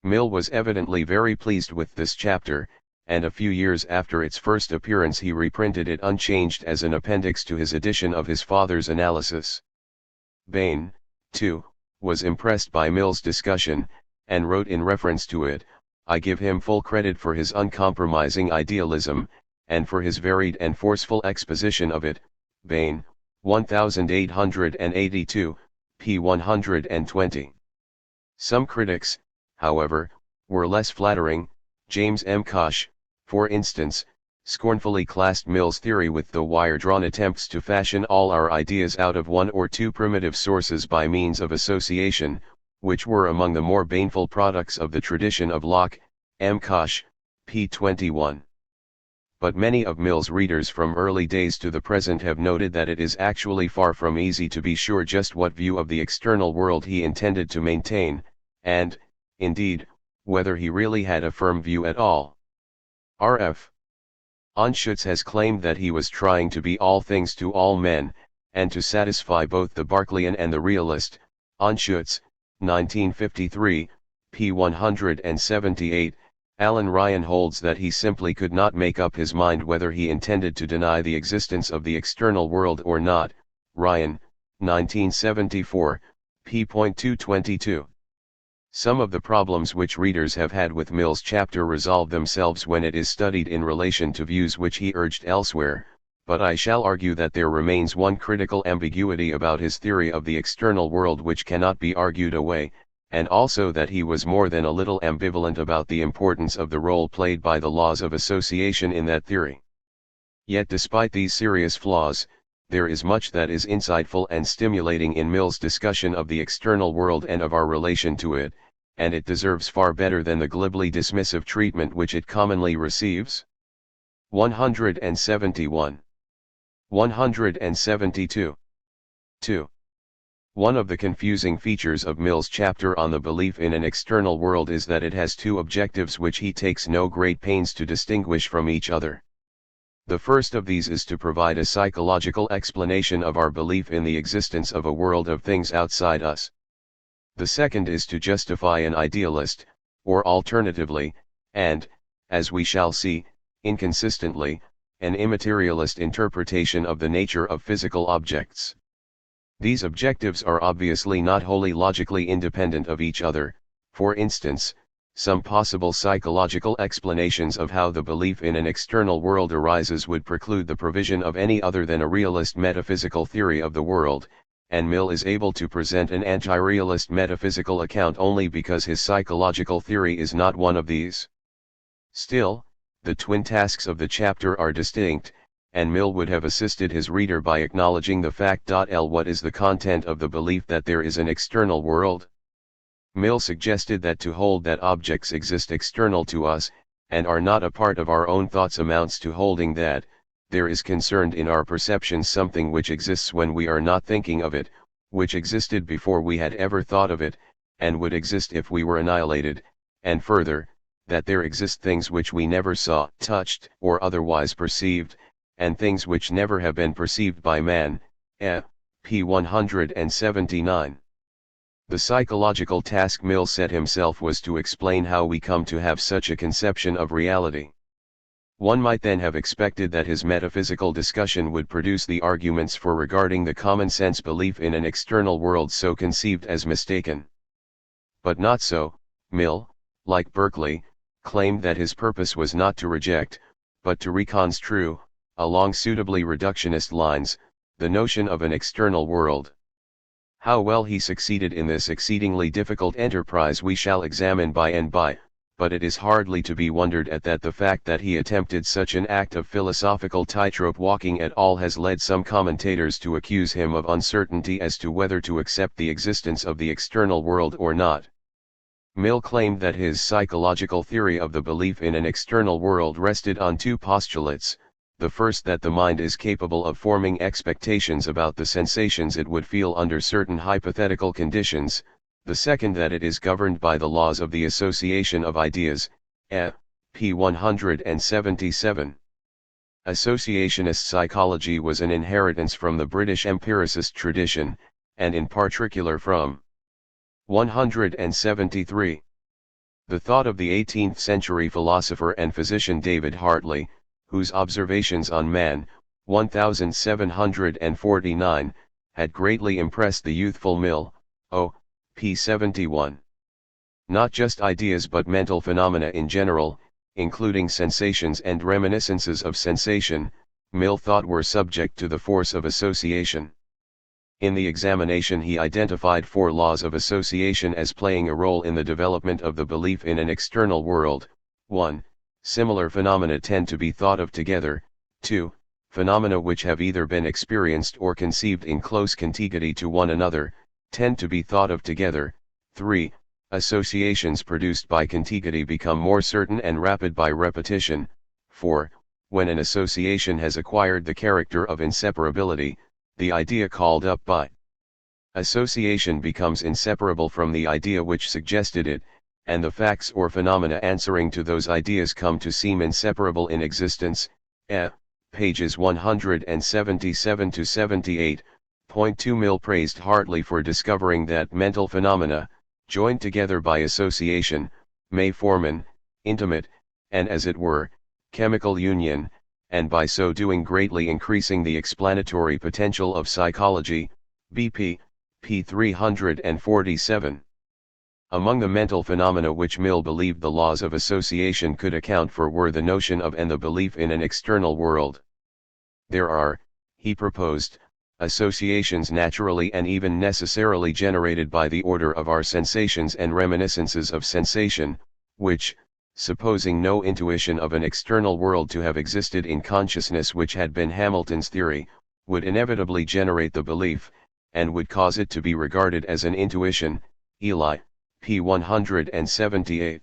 Mill was evidently very pleased with this chapter, and a few years after its first appearance he reprinted it unchanged as an appendix to his edition of his father's analysis. Bain, too, was impressed by Mill's discussion, and wrote in reference to it, "I give him full credit for his uncompromising idealism, and for his varied and forceful exposition of it." Bain, 1882, p. 120. Some critics, however, were less flattering. James M. Koch, for instance, scornfully classed Mill's theory with the wire-drawn attempts to fashion all our ideas out of one or two primitive sources by means of association, which were among the more baneful products of the tradition of Locke. M. Koch, p. 21. But many of Mill's readers from early days to the present have noted that it is actually far from easy to be sure just what view of the external world he intended to maintain, and, indeed, whether he really had a firm view at all. R.F. Anschutz has claimed that he was trying to be all things to all men, and to satisfy both the Berkeleyan and the realist. Anschutz, 1953, p. 178. Alan Ryan holds that he simply could not make up his mind whether he intended to deny the existence of the external world or not. Ryan, 1974, p. 222. Some of the problems which readers have had with Mill's chapter resolve themselves when it is studied in relation to views which he urged elsewhere, but I shall argue that there remains one critical ambiguity about his theory of the external world which cannot be argued away, and also that he was more than a little ambivalent about the importance of the role played by the laws of association in that theory. Yet despite these serious flaws, there is much that is insightful and stimulating in Mill's discussion of the external world and of our relation to it, and it deserves far better than the glibly dismissive treatment which it commonly receives. 171. 172. 2. One of the confusing features of Mill's chapter on the belief in an external world is that it has two objectives which he takes no great pains to distinguish from each other. The first of these is to provide a psychological explanation of our belief in the existence of a world of things outside us. The second is to justify an idealist, or alternatively, and, as we shall see, inconsistently, an immaterialist interpretation of the nature of physical objects. These objectives are obviously not wholly logically independent of each other. For instance, some possible psychological explanations of how the belief in an external world arises would preclude the provision of any other than a realist metaphysical theory of the world, and Mill is able to present an anti-realist metaphysical account only because his psychological theory is not one of these. Still, the twin tasks of the chapter are distinct, and Mill would have assisted his reader by acknowledging the fact. What is the content of the belief that there is an external world? Mill suggested that to hold that objects exist external to us, and are not a part of our own thoughts amounts to holding that, there is concerned in our perceptions something which exists when we are not thinking of it, which existed before we had ever thought of it, and would exist if we were annihilated, and further, that there exist things which we never saw, touched, or otherwise perceived, and things which never have been perceived by man. p. 179. The psychological task Mill set himself was to explain how we come to have such a conception of reality. One might then have expected that his metaphysical discussion would produce the arguments for regarding the common-sense belief in an external world so conceived as mistaken. But not so. Mill, like Berkeley, claimed that his purpose was not to reject, but to reconstrue, along suitably reductionist lines, the notion of an external world. How well he succeeded in this exceedingly difficult enterprise we shall examine by and by, but it is hardly to be wondered at that the fact that he attempted such an act of philosophical tightrope walking at all has led some commentators to accuse him of uncertainty as to whether to accept the existence of the external world or not. Mill claimed that his psychological theory of the belief in an external world rested on two postulates: the first, that the mind is capable of forming expectations about the sensations it would feel under certain hypothetical conditions; the second, that it is governed by the laws of the association of ideas. p. 177. Associationist psychology was an inheritance from the British empiricist tradition, and in particular from 173. The thought of the 18th century philosopher and physician David Hartley, whose observations on man, 1749, had greatly impressed the youthful Mill, p. 71. Not just ideas but mental phenomena in general, including sensations and reminiscences of sensation, Mill thought were subject to the force of association. In the examination he identified 4 laws of association as playing a role in the development of the belief in an external world. 1. Similar phenomena tend to be thought of together. 2. Phenomena which have either been experienced or conceived in close contiguity to one another, tend to be thought of together. 3. Associations produced by contiguity become more certain and rapid by repetition. 4. When an association has acquired the character of inseparability, the idea called up by association becomes inseparable from the idea which suggested it, and the facts or phenomena answering to those ideas come to seem inseparable in existence. Pages 177 to 78. Point 2. Mill praised Hartley for discovering that mental phenomena, joined together by association, may form an intimate, and as it were, chemical union, and by so doing greatly increasing the explanatory potential of psychology. BP, p. 347. Among the mental phenomena which Mill believed the laws of association could account for were the notion of and the belief in an external world. There are, he proposed, associations naturally and even necessarily generated by the order of our sensations and reminiscences of sensation, which, supposing no intuition of an external world to have existed in consciousness, which had been Hamilton's theory, would inevitably generate the belief, and would cause it to be regarded as an intuition. Eli, p. 178.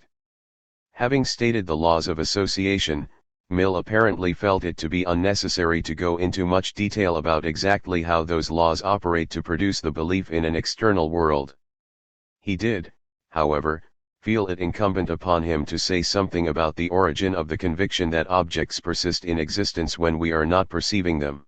Having stated the laws of association, Mill apparently felt it to be unnecessary to go into much detail about exactly how those laws operate to produce the belief in an external world. He did, however, feel it incumbent upon him to say something about the origin of the conviction that objects persist in existence when we are not perceiving them.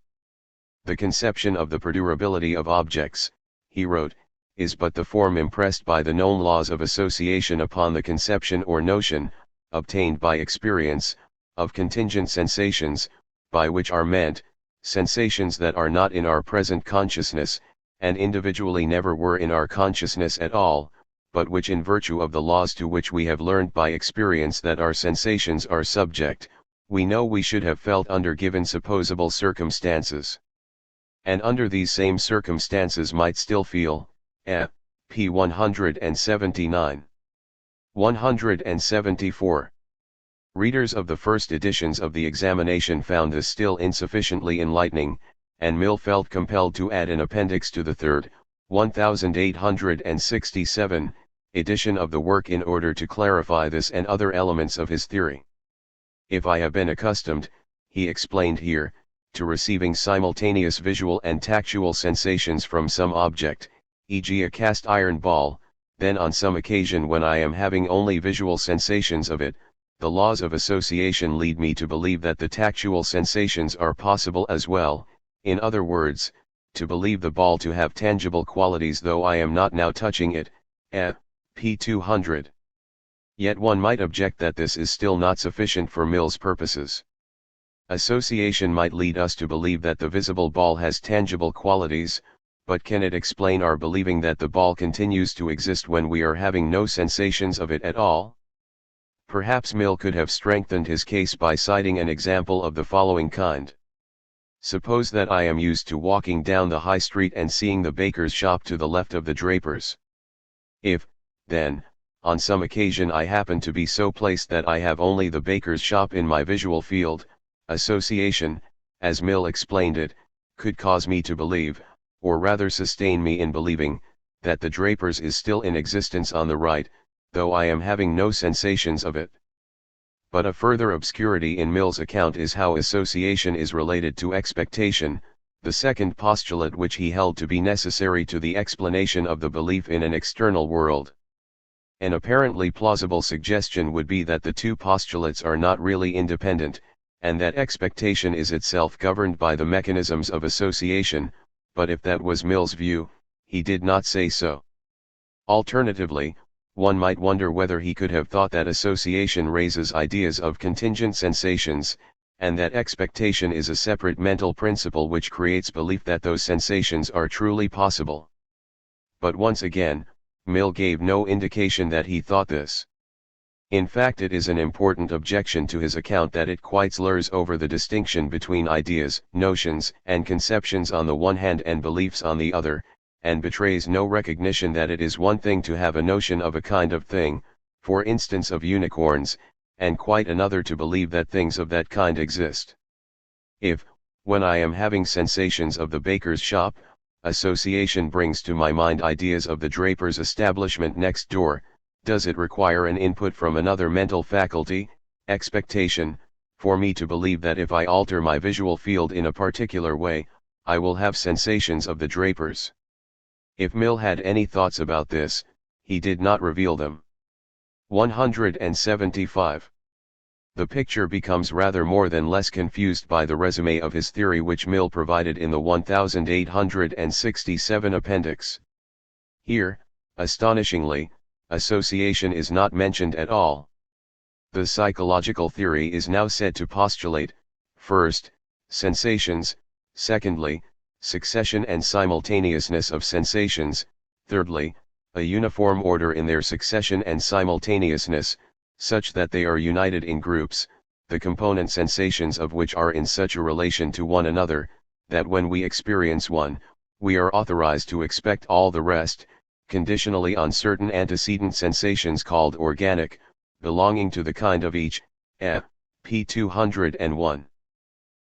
The conception of the perdurability of objects, he wrote, is but the form impressed by the known laws of association upon the conception or notion, obtained by experience, of contingent sensations, by which are meant, sensations that are not in our present consciousness, and individually never were in our consciousness at all, but which in virtue of the laws to which we have learned by experience that our sensations are subject, we know we should have felt under given supposable circumstances. And under these same circumstances might still feel, p. 179. 174. Readers of the first editions of the examination found this still insufficiently enlightening, and Mill felt compelled to add an appendix to the third, 1867, edition of the work in order to clarify this and other elements of his theory. If I have been accustomed, he explained here, to receiving simultaneous visual and tactual sensations from some object, e.g. a cast iron ball, then on some occasion when I am having only visual sensations of it, the laws of association lead me to believe that the tactual sensations are possible as well, in other words, to believe the ball to have tangible qualities though I am not now touching it, p. 200. Yet one might object that this is still not sufficient for Mill's purposes. Association might lead us to believe that the visible ball has tangible qualities, but can it explain our believing that the ball continues to exist when we are having no sensations of it at all? Perhaps Mill could have strengthened his case by citing an example of the following kind. Suppose that I am used to walking down the high street and seeing the baker's shop to the left of the draper's. If, then, on some occasion I happen to be so placed that I have only the baker's shop in my visual field, association, as Mill explained it, could cause me to believe, or rather sustain me in believing, that the draper's is still in existence on the right, though I am having no sensations of it. But a further obscurity in Mill's account is how association is related to expectation, the second postulate which he held to be necessary to the explanation of the belief in an external world. An apparently plausible suggestion would be that the two postulates are not really independent, and that expectation is itself governed by the mechanisms of association, but if that was Mill's view, he did not say so. Alternatively, one might wonder whether he could have thought that association raises ideas of contingent sensations, and that expectation is a separate mental principle which creates belief that those sensations are truly possible. But once again, Mill gave no indication that he thought this. In fact, it is an important objection to his account that it quite slurs over the distinction between ideas, notions, and conceptions on the one hand and beliefs on the other, and betrays no recognition that it is one thing to have a notion of a kind of thing, for instance of unicorns, and quite another to believe that things of that kind exist. If, when I am having sensations of the baker's shop, association brings to my mind ideas of the draper's establishment next door, does it require an input from another mental faculty, expectation, for me to believe that if I alter my visual field in a particular way, I will have sensations of the draper's? If Mill had any thoughts about this, he did not reveal them. 175. The picture becomes rather more than less confused by the resume of his theory which Mill provided in the 1867 appendix. Here, astonishingly, association is not mentioned at all. The psychological theory is now said to postulate, first, sensations, secondly, succession and simultaneousness of sensations, thirdly, a uniform order in their succession and simultaneousness, such that they are united in groups, the component sensations of which are in such a relation to one another, that when we experience one, we are authorized to expect all the rest, conditionally on certain antecedent sensations called organic, belonging to the kind of each, p. 201.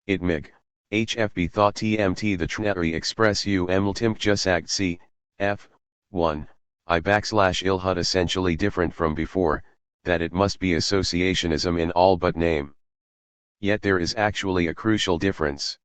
It mig. HFB thought TMT the Trinary express Timp just act C, F, 1, I /ilhut essentially different from before, that it must be associationism in all but name. Yet there is actually a crucial difference.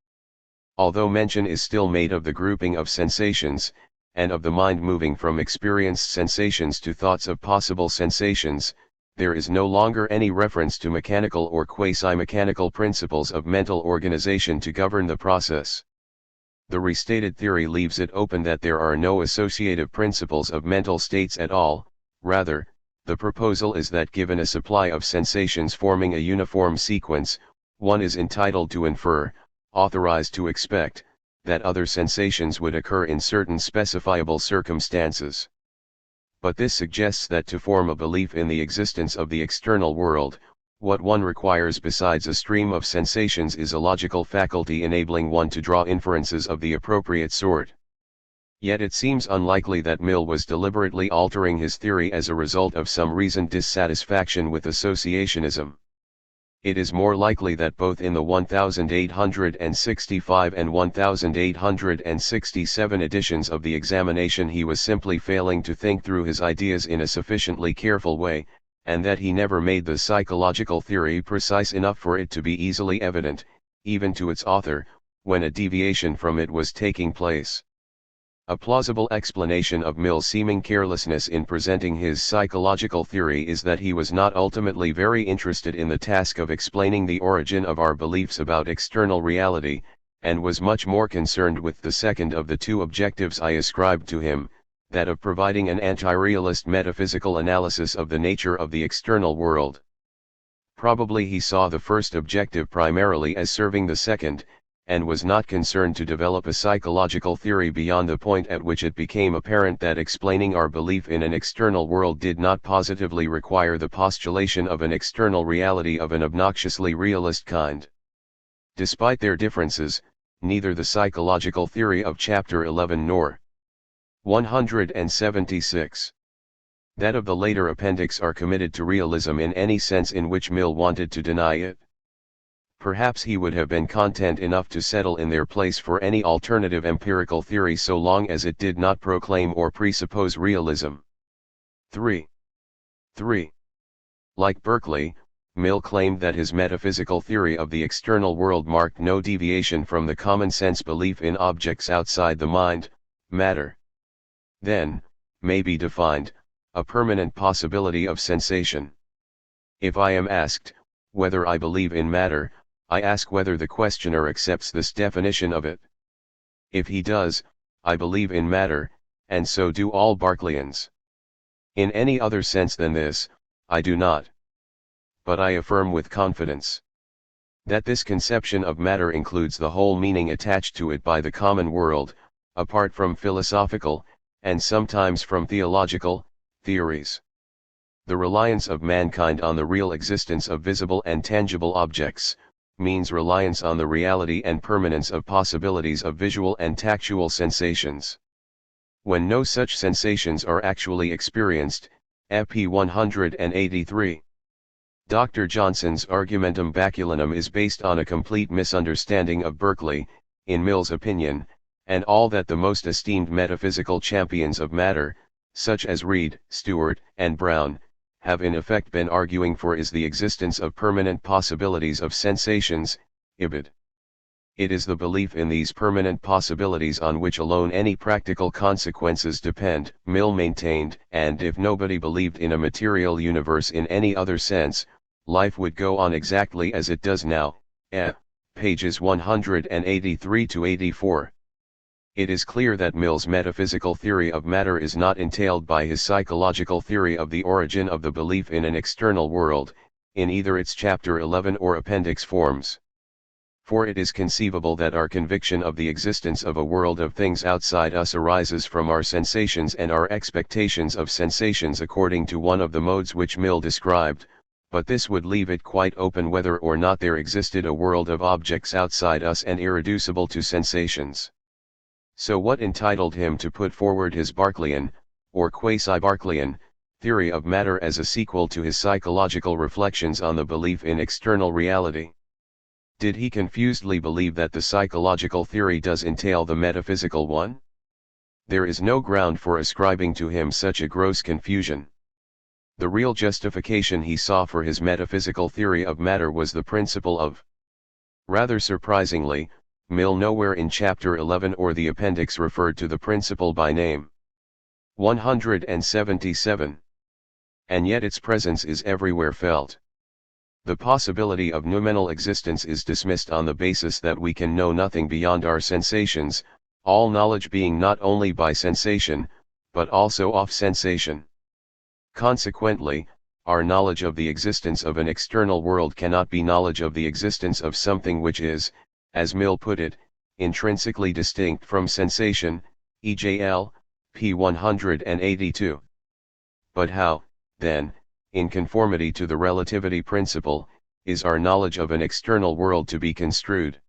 Although mention is still made of the grouping of sensations, and of the mind moving from experienced sensations to thoughts of possible sensations, there is no longer any reference to mechanical or quasi-mechanical principles of mental organization to govern the process. The restated theory leaves it open that there are no associative principles of mental states at all. Rather, the proposal is that given a supply of sensations forming a uniform sequence, one is entitled to infer, authorized to expect, that other sensations would occur in certain specifiable circumstances. but this suggests that to form a belief in the existence of the external world, what one requires besides a stream of sensations is a logical faculty enabling one to draw inferences of the appropriate sort. Yet it seems unlikely that Mill was deliberately altering his theory as a result of some reasoned dissatisfaction with associationism. It is more likely that both in the 1865 and 1867 editions of the examination he was simply failing to think through his ideas in a sufficiently careful way, and that he never made the psychological theory precise enough for it to be easily evident, even to its author, when a deviation from it was taking place. A plausible explanation of Mill's seeming carelessness in presenting his psychological theory is that he was not ultimately very interested in the task of explaining the origin of our beliefs about external reality, and was much more concerned with the second of the two objectives I ascribed to him, that of providing an anti-realist metaphysical analysis of the nature of the external world. Probably he saw the first objective primarily as serving the second, and was not concerned to develop a psychological theory beyond the point at which it became apparent that explaining our belief in an external world did not positively require the postulation of an external reality of an obnoxiously realist kind. Despite their differences, neither the psychological theory of Chapter 11 nor 176. That of the later appendix are committed to realism in any sense in which Mill wanted to deny it. Perhaps he would have been content enough to settle in their place for any alternative empirical theory so long as it did not proclaim or presuppose realism. 3. Like Berkeley, Mill claimed that his metaphysical theory of the external world marked no deviation from the common-sense belief in objects outside the mind, matter. Then, may be defined, a permanent possibility of sensation. If I am asked, whether I believe in matter, I ask whether the questioner accepts this definition of it. If he does, I believe in matter, and so do all Berkeleyans. In any other sense than this, I do not. But I affirm with confidence that this conception of matter includes the whole meaning attached to it by the common world, apart from philosophical, and sometimes from theological, theories. The reliance of mankind on the real existence of visible and tangible objects, means reliance on the reality and permanence of possibilities of visual and tactual sensations. When no such sensations are actually experienced, ep. 183. Dr. Johnson's argumentum baculinum is based on a complete misunderstanding of Berkeley, in Mill's opinion, and all that the most esteemed metaphysical champions of matter, such as Reid, Stuart, and Brown, have in effect been arguing for is the existence of permanent possibilities of sensations, ibid. It is the belief in these permanent possibilities on which alone any practical consequences depend, Mill maintained, and if nobody believed in a material universe in any other sense, life would go on exactly as it does now, pages 183 to 84. It is clear that Mill's metaphysical theory of matter is not entailed by his psychological theory of the origin of the belief in an external world, in either its Chapter 11 or appendix forms. For it is conceivable that our conviction of the existence of a world of things outside us arises from our sensations and our expectations of sensations according to one of the modes which Mill described, but this would leave it quite open whether or not there existed a world of objects outside us and irreducible to sensations. So what entitled him to put forward his Berkeleyan, or quasi-Berkeleyan, theory of matter as a sequel to his psychological reflections on the belief in external reality? Did he confusedly believe that the psychological theory does entail the metaphysical one? There is no ground for ascribing to him such a gross confusion. The real justification he saw for his metaphysical theory of matter was the principle of. Rather surprisingly, Mill nowhere in Chapter 11 or the appendix referred to the principle by name. 177. And yet its presence is everywhere felt. The possibility of noumenal existence is dismissed on the basis that we can know nothing beyond our sensations, all knowledge being not only by sensation, but also off sensation. Consequently, our knowledge of the existence of an external world cannot be knowledge of the existence of something which is, as Mill put it, intrinsically distinct from sensation, e.g. p. 182. But how, then, in conformity to the relativity principle, is our knowledge of an external world to be construed?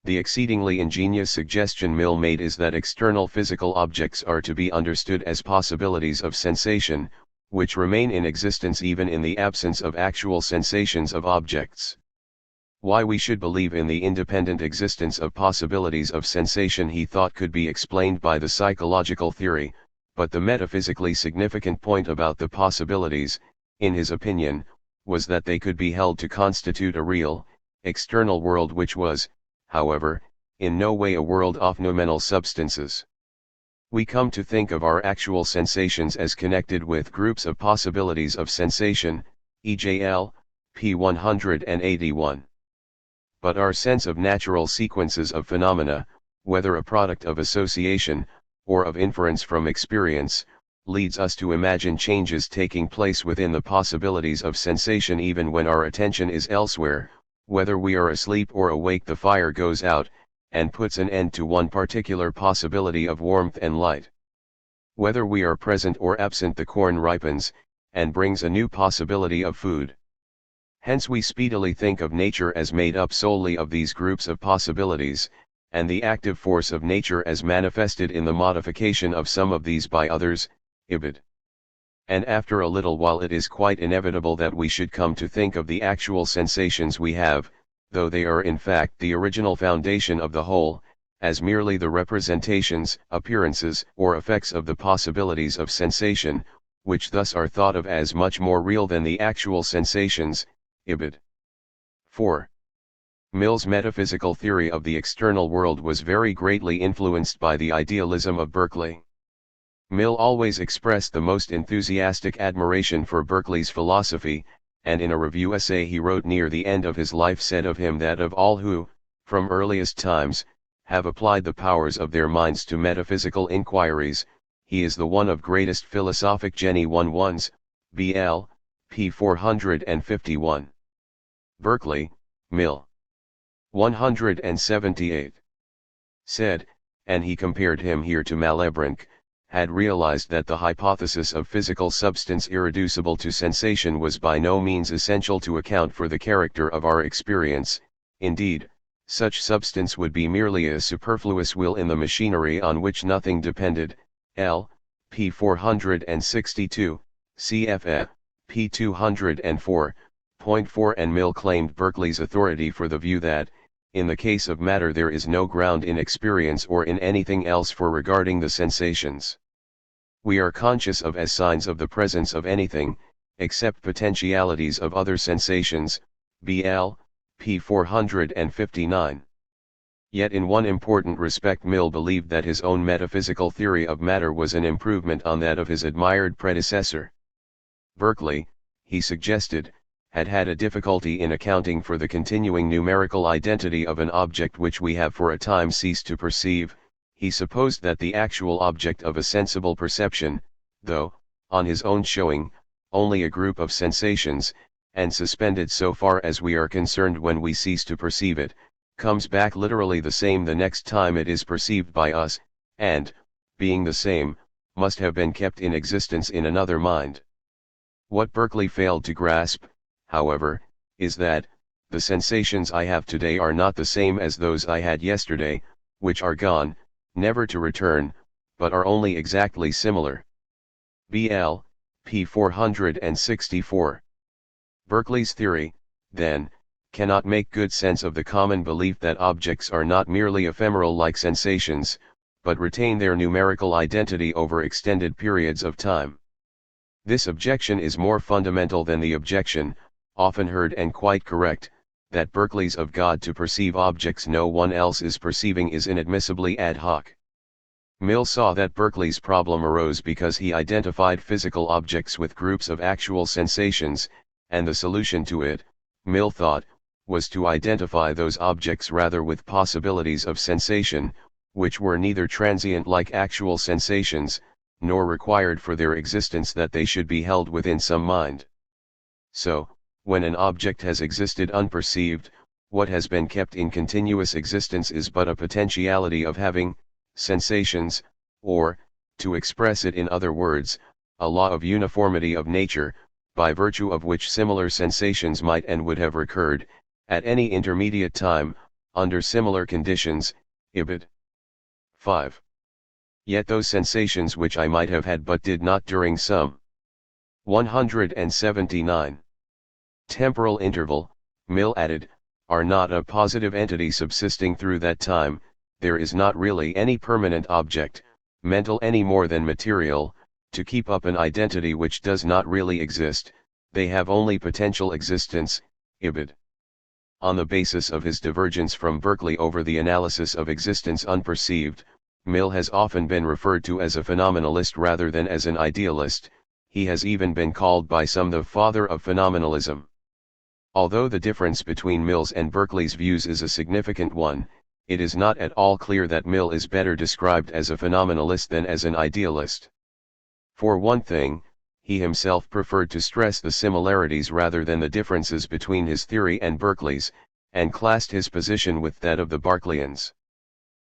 The exceedingly ingenious suggestion Mill made is that external physical objects are to be understood as possibilities of sensation, which remain in existence even in the absence of actual sensations of objects. Why we should believe in the independent existence of possibilities of sensation he thought could be explained by the psychological theory, but the metaphysically significant point about the possibilities, in his opinion, was that they could be held to constitute a real, external world which was, however, in no way a world of noumenal substances. We come to think of our actual sensations as connected with groups of possibilities of sensation, EJL, p. 181. But our sense of natural sequences of phenomena, whether a product of association, or of inference from experience, leads us to imagine changes taking place within the possibilities of sensation even when our attention is elsewhere. Whether we are asleep or awake, the fire goes out, and puts an end to one particular possibility of warmth and light. Whether we are present or absent, the corn ripens, and brings a new possibility of food. Hence we speedily think of nature as made up solely of these groups of possibilities, and the active force of nature as manifested in the modification of some of these by others, ibid. And after a little while it is quite inevitable that we should come to think of the actual sensations we have, though they are in fact the original foundation of the whole, as merely the representations, appearances, or effects of the possibilities of sensation, which thus are thought of as much more real than the actual sensations, ibid. 4. Mill's metaphysical theory of the external world was very greatly influenced by the idealism of Berkeley. Mill always expressed the most enthusiastic admiration for Berkeley's philosophy, and in a review essay he wrote near the end of his life said of him that of all who, from earliest times, have applied the powers of their minds to metaphysical inquiries, he is the one of greatest philosophic geni. 1 BL, p. 451. Berkeley, Mill. 178. Said, and he compared him here to Malebranche, had realized that the hypothesis of physical substance irreducible to sensation was by no means essential to account for the character of our experience. Indeed, such substance would be merely a superfluous will in the machinery on which nothing depended. L. p. 462, cf. p. 204.4. And Mill claimed Berkeley's authority for the view that, in the case of matter, there is no ground in experience or in anything else for regarding the sensations. We are conscious of as signs of the presence of anything, except potentialities of other sensations. BL, p. 459. Yet in one important respect Mill believed that his own metaphysical theory of matter was an improvement on that of his admired predecessor. Berkeley, he suggested, had a difficulty in accounting for the continuing numerical identity of an object which we have for a time ceased to perceive. He supposed that the actual object of a sensible perception, though, on his own showing, only a group of sensations, and suspended so far as we are concerned when we cease to perceive it, comes back literally the same the next time it is perceived by us, and, being the same, must have been kept in existence in another mind. What Berkeley failed to grasp, however, is that, the sensations I have today are not the same as those I had yesterday, which are gone, never to return, but are only exactly similar. BL, p. 464. Berkeley's theory, then, cannot make good sense of the common belief that objects are not merely ephemeral like sensations, but retain their numerical identity over extended periods of time. This objection is more fundamental than the objection, often heard and quite correct, that Berkeley's of God to perceive objects no one else is perceiving is inadmissibly ad hoc. Mill saw that Berkeley's problem arose because he identified physical objects with groups of actual sensations, and the solution to it, Mill thought, was to identify those objects rather with possibilities of sensation, which were neither transient like actual sensations, nor required for their existence that they should be held within some mind. So, when an object has existed unperceived, what has been kept in continuous existence is but a potentiality of having sensations, or, to express it in other words, a law of uniformity of nature, by virtue of which similar sensations might and would have recurred, at any intermediate time, under similar conditions, ibid. 5. Yet those sensations which I might have had but did not during some 179 temporal interval, Mill added, are not a positive entity subsisting through that time. There is not really any permanent object, mental any more than material, to keep up an identity which does not really exist. They have only potential existence, ibid. On the basis of his divergence from Berkeley over the analysis of existence unperceived, Mill has often been referred to as a phenomenalist rather than as an idealist. He has even been called by some the father of phenomenalism. Although the difference between Mill's and Berkeley's views is a significant one, it is not at all clear that Mill is better described as a phenomenalist than as an idealist. For one thing, he himself preferred to stress the similarities rather than the differences between his theory and Berkeley's, and classed his position with that of the Berkeleyans.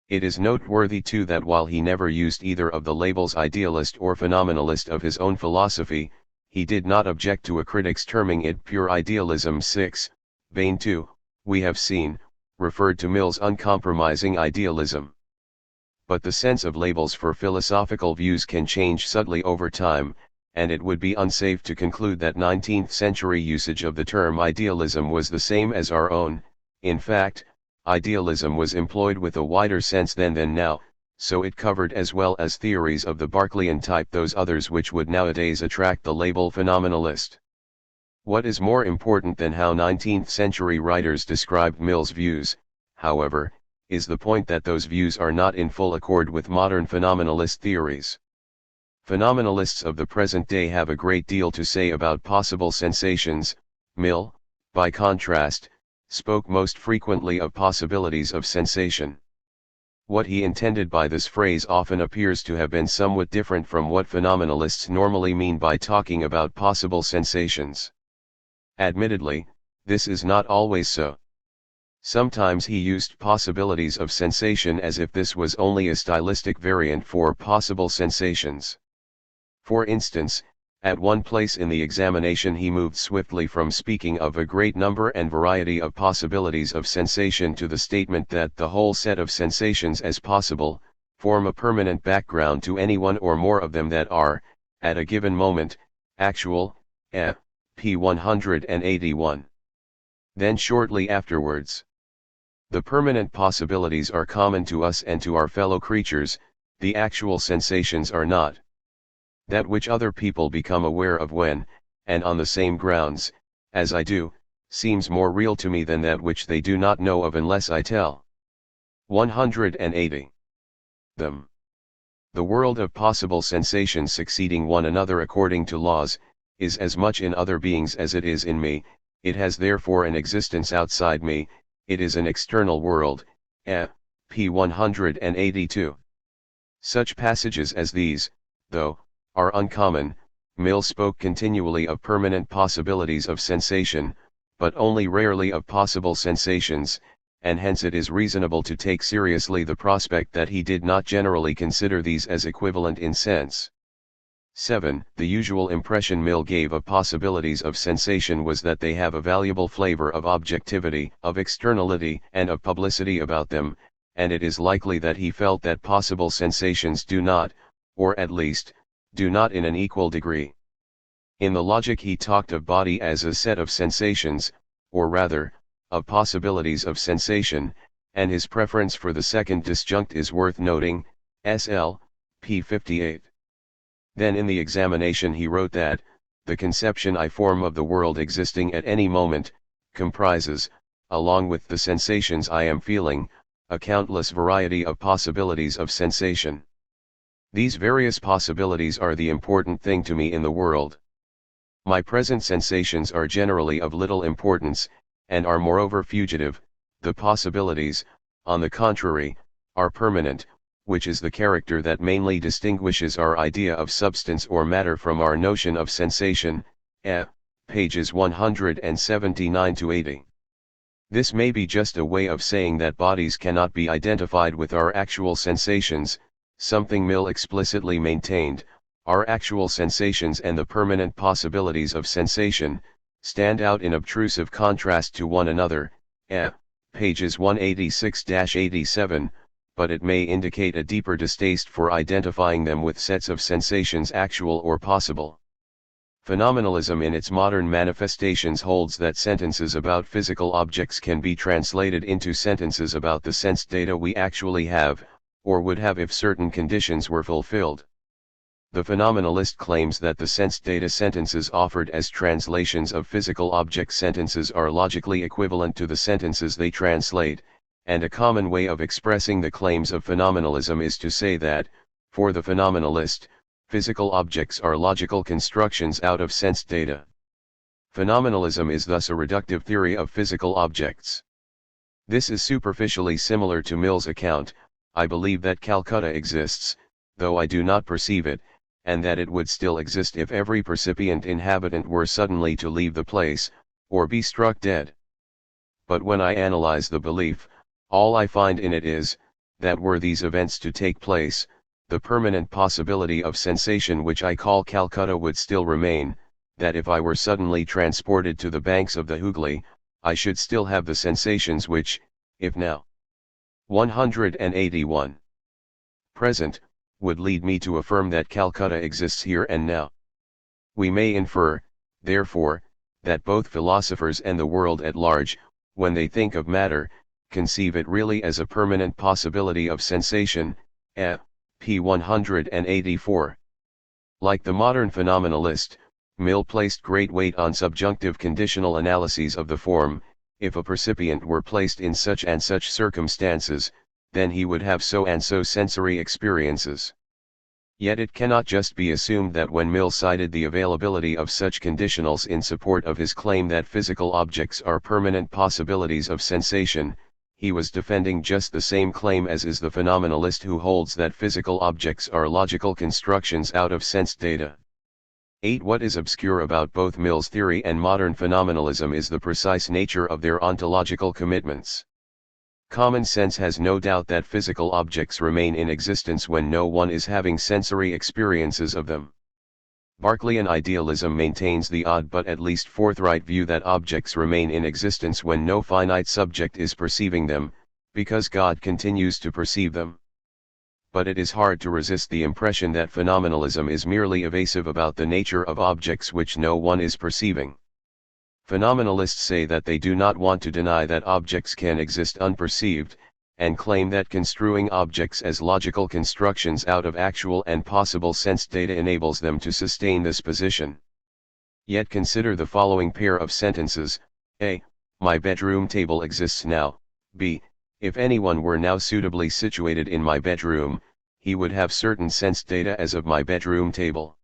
It is noteworthy too that while he never used either of the labels idealist or phenomenalist of his own philosophy, he did not object to a critic's terming it pure idealism. 6. Bain too, we have seen, referred to Mill's uncompromising idealism. But the sense of labels for philosophical views can change subtly over time, and it would be unsafe to conclude that 19th century usage of the term idealism was the same as our own. In fact, idealism was employed with a wider sense then than now, so it covered as well as theories of the Berkeleyan type those others which would nowadays attract the label phenomenalist. What is more important than how 19th century writers described Mill's views, however, is the point that those views are not in full accord with modern phenomenalist theories. Phenomenalists of the present day have a great deal to say about possible sensations. Mill, by contrast, spoke most frequently of possibilities of sensation. What he intended by this phrase often appears to have been somewhat different from what phenomenalists normally mean by talking about possible sensations. Admittedly, this is not always so. Sometimes he used possibilities of sensation as if this was only a stylistic variant for possible sensations. For instance, at one place in the examination he moved swiftly from speaking of a great number and variety of possibilities of sensation to the statement that the whole set of sensations as possible, form a permanent background to any one or more of them that are, at a given moment, actual, p. 181. Then shortly afterwards, the permanent possibilities are common to us and to our fellow creatures, the actual sensations are not. That which other people become aware of when, and on the same grounds, as I do, seems more real to me than that which they do not know of unless I tell. 180. Them. The world of possible sensations succeeding one another according to laws, is as much in other beings as it is in me, it has therefore an existence outside me, it is an external world, p. 182. Such passages as these, though, are uncommon. Mill spoke continually of permanent possibilities of sensation, but only rarely of possible sensations, and hence it is reasonable to take seriously the prospect that he did not generally consider these as equivalent in sense. 7. The usual impression Mill gave of possibilities of sensation was that they have a valuable flavor of objectivity, of externality, and of publicity about them, and it is likely that he felt that possible sensations do not, or at least, do not in an equal degree. In the Logic he talked of body as a set of sensations, or rather, of possibilities of sensation, and his preference for the second disjunct is worth noting, SL, p. 58. Then in the examination he wrote that, the conception I form of the world existing at any moment, comprises, along with the sensations I am feeling, a countless variety of possibilities of sensation. These various possibilities are the important thing to me in the world. My present sensations are generally of little importance, and are moreover fugitive. The possibilities, on the contrary, are permanent, which is the character that mainly distinguishes our idea of substance or matter from our notion of sensation, pages 179 to 80. This may be just a way of saying that bodies cannot be identified with our actual sensations, something Mill explicitly maintained. Our actual sensations and the permanent possibilities of sensation, stand out in obtrusive contrast to one another, pages 186-87, but it may indicate a deeper distaste for identifying them with sets of sensations actual or possible. Phenomenalism in its modern manifestations holds that sentences about physical objects can be translated into sentences about the sense data we actually have, or would have if certain conditions were fulfilled. The phenomenalist claims that the sense data sentences offered as translations of physical object sentences are logically equivalent to the sentences they translate, and a common way of expressing the claims of phenomenalism is to say that, for the phenomenalist, physical objects are logical constructions out of sense data. Phenomenalism is thus a reductive theory of physical objects. This is superficially similar to Mill's account. I believe that Calcutta exists, though I do not perceive it, and that it would still exist if every percipient inhabitant were suddenly to leave the place, or be struck dead. But when I analyze the belief, all I find in it is, that were these events to take place, the permanent possibility of sensation which I call Calcutta would still remain, that if I were suddenly transported to the banks of the Hooghly, I should still have the sensations which, if now 181 present, would lead me to affirm that Calcutta exists here and now. We may infer, therefore, that both philosophers and the world at large, when they think of matter, conceive it really as a permanent possibility of sensation, p. 184. Like the modern phenomenalist, Mill placed great weight on subjunctive conditional analyses of the form, if a percipient were placed in such and such circumstances, then he would have so and so sensory experiences. Yet it cannot just be assumed that when Mill cited the availability of such conditionals in support of his claim that physical objects are permanent possibilities of sensation, he was defending just the same claim as is the phenomenalist who holds that physical objects are logical constructions out of sense data. 8. What is obscure about both Mill's theory and modern phenomenalism is the precise nature of their ontological commitments. Common sense has no doubt that physical objects remain in existence when no one is having sensory experiences of them. Berkeleyan idealism maintains the odd but at least forthright view that objects remain in existence when no finite subject is perceiving them, because God continues to perceive them. But it is hard to resist the impression that phenomenalism is merely evasive about the nature of objects which no one is perceiving. Phenomenalists say that they do not want to deny that objects can exist unperceived, and claim that construing objects as logical constructions out of actual and possible sense data enables them to sustain this position. Yet consider the following pair of sentences: A. My bedroom table exists now. B. If anyone were now suitably situated in my bedroom, he would have certain sense data as of my bedroom table.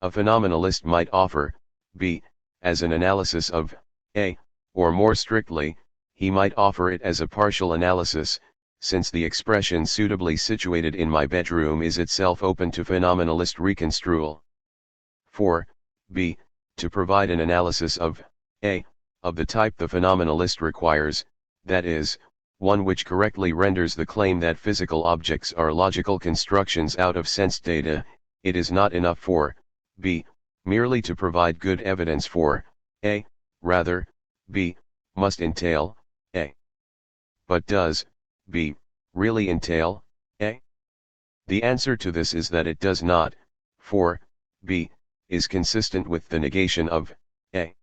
A phenomenalist might offer B as an analysis of A, or more strictly, he might offer it as a partial analysis, since the expression suitably situated in my bedroom is itself open to phenomenalist reconstrual. 4. B. To provide an analysis of A, of the type the phenomenalist requires, that is, one which correctly renders the claim that physical objects are logical constructions out of sense data. It is not enough for B merely to provide good evidence for A, rather, B must entail A. But does B really entail A? The answer to this is that it does not, for B is consistent with the negation of A.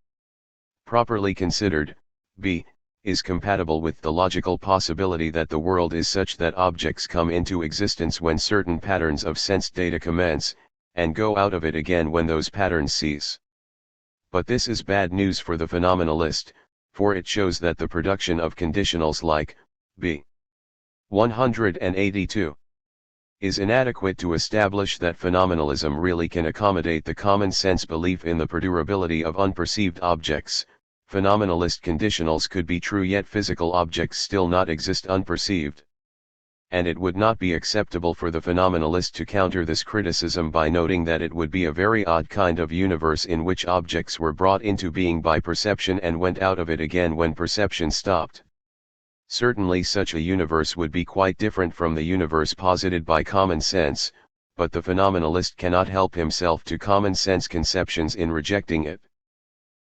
Properly considered, B is compatible with the logical possibility that the world is such that objects come into existence when certain patterns of sense data commence, and go out of it again when those patterns cease. But this is bad news for the phenomenalist, for it shows that the production of conditionals like B 182 is inadequate to establish that phenomenalism really can accommodate the common sense belief in the perdurability of unperceived objects. Phenomenalist conditionals could be true yet physical objects still not exist unperceived. And it would not be acceptable for the phenomenalist to counter this criticism by noting that it would be a very odd kind of universe in which objects were brought into being by perception and went out of it again when perception stopped. Certainly such a universe would be quite different from the universe posited by common sense, but the phenomenalist cannot help himself to common sense conceptions in rejecting it.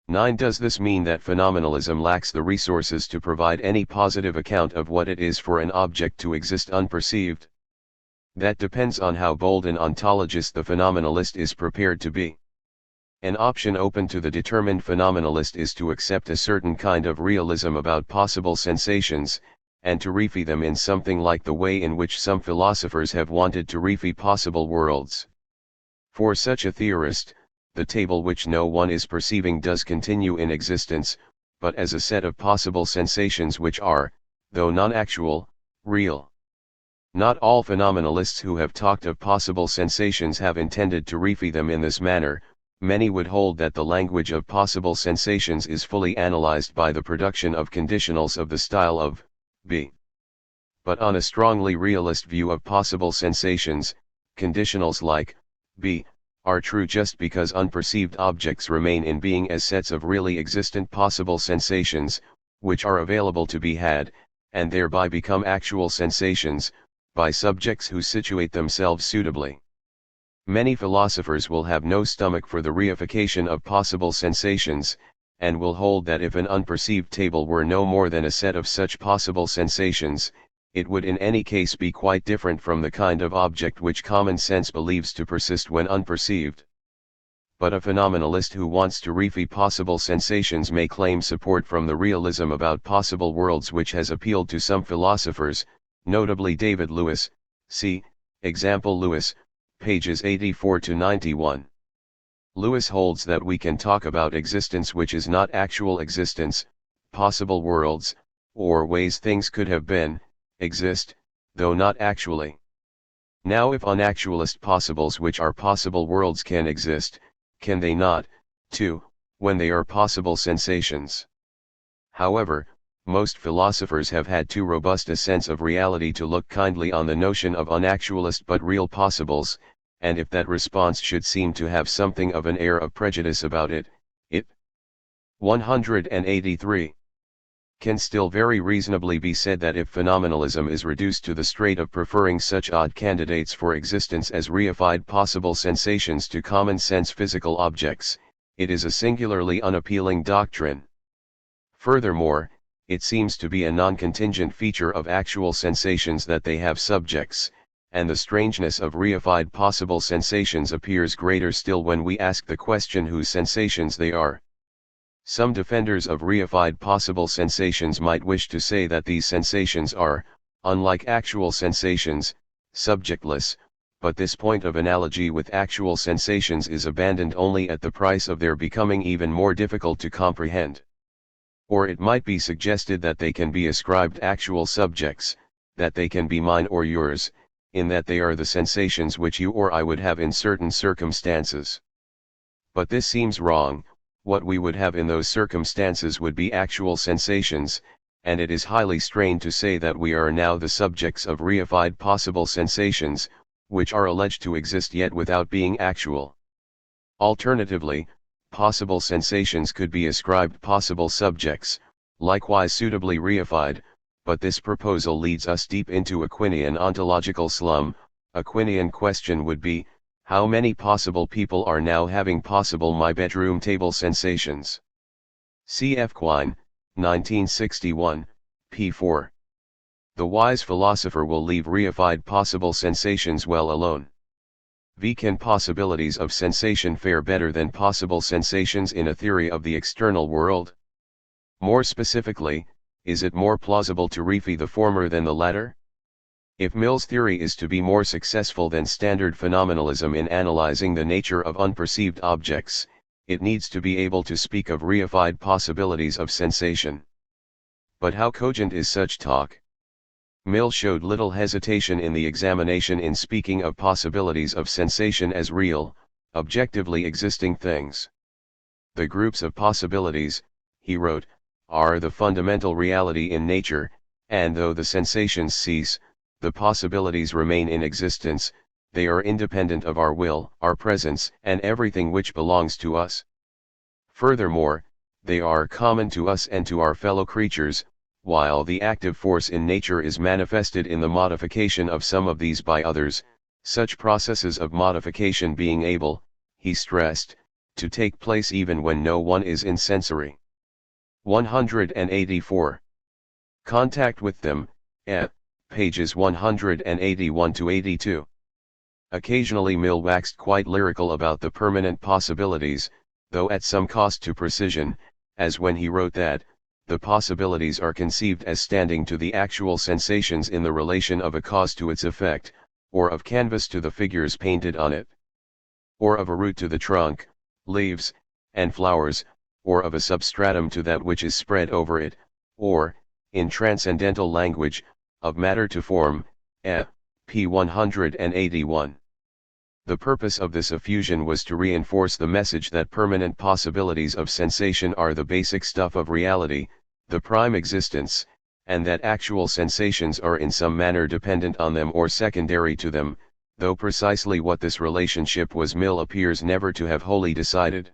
9. Does this mean that phenomenalism lacks the resources to provide any positive account of what it is for an object to exist unperceived? That depends on how bold an ontologist the phenomenalist is prepared to be. An option open to the determined phenomenalist is to accept a certain kind of realism about possible sensations, and to refy them in something like the way in which some philosophers have wanted to refy possible worlds. For such a theorist, the table which no one is perceiving does continue in existence, but as a set of possible sensations which are, though non-actual, real. Not all phenomenalists who have talked of possible sensations have intended to refy them in this manner. Many would hold that the language of possible sensations is fully analyzed by the production of conditionals of the style of B. But on a strongly realist view of possible sensations, conditionals like B are true just because unperceived objects remain in being as sets of really existent possible sensations, which are available to be had, and thereby become actual sensations, by subjects who situate themselves suitably. Many philosophers will have no stomach for the reification of possible sensations, and will hold that if an unperceived table were no more than a set of such possible sensations, it would in any case be quite different from the kind of object which common sense believes to persist when unperceived. But a phenomenalist who wants to refy possible sensations may claim support from the realism about possible worlds which has appealed to some philosophers, notably David Lewis, see, example Lewis, pages 84 to 91. Lewis holds that we can talk about existence which is not actual existence, possible worlds, or ways things could have been, exist, though not actually. Now if unactualist possibles which are possible worlds can exist, can they not, too, when they are possible sensations? However, most philosophers have had too robust a sense of reality to look kindly on the notion of unactualist but real possibles, and if that response should seem to have something of an air of prejudice about it, it 183 can still very reasonably be said that if phenomenalism is reduced to the strait of preferring such odd candidates for existence as reified possible sensations to common sense physical objects, it is a singularly unappealing doctrine. Furthermore, it seems to be a non-contingent feature of actual sensations that they have subjects, and the strangeness of reified possible sensations appears greater still when we ask the question whose sensations they are. Some defenders of reified possible sensations might wish to say that these sensations are, unlike actual sensations, subjectless, but this point of analogy with actual sensations is abandoned only at the price of their becoming even more difficult to comprehend. Or it might be suggested that they can be ascribed actual subjects, that they can be mine or yours, in that they are the sensations which you or I would have in certain circumstances. But this seems wrong. What we would have in those circumstances would be actual sensations, and it is highly strained to say that we are now the subjects of reified possible sensations, which are alleged to exist yet without being actual. Alternatively, possible sensations could be ascribed possible subjects, likewise suitably reified, but this proposal leads us deep into Aquinian ontological slum. Aquinian question would be, how many possible people are now having possible my bedroom table sensations? C.F. Quine, 1961, p. 4. The wise philosopher will leave reified possible sensations well alone. V. Can possibilities of sensation fare better than possible sensations in a theory of the external world? More specifically, is it more plausible to refy the former than the latter? If Mill's theory is to be more successful than standard phenomenalism in analyzing the nature of unperceived objects, it needs to be able to speak of reified possibilities of sensation. But how cogent is such talk? Mill showed little hesitation in the examination in speaking of possibilities of sensation as real, objectively existing things. The groups of possibilities, he wrote, are the fundamental reality in nature, and though the sensations cease, the possibilities remain in existence. They are independent of our will, our presence, and everything which belongs to us. Furthermore, they are common to us and to our fellow creatures, while the active force in nature is manifested in the modification of some of these by others. Such processes of modification being able, he stressed, to take place even when no one is in sensory. 184. Contact with them, pages 181 to 82. Occasionally Mill waxed quite lyrical about the permanent possibilities, though at some cost to precision, as when he wrote that, the possibilities are conceived as standing to the actual sensations in the relation of a cause to its effect, or of canvas to the figures painted on it, or of a root to the trunk, leaves, and flowers, or of a substratum to that which is spread over it, or, in transcendental language, of matter to form, p. 181. The purpose of this effusion was to reinforce the message that permanent possibilities of sensation are the basic stuff of reality, the prime existence, and that actual sensations are in some manner dependent on them or secondary to them, though precisely what this relationship was Mill appears never to have wholly decided.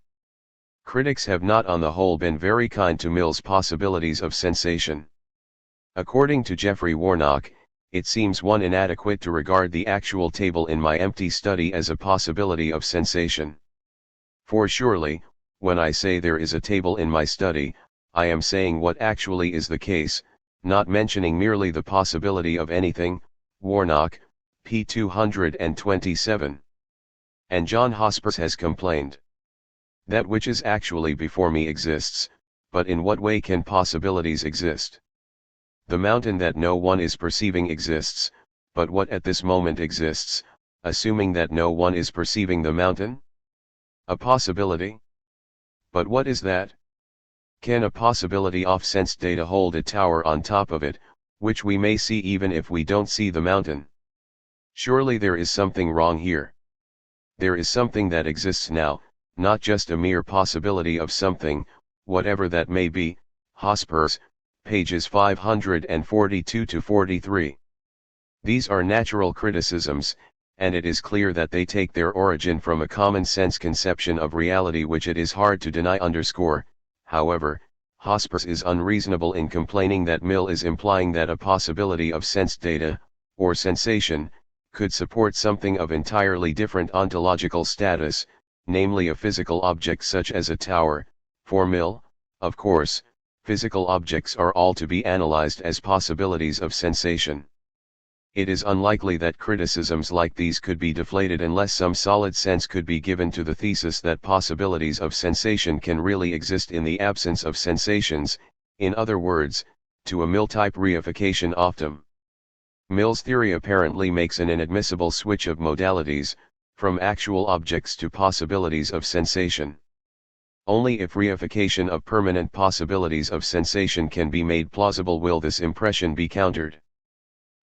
Critics have not on the whole been very kind to Mill's possibilities of sensation. According to Geoffrey Warnock, it seems one inadequate to regard the actual table in my empty study as a possibility of sensation. For surely, when I say there is a table in my study, I am saying what actually is the case, not mentioning merely the possibility of anything. Warnock, p. 227. And John Hospers has complained. That which is actually before me exists, but in what way can possibilities exist? The mountain that no one is perceiving exists, but what at this moment exists, assuming that no one is perceiving the mountain? A possibility? But what is that? Can a possibility of sense data hold a tower on top of it, which we may see even if we don't see the mountain? Surely there is something wrong here. There is something that exists now, not just a mere possibility of something, whatever that may be. Hospers, pages 542 to 43. These are natural criticisms, and it is clear that they take their origin from a common-sense conception of reality which it is hard to deny. However, Hospers is unreasonable in complaining that Mill is implying that a possibility of sense data, or sensation, could support something of entirely different ontological status, namely a physical object such as a tower. For Mill, of course, physical objects are all to be analyzed as possibilities of sensation. It is unlikely that criticisms like these could be deflated unless some solid sense could be given to the thesis that possibilities of sensation can really exist in the absence of sensations, in other words, to a Mill-type reification optum. Mill's theory apparently makes an inadmissible switch of modalities, from actual objects to possibilities of sensation. Only if reification of permanent possibilities of sensation can be made plausible will this impression be countered.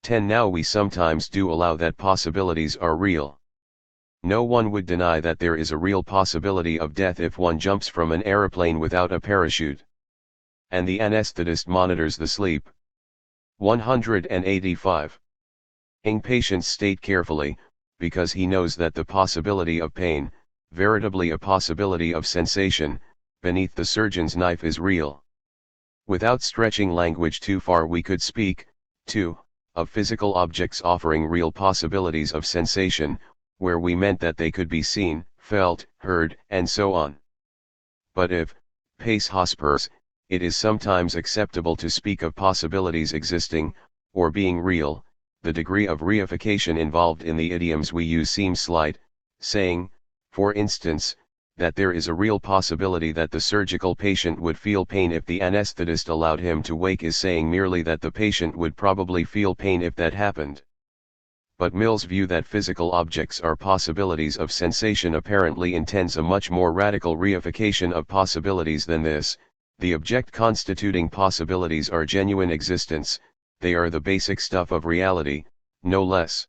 10. Now we sometimes do allow that possibilities are real. No one would deny that there is a real possibility of death if one jumps from an aeroplane without a parachute. And the anesthetist monitors the sleep. 185. Patients state carefully, because he knows that the possibility of pain, veritably a possibility of sensation, beneath the surgeon's knife is real. Without stretching language too far we could speak, too, of physical objects offering real possibilities of sensation, where we meant that they could be seen, felt, heard, and so on. But if, pace Hospers, it is sometimes acceptable to speak of possibilities existing, or being real, the degree of reification involved in the idioms we use seems slight, saying, for instance, that there is a real possibility that the surgical patient would feel pain if the anesthetist allowed him to wake is saying merely that the patient would probably feel pain if that happened. But Mill's view that physical objects are possibilities of sensation apparently intends a much more radical reification of possibilities than this. The object constituting possibilities are genuine existence, they are the basic stuff of reality, no less.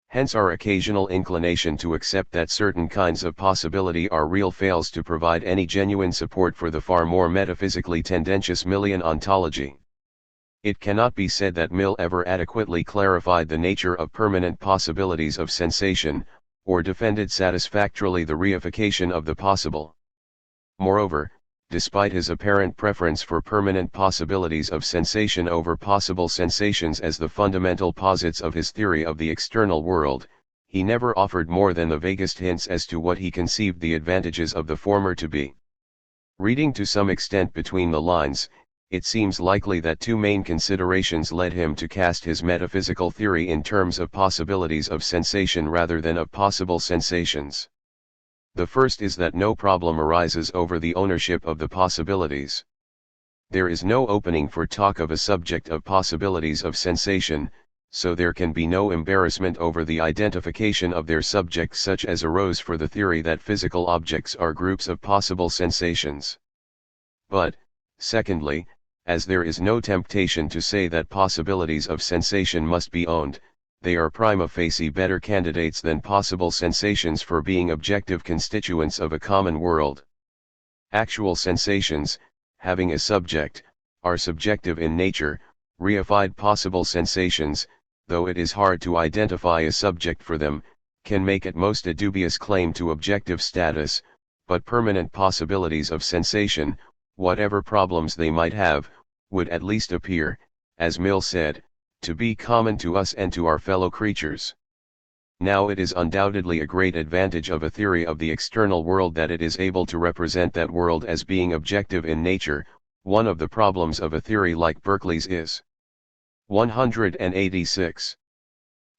Hence our occasional inclination to accept that certain kinds of possibility are real fails to provide any genuine support for the far more metaphysically tendentious Millian ontology. It cannot be said that Mill ever adequately clarified the nature of permanent possibilities of sensation, or defended satisfactorily the reification of the possible. Moreover, despite his apparent preference for permanent possibilities of sensation over possible sensations as the fundamental posits of his theory of the external world, he never offered more than the vaguest hints as to what he conceived the advantages of the former to be. Reading to some extent between the lines, it seems likely that two main considerations led him to cast his metaphysical theory in terms of possibilities of sensation rather than of possible sensations. The first is that no problem arises over the ownership of the possibilities. There is no opening for talk of a subject of possibilities of sensation, so there can be no embarrassment over the identification of their subjects such as arose for the theory that physical objects are groups of possible sensations. But, secondly, as there is no temptation to say that possibilities of sensation must be owned, they are prima facie better candidates than possible sensations for being objective constituents of a common world. Actual sensations, having a subject, are subjective in nature. Reified possible sensations, though it is hard to identify a subject for them, can make at most a dubious claim to objective status, but permanent possibilities of sensation, whatever problems they might have, would at least appear, as Mill said, to be common to us and to our fellow creatures. Now it is undoubtedly a great advantage of a theory of the external world that it is able to represent that world as being objective in nature. One of the problems of a theory like Berkeley's is 186.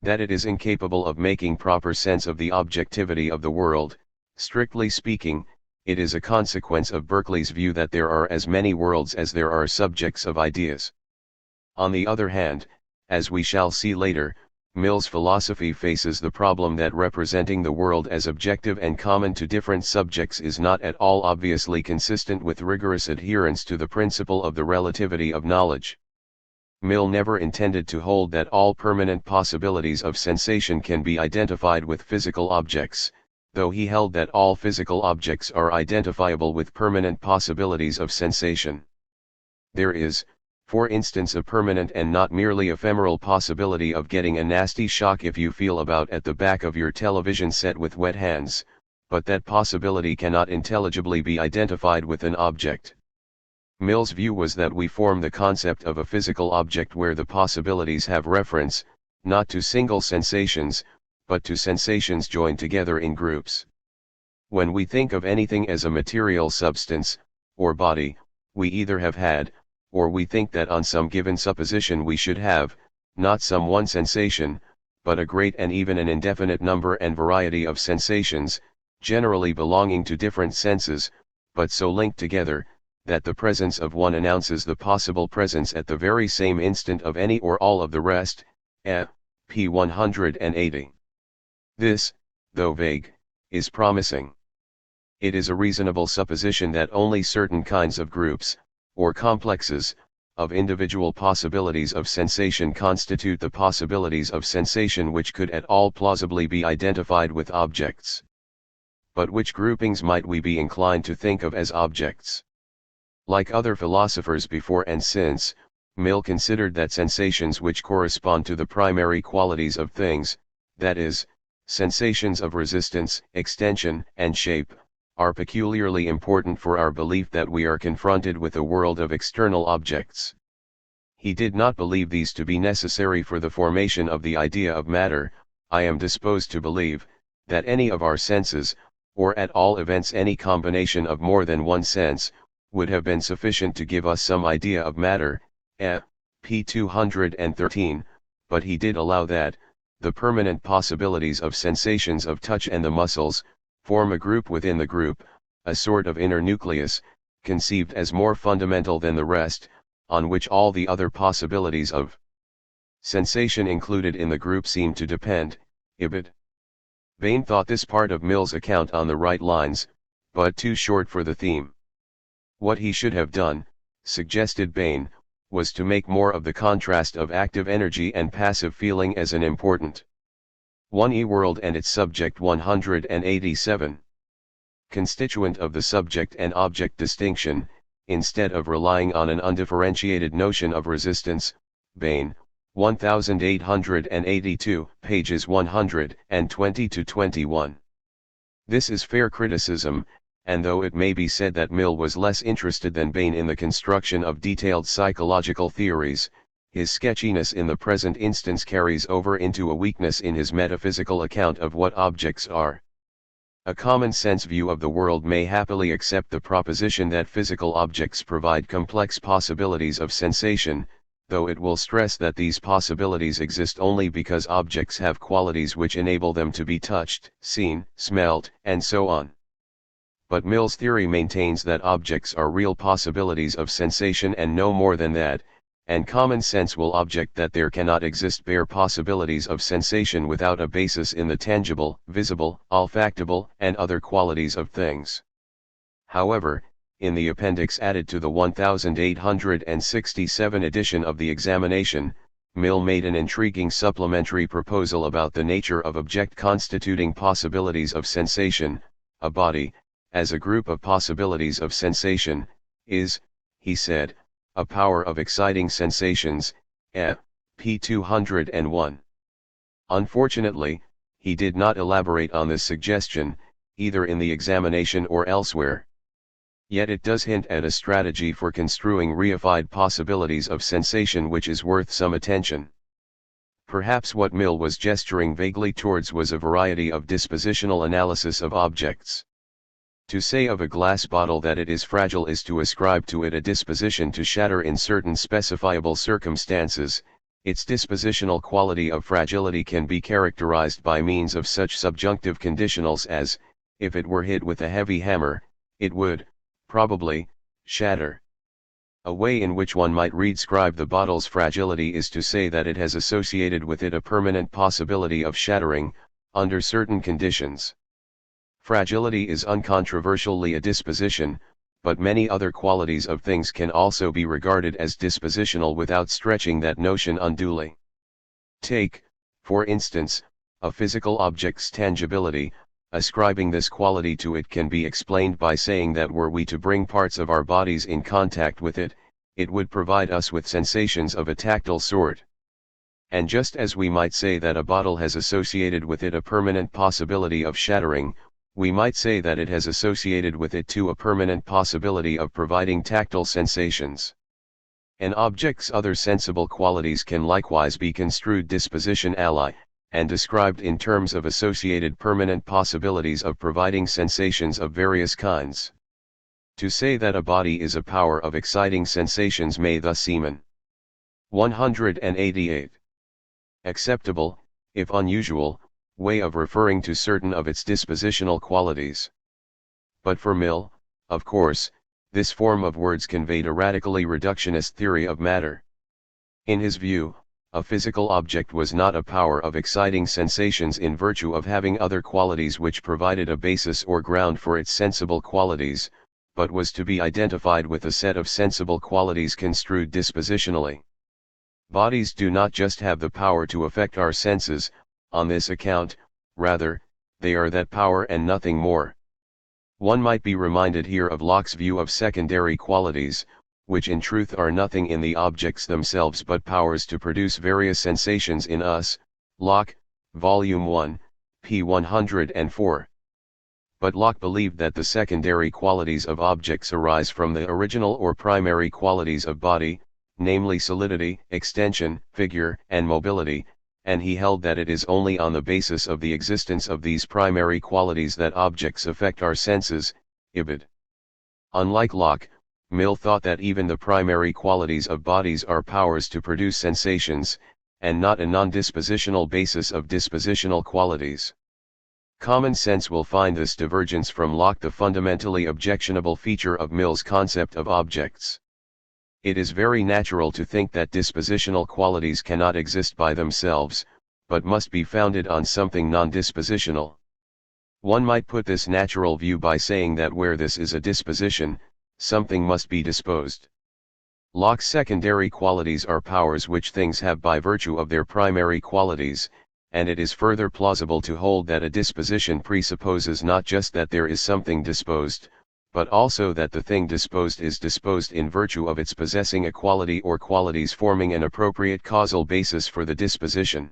That it is incapable of making proper sense of the objectivity of the world. Strictly speaking, it is a consequence of Berkeley's view that there are as many worlds as there are subjects of ideas. On the other hand, as we shall see later, Mill's philosophy faces the problem that representing the world as objective and common to different subjects is not at all obviously consistent with rigorous adherence to the principle of the relativity of knowledge. Mill never intended to hold that all permanent possibilities of sensation can be identified with physical objects, though he held that all physical objects are identifiable with permanent possibilities of sensation. There is, for instance, a permanent and not merely ephemeral possibility of getting a nasty shock if you feel about at the back of your television set with wet hands, but that possibility cannot intelligibly be identified with an object. Mill's view was that we form the concept of a physical object where the possibilities have reference, not to single sensations, but to sensations joined together in groups. When we think of anything as a material substance, or body, we either have had, or we think that on some given supposition we should have, not some one sensation, but a great and even an indefinite number and variety of sensations, generally belonging to different senses, but so linked together, that the presence of one announces the possible presence at the very same instant of any or all of the rest. P. 180. This, though vague, is promising. It is a reasonable supposition that only certain kinds of groups, or complexes, of individual possibilities of sensation constitute the possibilities of sensation which could at all plausibly be identified with objects. But which groupings might we be inclined to think of as objects? Like other philosophers before and since, Mill considered that sensations which correspond to the primary qualities of things, that is, sensations of resistance, extension, and shape, are peculiarly important for our belief that we are confronted with a world of external objects. He did not believe these to be necessary for the formation of the idea of matter. I am disposed to believe, that any of our senses, or at all events any combination of more than one sense, would have been sufficient to give us some idea of matter, p. 213, but he did allow that, the permanent possibilities of sensations of touch and the muscles, form a group within the group, a sort of inner nucleus, conceived as more fundamental than the rest, on which all the other possibilities of sensation included in the group seem to depend. Ibid. Bain thought this part of Mill's account on the right lines, but too short for the theme. What he should have done, suggested Bain, was to make more of the contrast of active energy and passive feeling as an important 1e world and its subject 187. Constituent of the subject and object distinction, instead of relying on an undifferentiated notion of resistance. Bain, 1882, pages 120-21. This is fair criticism, and though it may be said that Mill was less interested than Bain in the construction of detailed psychological theories, his sketchiness in the present instance carries over into a weakness in his metaphysical account of what objects are. A common-sense view of the world may happily accept the proposition that physical objects provide complex possibilities of sensation, though it will stress that these possibilities exist only because objects have qualities which enable them to be touched, seen, smelled, and so on. But Mill's theory maintains that objects are real possibilities of sensation and no more than that, and common sense will object that there cannot exist bare possibilities of sensation without a basis in the tangible, visible, olfactable, and other qualities of things. However, in the appendix added to the 1867 edition of the examination, Mill made an intriguing supplementary proposal about the nature of object constituting possibilities of sensation. A body, as a group of possibilities of sensation, is, he said, a power of exciting sensations, p. 201. Unfortunately, he did not elaborate on this suggestion, either in the examination or elsewhere. Yet it does hint at a strategy for construing reified possibilities of sensation which is worth some attention. Perhaps what Mill was gesturing vaguely towards was a variety of dispositional analysis of objects. To say of a glass bottle that it is fragile is to ascribe to it a disposition to shatter in certain specifiable circumstances. Its dispositional quality of fragility can be characterized by means of such subjunctive conditionals as, if it were hit with a heavy hammer, it would, probably, shatter. A way in which one might redscribe the bottle's fragility is to say that it has associated with it a permanent possibility of shattering, under certain conditions. Fragility is uncontroversially a disposition, but many other qualities of things can also be regarded as dispositional without stretching that notion unduly. Take, for instance, a physical object's tangibility. Ascribing this quality to it can be explained by saying that were we to bring parts of our bodies in contact with it, it would provide us with sensations of a tactile sort. And just as we might say that a bottle has associated with it a permanent possibility of shattering, we might say that it has associated with it too a permanent possibility of providing tactile sensations. An object's other sensible qualities can likewise be construed disposition ally, and described in terms of associated permanent possibilities of providing sensations of various kinds. To say that a body is a power of exciting sensations may thus seem an 188. Acceptable, if unusual, way of referring to certain of its dispositional qualities. But for Mill, of course, this form of words conveyed a radically reductionist theory of matter. In his view, a physical object was not a power of exciting sensations in virtue of having other qualities which provided a basis or ground for its sensible qualities, but was to be identified with a set of sensible qualities construed dispositionally. Bodies do not just have the power to affect our senses, on this account, rather, they are that power and nothing more. One might be reminded here of Locke's view of secondary qualities, which in truth are nothing in the objects themselves but powers to produce various sensations in us, Locke, Volume 1, p. 104. But Locke believed that the secondary qualities of objects arise from the original or primary qualities of body, namely solidity, extension, figure, and mobility, and he held that it is only on the basis of the existence of these primary qualities that objects affect our senses, ibid. Unlike Locke, Mill thought that even the primary qualities of bodies are powers to produce sensations, and not a non-dispositional basis of dispositional qualities. Common sense will find this divergence from Locke the fundamentally objectionable feature of Mill's concept of objects. It is very natural to think that dispositional qualities cannot exist by themselves, but must be founded on something non-dispositional. One might put this natural view by saying that where this is a disposition, something must be disposed. Locke's secondary qualities are powers which things have by virtue of their primary qualities, and it is further plausible to hold that a disposition presupposes not just that there is something disposed, but also that the thing disposed is disposed in virtue of its possessing a quality or qualities forming an appropriate causal basis for the disposition.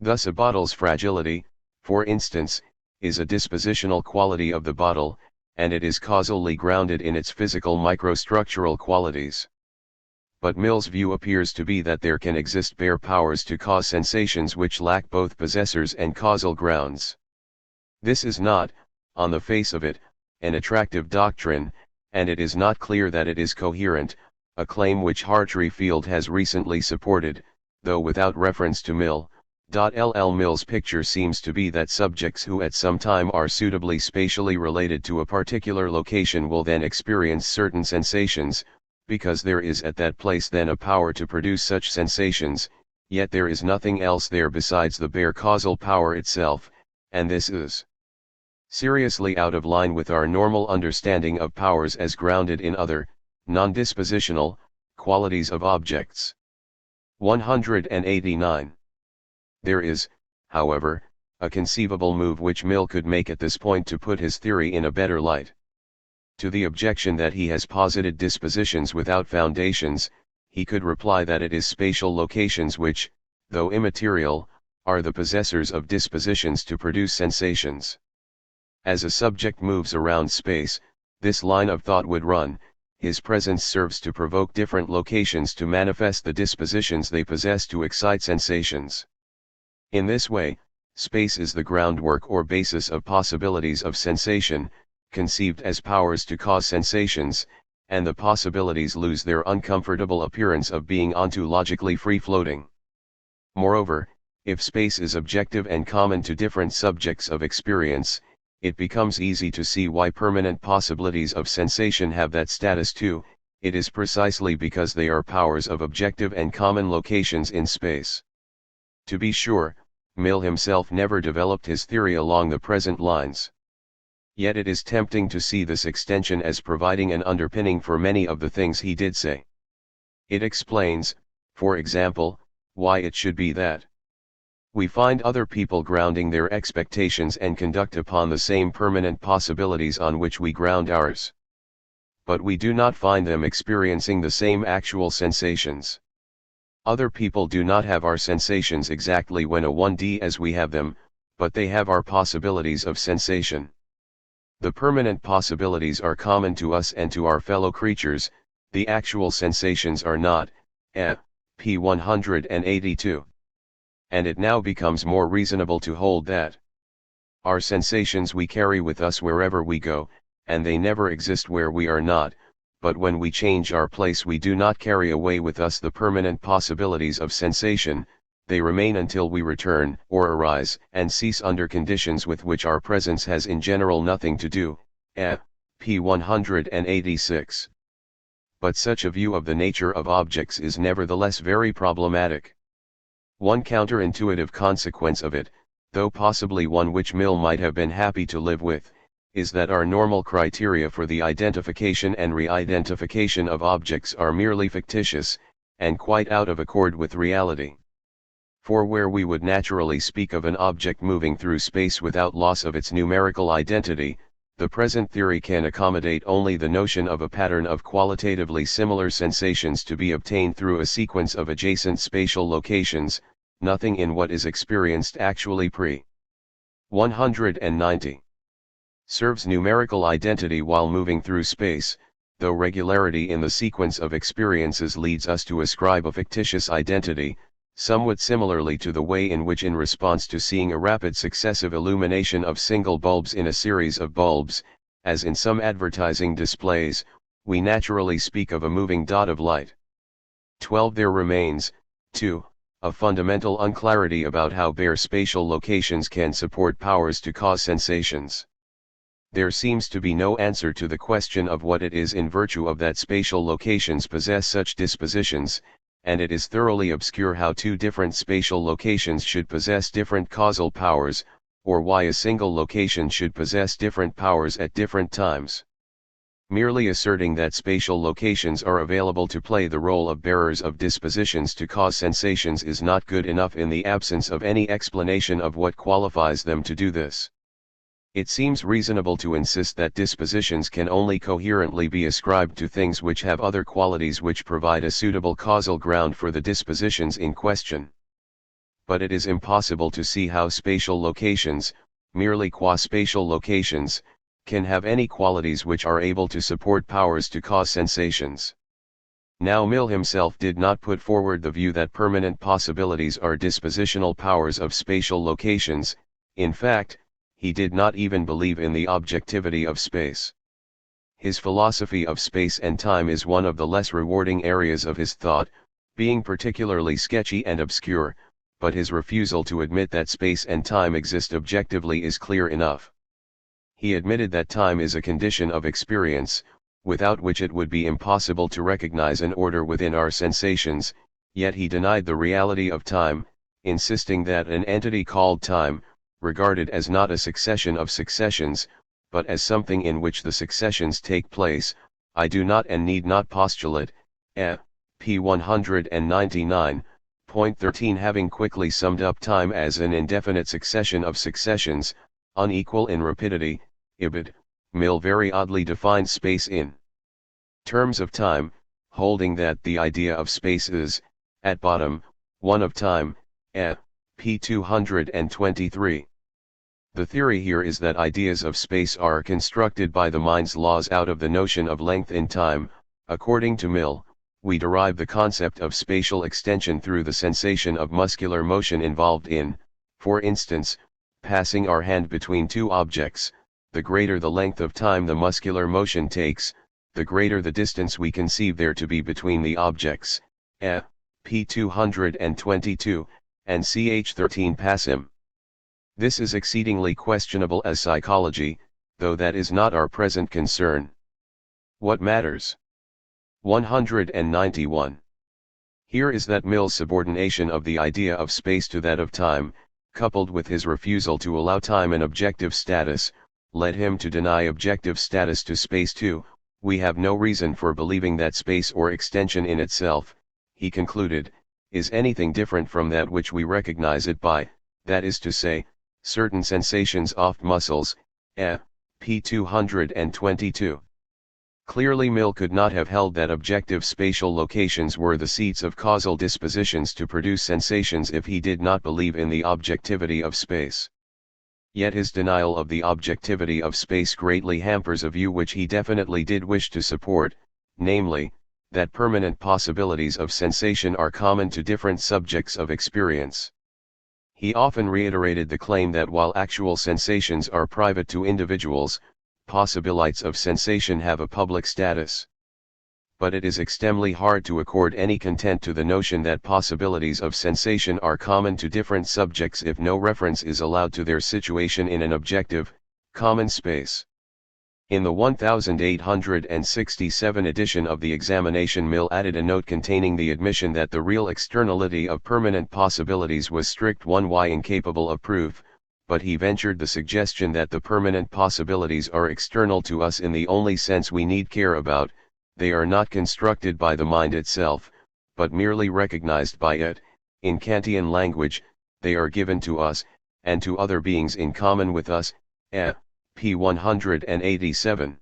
Thus a bottle's fragility, for instance, is a dispositional quality of the bottle, and it is causally grounded in its physical microstructural qualities. but Mill's view appears to be that there can exist bare powers to cause sensations which lack both possessors and causal grounds. This is not, on the face of it, an attractive doctrine, and it is not clear that it is coherent, a claim which Hartree-Field has recently supported, though without reference to Mill. Mill's picture seems to be that subjects who at some time are suitably spatially related to a particular location will then experience certain sensations, because there is at that place then a power to produce such sensations, yet there is nothing else there besides the bare causal power itself, and this is seriously out of line with our normal understanding of powers as grounded in other, non-dispositional, qualities of objects. 189. There is, however, a conceivable move which Mill could make at this point to put his theory in a better light. To the objection that he has posited dispositions without foundations, he could reply that it is spatial locations which, though immaterial, are the possessors of dispositions to produce sensations. As a subject moves around space, this line of thought would run: his presence serves to provoke different locations to manifest the dispositions they possess to excite sensations. In this way, space is the groundwork or basis of possibilities of sensation, conceived as powers to cause sensations, and the possibilities lose their uncomfortable appearance of being ontologically free-floating. Moreover, if space is objective and common to different subjects of experience, it becomes easy to see why permanent possibilities of sensation have that status too. It is precisely because they are powers of objective and common locations in space. To be sure, Mill himself never developed his theory along the present lines. Yet it is tempting to see this extension as providing an underpinning for many of the things he did say. It explains, for example, why it should be that we find other people grounding their expectations and conduct upon the same permanent possibilities on which we ground ours. But we do not find them experiencing the same actual sensations. Other people do not have our sensations exactly when a 1D as we have them, but they have our possibilities of sensation. The permanent possibilities are common to us and to our fellow creatures, the actual sensations are not. P. 182. And it now becomes more reasonable to hold that our sensations we carry with us wherever we go, and they never exist where we are not, but when we change our place we do not carry away with us the permanent possibilities of sensation, they remain until we return or arise and cease under conditions with which our presence has in general nothing to do. P. 186. But such a view of the nature of objects is nevertheless very problematic. One counterintuitive consequence of it, though possibly one which Mill might have been happy to live with, is that our normal criteria for the identification and re-identification of objects are merely fictitious, and quite out of accord with reality. For where we would naturally speak of an object moving through space without loss of its numerical identity, the present theory can accommodate only the notion of a pattern of qualitatively similar sensations to be obtained through a sequence of adjacent spatial locations, nothing in what is experienced actually 190. Serves numerical identity while moving through space, though regularity in the sequence of experiences leads us to ascribe a fictitious identity, somewhat similarly to the way in which in response to seeing a rapid successive illumination of single bulbs in a series of bulbs, as in some advertising displays, we naturally speak of a moving dot of light. 12. There remains, too, a fundamental unclarity about how bare spatial locations can support powers to cause sensations. There seems to be no answer to the question of what it is in virtue of that spatial locations possess such dispositions, and it is thoroughly obscure how two different spatial locations should possess different causal powers, or why a single location should possess different powers at different times. Merely asserting that spatial locations are available to play the role of bearers of dispositions to cause sensations is not good enough in the absence of any explanation of what qualifies them to do this. It seems reasonable to insist that dispositions can only coherently be ascribed to things which have other qualities which provide a suitable causal ground for the dispositions in question. But it is impossible to see how spatial locations, merely qua spatial locations, can have any qualities which are able to support powers to cause sensations. Now Mill himself did not put forward the view that permanent possibilities are dispositional powers of spatial locations. In fact, he did not even believe in the objectivity of space. His philosophy of space and time is one of the less rewarding areas of his thought, being particularly sketchy and obscure, but his refusal to admit that space and time exist objectively is clear enough. He admitted that time is a condition of experience, without which it would be impossible to recognize an order within our sensations, yet he denied the reality of time, insisting that an entity called time, regarded as not a succession of successions, but as something in which the successions take place. I do not and need not postulate, p. 199.13. Having quickly summed up time as an indefinite succession of successions, unequal in rapidity, ibid, Mill very oddly defined space in terms of time, holding that the idea of space is, at bottom, one of time, p. 223. The theory here is that ideas of space are constructed by the mind's laws out of the notion of length in time. According to Mill, we derive the concept of spatial extension through the sensation of muscular motion involved in, for instance, passing our hand between two objects. The greater the length of time the muscular motion takes, the greater the distance we conceive there to be between the objects. p. 222, and ch. 13 passim. This is exceedingly questionable as psychology, though that is not our present concern. What matters? 191. Here is that Mill's subordination of the idea of space to that of time, coupled with his refusal to allow time an objective status, led him to deny objective status to space too. We have no reason for believing that space or extension in itself, he concluded, is anything different from that which we recognize it by, that is to say, certain sensations oft muscles, p. 222. Clearly Mill could not have held that objective spatial locations were the seats of causal dispositions to produce sensations if he did not believe in the objectivity of space. Yet his denial of the objectivity of space greatly hampers a view which he definitely did wish to support, namely, that permanent possibilities of sensation are common to different subjects of experience. He often reiterated the claim that while actual sensations are private to individuals, possibilities of sensation have a public status. But it is extremely hard to accord any content to the notion that possibilities of sensation are common to different subjects if no reference is allowed to their situation in an objective, common space. In the 1867 edition of the examination, Mill added a note containing the admission that the real externality of permanent possibilities was strict 1y incapable of proof, but he ventured the suggestion that the permanent possibilities are external to us in the only sense we need care about. They are not constructed by the mind itself, but merely recognized by it. In Kantian language, they are given to us, and to other beings in common with us. p. 187.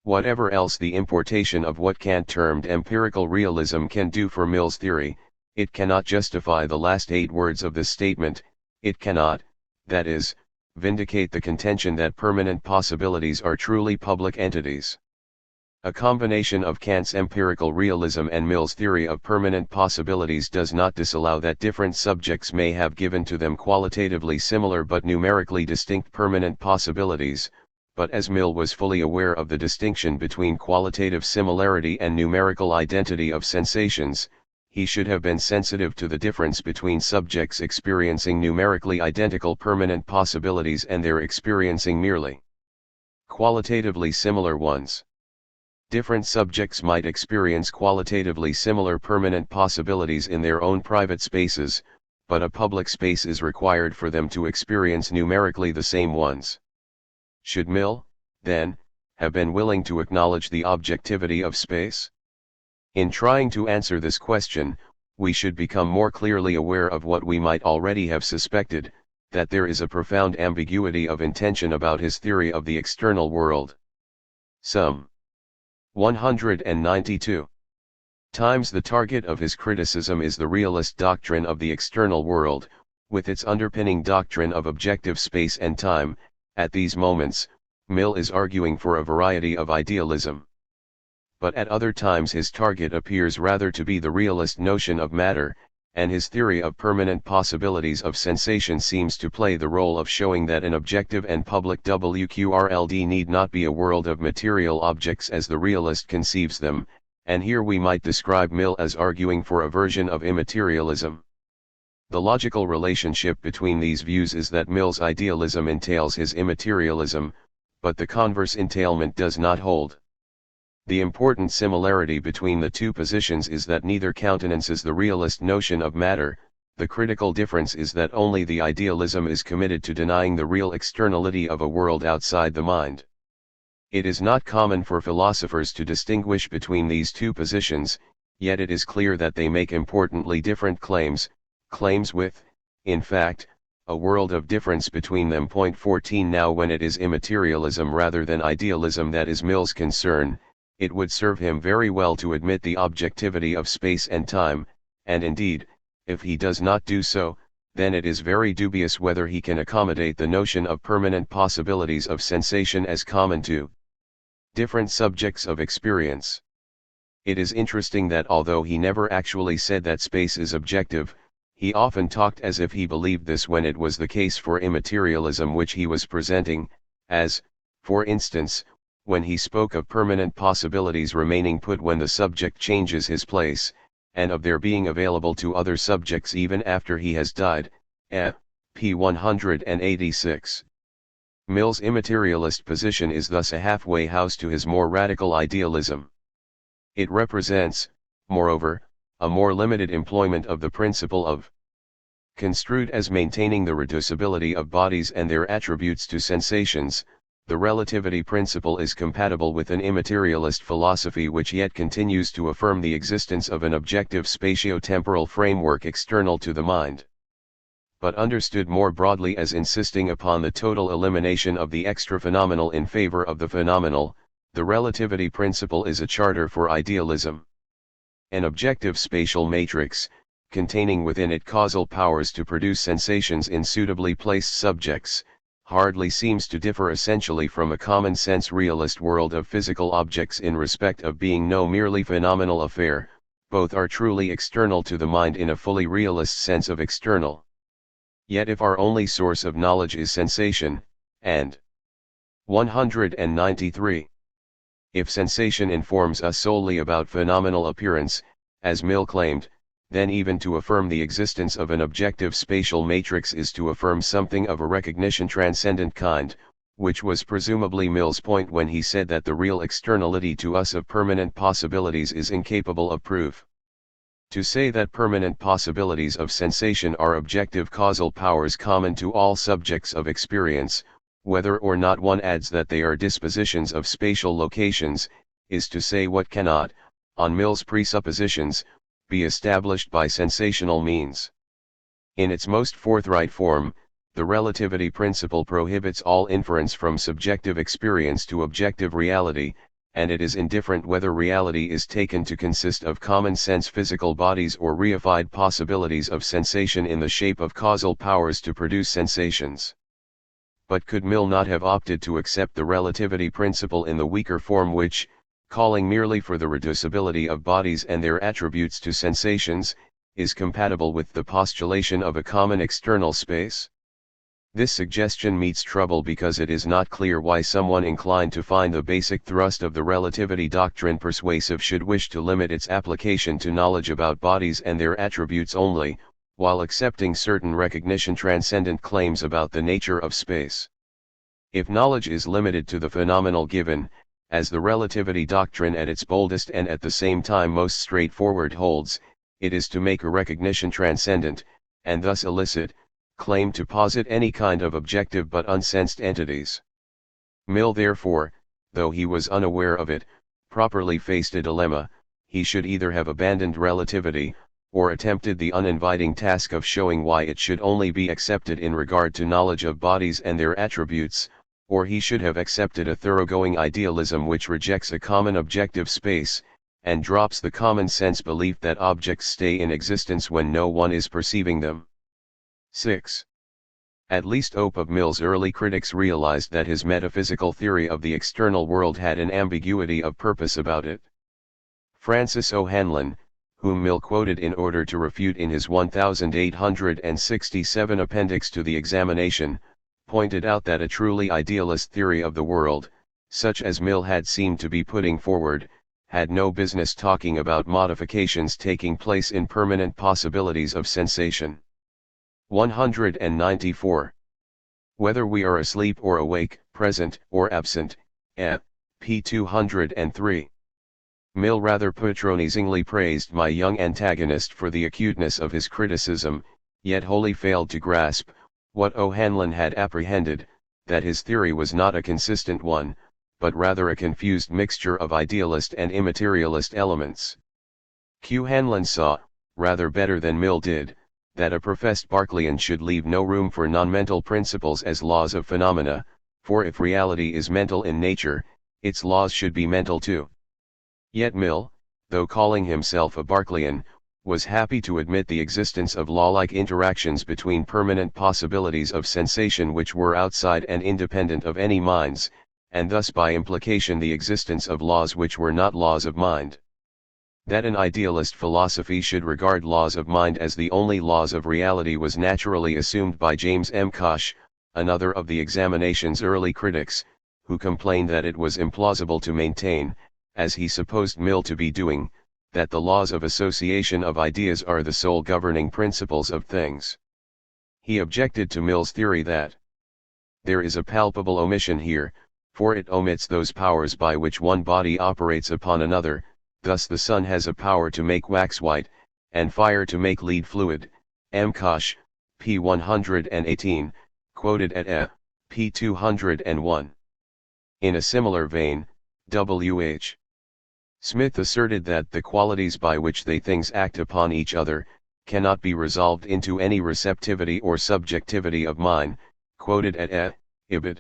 Whatever else the importation of what Kant termed empirical realism can do for Mill's theory, it cannot justify the last 8 words of this statement. It cannot, that is, vindicate the contention that permanent possibilities are truly public entities. A combination of Kant's empirical realism and Mill's theory of permanent possibilities does not disallow that different subjects may have given to them qualitatively similar but numerically distinct permanent possibilities, but as Mill was fully aware of the distinction between qualitative similarity and numerical identity of sensations, he should have been sensitive to the difference between subjects experiencing numerically identical permanent possibilities and their experiencing merely qualitatively similar ones. Different subjects might experience qualitatively similar permanent possibilities in their own private spaces, but a public space is required for them to experience numerically the same ones. Should Mill, then, have been willing to acknowledge the objectivity of space? In trying to answer this question, we should become more clearly aware of what we might already have suspected, that there is a profound ambiguity of intention about his theory of the external world. Some 192 times the target of his criticism is the realist doctrine of the external world, with its underpinning doctrine of objective space and time. At these moments, Mill is arguing for a variety of idealism. but at other times his target appears rather to be the realist notion of matter, and his theory of permanent possibilities of sensation seems to play the role of showing that an objective and public WQRLD need not be a world of material objects as the realist conceives them, and here we might describe Mill as arguing for a version of immaterialism. The logical relationship between these views is that Mill's idealism entails his immaterialism, but the converse entailment does not hold. The important similarity between the two positions is that neither countenances the realist notion of matter. The critical difference is that only the idealism is committed to denying the real externality of a world outside the mind. It is not common for philosophers to distinguish between these two positions, yet it is clear that they make importantly different claims with, in fact, a world of difference between them. Point 14. Now when it is immaterialism rather than idealism that is Mill's concern, it would serve him very well to admit the objectivity of space and time, and indeed, if he does not do so, then it is very dubious whether he can accommodate the notion of permanent possibilities of sensation as common to different subjects of experience. It is interesting that although he never actually said that space is objective, he often talked as if he believed this when it was the case for immaterialism which he was presenting, as, for instance, when he spoke of permanent possibilities remaining put when the subject changes his place, and of their being available to other subjects even after he has died, p. 186. Mill's immaterialist position is thus a halfway house to his more radical idealism. It represents, moreover, a more limited employment of the principle of construed as maintaining the reducibility of bodies and their attributes to sensations. The relativity principle is compatible with an immaterialist philosophy which yet continues to affirm the existence of an objective spatio-temporal framework external to the mind. But understood more broadly as insisting upon the total elimination of the extra-phenomenal in favor of the phenomenal, the relativity principle is a charter for idealism. An objective spatial matrix, containing within it causal powers to produce sensations in suitably placed subjects, hardly seems to differ essentially from a common-sense realist world of physical objects in respect of being no merely phenomenal affair. Both are truly external to the mind in a fully realist sense of external. Yet if our only source of knowledge is sensation, and 193. If sensation informs us solely about phenomenal appearance, as Mill claimed, then even to affirm the existence of an objective spatial matrix is to affirm something of a recognition transcendent kind, which was presumably Mill's point when he said that the real externality to us of permanent possibilities is incapable of proof. To say that permanent possibilities of sensation are objective causal powers common to all subjects of experience, whether or not one adds that they are dispositions of spatial locations, is to say what cannot, on Mill's presuppositions, be established by sensational means. In its most forthright form, the relativity principle prohibits all inference from subjective experience to objective reality, and it is indifferent whether reality is taken to consist of common-sense physical bodies or reified possibilities of sensation in the shape of causal powers to produce sensations. But could Mill not have opted to accept the relativity principle in the weaker form which, calling merely for the reducibility of bodies and their attributes to sensations, is compatible with the postulation of a common external space? This suggestion meets trouble because it is not clear why someone inclined to find the basic thrust of the relativity doctrine persuasive should wish to limit its application to knowledge about bodies and their attributes only, while accepting certain recognition transcendent claims about the nature of space. If knowledge is limited to the phenomenal given, as the relativity doctrine at its boldest and at the same time most straightforward holds, it is to make a recognition transcendent, and thus illicit, claim to posit any kind of objective but unsensed entities. Mill therefore, though he was unaware of it, properly faced a dilemma. He should either have abandoned relativity, or attempted the uninviting task of showing why it should only be accepted in regard to knowledge of bodies and their attributes, or he should have accepted a thoroughgoing idealism which rejects a common objective space, and drops the common-sense belief that objects stay in existence when no one is perceiving them. 6. At least Ope of Mill's early critics realized that his metaphysical theory of the external world had an ambiguity of purpose about it. Francis O'Hanlon, whom Mill quoted in order to refute in his 1867 appendix to the examination, pointed out that a truly idealist theory of the world, such as Mill had seemed to be putting forward, had no business talking about modifications taking place in permanent possibilities of sensation. 194. Whether we are asleep or awake, present or absent, p. 203. Mill rather patronizingly praised my young antagonist for the acuteness of his criticism, yet wholly failed to grasp, what O'Hanlon had apprehended, that his theory was not a consistent one, but rather a confused mixture of idealist and immaterialist elements. Hanlon saw, rather better than Mill did, that a professed Berkeleyan should leave no room for non-mental principles as laws of phenomena, for if reality is mental in nature, its laws should be mental too. Yet Mill, though calling himself a Berkeleyan, was happy to admit the existence of law-like interactions between permanent possibilities of sensation which were outside and independent of any minds, and thus by implication the existence of laws which were not laws of mind. That an idealist philosophy should regard laws of mind as the only laws of reality was naturally assumed by James M. Koch, another of the examination's early critics, who complained that it was implausible to maintain, as he supposed Mill to be doing, that the laws of association of ideas are the sole governing principles of things. He objected to Mill's theory that there is a palpable omission here, for it omits those powers by which one body operates upon another. Thus the sun has a power to make wax white, and fire to make lead fluid. M. Koch, p. 118, quoted at p. 201. In a similar vein, W.H. Smith asserted that the qualities by which they things act upon each other, cannot be resolved into any receptivity or subjectivity of mind, quoted at Ibid.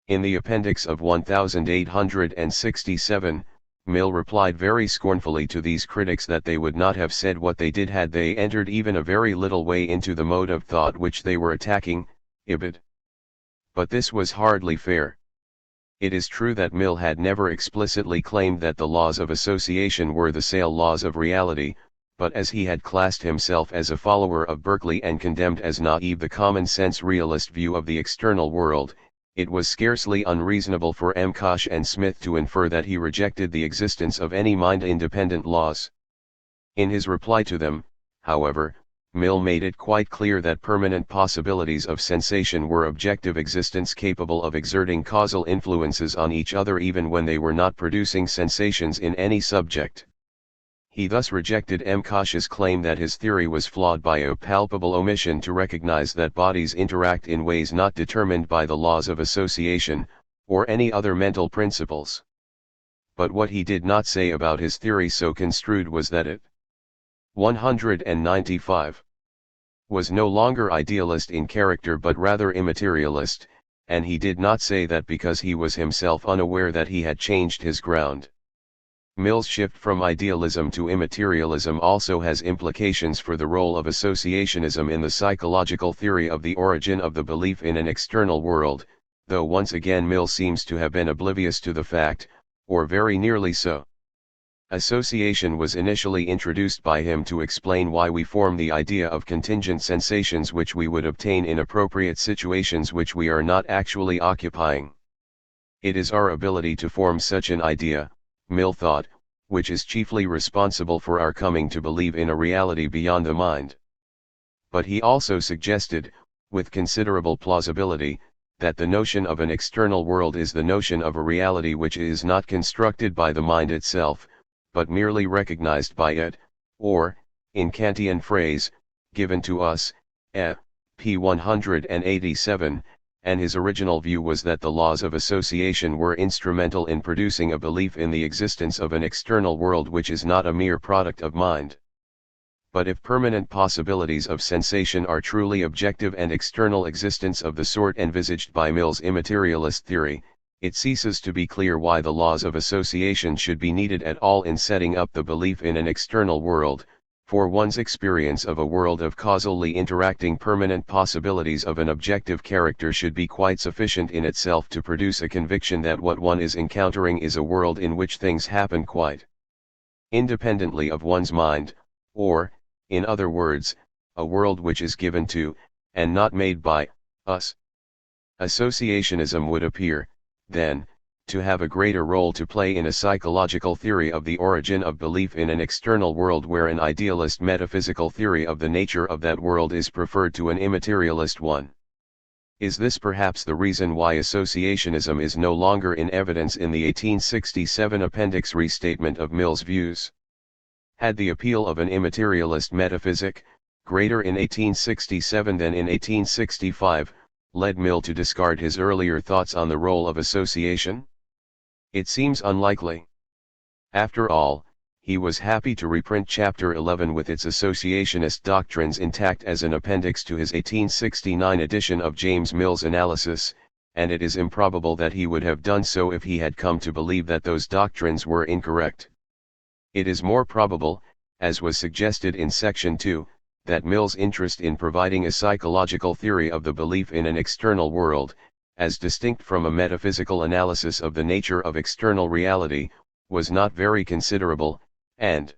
In the appendix of 1867, Mill replied very scornfully to these critics that they would not have said what they did had they entered even a very little way into the mode of thought which they were attacking, Ibid. But this was hardly fair. It is true that Mill had never explicitly claimed that the laws of association were the sole laws of reality, but as he had classed himself as a follower of Berkeley and condemned as naive the common-sense realist view of the external world, it was scarcely unreasonable for M. Koch and Smith to infer that he rejected the existence of any mind-independent laws. In his reply to them, however, Mill made it quite clear that permanent possibilities of sensation were objective existents capable of exerting causal influences on each other even when they were not producing sensations in any subject. He thus rejected M. Koch's claim that his theory was flawed by a palpable omission to recognize that bodies interact in ways not determined by the laws of association, or any other mental principles. But what he did not say about his theory so construed was that it 195 was no longer idealist in character but rather immaterialist, and he did not say that because he was himself unaware that he had changed his ground. Mill's shift from idealism to immaterialism also has implications for the role of associationism in the psychological theory of the origin of the belief in an external world, though once again Mill seems to have been oblivious to the fact, or very nearly so. Association was initially introduced by him to explain why we form the idea of contingent sensations which we would obtain in appropriate situations which we are not actually occupying. It is our ability to form such an idea, Mill thought, which is chiefly responsible for our coming to believe in a reality beyond the mind. But he also suggested, with considerable plausibility, that the notion of an external world is the notion of a reality which is not constructed by the mind itself, but merely recognized by it, or, in Kantian phrase, given to us, p. 187, and his original view was that the laws of association were instrumental in producing a belief in the existence of an external world which is not a mere product of mind. But if permanent possibilities of sensation are truly objective and external existence of the sort envisaged by Mill's immaterialist theory, it ceases to be clear why the laws of association should be needed at all in setting up the belief in an external world, for one's experience of a world of causally interacting permanent possibilities of an objective character should be quite sufficient in itself to produce a conviction that what one is encountering is a world in which things happen quite independently of one's mind, or, in other words, a world which is given to, and not made by, us. Associationism would appear, then, to have a greater role to play in a psychological theory of the origin of belief in an external world, where an idealist metaphysical theory of the nature of that world is preferred to an immaterialist one. Is this perhaps the reason why associationism is no longer in evidence in the 1867 Appendix restatement of Mill's views? Had the appeal of an immaterialist metaphysic, greater in 1867 than in 1865, led Mill to discard his earlier thoughts on the role of association? It seems unlikely. After all, he was happy to reprint Chapter 11 with its associationist doctrines intact as an appendix to his 1869 edition of James Mill's Analysis, and it is improbable that he would have done so if he had come to believe that those doctrines were incorrect. It is more probable, as was suggested in Section 2, that Mill's interest in providing a psychological theory of the belief in an external world, as distinct from a metaphysical analysis of the nature of external reality, was not very considerable, and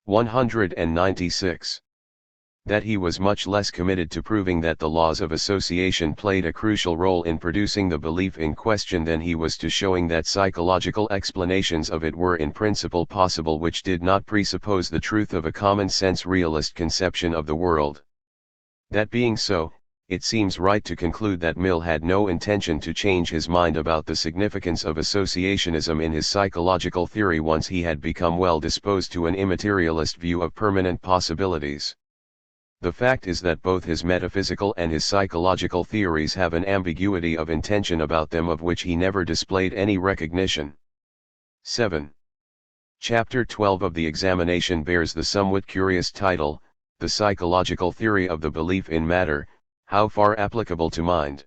196. That he was much less committed to proving that the laws of association played a crucial role in producing the belief in question than he was to showing that psychological explanations of it were in principle possible which did not presuppose the truth of a common-sense realist conception of the world. That being so, it seems right to conclude that Mill had no intention to change his mind about the significance of associationism in his psychological theory once he had become well disposed to an immaterialist view of permanent possibilities. The fact is that both his metaphysical and his psychological theories have an ambiguity of intention about them of which he never displayed any recognition. 7. Chapter 12 of the examination bears the somewhat curious title, The Psychological Theory of the Belief in Matter, How Far Applicable to Mind.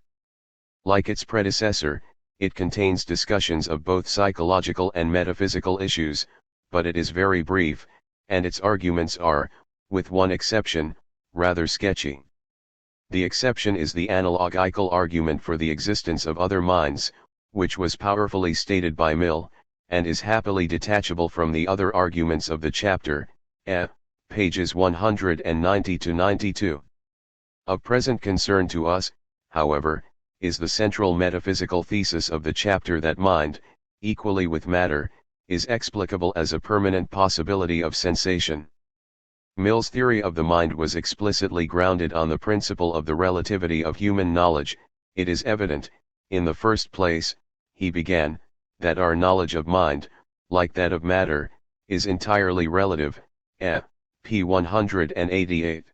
Like its predecessor, it contains discussions of both psychological and metaphysical issues, but it is very brief, and its arguments are, with one exception, rather sketchy. The exception is the analogical argument for the existence of other minds, which was powerfully stated by Mill, and is happily detachable from the other arguments of the chapter, pages 190 to 92. Of present concern to us, however, is the central metaphysical thesis of the chapter that mind, equally with matter, is explicable as a permanent possibility of sensation. Mill's theory of the mind was explicitly grounded on the principle of the relativity of human knowledge. It is evident, in the first place, he began, that our knowledge of mind, like that of matter, is entirely relative, p. 188.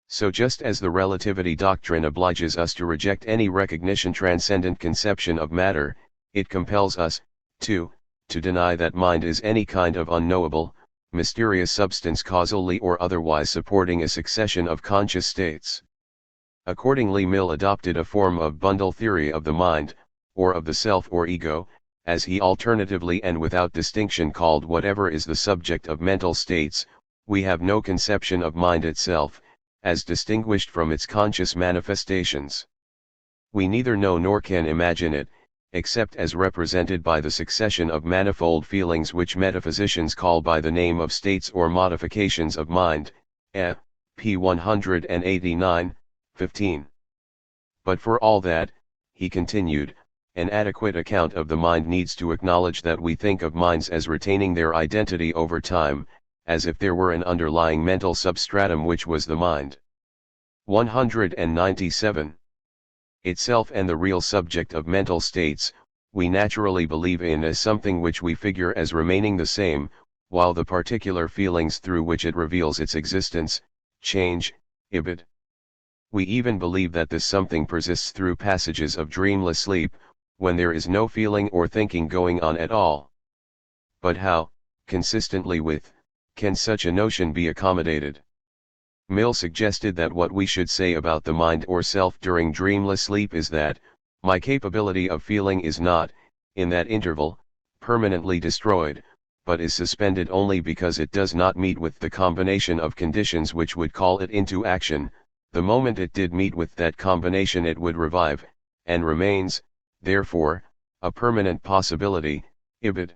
So just as the relativity doctrine obliges us to reject any recognition transcendent conception of matter, it compels us, too, to deny that mind is any kind of unknowable, mysterious substance causally or otherwise supporting a succession of conscious states. Accordingly, Mill adopted a form of bundle theory of the mind, or of the self or ego, as he alternatively and without distinction called whatever is the subject of mental states. We have no conception of mind itself, as distinguished from its conscious manifestations. We neither know nor can imagine it, except as represented by the succession of manifold feelings which metaphysicians call by the name of states or modifications of mind, p. 189, 15. But for all that, he continued, an adequate account of the mind needs to acknowledge that we think of minds as retaining their identity over time, as if there were an underlying mental substratum which was the mind. 197. Itself and the real subject of mental states, we naturally believe in as something which we figure as remaining the same, while the particular feelings through which it reveals its existence, change, ibid. We even believe that this something persists through passages of dreamless sleep, when there is no feeling or thinking going on at all. But how, consistently with, can such a notion be accommodated? Mill suggested that what we should say about the mind or self during dreamless sleep is that, my capability of feeling is not, in that interval, permanently destroyed, but is suspended only because it does not meet with the combination of conditions which would call it into action. The moment it did meet with that combination it would revive, and remains, therefore, a permanent possibility, ibid.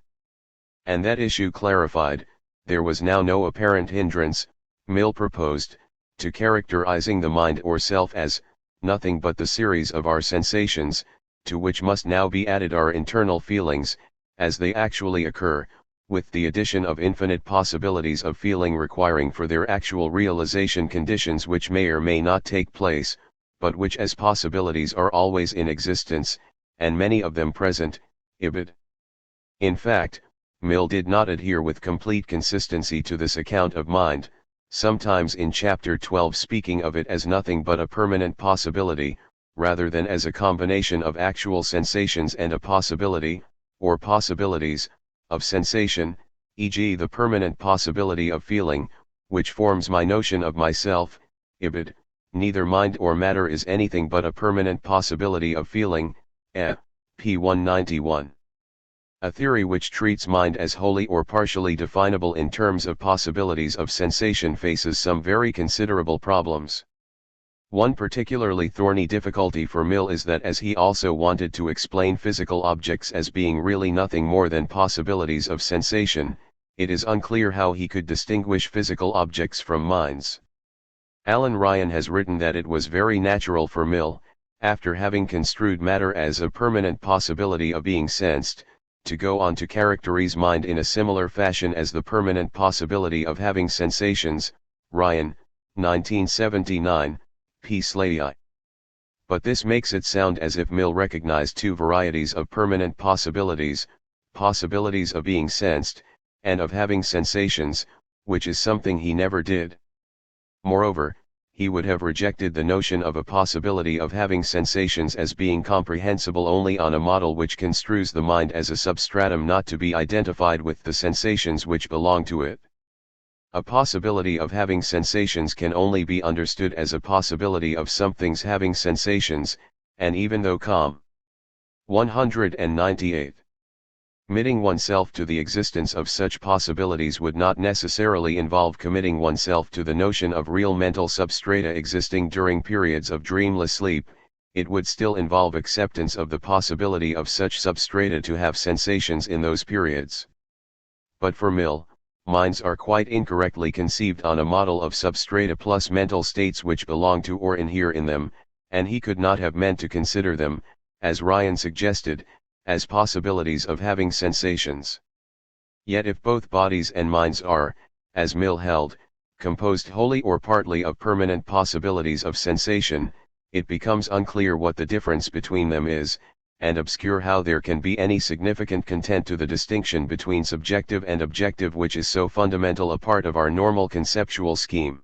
And that issue clarified, there was now no apparent hindrance, Mill proposed, to characterizing the mind or self as nothing but the series of our sensations, to which must now be added our internal feelings, as they actually occur, with the addition of infinite possibilities of feeling requiring for their actual realization conditions which may or may not take place, but which as possibilities are always in existence, and many of them present, ibid. In fact, Mill did not adhere with complete consistency to this account of mind, sometimes in chapter 12 speaking of it as nothing but a permanent possibility, rather than as a combination of actual sensations and a possibility, or possibilities, of sensation, e.g. the permanent possibility of feeling, which forms my notion of myself, ibid. Neither mind or matter is anything but a permanent possibility of feeling, p. 191. A theory which treats mind as wholly or partially definable in terms of possibilities of sensation faces some very considerable problems. One particularly thorny difficulty for Mill is that as he also wanted to explain physical objects as being really nothing more than possibilities of sensation, it is unclear how he could distinguish physical objects from minds. Alan Ryan has written that it was very natural for Mill, after having construed matter as a permanent possibility of being sensed, to go on to characterize mind in a similar fashion as the permanent possibility of having sensations. Ryan, 1979, p. Slayi. But this makes it sound as if Mill recognized two varieties of permanent possibilities, possibilities of being sensed, and of having sensations, which is something he never did. Moreover, he would have rejected the notion of a possibility of having sensations as being comprehensible only on a model which construes the mind as a substratum not to be identified with the sensations which belong to it. A possibility of having sensations can only be understood as a possibility of something's having sensations, and even though 198. Committing oneself to the existence of such possibilities would not necessarily involve committing oneself to the notion of real mental substrata existing during periods of dreamless sleep, it would still involve acceptance of the possibility of such substrata to have sensations in those periods. But for Mill, minds are quite incorrectly conceived on a model of substrata plus mental states which belong to or inhere in them, and he could not have meant to consider them, as Ryan suggested, as possibilities of having sensations. Yet if both bodies and minds are, as Mill held, composed wholly or partly of permanent possibilities of sensation, it becomes unclear what the difference between them is, and obscure how there can be any significant content to the distinction between subjective and objective which is so fundamental a part of our normal conceptual scheme.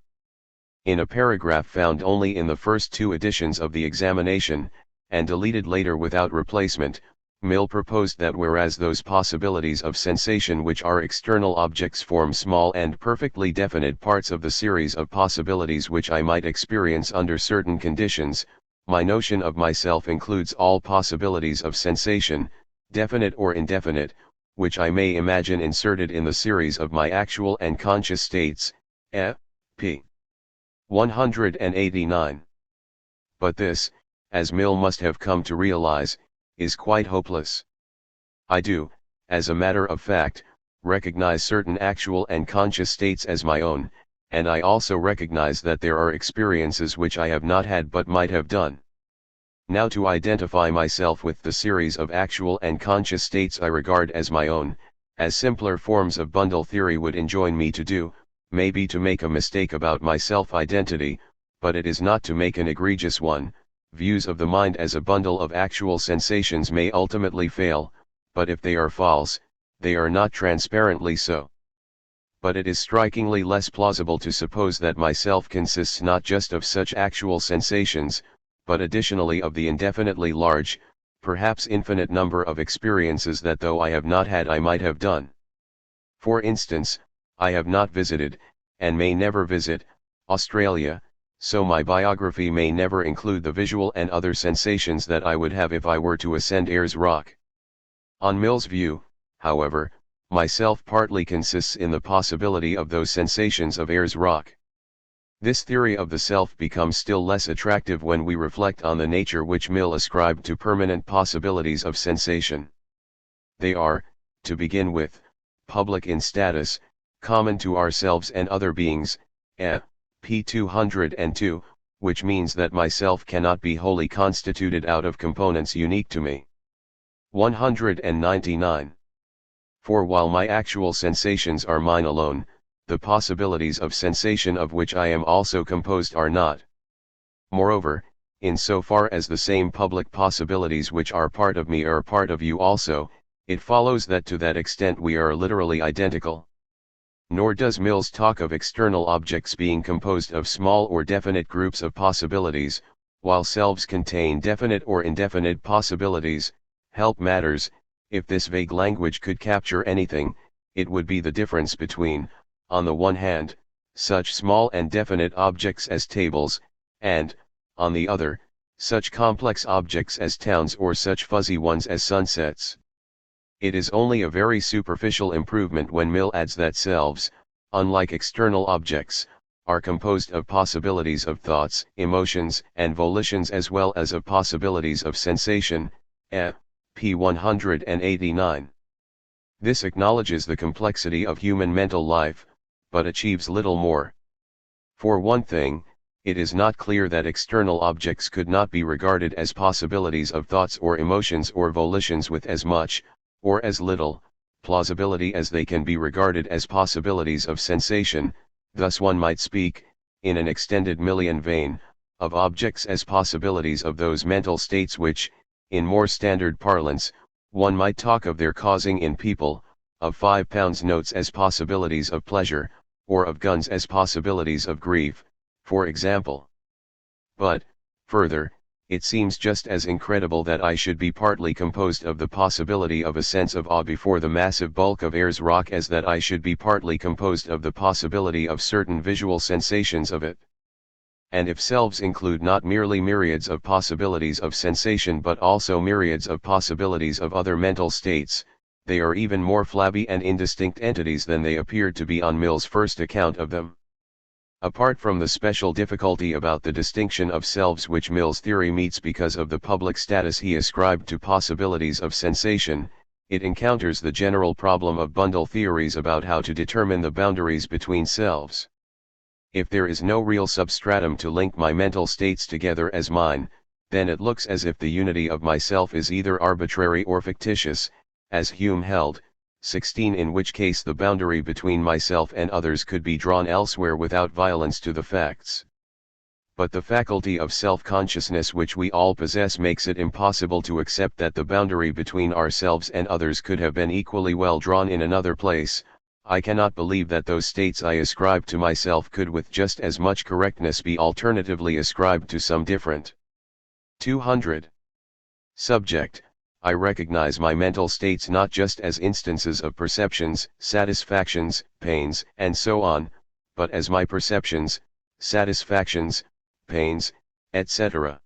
In a paragraph found only in the first two editions of the examination, and deleted later without replacement, Mill proposed that whereas those possibilities of sensation which are external objects form small and perfectly definite parts of the series of possibilities which I might experience under certain conditions, my notion of myself includes all possibilities of sensation, definite or indefinite, which I may imagine inserted in the series of my actual and conscious states, p. 189. But this, as Mill must have come to realize, is quite hopeless. I do, as a matter of fact, recognize certain actual and conscious states as my own, and I also recognize that there are experiences which I have not had but might have done. Now to identify myself with the series of actual and conscious states I regard as my own, as simpler forms of bundle theory would enjoin me to do, may be to make a mistake about my self-identity, but it is not to make an egregious one. Views of the mind as a bundle of actual sensations may ultimately fail, but if they are false, they are not transparently so. But it is strikingly less plausible to suppose that myself consists not just of such actual sensations, but additionally of the indefinitely large, perhaps infinite number of experiences that though I have not had I might have done. For instance, I have not visited, and may never visit, Australia, so my biography may never include the visual and other sensations that I would have if I were to ascend Ayers Rock. On Mill's view, however, myself partly consists in the possibility of those sensations of Ayers Rock. This theory of the self becomes still less attractive when we reflect on the nature which Mill ascribed to permanent possibilities of sensation. They are, to begin with, public in status, common to ourselves and other beings, p. 202, which means that myself cannot be wholly constituted out of components unique to me. 199. For while my actual sensations are mine alone, the possibilities of sensation of which I am also composed are not. Moreover, in so far as the same public possibilities which are part of me are part of you also, it follows that to that extent we are literally identical. Nor does Mills talk of external objects being composed of small or definite groups of possibilities, while selves contain definite or indefinite possibilities. Help matters. If this vague language could capture anything, it would be the difference between, on the one hand, such small and definite objects as tables, and, on the other, such complex objects as towns or such fuzzy ones as sunsets. It is only a very superficial improvement when Mill adds that selves, unlike external objects, are composed of possibilities of thoughts, emotions, and volitions as well as of possibilities of sensation, p. 189. This acknowledges the complexity of human mental life, but achieves little more. For one thing, it is not clear that external objects could not be regarded as possibilities of thoughts or emotions or volitions with as much, or as little, plausibility as they can be regarded as possibilities of sensation. Thus one might speak, in an extended Millian vein, of objects as possibilities of those mental states which, in more standard parlance, one might talk of their causing in people, of £5 notes as possibilities of pleasure, or of guns as possibilities of grief, for example. But, further, it seems just as incredible that I should be partly composed of the possibility of a sense of awe before the massive bulk of Ayer's rock as that I should be partly composed of the possibility of certain visual sensations of it. And if selves include not merely myriads of possibilities of sensation but also myriads of possibilities of other mental states, they are even more flabby and indistinct entities than they appeared to be on Mill's first account of them. Apart from the special difficulty about the distinction of selves which Mill's theory meets because of the public status he ascribed to possibilities of sensation, it encounters the general problem of bundle theories about how to determine the boundaries between selves. If there is no real substratum to link my mental states together as mine, then it looks as if the unity of myself is either arbitrary or fictitious, as Hume held, 16, in which case the boundary between myself and others could be drawn elsewhere without violence to the facts. But the faculty of self-consciousness which we all possess makes it impossible to accept that the boundary between ourselves and others could have been equally well drawn in another place. I cannot believe that those states I ascribe to myself could with just as much correctness be alternatively ascribed to some different. 200. Subject: I recognize my mental states not just as instances of perceptions, satisfactions, pains, and so on, but as my perceptions, satisfactions, pains, etc.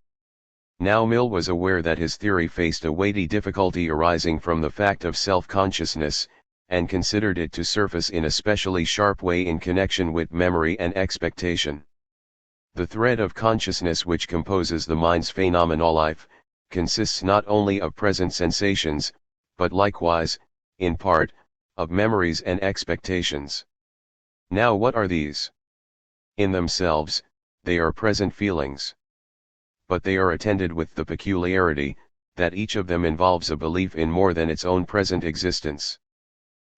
Now Mill was aware that his theory faced a weighty difficulty arising from the fact of self-consciousness, and considered it to surface in a specially sharp way in connection with memory and expectation. The thread of consciousness which composes the mind's phenomenal life, consists not only of present sensations, but likewise, in part, of memories and expectations. Now what are these? In themselves, they are present feelings. But they are attended with the peculiarity, that each of them involves a belief in more than its own present existence.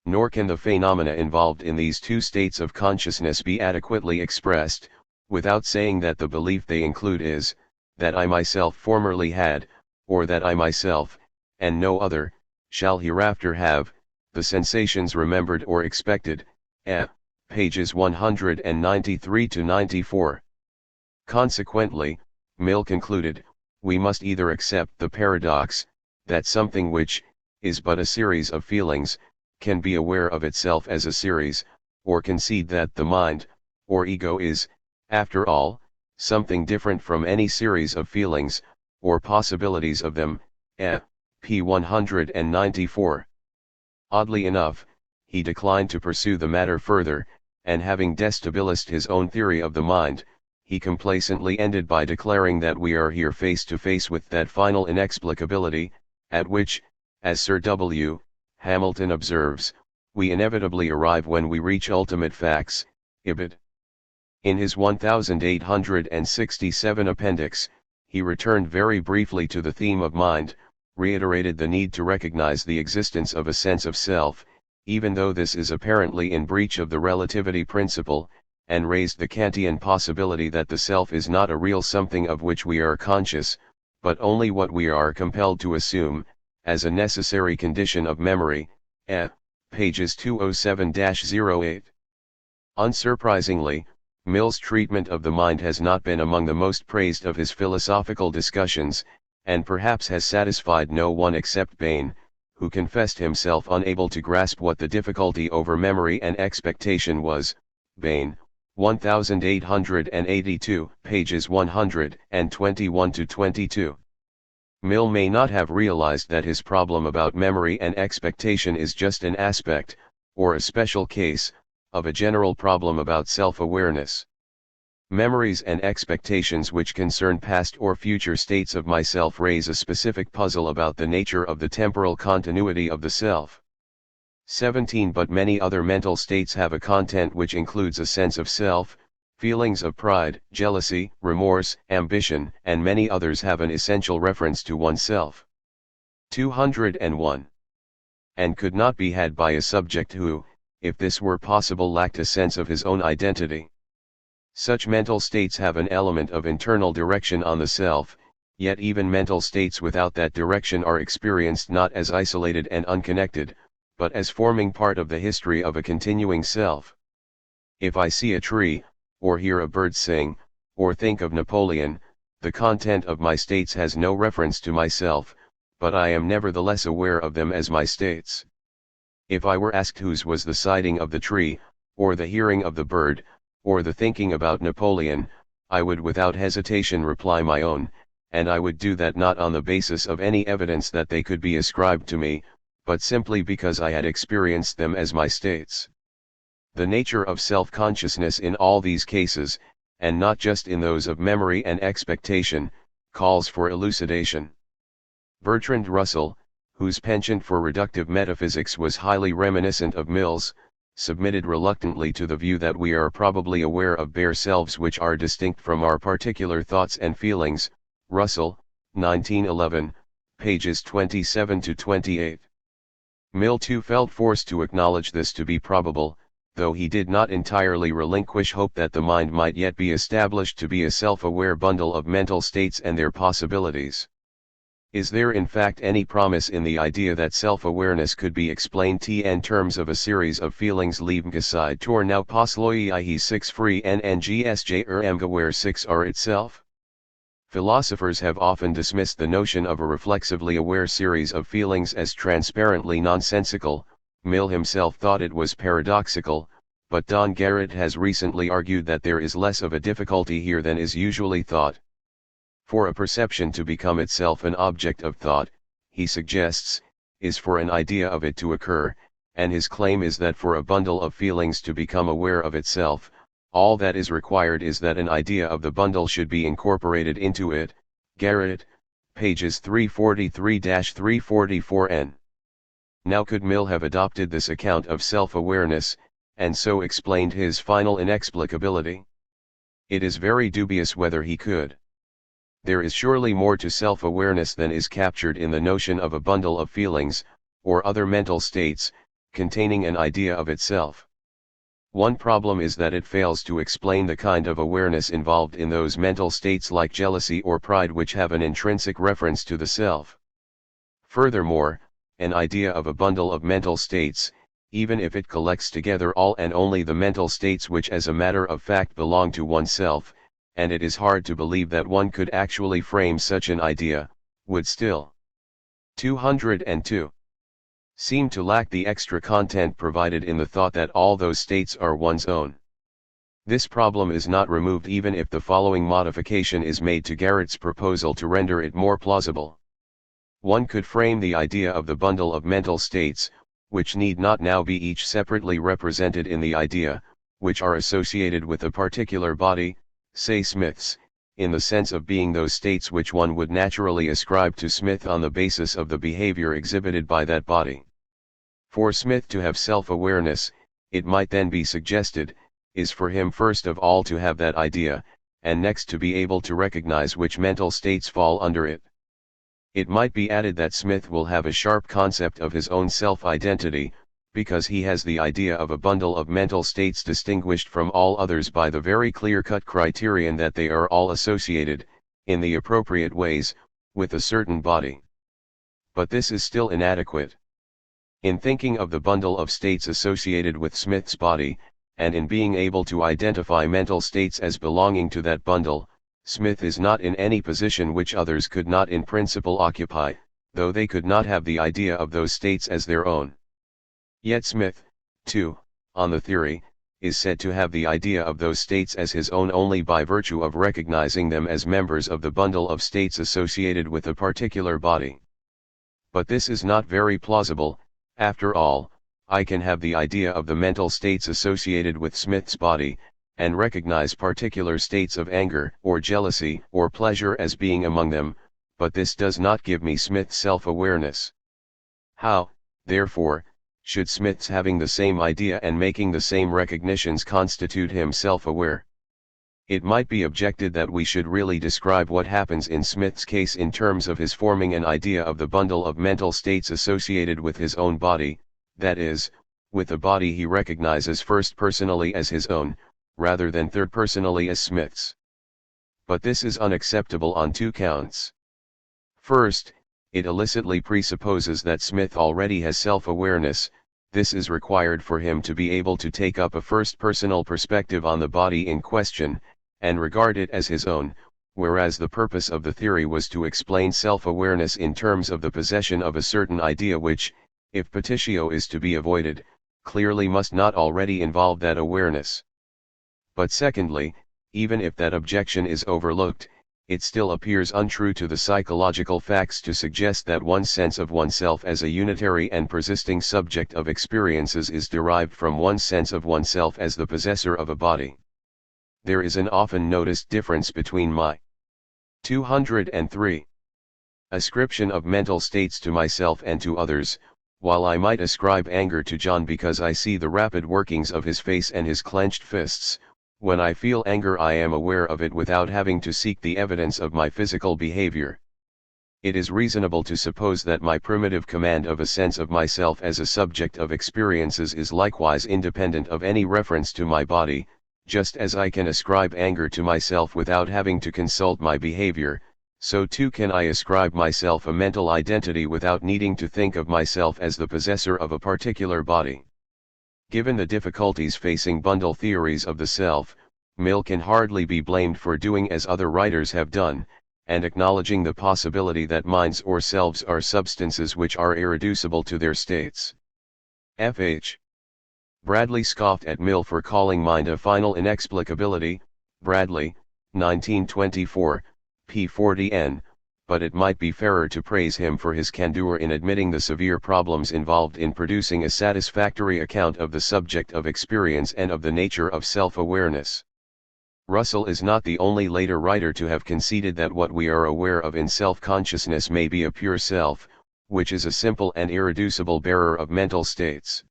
Nor can the phenomena involved in these two states of consciousness be adequately expressed, without saying that the belief they include is, that I myself formerly had, or that I myself, and no other, shall hereafter have, the sensations remembered or expected, pages 193-94. Consequently, Mill concluded, we must either accept the paradox, that something which, is but a series of feelings, can be aware of itself as a series, or concede that the mind, or ego is, after all, something different from any series of feelings, or possibilities of them, p. 194. Oddly enough, he declined to pursue the matter further, and having destabilized his own theory of the mind, he complacently ended by declaring that we are here face to face with that final inexplicability, at which, as Sir W. Hamilton observes, we inevitably arrive when we reach ultimate facts, ibid. In his 1867 appendix, he returned very briefly to the theme of mind, reiterated the need to recognize the existence of a sense of self, even though this is apparently in breach of the relativity principle, and raised the Kantian possibility that the self is not a real something of which we are conscious, but only what we are compelled to assume, as a necessary condition of memory, pages 207-08. Unsurprisingly, Mill's treatment of the mind has not been among the most praised of his philosophical discussions, and perhaps has satisfied no one except Bain, who confessed himself unable to grasp what the difficulty over memory and expectation was. Bain, 1882, pages 121-22. Mill may not have realized that his problem about memory and expectation is just an aspect, or a special case, of a general problem about self-awareness. Memories and expectations which concern past or future states of myself raise a specific puzzle about the nature of the temporal continuity of the self. 17 But many other mental states have a content which includes a sense of self, feelings of pride, jealousy, remorse, ambition, and many others have an essential reference to oneself. 201. And could not be had by a subject who, if this were possible, lacked a sense of his own identity. Such mental states have an element of internal direction on the self, yet even mental states without that direction are experienced not as isolated and unconnected, but as forming part of the history of a continuing self. If I see a tree, or hear a bird sing, or think of Napoleon, the content of my states has no reference to myself, but I am nevertheless aware of them as my states. If I were asked whose was the sighting of the tree, or the hearing of the bird, or the thinking about Napoleon, I would without hesitation reply my own, and I would do that not on the basis of any evidence that they could be ascribed to me, but simply because I had experienced them as my states. The nature of self-consciousness in all these cases, and not just in those of memory and expectation, calls for elucidation. Bertrand Russell, whose penchant for reductive metaphysics was highly reminiscent of Mill's, submitted reluctantly to the view that we are probably aware of bare selves which are distinct from our particular thoughts and feelings. Russell, 1911, pages 27-28. Mill too felt forced to acknowledge this to be probable, though he did not entirely relinquish hope that the mind might yet be established to be a self-aware bundle of mental states and their possibilities. Is there in fact any promise in the idea that self-awareness could be explained in terms of a series of feelings Liebgeside tor now posloyi 6 free nngsj where 6 are itself? Philosophers have often dismissed the notion of a reflexively aware series of feelings as transparently nonsensical. Mill himself thought it was paradoxical, but Don Garrett has recently argued that there is less of a difficulty here than is usually thought. For a perception to become itself an object of thought, he suggests, is for an idea of it to occur, and his claim is that for a bundle of feelings to become aware of itself, all that is required is that an idea of the bundle should be incorporated into it. Garrett, pages 343-344n. Now could Mill have adopted this account of self-awareness, and so explained his final inexplicability? It is very dubious whether he could. There is surely more to self-awareness than is captured in the notion of a bundle of feelings, or other mental states, containing an idea of itself. One problem is that it fails to explain the kind of awareness involved in those mental states like jealousy or pride which have an intrinsic reference to the self. Furthermore, an idea of a bundle of mental states, even if it collects together all and only the mental states which as a matter of fact belong to oneself, and it is hard to believe that one could actually frame such an idea, would still 202 seem to lack the extra content provided in the thought that all those states are one's own. This problem is not removed even if the following modification is made to Garrett's proposal to render it more plausible. One could frame the idea of the bundle of mental states, which need not now be each separately represented in the idea, which are associated with a particular body, say Smith's, in the sense of being those states which one would naturally ascribe to Smith on the basis of the behavior exhibited by that body. For Smith to have self-awareness, it might then be suggested, is for him first of all to have that idea, and next to be able to recognize which mental states fall under it. It might be added that Smith will have a sharp concept of his own self-identity, because he has the idea of a bundle of mental states distinguished from all others by the very clear-cut criterion that they are all associated, in the appropriate ways, with a certain body. But this is still inadequate. In thinking of the bundle of states associated with Smith's body, and in being able to identify mental states as belonging to that bundle, Smith is not in any position which others could not in principle occupy, though they could not have the idea of those states as their own. Yet Smith, too, on the theory, is said to have the idea of those states as his own only by virtue of recognizing them as members of the bundle of states associated with a particular body. But this is not very plausible. After all, I can have the idea of the mental states associated with Smith's body, and recognize particular states of anger or jealousy or pleasure as being among them, but this does not give me Smith's self-awareness. How, therefore, should Smith's having the same idea and making the same recognitions constitute him self-aware? It might be objected that we should really describe what happens in Smith's case in terms of his forming an idea of the bundle of mental states associated with his own body, that is, with the body he recognizes first personally as his own, rather than third personally as Smith's. But this is unacceptable on two counts. First, it illicitly presupposes that Smith already has self-awareness. This is required for him to be able to take up a first personal perspective on the body in question, and regard it as his own, whereas the purpose of the theory was to explain self-awareness in terms of the possession of a certain idea which, if petitio is to be avoided, clearly must not already involve that awareness. But secondly, even if that objection is overlooked, it still appears untrue to the psychological facts to suggest that one's sense of oneself as a unitary and persisting subject of experiences is derived from one's sense of oneself as the possessor of a body. There is an often noticed difference between my 203 ascription of mental states to myself and to others. While I might ascribe anger to John because I see the rapid workings of his face and his clenched fists, when I feel anger I am aware of it without having to seek the evidence of my physical behavior. It is reasonable to suppose that my primitive command of a sense of myself as a subject of experiences is likewise independent of any reference to my body, just as I can ascribe anger to myself without having to consult my behavior, so too can I ascribe myself a mental identity without needing to think of myself as the possessor of a particular body. Given the difficulties facing bundle theories of the self, Mill can hardly be blamed for doing as other writers have done, and acknowledging the possibility that minds or selves are substances which are irreducible to their states. F.H. Bradley scoffed at Mill for calling mind a final inexplicability. Bradley, 1924, p. 40n, but it might be fairer to praise him for his candor in admitting the severe problems involved in producing a satisfactory account of the subject of experience and of the nature of self-awareness. Russell is not the only later writer to have conceded that what we are aware of in self-consciousness may be a pure self, which is a simple and irreducible bearer of mental states.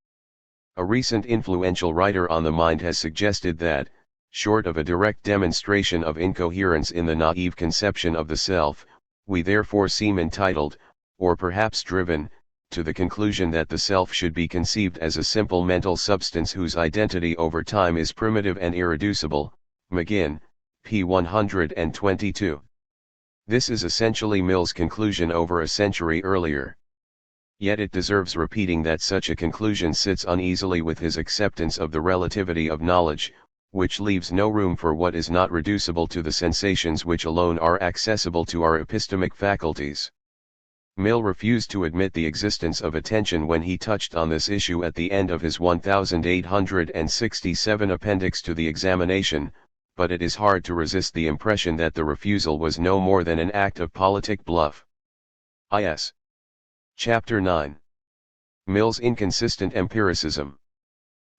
A recent influential writer on the mind has suggested that, short of a direct demonstration of incoherence in the naive conception of the self, we therefore seem entitled, or perhaps driven, to the conclusion that the self should be conceived as a simple mental substance whose identity over time is primitive and irreducible. McGinn, p. 122. This is essentially Mill's conclusion over a century earlier. Yet it deserves repeating that such a conclusion sits uneasily with his acceptance of the relativity of knowledge, which leaves no room for what is not reducible to the sensations which alone are accessible to our epistemic faculties. Mill refused to admit the existence of attention when he touched on this issue at the end of his 1867 appendix to the examination, but it is hard to resist the impression that the refusal was no more than an act of politic bluff. Is. Chapter 9. Mill's inconsistent empiricism.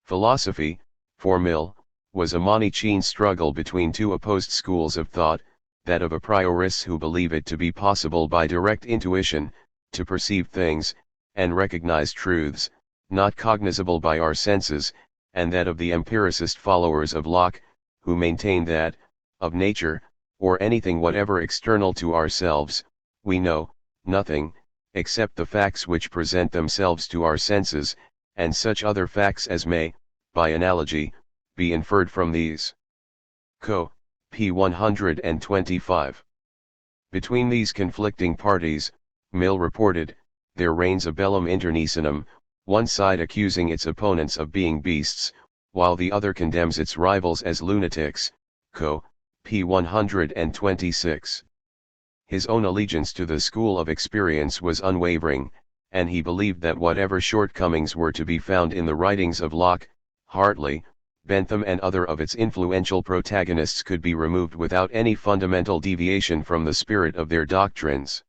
Philosophy, for Mill, was a Manichean struggle between two opposed schools of thought, that of a priorists who believe it to be possible by direct intuition, to perceive things, and recognize truths, not cognizable by our senses, and that of the empiricist followers of Locke, who maintain that, of nature, or anything whatever external to ourselves, we know nothing, except the facts which present themselves to our senses, and such other facts as may, by analogy, be inferred from these. Co. p. 125. Between these conflicting parties, Mill reported, there reigns a bellum internecinem, one side accusing its opponents of being beasts, while the other condemns its rivals as lunatics. Co. p. 126. His own allegiance to the school of experience was unwavering, and he believed that whatever shortcomings were to be found in the writings of Locke, Hartley, Bentham and other of its influential protagonists could be removed without any fundamental deviation from the spirit of their doctrines.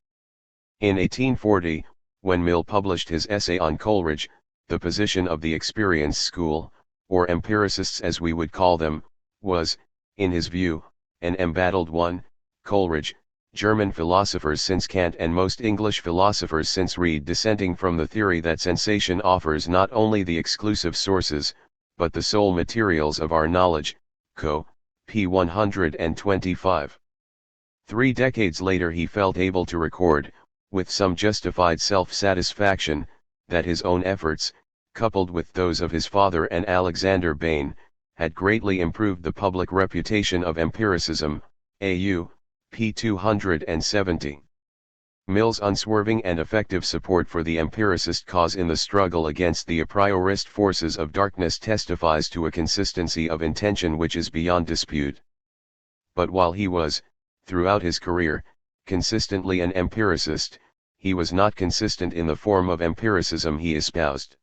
In 1840, when Mill published his essay on Coleridge, the position of the experience school, or empiricists as we would call them, was, in his view, an embattled one. Coleridge, German philosophers since Kant and most English philosophers since Reid, dissenting from the theory that sensation offers not only the exclusive sources, but the sole materials of our knowledge. Co. p. 125. 3 decades later he felt able to record, with some justified self-satisfaction, that his own efforts, coupled with those of his father and Alexander Bain, had greatly improved the public reputation of empiricism. A.U. p. 270. Mill's unswerving and effective support for the empiricist cause in the struggle against the a priorist forces of darkness testifies to a consistency of intention which is beyond dispute. But while he was, throughout his career, consistently an empiricist, he was not consistent in the form of empiricism he espoused.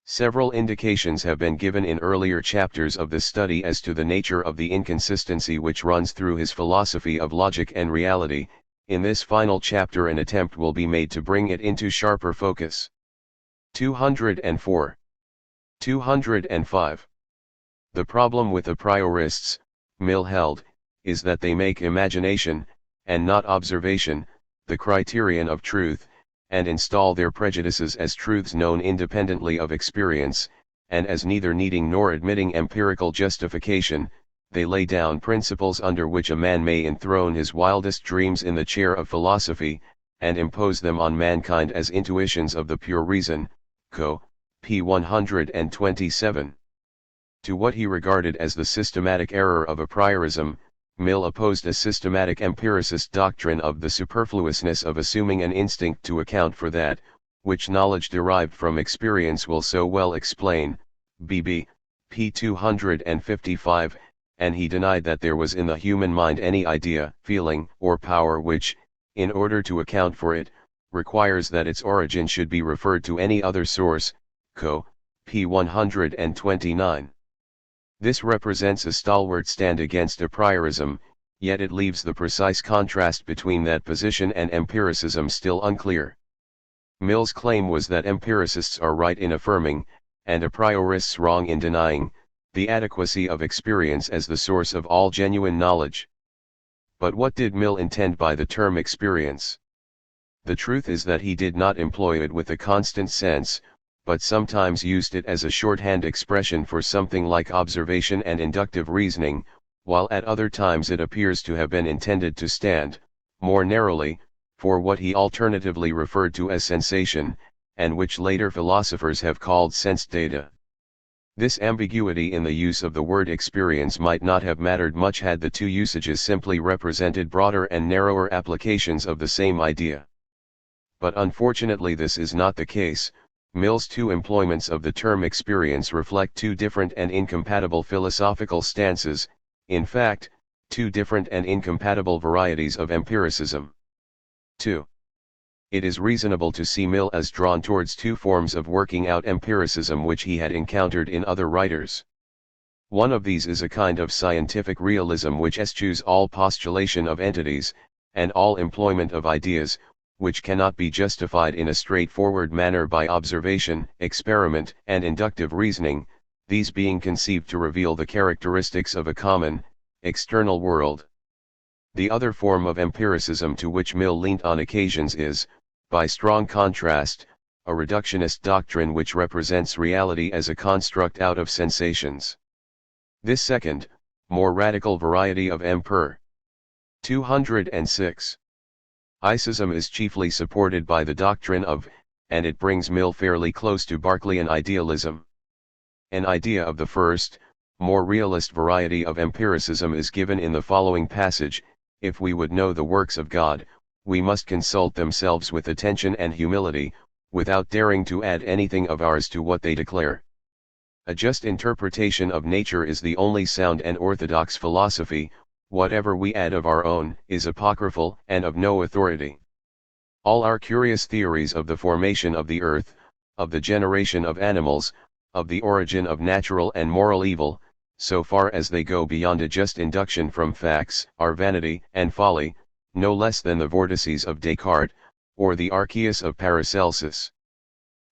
Several indications have been given in earlier chapters of this study as to the nature of the inconsistency which runs through his philosophy of logic and reality. In this final chapter an attempt will be made to bring it into sharper focus. 204. 205. The problem with a priorists, Mill held, is that they make imagination, and not observation, the criterion of truth, and install their prejudices as truths known independently of experience, and as neither needing nor admitting empirical justification, they lay down principles under which a man may enthrone his wildest dreams in the chair of philosophy, and impose them on mankind as intuitions of the pure reason. Co. p. 127. To what he regarded as the systematic error of a priorism, Mill opposed a systematic empiricist doctrine of the superfluousness of assuming an instinct to account for that, which knowledge derived from experience will so well explain. B.B. p. 255, and he denied that there was in the human mind any idea, feeling, or power which, in order to account for it, requires that its origin should be referred to any other source. Co. p. 129. This represents a stalwart stand against a priorism, yet it leaves the precise contrast between that position and empiricism still unclear. Mill's claim was that empiricists are right in affirming, and a priorists wrong in denying, the adequacy of experience as the source of all genuine knowledge. But what did Mill intend by the term experience? The truth is that he did not employ it with a constant sense, but sometimes used it as a shorthand expression for something like observation and inductive reasoning, while at other times it appears to have been intended to stand, more narrowly, for what he alternatively referred to as sensation, and which later philosophers have called sense data. This ambiguity in the use of the word experience might not have mattered much had the two usages simply represented broader and narrower applications of the same idea. But unfortunately this is not the case. Mill's two employments of the term experience reflect two different and incompatible philosophical stances, in fact, two different and incompatible varieties of empiricism. 2. It is reasonable to see Mill as drawn towards two forms of working out empiricism which he had encountered in other writers. One of these is a kind of scientific realism which eschews all postulation of entities, and all employment of ideas, which cannot be justified in a straightforward manner by observation, experiment, and inductive reasoning, these being conceived to reveal the characteristics of a common, external world. The other form of empiricism to which Mill leant on occasions is, by strong contrast, a reductionist doctrine which represents reality as a construct out of sensations. This second, more radical variety of M.Per. 206. Icism is chiefly supported by the doctrine of, and it brings Mill fairly close to Berkeleyan idealism. An idea of the first, more realist variety of empiricism is given in the following passage: if we would know the works of God, we must consult themselves with attention and humility, without daring to add anything of ours to what they declare. A just interpretation of nature is the only sound and orthodox philosophy. Whatever we add of our own is apocryphal and of no authority. All our curious theories of the formation of the earth, of the generation of animals, of the origin of natural and moral evil, so far as they go beyond a just induction from facts, are vanity and folly, no less than the vortices of Descartes, or the Archeus of Paracelsus.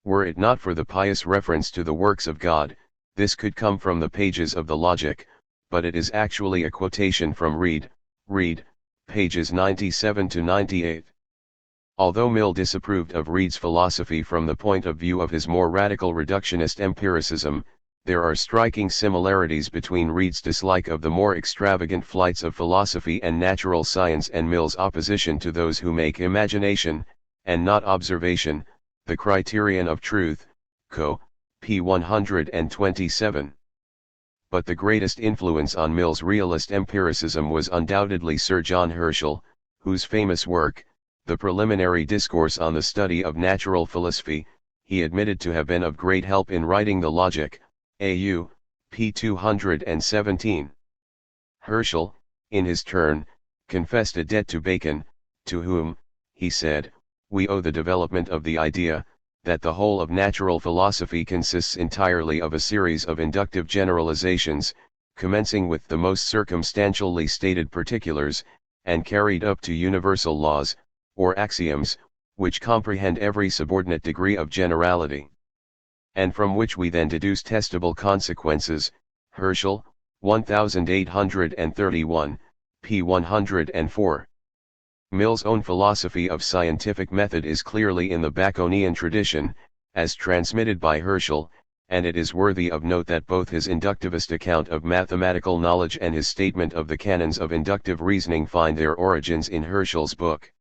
Were it not for the pious reference to the works of God, this could come from the pages of the Logic, but it is actually a quotation from Reid, pages 97 to 98. Although Mill disapproved of Reid's philosophy from the point of view of his more radical reductionist empiricism, there are striking similarities between Reid's dislike of the more extravagant flights of philosophy and natural science and Mill's opposition to those who make imagination, and not observation, the criterion of truth, co. p. 127. But the greatest influence on Mill's realist empiricism was undoubtedly Sir John Herschel, whose famous work, The Preliminary Discourse on the Study of Natural Philosophy, he admitted to have been of great help in writing the Logic, AU, p. 217. Herschel, in his turn, confessed a debt to Bacon, to whom, he said, we owe the development of the idea, that the whole of natural philosophy consists entirely of a series of inductive generalizations, commencing with the most circumstantially stated particulars, and carried up to universal laws, or axioms, which comprehend every subordinate degree of generality, and from which we then deduce testable consequences. Herschel, 1831, p. 104. Mill's own philosophy of scientific method is clearly in the Baconian tradition, as transmitted by Herschel, and it is worthy of note that both his inductivist account of mathematical knowledge and his statement of the canons of inductive reasoning find their origins in Herschel's book.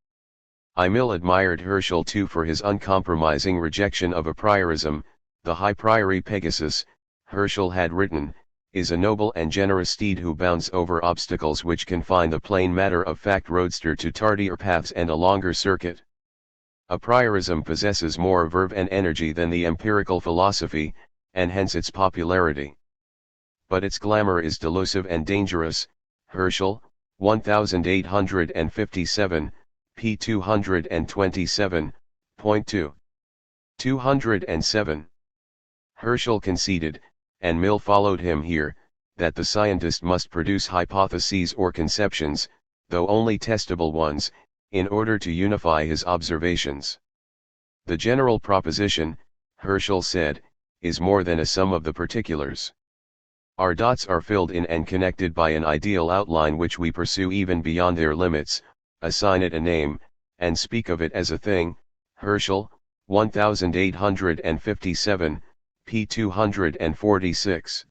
Mill admired Herschel too for his uncompromising rejection of a priorism. The high priory Pegasus, Herschel had written, is a noble and generous steed who bounds over obstacles which confine the plain matter of fact roadster to tardier paths and a longer circuit. A priorism possesses more verve and energy than the empirical philosophy, and hence its popularity. But its glamour is delusive and dangerous. Herschel, 1857, p. 227.2. 207. Herschel conceded, and Mill followed him here, that the scientist must produce hypotheses or conceptions, though only testable ones, in order to unify his observations. The general proposition, Herschel said, is more than a sum of the particulars. Our dots are filled in and connected by an ideal outline which we pursue even beyond their limits, assign it a name, and speak of it as a thing. Herschel, 1857, p. 246.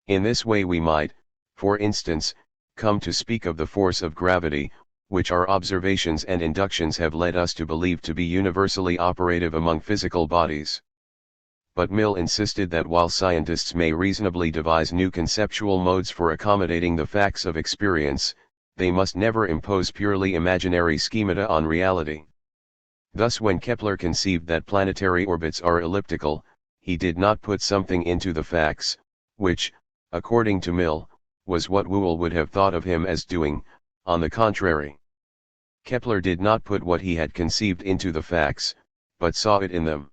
In this way we might, for instance, come to speak of the force of gravity, which our observations and inductions have led us to believe to be universally operative among physical bodies. But Mill insisted that while scientists may reasonably devise new conceptual modes for accommodating the facts of experience, they must never impose purely imaginary schemata on reality. Thus when Kepler conceived that planetary orbits are elliptical, he did not put something into the facts, which, according to Mill, was what Whewell would have thought of him as doing. On the contrary, Kepler did not put what he had conceived into the facts, but saw it in them.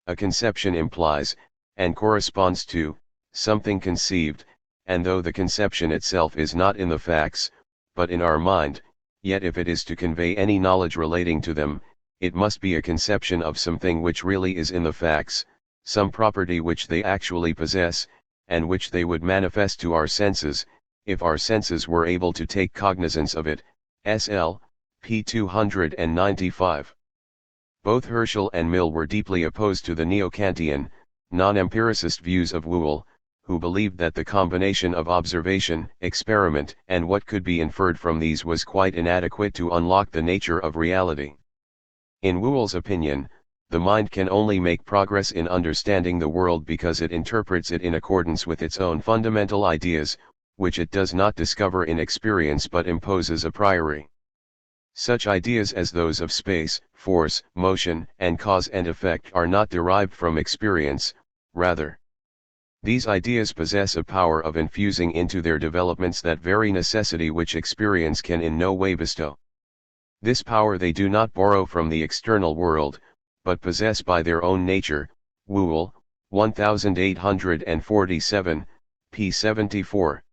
A conception implies, and corresponds to, something conceived, and though the conception itself is not in the facts, but in our mind, yet if it is to convey any knowledge relating to them, it must be a conception of something which really is in the facts, some property which they actually possess, and which they would manifest to our senses, if our senses were able to take cognizance of it. SL, p. 295. Both Herschel and Mill were deeply opposed to the neo-Kantian, non-empiricist views of Whewell, who believed that the combination of observation, experiment, and what could be inferred from these was quite inadequate to unlock the nature of reality. In Whewell's opinion, the mind can only make progress in understanding the world because it interprets it in accordance with its own fundamental ideas, which it does not discover in experience but imposes a priori. Such ideas as those of space, force, motion, and cause and effect are not derived from experience, rather. These ideas possess a power of infusing into their developments that very necessity which experience can in no way bestow. This power they do not borrow from the external world, but possess by their own nature. Whewell, 1847, p. 74.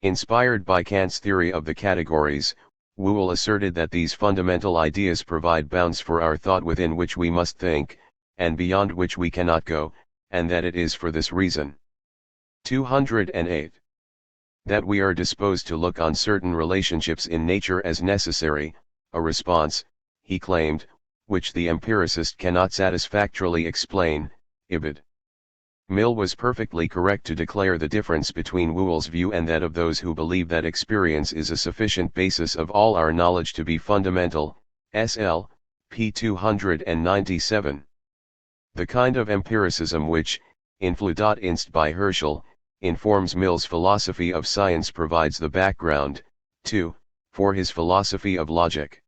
Inspired by Kant's theory of the categories, Whewell asserted that these fundamental ideas provide bounds for our thought within which we must think, and beyond which we cannot go, and that it is for this reason. 208. That we are disposed to look on certain relationships in nature as necessary, a response, he claimed, which the empiricist cannot satisfactorily explain. Ibid. Mill was perfectly correct to declare the difference between Whewell's view and that of those who believe that experience is a sufficient basis of all our knowledge to be fundamental. SL, p. 297. The kind of empiricism which, influenced by Herschel, informs Mill's philosophy of science provides the background, too, for his philosophy of logic.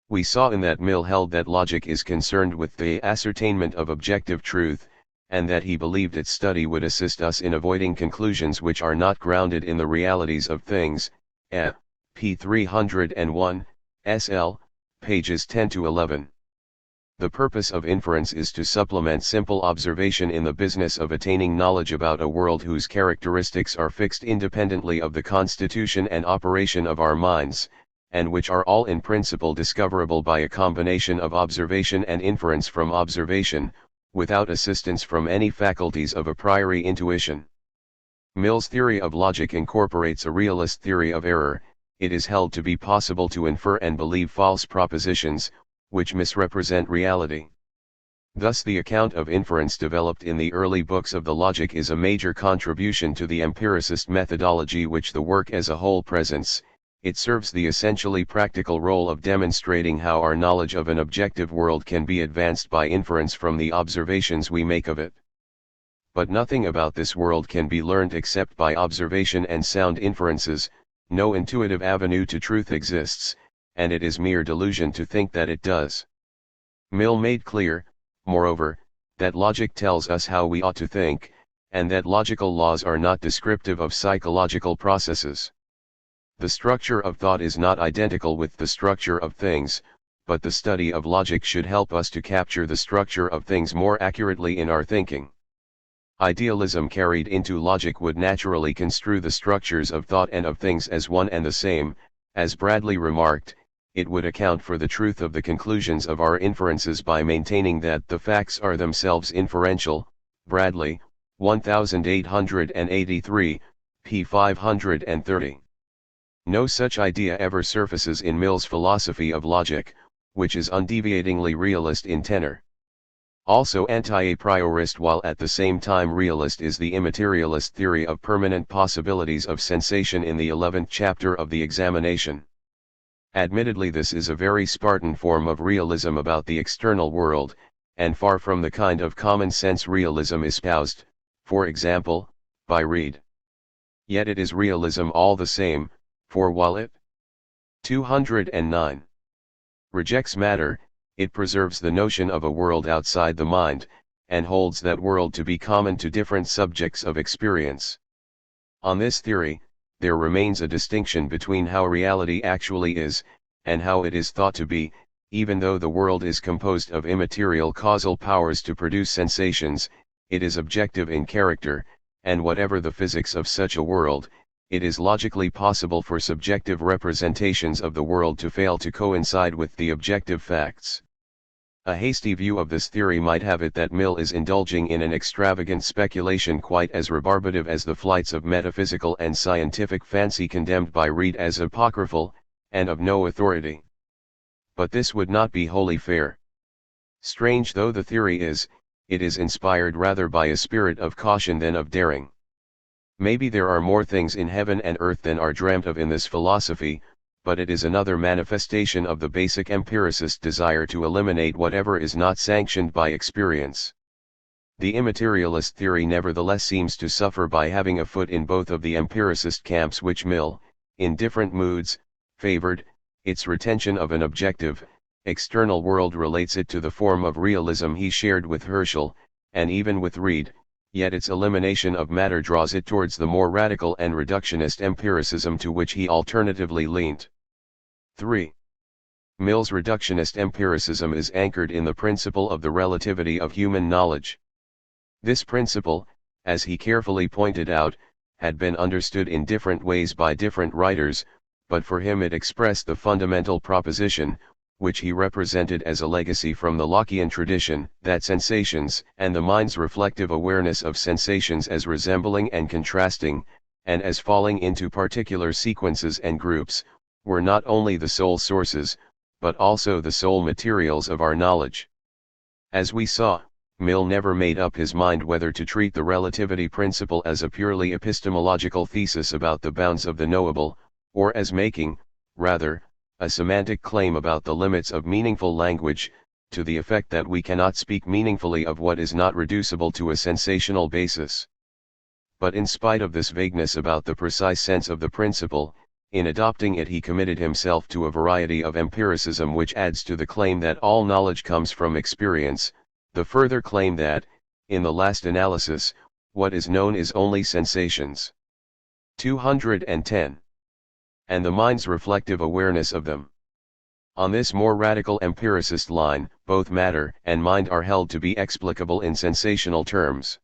We saw in that Mill held that logic is concerned with the ascertainment of objective truth, and that he believed its study would assist us in avoiding conclusions which are not grounded in the realities of things. p. 301, SL, pages 10-11. The purpose of inference is to supplement simple observation in the business of attaining knowledge about a world whose characteristics are fixed independently of the constitution and operation of our minds, and which are all in principle discoverable by a combination of observation and inference from observation, without assistance from any faculties of a priori intuition. Mill's theory of logic incorporates a realist theory of error. It is held to be possible to infer and believe false propositions, which misrepresent reality. Thus the account of inference developed in the early books of the logic is a major contribution to the empiricist methodology which the work as a whole presents. It serves the essentially practical role of demonstrating how our knowledge of an objective world can be advanced by inference from the observations we make of it. But nothing about this world can be learned except by observation and sound inferences. No intuitive avenue to truth exists, and it is mere delusion to think that it does. Mill made clear, moreover, that logic tells us how we ought to think, and that logical laws are not descriptive of psychological processes. The structure of thought is not identical with the structure of things, but the study of logic should help us to capture the structure of things more accurately in our thinking. Idealism carried into logic would naturally construe the structures of thought and of things as one and the same. As Bradley remarked, it would account for the truth of the conclusions of our inferences by maintaining that the facts are themselves inferential. Bradley, 1883, p. 530. No such idea ever surfaces in Mill's philosophy of logic, which is undeviatingly realist in tenor. Also anti-a priorist while at the same time realist is the immaterialist theory of permanent possibilities of sensation in the 11th chapter of the Examination. Admittedly this is a very Spartan form of realism about the external world, and far from the kind of common-sense realism espoused, for example, by Reid. Yet it is realism all the same, for while it 209 rejects matter, it preserves the notion of a world outside the mind, and holds that world to be common to different subjects of experience. On this theory, there remains a distinction between how reality actually is, and how it is thought to be. Even though the world is composed of immaterial causal powers to produce sensations, it is objective in character, and whatever the physics of such a world, it is logically possible for subjective representations of the world to fail to coincide with the objective facts. A hasty view of this theory might have it that Mill is indulging in an extravagant speculation quite as rebarbative as the flights of metaphysical and scientific fancy condemned by Reid as apocryphal, and of no authority. But this would not be wholly fair. Strange though the theory is, it is inspired rather by a spirit of caution than of daring. Maybe there are more things in heaven and earth than are dreamt of in this philosophy, but it is another manifestation of the basic empiricist desire to eliminate whatever is not sanctioned by experience. The immaterialist theory nevertheless seems to suffer by having a foot in both of the empiricist camps which Mill, in different moods, favored. Its retention of an objective, external world relates it to the form of realism he shared with Herschel, and even with Reid, yet its elimination of matter draws it towards the more radical and reductionist empiricism to which he alternatively leaned. 3. Mill's reductionist empiricism is anchored in the principle of the relativity of human knowledge. This principle, as he carefully pointed out, had been understood in different ways by different writers, but for him it expressed the fundamental proposition, which he represented as a legacy from the Lockean tradition, that sensations, and the mind's reflective awareness of sensations as resembling and contrasting, and as falling into particular sequences and groups, were not only the sole sources, but also the sole materials of our knowledge. As we saw, Mill never made up his mind whether to treat the relativity principle as a purely epistemological thesis about the bounds of the knowable, or as making, rather, a semantic claim about the limits of meaningful language, to the effect that we cannot speak meaningfully of what is not reducible to a sensational basis. But in spite of this vagueness about the precise sense of the principle, in adopting it he committed himself to a variety of empiricism which adds to the claim that all knowledge comes from experience, the further claim that, in the last analysis, what is known is only sensations. 210. And the mind's reflective awareness of them. On this more radical empiricist line, both matter and mind are held to be explicable in sensational terms.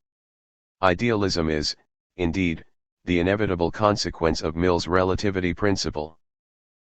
Idealism is, indeed, the inevitable consequence of Mill's relativity principle.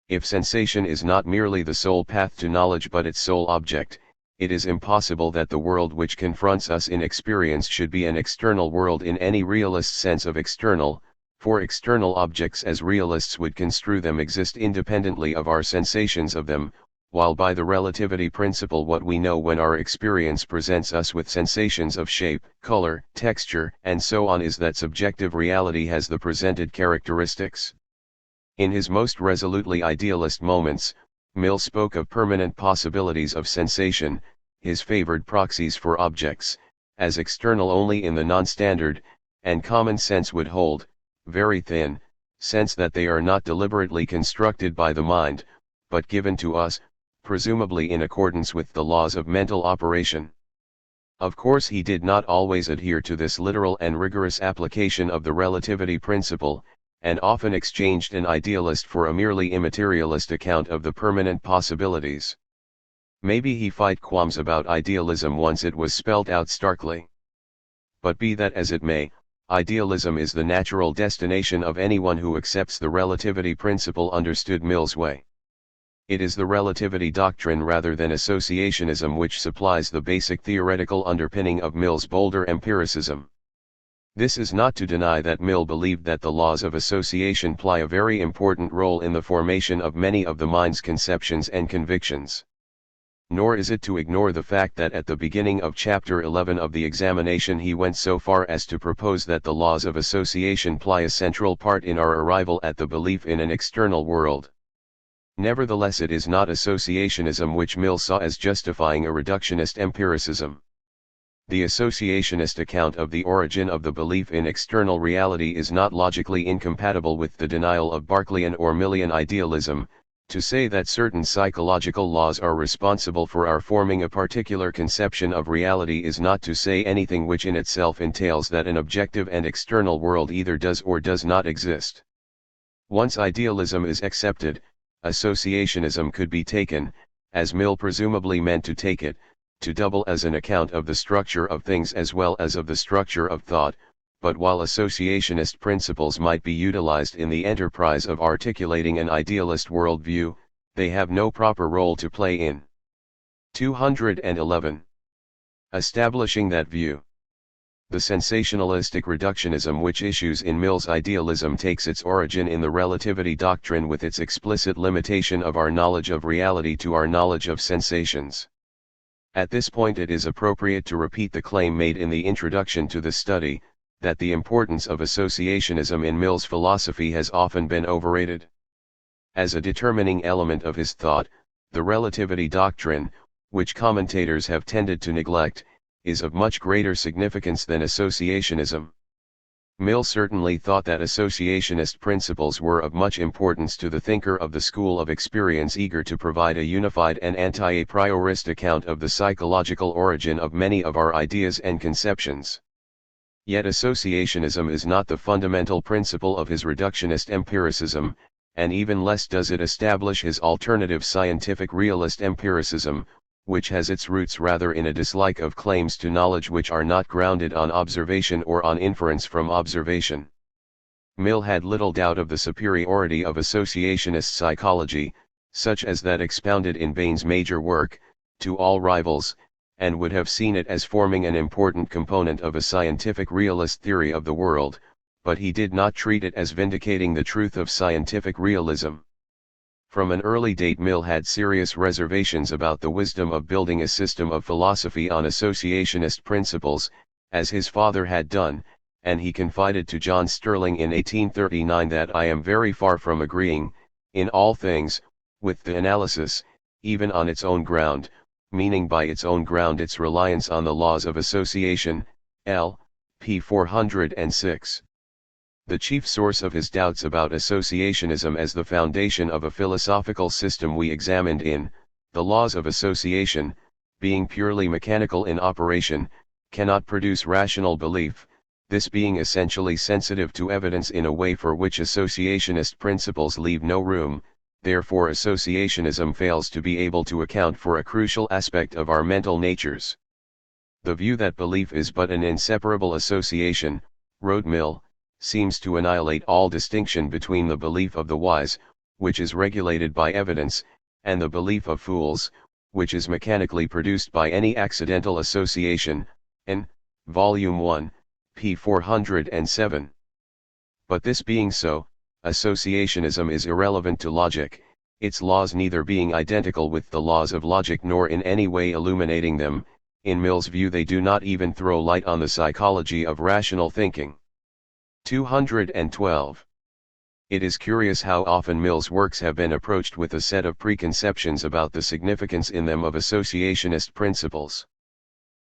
If sensation is not merely the sole path to knowledge but its sole object, it is impossible that the world which confronts us in experience should be an external world in any realist sense of external, for external objects as realists would construe them exist independently of our sensations of them, while by the relativity principle what we know when our experience presents us with sensations of shape, color, texture, and so on is that subjective reality has the presented characteristics. In his most resolutely idealist moments, Mill spoke of permanent possibilities of sensation, his favored proxies for objects, as external only in the non-standard, and common sense would hold, very thin, sense that they are not deliberately constructed by the mind, but given to us, presumably in accordance with the laws of mental operation. Of course he did not always adhere to this literal and rigorous application of the relativity principle, and often exchanged an idealist for a merely immaterialist account of the permanent possibilities. Maybe he fight qualms about idealism once it was spelt out starkly. But be that as it may, idealism is the natural destination of anyone who accepts the relativity principle understood Mill's way. It is the relativity doctrine rather than associationism which supplies the basic theoretical underpinning of Mill's bolder empiricism. This is not to deny that Mill believed that the laws of association play a very important role in the formation of many of the mind's conceptions and convictions. Nor is it to ignore the fact that at the beginning of chapter 11 of the examination he went so far as to propose that the laws of association play a central part in our arrival at the belief in an external world. Nevertheless, it is not associationism which Mill saw as justifying a reductionist empiricism. The associationist account of the origin of the belief in external reality is not logically incompatible with the denial of Berkeleyan or Millian idealism. To say that certain psychological laws are responsible for our forming a particular conception of reality is not to say anything which in itself entails that an objective and external world either does or does not exist. Once idealism is accepted, associationism could be taken, as Mill presumably meant to take it, to double as an account of the structure of things as well as of the structure of thought, but while associationist principles might be utilized in the enterprise of articulating an idealist worldview, they have no proper role to play in. 211. Establishing that view. The sensationalistic reductionism which issues in Mill's idealism takes its origin in the relativity doctrine with its explicit limitation of our knowledge of reality to our knowledge of sensations. At this point it is appropriate to repeat the claim made in the introduction to the study, that the importance of associationism in Mill's philosophy has often been overrated. As a determining element of his thought, the relativity doctrine, which commentators have tended to neglect, is of much greater significance than associationism. Mill certainly thought that associationist principles were of much importance to the thinker of the school of experience eager to provide a unified and anti-a priorist account of the psychological origin of many of our ideas and conceptions. Yet associationism is not the fundamental principle of his reductionist empiricism, and even less does it establish his alternative scientific realist empiricism, which has its roots rather in a dislike of claims to knowledge which are not grounded on observation or on inference from observation. Mill had little doubt of the superiority of associationist psychology, such as that expounded in Bain's major work, To All Rivals, and would have seen it as forming an important component of a scientific realist theory of the world, but he did not treat it as vindicating the truth of scientific realism. From an early date Mill had serious reservations about the wisdom of building a system of philosophy on associationist principles, as his father had done, and he confided to John Sterling in 1839 that I am very far from agreeing, in all things, with the analysis, even on its own ground, meaning by its own ground its reliance on the laws of association, L. p. 406. The chief source of his doubts about associationism as the foundation of a philosophical system we examined in The Laws of Association, being purely mechanical in operation, cannot produce rational belief, this being essentially sensitive to evidence in a way for which associationist principles leave no room, therefore associationism fails to be able to account for a crucial aspect of our mental natures. The view that belief is but an inseparable association, wrote Mill, seems to annihilate all distinction between the belief of the wise, which is regulated by evidence, and the belief of fools, which is mechanically produced by any accidental association, N. Volume 1, p. 407. But this being so, associationism is irrelevant to logic, its laws neither being identical with the laws of logic nor in any way illuminating them. In Mill's view they do not even throw light on the psychology of rational thinking. 212. It is curious how often Mill's works have been approached with a set of preconceptions about the significance in them of associationist principles.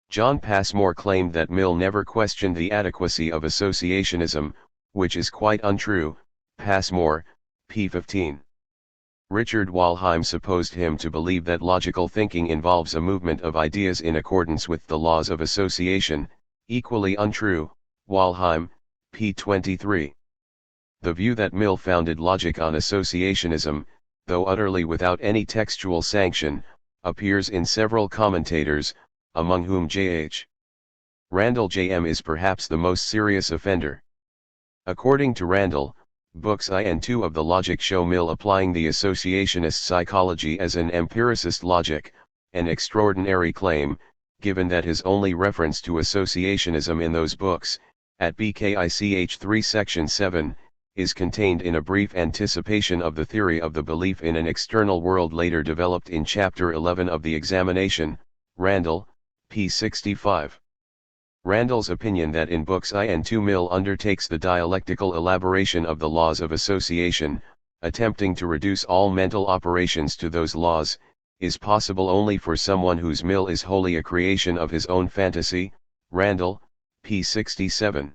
John Passmore claimed that Mill never questioned the adequacy of associationism, which is quite untrue, Passmore, p. 15. Richard Walheim supposed him to believe that logical thinking involves a movement of ideas in accordance with the laws of association, equally untrue, Walheim, p. 23. The view that Mill founded logic on associationism, though utterly without any textual sanction, appears in several commentators, among whom J.H. Randall J.M. is perhaps the most serious offender. According to Randall, Books I and II of the Logic show Mill applying the associationist psychology as an empiricist logic, an extraordinary claim, given that his only reference to associationism in those books, at BKICH 3 section 7, is contained in a brief anticipation of the theory of the belief in an external world later developed in chapter 11 of the examination, Randall, p. 65. Randall's opinion that in Books I and II Mill undertakes the dialectical elaboration of the laws of association, attempting to reduce all mental operations to those laws, is possible only for someone whose Mill is wholly a creation of his own fantasy, Randall, p. 67.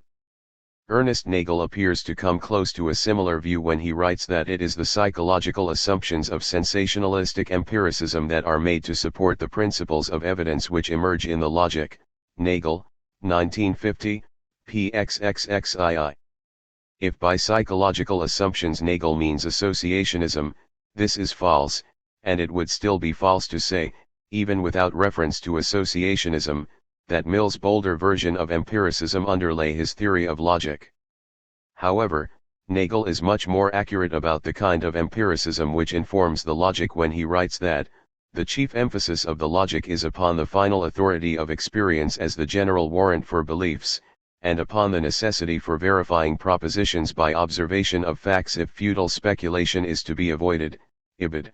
Ernest Nagel appears to come close to a similar view when he writes that it is the psychological assumptions of sensationalistic empiricism that are made to support the principles of evidence which emerge in the logic, Nagel, 1950, pxxxii. If by psychological assumptions Nagel means associationism, this is false, and it would still be false to say, even without reference to associationism, that Mill's bolder version of empiricism underlay his theory of logic. However, Nagel is much more accurate about the kind of empiricism which informs the logic when he writes that, the chief emphasis of the logic is upon the final authority of experience as the general warrant for beliefs, and upon the necessity for verifying propositions by observation of facts if futile speculation is to be avoided, ibid.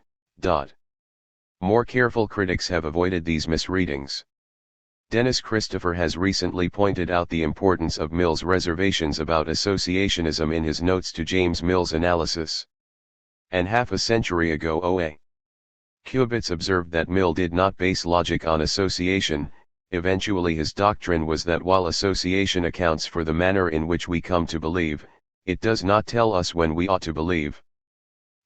More careful critics have avoided these misreadings. Dennis Christopher has recently pointed out the importance of Mill's reservations about associationism in his notes to James Mill's analysis. And half a century ago O.A. Kubitz observed that Mill did not base logic on association. Eventually his doctrine was that while association accounts for the manner in which we come to believe, it does not tell us when we ought to believe.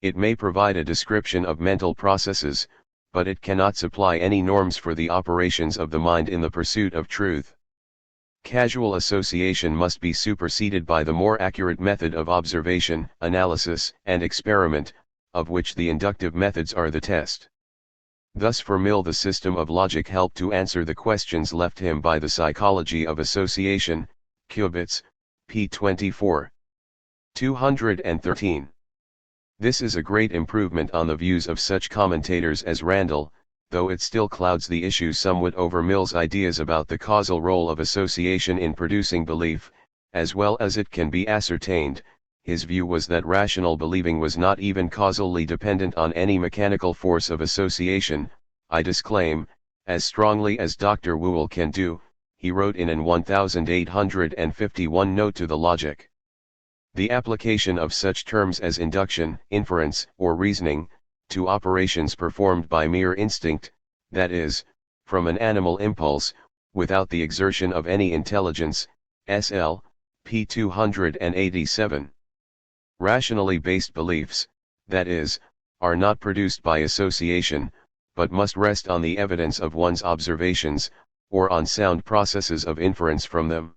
It may provide a description of mental processes, but it cannot supply any norms for the operations of the mind in the pursuit of truth. Casual association must be superseded by the more accurate method of observation, analysis, and experiment, of which the inductive methods are the test. Thus for Mill the system of logic helped to answer the questions left him by the psychology of association. Kubitz, p. 24. 213. This is a great improvement on the views of such commentators as Randall, though it still clouds the issue somewhat over Mill's ideas about the causal role of association in producing belief. As well as it can be ascertained, his view was that rational believing was not even causally dependent on any mechanical force of association. I disclaim, as strongly as Dr. Whewell can do, he wrote in an 1851 note to the Logic. The application of such terms as induction, inference, or reasoning, to operations performed by mere instinct, that is, from an animal impulse, without the exertion of any intelligence, SL, p. 287. Rationally based beliefs, that is, are not produced by association, but must rest on the evidence of one's observations, or on sound processes of inference from them.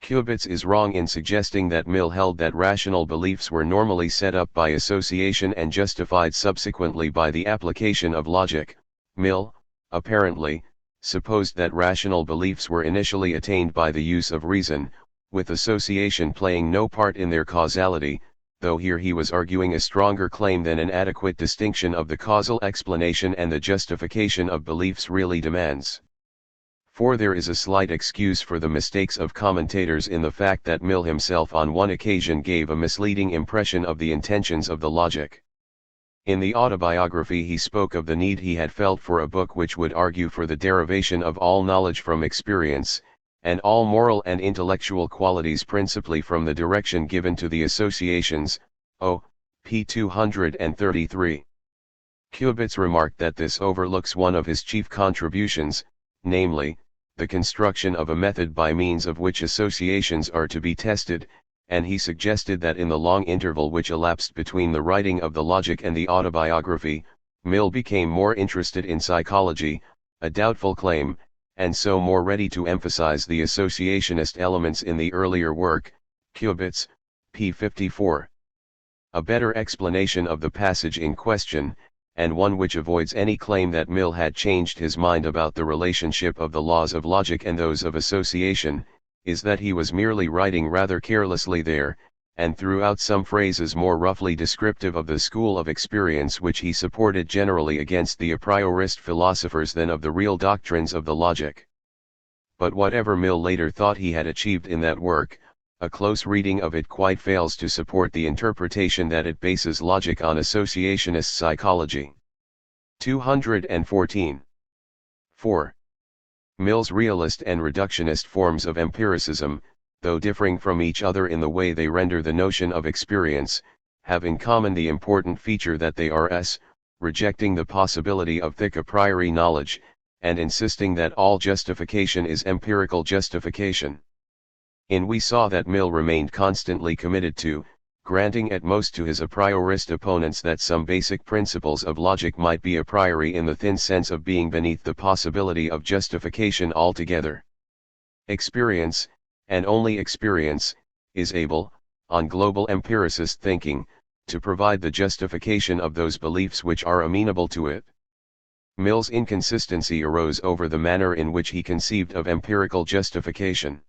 Kubitz is wrong in suggesting that Mill held that rational beliefs were normally set up by association and justified subsequently by the application of logic. Mill, apparently, supposed that rational beliefs were initially attained by the use of reason, with association playing no part in their causality, though here he was arguing a stronger claim than an adequate distinction of the causal explanation and the justification of beliefs really demands. For there is a slight excuse for the mistakes of commentators in the fact that Mill himself on one occasion gave a misleading impression of the intentions of the Logic. In the autobiography he spoke of the need he had felt for a book which would argue for the derivation of all knowledge from experience, and all moral and intellectual qualities principally from the direction given to the associations. O. p. 233. Kubitz remarked that this overlooks one of his chief contributions, namely, the construction of a method by means of which associations are to be tested, and he suggested that in the long interval which elapsed between the writing of the Logic and the autobiography, Mill became more interested in psychology, a doubtful claim, and so more ready to emphasize the associationist elements in the earlier work. Kubitz, p. 54. A better explanation of the passage in question, and one which avoids any claim that Mill had changed his mind about the relationship of the laws of logic and those of association, is that he was merely writing rather carelessly there, and threw out some phrases more roughly descriptive of the school of experience which he supported generally against the a priorist philosophers than of the real doctrines of the Logic. But whatever Mill later thought he had achieved in that work, a close reading of it quite fails to support the interpretation that it bases logic on associationist psychology. 214. 4. Mill's realist and reductionist forms of empiricism, though differing from each other in the way they render the notion of experience, have in common the important feature that they are rejecting the possibility of thick a priori knowledge, and insisting that all justification is empirical justification. We saw that Mill remained constantly committed to, granting at most to his a priorist opponents that some basic principles of logic might be a priori in the thin sense of being beneath the possibility of justification altogether. Experience, and only experience, is able, on global empiricist thinking, to provide the justification of those beliefs which are amenable to it. Mill's inconsistency arose over the manner in which he conceived of empirical justification.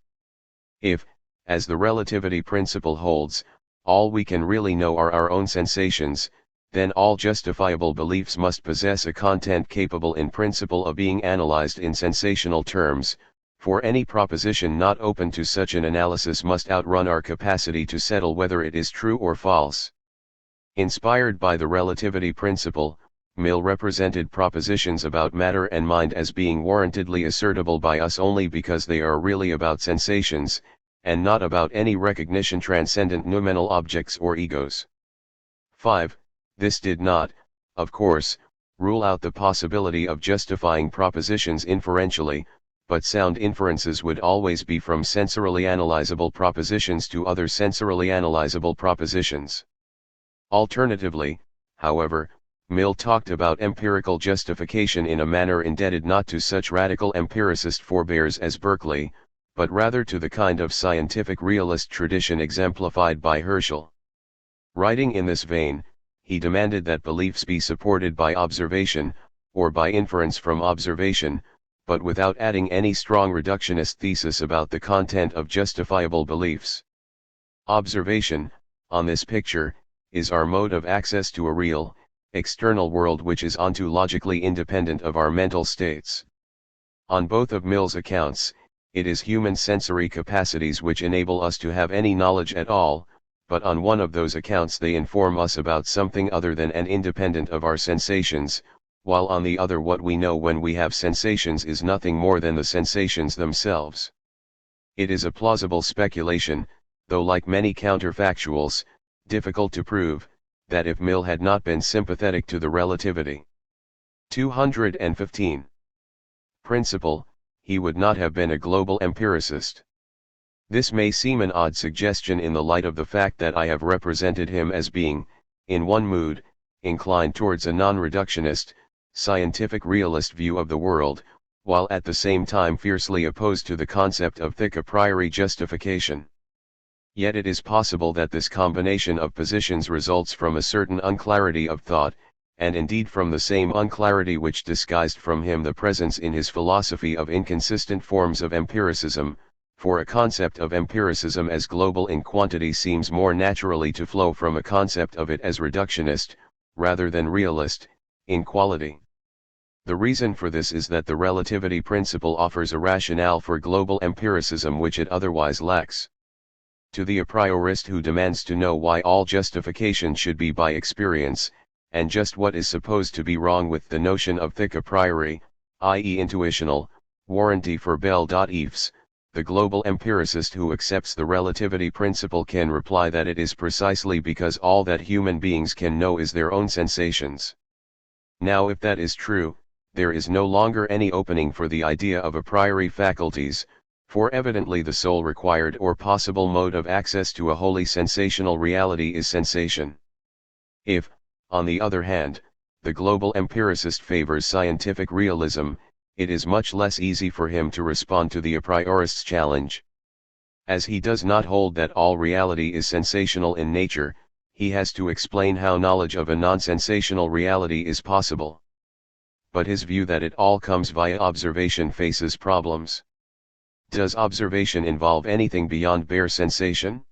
If, as the relativity principle holds, all we can really know are our own sensations, then all justifiable beliefs must possess a content capable in principle of being analyzed in sensational terms, for any proposition not open to such an analysis must outrun our capacity to settle whether it is true or false. Inspired by the relativity principle, Mill represented propositions about matter and mind as being warrantedly assertable by us only because they are really about sensations, and not about any recognition transcendent noumenal objects or egos. 5. This did not, of course, rule out the possibility of justifying propositions inferentially, but sound inferences would always be from sensorily analyzable propositions to other sensorily analyzable propositions. Alternatively, however, Mill talked about empirical justification in a manner indebted not to such radical empiricist forebears as Berkeley, but rather to the kind of scientific realist tradition exemplified by Herschel. Writing in this vein, he demanded that beliefs be supported by observation, or by inference from observation, but without adding any strong reductionist thesis about the content of justifiable beliefs. Observation, on this picture, is our mode of access to a real, external world which is ontologically independent of our mental states. On both of Mill's accounts, it is human sensory capacities which enable us to have any knowledge at all, but on one of those accounts they inform us about something other than and independent of our sensations, while on the other what we know when we have sensations is nothing more than the sensations themselves. It is a plausible speculation, though like many counterfactuals, difficult to prove, that if Mill had not been sympathetic to the relativity 215 principle, he would not have been a global empiricist. This may seem an odd suggestion in the light of the fact that I have represented him as being, in one mood, inclined towards a non-reductionist, scientific realist view of the world, while at the same time fiercely opposed to the concept of thick a priori justification. Yet it is possible that this combination of positions results from a certain unclarity of thought, and indeed from the same unclarity which disguised from him the presence in his philosophy of inconsistent forms of empiricism, for a concept of empiricism as global in quantity seems more naturally to flow from a concept of it as reductionist, rather than realist, in quality. The reason for this is that the relativity principle offers a rationale for global empiricism which it otherwise lacks. To the a priorist who demands to know why all justification should be by experience, and just what is supposed to be wrong with the notion of thick a priori, i.e. intuitional, warranty for Bell.Eves, the global empiricist who accepts the relativity principle can reply that it is precisely because all that human beings can know is their own sensations. Now if that is true, there is no longer any opening for the idea of a priori faculties, for evidently the sole required or possible mode of access to a wholly sensational reality is sensation. If, on the other hand, the global empiricist favors scientific realism, it is much less easy for him to respond to the a priorist's challenge. As he does not hold that all reality is sensational in nature, he has to explain how knowledge of a non-sensational reality is possible. But his view that it all comes via observation faces problems. Does observation involve anything beyond bare sensation?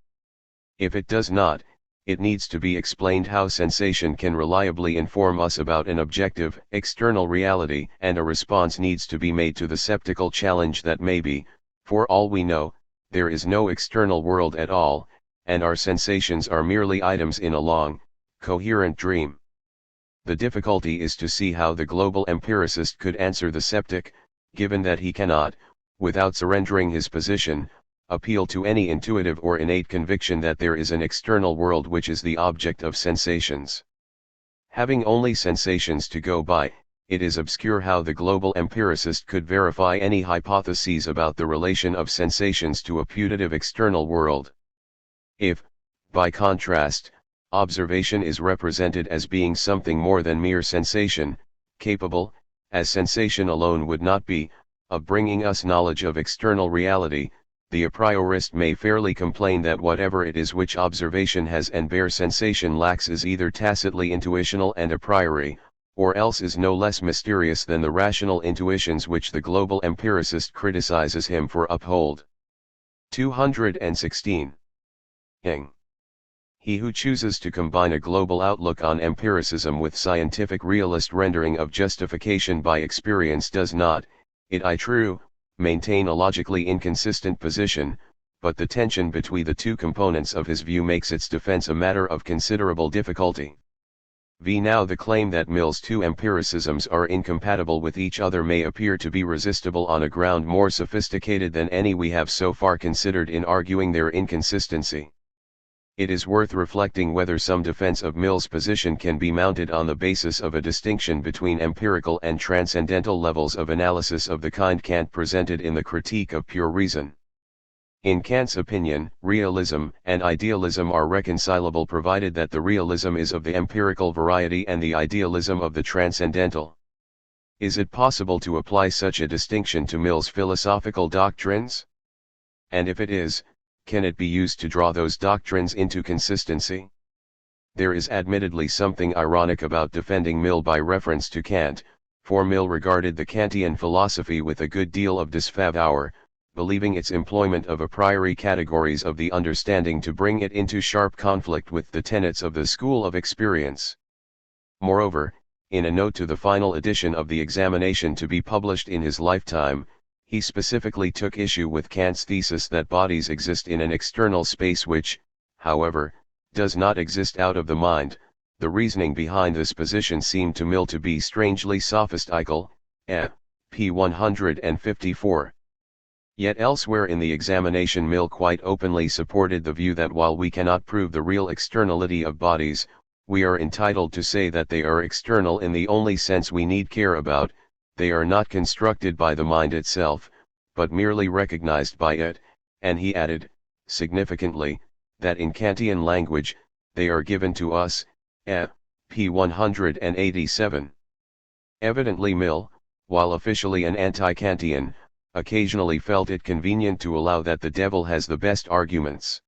If it does not, it needs to be explained how sensation can reliably inform us about an objective, external reality, and a response needs to be made to the skeptical challenge that maybe, for all we know, there is no external world at all, and our sensations are merely items in a long, coherent dream. The difficulty is to see how the global empiricist could answer the skeptic, given that he cannot, without surrendering his position, appeal to any intuitive or innate conviction that there is an external world which is the object of sensations. Having only sensations to go by, it is obscure how the global empiricist could verify any hypotheses about the relation of sensations to a putative external world. If, by contrast, observation is represented as being something more than mere sensation, capable, as sensation alone would not be, of bringing us knowledge of external reality, the a priorist may fairly complain that whatever it is which observation has and bare sensation lacks is either tacitly intuitional and a priori, or else is no less mysterious than the rational intuitions which the global empiricist criticizes him for uphold. 216. Ing. He who chooses to combine a global outlook on empiricism with scientific realist rendering of justification by experience does not, it is true, maintain a logically inconsistent position, but the tension between the two components of his view makes its defense a matter of considerable difficulty. Now the claim that Mill's two empiricisms are incompatible with each other may appear to be resistible on a ground more sophisticated than any we have so far considered in arguing their inconsistency. It is worth reflecting whether some defense of Mill's position can be mounted on the basis of a distinction between empirical and transcendental levels of analysis of the kind Kant presented in the Critique of Pure Reason. In Kant's opinion, realism and idealism are reconcilable provided that the realism is of the empirical variety and the idealism of the transcendental. Is it possible to apply such a distinction to Mill's philosophical doctrines? And if it is, can it be used to draw those doctrines into consistency? There is admittedly something ironic about defending Mill by reference to Kant, for Mill regarded the Kantian philosophy with a good deal of disfavor, believing its employment of a priori categories of the understanding to bring it into sharp conflict with the tenets of the school of experience. Moreover, in a note to the final edition of the examination to be published in his lifetime, he specifically took issue with Kant's thesis that bodies exist in an external space which, however, does not exist out of the mind. The reasoning behind this position seemed to Mill to be strangely sophistical, p. 154. Yet elsewhere in the examination Mill quite openly supported the view that while we cannot prove the real externality of bodies, we are entitled to say that they are external in the only sense we need care about. They are not constructed by the mind itself, but merely recognized by it, and he added, significantly, that in Kantian language, they are given to us, p. 187. Evidently Mill, while officially an anti-Kantian, occasionally felt it convenient to allow that the devil has the best arguments.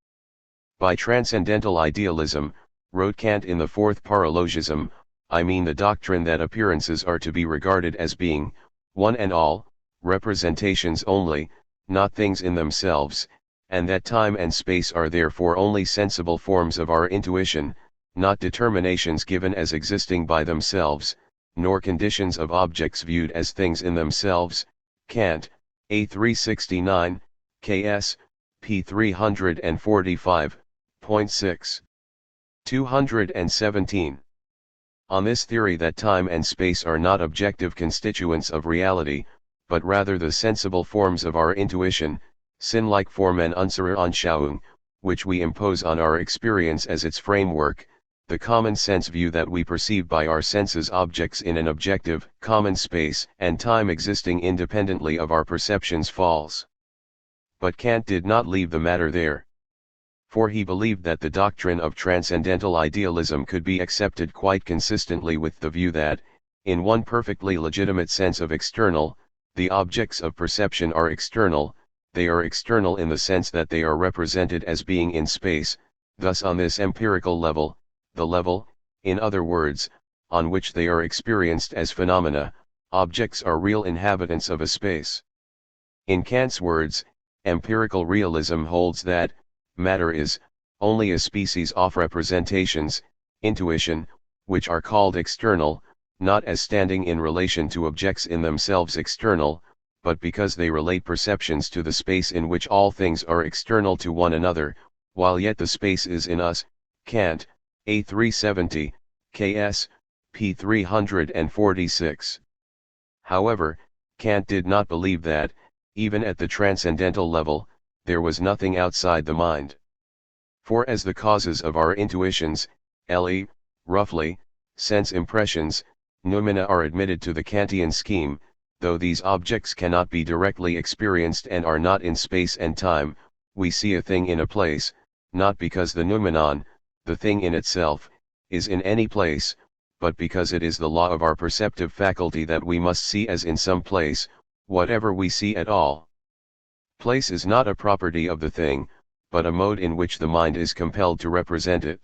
By transcendental idealism, wrote Kant in the fourth paralogism, I mean the doctrine that appearances are to be regarded as being, one and all, representations only, not things in themselves, and that time and space are therefore only sensible forms of our intuition, not determinations given as existing by themselves, nor conditions of objects viewed as things in themselves. Kant, A 369, Ks, p. 345.6. 217. On this theory that time and space are not objective constituents of reality, but rather the sensible forms of our intuition, sin-like form and unsere Anschauung, which we impose on our experience as its framework, the common sense view that we perceive by our senses objects in an objective, common space and time existing independently of our perceptions falls. But Kant did not leave the matter there. For he believed that the doctrine of transcendental idealism could be accepted quite consistently with the view that, in one perfectly legitimate sense of external, the objects of perception are external. They are external in the sense that they are represented as being in space, thus on this empirical level, the level, in other words, on which they are experienced as phenomena, objects are real inhabitants of a space. In Kant's words, empirical realism holds that, matter is, only a species of representations, intuition, which are called external, not as standing in relation to objects in themselves external, but because they relate perceptions to the space in which all things are external to one another, while yet the space is in us. Kant, A 370, Ks, p. 346. However, Kant did not believe that, even at the transcendental level, there was nothing outside the mind. For as the causes of our intuitions, roughly, sense impressions, noumena are admitted to the Kantian scheme, though these objects cannot be directly experienced and are not in space and time, we see a thing in a place, not because the noumenon, the thing in itself, is in any place, but because it is the law of our perceptive faculty that we must see as in some place, whatever we see at all. Place is not a property of the thing, but a mode in which the mind is compelled to represent it.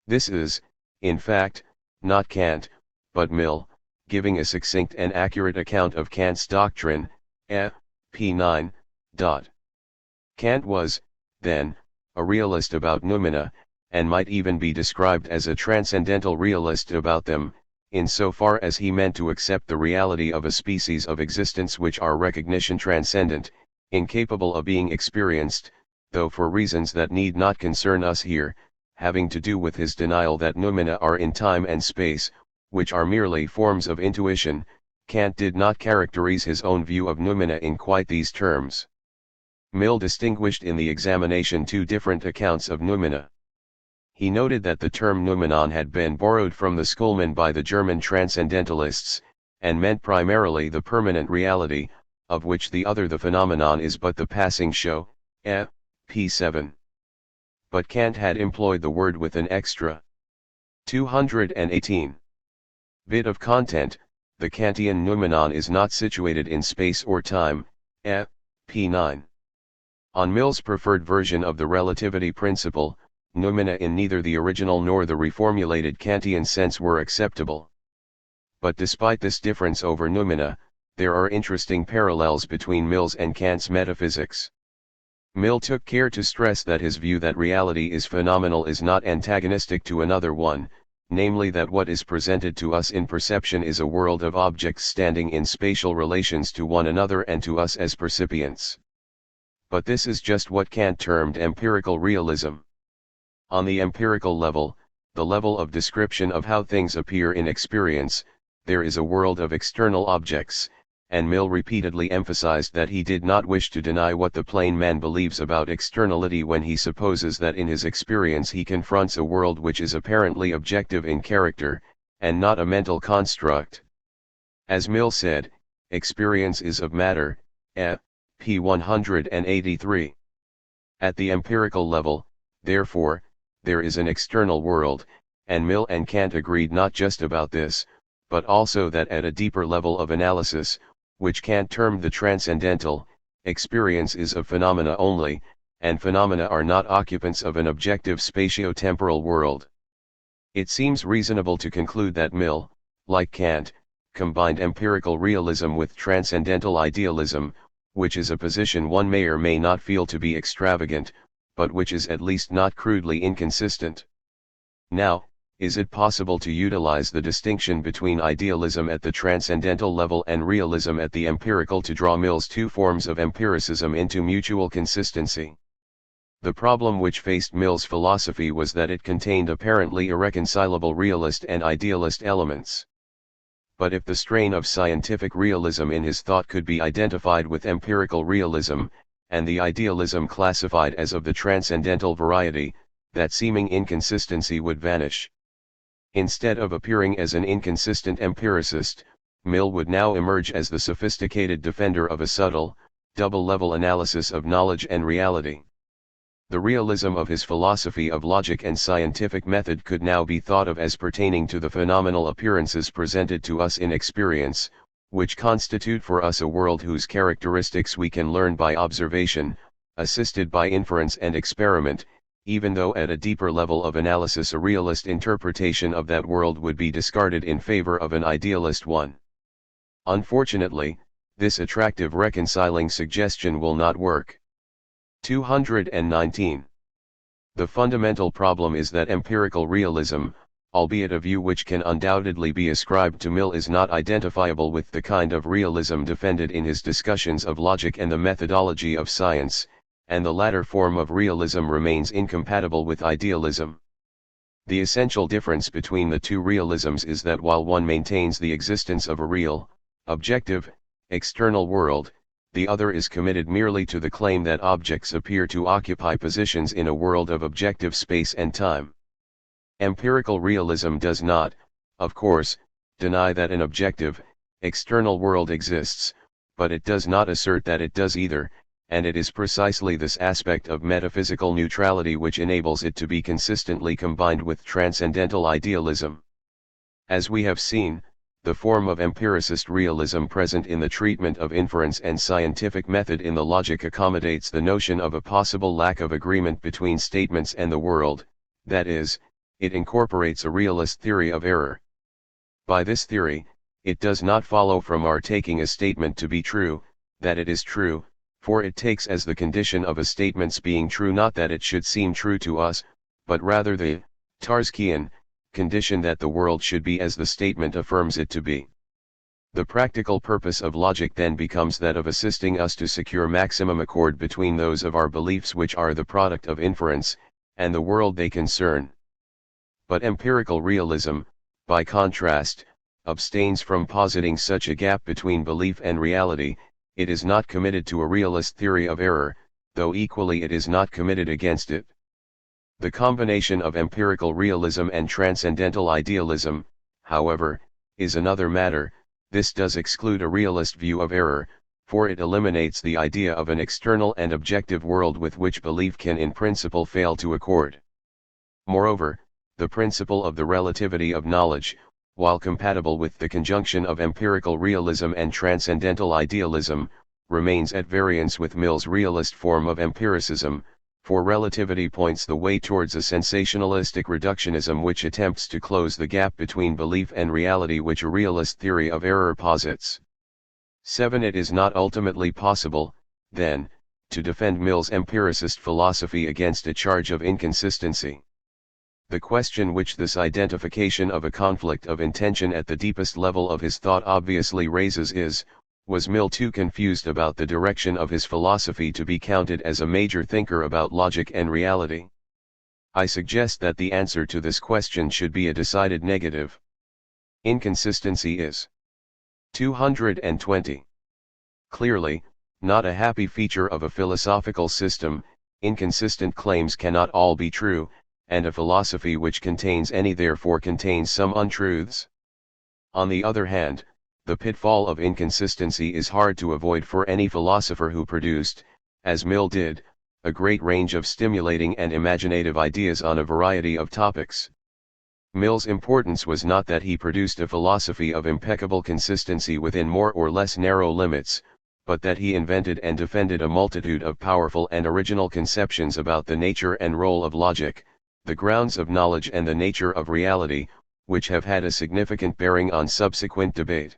This is, in fact, not Kant, but Mill, giving a succinct and accurate account of Kant's doctrine, p. 9. Kant was, then, a realist about noumena, and might even be described as a transcendental realist about them, in so far as he meant to accept the reality of a species of existence which are recognition transcendent, incapable of being experienced, though for reasons that need not concern us here, having to do with his denial that noumena are in time and space, which are merely forms of intuition, Kant did not characterize his own view of noumena in quite these terms. Mill distinguished in the examination two different accounts of noumena. He noted that the term noumenon had been borrowed from the schoolmen by the German transcendentalists, and meant primarily the permanent reality, of which the other the phenomenon is but the passing show, p7. But Kant had employed the word with an extra 218 bit of content. The Kantian noumenon is not situated in space or time, p9. On Mill's preferred version of the relativity principle, noumena in neither the original nor the reformulated Kantian sense were acceptable. But despite this difference over noumena, there are interesting parallels between Mill's and Kant's metaphysics. Mill took care to stress that his view that reality is phenomenal is not antagonistic to another one, namely that what is presented to us in perception is a world of objects standing in spatial relations to one another and to us as percipients. But this is just what Kant termed empirical realism. On the empirical level, the level of description of how things appear in experience, there is a world of external objects, and Mill repeatedly emphasized that he did not wish to deny what the plain man believes about externality when he supposes that in his experience he confronts a world which is apparently objective in character, and not a mental construct. As Mill said, experience is of matter, p. 183. At the empirical level, therefore, there is an external world, and Mill and Kant agreed not just about this, but also that at a deeper level of analysis, which Kant termed the transcendental, experience is of phenomena only, and phenomena are not occupants of an objective spatio-temporal world. It seems reasonable to conclude that Mill, like Kant, combined empirical realism with transcendental idealism, which is a position one may or may not feel to be extravagant, but which is at least not crudely inconsistent. Now, is it possible to utilize the distinction between idealism at the transcendental level and realism at the empirical to draw Mill's two forms of empiricism into mutual consistency? The problem which faced Mill's philosophy was that it contained apparently irreconcilable realist and idealist elements. But if the strain of scientific realism in his thought could be identified with empirical realism, and the idealism classified as of the transcendental variety, that seeming inconsistency would vanish. Instead of appearing as an inconsistent empiricist, Mill would now emerge as the sophisticated defender of a subtle, double-level analysis of knowledge and reality. The realism of his philosophy of logic and scientific method could now be thought of as pertaining to the phenomenal appearances presented to us in experience, which constitute for us a world whose characteristics we can learn by observation, assisted by inference and experiment, even though at a deeper level of analysis a realist interpretation of that world would be discarded in favor of an idealist one. Unfortunately, this attractive reconciling suggestion will not work. 219. The fundamental problem is that empirical realism, albeit a view which can undoubtedly be ascribed to Mill, is not identifiable with the kind of realism defended in his discussions of logic and the methodology of science, and the latter form of realism remains incompatible with idealism. The essential difference between the two realisms is that while one maintains the existence of a real, objective, external world, the other is committed merely to the claim that objects appear to occupy positions in a world of objective space and time. Empirical realism does not, of course, deny that an objective, external world exists, but it does not assert that it does either, and it is precisely this aspect of metaphysical neutrality which enables it to be consistently combined with transcendental idealism. As we have seen, the form of empiricist realism present in the treatment of inference and scientific method in the logic accommodates the notion of a possible lack of agreement between statements and the world, that is, it incorporates a realist theory of error. By this theory, it does not follow from our taking a statement to be true, that it is true, for it takes as the condition of a statement's being true not that it should seem true to us, but rather the Tarskian condition that the world should be as the statement affirms it to be. The practical purpose of logic then becomes that of assisting us to secure maximum accord between those of our beliefs which are the product of inference, and the world they concern. But empirical realism, by contrast, abstains from positing such a gap between belief and reality. It is not committed to a realist theory of error, though equally it is not committed against it. The combination of empirical realism and transcendental idealism, however, is another matter. This does exclude a realist view of error, for it eliminates the idea of an external and objective world with which belief can in principle fail to accord. Moreover, the principle of the relativity of knowledge, while compatible with the conjunction of empirical realism and transcendental idealism, remains at variance with Mill's realist form of empiricism, for relativity points the way towards a sensationalistic reductionism which attempts to close the gap between belief and reality which a realist theory of error posits. 7. It is not ultimately possible, then, to defend Mill's empiricist philosophy against a charge of inconsistency. The question which this identification of a conflict of intention at the deepest level of his thought obviously raises is, was Mill too confused about the direction of his philosophy to be counted as a major thinker about logic and reality? I suggest that the answer to this question should be a decided negative. Inconsistency is 220. Clearly, not a happy feature of a philosophical system. Inconsistent claims cannot all be true, and a philosophy which contains any therefore contains some untruths. On the other hand, the pitfall of inconsistency is hard to avoid for any philosopher who produced, as Mill did, a great range of stimulating and imaginative ideas on a variety of topics. Mill's importance was not that he produced a philosophy of impeccable consistency within more or less narrow limits, but that he invented and defended a multitude of powerful and original conceptions about the nature and role of logic, the grounds of knowledge and the nature of reality, which have had a significant bearing on subsequent debate.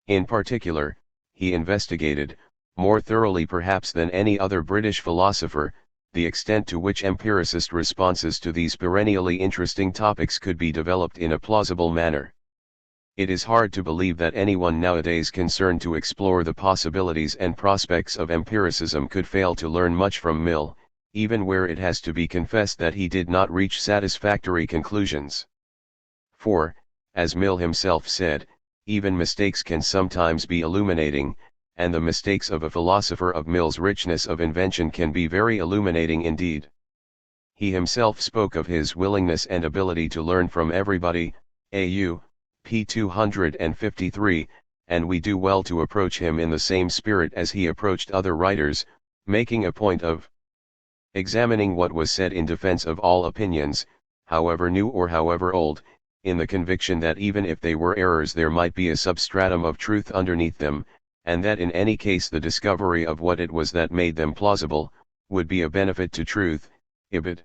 In particular, he investigated, more thoroughly perhaps than any other British philosopher, the extent to which empiricist responses to these perennially interesting topics could be developed in a plausible manner. It is hard to believe that anyone nowadays concerned to explore the possibilities and prospects of empiricism could fail to learn much from Mill, even where it has to be confessed that he did not reach satisfactory conclusions. For, as Mill himself said, even mistakes can sometimes be illuminating, and the mistakes of a philosopher of Mill's richness of invention can be very illuminating indeed. He himself spoke of his willingness and ability to learn from everybody, AU, p. 253, and we do well to approach him in the same spirit as he approached other writers, making a point of examining what was said in defense of all opinions, however new or however old, in the conviction that even if they were errors there might be a substratum of truth underneath them, and that in any case the discovery of what it was that made them plausible, would be a benefit to truth. Ibid.